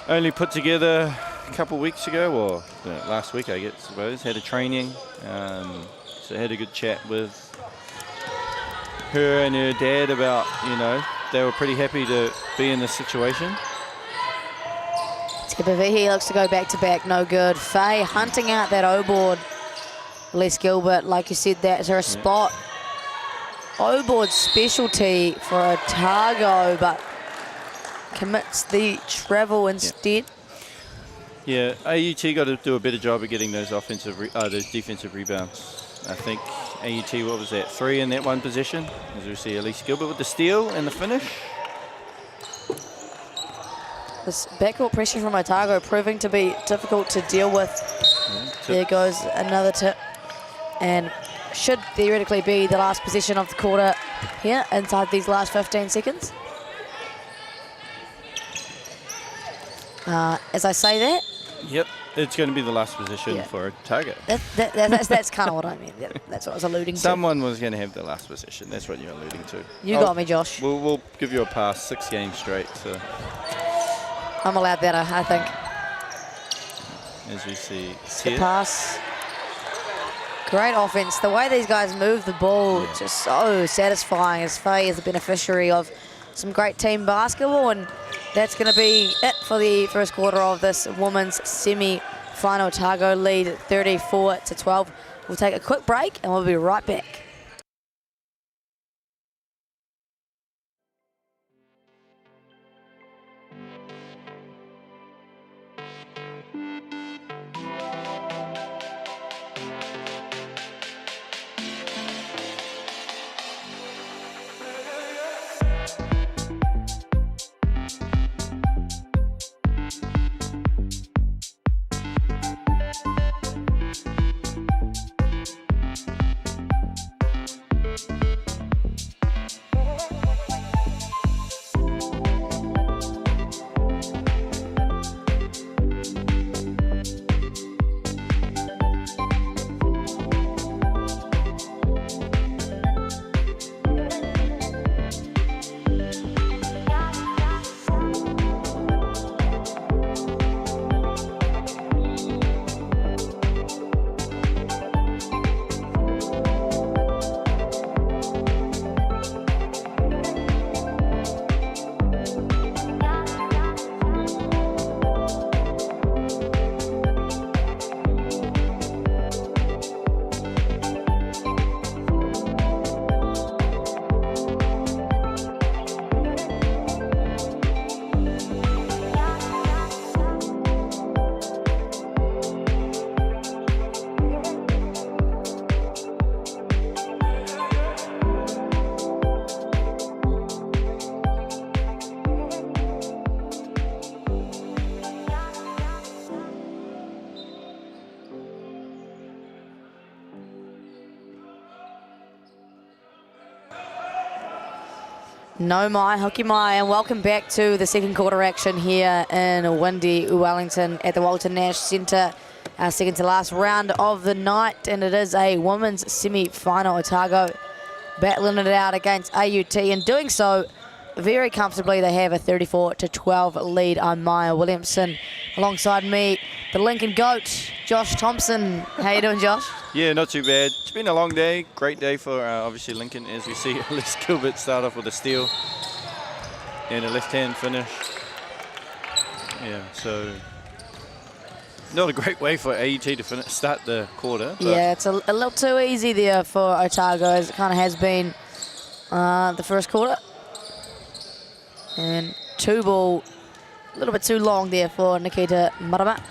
only put together a couple of weeks ago, or last week, I suppose. Had a training, so had a good chat with her and her dad about, you know, they were pretty happy to be in this situation. Tia Pavihi looks to go back-to-back, no good. Faye hunting out that O-board. Les Gilbert, like you said, that's her spot. O-board specialty for Otago, but commits the travel instead. Yeah, AUT got to do a better job of getting those those defensive rebounds. I think AUT, what was that, 3 in that one possession? As we see Elise Gilbert with the steal and the finish. This backcourt pressure from Otago proving to be difficult to deal with. There goes another tip. And should theoretically be the last possession of the quarter here inside these last 15 seconds. As I say that, Yep. It's going to be the last position for Otago. That's kind of what I mean. That's what I was alluding to. Someone was going to have the last position. That's what you're alluding to. You got me, Josh. We'll give you a pass. 6 games straight. So I'm allowed better, I think. As we see Good pass. Great offense. The way these guys move the ball, just so satisfying. As Faye is the beneficiary of some great team basketball, and that's going to be it for the first quarter of this women's semi-final. Otago lead 34-12. We'll take a quick break and we'll be right back. No mai, hoki mai, and welcome back to the second quarter action here in windy Wellington at the Walter Nash Centre. Our second to last round of the night, and it is a women's semi-final. Otago battling it out against AUT, and doing so very comfortably. They have a 34-12 lead. I'm Maya Williamson. Alongside me, the Lincoln GOAT, Josh Thompson. How you doing, Josh? Yeah, not too bad. It's been a long day. Great day for obviously Lincoln, as we see Les Gilbert start off with a steal and a left-hand finish. Yeah, so not a great way for AUT to start the quarter. Yeah, it's a little too easy there for Otago, as it kind of has been the first quarter. And 2 ball, a little bit too long there for Nikita Marama.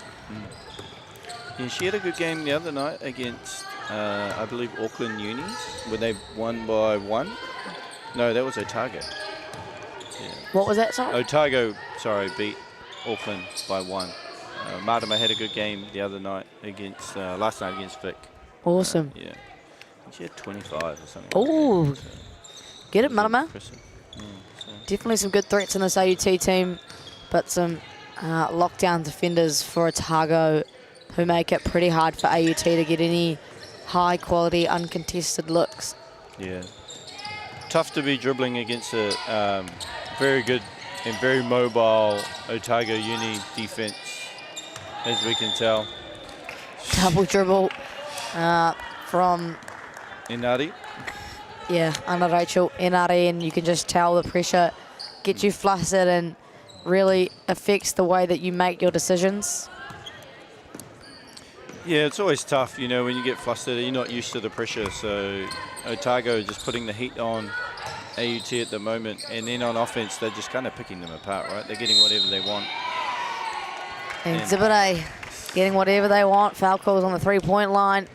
Yeah, she had a good game the other night against, I believe, Auckland Uni, where they won by 1. No, that was Otago. Yeah. What was that, sorry? Otago, sorry, beat Auckland by 1. Marama had a good game the other night against, last night against Vic. Awesome. Yeah. She had 25 or something. Oh, like get it, Marama. So. Definitely some good threats in this AUT team, but some lockdown defenders for Otago who make it pretty hard for AUT to get any high-quality, uncontested looks. Yeah. Tough to be dribbling against a very good and very mobile Otago Uni defense, as we can tell. Double dribble from Inari. Yeah, Anna Rachel Inari, and you can just tell the pressure gets you flustered and really affects the way that you make your decisions. Yeah, it's always tough, you know, when you get flustered, you're not used to the pressure. So Otago just putting the heat on AUT at the moment, and then on offense, they're just kind of picking them apart, right? They're getting whatever they want. And Zibide getting whatever they want. Foul calls on the three-point line.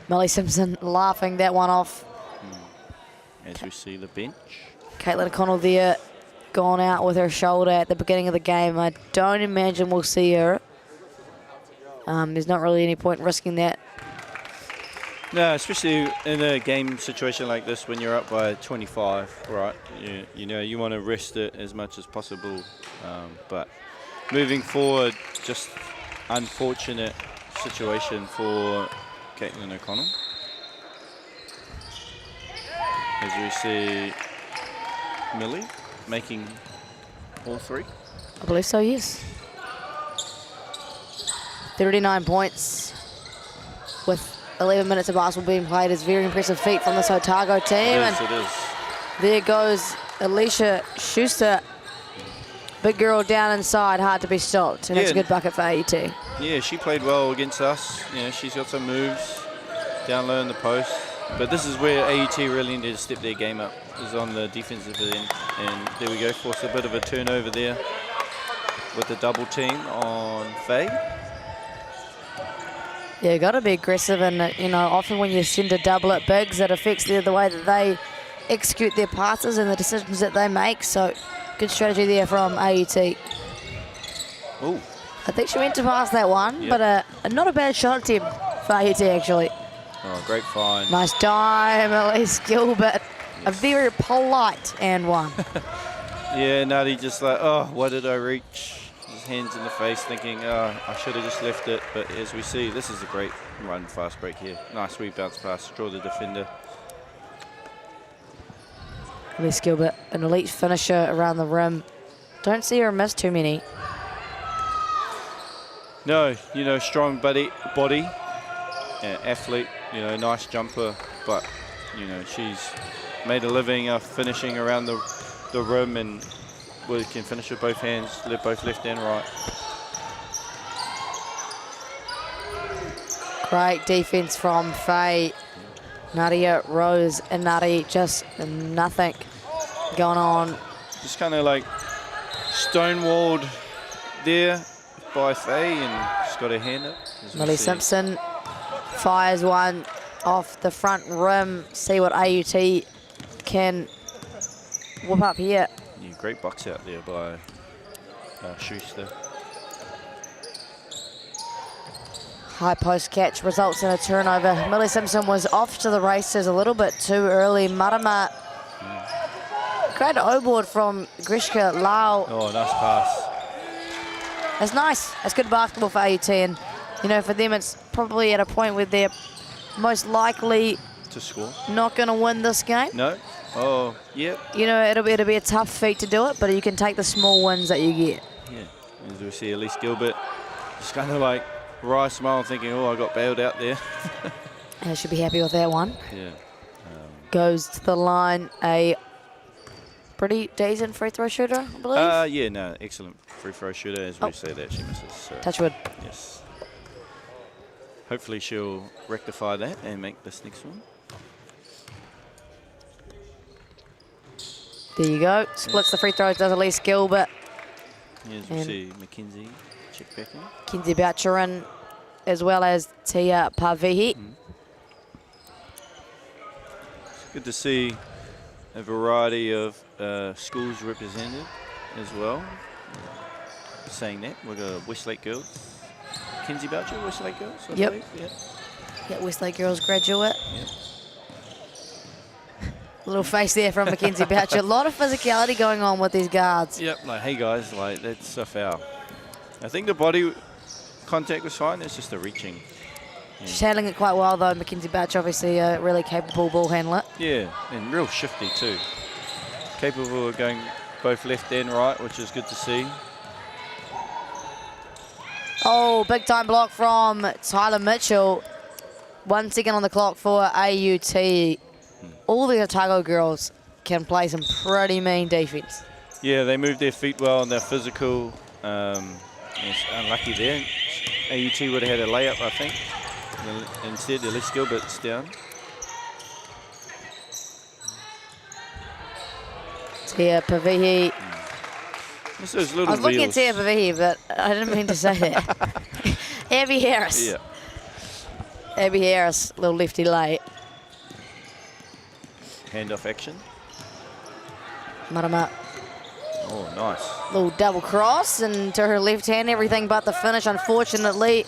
Millie Simpson laughing that one off. As we see the bench. Caitlin O'Connell there, gone out with her shoulder at the beginning of the game. I don't imagine we'll see her. There's not really any point in risking that. No, especially in a game situation like this when you're up by 25, right? You know, you want to rest it as much as possible. But moving forward, just unfortunate situation for Caitlin O'Connell. As we see Millie making all three. I believe so, yes. 39 points with 11 minutes of basketball being played is very impressive feat from this Otago team. It is. There goes Alicia Schuster. Big girl down inside, hard to be stopped. And it's a good bucket for AUT. Yeah, she played well against us. You know, she's got some moves down low in the post. But this is where AUT really need to step their game up, is on the defensive end. And there we go, force a bit of a turnover there with the double team on Faye. Yeah, you got to be aggressive, and you know, often when you send a double at bigs, it affects the way that they execute their passes and the decisions that they make. So, good strategy there from AUT. Ooh. I think she went to pass that one, but not a bad shot attempt for AUT actually. Oh, great find. Nice dime, Elise Gilbert. A very polite and one. Yeah, Nutty just like, oh, what did I reach? His hands in the face thinking, oh, I should have just left it. But as we see, this is a great run fast break here. Nice rebounds pass, draw the defender. Elise Gilbert, an elite finisher around the rim. Don't see her miss too many. No, you know, strong body, athlete, you know, nice jumper, but, you know, she's made a living finishing around the rim, and we can finish with both hands, both left and right. Great defense from Faye. Nadia, Rose, and Nutty, just nothing going on. Just kind of like stonewalled there by Faye, and she's got her hand up. Millie Simpson fires one off the front rim. See what AUT can whoop up here. Yeah, great box out there by Schuster. High post catch results in a turnover. Millie Simpson was off to the races a little bit too early. Marama. Great O-board from Grishka Lau. Oh, nice pass. That's nice. That's good basketball for AUT, and you know, for them it's probably at a point where they're most likely to score. Not going to win this game. No. Oh, yep. You know, it'll be a tough feat to do it, but you can take the small wins that you get. Yeah. As we see Elise Gilbert just kind of like wry smile thinking, oh, I got bailed out there. And I should be happy with that one. Yeah. Goes to the line, a pretty decent free throw shooter, I believe. Yeah, no, excellent free throw shooter. As we say that, she misses. So. Touch wood. Yes. Hopefully she'll rectify that and make this next one. There you go. Splits the free throws, does Elise Gilbert. As we see Mackenzie check back in. Kinsey Boucherin, as well as Tia Pavihi. It's good to see a variety of schools represented as well. Saying that, we've got Westlake Girls. Kinsey Boucher, Westlake Girls, I Yep. believe. Yep. Yeah, Westlake Girls graduate. Yep. Little face there from Mackenzie Boucher. A lot of physicality going on with these guards. Yep, like, hey guys, like, that's a foul. I think the body contact was fine, it's just the reaching. Yeah. She's handling it quite well though. Mackenzie Boucher, obviously a really capable ball handler. Yeah, and real shifty too. Capable of going both left and right, which is good to see. Oh, big time block from Tyler Mitchell. 1 second on the clock for AUT. All the Otago girls can play some pretty mean defense. Yeah, they move their feet well and they're physical. It's unlucky there. AUT would have had a layup, I think. Instead, Elise Gilbert's down. Tia Pavihi. I was looking at Tia Pavihi, but I didn't mean to say that. Abby Harris. Yeah. Abby Harris, little lefty late. Handoff action. Marama. Oh, nice. Little double cross and to her left hand, everything but the finish, unfortunately.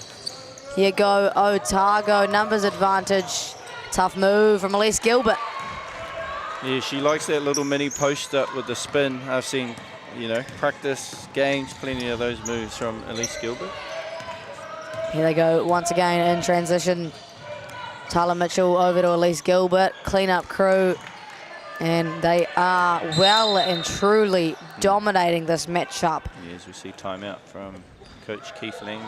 Here go Otago, numbers advantage. Tough move from Elise Gilbert. Yeah, she likes that little mini post up with the spin. I've seen, you know, practice games, plenty of those moves from Elise Gilbert. Here they go once again in transition. Tyler Mitchell over to Elise Gilbert, clean-up crew, and they are well and truly dominating this matchup. Yeah, as we see timeout from Coach Keith Lang.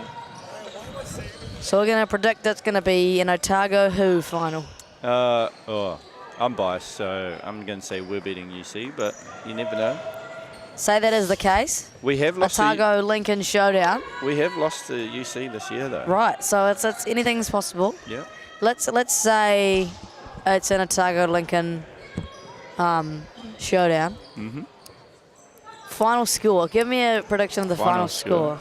So we're going to predict it's going to be an Otago Who final. I'm biased, so I'm going to say we're beating UC, but you never know. Say that is the case. We have lost Otago Lincoln showdown. We have lost to UC this year, though. Right, so it's anything's possible. Yeah. Let's say it's an Otago Lincoln showdown. Mm-hmm. Final score. Give me a prediction of the final score.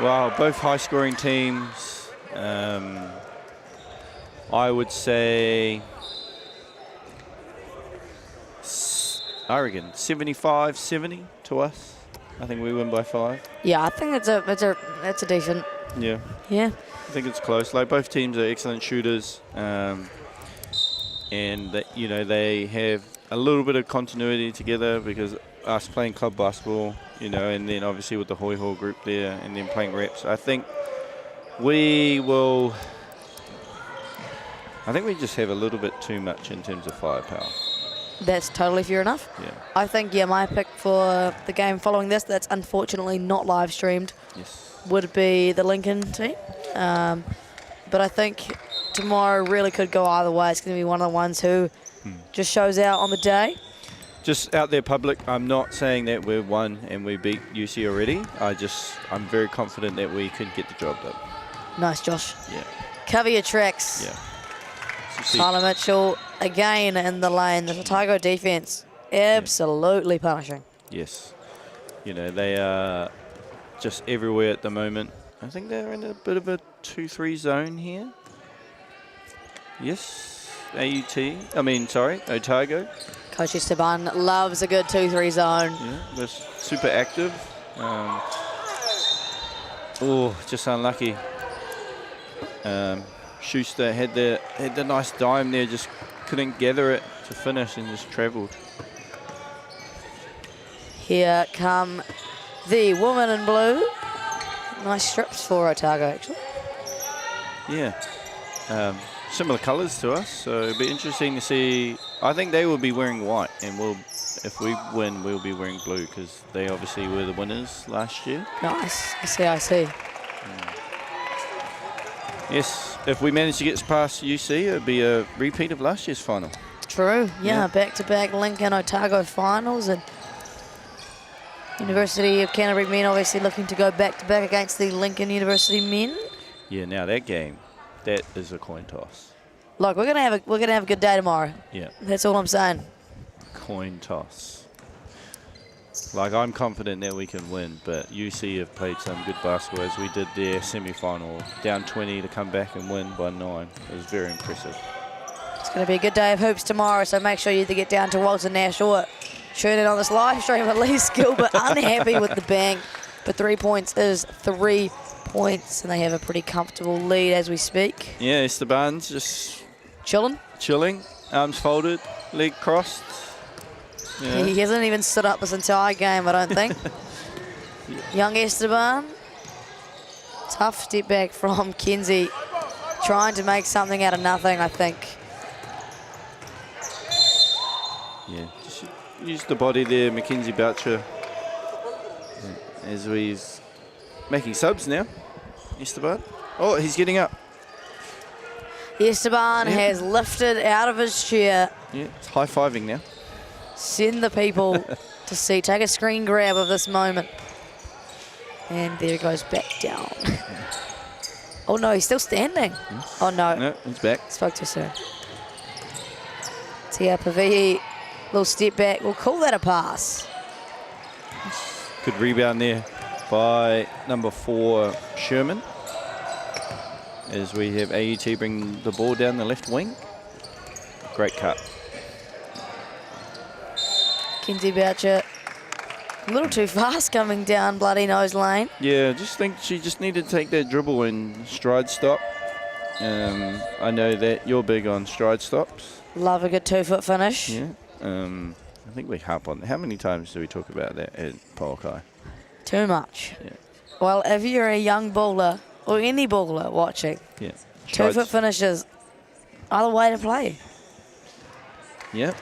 Well, both high-scoring teams. I would say, I reckon 75-70 to us. I think we win by 5. Yeah, I think it's a decent. Yeah. Yeah. I think it's close. Like, both teams are excellent shooters, and they have a little bit of continuity together because us playing club basketball, and then obviously with the Hoi Ho group there, and then playing reps. I think we just have a little bit too much in terms of firepower. That's totally fair enough. Yeah. I think, my pick for the game following this, that's unfortunately not live streamed, would be the Lincoln team. But I think tomorrow really could go either way. It's going to be one of the ones who just shows out on the day. Just out there, public, I'm not saying that we've won and we beat UC already. I'm very confident that we could get the job done. Nice, Josh. Yeah. Cover your tracks. Yeah. Tyler Mitchell again in the lane. The Otago defense absolutely punishing. Yes. They are just everywhere at the moment. I think they're in a bit of a 2-3 zone here. Yes. Otago. Coach Esteban loves a good 2-3 zone. Yeah, they're super active. Just unlucky. Schuster had the nice dime there, just couldn't gather it to finish and just travelled. Here come the woman in blue. Nice strips for Otago, actually. Yeah. Similar colours to us, so it'll be interesting to see. I think they will be wearing white, and if we win, we'll be wearing blue because they obviously were the winners last year. Nice. I see. Yes, if we manage to get past UC, it'll be a repeat of last year's final. True. Yeah, back-to-back Lincoln Otago finals, and University of Canterbury men obviously looking to go back-to-back against the Lincoln University men. Yeah, now that game, that is a coin toss. Look, we're gonna have a good day tomorrow. Yeah. That's all I'm saying. Coin toss. Like, I'm confident that we can win, but UC have played some good basketball as we did their semi-final. Down 20 to come back and win by 9. It was very impressive. It's going to be a good day of hoops tomorrow, so make sure you either get down to Walter Nash or tune in on this live stream. At least Gilbert unhappy with the bank, but 3 points is 3 points, and they have a pretty comfortable lead as we speak. Yeah, Esteban's just chilling, arms folded, leg crossed. Yeah. He hasn't even stood up this entire game, I don't think. Young Esteban. Tough step back from Kenzie. Trying to make something out of nothing, I think. Yeah, just use the body there, Mackenzie Boucher. As he's making subs now, Esteban. Oh, he's getting up. Esteban has lifted out of his chair. Yeah, it's high-fiving now. Send the people to see. Take a screen grab of this moment. And there it goes back down. Oh, no, he's still standing. Yes. Oh, no. No, he's back. Spoke too soon. Tia Pavihi, little step back. We'll call that a pass. Good rebound there by number 4, Sherman. As we have AUT bring the ball down the left wing. Great cut. Kenzie Boucher, a little too fast coming down Bloody Nose Lane. Yeah, just think she just needed to take that dribble and stride stop. I know that you're big on stride stops. Love a good 2-foot finish. Yeah. I think we harp on. How many times do we talk about that at Polokai? Too much. Yeah. Well, if you're a young baller or any baller watching, Yeah. 2-foot finishes are the way to play. Yep.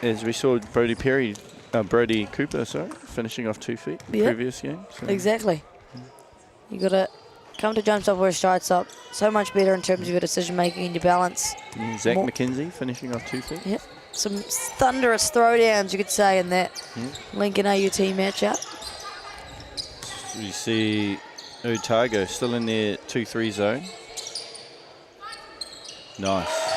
As we saw Brody Cooper, finishing off 2 feet previous game. So. Exactly. You got to come to jump stop or a stride stop. So much better in terms of your decision making and your balance. Zach McKenzie finishing off 2 feet. Yep. Some thunderous throwdowns, you could say, in that Lincoln AUT matchup. So you see Otago still in their 2-3 zone. Nice.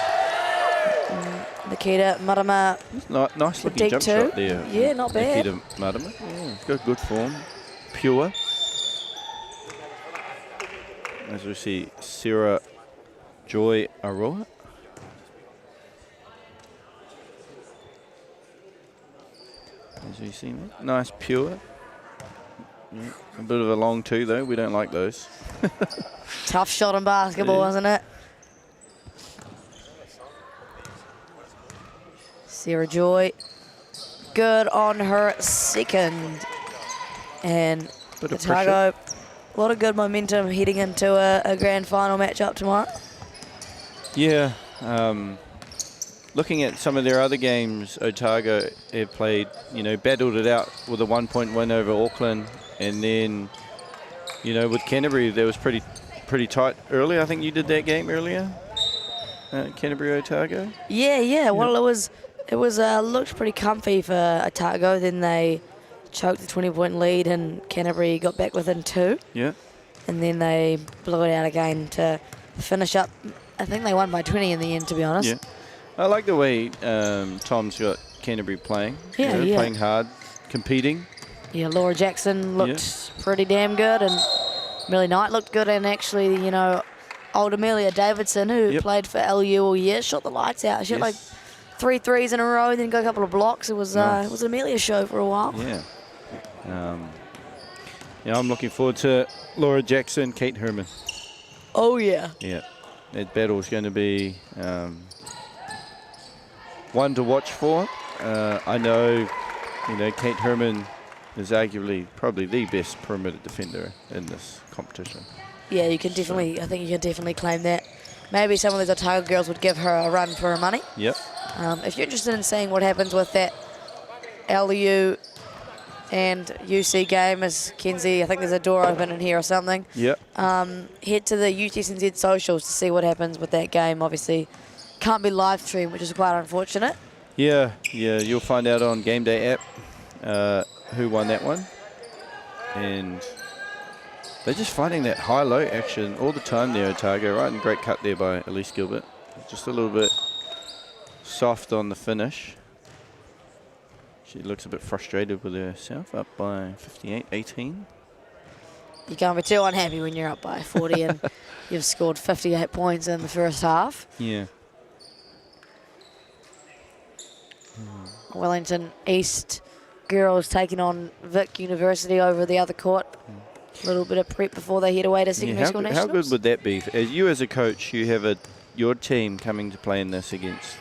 Nikita Marama. Nice looking jump shot there. Yeah, not bad. Nikita Marama. Yeah, got good form. Pure. As we see Sarah Joy Aroa. As we see that. Nice pure. Yeah, a bit of a long two though. We don't like those. Tough shot in basketball, isn't it? Sarah Joy, good on her second. And Otago, a lot of good momentum heading into a grand final matchup tomorrow. Yeah. Looking at some of their other games, Otago have played, battled it out with a 1-point win over Auckland. And then, with Canterbury, that was pretty tight earlier. I think you did that game earlier, Canterbury Otago. Yeah. Well, it was looked pretty comfy for Otago. Then they choked the 20-point lead, and Canterbury got back within 2. Yeah. And then they blew it out again to finish up. I think they won by 20 in the end, to be honest. Yeah. I like the way Tom's got Canterbury playing. Yeah. Playing hard, competing. Yeah, Laura Jackson looked pretty damn good, and Millie Knight looked good, and actually, old Amelia Davidson, who played for LU all year, shot the lights out. She had like 3 threes in a row, then got a couple of blocks. It was an Amelia show for a while. Yeah. I'm looking forward to Laura Jackson, Kate Herman. Oh, yeah. Yeah. That battle's going to be one to watch for. I know, Kate Herman is arguably probably the best perimeter defender in this competition. Yeah, I think you can definitely claim that. Maybe some of those Otago girls would give her a run for her money. Yep. If you're interested in seeing what happens with that LU and UC game, as Kenzie, I think there's a door open in here or something. Yep. Head to the UTSNZ socials to see what happens with that game. Obviously, can't be live streamed, which is quite unfortunate. Yeah, you'll find out on Game Day app who won that one. And they're just finding that high-low action all the time there, Otago, right? And great cut there by Elise Gilbert. Just a little bit soft on the finish. She looks a bit frustrated with herself, up by 58-18. You can't be too unhappy when you're up by 40 and you've scored 58 points in the first half. Yeah. Wellington East girls taking on Vic University over the other court. A little bit of prep before they head away to secondary school nationals. How good would that be? As you as a coach, you have your team coming to play in this against,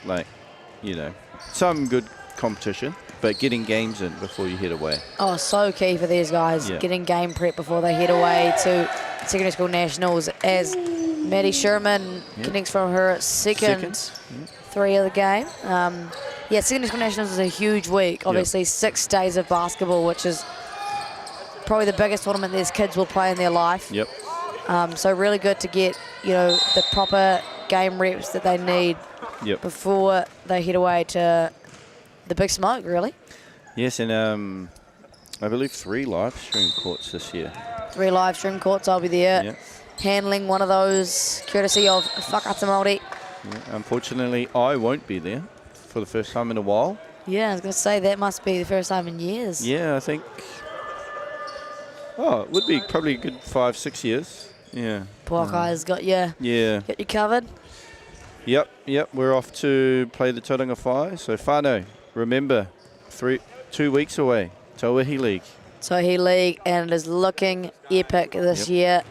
some good competition, but getting games in before you head away. Oh, so key for these guys, getting game prep before they head away to secondary school nationals, as Maddie Sherman connects from her second 3 of the game. Secondary school nationals is a huge week. Obviously, 6 days of basketball, which is probably the biggest tournament these kids will play in their life. Yep. So really good to get, the proper game reps that they need before they head away to the big smoke, really. Yes, and I believe 3 live stream courts this year. 3 live stream courts, I'll be there. Handling one of those, courtesy of Whakata Māori. Yeah, unfortunately, I won't be there for the first time in a while. Yeah, I was going to say that must be the first time in years. Yeah, I think. Oh, it would be probably a good 5-6 years. Yeah. Puakai's got you. Yeah. Got you covered. Yep. We're off to play the Tauranga Whai. So whānau, remember, 2 weeks away, Tauihi League. Tauihi League, and it is looking epic this year.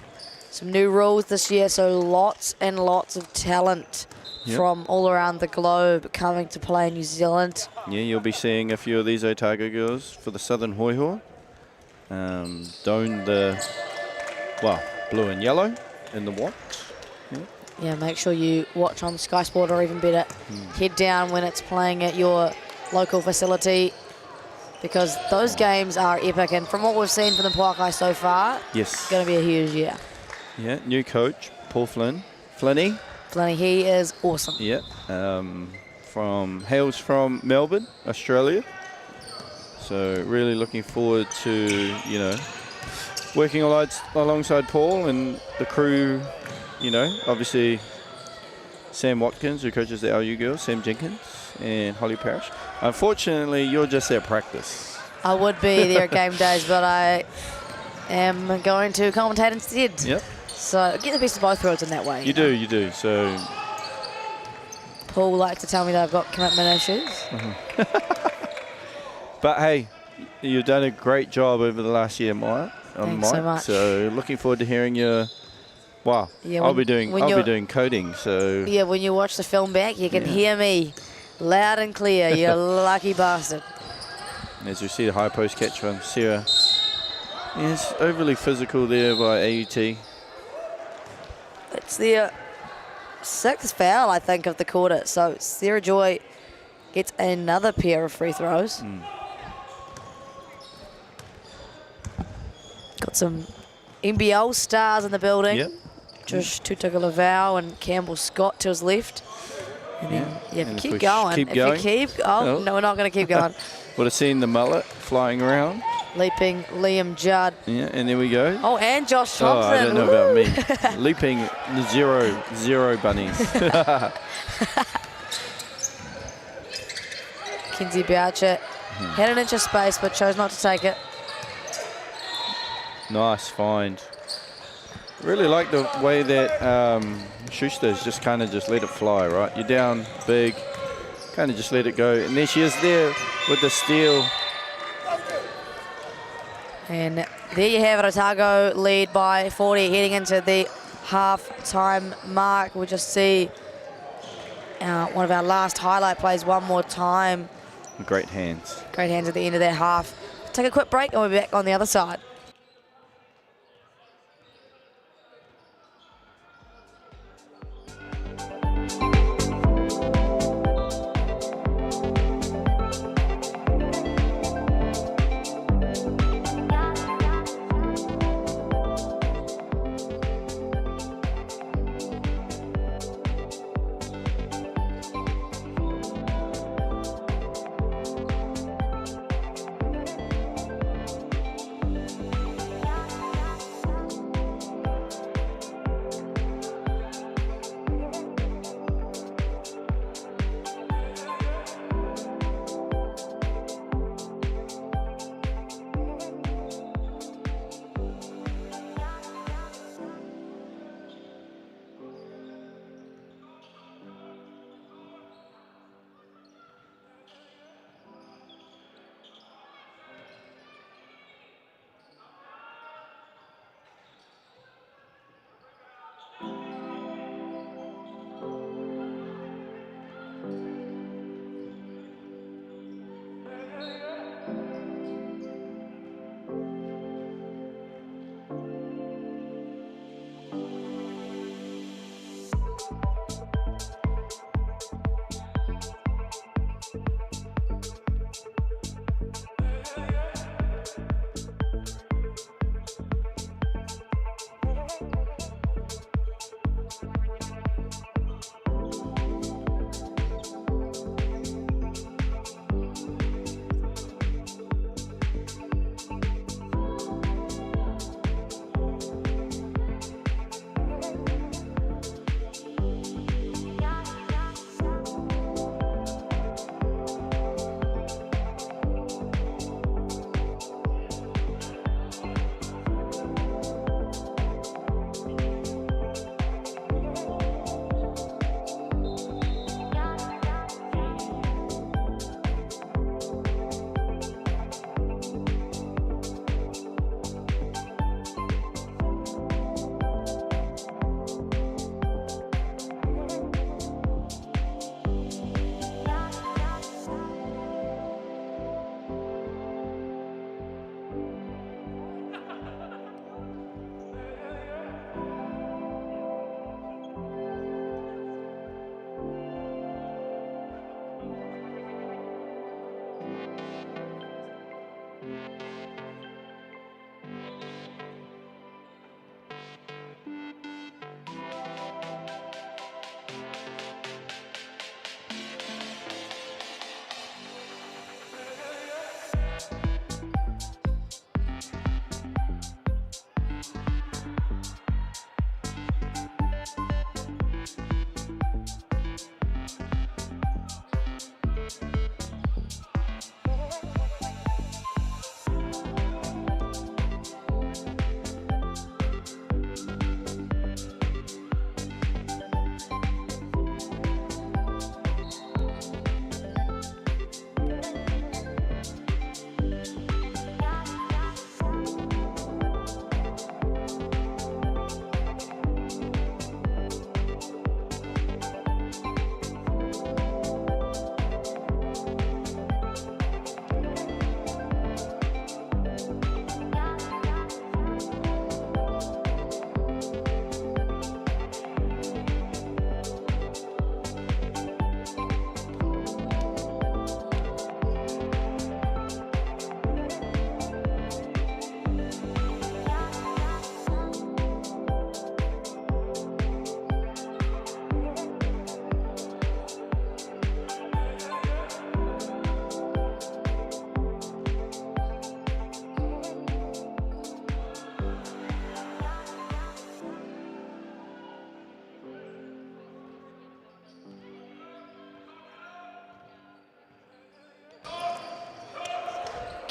Some new rules this year, so lots and lots of talent from all around the globe coming to play in New Zealand. Yeah, you'll be seeing a few of these Otago girls for the Southern Hoiho. Doan, the blue and yellow in the watch. Yeah, make sure you watch on Sky Sport, or even better, head down when it's playing at your local facility, because those games are epic. And from what we've seen from the Poakai so far, it's going to be a huge year. Yeah, new coach, Paul Flynn. Flinny, he is awesome. Yeah, hails from Melbourne, Australia. So really looking forward to, working alongside Paul and the crew. Obviously Sam Watkins, who coaches the LU girls, Sam Jenkins and Holly Parrish. Unfortunately, you're just there practice. I would be there at game days, but I am going to commentate instead. Yep. So get the best of both worlds in that way. You do. So Paul likes to tell me that I've got commitment issues. But hey, you've done a great job over the last year, Maya. Thanks so much. So looking forward to hearing your. Wow, Yeah, I'll be doing coding. So yeah, when you watch the film back, you can hear me loud and clear. You lucky bastard. As you see the high post catch from Sarah. Yes, overly physical there by AUT. It's their 6th foul, I think, of the quarter. So Sarah Joy gets another pair of free throws. Got some NBL stars in the building. Yep. Josh Tutagalavau and Campbell Scott to his left. And then, if you keep going. No, we're not going to keep going. Would have seen the mullet flying around. Leaping Liam Judd. Yeah, and there we go. Oh, and Josh Thompson. I don't know about me. Leaping the zero bunnies. Kinsey Boucher had an inch of space but chose not to take it. Nice find. Really like the way that Schuster's just kind of just let it fly, right? You're down big, kind of just let it go. And there she is there with the steal. And there you have it, Otago lead by 40 heading into the half-time mark. We'll just see one of our last highlight plays one more time. Great hands. Great hands at the end of that half. Take a quick break and we'll be back on the other side.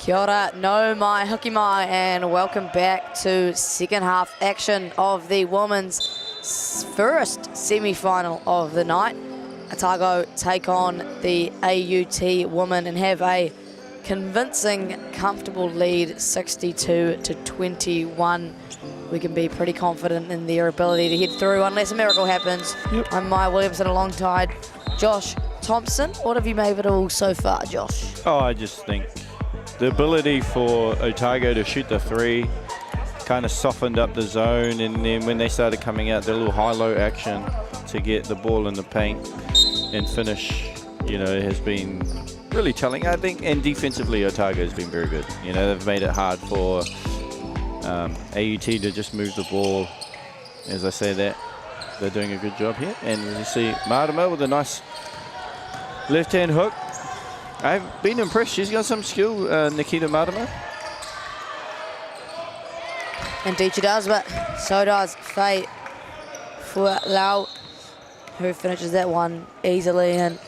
Kia ora, no mai, hoki mai, and welcome back to second half action of the women's first semi-final of the night. Otago take on the AUT women and have a convincing, comfortable lead, 62-21. We can be pretty confident in their ability to head through unless a miracle happens. Yep. I'm Maya Williamson alongside Josh Thompson. What have you made of it all so far, Josh? Oh, I just think the ability for Otago to shoot the three kind of softened up the zone, and then when they started coming out, their little high-low action to get the ball in the paint and finish, has been really telling, I think. And defensively, Otago has been very good. They've made it hard for AUT to just move the ball. As I say that, they're doing a good job here. And you see Marama with a nice left-hand hook. I've been impressed. She's got some skill, Nikita Marama. Indeed she does, but so does Faye Fualau, who finishes that one easily and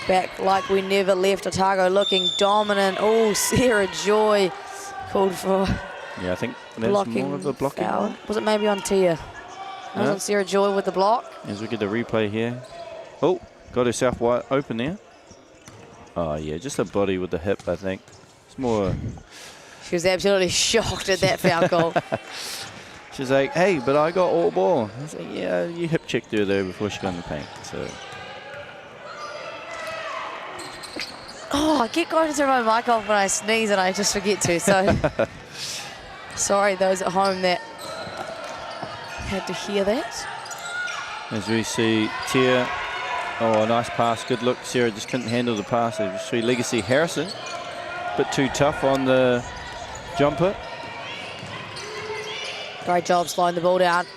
back like we never left. Otago looking dominant. Oh, Sarah Joy called for Yeah, I think that's more of a blocking foul. one. Was it maybe on Tia? Wasn't Sarah Joy with the block? As we get the replay here. Oh, got herself wide open there. Oh, yeah, just a body with the hip, I think. It's more... She was absolutely shocked at that foul call. She's like, hey, but I got all ball. I was like, yeah, you hip checked her there before she got in the paint. So. Oh, I keep going to turn my mic off when I sneeze and I just forget to. So sorry those at home that had to hear that. As we see Tia. Oh, a nice pass, good look. Sarah just couldn't handle the pass. As we see Legacy Harrison, a bit too tough on the jumper. Great job slowing the ball down.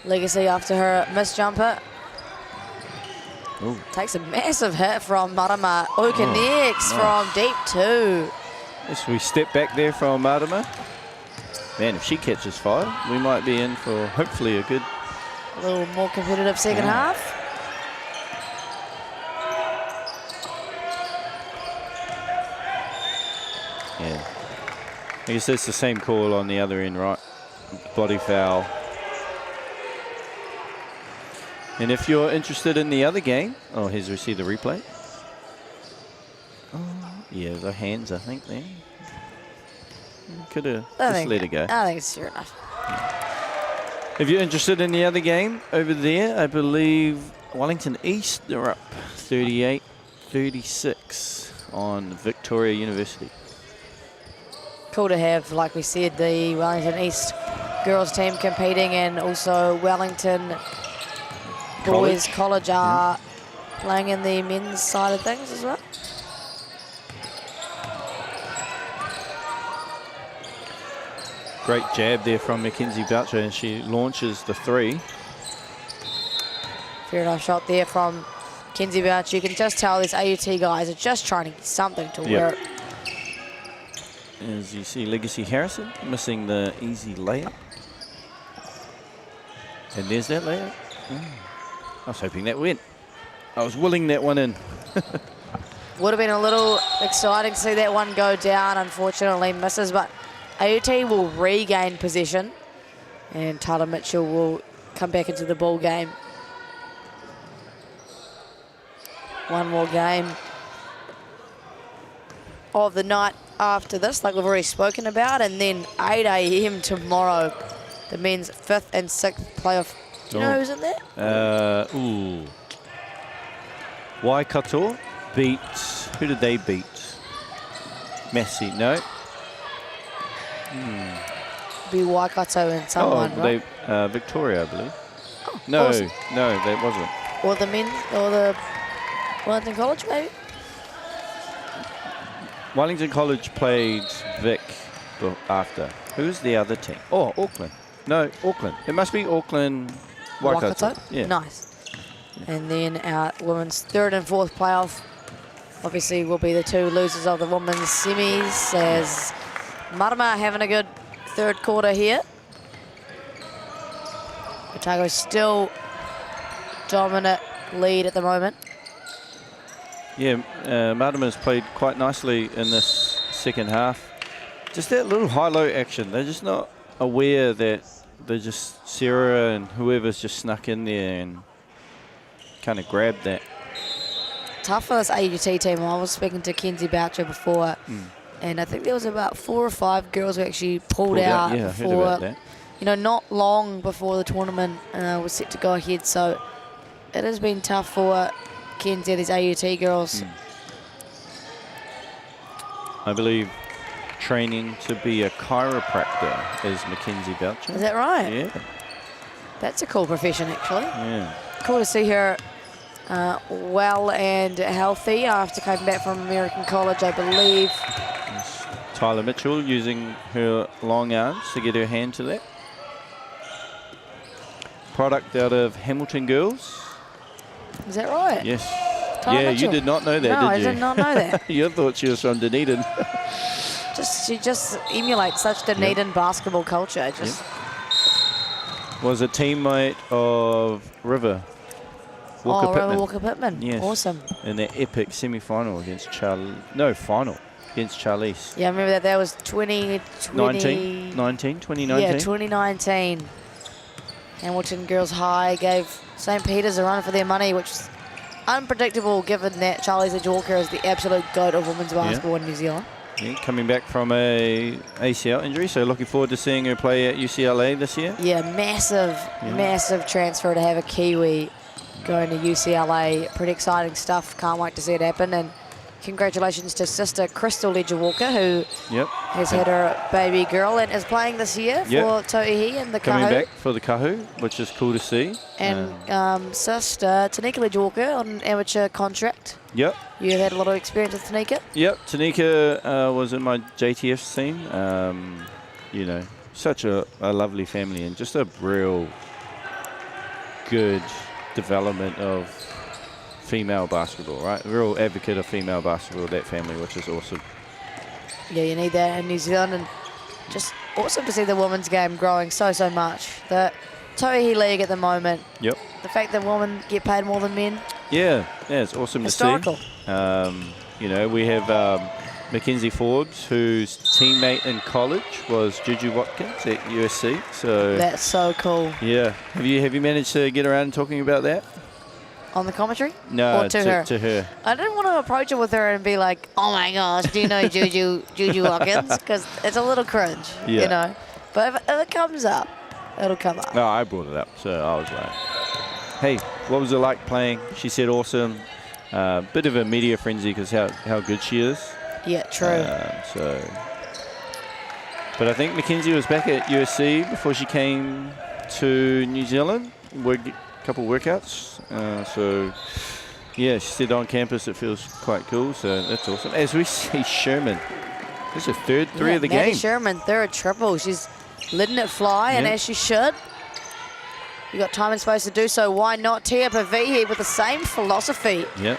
Legacy after her missed jumper. Ooh. Takes a massive hit from Marama. Oh, connects from deep two. As we step back there from Marama. Man, if she catches fire, we might be in for hopefully a good... A little more competitive second half. Yeah. I guess that's the same call on the other end, right? Body foul. And if you're interested in the other game, oh, here's we see the replay. Oh, yeah, the hands, I think, there. Could have just let it go. I think it's fair enough. If you're interested in the other game over there, I believe Wellington East, they're up 38-36 on Victoria University. Cool to have, like we said, the Wellington East girls team competing, and also Wellington Boys College are playing in the men's side of things as well. Great jab there from Mackenzie Boucher, and she launches the three. Fair enough shot there from Mackenzie Boucher. You can just tell these AUT guys are just trying to get something to work. As you see Legacy Harrison missing the easy layup. And there's that layup. I was hoping that went. I was willing that one in. Would have been a little exciting to see that one go down. Unfortunately misses, but AUT will regain possession and Tyler Mitchell will come back into the ball game. One more game of the night after this, like we've already spoken about, and then 8 a.m. tomorrow, the men's 5th and 6th playoff. Do you know who's in there? Waikato beat, who did they beat? Massey, no. Be Waikato and someone, right? Victoria, I believe. Oh, no, awesome. no, that wasn't. Or the men's, or the Wellington College, maybe? Wellington College played Vic after. Who's the other team? Oh, Auckland. No, Auckland. It must be Auckland, Waikato. Yeah. Nice. And then our women's 3rd and 4th playoff obviously will be the two losers of the women's semis, as Marama having a good 3rd quarter here. Otago still dominant lead at the moment. Yeah, Marama has played quite nicely in this second half. Just that little high-low action. They're just not aware that they're just Sarah and whoever's just snuck in there and kind of grabbed that. Tough for this AUT team. I was speaking to Kenzie Boucher before, and I think there was about 4 or 5 girls who actually pulled out Yeah, I heard for, about that. you know, not long before the tournament was set to go ahead. So it has been tough for Kenzie, these AUT girls. I believe training to be a chiropractor is Mackenzie Boucher. Is that right? Yeah. That's a cool profession, actually. Yeah. Cool to see her well and healthy after coming back from American College, I believe. Tyler Mitchell using her long arms to get her hand to that. Product out of Hamilton Girls. Is that right? Yes. Tyler yeah, Mitchell. you did not know that, No, did you? I did not know that. You thought she was from Dunedin. She just emulates such Dunedin basketball culture. Just Was a teammate of River Walker Pittman. River Walker Pittman. Yes. Awesome. In their epic semi-final against final against Charlize. Yeah, I remember that. That was 2019. 2019. Yeah, 2019. Hamilton Girls High gave St. Peter's a run for their money, which is unpredictable given that Charlize Edge Walker is the absolute GOAT of women's basketball in New Zealand. Yeah, coming back from a ACL injury, so looking forward to seeing her play at UCLA this year. Yeah, massive transfer to have a Kiwi going to UCLA. Pretty exciting stuff. Can't wait to see it happen. And congratulations to sister Crystal Ledger Walker, who has had her baby girl and is playing this year for Tauihi and the Coming Kahu. back for the Kahu, which is cool to see. And sister Tanika Ledger Walker on an amateur contract. Yep. You had a lot of experience with Tanika? Yep, Tanika was in my JTF team. You know, such a lovely family and just a real good development of female basketball, right? Real advocate of female basketball, that family, which is awesome. Yeah, you need that in New Zealand, and just awesome to see the women's game growing so much. The Tauihi League at the moment. Yep. The fact that women get paid more than men. Yeah, it's awesome Historical. to see. You know, we have Mackenzie Forbes, whose teammate in college was Juju Watkins at USC. So That's so cool. yeah, have you managed to get around talking about that? On the commentary? No, Or to her? to her. I didn't want to approach her with her and be like, oh my gosh, do you know Juju Watkins? Because it's a little cringe, Yeah. you know. But if it comes up, it'll come up. No, I brought it up, so I was like, hey, what was it like playing? She said awesome. Bit of a media frenzy because how good she is. Yeah, true. But I think Mackenzie was back at USC before she came to New Zealand. Couple workouts. So yeah, she said on campus it feels quite cool. So that's awesome. As we see Sherman, this is her third three of the Maddie game. Sherman, third triple. She's letting it fly, and Yeah. as she should. You got time and space to do so. Why not tee up a V here with the same philosophy? Yep.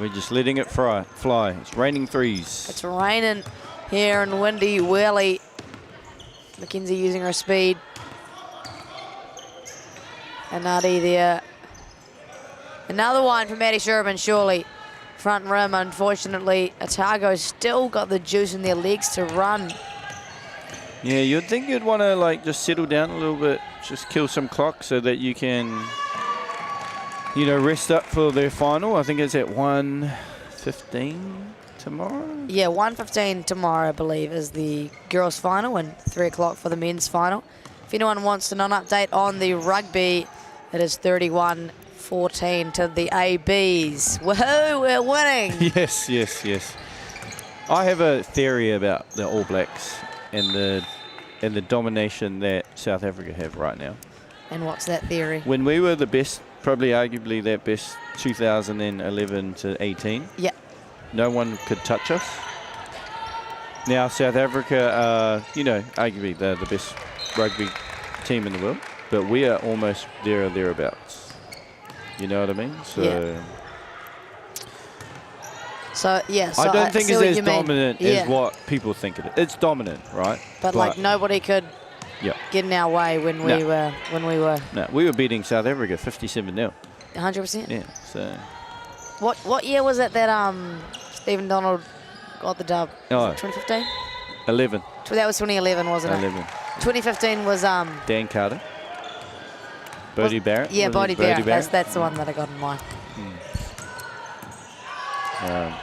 We're just letting it fly. It's raining threes. It's raining here in windy Welly. Mackenzie using her speed. And Nadi there. Another one for Maddie Sherman, surely. Front rim, unfortunately. Otago still got the juice in their legs to run. Yeah, you'd think you'd want to like just settle down a little bit, just kill some clock so that you can, you know, rest up for their final. I think it's at 1:15 tomorrow. Yeah, 1:15 tomorrow, I believe, is the girls' final, and 3 o'clock for the men's final. If anyone wants to know an update on the rugby, it is 31-14 to the ABs. Woohoo, we're winning! Yes. I have a theory about the All Blacks and the domination that South Africa have right now. And what's that theory? When we were the best, probably arguably their best 2011 to 18. Yeah. No one could touch us. Now South Africa, you know, arguably they're the best rugby team in the world, but we are almost there or thereabouts. You know what I mean? So. Yeah. So, yeah. So I don't think it's as dominant Yeah. as what people think it is. It's dominant, right? But like nobody could get in our way when we were. No, we were beating South Africa 57-0. 100%. Yeah. So. What year was it that Stephen Donald got the dub. Oh. 2015? 11. That was 2011, wasn't it? 11. 2015 was Dan Carter. Bodie Barrett. Yeah, wasn't Bodie it? Barrett. That's the one that I got in mind.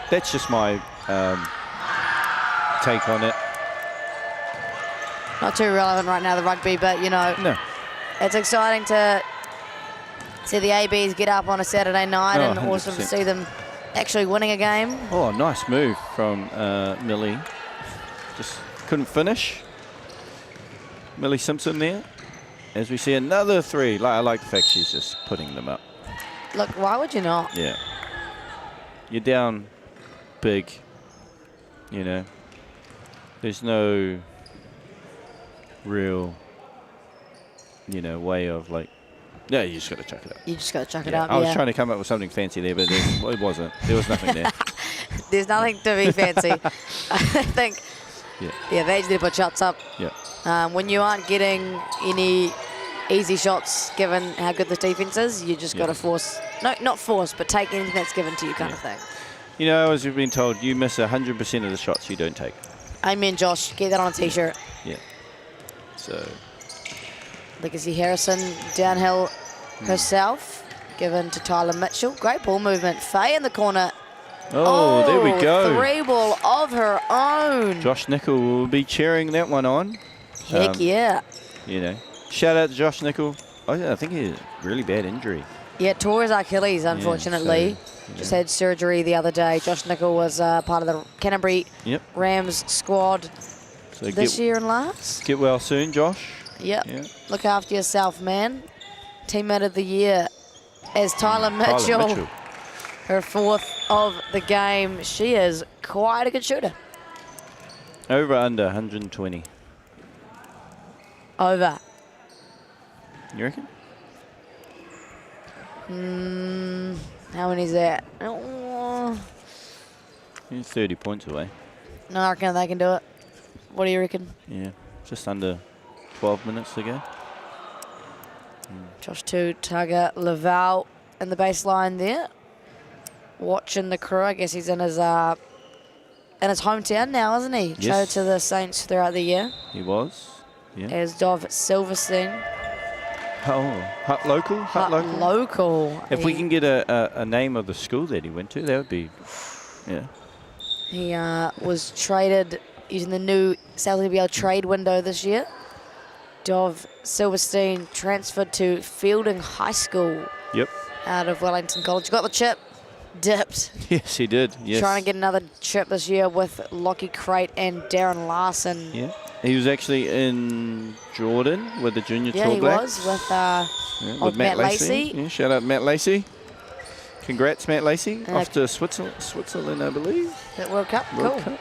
That's just my take on it. Not too relevant right now, the rugby, but you know, No. it's exciting to see the ABs get up on a Saturday night and also to 100%. see them actually winning a game. Oh, nice move from Millie. Just couldn't finish. Millie Simpson there. As we see another 3. I like the fact she's just putting them up. Look, why would you not? Yeah. You're down big, you know. There's no real, you know, way of like, yeah, you just got to chuck it up. You just got to chuck it Yeah, up, I was trying to come up with something fancy there, but it wasn't. There was nothing there. There's nothing to be fancy. I think, Yeah. they just need to put shots up. Yeah. When you aren't getting any easy shots given how good the defense is, you just got to force, no, not force, but take anything that's given to you kind of thing. You know, as you've been told, you miss 100% of the shots you don't take. Amen, Josh. Get that on a t-shirt. Yeah. So. Legacy Harrison downhill herself, given to Tyler Mitchell. Great ball movement. Faye in the corner. Oh, there we go. 3 ball of her own. Josh Nicol will be cheering that one on. Heck yeah. You know, shout out to Josh Nicol. I think he had a really bad injury. Yeah, tore his Achilles, unfortunately. Just had surgery the other day. Josh Nicol was part of the Canterbury Rams squad So this year and last. Get well soon, Josh. Yep. Look after yourself, man. Teammate of the year as Tyler Mitchell. Her 4th of the game. She is quite a good shooter. Over under 120. Over. You reckon? How many is that? Oh, You're 30 points away. no, I reckon they can do it. What do you reckon? Yeah, just under 12 minutes to go. Josh Tugger Laval in the baseline there. Watching the crew. I guess he's in his hometown now, isn't he? Yes. Showed to the Saints throughout the year. He was. Yeah. As Dov Silverstein. Oh, Hutt local? Hutt local? Local. If we can get a name of the school that he went to, that would be, yeah. He was traded using the new South WBL trade window this year. Dov Silverstein transferred to Fielding High School. Yep. Out of Wellington College. Got the chip. Dipped. Yes, he did. Yes. Trying to get another chip this year with Lockie Crate and Darren Larson. Yeah. He was actually in Jordan with the Junior Yeah, Tall he Blacks. was with Matt Lacey. Yeah, shout out Matt Lacey. Congrats, Matt Lacey. Off to Switzerland, I believe. At World Cup. World Cool. Cup.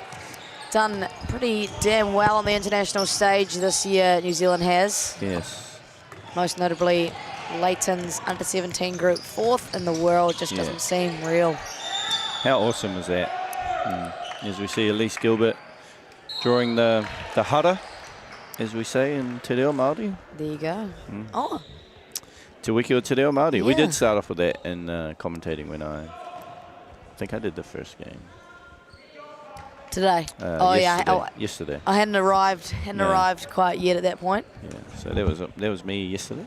Done pretty damn well on the international stage this year, New Zealand has. Yes. Most notably, Leighton's under-17 group, 4th in the world. Just doesn't seem real. How awesome was that? As we see Elise Gilbert drawing the hara, as we say in Te Reo Māori. There you go. Oh. Te Wiki o Te Reo Māori. We Yeah. did start off with that in commentating when I think I did the first game. Today. Yesterday. I hadn't arrived quite yet at that point. Yeah, so that was me yesterday.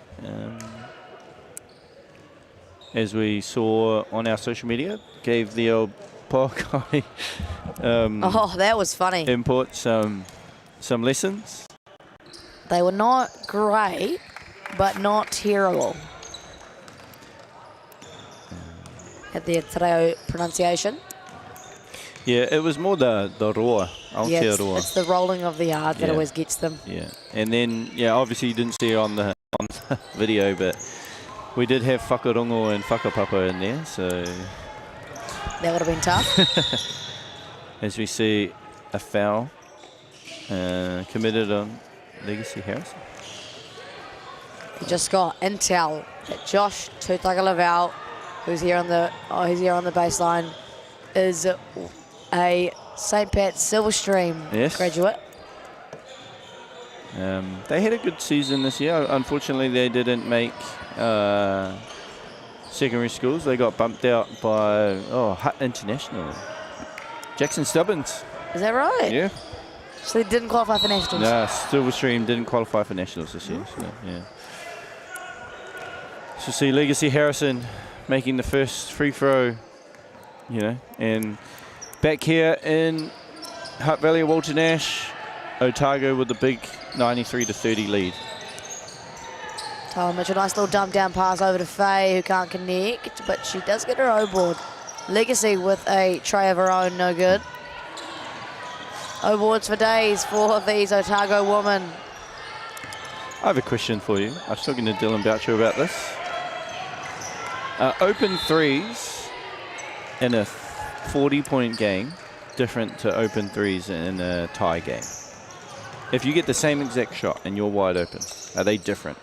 As we saw on our social media, gave the old Pokai that was funny. import some lessons. They were not great, but not terrible. At the Te Reo pronunciation. Yeah, it was more the roar, Aotearoa. It's the rolling of the R's that always gets them. Yeah, and then obviously you didn't see it on the video, but we did have whakarongo and whakapapa in there, so that would have been tough. As we see a foul committed on Legacy Harrison. We just got intel that Josh Tutaga-Laval, who's here on the baseline, is a St. Pat's Silverstream graduate. They had a good season this year. Unfortunately, they didn't make secondary schools. They got bumped out by Hutt International. Jackson Stubbins. Is that right? Yeah. So they didn't qualify for nationals? No, Silverstream didn't qualify for nationals this year. So, yeah. So see Legacy Harrison making the first free throw, you know, and back here in Hutt Valley of Walter Nash, Otago with the big 93-30 lead. Oh, Mitchell, nice little dump down pass over to Faye, who can't connect, but she does get her O board. Legacy with a tray of her own, no good. O boards for days for these Otago women. I have a question for you. I was talking to Dylan Boucher about this. Open threes in a 40-point game, different to open threes in a tie game. If you get the same exact shot and you're wide open, are they different?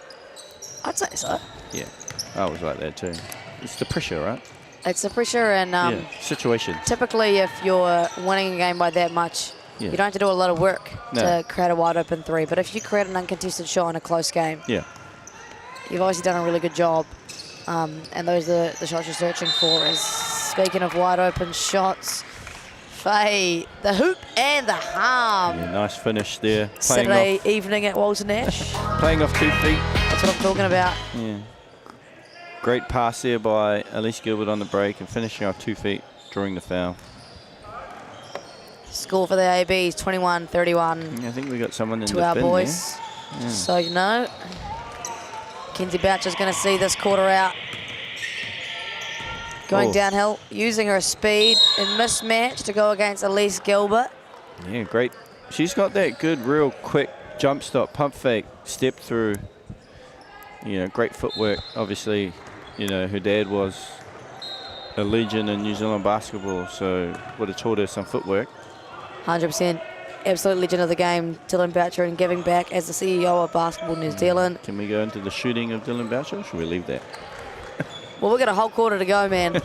I'd say so. Yeah, I was like that too. It's the pressure, right? It's the pressure and situation. Typically, if you're winning a game by that much, you don't have to do a lot of work to create a wide open three. But if you create an uncontested shot in a close game, you've obviously done a really good job. And those are the shots you're searching for. Is speaking of wide open shots, Faye, the hoop and the harm. Yeah, nice finish there. Saturday evening at Walter Nash. Playing off 2 feet. That's what I'm talking about. Yeah. Great pass there by Elise Gilbert on the break and finishing off 2 feet, drawing the foul. Score for the ABs, 21-31. Yeah, I think we got someone in to the our bin boys. there. Yeah. So you know, Kenzie Boucher's going to see this quarter out. Going downhill, using her speed in mismatch to go against Elise Gilbert. Yeah, great. She's got that good, real quick jump stop, pump fake, step through. You know, great footwork. Obviously, you know, her dad was a legend in New Zealand basketball, so would have taught her some footwork. 100%. Absolute legend of the game, Dylan Boucher, and giving back as the CEO of Basketball New Zealand. Can we go into the shooting of Dylan Boucher, or should we leave that? Well, we've got a whole quarter to go, man.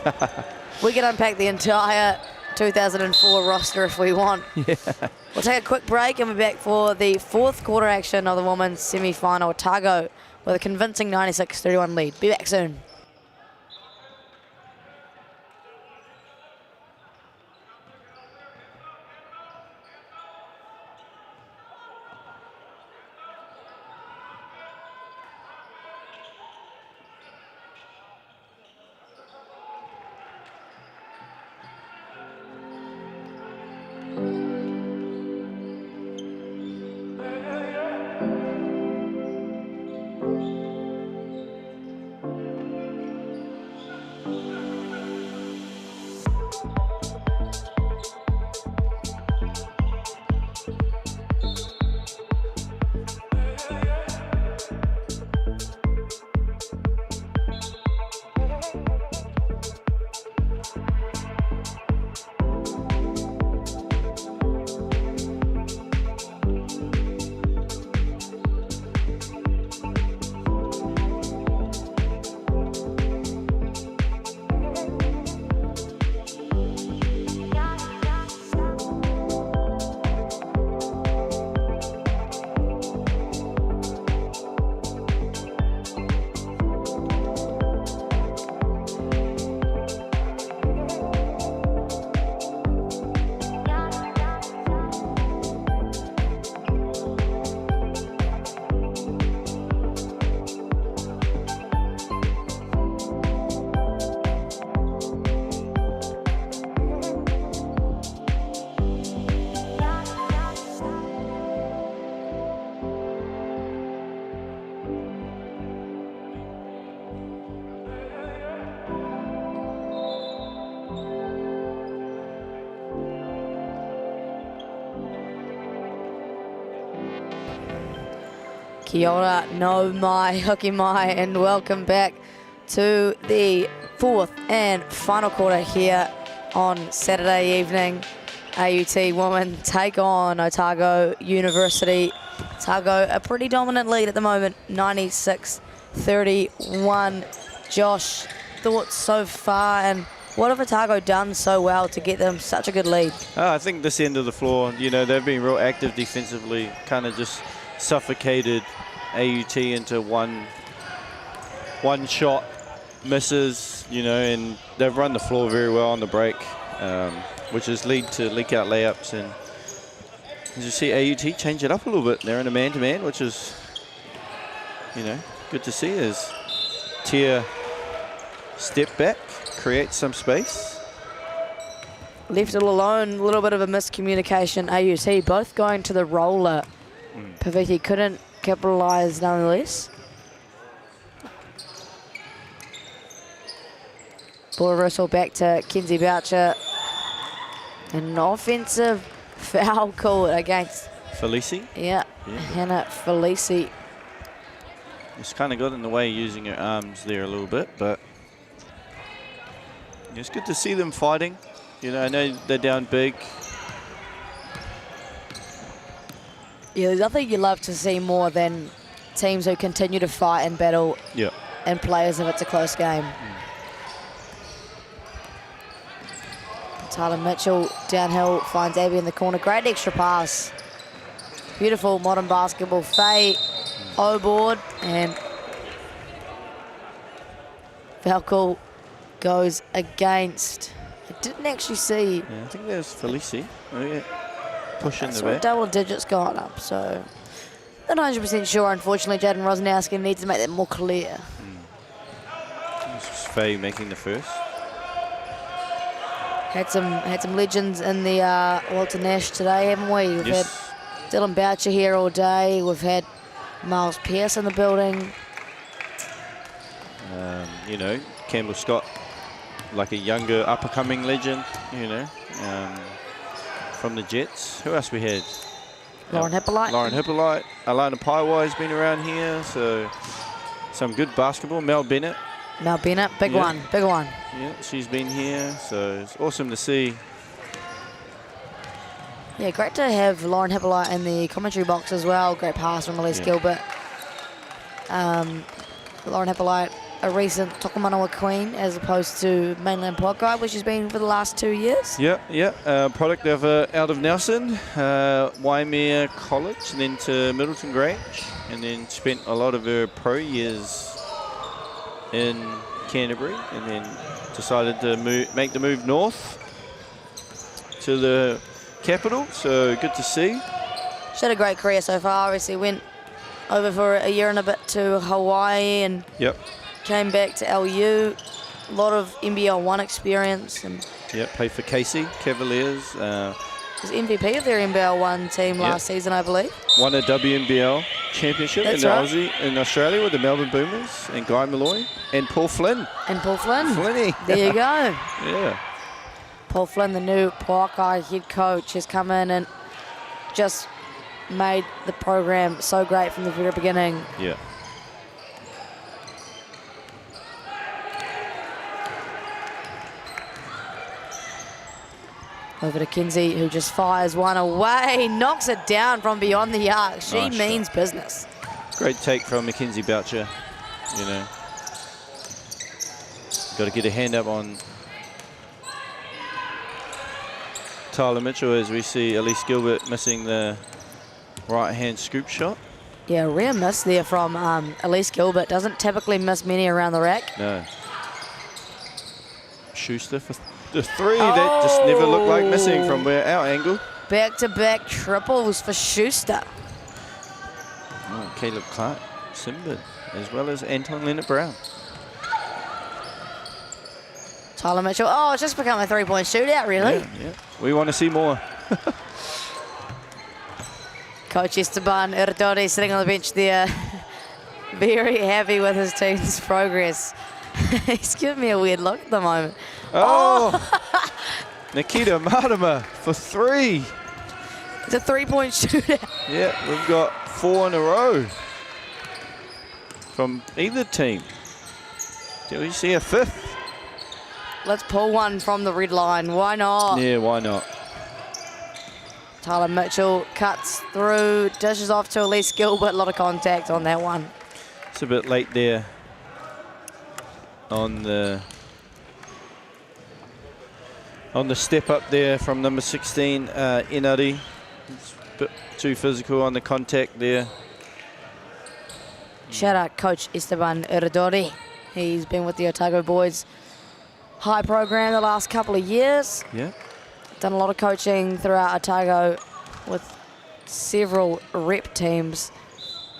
We can unpack the entire 2004 roster if we want. Yeah. We'll take a quick break and we're back for the fourth quarter action of the women's semi-final. Otago with a convincing 96-31 lead. Be back soon. Kia ora, no mai, hoki mai, and welcome back to the fourth and final quarter here on Saturday evening. AUT women take on Otago University. Otago a pretty dominant lead at the moment, 96-31. Josh, thoughts so far, and what have Otago done so well to get them such a good lead? I think this end of the floor, you know, they've been real active defensively, kind of just suffocated AUT into one shot misses, you know, and they've run the floor very well on the break. which has led to leak-out layups. And as you see, AUT change it up a little bit. They're in a man-to-man, which is, you know, good to see as Tia step back, create some space. Left it alone, a little bit of a miscommunication. AUT both going to the roller. Paviti couldn't capitalise nonetheless. Ball reversal back to Kenzie Boucher. An offensive foul call against Felici. Yeah. Hannah Felici. Just kind of got in the way using her arms there a little bit, but it's good to see them fighting. You know, I know they're down big. Yeah, there's nothing you love to see more than teams who continue to fight and battle and players if it's a close game. Tyler Mitchell downhill finds Abby in the corner. Great extra pass. Beautiful modern basketball. Faye O-board and foul call goes against. I didn't actually see. Yeah, I think there's Felici. Oh, yeah. Pushing the back. back. Double digits gone up, so not 100% sure. Unfortunately, Jaden Rosnowski needs to make that more clear. This is Faye making the first. Had some legends in the Walter Nash today, haven't we? We've had Dylan Boucher here all day. We've had Miles Pearce in the building. You know, Campbell Scott, like a younger up-and-coming legend, you know, from the Jets. Who else we had? Lauren Hippolyte. Lauren Hippolyte. Alana Paiwai's been around here, so some good basketball. Mel Bennett. Mel Bennett, big one. Yeah, she's been here, so it's awesome to see. Yeah, great to have Lauren Hippolyte in the commentary box as well. Great pass from Elise Gilbert. Lauren Hippolyte, a recent Tokomanawa queen as opposed to mainland Pokai, which she's been for the last 2 years. Product of out of Nelson, Waimea College, and then to Middleton Grange, and then spent a lot of her pro years in Canterbury, and then decided to make the move north to the capital. So good to see. She had a great career so far. Obviously went over for a year and a bit to Hawaii and came back to LU. A lot of NBL 1 experience. And played for Casey Cavaliers. Was MVP of their NBL 1 team last season, I believe. Won a WNBL championship in Australia with the Melbourne Boomers and Guy Malloy and Paul Flynn. Flinny. There you go. Yeah. Paul Flynn, the new Poakai head coach, has come in and just made the program so great from the very beginning. Yeah. Over to Kinsey, who just fires one away, knocks it down from beyond the arc. She means business. Great take from Mackenzie Boucher. You know, got to get a hand up on Tyler Mitchell as we see Elise Gilbert missing the right-hand scoop shot. Yeah, rare miss there from Elise Gilbert. Doesn't typically miss many around the rack. No. Schuster for the three that just never looked like missing from our angle. Back-to-back triples for Schuster. Oh, Caleb Clark, Simbad, as well as Anton Leonard-Brown. Tyler Mitchell. Oh, it's just become a three-point shootout, really. Yeah. We want to see more. Coach Esteban Erdori sitting on the bench there. Very happy with his team's progress. He's giving me a weird look at the moment. Oh! Nikita Martima for three. It's a three-point shootout. Yeah, we've got 4 in a row from either team. Do we see a fifth? Let's pull one from the red line. Why not? Yeah, why not? Tyler Mitchell cuts through, dishes off to Elise Gilbert. A lot of contact on that one. It's a bit late there on the step up there from number 16, Inari. It's a bit too physical on the contact there. Shout out Coach Esteban Erdori. He's been with the Otago boys high program the last couple of years. Yeah. done a lot of coaching throughout Otago with several rep teams.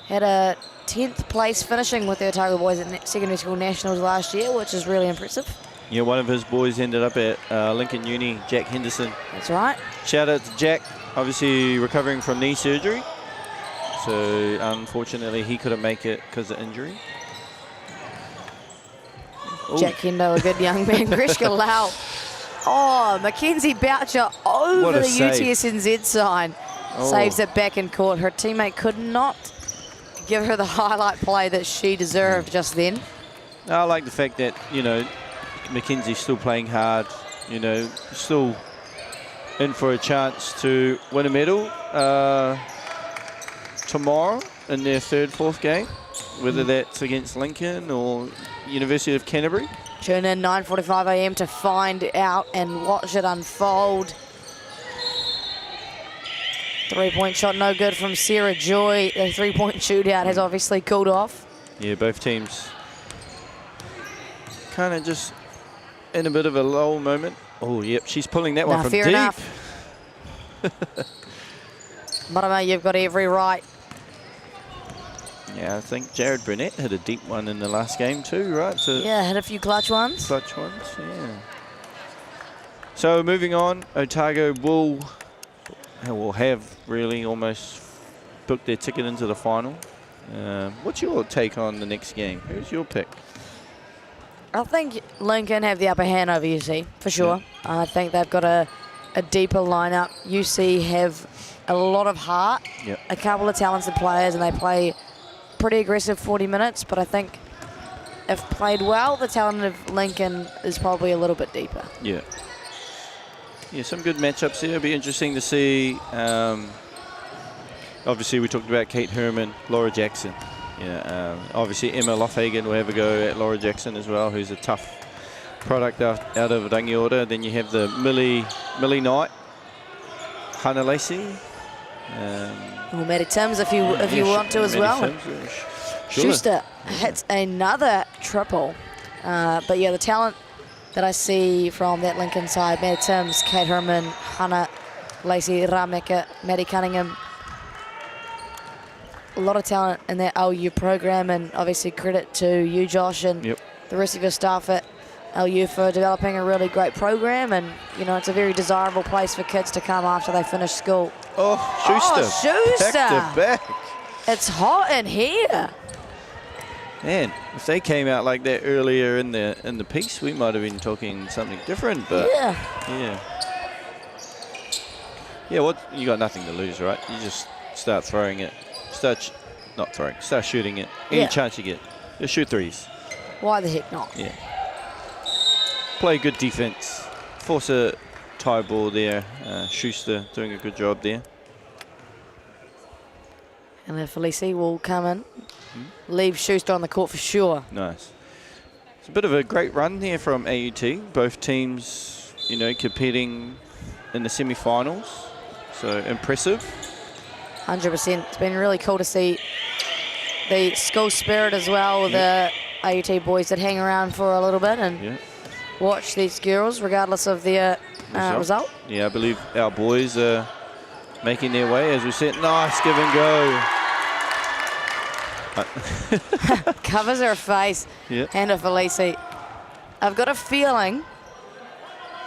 Had a 10th place finishing with the Otago boys at secondary school nationals last year, which is really impressive. Yeah, one of his boys ended up at Lincoln Uni, Jack Henderson. That's right. Shout out to Jack, obviously recovering from knee surgery. So unfortunately he couldn't make it because of injury. Ooh. Jack Hendo, a good young man. Grishka Lau. Oh, Mackenzie Boucher over the UTSNZ sign. Oh. Saves it back in court. Her teammate could not give her the highlight play that she deserved just then. I like the fact that, you know, Mackenzie's still playing hard, you know, still in for a chance to win a medal tomorrow in their third, fourth game, whether that's against Lincoln or University of Canterbury. Tune in 9:45 a.m. to find out and watch it unfold. 3-point shot no good from Sarah Joy. The 3-point shootout has obviously cooled off. Yeah, both teams kind of just in a bit of a lull moment. Oh, yep, she's pulling that one from fair deep. enough. Marama, you've got every right. Yeah, I think Jared Burnett had a deep one in the last game too, right? So yeah, had a few clutch ones. Clutch ones, yeah. So moving on, Otago will have really almost booked their ticket into the final. What's your take on the next game? Who's your pick? I think Lincoln have the upper hand over UC, for sure. Yeah. I think they've got a deeper lineup. UC have a lot of heart, a couple of talented players, and they play pretty aggressive 40 minutes, but I think if played well, the talent of Lincoln is probably a little bit deeper. Yeah. Yeah, some good matchups here. It'll be interesting to see. Obviously, we talked about Kate Herman, Laura Jackson. Yeah, obviously, Emma Loughagan will have a go at Laura Jackson as well, who's a tough product out of Rangiora. Then you have the Millie Knight, Hannah Lacey. Or Maddie Timms if you want to as well. Schuster hits another triple. But yeah, the talent that I see from that Lincoln side, Maddie Timms, Kate Herman, Hannah Lacey, Rameka, Maddie Cunningham. A lot of talent in that LU program, and obviously credit to you, Josh, and the rest of your staff at LU for developing a really great program. And, you know, it's a very desirable place for kids to come after they finish school. Oh, Schuster. Oh, Schuster. Back to back. It's hot in here. Man, if they came out like that earlier in the piece, we might have been talking something different. But yeah, what you got nothing to lose, right? You just start throwing it, start shooting it. Any chance you get, just shoot threes. Why the heck not? Yeah. Play good defense, force a tie ball there. Schuster doing a good job there. And then Felicie will come in, leave Schuster on the court for sure. Nice. It's a bit of a great run here from AUT. Both teams, you know, competing in the semi-finals. So impressive. 100%. It's been really cool to see the school spirit as well with the AUT boys that hang around for a little bit and watch these girls regardless of their result. Yeah, I believe our boys are making their way, as we said. Nice give and go. Covers her face. Hand of Felicie. I've got a feeling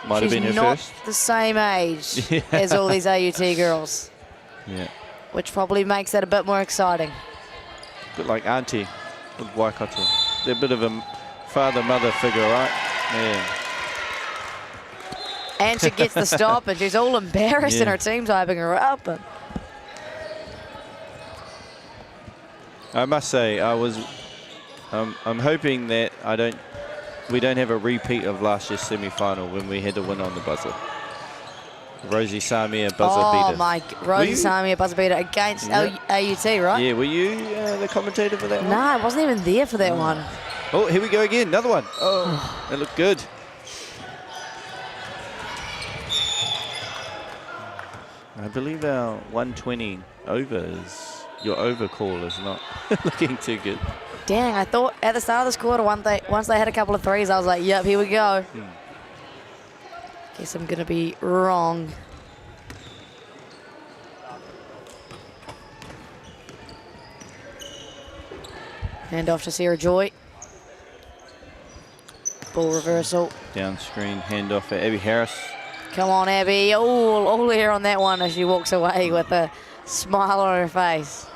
might have been her she's not first. the same age as all these AUT girls. Yeah. Which probably makes that a bit more exciting. A bit like Auntie with Waikato. They're a bit of a father-mother figure, right? Yeah. And she gets the stop, and she's all embarrassed, and her team's hyping her up. And I must say, I'm hoping that we don't have a repeat of last year's semi-final when we had to win on the buzzer. Rosie Samia buzzer beater. Oh my, Rosie Samia buzzer beater against AUT, right? Yeah, were you the commentator for that one? No, I wasn't even there for that one. Oh, here we go again, another one. Oh, that looked good. I believe our 120 overs, your over call is not looking too good. Dang, I thought at the start of this quarter, once they had a couple of threes, I was like, yep, here we go. Guess I'm going to be wrong. Hand off to Sarah Joy. Ball reversal. Down screen, handoff for Abby Harris. Come on, Abby. All here on that one as she walks away with a smile on her face.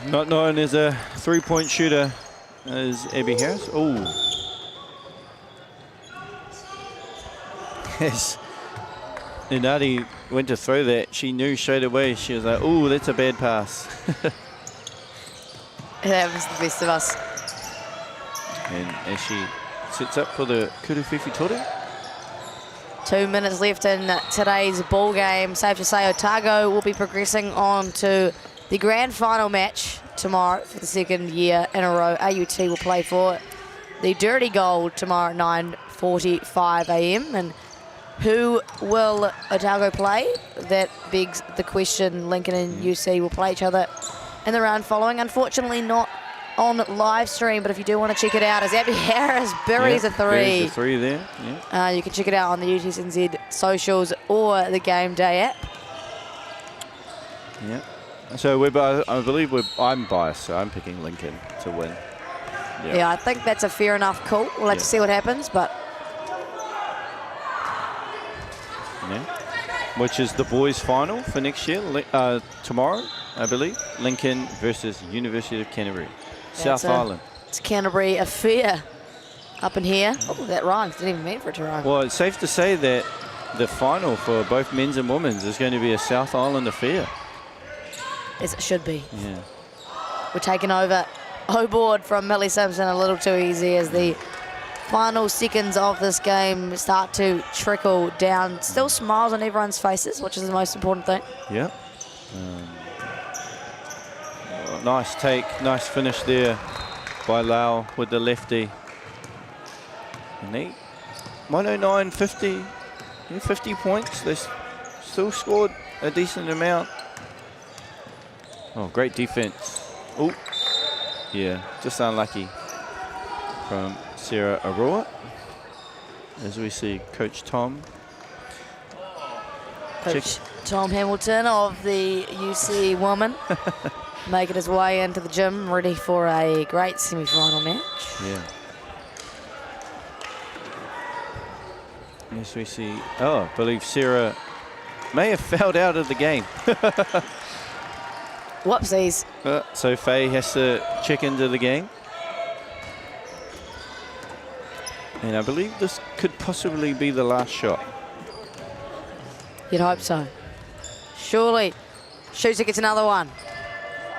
Not known as a three-point shooter as Abby Harris. Oh. As Inadi went to throw that, she knew straight away. She was like, oh, that's a bad pass. It happens to the best of us. And as she sets up for the Kuruwhiwhi Toru. 2 minutes left in today's ball game. Safe to say Otago will be progressing on to the grand final match tomorrow for the second year in a row. AUT will play for the Dirty Gold tomorrow at 9:45 a.m. And who will Otago play? That begs the question. Lincoln and UC will play each other in the round following. Unfortunately not on live stream, but if you do want to check it out, as Abby Harris buries a three. There's a three there. Yeah. You can check it out on the UTSNZ socials or the Game Day app. Yeah. So I believe I'm biased, so I'm picking Lincoln to win. Yeah, I think that's a fair enough call. We'll have to see what happens, but which is the boys' final for next year, tomorrow, I believe. Lincoln versus University of Canterbury. South Island. It's Canterbury affair up in here. Oh, that rhymes. Didn't even mean for it to rhyme. Well, it's safe to say that the final for both men's and women's is going to be a South Island affair. As it should be. Yeah. We're taking over O-board from Millie Simpson a little too easy as the final seconds of this game start to trickle down. Still smiles on everyone's faces, which is the most important thing. Yeah. Nice take, nice finish there by Lau with the lefty. And they 109, 50, 50 points. They still scored a decent amount. Oh, great defense. Oh, yeah, just unlucky from Sarah Aroa. As we see Coach Tom. Coach Tom Hamilton of the UC woman making his way into the gym, ready for a great semi-final match. Yeah. As we see, I believe Sarah may have fouled out of the game. Whoopsies. So Faye has to check into the game. And I believe this could possibly be the last shot. You'd hope so. Surely. Shooter gets another one.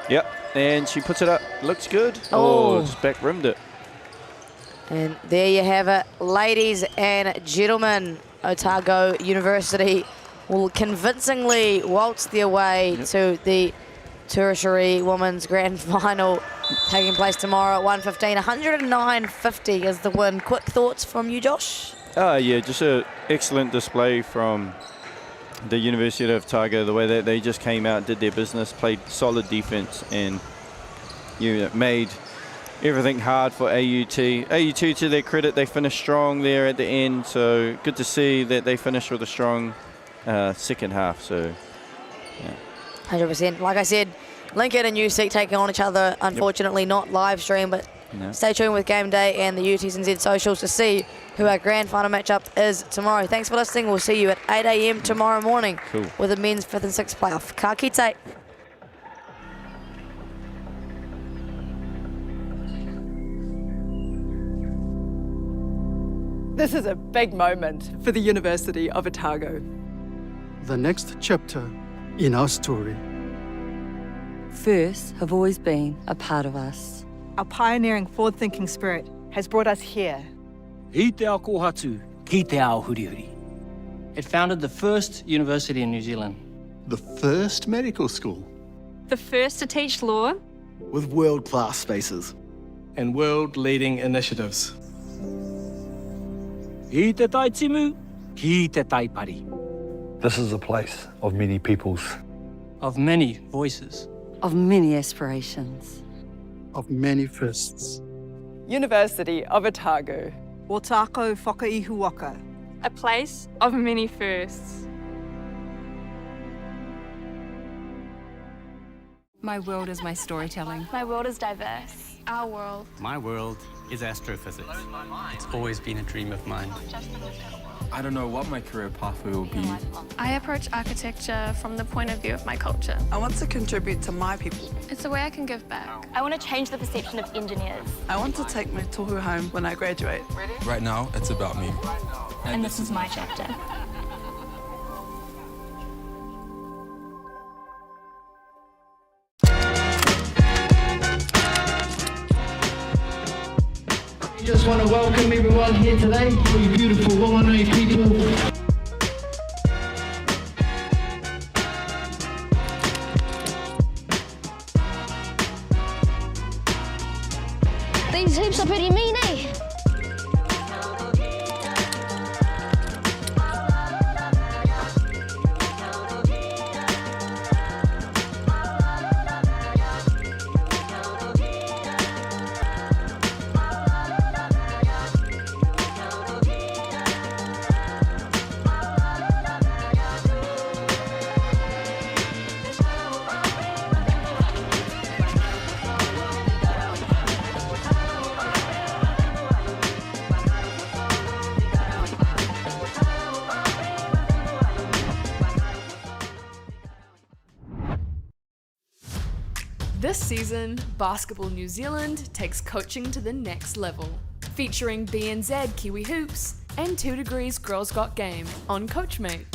Yep, and she puts it up. Looks good. Oh. Just back rimmed it. And there you have it, ladies and gentlemen. Otago University will convincingly waltz their way to the Tertiary Women's Grand Final, taking place tomorrow at 1:15. 109.50 is the win. Quick thoughts from you, Josh? Yeah, just an excellent display from the University of Otago, the way that they just came out, did their business, played solid defense, and made everything hard for AUT. AUT, to their credit, they finished strong there at the end, so good to see that they finished with a strong second half. So, yeah. 100%. Like I said, Lincoln and UC taking on each other, unfortunately not live stream, but stay tuned with Game Day and the UTSNZ socials to see who our grand final matchup is tomorrow. Thanks for listening. We'll see you at 8 a.m. tomorrow morning with the men's 5th and 6th playoff. Ka kite. This is a big moment for the University of Otago. The next chapter in our story. Firsts have always been a part of us. Our pioneering, forward-thinking spirit has brought us here. I te ao kōhatu, ki te ao hurihuri. It founded the first university in New Zealand. The first medical school. The first to teach law. With world-class spaces. And world-leading initiatives. I te tai timu, ki te tai pari. This is a place of many peoples. Of many voices. Of many aspirations. Of many firsts. University of Otago. Otago whakaihuaka. A place of many firsts. My world is my storytelling. My world is diverse. Our world. My world is astrophysics. It's always been a dream of mine. I don't know what my career pathway will be. I approach architecture from the point of view of my culture. I want to contribute to my people. It's a way I can give back. I want to change the perception of engineers. I want to take my tohu home when I graduate. Right now, it's about me. And this is my chapter. Just want to welcome everyone here today, all you beautiful Whanganui people. These hoops are pretty mean, eh? This season, Basketball New Zealand takes coaching to the next level, featuring BNZ Kiwi Hoops and 2 Degrees Girls Got Game on Coachmate.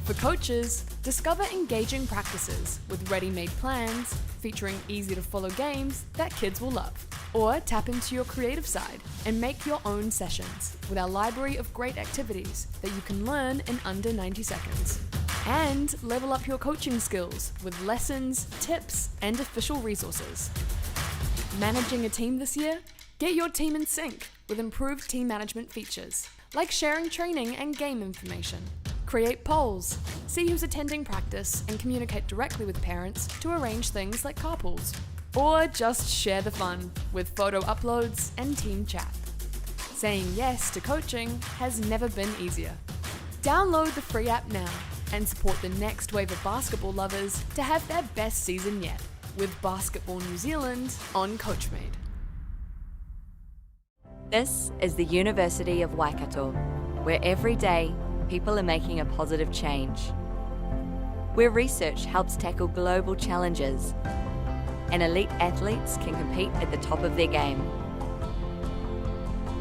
For coaches, discover engaging practices with ready-made plans featuring easy-to-follow games that kids will love. Or tap into your creative side and make your own sessions with our library of great activities that you can learn in under 90 seconds. And level up your coaching skills with lessons, tips, and official resources. Managing a team this year? Get your team in sync with improved team management features, like sharing training and game information. Create polls, see who's attending practice, and communicate directly with parents to arrange things like carpools. Or just share the fun with photo uploads and team chat. Saying yes to coaching has never been easier. Download the free app now and support the next wave of basketball lovers to have their best season yet with Basketball New Zealand on Coachmate. This is the University of Waikato, where every day people are making a positive change. Where research helps tackle global challenges and elite athletes can compete at the top of their game.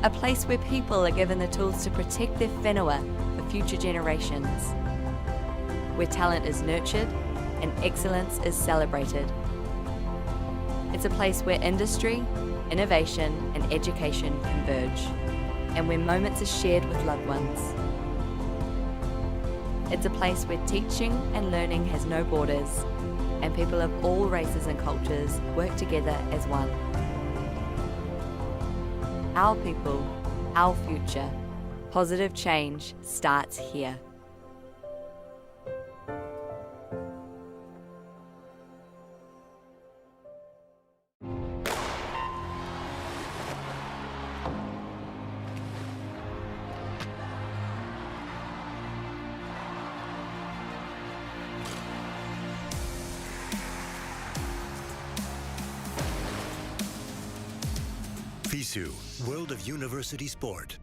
A place where people are given the tools to protect their whenua for future generations. Where talent is nurtured and excellence is celebrated. It's a place where industry, innovation and education converge, and where moments are shared with loved ones. It's a place where teaching and learning has no borders, and people of all races and cultures work together as one. Our people, our future. Positive change starts here. FISU, World of University Sport.